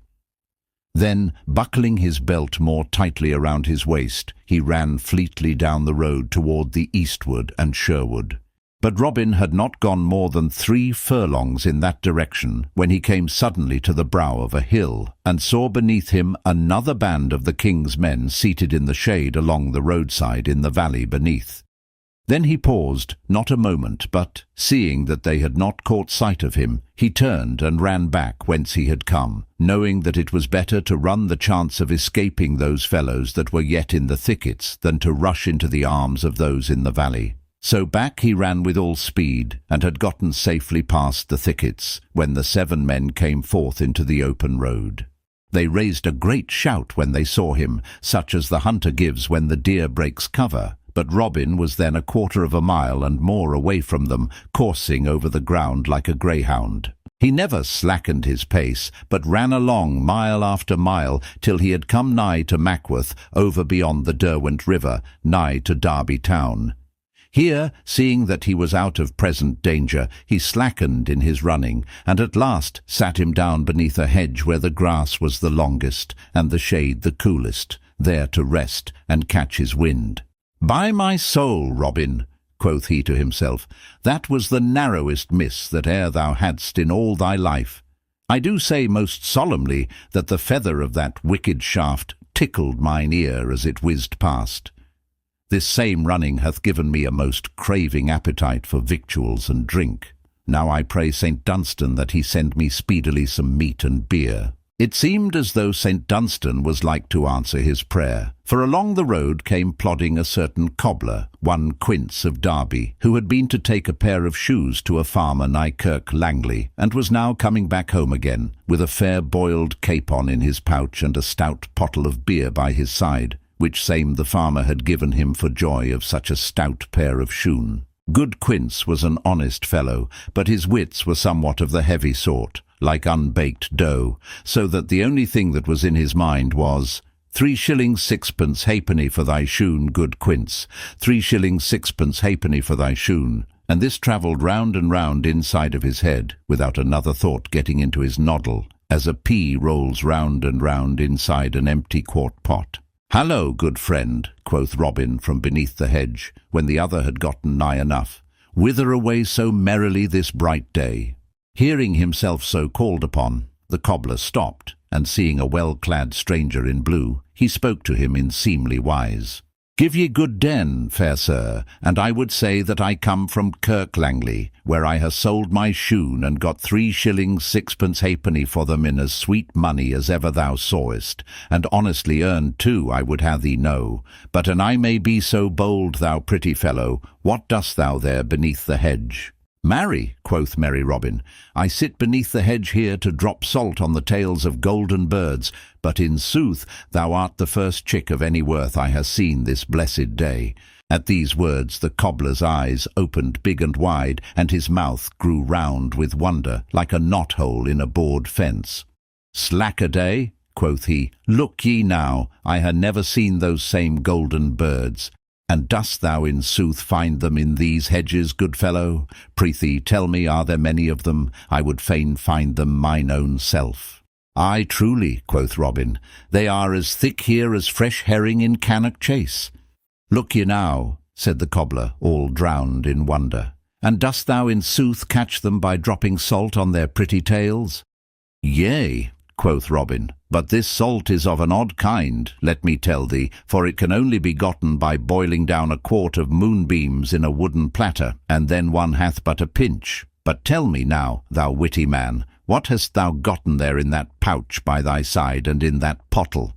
Then, buckling his belt more tightly around his waist, he ran fleetly down the road toward the eastward and Sherwood. But Robin had not gone more than 3 furlongs in that direction when he came suddenly to the brow of a hill, and saw beneath him another band of the king's men seated in the shade along the roadside in the valley beneath. Then he paused, not a moment, but, seeing that they had not caught sight of him, he turned and ran back whence he had come, knowing that it was better to run the chance of escaping those fellows that were yet in the thickets than to rush into the arms of those in the valley. So back he ran with all speed, and had gotten safely past the thickets, when the 7 men came forth into the open road. They raised a great shout when they saw him, such as the hunter gives when the deer breaks cover, but Robin was then 1/4 of a mile and more away from them, coursing over the ground like a greyhound. He never slackened his pace, but ran along mile after mile till he had come nigh to Mackworth, over beyond the Derwent River, nigh to Derby town. Here, seeing that he was out of present danger, he slackened in his running, and at last sat him down beneath a hedge where the grass was the longest, and the shade the coolest, there to rest and catch his wind. "By my soul, Robin," quoth he to himself, that was the narrowest miss that e'er thou hadst in all thy life. I do say most solemnly that the feather of that wicked shaft tickled mine ear as it whizzed past. This same running hath given me a most craving appetite for victuals and drink. Now I pray St. Dunstan that he send me speedily some meat and beer." It seemed as though St. Dunstan was like to answer his prayer, for along the road came plodding a certain cobbler, one Quince of Derby, who had been to take a pair of shoes to a farmer nigh Kirk Langley, and was now coming back home again, with a fair boiled capon in his pouch and a stout pottle of beer by his side, which same the farmer had given him for joy of such a stout pair of shoon. Good Quince was an honest fellow, but his wits were somewhat of the heavy sort, like unbaked dough, so that the only thing that was in his mind was, 3 shillings 6pence halfpenny for thy shoon, good Quince, 3 shillings 6pence halfpenny for thy shoon, and this travelled round and round inside of his head, without another thought getting into his noddle, as a pea rolls round and round inside an empty quart pot. "Hallo, good friend," quoth Robin from beneath the hedge, when the other had gotten nigh enough, "whither away so merrily this bright day?" Hearing himself so called upon, the cobbler stopped, and seeing a well-clad stranger in blue, he spoke to him in seemly wise. "Give ye good den, fair sir, and I would say that I come from Kirk Langley, where I have sold my shoon and got 3 shillings 6pence halfpenny for them in as sweet money as ever thou sawest, and honestly earned too, I would have thee know. But an I may be so bold, thou pretty fellow, what dost thou there beneath the hedge?" "Marry," quoth merry Robin, "I sit beneath the hedge here to drop salt on the tails of golden birds, but in sooth thou art the first chick of any worth I have seen this blessed day." At these words the cobbler's eyes opened big and wide, and his mouth grew round with wonder, like a knot-hole in a board fence. "Slack a day," quoth he, "look ye now, I ha' never seen those same golden birds. And dost thou in sooth find them in these hedges, good fellow? Prithee, tell me, are there many of them? I would fain find them mine own self." "Ay, truly," quoth Robin, "they are as thick here as fresh herring in Cannock Chase." "Look ye now," said the cobbler, all drowned in wonder, "and dost thou in sooth catch them by dropping salt on their pretty tails?" "Yea," quoth Robin, "but this salt is of an odd kind, let me tell thee, for it can only be gotten by boiling down a quart of moonbeams in a wooden platter, and then one hath but a pinch. But tell me now, thou witty man, what hast thou gotten there in that pouch by thy side and in that pottle?"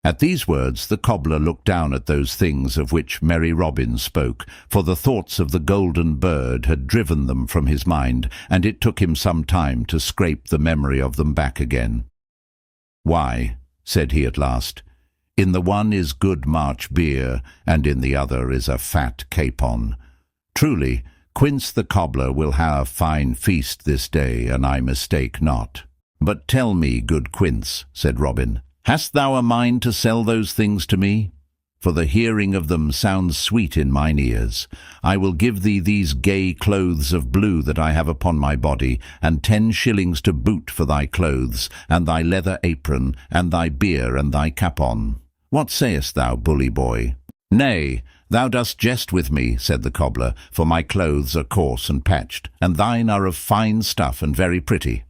At these words the cobbler looked down at those things of which merry Robin spoke, for the thoughts of the golden bird had driven them from his mind, and it took him some time to scrape the memory of them back again. "Why," said he at last, "in the one is good March beer, and in the other is a fat capon. Truly, Quince the cobbler will have a fine feast this day, and I mistake not." "But tell me, good Quince," said Robin, "hast thou a mind to sell those things to me? For the hearing of them sounds sweet in mine ears. I will give thee these gay clothes of blue that I have upon my body, and 10 shillings to boot for thy clothes, and thy leather apron, and thy beer, and thy capon. What sayest thou, bully boy?" "Nay, thou dost jest with me," said the cobbler, "for my clothes are coarse and patched, and thine are of fine stuff and very pretty."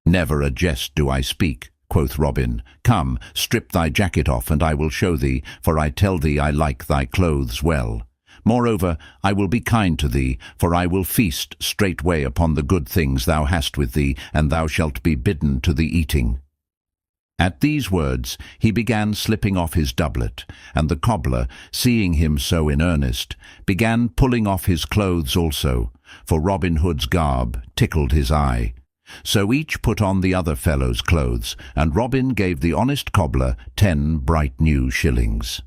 "Never a jest do I speak," quoth Robin. "Come, strip thy jacket off, and I will show thee, for I tell thee I like thy clothes well. Moreover, I will be kind to thee, for I will feast straightway upon the good things thou hast with thee, and thou shalt be bidden to the eating." At these words he began slipping off his doublet, and the cobbler, seeing him so in earnest, began pulling off his clothes also, for Robin Hood's garb tickled his eye. So each put on the other fellow's clothes, and Robin gave the honest cobbler 10 bright new shillings.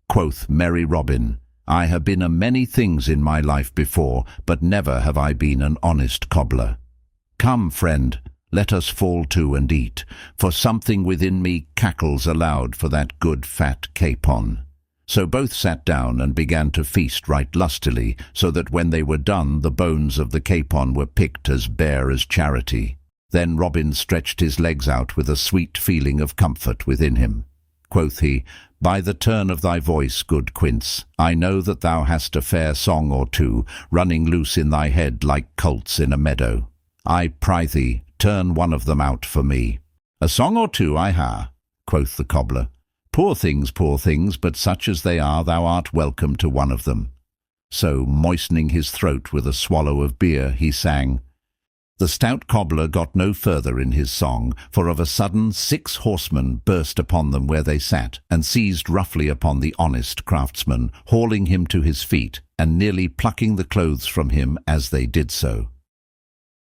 Quoth merry Robin, "I have been a many things in my life before, but never have I been an honest cobbler. Come, friend, let us fall to and eat, for something within me cackles aloud for that good fat capon." So both sat down and began to feast right lustily, so that when they were done the bones of the capon were picked as bare as charity. Then Robin stretched his legs out with a sweet feeling of comfort within him. Quoth he, By the turn of thy voice, good Quince, I know that thou hast a fair song or two running loose in thy head like colts in a meadow. I pry thee, turn one of them out for me." "A song or two I ha," quoth the cobbler. Poor things, but such as they are, thou art welcome to one of them." So, moistening his throat with a swallow of beer, he sang. The stout cobbler got no further in his song, for of a sudden 6 horsemen burst upon them where they sat, and seized roughly upon the honest craftsman, hauling him to his feet, and nearly plucking the clothes from him as they did so.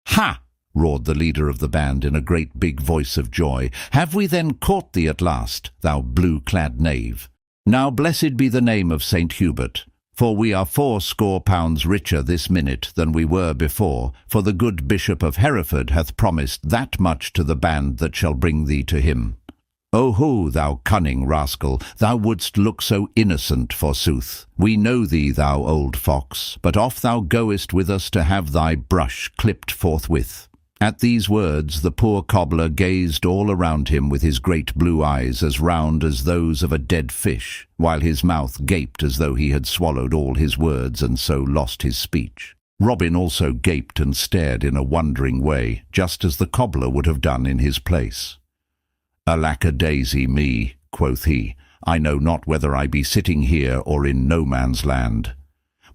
"Ha!" roared the leader of the band in a great big voice of joy. "Have we then caught thee at last, thou blue-clad knave? Now blessed be the name of St. Hubert, for we are 80 pounds richer this minute than we were before, for the good Bishop of Hereford hath promised that much to the band that shall bring thee to him. Oho, thou cunning rascal, thou wouldst look so innocent, forsooth. We know thee, thou old fox, but off thou goest with us to have thy brush clipped forthwith." At these words the poor cobbler gazed all around him with his great blue eyes as round as those of a dead fish, while his mouth gaped as though he had swallowed all his words and so lost his speech. Robin also gaped and stared in a wondering way, just as the cobbler would have done in his place. "Alack-a-daisy me," quoth he, "I know not whether I be sitting here or in no man's land.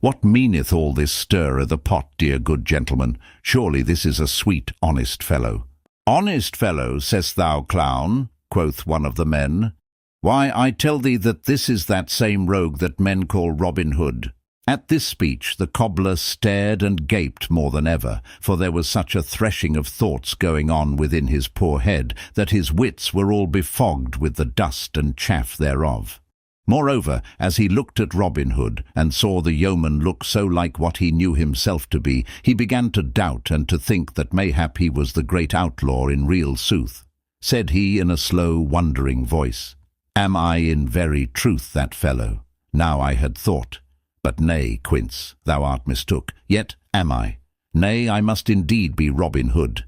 What meaneth all this stir o' the pot, dear good gentleman? Surely this is a sweet, honest fellow." "Honest fellow, say'st thou, clown?" quoth one of the men. "Why, I tell thee that this is that same rogue that men call Robin Hood." At this speech the cobbler stared and gaped more than ever, for there was such a threshing of thoughts going on within his poor head that his wits were all befogged with the dust and chaff thereof. Moreover, as he looked at Robin Hood, and saw the yeoman look so like what he knew himself to be, he began to doubt and to think that mayhap he was the great outlaw in real sooth. Said he in a slow, wondering voice, "Am I in very truth that fellow? Now I had thought. But nay, Quince, thou art mistook. Yet am I. Nay, I must indeed be Robin Hood.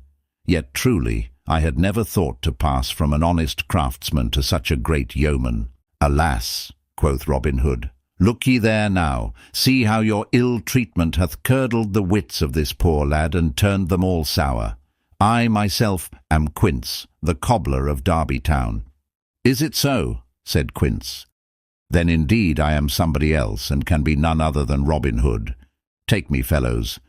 Yet truly, I had never thought to pass from an honest craftsman to such a great yeoman." "Alas," quoth Robin Hood, "look ye there now, see how your ill treatment hath curdled the wits of this poor lad and turned them all sour. I myself am Quince, the cobbler of Derby town." "Is it so?" said Quince. "Then indeed I am somebody else, and can be none other than Robin Hood. Take me, fellows.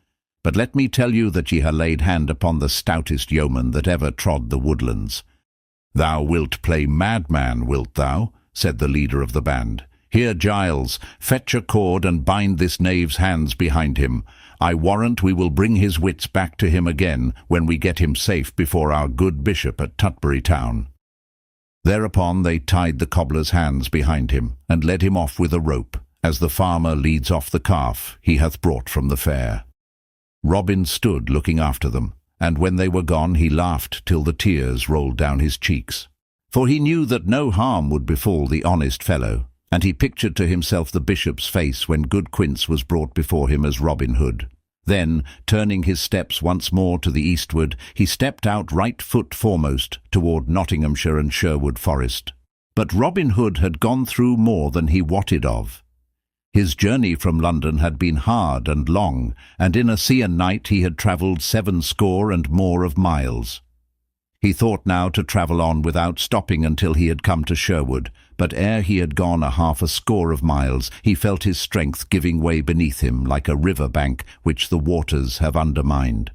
But let me tell you that ye ha' laid hand upon the stoutest yeoman that ever trod the woodlands." "Thou wilt play madman, wilt thou?" said the leader of the band. "Here, Giles, fetch a cord and bind this knave's hands behind him. I warrant we will bring his wits back to him again when we get him safe before our good bishop at Tutbury town." Thereupon they tied the cobbler's hands behind him, and led him off with a rope, as the farmer leads off the calf he hath brought from the fair. Robin stood looking after them, and when they were gone he laughed till the tears rolled down his cheeks. For he knew that no harm would befall the honest fellow, and he pictured to himself the bishop's face when good Quince was brought before him as Robin Hood. Then, turning his steps once more to the eastward, he stepped out right foot foremost toward Nottinghamshire and Sherwood Forest. But Robin Hood had gone through more than he wotted of. His journey from London had been hard and long, and in a sea and night he had travelled 70 and more of miles. He thought now to travel on without stopping until he had come to Sherwood, but ere he had gone a 50 of miles, he felt his strength giving way beneath him like a river bank which the waters have undermined.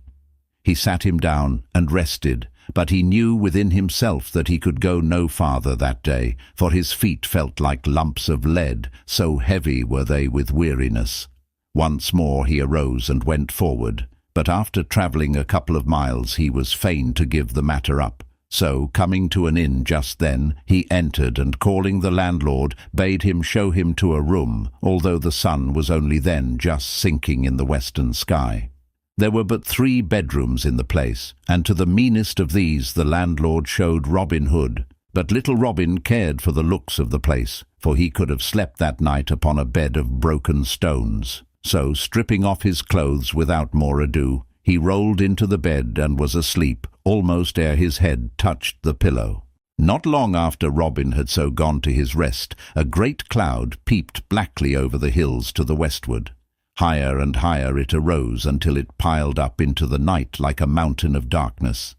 He sat him down and rested, but he knew within himself that he could go no farther that day, for his feet felt like lumps of lead, so heavy were they with weariness. Once more he arose and went forward, but after travelling a couple of miles he was fain to give the matter up. So, coming to an inn just then, he entered and, calling the landlord, bade him show him to a room, although the sun was only then just sinking in the western sky. There were but 3 bedrooms in the place, and to the meanest of these the landlord showed Robin Hood. But little Robin cared for the looks of the place, for he could have slept that night upon a bed of broken stones. So, stripping off his clothes without more ado, he rolled into the bed and was asleep almost ere his head touched the pillow. Not long after Robin had so gone to his rest, a great cloud peeped blackly over the hills to the westward. Higher and higher it arose until it piled up into the night like a mountain of darkness.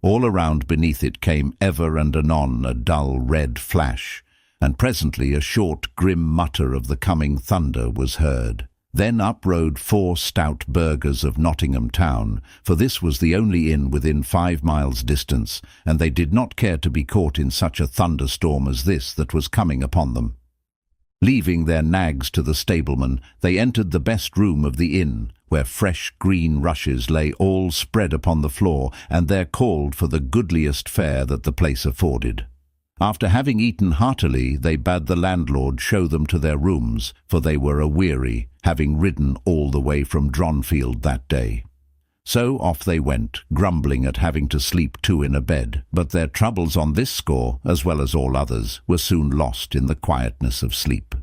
All around beneath it came ever and anon a dull red flash, and presently a short grim mutter of the coming thunder was heard. Then up rode 4 stout burghers of Nottingham town, for this was the only inn within 5 miles distance, and they did not care to be caught in such a thunderstorm as this that was coming upon them. Leaving their nags to the stableman, they entered the best room of the inn, where fresh green rushes lay all spread upon the floor, and there called for the goodliest fare that the place afforded. After having eaten heartily, they bade the landlord show them to their rooms, for they were aweary, having ridden all the way from Dronfield that day. So off they went, grumbling at having to sleep 2 in a bed, but their troubles on this score, as well as all others, were soon lost in the quietness of sleep.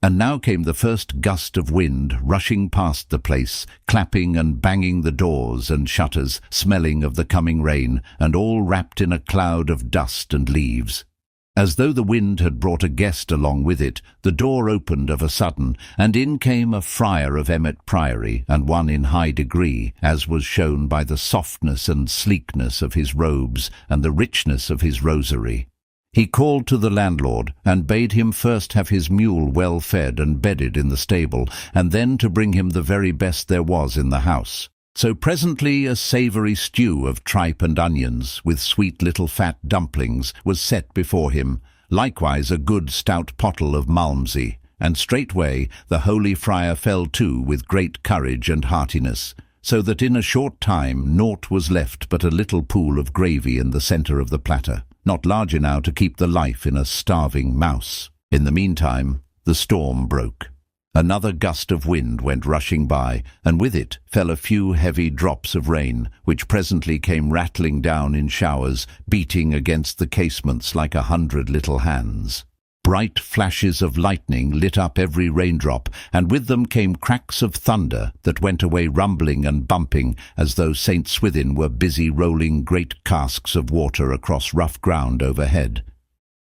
And now came the first gust of wind rushing past the place, clapping and banging the doors and shutters, smelling of the coming rain, and all wrapped in a cloud of dust and leaves. As though the wind had brought a guest along with it, the door opened of a sudden, and in came a friar of Emmet Priory, and one in high degree, as was shown by the softness and sleekness of his robes and the richness of his rosary. He called to the landlord, and bade him first have his mule well fed and bedded in the stable, and then to bring him the very best there was in the house. So presently a savoury stew of tripe and onions, with sweet little fat dumplings, was set before him, likewise a good stout pottle of malmsey, and straightway the holy friar fell to with great courage and heartiness, so that in a short time naught was left but a little pool of gravy in the centre of the platter, not large enough to keep the life in a starving mouse. In the meantime the storm broke. Another gust of wind went rushing by, and with it fell a few heavy drops of rain, which presently came rattling down in showers, beating against the casements like 100 little hands. Bright flashes of lightning lit up every raindrop, and with them came cracks of thunder that went away rumbling and bumping, as though St. Swithin were busy rolling great casks of water across rough ground overhead.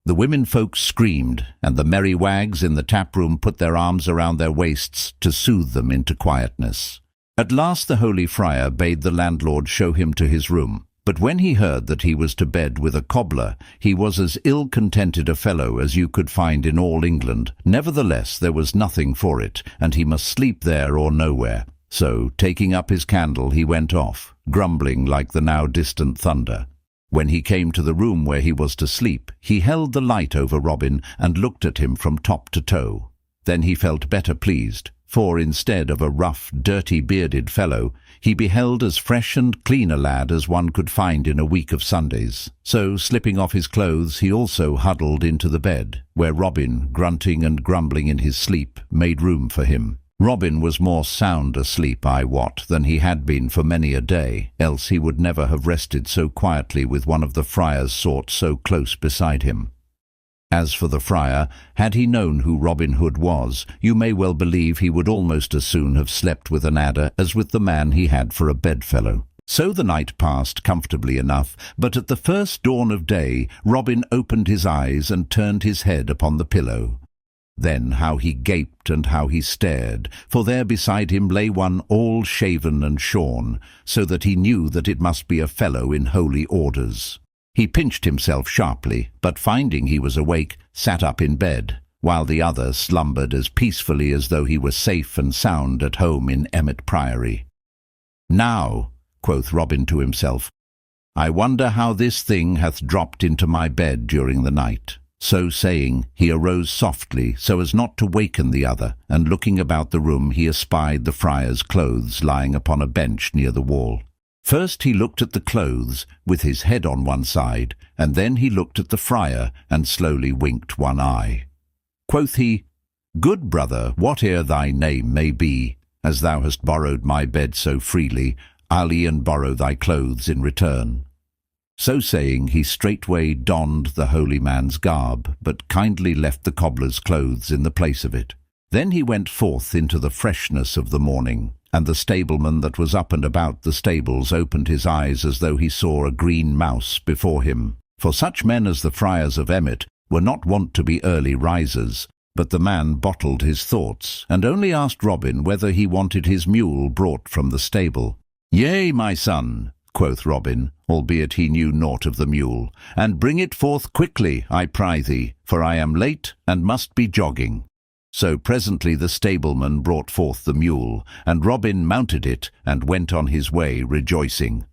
The women folks screamed, and the merry wags in the tap-room put their arms around their waists to soothe them into quietness. At last the holy friar bade the landlord show him to his room, but when he heard that he was to bed with a cobbler, he was as ill-contented a fellow as you could find in all England. Nevertheless there was nothing for it, and he must sleep there or nowhere. So, taking up his candle, he went off, grumbling like the now distant thunder. When he came to the room where he was to sleep, he held the light over Robin and looked at him from top to toe. Then he felt better pleased, for instead of a rough, dirty, bearded fellow, he beheld as fresh and clean a lad as one could find in a week of Sundays. So, slipping off his clothes, he also huddled into the bed, where Robin, grunting and grumbling in his sleep, made room for him. Robin was more sound asleep, I wot, than he had been for many a day, else he would never have rested so quietly with one of the friar's sort so close beside him. As for the friar, had he known who Robinhood was, you may well believe he would almost as soon have slept with an adder as with the man he had for a bedfellow. So the night passed comfortably enough, but at the first dawn of day Robin opened his eyes and turned his head upon the pillow. Then how he gaped and how he stared, for there beside him lay one all shaven and shorn, so that he knew that it must be a fellow in holy orders. He pinched himself sharply, but finding he was awake, sat up in bed, while the other slumbered as peacefully as though he were safe and sound at home in Emmet Priory. "Now," quoth Robin to himself, "I wonder how this thing hath dropped into my bed during the night." So saying, he arose softly, so as not to waken the other, and looking about the room he espied the friar's clothes lying upon a bench near the wall. First he looked at the clothes, with his head on one side, and then he looked at the friar, and slowly winked one eye. Quoth he, "Good brother, whate'er thy name may be, as thou hast borrowed my bed so freely, I'll e'en borrow thy clothes in return." So saying, he straightway donned the holy man's garb, but kindly left the cobbler's clothes in the place of it. Then he went forth into the freshness of the morning, and the stableman that was up and about the stables opened his eyes as though he saw a green mouse before him. for such men as the friars of Emmet were not wont to be early risers. But the man bottled his thoughts, and only asked Robin whether he wanted his mule brought from the stable. "Yea, my son," quoth Robin, albeit he knew naught of the mule, "and bring it forth quickly, I pry thee, for I am late and must be jogging." So presently the stableman brought forth the mule, and Robin mounted it and went on his way rejoicing.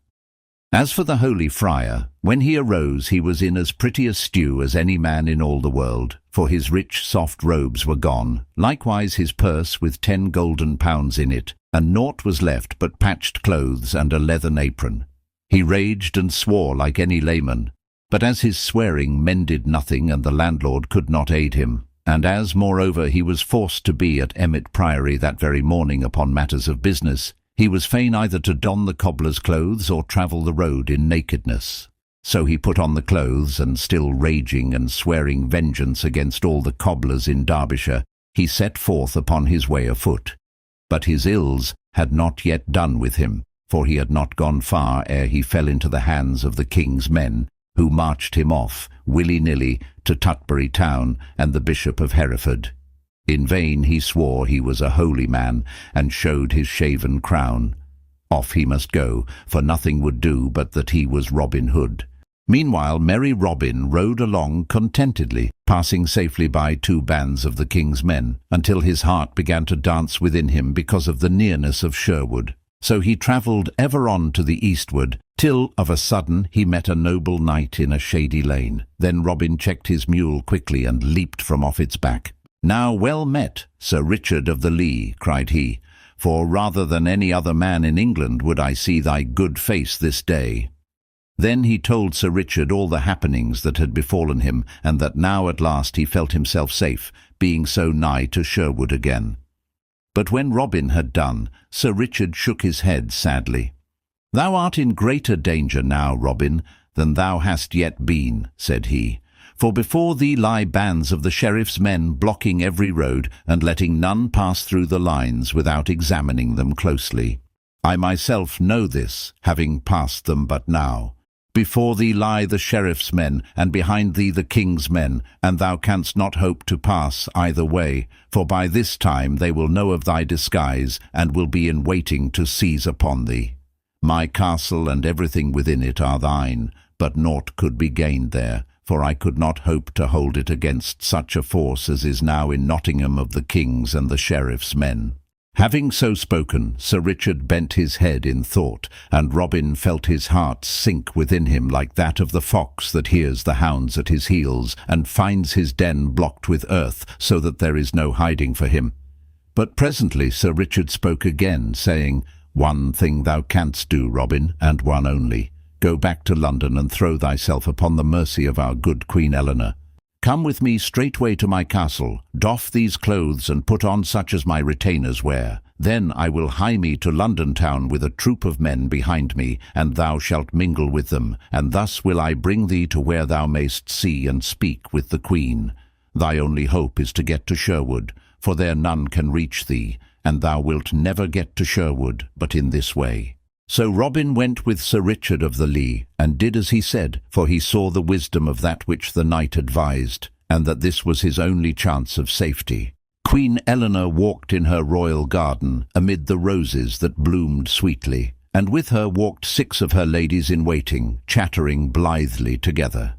As for the holy friar, when he arose he was in as pretty a stew as any man in all the world, for his rich soft robes were gone, likewise his purse with 10 golden pounds in it, and naught was left but patched clothes and a leathern apron. He raged and swore like any layman, but as his swearing mended nothing and the landlord could not aid him, and as, moreover, he was forced to be at Emmet Priory that very morning upon matters of business, he was fain either to don the cobbler's clothes or travel the road in nakedness. So he put on the clothes, and still raging and swearing vengeance against all the cobblers in Derbyshire, he set forth upon his way afoot. But his ills had not yet done with him, for he had not gone far ere he fell into the hands of the king's men, who marched him off, willy-nilly, to Tutbury town and the Bishop of Hereford. In vain he swore he was a holy man, and showed his shaven crown. Off he must go, for nothing would do but that he was Robin Hood. Meanwhile merry Robin rode along contentedly, passing safely by 2 bands of the king's men, until his heart began to dance within him because of the nearness of Sherwood. So he travelled ever on to the eastward, till of a sudden he met a noble knight in a shady lane. Then Robin checked his mule quickly and leaped from off its back. "Now well met, Sir Richard of the Lee," cried he, "for rather than any other man in England would I see thy good face this day." Then he told Sir Richard all the happenings that had befallen him, and that now at last he felt himself safe, being so nigh to Sherwood again. But when Robin had done, Sir Richard shook his head sadly. "Thou art in greater danger now, Robin, than thou hast yet been," said he. "For before thee lie bands of the sheriff's men blocking every road, and letting none pass through the lines without examining them closely. I myself know this, having passed them but now. Before thee lie the sheriff's men, and behind thee the king's men, and thou canst not hope to pass either way, for by this time they will know of thy disguise, and will be in waiting to seize upon thee. My castle and everything within it are thine, but naught could be gained there, for I could not hope to hold it against such a force as is now in Nottingham of the king's and the sheriff's men." Having so spoken, Sir Richard bent his head in thought, and Robin felt his heart sink within him like that of the fox that hears the hounds at his heels, and finds his den blocked with earth, so that there is no hiding for him. But presently Sir Richard spoke again, saying, "One thing thou canst do, Robin, and one only. Go back to London and throw thyself upon the mercy of our good Queen Eleanor. Come with me straightway to my castle, doff these clothes and put on such as my retainers wear. Then I will hie me to London town with a troop of men behind me, and thou shalt mingle with them, and thus will I bring thee to where thou mayst see and speak with the Queen. Thy only hope is to get to Sherwood, for there none can reach thee, and thou wilt never get to Sherwood but in this way." So Robin went with Sir Richard of the Lee, and did as he said, for he saw the wisdom of that which the knight advised, and that this was his only chance of safety. Queen Eleanor walked in her royal garden, amid the roses that bloomed sweetly, and with her walked 6 of her ladies in waiting, chattering blithely together.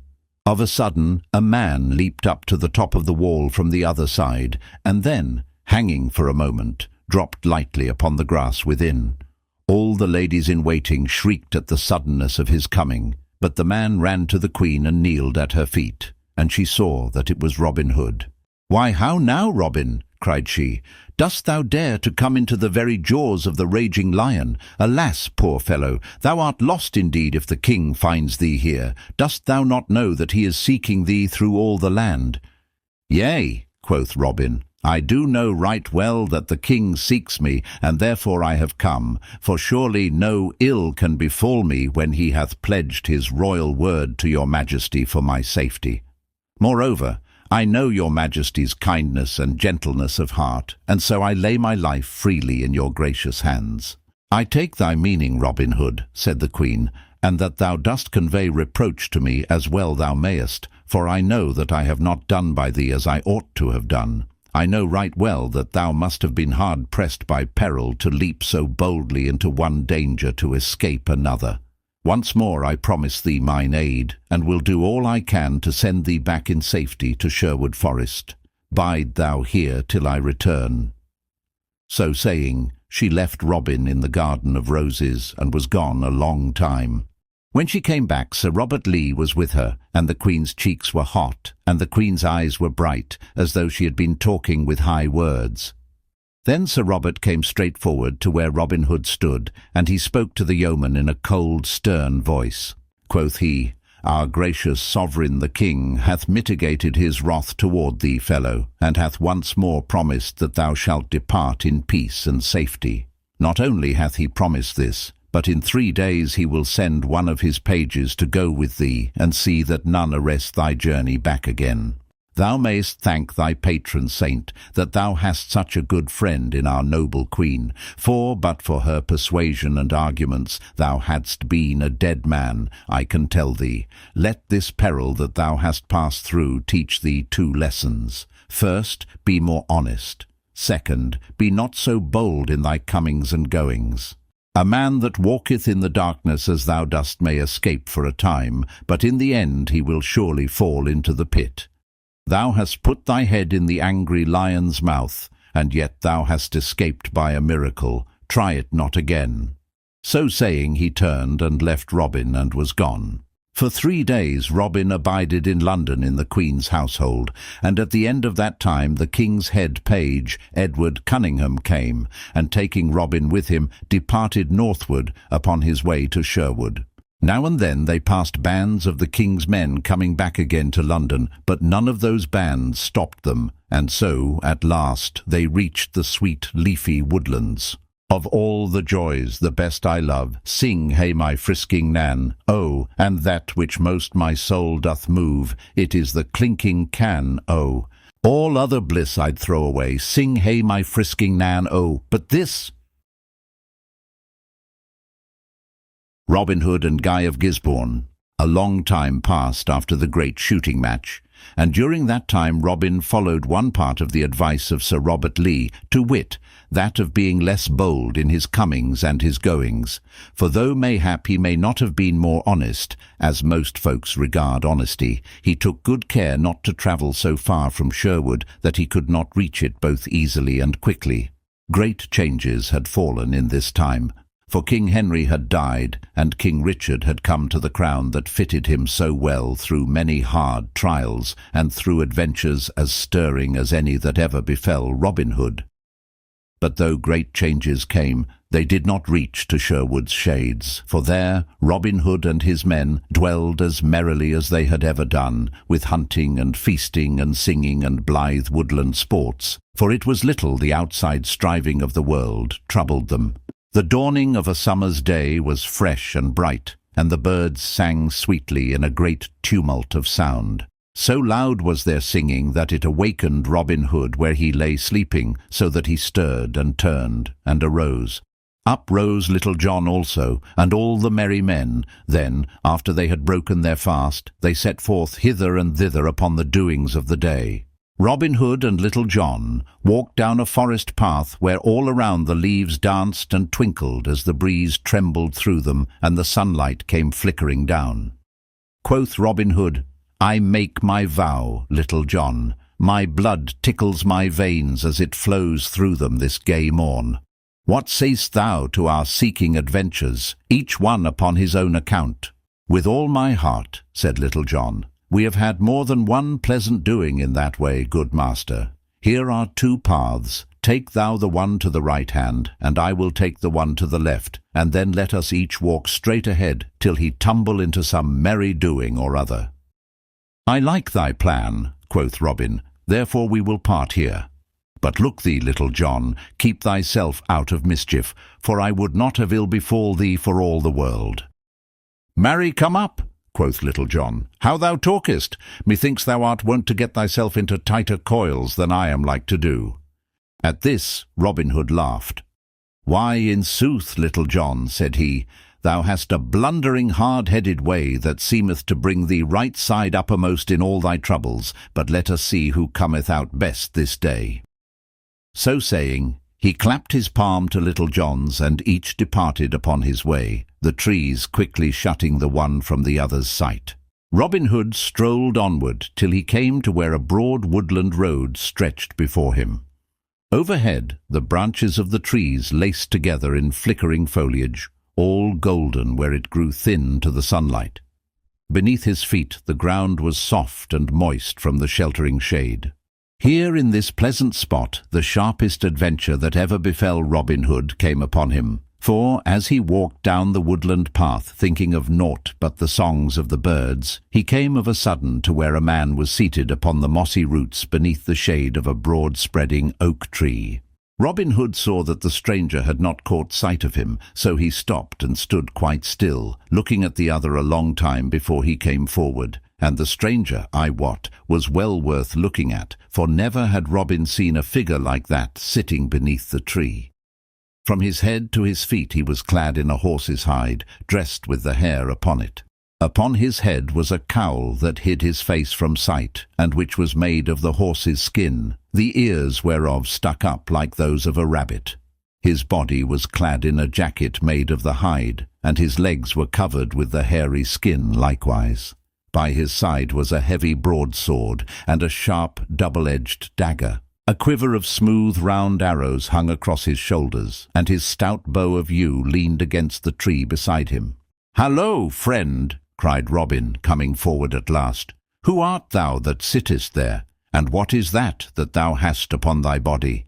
Of a sudden a man leaped up to the top of the wall from the other side, and then, hanging for a moment, dropped lightly upon the grass within. All the ladies in waiting shrieked at the suddenness of his coming, but the man ran to the Queen and kneeled at her feet, and she saw that it was Robin Hood. "Why, how now, Robin?" cried she. "Dost thou dare to come into the very jaws of the raging lion? Alas, poor fellow, thou art lost indeed if the king finds thee here. Dost thou not know that he is seeking thee through all the land?" "Yea," quoth Robin, "I do know right well that the king seeks me, and therefore I have come, for surely no ill can befall me when he hath pledged his royal word to your majesty for my safety. Moreover, I know your majesty's kindness and gentleness of heart, and so I lay my life freely in your gracious hands." "I take thy meaning, Robin Hood," said the Queen, and that thou dost convey reproach to me, as well thou mayest, for I know that I have not done by thee as I ought to have done. I know right well that thou must have been hard pressed by peril to leap so boldly into one danger to escape another. Once more I promise thee mine aid, and will do all I can to send thee back in safety to Sherwood Forest. Bide thou here till I return." So saying, she left Robin in the garden of roses and was gone a long time. When she came back, Sir Robert Lee was with her, and the Queen's cheeks were hot, and the Queen's eyes were bright, as though she had been talking with high words. Then Sir Robert came straight forward to where Robin Hood stood, and he spoke to the yeoman in a cold, stern voice. Quoth he, "Our gracious sovereign the King hath mitigated his wrath toward thee, fellow, and hath once more promised that thou shalt depart in peace and safety. Not only hath he promised this, but in 3 days he will send one of his pages to go with thee, and see that none arrest thy journey back again. Thou mayst thank thy patron saint that thou hast such a good friend in our noble Queen, for but for her persuasion and arguments thou hadst been a dead man, I can tell thee. Let this peril that thou hast passed through teach thee 2 lessons. First, be more honest. Second, be not so bold in thy comings and goings. A man that walketh in the darkness as thou dost may escape for a time, but in the end he will surely fall into the pit. Thou hast put thy head in the angry lion's mouth, and yet thou hast escaped by a miracle. Try it not again." So saying, he turned and left Robin and was gone. For 3 days Robin abided in London in the Queen's household, and at the end of that time the King's head page, Edward Cunningham, came, and taking Robin with him, departed northward upon his way to Sherwood. Now and then they passed bands of the King's men coming back again to London, but none of those bands stopped them, and so, at last, they reached the sweet leafy woodlands. Of all the joys the best I love, sing, hey, my frisking Nan, oh, and that which most my soul doth move, it is the clinking can, oh. All other bliss I'd throw away, sing, hey, my frisking Nan, oh, but this. Robin Hood and Guy of Gisbourne. A long time passed after the great shooting match, and during that time Robin followed one part of the advice of Sir Robert Lee, to wit, that of being less bold in his comings and his goings. For though mayhap he may not have been more honest, as most folks regard honesty, he took good care not to travel so far from Sherwood that he could not reach it both easily and quickly. Great changes had fallen in this time, for King Henry had died, and King Richard had come to the crown that fitted him so well through many hard trials, and through adventures as stirring as any that ever befell Robin Hood. But though great changes came, they did not reach to Sherwood's shades, for there Robin Hood and his men dwelled as merrily as they had ever done, with hunting and feasting and singing and blithe woodland sports, for it was little the outside striving of the world troubled them. The dawning of a summer's day was fresh and bright, and the birds sang sweetly in a great tumult of sound. So loud was their singing that it awakened Robin Hood where he lay sleeping, so that he stirred and turned and arose. Up rose Little John also, and all the merry men. Then, after they had broken their fast, they set forth hither and thither upon the doings of the day. Robin Hood and Little John walked down a forest path where all around the leaves danced and twinkled as the breeze trembled through them and the sunlight came flickering down. Quoth Robin Hood, "I make my vow, Little John. My blood tickles my veins as it flows through them this gay morn. What say'st thou to our seeking adventures, each one upon his own account?" "With all my heart," said Little John. "We have had more than one pleasant doing in that way, good master. Here are 2 paths. Take thou the one to the right hand, and I will take the one to the left, and then let us each walk straight ahead till he tumble into some merry doing or other." "I like thy plan," quoth Robin, "therefore we will part here. But look thee, Little John, keep thyself out of mischief, for I would not have ill befall thee for all the world." "Marry, come up," quoth Little John. "How thou talkest! Methinks thou art wont to get thyself into tighter coils than I am like to do." At this Robin Hood laughed. "Why, in sooth, Little John," said he, thou hast a blundering hard-headed way that seemeth to bring thee right side uppermost in all thy troubles, but let us see who cometh out best this day." So saying, he clapped his palm to Little John's, and each departed upon his way, the trees quickly shutting the one from the other's sight. Robin Hood strolled onward till he came to where a broad woodland road stretched before him. Overhead, the branches of the trees laced together in flickering foliage, all golden where it grew thin to the sunlight. Beneath his feet the ground was soft and moist from the sheltering shade. Here in this pleasant spot the sharpest adventure that ever befell Robin Hood came upon him, for as he walked down the woodland path thinking of naught but the songs of the birds, he came of a sudden to where a man was seated upon the mossy roots beneath the shade of a broad-spreading oak tree. Robin Hood saw that the stranger had not caught sight of him, so he stopped and stood quite still, looking at the other a long time before he came forward. And the stranger, I wot, was well worth looking at, for never had Robin seen a figure like that sitting beneath the tree. From his head to his feet he was clad in a horse's hide, dressed with the hair upon it. Upon his head was a cowl that hid his face from sight, and which was made of the horse's skin, the ears whereof stuck up like those of a rabbit. His body was clad in a jacket made of the hide, and his legs were covered with the hairy skin likewise. By his side was a heavy broadsword and a sharp double-edged dagger. A quiver of smooth round arrows hung across his shoulders, and his stout bow of yew leaned against the tree beside him. "Hallo, friend!" cried Robin, coming forward at last. "Who art thou that sittest there, and what is that thou hast upon thy body?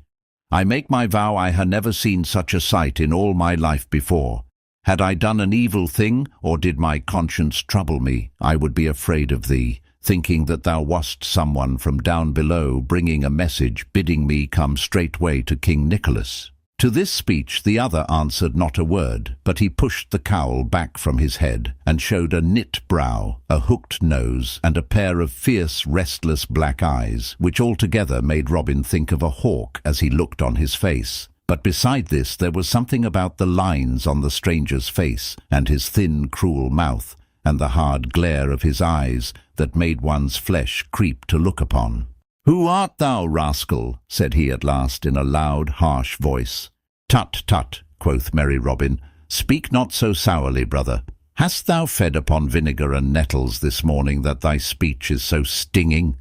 I make my vow I ha never seen such a sight in all my life before. Had I done an evil thing, or did my conscience trouble me, I would be afraid of thee, thinking that thou wast someone from down below bringing a message bidding me come straightway to King Nicholas." To this speech the other answered not a word, but he pushed the cowl back from his head, and showed a knit brow, a hooked nose, and a pair of fierce, restless black eyes, which altogether made Robin think of a hawk as he looked on his face. But beside this there was something about the lines on the stranger's face, and his thin, cruel mouth, and the hard glare of his eyes, that made one's flesh creep to look upon. "Who art thou, rascal?" said he at last in a loud, harsh voice. "Tut, tut," quoth merry Robin, "speak not so sourly, brother. Hast thou fed upon vinegar and nettles this morning that thy speech is so stinging?"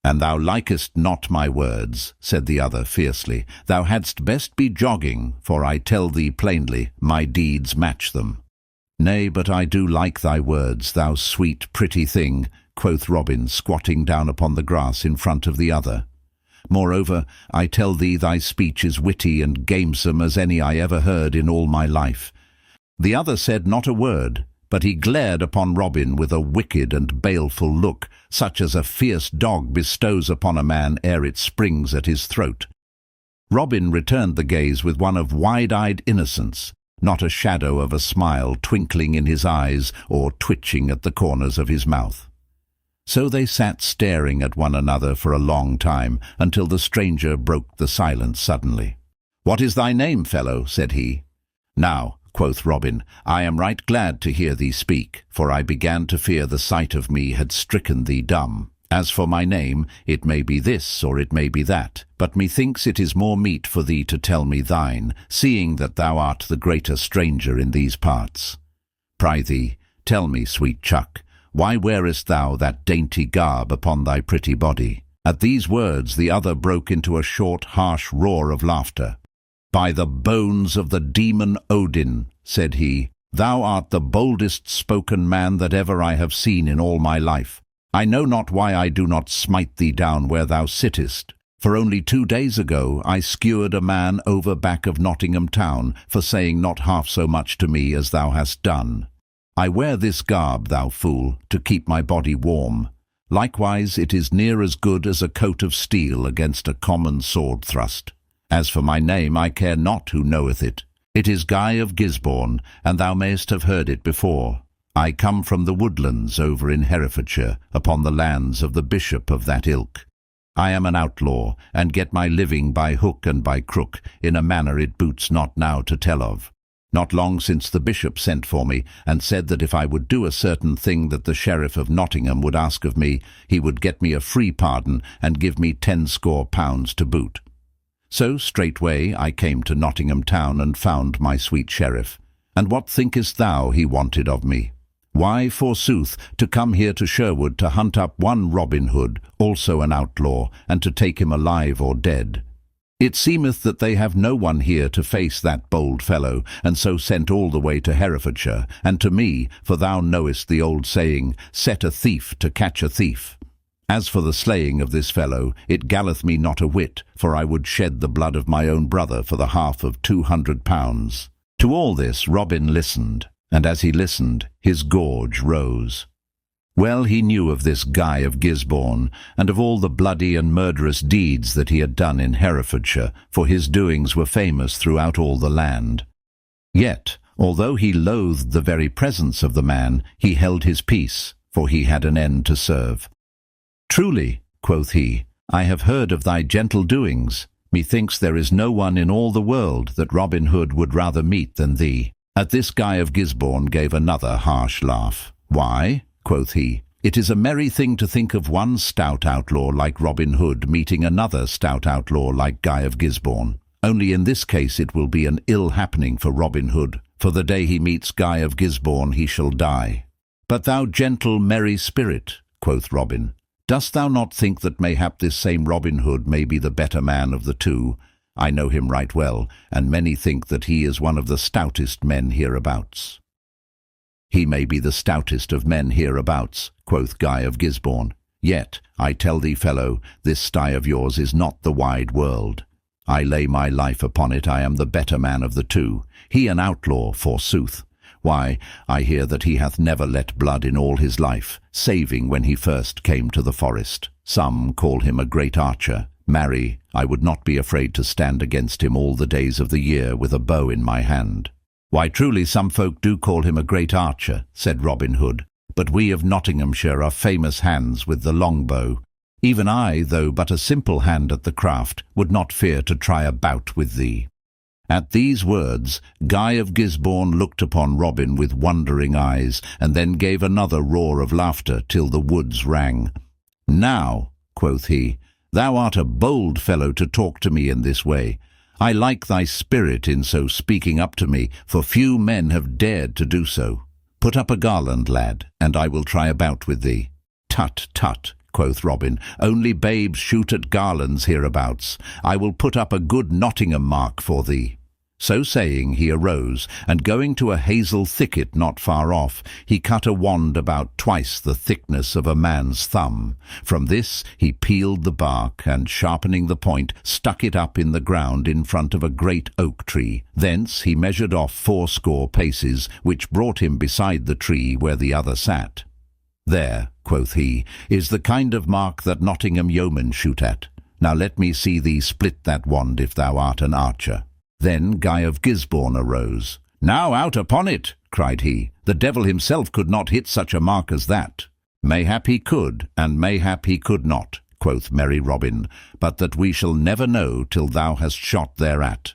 "And thou likest not my words," said the other fiercely. "Thou hadst best be jogging, for I tell thee plainly, my deeds match them." "Nay, but I do like thy words, thou sweet, pretty thing," quoth Robin, squatting down upon the grass in front of the other. "Moreover, I tell thee thy speech is witty and gamesome as any I ever heard in all my life." The other said not a word, but he glared upon Robin with a wicked and baleful look, such as a fierce dog bestows upon a man ere it springs at his throat. Robin returned the gaze with one of wide-eyed innocence, not a shadow of a smile twinkling in his eyes or twitching at the corners of his mouth. So they sat staring at one another for a long time, until the stranger broke the silence suddenly. "What is thy name, fellow?" said he. "Now," quoth Robin, "I am right glad to hear thee speak, for I began to fear the sight of me had stricken thee dumb. As for my name, it may be this or it may be that, but methinks it is more meet for thee to tell me thine, seeing that thou art the greater stranger in these parts. Prithee, tell me, sweet chuck, why wearest thou that dainty garb upon thy pretty body?" At these words the other broke into a short, harsh roar of laughter. "By the bones of the demon Odin," said he, "thou art the boldest spoken man that ever I have seen in all my life. I know not why I do not smite thee down where thou sittest, for only 2 days ago I skewered a man over back of Nottingham town for saying not half so much to me as thou hast done. I wear this garb, thou fool, to keep my body warm. Likewise it is near as good as a coat of steel against a common sword thrust. As for my name, I care not who knoweth it. It is Guy of Gisbourne, and thou mayst have heard it before. I come from the woodlands over in Herefordshire, upon the lands of the bishop of that ilk. I am an outlaw, and get my living by hook and by crook, in a manner it boots not now to tell of. Not long since the bishop sent for me, and said that if I would do a certain thing that the sheriff of Nottingham would ask of me, he would get me a free pardon and give me 10 pounds to boot. So straightway I came to Nottingham town and found my sweet sheriff. And what thinkest thou he wanted of me? Why, forsooth, to come here to Sherwood to hunt up one Robinhood, also an outlaw, and to take him alive or dead. It seemeth that they have no one here to face that bold fellow, and so sent all the way to Herefordshire, and to me, for thou knowest the old saying, set a thief to catch a thief. As for the slaying of this fellow, it galleth me not a whit, for I would shed the blood of my own brother for the half of 200 pounds. To all this Robin listened, and as he listened, his gorge rose. Well he knew of this Guy of Gisbourne, and of all the bloody and murderous deeds that he had done in Herefordshire, for his doings were famous throughout all the land. Yet, although he loathed the very presence of the man, he held his peace, for he had an end to serve. Truly, quoth he, I have heard of thy gentle doings. Methinks there is no one in all the world that Robin Hood would rather meet than thee. At this Guy of Gisbourne gave another harsh laugh. Why? Quoth he, it is a merry thing to think of one stout outlaw like Robin Hood meeting another stout outlaw like Guy of Gisbourne. Only in this case it will be an ill happening for Robin Hood, for the day he meets Guy of Gisbourne he shall die. But thou gentle merry spirit, quoth Robin, dost thou not think that mayhap this same Robin Hood may be the better man of the two? I know him right well, and many think that he is one of the stoutest men hereabouts. He may be the stoutest of men hereabouts, quoth Guy of Gisbourne. Yet, I tell thee, fellow, this sty of yours is not the wide world. I lay my life upon it I am the better man of the two. He an outlaw, forsooth. Why, I hear that he hath never let blood in all his life, saving when he first came to the forest. Some call him a great archer. Marry, I would not be afraid to stand against him all the days of the year with a bow in my hand. Why, truly some folk do call him a great archer, said Robin Hood, but we of Nottinghamshire are famous hands with the longbow. Even I, though but a simple hand at the craft, would not fear to try a bout with thee. At these words, Guy of Gisbourne looked upon Robin with wondering eyes, and then gave another roar of laughter till the woods rang. Now, quoth he, thou art a bold fellow to talk to me in this way. I like thy spirit in so speaking up to me, for few men have dared to do so. Put up a garland, lad, and I will try a bout with thee. Tut, tut, quoth Robin, only babes shoot at garlands hereabouts. I will put up a good Nottingham mark for thee. So saying, he arose, and going to a hazel thicket not far off, he cut a wand about twice the thickness of a man's thumb. From this he peeled the bark, and sharpening the point, stuck it up in the ground in front of a great oak tree. Thence he measured off 80 paces, which brought him beside the tree where the other sat. There, quoth he, is the kind of mark that Nottingham yeomen shoot at. Now let me see thee split that wand if thou art an archer. Then Guy of Gisbourne arose. Now out upon it, cried he. The devil himself could not hit such a mark as that. Mayhap he could, and mayhap he could not, quoth merry Robin, but that we shall never know till thou hast shot thereat.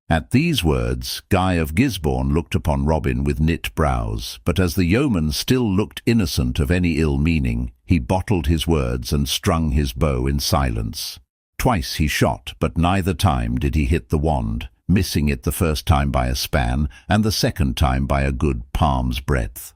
At these words, Guy of Gisbourne looked upon Robin with knit brows, but as the yeoman still looked innocent of any ill meaning, he bottled his words and strung his bow in silence. Twice he shot, but neither time did he hit the wand, missing it the first time by a span, and the second time by a good palm's breadth.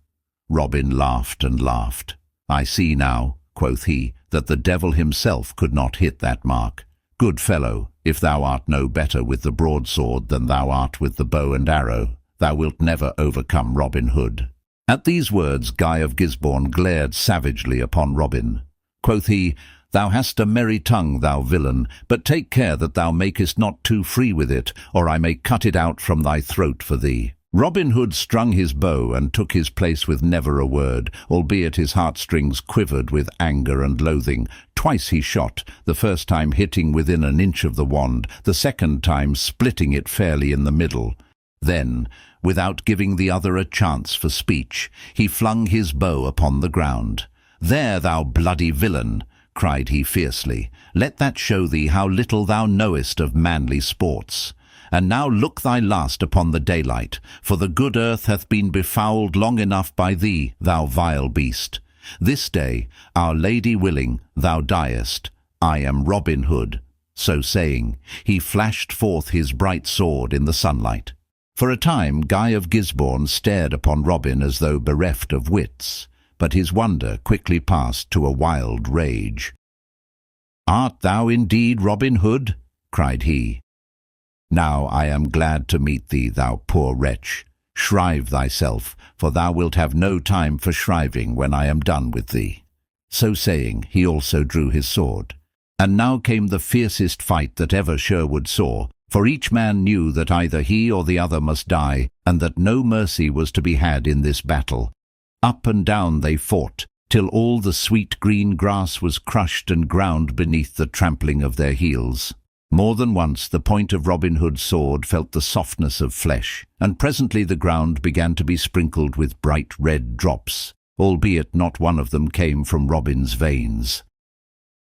Robin laughed and laughed. I see now, quoth he, that the devil himself could not hit that mark. Good fellow, if thou art no better with the broadsword than thou art with the bow and arrow, thou wilt never overcome Robin Hood. At these words Guy of Gisbourne glared savagely upon Robin. Quoth he, Thou hast a merry tongue, thou villain, but take care that thou makest not too free with it, or I may cut it out from thy throat for thee. Robin Hood strung his bow and took his place with never a word, albeit his heartstrings quivered with anger and loathing. Twice he shot, the first time hitting within an inch of the wand, the second time splitting it fairly in the middle. Then, without giving the other a chance for speech, he flung his bow upon the ground. There, thou bloody villain, cried he fiercely, let that show thee how little thou knowest of manly sports. and now look thy last upon the daylight, for the good earth hath been befouled long enough by thee, thou vile beast. This day, Our Lady willing, thou diest. I am Robin Hood." So saying, he flashed forth his bright sword in the sunlight. For a time Guy of Gisbourne stared upon Robin as though bereft of wits, but his wonder quickly passed to a wild rage. "Art thou indeed Robin Hood?" cried he. "Now I am glad to meet thee, thou poor wretch. Shrive thyself, for thou wilt have no time for shriving when I am done with thee." So saying, he also drew his sword. And now came the fiercest fight that ever Sherwood saw, for each man knew that either he or the other must die, and that no mercy was to be had in this battle. Up and down they fought, till all the sweet green grass was crushed and ground beneath the trampling of their heels. More than once the point of Robin Hood's sword felt the softness of flesh, and presently the ground began to be sprinkled with bright red drops, albeit not one of them came from Robin's veins.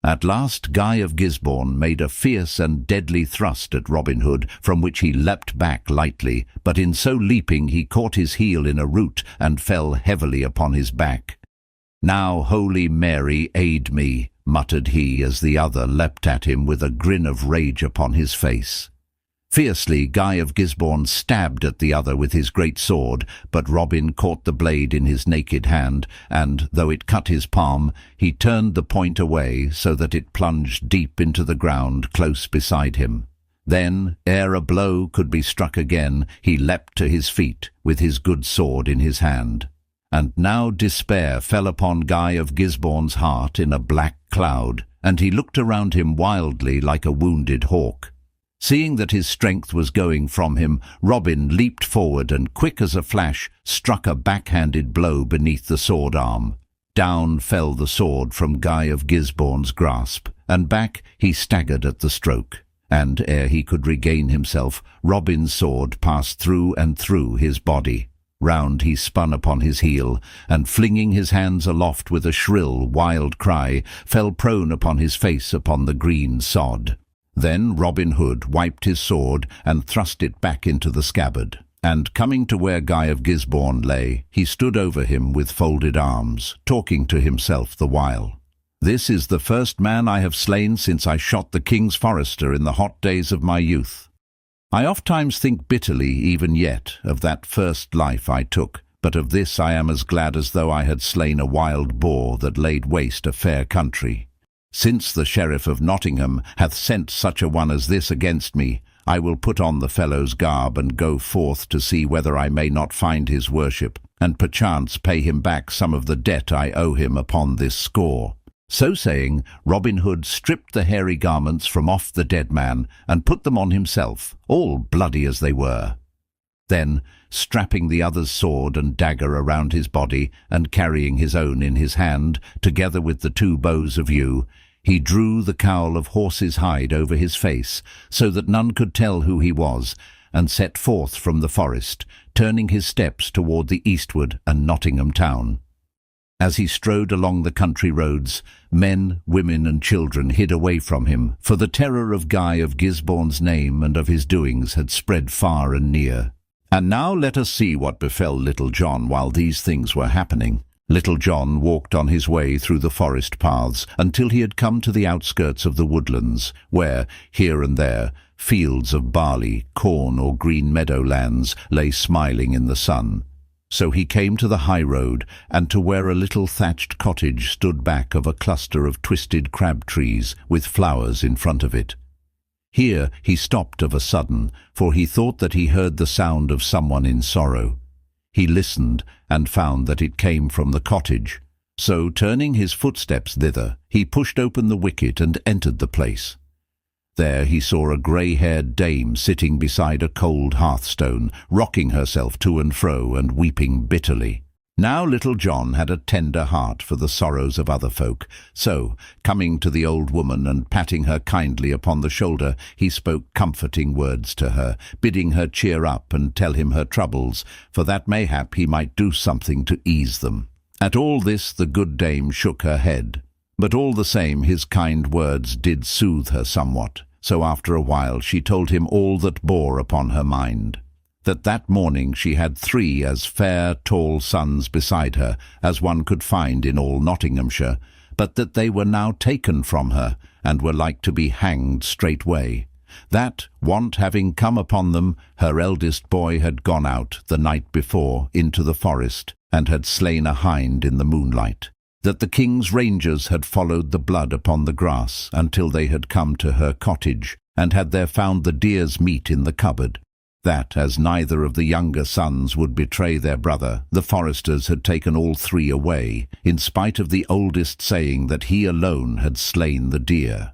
At last Guy of Gisbourne made a fierce and deadly thrust at Robin Hood, from which he leapt back lightly, but in so leaping he caught his heel in a root and fell heavily upon his back. "Now, Holy Mary, aid me," muttered he as the other leapt at him with a grin of rage upon his face. Fiercely Guy of Gisbourne stabbed at the other with his great sword, but Robin caught the blade in his naked hand, and, though it cut his palm, he turned the point away so that it plunged deep into the ground close beside him. Then, ere a blow could be struck again, he leapt to his feet with his good sword in his hand. And now despair fell upon Guy of Gisbourne's heart in a black cloud, and he looked around him wildly like a wounded hawk. Seeing that his strength was going from him, Robin leaped forward and, quick as a flash, struck a backhanded blow beneath the sword-arm. Down fell the sword from Guy of Gisbourne's grasp, and back he staggered at the stroke. And ere he could regain himself, Robin's sword passed through and through his body. Round he spun upon his heel, and flinging his hands aloft with a shrill, wild cry, fell prone upon his face upon the green sod. Then Robin Hood wiped his sword and thrust it back into the scabbard, and coming to where Guy of Gisbourne lay, he stood over him with folded arms, talking to himself the while. "This is the first man I have slain since I shot the king's forester in the hot days of my youth. I ofttimes think bitterly, even yet, of that first life I took, but of this I am as glad as though I had slain a wild boar that laid waste a fair country. Since the sheriff of Nottingham hath sent such a one as this against me, I will put on the fellow's garb and go forth to see whether I may not find his worship, and perchance pay him back some of the debt I owe him upon this score." So saying, Robin Hood stripped the hairy garments from off the dead man, and put them on himself, all bloody as they were. Then, strapping the other's sword and dagger around his body, and carrying his own in his hand, together with the two bows of yew, he drew the cowl of horse's hide over his face, so that none could tell who he was, and set forth from the forest, turning his steps toward the eastward and Nottingham town. As he strode along the country roads, men, women, and children hid away from him, for the terror of Guy of Gisbourne's name and of his doings had spread far and near. And now let us see what befell Little John while these things were happening. Little John walked on his way through the forest paths until he had come to the outskirts of the woodlands, where, here and there, fields of barley, corn, or green meadowlands lay smiling in the sun. So he came to the high road, and to where a little thatched cottage stood back of a cluster of twisted crab trees with flowers in front of it. Here he stopped of a sudden, for he thought that he heard the sound of someone in sorrow. He listened, and found that it came from the cottage. So, turning his footsteps thither, he pushed open the wicket and entered the place. There he saw a grey-haired dame sitting beside a cold hearthstone, rocking herself to and fro and weeping bitterly. Now Little John had a tender heart for the sorrows of other folk, so, coming to the old woman and patting her kindly upon the shoulder, he spoke comforting words to her, bidding her cheer up and tell him her troubles, for that mayhap he might do something to ease them. At all this the good dame shook her head, but all the same his kind words did soothe her somewhat, so after a while she told him all that bore upon her mind. That morning she had 3 as fair, tall sons beside her as one could find in all Nottinghamshire, but that they were now taken from her, and were like to be hanged straightway. That, want having come upon them, her eldest boy had gone out the night before into the forest, and had slain a hind in the moonlight. That the king's rangers had followed the blood upon the grass until they had come to her cottage, and had there found the deer's meat in the cupboard. That, as neither of the younger sons would betray their brother, the foresters had taken all 3 away, in spite of the oldest saying that he alone had slain the deer.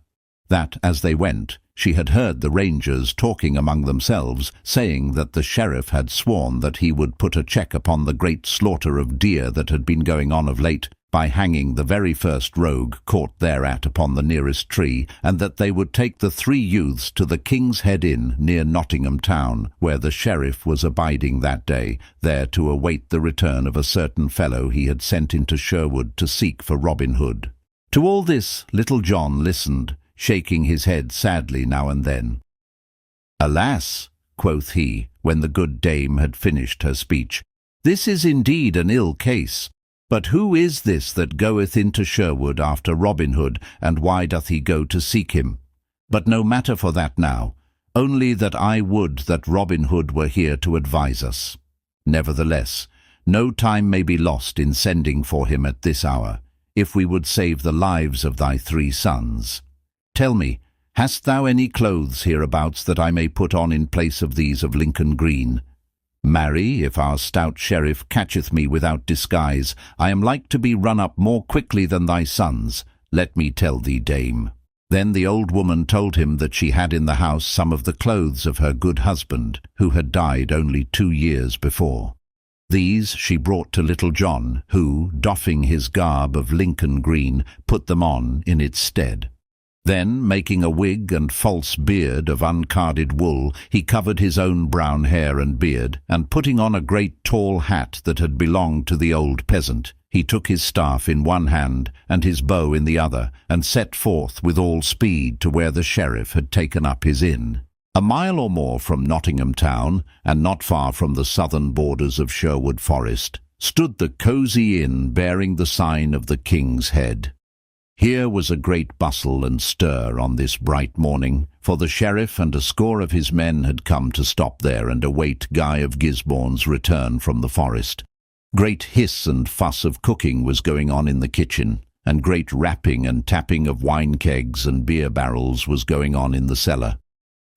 That, as they went, she had heard the rangers talking among themselves, saying that the sheriff had sworn that he would put a check upon the great slaughter of deer that had been going on of late, by hanging the very first rogue caught thereat upon the nearest tree, and that they would take the 3 youths to the King's Head Inn near Nottingham town, where the sheriff was abiding that day, there to await the return of a certain fellow he had sent into Sherwood to seek for Robinhood. To all this Little John listened, shaking his head sadly now and then. "Alas," quoth he, when the good dame had finished her speech, "this is indeed an ill case. But who is this that goeth into Sherwood after Robinhood, and why doth he go to seek him? But no matter for that now, only that I would that Robinhood were here to advise us. Nevertheless, no time may be lost in sending for him at this hour, if we would save the lives of thy 3 sons. Tell me, hast thou any clothes hereabouts that I may put on in place of these of Lincoln Green? Marry, if our stout sheriff catcheth me without disguise, I am like to be run up more quickly than thy sons, let me tell thee, dame." Then the old woman told him that she had in the house some of the clothes of her good husband, who had died only 2 years before. These she brought to Little John, who, doffing his garb of Lincoln Green, put them on in its stead. Then, making a wig and false beard of uncarded wool, he covered his own brown hair and beard, and putting on a great tall hat that had belonged to the old peasant, he took his staff in one hand and his bow in the other, and set forth with all speed to where the sheriff had taken up his inn. A mile or more from Nottingham town, and not far from the southern borders of Sherwood Forest, stood the cosy inn bearing the sign of the King's Head. Here was a great bustle and stir on this bright morning, for the sheriff and a score of his men had come to stop there and await Guy of Gisbourne's return from the forest. Great hiss and fuss of cooking was going on in the kitchen, and great rapping and tapping of wine kegs and beer barrels was going on in the cellar.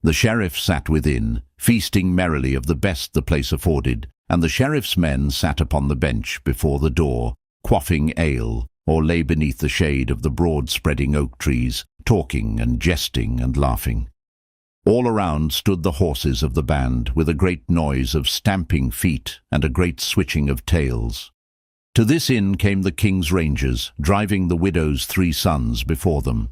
The sheriff sat within, feasting merrily of the best the place afforded, and the sheriff's men sat upon the bench before the door, quaffing ale, or lay beneath the shade of the broad-spreading oak trees, talking and jesting and laughing. All around stood the horses of the band, with a great noise of stamping feet and a great switching of tails. To this inn came the king's rangers, driving the widow's 3 sons before them.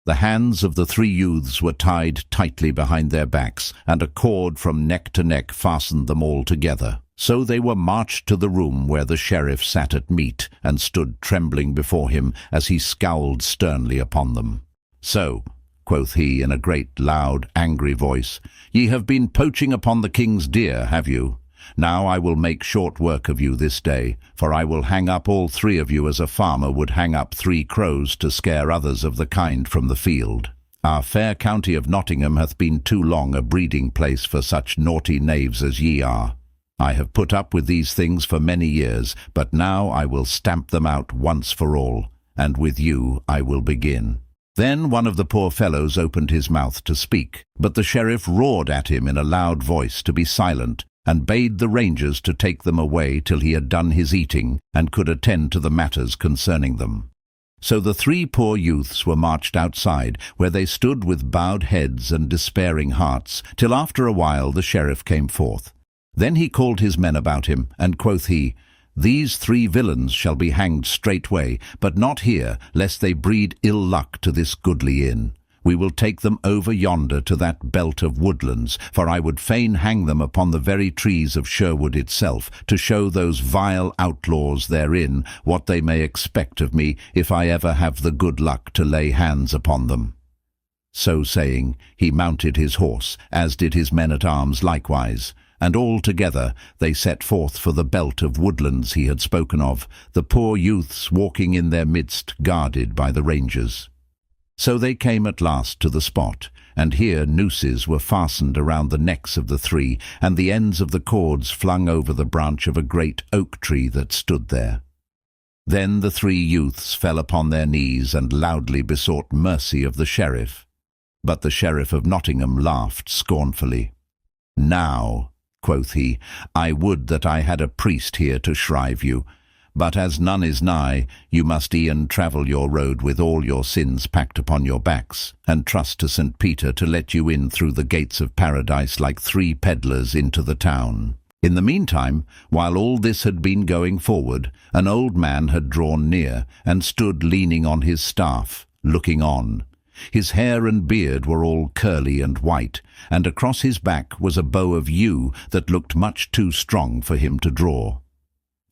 The hands of the 3 youths were tied tightly behind their backs, and a cord from neck to neck fastened them all together. So they were marched to the room where the sheriff sat at meat, and stood trembling before him as he scowled sternly upon them. "So," quoth he in a great, loud, angry voice, "ye have been poaching upon the king's deer, have you? Now I will make short work of you this day, for I will hang up all 3 of you as a farmer would hang up 3 crows to scare others of the kind from the field. Our fair county of Nottingham hath been too long a breeding place for such naughty knaves as ye are. I have put up with these things for many years, but now I will stamp them out once for all, and with you I will begin." Then one of the poor fellows opened his mouth to speak, but the sheriff roared at him in a loud voice to be silent, and bade the rangers to take them away till he had done his eating, and could attend to the matters concerning them. So the 3 poor youths were marched outside, where they stood with bowed heads and despairing hearts, till after a while the sheriff came forth. Then he called his men about him, and quoth he, "These 3 villains shall be hanged straightway, but not here, lest they breed ill luck to this goodly inn. We will take them over yonder to that belt of woodlands, for I would fain hang them upon the very trees of Sherwood itself, to show those vile outlaws therein what they may expect of me if I ever have the good luck to lay hands upon them." So saying, he mounted his horse, as did his men-at-arms likewise, and all together they set forth for the belt of woodlands he had spoken of, the poor youths walking in their midst, guarded by the rangers. So they came at last to the spot, and here nooses were fastened around the necks of the three, and the ends of the cords flung over the branch of a great oak tree that stood there. Then the three youths fell upon their knees and loudly besought mercy of the sheriff. But the sheriff of Nottingham laughed scornfully. "Now," quoth he, "I would that I had a priest here to shrive you. But as none is nigh, you must e'en travel your road with all your sins packed upon your backs, and trust to St. Peter to let you in through the gates of paradise like three pedlars into the town." In the meantime, while all this had been going forward, an old man had drawn near, and stood leaning on his staff, looking on. His hair and beard were all curly and white, and across his back was a bow of yew that looked much too strong for him to draw.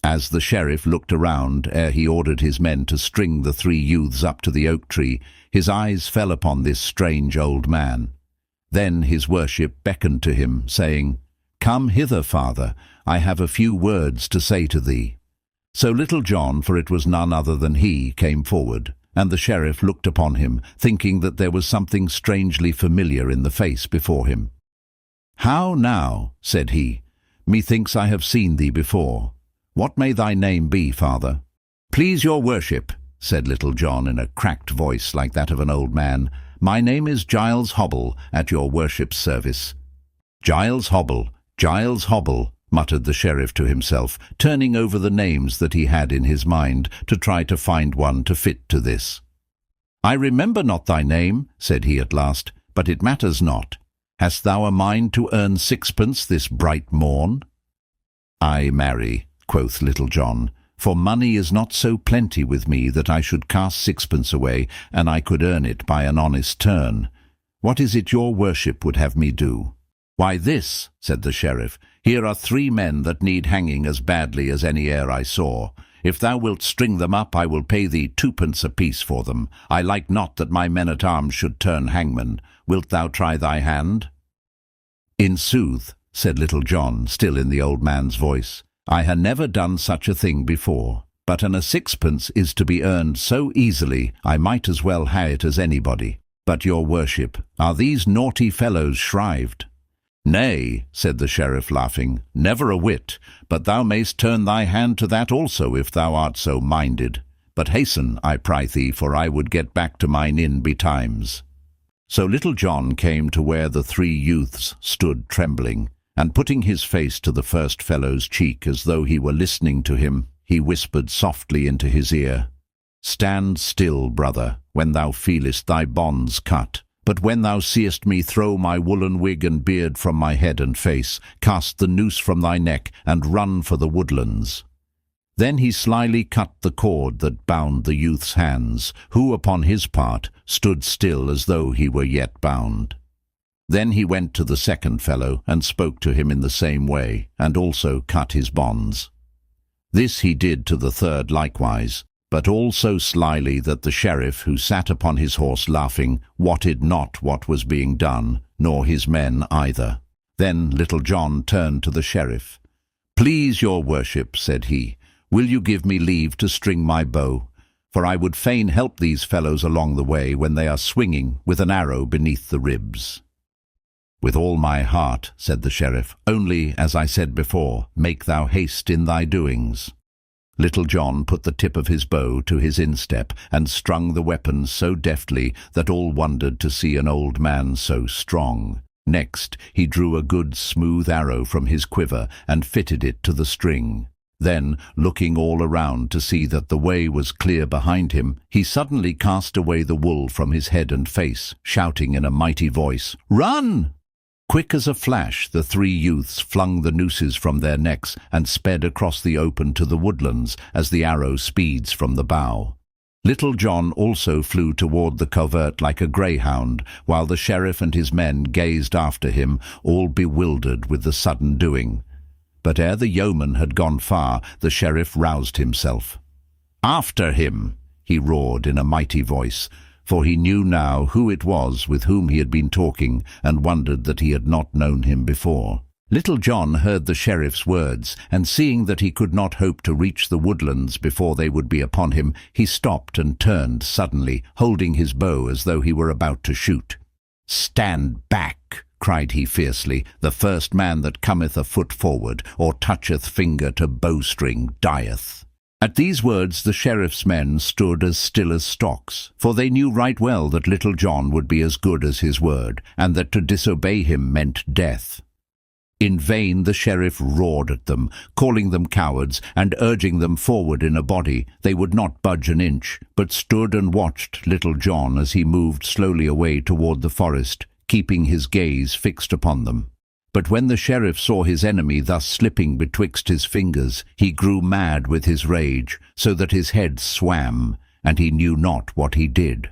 As the sheriff looked around ere he ordered his men to string the three youths up to the oak tree, his eyes fell upon this strange old man. Then his worship beckoned to him, saying, "Come hither, father, I have a few words to say to thee." So Little John, for it was none other than he, came forward, and the sheriff looked upon him, thinking that there was something strangely familiar in the face before him. "How now?" said he. "Methinks I have seen thee before. What may thy name be, father?" "Please your worship," said Little John in a cracked voice like that of an old man, "my name is Giles Hobble, at your worship's service." "Giles Hobble, Giles Hobble," muttered the sheriff to himself, turning over the names that he had in his mind to try to find one to fit to this. "I remember not thy name," said he at last, "but it matters not. Hast thou a mind to earn sixpence this bright morn?" "Ay, marry," quoth Little John, "for money is not so plenty with me that I should cast sixpence away, and I could earn it by an honest turn. What is it your worship would have me do?" "Why this," said the sheriff, "here are three men that need hanging as badly as any e'er I saw. If thou wilt string them up, I will pay thee 2 pence apiece for them. I like not that my men-at-arms should turn hangmen. Wilt thou try thy hand?" "In sooth," said Little John, still in the old man's voice, "I ha' never done such a thing before. But an a sixpence is to be earned so easily, I might as well ha' it as anybody. But your worship, are these naughty fellows shrived?" "Nay," said the sheriff, laughing, "never a whit, but thou mayst turn thy hand to that also if thou art so minded. But hasten, I prythee, for I would get back to mine inn betimes." So Little John came to where the three youths stood trembling, and putting his face to the first fellow's cheek as though he were listening to him, he whispered softly into his ear, "Stand still, brother, when thou feelest thy bonds cut. But when thou seest me throw my woolen wig and beard from my head and face, cast the noose from thy neck, and run for the woodlands." Then he slyly cut the cord that bound the youth's hands, who, upon his part, stood still as though he were yet bound. Then he went to the second fellow, and spoke to him in the same way, and also cut his bonds. This he did to the third likewise, but all so slyly that the sheriff, who sat upon his horse laughing, wotted not what was being done, nor his men either. Then Little John turned to the sheriff. "Please your worship," said he, "will you give me leave to string my bow? For I would fain help these fellows along the way when they are swinging with an arrow beneath the ribs." "With all my heart," said the sheriff, "only, as I said before, make thou haste in thy doings." Little John put the tip of his bow to his instep, and strung the weapon so deftly that all wondered to see an old man so strong. Next he drew a good smooth arrow from his quiver, and fitted it to the string. Then, looking all around to see that the way was clear behind him, he suddenly cast away the wool from his head and face, shouting in a mighty voice, "Run!" Quick as a flash, the three youths flung the nooses from their necks and sped across the open to the woodlands as the arrow speeds from the bow. Little John also flew toward the covert like a greyhound, while the sheriff and his men gazed after him, all bewildered with the sudden doing. But ere the yeoman had gone far, the sheriff roused himself. "After him!" he roared in a mighty voice. for he knew now who it was with whom he had been talking, and wondered that he had not known him before. Little John heard the sheriff's words, and seeing that he could not hope to reach the woodlands before they would be upon him, he stopped and turned suddenly, holding his bow as though he were about to shoot. "Stand back!" cried he fiercely. "The first man that cometh a foot forward, or toucheth finger to bowstring, dieth." At these words the sheriff's men stood as still as stocks, for they knew right well that Little John would be as good as his word, and that to disobey him meant death. In vain the sheriff roared at them, calling them cowards and urging them forward in a body. They would not budge an inch, but stood and watched Little John as he moved slowly away toward the forest, keeping his gaze fixed upon them. But when the sheriff saw his enemy thus slipping betwixt his fingers, he grew mad with his rage, so that his head swam, and he knew not what he did.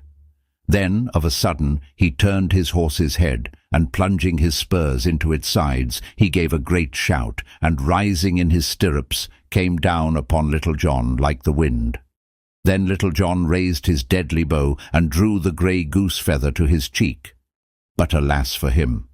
Then, of a sudden, he turned his horse's head, and plunging his spurs into its sides, he gave a great shout, and rising in his stirrups, came down upon Little John like the wind. Then Little John raised his deadly bow, and drew the grey goose feather to his cheek. But alas for him!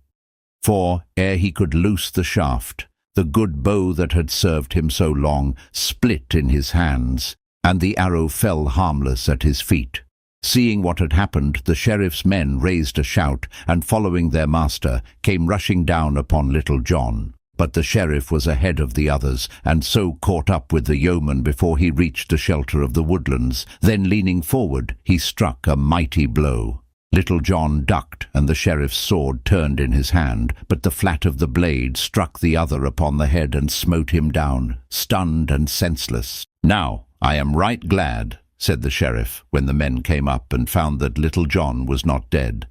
For, ere he could loose the shaft, the good bow that had served him so long split in his hands, and the arrow fell harmless at his feet. Seeing what had happened, the sheriff's men raised a shout, and following their master, came rushing down upon Little John. But the sheriff was ahead of the others, and so caught up with the yeoman before he reached the shelter of the woodlands. Then leaning forward, he struck a mighty blow. Little John ducked, and the sheriff's sword turned in his hand, but the flat of the blade struck the other upon the head and smote him down, stunned and senseless. "Now, I am right glad," said the sheriff, when the men came up and found that Little John was not dead,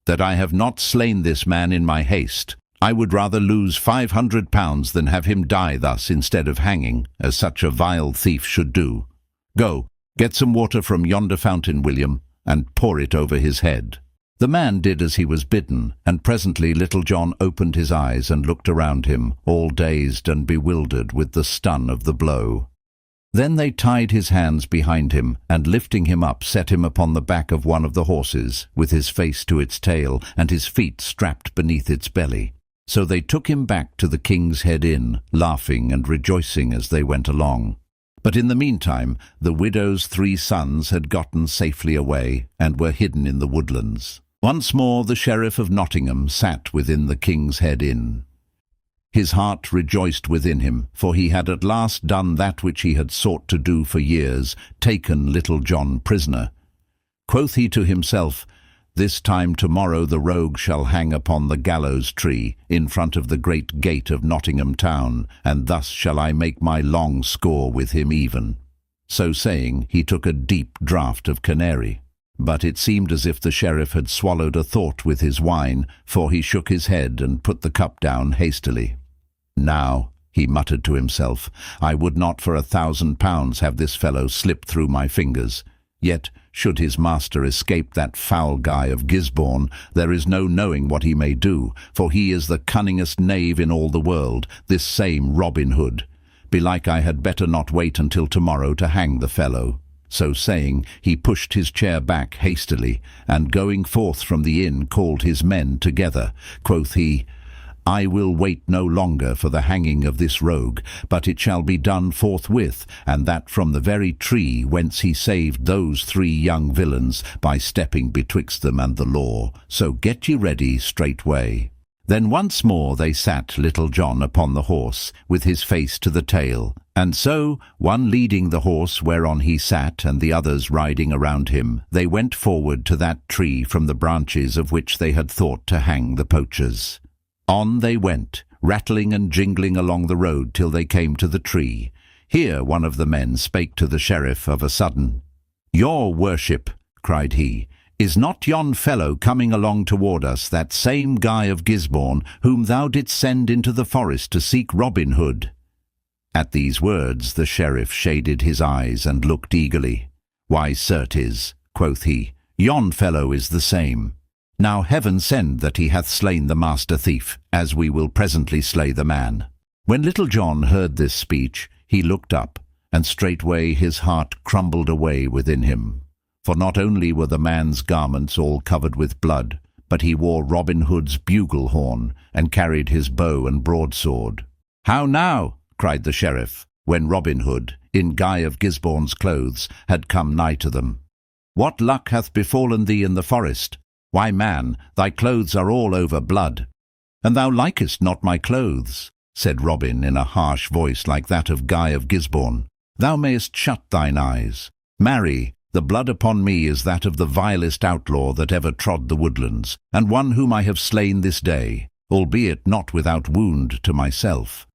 "that I have not slain this man in my haste. I would rather lose £500 than have him die thus instead of hanging, as such a vile thief should do. Go, get some water from yonder fountain, William, and pour it over his head." The man did as he was bidden, and presently Little John opened his eyes and looked around him, all dazed and bewildered with the stun of the blow. Then they tied his hands behind him, and lifting him up set him upon the back of one of the horses, with his face to its tail, and his feet strapped beneath its belly. So they took him back to the King's Head Inn, laughing and rejoicing as they went along. But in the meantime, the widow's 3 sons had gotten safely away, and were hidden in the woodlands. Once more the Sheriff of Nottingham sat within the King's Head Inn. His heart rejoiced within him, for he had at last done that which he had sought to do for years, taken Little John prisoner. Quoth he to himself, "This time tomorrow the rogue shall hang upon the gallows tree in front of the great gate of Nottingham town, and thus shall I make my long score with him even." So saying, he took a deep draught of canary. But it seemed as if the sheriff had swallowed a thought with his wine, for he shook his head and put the cup down hastily. "Now," he muttered to himself, "I would not for £1,000 have this fellow slip through my fingers. Yet, should his master escape that foul guy of Gisbourne, there is no knowing what he may do, for he is the cunningest knave in all the world, this same Robinhood. Belike I had better not wait until tomorrow to hang the fellow." So saying, he pushed his chair back hastily, and going forth from the inn called his men together. Quoth he, "I will wait no longer for the hanging of this rogue, but it shall be done forthwith, and that from the very tree whence he saved those 3 young villains by stepping betwixt them and the law. So get ye ready straightway." Then once more they sat Little John upon the horse, with his face to the tail, and so, one leading the horse whereon he sat, and the others riding around him, they went forward to that tree from the branches of which they had thought to hang the poachers. On they went, rattling and jingling along the road till they came to the tree. Here one of the men spake to the sheriff of a sudden. "Your worship," cried he, "is not yon fellow coming along toward us that same Guy of Gisbourne, whom thou didst send into the forest to seek Robin Hood?" At these words the sheriff shaded his eyes and looked eagerly. "Why, certes," quoth he, "yon fellow is the same. Now heaven send that he hath slain the master thief, as we will presently slay the man." When Little John heard this speech, he looked up, and straightway his heart crumbled away within him. for not only were the man's garments all covered with blood, but he wore Robin Hood's bugle horn and carried his bow and broadsword. "How now?" cried the sheriff, when Robin Hood, in Guy of Gisbourne's clothes, had come nigh to them. "What luck hath befallen thee in the forest? Why, man, thy clothes are all over blood." "And thou likest not my clothes," said Robin in a harsh voice like that of Guy of Gisbourne. "Thou mayest shut thine eyes. Marry, the blood upon me is that of the vilest outlaw that ever trod the woodlands, and one whom I have slain this day, albeit not without wound to myself."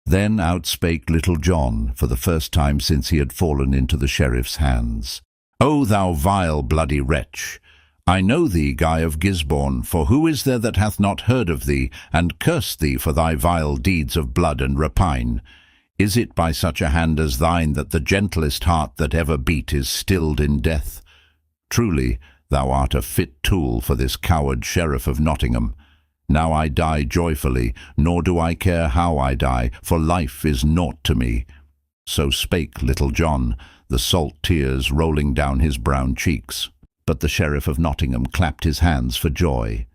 Then out spake Little John, for the first time since he had fallen into the sheriff's hands. "O thou vile bloody wretch! I know thee, Guy of Gisbourne, for who is there that hath not heard of thee, and cursed thee for thy vile deeds of blood and rapine? Is it by such a hand as thine that the gentlest heart that ever beat is stilled in death? Truly, thou art a fit tool for this coward sheriff of Nottingham. Now I die joyfully, nor do I care how I die, for life is naught to me." So spake Little John, the salt tears rolling down his brown cheeks. But the sheriff of Nottingham clapped his hands for joy.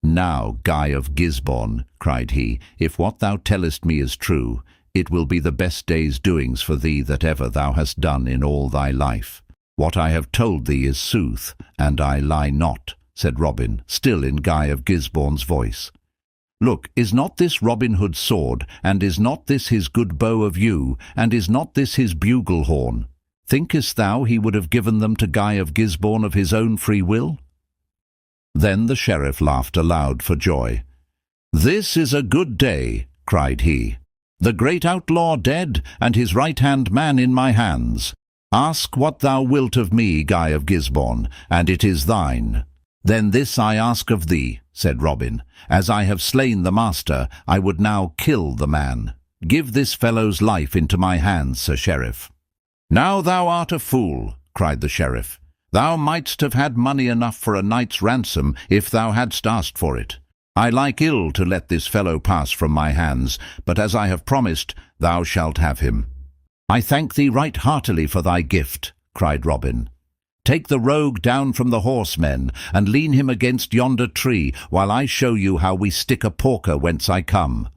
"Now, Guy of Gisbourne," cried he, "if what thou tellest me is true, it will be the best day's doings for thee that ever thou hast done in all thy life. What I have told thee is sooth, and I lie not," said Robin, still in Guy of Gisbourne's voice. "Look, is not this Robin Hood's sword, and is not this his good bow of yew, and is not this his bugle horn? Thinkest thou he would have given them to Guy of Gisbourne of his own free will?" Then the sheriff laughed aloud for joy. "This is a good day," cried he. "The great outlaw dead, and his right-hand man in my hands. Ask what thou wilt of me, Guy of Gisbourne, and it is thine." "Then this I ask of thee," said Robin. "As I have slain the master, I would now kill the man. Give this fellow's life into my hands, Sir Sheriff." "Now thou art a fool," cried the sheriff. "Thou mightst have had money enough for a knight's ransom if thou hadst asked for it. I like ill to let this fellow pass from my hands, but as I have promised, thou shalt have him." "I thank thee right heartily for thy gift," cried Robin. "Take the rogue down from the horsemen, and lean him against yonder tree, while I show you how we stick a porker whence I come."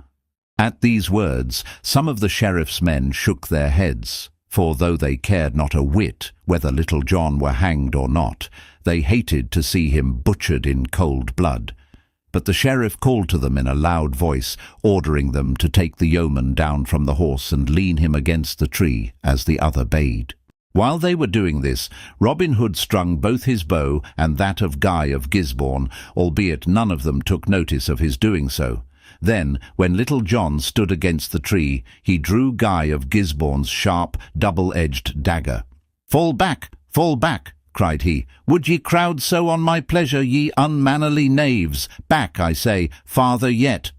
At these words, some of the sheriff's men shook their heads, for though they cared not a whit whether Little John were hanged or not, they hated to see him butchered in cold blood. But the sheriff called to them in a loud voice, ordering them to take the yeoman down from the horse and lean him against the tree, as the other bade. While they were doing this, Robin Hood strung both his bow and that of Guy of Gisbourne, albeit none of them took notice of his doing so. Then, when Little John stood against the tree, he drew Guy of Gisbourne's sharp, double-edged dagger. Fall back, cried he. "Would ye crowd so on my pleasure, ye unmannerly knaves? Back, I say, farther yet."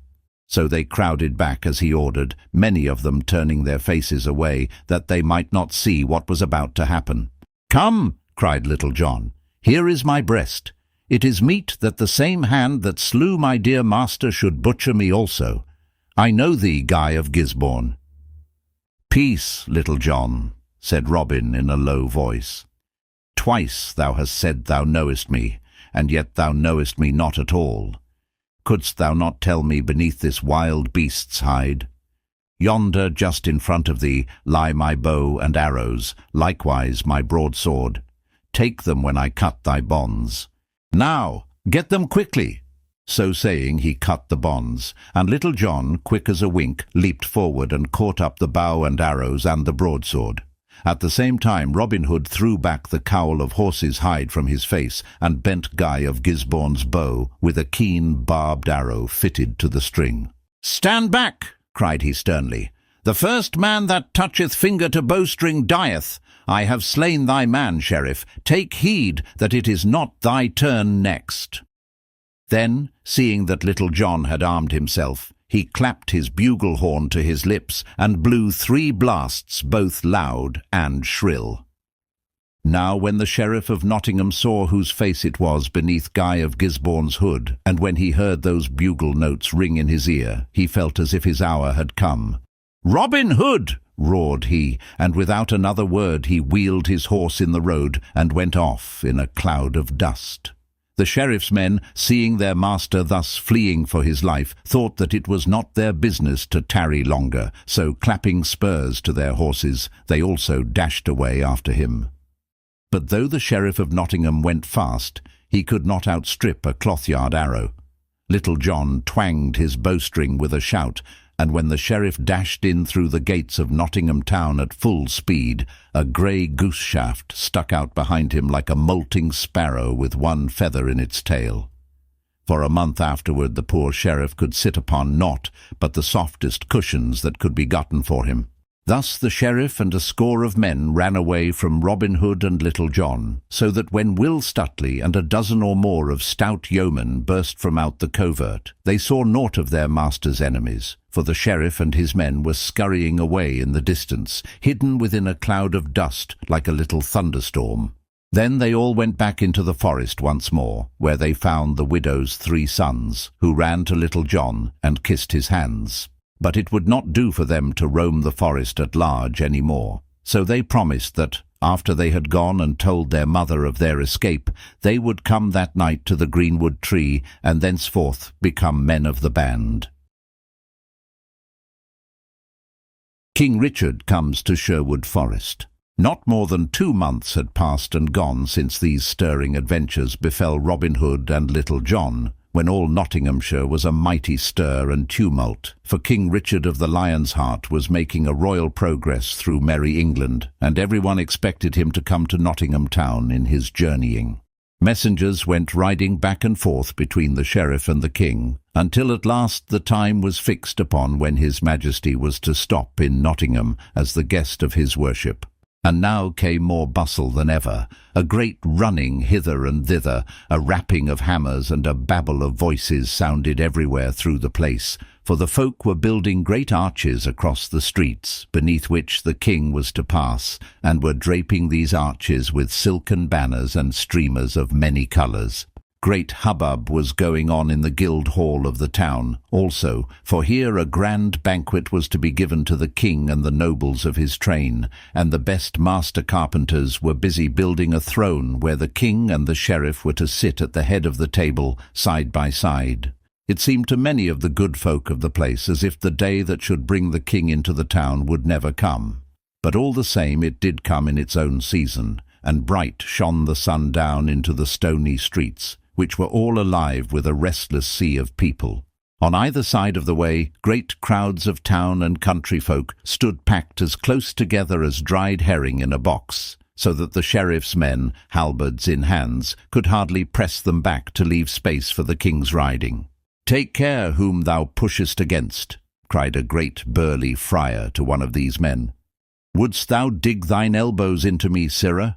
So they crowded back as he ordered, many of them turning their faces away, that they might not see what was about to happen. "Come," cried Little John, "here is my breast. It is meet that the same hand that slew my dear master should butcher me also. I know thee, Guy of Gisbourne." "Peace, Little John," said Robin in a low voice. "Twice thou hast said thou knowest me, and yet thou knowest me not at all. Couldst thou not tell me beneath this wild beast's hide? Yonder, just in front of thee, lie my bow and arrows, likewise my broadsword. Take them when I cut thy bonds. Now, get them quickly." So saying, he cut the bonds, and Little John, quick as a wink, leaped forward and caught up the bow and arrows and the broadsword. At the same time Robin Hood threw back the cowl of horse's hide from his face and bent Guy of Gisbourne's bow with a keen barbed arrow fitted to the string. "Stand back," cried he sternly. "The first man that toucheth finger to bowstring dieth. I have slain thy man, Sheriff. Take heed that it is not thy turn next." Then, seeing that Little John had armed himself, he clapped his bugle horn to his lips and blew 3 blasts, both loud and shrill. Now when the Sheriff of Nottingham saw whose face it was beneath Guy of Gisbourne's hood, and when he heard those bugle notes ring in his ear, he felt as if his hour had come. "Robin Hood!" roared he, and without another word he wheeled his horse in the road and went off in a cloud of dust. The sheriff's men, seeing their master thus fleeing for his life, thought that it was not their business to tarry longer, so clapping spurs to their horses, they also dashed away after him. But though the sheriff of Nottingham went fast, he could not outstrip a cloth-yard arrow. Little John twanged his bowstring with a shout, and when the sheriff dashed in through the gates of Nottingham town at full speed, a grey goose shaft stuck out behind him like a moulting sparrow with one feather in its tail. For a month afterward the poor sheriff could sit upon naught but the softest cushions that could be gotten for him. Thus the sheriff and a score of men ran away from Robin Hood and Little John, so that when Will Stutely and a dozen or more of stout yeomen burst from out the covert, they saw naught of their master's enemies, for the sheriff and his men were scurrying away in the distance, hidden within a cloud of dust like a little thunderstorm. Then they all went back into the forest once more, where they found the widow's 3 sons, who ran to Little John and kissed his hands. But it would not do for them to roam the forest at large any more, so they promised that, after they had gone and told their mother of their escape, they would come that night to the greenwood tree and thenceforth become men of the band. King Richard comes to Sherwood Forest. Not more than 2 months had passed and gone since these stirring adventures befell Robin Hood and Little John, when all Nottinghamshire was a mighty stir and tumult, for King Richard of the Lion's Heart was making a royal progress through merry England, and everyone expected him to come to Nottingham town in his journeying. Messengers went riding back and forth between the sheriff and the king, until at last the time was fixed upon when his majesty was to stop in Nottingham as the guest of his worship. And now came more bustle than ever, a great running hither and thither, a rapping of hammers and a babble of voices sounded everywhere through the place, for the folk were building great arches across the streets, beneath which the king was to pass, and were draping these arches with silken banners and streamers of many colours. Great hubbub was going on in the guild hall of the town also, for here a grand banquet was to be given to the king and the nobles of his train, and the best master carpenters were busy building a throne where the king and the sheriff were to sit at the head of the table side by side. It seemed to many of the good folk of the place as if the day that should bring the king into the town would never come. But all the same it did come in its own season, and bright shone the sun down into the stony streets, which were all alive with a restless sea of people. On either side of the way, great crowds of town and country folk stood packed as close together as dried herring in a box, so that the sheriff's men, halberds in hands, could hardly press them back to leave space for the king's riding. "Take care whom thou pushest against," cried a great burly friar to one of these men. "Wouldst thou dig thine elbows into me, sirrah?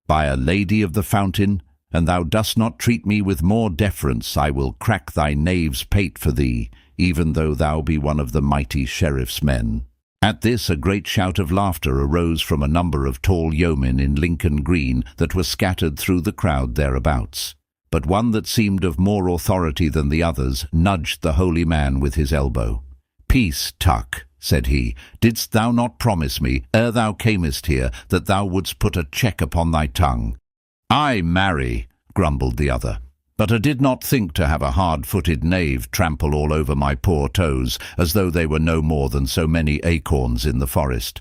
By a lady of the fountain, and thou dost not treat me with more deference, I will crack thy knave's pate for thee, even though thou be one of the mighty sheriff's men." At this a great shout of laughter arose from a number of tall yeomen in Lincoln Green that were scattered through the crowd thereabouts. But one that seemed of more authority than the others nudged the holy man with his elbow. "Peace, Tuck," said he. "Didst thou not promise me, ere thou camest here, that thou wouldst put a check upon thy tongue?" "Ay, marry," grumbled the other, "but I did not think to have a hard-footed knave trample all over my poor toes, as though they were no more than so many acorns in the forest."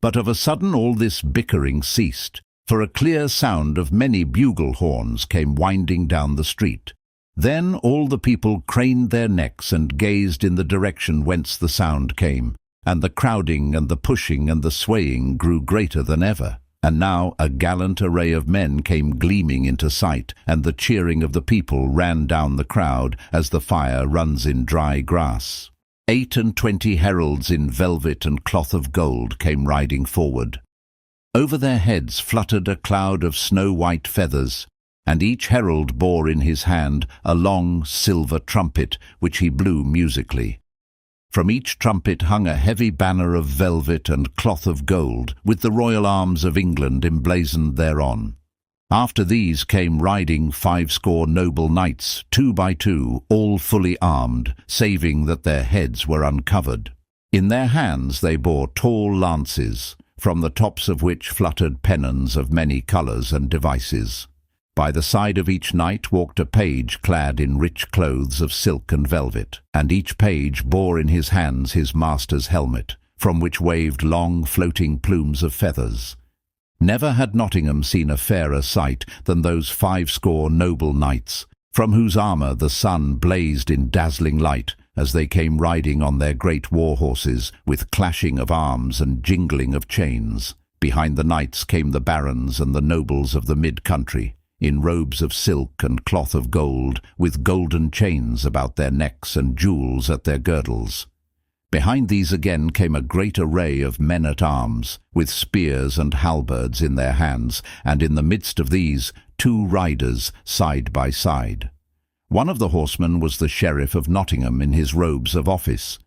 But of a sudden all this bickering ceased, for a clear sound of many bugle horns came winding down the street. Then all the people craned their necks and gazed in the direction whence the sound came, and the crowding and the pushing and the swaying grew greater than ever. And now a gallant array of men came gleaming into sight, and the cheering of the people ran down the crowd as the fire runs in dry grass. 28 heralds in velvet and cloth of gold came riding forward. Over their heads fluttered a cloud of snow-white feathers, and each herald bore in his hand a long silver trumpet, which he blew musically. From each trumpet hung a heavy banner of velvet and cloth of gold, with the royal arms of England emblazoned thereon. After these came riding 50 noble knights, 2 by 2, all fully armed, saving that their heads were uncovered. In their hands they bore tall lances, from the tops of which fluttered pennons of many colours and devices. By the side of each knight walked a page clad in rich clothes of silk and velvet, and each page bore in his hands his master's helmet, from which waved long floating plumes of feathers. Never had Nottingham seen a fairer sight than those 50 noble knights, from whose armour the sun blazed in dazzling light as they came riding on their great war-horses, with clashing of arms and jingling of chains. Behind the knights came the barons and the nobles of the mid-country, in robes of silk and cloth of gold, with golden chains about their necks and jewels at their girdles. Behind these again came a great array of men-at-arms, with spears and halberds in their hands, and in the midst of these 2 riders side by side. One of the horsemen was the Sheriff of Nottingham in his robes of office.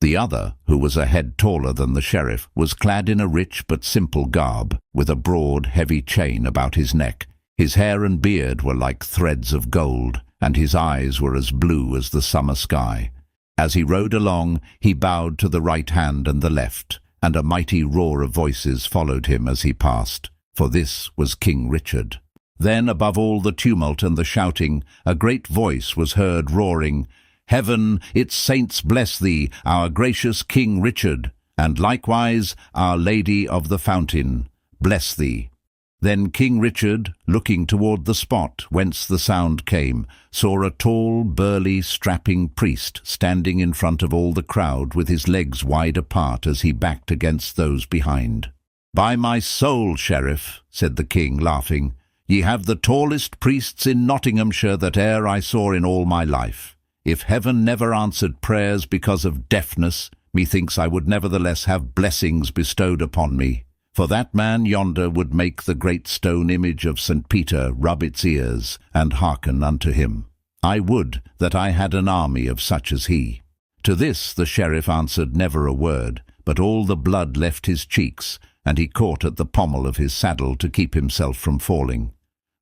The other, who was a head taller than the Sheriff, was clad in a rich but simple garb, with a broad, heavy chain about his neck. His hair and beard were like threads of gold, and his eyes were as blue as the summer sky. As he rode along, he bowed to the right hand and the left, and a mighty roar of voices followed him as he passed, for this was King Richard. Then, above all the tumult and the shouting, a great voice was heard roaring, "Heaven, its saints bless thee, our gracious King Richard, and likewise Our Lady of the Fountain, bless thee." Then King Richard, looking toward the spot whence the sound came, saw a tall, burly, strapping priest standing in front of all the crowd with his legs wide apart as he backed against those behind. "By my soul, Sheriff," said the king, laughing, "ye have the tallest priests in Nottinghamshire that e'er I saw in all my life. If heaven never answered prayers because of deafness, methinks I would nevertheless have blessings bestowed upon me. For that man yonder would make the great stone image of St. Peter rub its ears and hearken unto him. I would that I had an army of such as he." To this the Sheriff answered never a word, but all the blood left his cheeks, and he caught at the pommel of his saddle to keep himself from falling.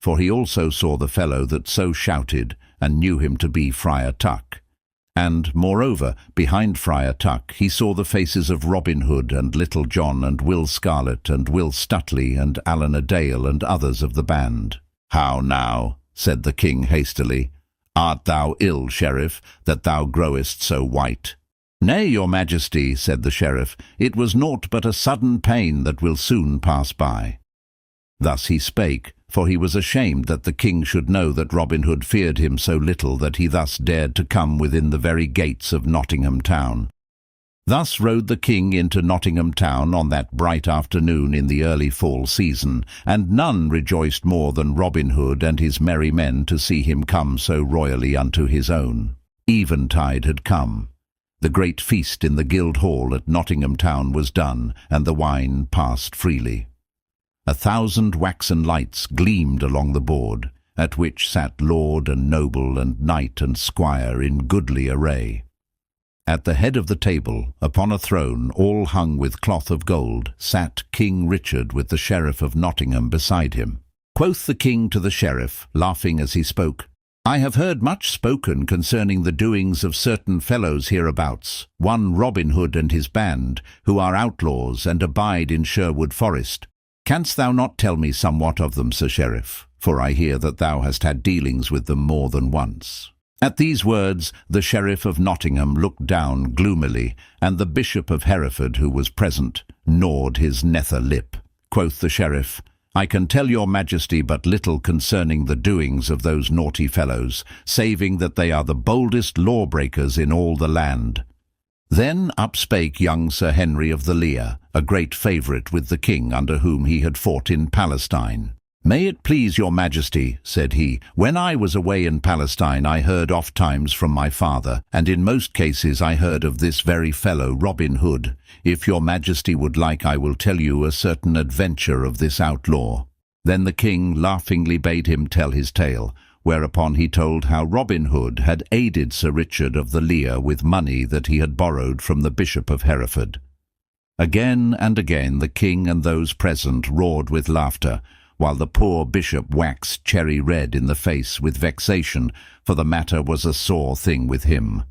For he also saw the fellow that so shouted, and knew him to be Friar Tuck. And, moreover, behind Friar Tuck he saw the faces of Robinhood and Little John and Will Scarlet and Will Stutely and Allan a Dale and others of the band. "How now," said the king hastily, "art thou ill, Sheriff, that thou growest so white?" "Nay, your majesty," said the Sheriff, "it was naught but a sudden pain that will soon pass by." Thus he spake, for he was ashamed that the king should know that Robin Hood feared him so little that he thus dared to come within the very gates of Nottingham town. Thus rode the king into Nottingham town on that bright afternoon in the early fall season, and none rejoiced more than Robin Hood and his merry men to see him come so royally unto his own. Eventide had come. The great feast in the Guildhall at Nottingham town was done, and the wine passed freely. 1,000 waxen lights gleamed along the board, at which sat lord and noble and knight and squire in goodly array. At the head of the table, upon a throne all hung with cloth of gold, sat King Richard with the Sheriff of Nottingham beside him. Quoth the king to the Sheriff, laughing as he spoke, "I have heard much spoken concerning the doings of certain fellows hereabouts, one Robin Hood and his band, who are outlaws and abide in Sherwood Forest. Canst thou not tell me somewhat of them, Sir Sheriff? For I hear that thou hast had dealings with them more than once." At these words the Sheriff of Nottingham looked down gloomily, and the Bishop of Hereford, who was present, gnawed his nether lip. Quoth the Sheriff, "I can tell your majesty but little concerning the doings of those naughty fellows, saving that they are the boldest lawbreakers in all the land." Then up spake young Sir Henry of the Lear, a great favourite with the king under whom he had fought in Palestine. "May it please your majesty," said he, "when I was away in Palestine I heard oft times from my father, and in most cases I heard of this very fellow Robin Hood. If your majesty would like, I will tell you a certain adventure of this outlaw." Then the king laughingly bade him tell his tale, whereupon he told how Robin Hood had aided Sir Richard of the Lear with money that he had borrowed from the Bishop of Hereford. Again and again the king and those present roared with laughter, while the poor bishop waxed cherry-red in the face with vexation, for the matter was a sore thing with him.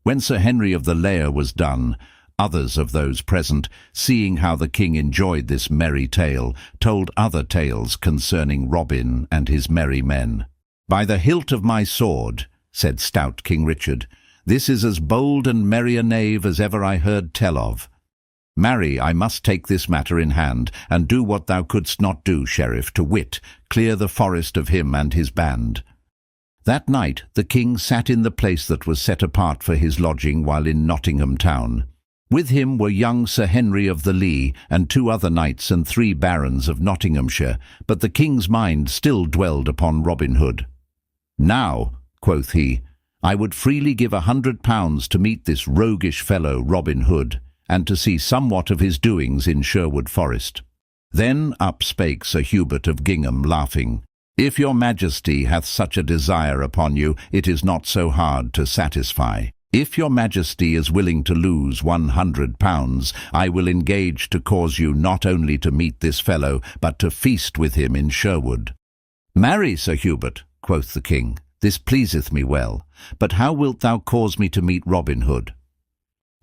When Sir Henry of the Lear was done, Others of those present, seeing how the king enjoyed this merry tale, told other tales concerning Robin and his merry men. "By the hilt of my sword," said stout King Richard, "this is as bold and merry a knave as ever I heard tell of. Marry, I must take this matter in hand, and do what thou couldst not do, Sheriff, to wit, clear the forest of him and his band." That night the king sat in the place that was set apart for his lodging while in Nottingham town. With him were young Sir Henry of the Lee, and 2 other knights and 3 barons of Nottinghamshire, but the king's mind still dwelled upon Robinhood. "Now," quoth he, "I would freely give £100 to meet this roguish fellow Robin Hood, and to see somewhat of his doings in Sherwood Forest." Then up spake Sir Hubert of Gingham, laughing, "If your majesty hath such a desire upon you, it is not so hard to satisfy. If your majesty is willing to lose £100, I will engage to cause you not only to meet this fellow, but to feast with him in Sherwood." "Marry, Sir Hubert," quoth the king, "this pleaseth me well. But how wilt thou cause me to meet Robin Hood?"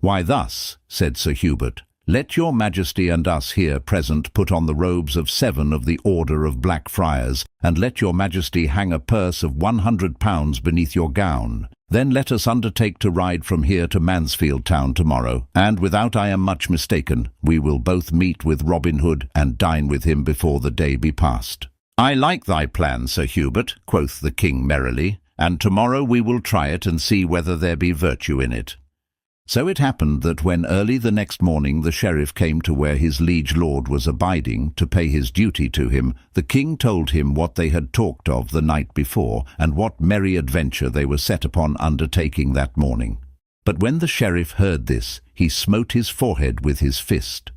"Why thus," said Sir Hubert, "let your majesty and us here present put on the robes of 7 of the order of Black Friars, and let your majesty hang a purse of £100 beneath your gown. Then let us undertake to ride from here to Mansfield town tomorrow, and without I am much mistaken, we will both meet with Robin Hood and dine with him before the day be past." "I like thy plan, Sir Hubert," quoth the king merrily, "and tomorrow we will try it and see whether there be virtue in it." So it happened that when early the next morning the sheriff came to where his liege lord was abiding to pay his duty to him, the king told him what they had talked of the night before, and what merry adventure they were set upon undertaking that morning. But when the sheriff heard this, he smote his forehead with his fist.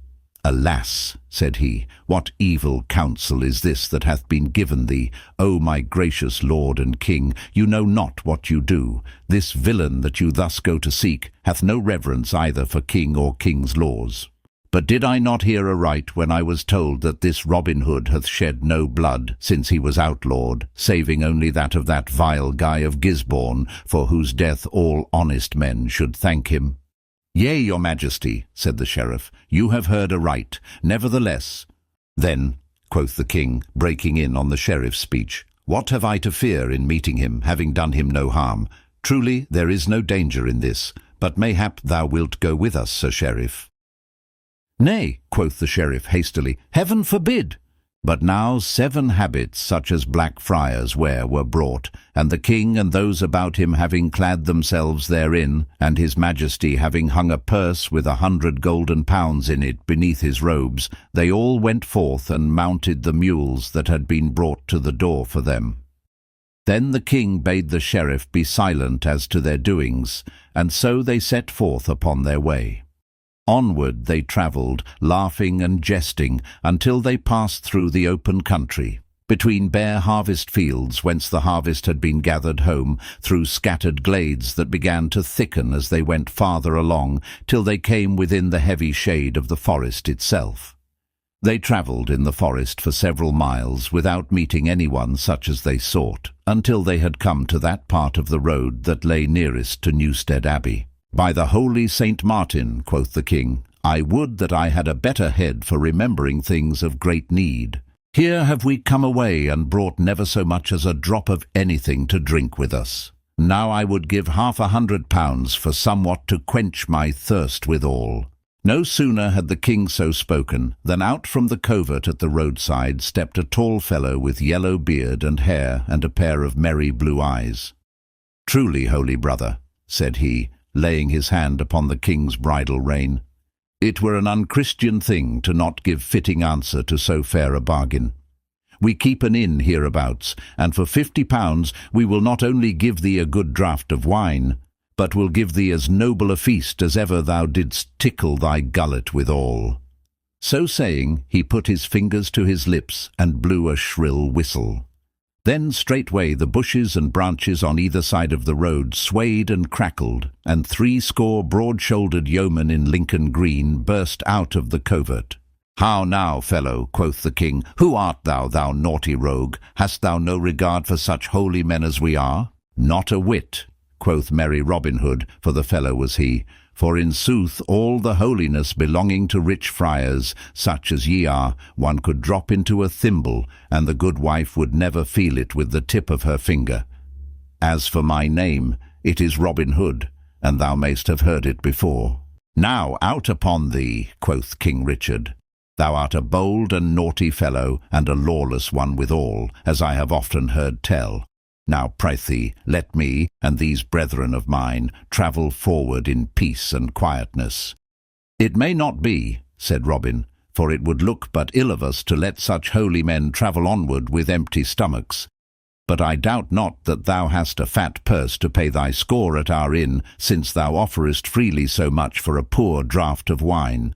"Alas," said he, "what evil counsel is this that hath been given thee, O my gracious lord and king? You know not what you do. This villain that you thus go to seek hath no reverence either for king or king's laws. But did I not hear aright when I was told that this Robin Hood hath shed no blood since he was outlawed, saving only that of that vile Guy of Gisbourne, for whose death all honest men should thank him?" "Yea, your majesty," said the sheriff, "you have heard aright. Nevertheless—" "Then," quoth the king, breaking in on the sheriff's speech, "what have I to fear in meeting him, having done him no harm? Truly there is no danger in this, but mayhap thou wilt go with us, Sir Sheriff." "Nay," quoth the sheriff hastily, "heaven forbid!" But now 7 habits such as Black Friars wear were brought, and the king and those about him having clad themselves therein, and his majesty having hung a purse with 100 golden pounds in it beneath his robes, they all went forth and mounted the mules that had been brought to the door for them. Then the king bade the sheriff be silent as to their doings, and so they set forth upon their way. Onward they travelled, laughing and jesting, until they passed through the open country, between bare harvest fields whence the harvest had been gathered home, through scattered glades that began to thicken as they went farther along, till they came within the heavy shade of the forest itself. They travelled in the forest for several miles without meeting anyone such as they sought, until they had come to that part of the road that lay nearest to Newstead Abbey. "By the holy Saint Martin," quoth the king, "I would that I had a better head for remembering things of great need. Here have we come away and brought never so much as a drop of anything to drink with us. Now I would give £100 for somewhat to quench my thirst withal." No sooner had the king so spoken than out from the covert at the roadside stepped a tall fellow with yellow beard and hair and a pair of merry blue eyes. "Truly, holy brother," said he, laying his hand upon the king's bridle rein, "it were an unchristian thing to not give fitting answer to so fair a bargain. We keep an inn hereabouts, and for £50 we will not only give thee a good draught of wine, but will give thee as noble a feast as ever thou didst tickle thy gullet withal." So saying, he put his fingers to his lips and blew a shrill whistle. Then straightway the bushes and branches on either side of the road swayed and crackled, and 60 broad-shouldered yeomen in Lincoln green burst out of the covert. "How now, fellow," quoth the king, "who art thou, thou naughty rogue? Hast thou no regard for such holy men as we are?" "Not a whit," quoth merry Robin Hood, for the fellow was he, For in sooth all the holiness belonging to rich friars, such as ye are, one could drop into a thimble, and the good wife would never feel it with the tip of her finger. As for my name, it is Robin Hood, and thou mayst have heard it before. Now out upon thee, quoth King Richard. Thou art a bold and naughty fellow, and a lawless one withal, as I have often heard tell. Now, prithee, let me, and these brethren of mine, travel forward in peace and quietness. It may not be, said Robin, for it would look but ill of us to let such holy men travel onward with empty stomachs. But I doubt not that thou hast a fat purse to pay thy score at our inn, since thou offerest freely so much for a poor draught of wine.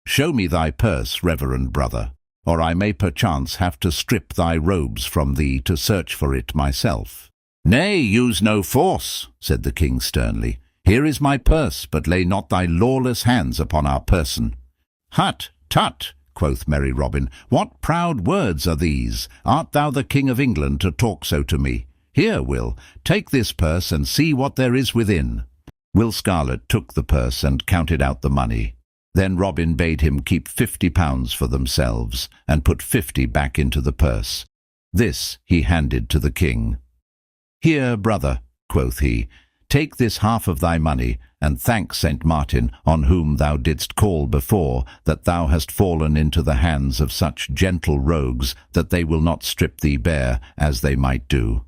Show me thy purse, reverend brother, or I may perchance have to strip thy robes from thee to search for it myself. Nay, use no force, said the king sternly. Here is my purse, but lay not thy lawless hands upon our person. Hut, tut, quoth merry Robin, what proud words are these? Art thou the King of England to talk so to me? Here, Will, take this purse and see what there is within. Will Scarlet took the purse and counted out the money. Then Robin bade him keep £50 for themselves, and put 50 back into the purse. This he handed to the king. Here, brother, quoth he, take this half of thy money, and thank St. Martin, on whom thou didst call before, that thou hast fallen into the hands of such gentle rogues that they will not strip thee bare, as they might do.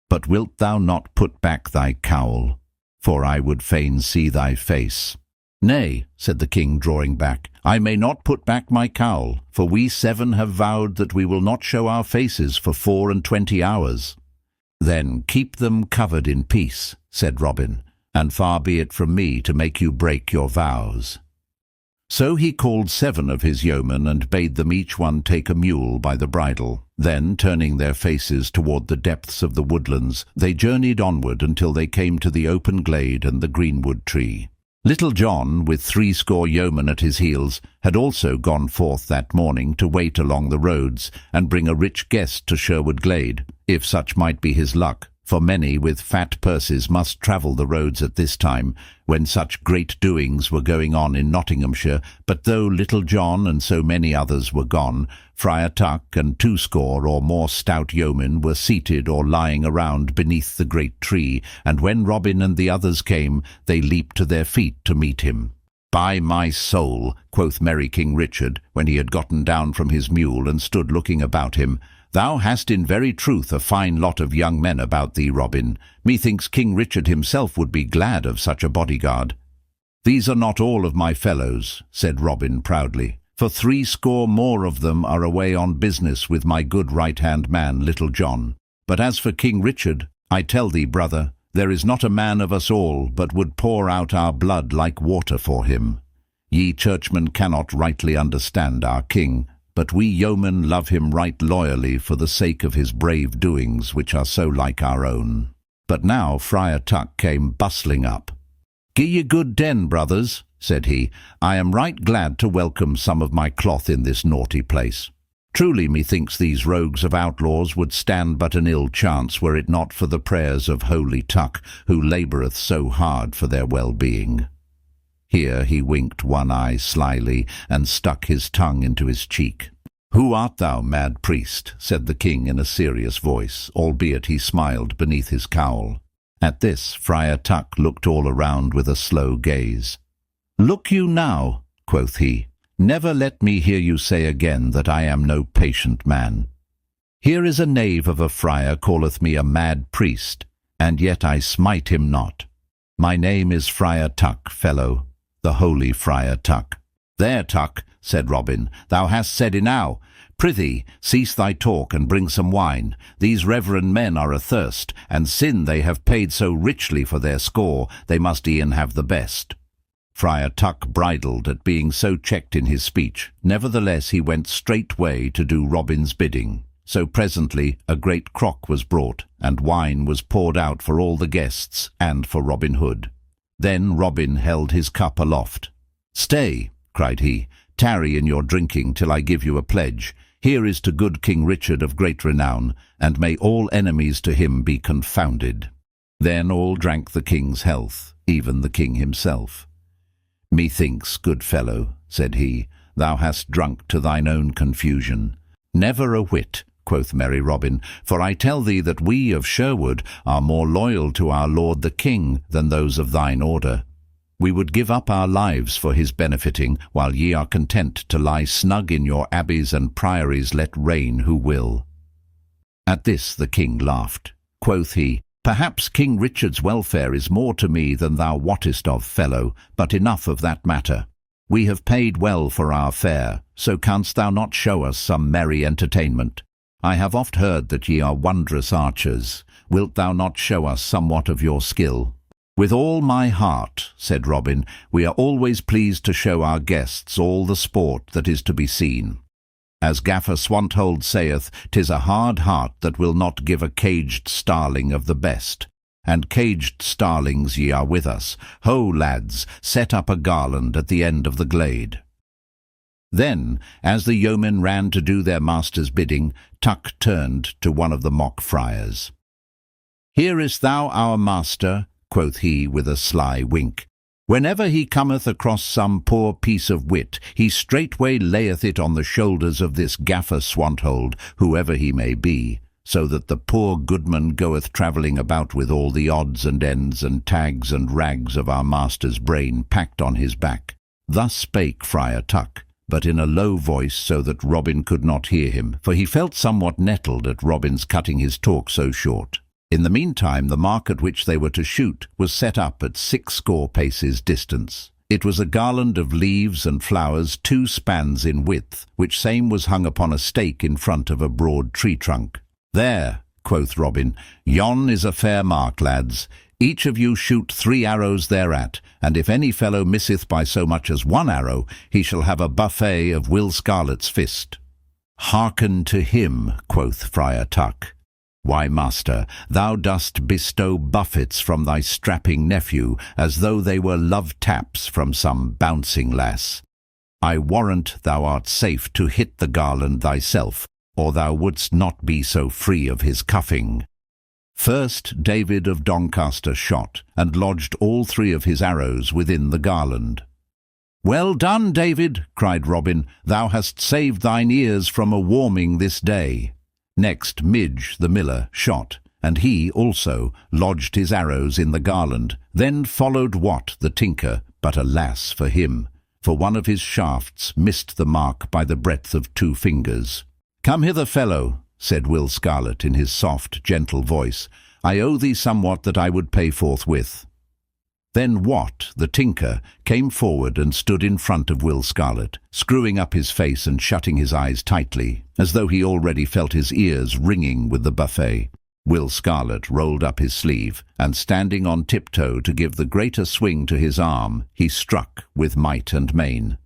But wilt thou not put back thy cowl? For I would fain see thy face. Nay, said the king, drawing back, I may not put back my cowl, for we 7 have vowed that we will not show our faces for 24 hours. Then keep them covered in peace, said Robin, and far be it from me to make you break your vows. So he called 7 of his yeomen and bade them each one take a mule by the bridle. Then, turning their faces toward the depths of the woodlands, they journeyed onward until they came to the open glade and the greenwood tree. Little John, with 80 yeomen at his heels, had also gone forth that morning to wait along the roads and bring a rich guest to Sherwood Glade, if such might be his luck, for many with fat purses must travel the roads at this time, when such great doings were going on in Nottinghamshire. But though Little John and so many others were gone, Friar Tuck and 20 or more stout yeomen were seated or lying around beneath the great tree, and when Robin and the others came, they leaped to their feet to meet him. By my soul, quoth merry King Richard, when he had gotten down from his mule and stood looking about him, thou hast in very truth a fine lot of young men about thee, Robin. Methinks King Richard himself would be glad of such a bodyguard. These are not all of my fellows, said Robin proudly, for 80 more of them are away on business with my good right-hand man, Little John. But as for King Richard, I tell thee, brother, there is not a man of us all but would pour out our blood like water for him. Ye churchmen cannot rightly understand our king, but we yeomen love him right loyally for the sake of his brave doings, which are so like our own. But now Friar Tuck came bustling up. Gi ye good den, brothers, said he. I am right glad to welcome some of my cloth in this naughty place. Truly methinks these rogues of outlaws would stand but an ill chance were it not for the prayers of holy Tuck, who laboureth so hard for their well-being. Here he winked one eye slyly, and stuck his tongue into his cheek. Who art thou, mad priest? Said the king in a serious voice, albeit he smiled beneath his cowl. At this Friar Tuck looked all around with a slow gaze. Look you now, quoth he, never let me hear you say again that I am no patient man. Here is a knave of a friar calleth me a mad priest, and yet I smite him not. My name is Friar Tuck, fellow, the holy Friar Tuck. There, Tuck, said Robin, thou hast said enow. Prithee, cease thy talk and bring some wine. These reverend men are athirst, and sin they have paid so richly for their score, they must e'en have the best. Friar Tuck bridled at being so checked in his speech. Nevertheless he went straightway to do Robin's bidding. So presently a great crock was brought, and wine was poured out for all the guests, and for Robin Hood. Then Robin held his cup aloft. Stay, cried he, tarry in your drinking till I give you a pledge. Here is to good King Richard of great renown, and may all enemies to him be confounded. Then all drank the king's health, even the king himself. "Methinks, good fellow," said he, "thou hast drunk to thine own confusion." "Never a whit," quoth merry Robin, "for I tell thee that we of Sherwood are more loyal to our lord the king than those of thine order. We would give up our lives for his benefiting, while ye are content to lie snug in your abbeys and priories, let reign who will." At this the king laughed. Quoth he, "Perhaps King Richard's welfare is more to me than thou wottest of, fellow, but enough of that matter. We have paid well for our fare, so canst thou not show us some merry entertainment? I have oft heard that ye are wondrous archers. Wilt thou not show us somewhat of your skill?" "With all my heart," said Robin. "We are always pleased to show our guests all the sport that is to be seen. As Gaffer Swanthold saith, 'tis a hard heart that will not give a caged starling of the best. And caged starlings ye are with us. Ho, lads, set up a garland at the end of the glade." Then, as the yeomen ran to do their master's bidding, Tuck turned to one of the mock friars. "Hearest thou our master?" quoth he with a sly wink. "Whenever he cometh across some poor piece of wit, he straightway layeth it on the shoulders of this Gaffer Swanthold, whoever he may be, so that the poor goodman goeth travelling about with all the odds and ends and tags and rags of our master's brain packed on his back." Thus spake Friar Tuck, but in a low voice, so that Robin could not hear him, for he felt somewhat nettled at Robin's cutting his talk so short. In the meantime the mark at which they were to shoot was set up at 60 paces distance. It was a garland of leaves and flowers 2 spans in width, which same was hung upon a stake in front of a broad tree trunk. "There," quoth Robin, "yon is a fair mark, lads. Each of you shoot 3 arrows thereat, and if any fellow misseth by so much as 1 arrow, he shall have a buffet of Will Scarlet's fist." "Hearken to him," quoth Friar Tuck. "Why, master, thou dost bestow buffets from thy strapping nephew, as though they were love-taps from some bouncing lass. I warrant thou art safe to hit the garland thyself, or thou wouldst not be so free of his cuffing." First David of Doncaster shot, and lodged all 3 of his arrows within the garland. "Well done, David," cried Robin, "thou hast saved thine ears from a warming this day." Next Midge the miller shot, and he also lodged his arrows in the garland. Then followed Wat the tinker, but alas for him, for one of his shafts missed the mark by the breadth of 2 fingers. "Come hither, fellow," said Will Scarlet in his soft, gentle voice. "I owe thee somewhat that I would pay forthwith." Then Wat, the tinker, came forward and stood in front of Will Scarlet, screwing up his face and shutting his eyes tightly, as though he already felt his ears ringing with the buffet. Will Scarlet rolled up his sleeve, and standing on tiptoe to give the greater swing to his arm, he struck with might and main.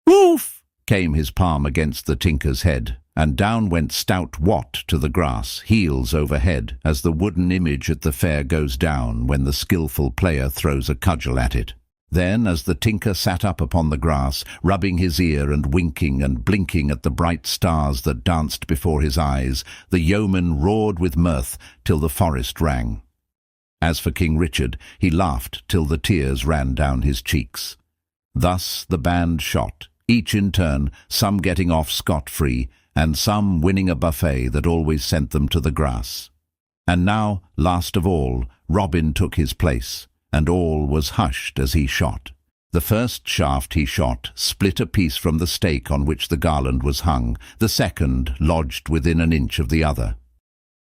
"Oof!" came his palm against the tinker's head, and down went stout Wat to the grass, heels overhead, as the wooden image at the fair goes down when the skilful player throws a cudgel at it. Then, as the tinker sat up upon the grass, rubbing his ear and winking and blinking at the bright stars that danced before his eyes, the yeoman roared with mirth till the forest rang. As for King Richard, he laughed till the tears ran down his cheeks. Thus the band shot, each in turn, some getting off scot-free, and some winning a buffet that always sent them to the grass. And now, last of all, Robin took his place, and all was hushed as he shot. The first shaft he shot split a piece from the stake on which the garland was hung, the second lodged within an inch of the other.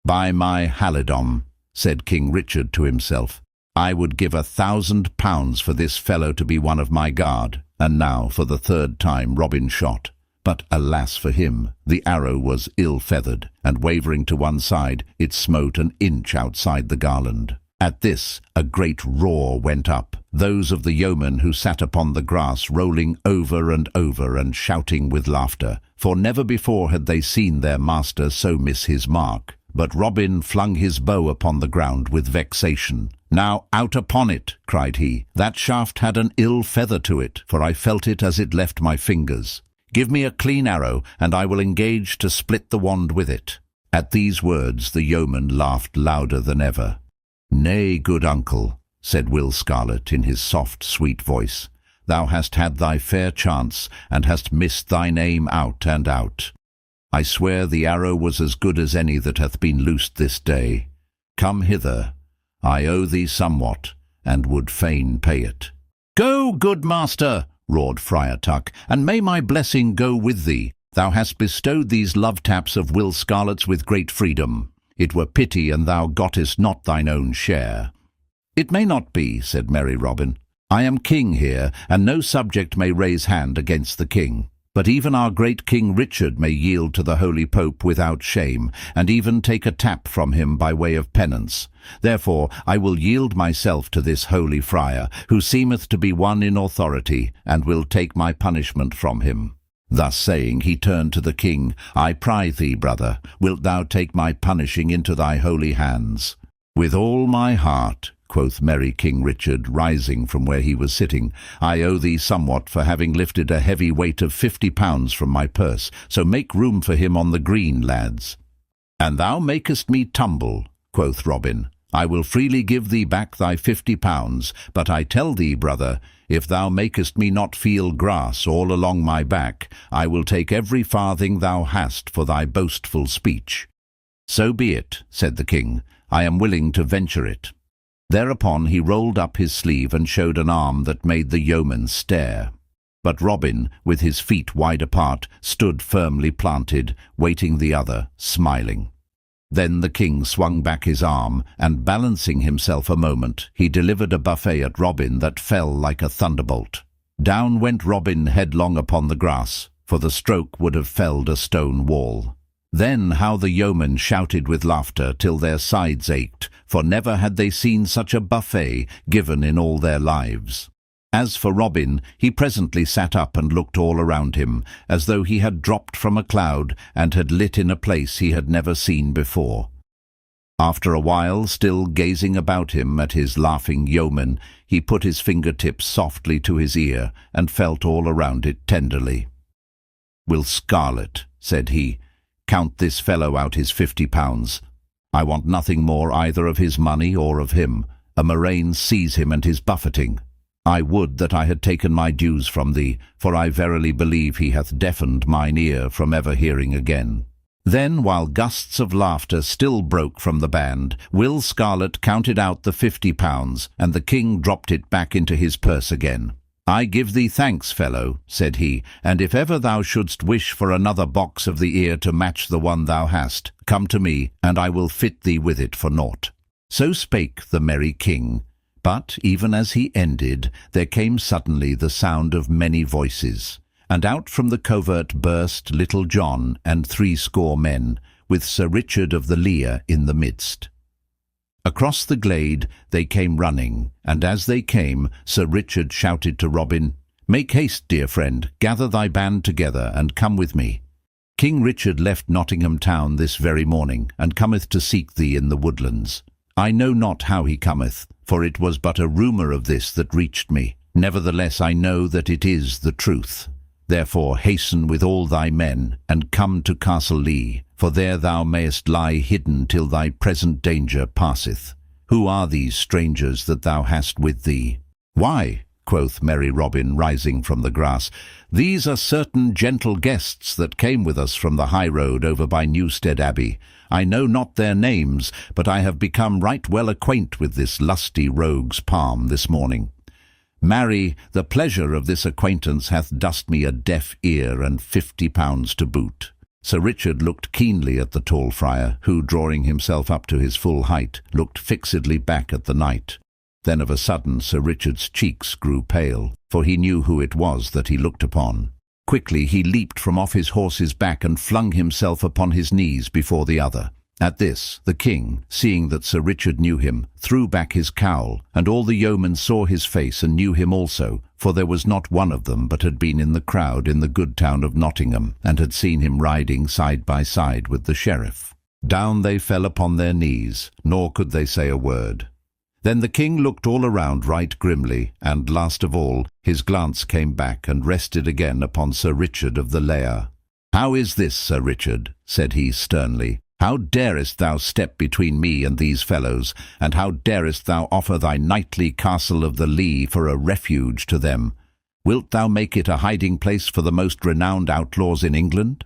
"By my halidom," said King Richard to himself, "I would give £1,000 for this fellow to be one of my guard." And now for the 3rd time Robin shot. But alas for him, the arrow was ill-feathered, and wavering to one side, it smote an inch outside the garland. At this a great roar went up, those of the yeomen who sat upon the grass rolling over and shouting with laughter, for never before had they seen their master so miss his mark. But Robin flung his bow upon the ground with vexation. "Now out upon it," cried he. "That shaft had an ill feather to it, for I felt it as it left my fingers. Give me a clean arrow, and I will engage to split the wand with it." At these words the yeoman laughed louder than ever. "Nay, good uncle," said Will Scarlet in his soft, sweet voice, thou hast had thy fair chance, and hast missed thine aim out and out. I swear the arrow was as good as any that hath been loosed this day. Come hither, I owe thee somewhat, and would fain pay it." "Go, good master," roared Friar Tuck, "and may my blessing go with thee. Thou hast bestowed these love-taps of Will Scarlet's with great freedom. It were pity an thou gottest not thine own share." "It may not be," said merry Robin. "I am king here, and no subject may raise hand against the king. But even our great King Richard may yield to the holy Pope without shame, and even take a tap from him by way of penance. Therefore I will yield myself to this holy friar, who seemeth to be one in authority, and will take my punishment from him." Thus saying, he turned to the king. "I pry thee, brother, wilt thou take my punishing into thy holy hands?" "With all my heart," quoth merry King Richard, rising from where he was sitting. "I owe thee somewhat for having lifted a heavy weight of 50 pounds from my purse, so make room for him on the green, lads." "And thou makest me tumble," quoth Robin. "I will freely give thee back thy 50 pounds, but I tell thee, brother, if thou makest me not feel grass all along my back, I will take every farthing thou hast for thy boastful speech." "So be it," said the king. "I am willing to venture it." Thereupon he rolled up his sleeve and showed an arm that made the yeomen stare. But Robin, with his feet wide apart, stood firmly planted, waiting the other, smiling. Then the king swung back his arm, and balancing himself a moment, he delivered a buffet at Robin that fell like a thunderbolt. Down went Robin headlong upon the grass, for the stroke would have felled a stone wall. Then how the yeomen shouted with laughter till their sides ached, for never had they seen such a buffet given in all their lives. As for Robin, he presently sat up and looked all around him, as though he had dropped from a cloud and had lit in a place he had never seen before. After a while, still gazing about him at his laughing yeomen, he put his fingertips softly to his ear and felt all around it tenderly. "Will Scarlet," said he, "count this fellow out his 50 pounds. I want nothing more either of his money or of him. A murrain seize him and his buffeting. I would that I had taken my dues from thee, for I verily believe he hath deafened mine ear from ever hearing again." Then, while gusts of laughter still broke from the band, Will Scarlet counted out the 50 pounds, and the king dropped it back into his purse again. "I give thee thanks, fellow," said he, "and if ever thou shouldst wish for another box of the ear to match the one thou hast, come to me, and I will fit thee with it for naught." So spake the merry king. But even as he ended, there came suddenly the sound of many voices, and out from the covert burst Little John and 60 men, with Sir Richard of the Lear in the midst. Across the glade they came running, and as they came, Sir Richard shouted to Robin, "Make haste, dear friend, gather thy band together, and come with me. King Richard left Nottingham town this very morning, and cometh to seek thee in the woodlands. I know not how he cometh, for it was but a rumour of this that reached me. Nevertheless I know that it is the truth. Therefore hasten with all thy men, and come to Castle Lee, for there thou mayest lie hidden till thy present danger passeth. Who are these strangers that thou hast with thee?" "Why," quoth merry Robin, rising from the grass, "these are certain gentle guests that came with us from the high road over by Newstead Abbey. I know not their names, but I have become right well acquaint with this lusty rogue's palm this morning. Marry, the pleasure of this acquaintance hath dust me a deaf ear and 50 pounds to boot." Sir Richard looked keenly at the tall friar, who, drawing himself up to his full height, looked fixedly back at the knight. Then of a sudden Sir Richard's cheeks grew pale, for he knew who it was that he looked upon. Quickly he leaped from off his horse's back and flung himself upon his knees before the other. At this, the king, seeing that Sir Richard knew him, threw back his cowl, and all the yeomen saw his face and knew him also, for there was not one of them but had been in the crowd in the good town of Nottingham, and had seen him riding side by side with the sheriff. Down they fell upon their knees, nor could they say a word. Then the king looked all around right grimly, and last of all his glance came back and rested again upon Sir Richard of the Lear. "How is this, Sir Richard?" said he sternly. "How darest thou step between me and these fellows, and how darest thou offer thy knightly castle of the Lee for a refuge to them? Wilt thou make it a hiding-place for the most renowned outlaws in England?"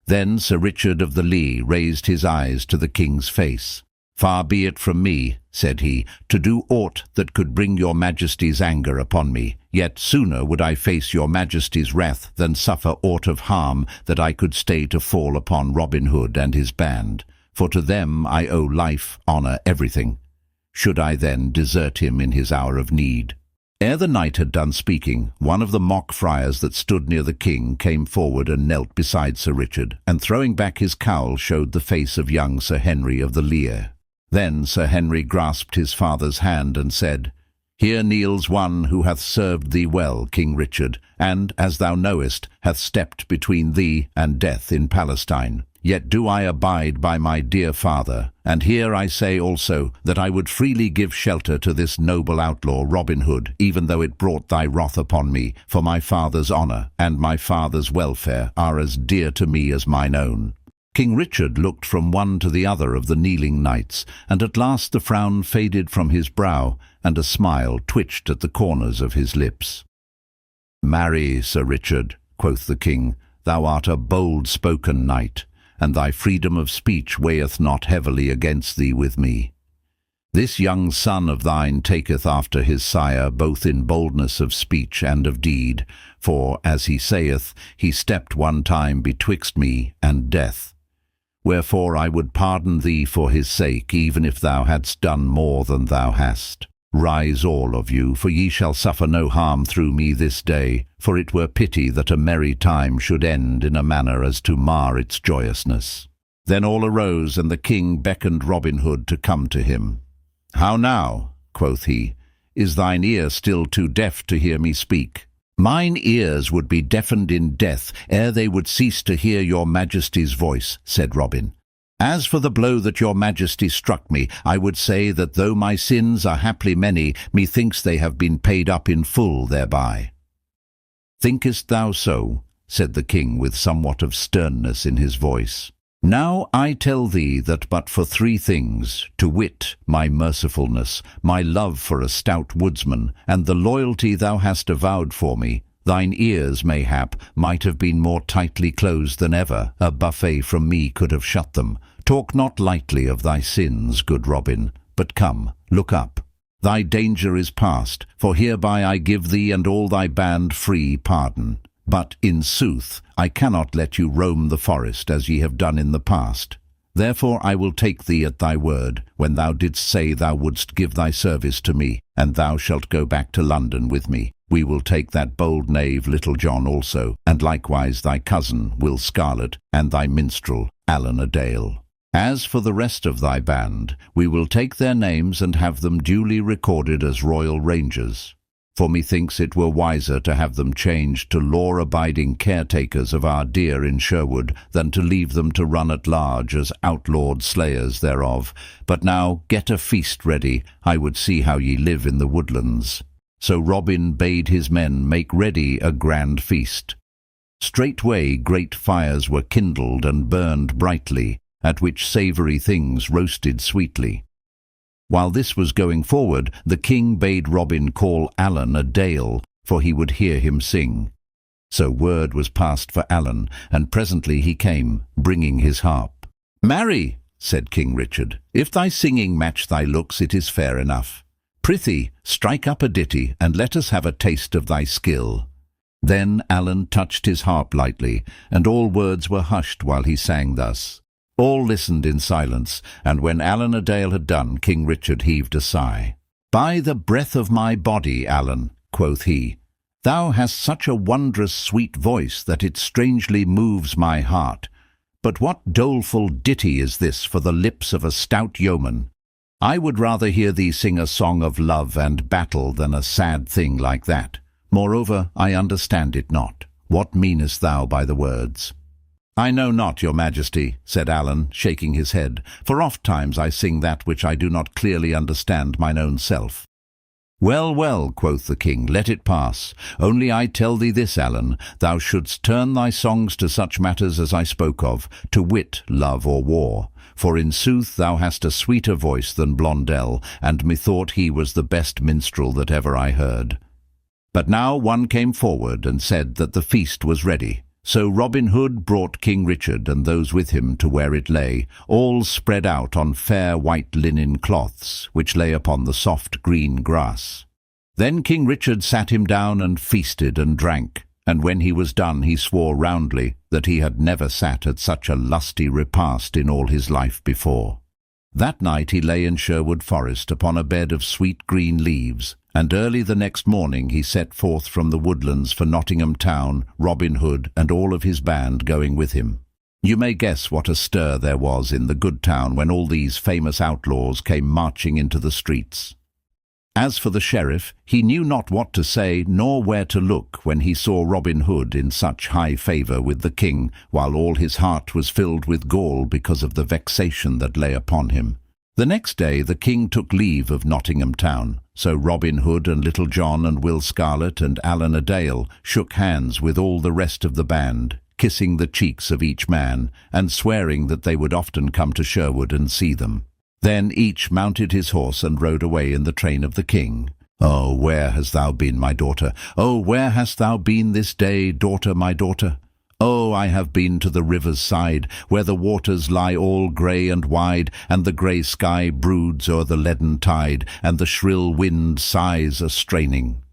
Then Sir Richard of the Lee raised his eyes to the king's face. "Far be it from me," said he, "to do aught that could bring your majesty's anger upon me. Yet sooner would I face your majesty's wrath than suffer aught of harm that I could stay to fall upon Robinhood and his band. For to them I owe life, honour, everything. Should I then desert him in his hour of need?" Ere the knight had done speaking, one of the mock friars that stood near the king came forward and knelt beside Sir Richard, and throwing back his cowl showed the face of young Sir Henry of the Lee. Then Sir Henry grasped his father's hand and said, "Here kneels one who hath served thee well, King Richard, and, as thou knowest, hath stepped between thee and death in Palestine. Yet do I abide by my dear father, and here I say also that I would freely give shelter to this noble outlaw Robin Hood, even though it brought thy wrath upon me, for my father's honour and my father's welfare are as dear to me as mine own." King Richard looked from one to the other of the kneeling knights, and at last the frown faded from his brow, and a smile twitched at the corners of his lips. "Marry, Sir Richard," quoth the king, "thou art a bold-spoken knight, and thy freedom of speech weigheth not heavily against thee with me. This young son of thine taketh after his sire both in boldness of speech and of deed, for, as he saith, he stepped one time betwixt me and death. Wherefore I would pardon thee for his sake, even if thou hadst done more than thou hast. Rise all of you, for ye shall suffer no harm through me this day, for it were pity that a merry time should end in a manner as to mar its joyousness." Then all arose, and the king beckoned Robin Hood to come to him. "How now?" quoth he. "Is thine ear still too deaf to hear me speak?" "Mine ears would be deafened in death ere they would cease to hear your majesty's voice," said Robin. "As for the blow that your majesty struck me, I would say that though my sins are haply many, methinks they have been paid up in full thereby." "Thinkest thou so?" said the king with somewhat of sternness in his voice. "Now I tell thee that but for three things, to wit, my mercifulness, my love for a stout woodsman, and the loyalty thou hast avowed for me, thine ears, mayhap, might have been more tightly closed than ever a buffet from me could have shut them. Talk not lightly of thy sins, good Robin, but come, look up. Thy danger is past, for hereby I give thee and all thy band free pardon. But, in sooth, I cannot let you roam the forest as ye have done in the past. Therefore I will take thee at thy word, when thou didst say thou wouldst give thy service to me, and thou shalt go back to London with me. We will take that bold knave Little John also, and likewise thy cousin, Will Scarlet, and thy minstrel, Allan a Dale. As for the rest of thy band, we will take their names and have them duly recorded as royal rangers. For methinks it were wiser to have them changed to law-abiding caretakers of our deer in Sherwood than to leave them to run at large as outlawed slayers thereof. But now get a feast ready, I would see how ye live in the woodlands." So Robin bade his men make ready a grand feast. Straightway great fires were kindled and burned brightly, at which savoury things roasted sweetly. While this was going forward, the king bade Robin call Allan a Dale, for he would hear him sing. So word was passed for Allan, and presently he came, bringing his harp. "Marry," said King Richard, "if thy singing match thy looks, it is fair enough. Prithee, strike up a ditty, and let us have a taste of thy skill." Then Allan touched his harp lightly, and all words were hushed while he sang thus. All listened in silence, and when Allan a Dale had done, King Richard heaved a sigh. "By the breath of my body, Allan," quoth he, "thou hast such a wondrous sweet voice that it strangely moves my heart. But what doleful ditty is this for the lips of a stout yeoman? I would rather hear thee sing a song of love and battle than a sad thing like that. Moreover, I understand it not. What meanest thou by the words?" "I know not, your majesty," said Allan, shaking his head, "for oft times I sing that which I do not clearly understand mine own self." "Well, well," quoth the king, "let it pass. Only I tell thee this, Allan, thou shouldst turn thy songs to such matters as I spoke of, to wit, love, or war. For in sooth thou hast a sweeter voice than Blondel, and methought he was the best minstrel that ever I heard." But now one came forward and said that the feast was ready. So Robin Hood brought King Richard and those with him to where it lay, all spread out on fair white linen cloths, which lay upon the soft green grass. Then King Richard sat him down and feasted and drank, and when he was done he swore roundly that he had never sat at such a lusty repast in all his life before. That night he lay in Sherwood Forest upon a bed of sweet green leaves, and early the next morning he set forth from the woodlands for Nottingham town, Robin Hood and all of his band going with him. You may guess what a stir there was in the good town when all these famous outlaws came marching into the streets. As for the sheriff, he knew not what to say nor where to look when he saw Robin Hood in such high favour with the king, while all his heart was filled with gall because of the vexation that lay upon him. The next day the king took leave of Nottingham town, so Robin Hood and Little John and Will Scarlet and Allan a Dale shook hands with all the rest of the band, kissing the cheeks of each man, and swearing that they would often come to Sherwood and see them. Then each mounted his horse and rode away in the train of the king. "Oh, where hast thou been, my daughter? Oh, where hast thou been this day, daughter, my daughter? Oh, I have been to the river's side, where the waters lie all grey and wide, and the grey sky broods o'er the leaden tide, and the shrill wind sighs a-straining.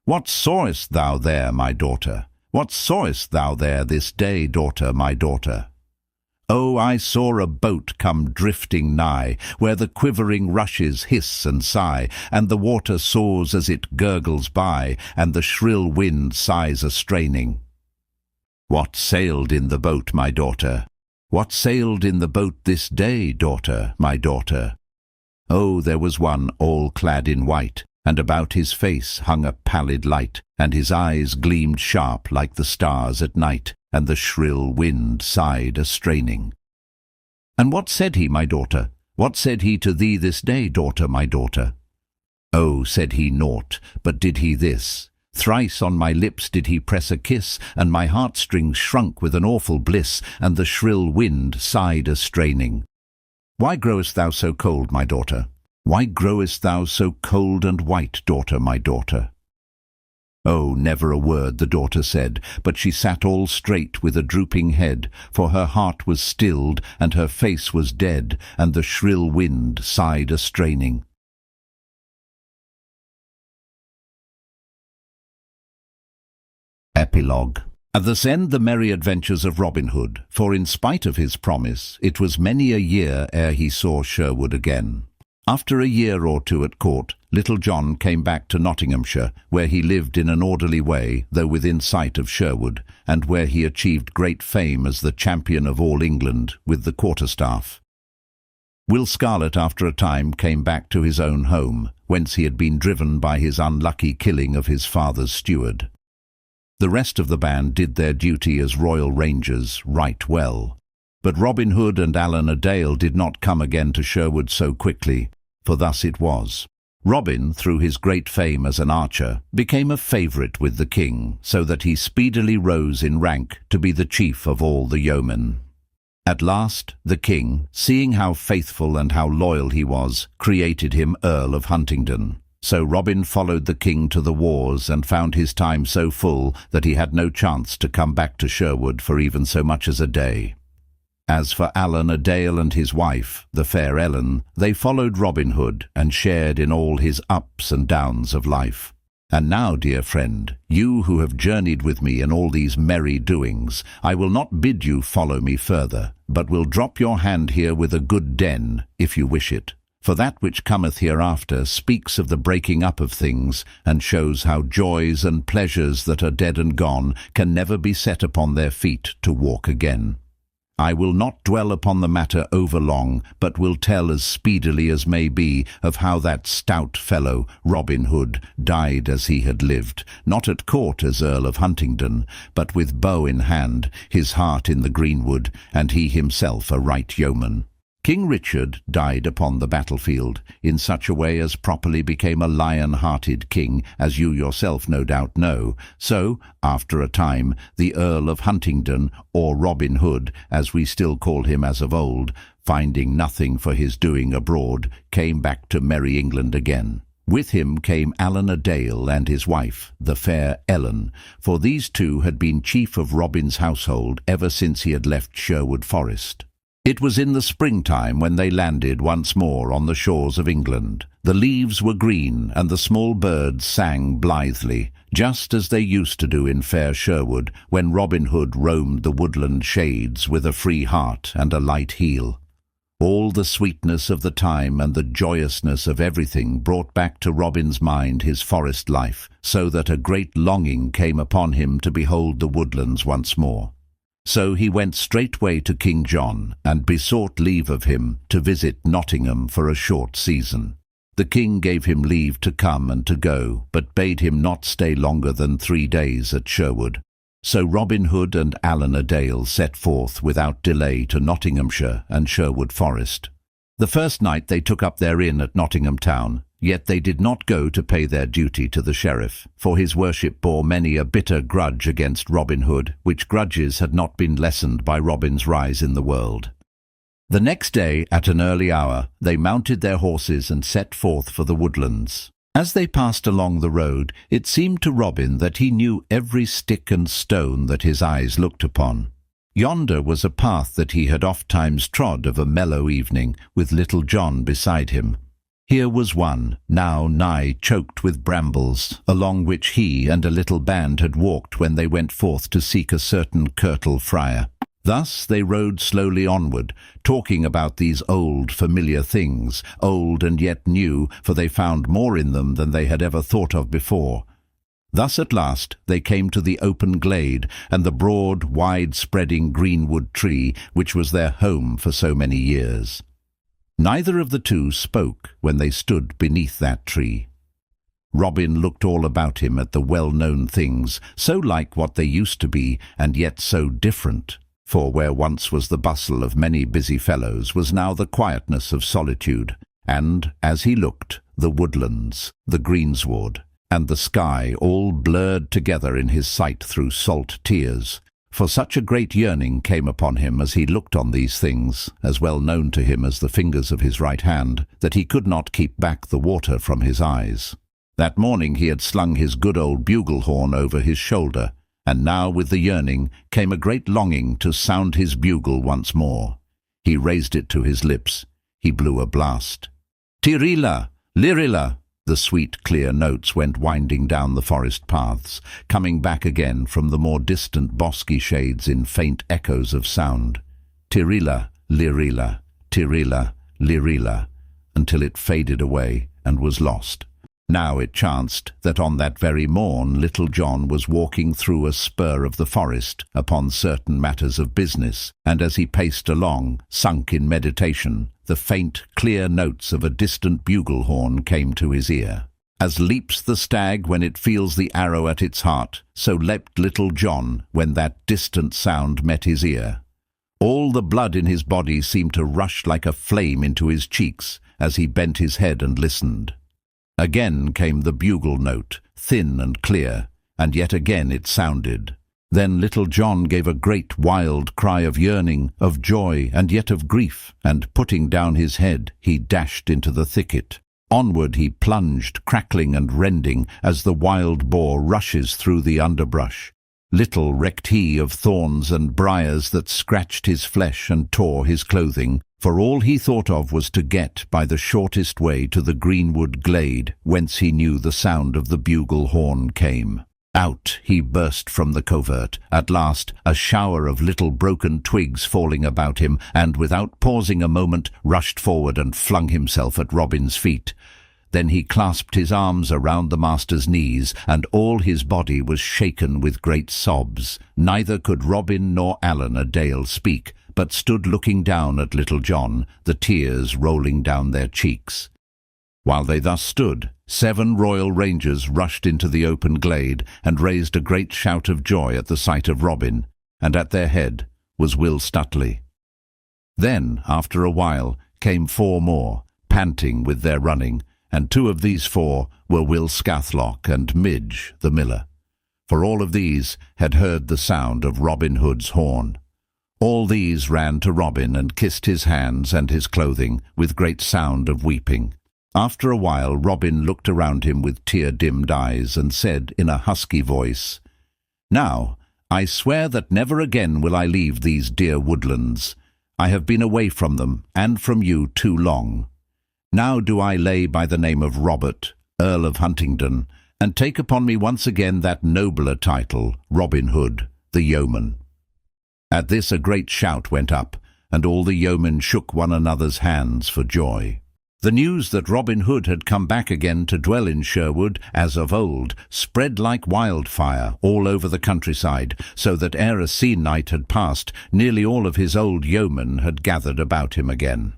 What sawest thou there, my daughter? What sawest thou there this day, daughter, my daughter? Oh, I saw a boat come drifting nigh, where the quivering rushes hiss and sigh, and the water soars as it gurgles by, and the shrill wind sighs a-straining. What sailed in the boat, my daughter? What sailed in the boat this day, daughter, my daughter? Oh, there was one all clad in white, and about his face hung a pallid light, and his eyes gleamed sharp like the stars at night, and the shrill wind sighed a-straining. And what said he, my daughter? What said he to thee this day, daughter, my daughter? Oh, said he naught, but did he this: thrice on my lips did he press a kiss, and my heartstrings shrunk with an awful bliss, and the shrill wind sighed a-straining. Why growest thou so cold, my daughter? Why growest thou so cold and white, daughter, my daughter? Oh, never a word the daughter said, but she sat all straight with a drooping head, for her heart was stilled, and her face was dead, and the shrill wind sighed a-straining. Epilogue. At this end the merry adventures of Robin Hood, for in spite of his promise, it was many a year ere he saw Sherwood again. After a year or two at court, Little John came back to Nottinghamshire, where he lived in an orderly way, though within sight of Sherwood, and where he achieved great fame as the champion of all England with the quarterstaff. Will Scarlet after a time came back to his own home, whence he had been driven by his unlucky killing of his father's steward. The rest of the band did their duty as royal rangers right well. But Robin Hood and Allan a Dale did not come again to Sherwood so quickly, for thus it was. Robin, through his great fame as an archer, became a favourite with the king, so that he speedily rose in rank to be the chief of all the yeomen. At last, the king, seeing how faithful and how loyal he was, created him Earl of Huntingdon. So Robin followed the king to the wars and found his time so full that he had no chance to come back to Sherwood for even so much as a day. As for Allan a Dale and his wife, the fair Ellen, they followed Robin Hood and shared in all his ups and downs of life. And now, dear friend, you who have journeyed with me in all these merry doings, I will not bid you follow me further, but will drop your hand here with a good den, if you wish it. For that which cometh hereafter speaks of the breaking up of things, and shows how joys and pleasures that are dead and gone can never be set upon their feet to walk again. I will not dwell upon the matter overlong, but will tell as speedily as may be of how that stout fellow, Robin Hood, died as he had lived, not at court as Earl of Huntingdon, but with bow in hand, his heart in the greenwood, and he himself a right yeoman. King Richard died upon the battlefield, in such a way as properly became a lion-hearted king, as you yourself no doubt know. So, after a time, the Earl of Huntingdon, or Robin Hood, as we still call him as of old, finding nothing for his doing abroad, came back to merry England again. With him came Allan a Dale and his wife, the fair Ellen, for these two had been chief of Robin's household ever since he had left Sherwood Forest. It was in the springtime when they landed once more on the shores of England. The leaves were green and the small birds sang blithely, just as they used to do in fair Sherwood when Robin Hood roamed the woodland shades with a free heart and a light heel. All the sweetness of the time and the joyousness of everything brought back to Robin's mind his forest life, so that a great longing came upon him to behold the woodlands once more. So he went straightway to King John, and besought leave of him to visit Nottingham for a short season. The king gave him leave to come and to go, but bade him not stay longer than 3 days at Sherwood. So Robin Hood and Allan a Dale set forth without delay to Nottinghamshire and Sherwood Forest. The first night they took up their inn at Nottingham town, yet they did not go to pay their duty to the sheriff, for his worship bore many a bitter grudge against Robin Hood, which grudges had not been lessened by Robin's rise in the world. The next day, at an early hour, they mounted their horses and set forth for the woodlands. As they passed along the road, it seemed to Robin that he knew every stick and stone that his eyes looked upon. Yonder was a path that he had ofttimes trod of a mellow evening, with little John beside him. Here was one, now nigh choked with brambles, along which he and a little band had walked when they went forth to seek a certain Curtal friar. Thus they rode slowly onward, talking about these old familiar things, old and yet new, for they found more in them than they had ever thought of before. Thus at last they came to the open glade and the broad, wide-spreading greenwood tree which was their home for so many years. Neither of the two spoke when they stood beneath that tree. Robin looked all about him at the well-known things, so like what they used to be, and yet so different. For where once was the bustle of many busy fellows was now the quietness of solitude, and, as he looked, the woodlands, the greensward, and the sky all blurred together in his sight through salt tears. For such a great yearning came upon him as he looked on these things, as well known to him as the fingers of his right hand, that he could not keep back the water from his eyes. That morning he had slung his good old bugle horn over his shoulder, and now with the yearning came a great longing to sound his bugle once more. He raised it to his lips. He blew a blast. Tirila! Lirila! The sweet, clear notes went winding down the forest paths, coming back again from the more distant bosky shades in faint echoes of sound. Tirila, lirila, tirila, lirila, until it faded away and was lost. Now it chanced that on that very morn little John was walking through a spur of the forest upon certain matters of business, and as he paced along, sunk in meditation, the faint, clear notes of a distant bugle horn came to his ear. As leaps the stag when it feels the arrow at its heart, so leapt little John when that distant sound met his ear. All the blood in his body seemed to rush like a flame into his cheeks as he bent his head and listened. Again came the bugle note, thin and clear, and yet again it sounded. Then little John gave a great wild cry of yearning, of joy, and yet of grief, and putting down his head, he dashed into the thicket. Onward he plunged, crackling and rending, as the wild boar rushes through the underbrush. Little recked he of thorns and briars that scratched his flesh and tore his clothing, for all he thought of was to get by the shortest way to the greenwood glade, whence he knew the sound of the bugle horn came. Out he burst from the covert, at last a shower of little broken twigs falling about him, and without pausing a moment rushed forward and flung himself at Robin's feet. Then he clasped his arms around the master's knees, and all his body was shaken with great sobs. Neither could Robin nor Allan a Dale speak, but stood looking down at little John, the tears rolling down their cheeks. While they thus stood, 7 royal rangers rushed into the open glade and raised a great shout of joy at the sight of Robin, and at their head was Will Stutely. Then, after a while, came 4 more, panting with their running, and 2 of these 4 were Will Scathlock and Midge the miller, for all of these had heard the sound of Robin Hood's horn. All these ran to Robin and kissed his hands and his clothing with great sound of weeping. After a while, Robin looked around him with tear-dimmed eyes and said in a husky voice, "Now, I swear that never again will I leave these dear woodlands. I have been away from them, and from you, too long. Now do I lay by the name of Robert, Earl of Huntingdon, and take upon me once again that nobler title, Robin Hood, the yeoman." At this a great shout went up, and all the yeomen shook one another's hands for joy. The news that Robin Hood had come back again to dwell in Sherwood, as of old, spread like wildfire all over the countryside, so that ere a se'night had passed, nearly all of his old yeomen had gathered about him again.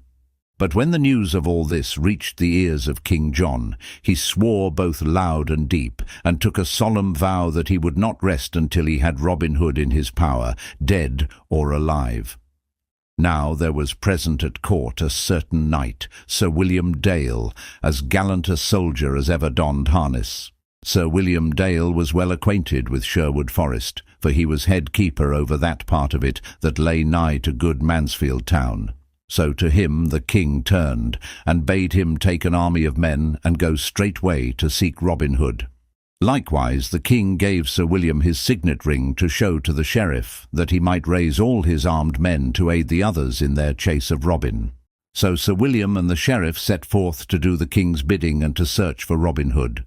But when the news of all this reached the ears of King John, he swore both loud and deep, and took a solemn vow that he would not rest until he had Robin Hood in his power, dead or alive. Now there was present at court a certain knight, Sir William Dale, as gallant a soldier as ever donned harness. Sir William Dale was well acquainted with Sherwood Forest, for he was head keeper over that part of it that lay nigh to good Mansfield town. So to him the king turned, and bade him take an army of men and go straightway to seek Robin Hood. Likewise the king gave Sir William his signet ring to show to the sheriff, that he might raise all his armed men to aid the others in their chase of Robin. So Sir William and the sheriff set forth to do the king's bidding and to search for Robin Hood.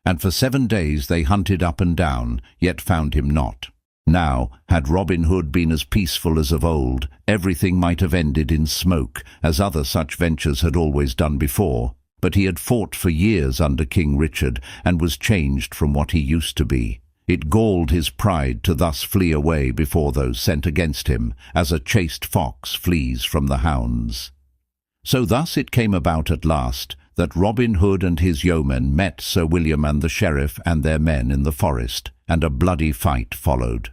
And for 7 days they hunted up and down, yet found him not. Now, had Robin Hood been as peaceful as of old, everything might have ended in smoke, as other such ventures had always done before. But he had fought for years under King Richard, and was changed from what he used to be. It galled his pride to thus flee away before those sent against him, as a chased fox flees from the hounds. So thus it came about at last, that Robin Hood and his yeomen met Sir William and the sheriff and their men in the forest, and a bloody fight followed.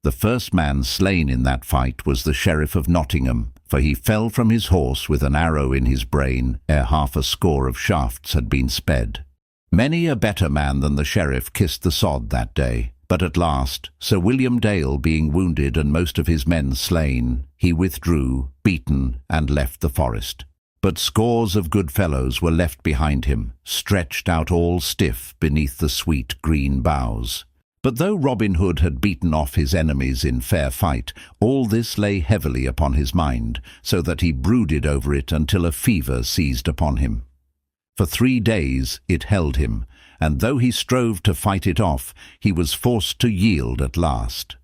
The first man slain in that fight was the sheriff of Nottingham, for he fell from his horse with an arrow in his brain, ere 60 of shafts had been sped. Many a better man than the sheriff kissed the sod that day, but at last, Sir William Dale being wounded and most of his men slain, he withdrew, beaten, and left the forest. But scores of good fellows were left behind him, stretched out all stiff beneath the sweet green boughs. But though Robin Hood had beaten off his enemies in fair fight, all this lay heavily upon his mind, so that he brooded over it until a fever seized upon him. For 3 days it held him, and though he strove to fight it off, he was forced to yield at last.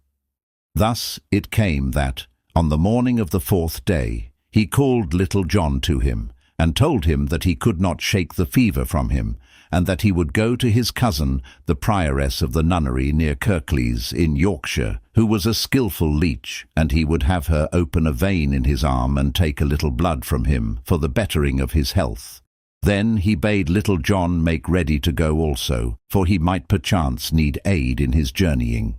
Thus it came that, on the morning of the 4th day, he called Little John to him, and told him that he could not shake the fever from him, and that he would go to his cousin, the prioress of the nunnery near Kirklees in Yorkshire, who was a skilful leech, and he would have her open a vein in his arm and take a little blood from him, for the bettering of his health. Then he bade Little John make ready to go also, for he might perchance need aid in his journeying.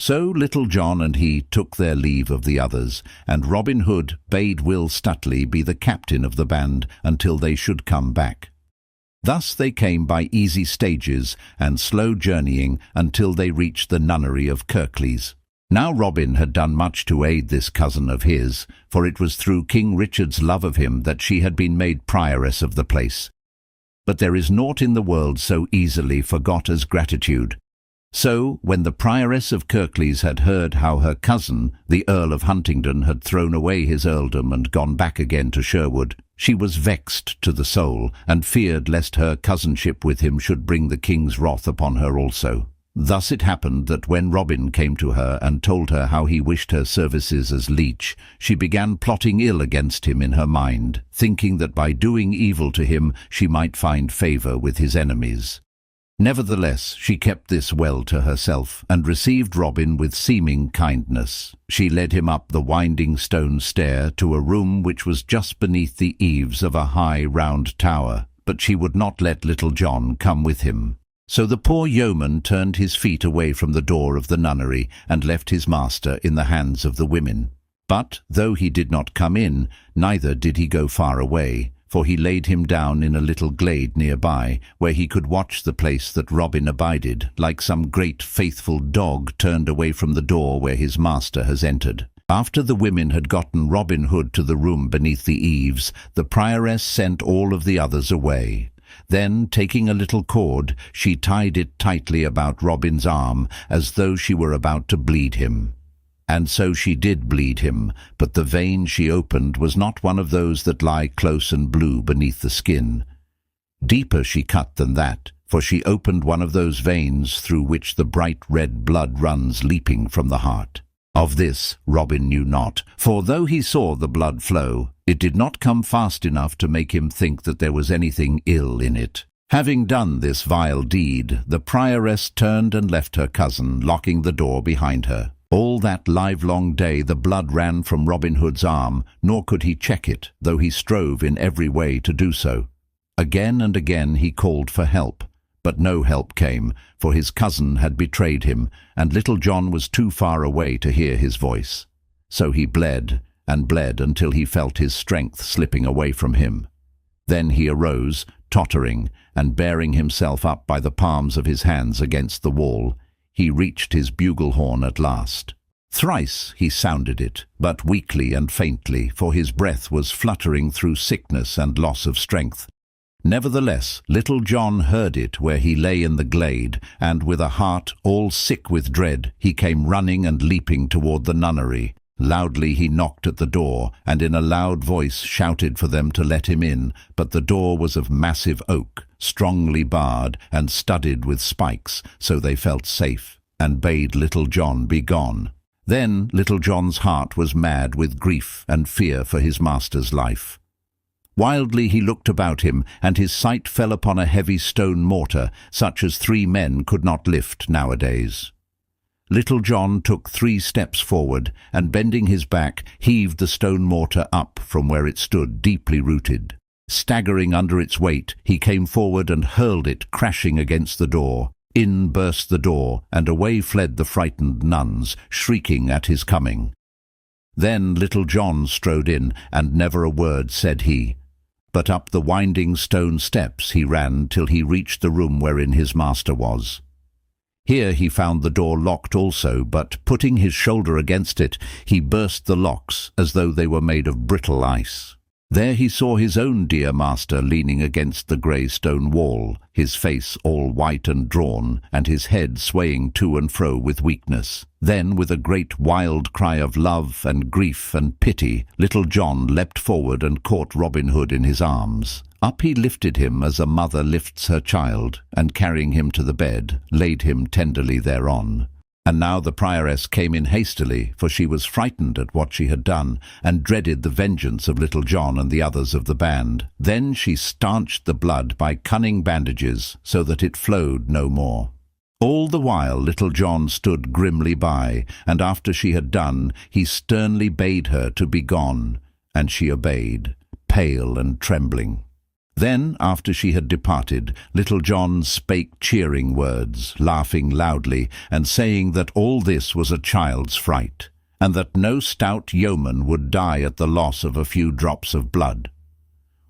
So Little John and he took their leave of the others, and Robin Hood bade Will Stutely be the captain of the band until they should come back. Thus they came by easy stages and slow journeying until they reached the nunnery of Kirklees. Now Robin had done much to aid this cousin of his, for it was through King Richard's love of him that she had been made prioress of the place. But there is naught in the world so easily forgot as gratitude. So, when the prioress of Kirklees had heard how her cousin, the Earl of Huntingdon, had thrown away his earldom and gone back again to Sherwood, she was vexed to the soul, and feared lest her cousinship with him should bring the king's wrath upon her also. Thus it happened that when Robin came to her and told her how he wished her services as leech, she began plotting ill against him in her mind, thinking that by doing evil to him she might find favour with his enemies. Nevertheless, she kept this well to herself, and received Robin with seeming kindness. She led him up the winding stone stair to a room which was just beneath the eaves of a high round tower, but she would not let Little John come with him. So the poor yeoman turned his feet away from the door of the nunnery, and left his master in the hands of the women. But, though he did not come in, neither did he go far away, for he laid him down in a little glade nearby, where he could watch the place that Robin abided, like some great faithful dog turned away from the door where his master has entered. After the women had gotten Robin Hood to the room beneath the eaves, the prioress sent all of the others away. Then, taking a little cord, she tied it tightly about Robin's arm, as though she were about to bleed him. And so she did bleed him, but the vein she opened was not one of those that lie close and blue beneath the skin. Deeper she cut than that, for she opened one of those veins through which the bright red blood runs leaping from the heart. Of this Robin knew not, for though he saw the blood flow, it did not come fast enough to make him think that there was anything ill in it. Having done this vile deed, the prioress turned and left her cousin, locking the door behind her. All that livelong day the blood ran from Robin Hood's arm, nor could he check it, though he strove in every way to do so. Again and again he called for help, but no help came, for his cousin had betrayed him, and Little John was too far away to hear his voice. So he bled and bled until he felt his strength slipping away from him. Then he arose, tottering, and bearing himself up by the palms of his hands against the wall, he reached his bugle horn at last. Thrice he sounded it, but weakly and faintly, for his breath was fluttering through sickness and loss of strength. Nevertheless, Little John heard it where he lay in the glade, and with a heart all sick with dread, he came running and leaping toward the nunnery. Loudly he knocked at the door, and in a loud voice shouted for them to let him in, but the door was of massive oak, strongly barred and studded with spikes, so they felt safe, and bade Little John be gone. Then Little John's heart was mad with grief and fear for his master's life. Wildly he looked about him, and his sight fell upon a heavy stone mortar, such as 3 men could not lift nowadays. Little John took 3 steps forward, and bending his back, heaved the stone mortar up from where it stood deeply rooted. Staggering under its weight, he came forward and hurled it crashing against the door. In burst the door, and away fled the frightened nuns, shrieking at his coming. Then Little John strode in, and never a word said he. But up the winding stone steps he ran till he reached the room wherein his master was. Here he found the door locked also, but putting his shoulder against it, he burst the locks as though they were made of brittle ice. There he saw his own dear master leaning against the grey stone wall, his face all white and drawn, and his head swaying to and fro with weakness. Then, with a great wild cry of love and grief and pity, Little John leapt forward and caught Robin Hood in his arms. Up he lifted him as a mother lifts her child, and carrying him to the bed, laid him tenderly thereon. And now the prioress came in hastily, for she was frightened at what she had done, and dreaded the vengeance of Little John and the others of the band. Then she stanched the blood by cunning bandages, so that it flowed no more. All the while Little John stood grimly by, and after she had done, he sternly bade her to be gone, and she obeyed, pale and trembling. Then, after she had departed, Little John spake cheering words, laughing loudly, and saying that all this was a child's fright, and that no stout yeoman would die at the loss of a few drops of blood.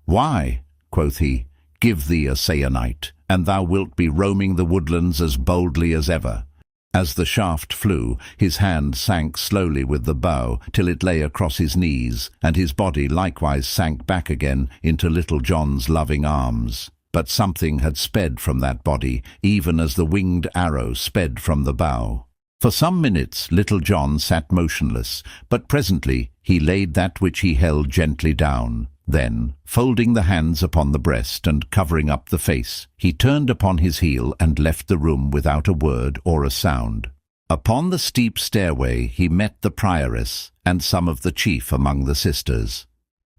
"Why," quoth he, "give thee a se'ennight, and thou wilt be roaming the woodlands as boldly as ever." As the shaft flew, his hand sank slowly with the bow till it lay across his knees, and his body likewise sank back again into Little John's loving arms. But something had sped from that body, even as the winged arrow sped from the bow. For some minutes Little John sat motionless, but presently he laid that which he held gently down. Then, folding the hands upon the breast and covering up the face, he turned upon his heel and left the room without a word or a sound. Upon the steep stairway he met the prioress and some of the chief among the sisters.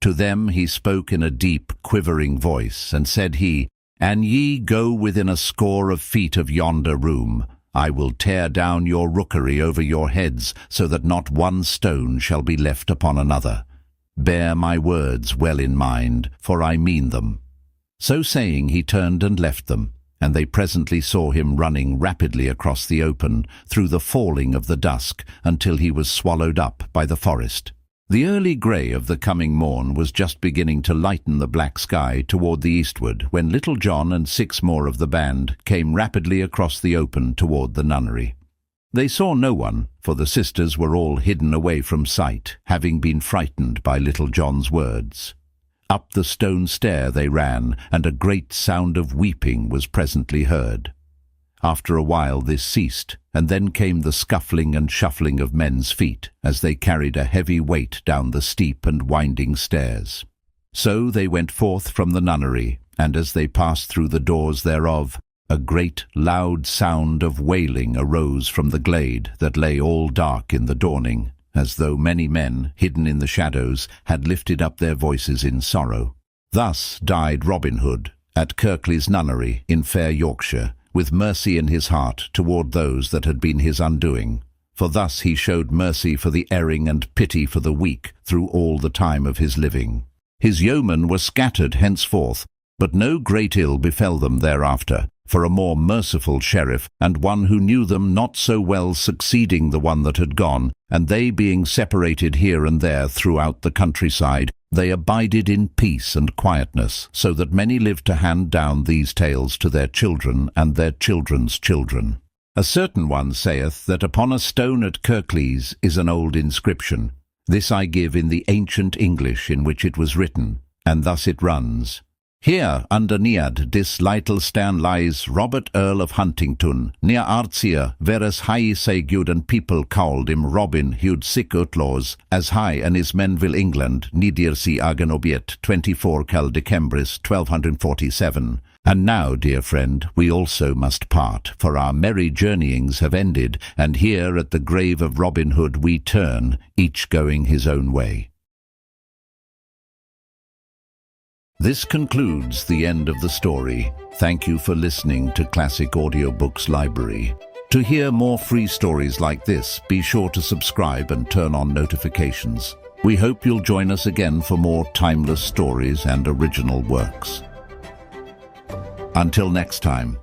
To them he spoke in a deep, quivering voice, and said he, "An ye go within a score of feet of yonder room, I will tear down your rookery over your heads, so that not one stone shall be left upon another. Bear my words well in mind, for I mean them." So saying, he turned and left them, and they presently saw him running rapidly across the open, through the falling of the dusk, until he was swallowed up by the forest. The early grey of the coming morn was just beginning to lighten the black sky toward the eastward, when Little John and 6 more of the band came rapidly across the open toward the nunnery. They saw no one, for the sisters were all hidden away from sight, having been frightened by Little John's words. Up the stone stair they ran, and a great sound of weeping was presently heard. After a while this ceased, and then came the scuffling and shuffling of men's feet, as they carried a heavy weight down the steep and winding stairs. So they went forth from the nunnery, and as they passed through the doors thereof, a great loud sound of wailing arose from the glade that lay all dark in the dawning, as though many men, hidden in the shadows, had lifted up their voices in sorrow. Thus died Robin Hood, at Kirklees nunnery in fair Yorkshire, with mercy in his heart toward those that had been his undoing. For thus he showed mercy for the erring and pity for the weak through all the time of his living. His yeomen were scattered henceforth, but no great ill befell them thereafter, for a more merciful sheriff, and one who knew them not so well succeeding the one that had gone, and they being separated here and there throughout the countryside, they abided in peace and quietness, so that many lived to hand down these tales to their children and their children's children. A certain one saith that upon a stone at Kirklees is an old inscription. This I give in the ancient English in which it was written, and thus it runs: Here, under Nead, dis little stan lies Robert Earl of Huntington, near Artsia, whereas high say good and people called him Robin Hood sick outlaws, as high and his men will England, nidirsi agan obiet, 24 Cal Decembris, 1247. And now, dear friend, we also must part, for our merry journeyings have ended, and here at the grave of Robin Hood we turn, each going his own way. This concludes the end of the story. Thank you for listening to Classic Audiobooks Library. To hear more free stories like this, be sure to subscribe and turn on notifications. We hope you'll join us again for more timeless stories and original works. Until next time.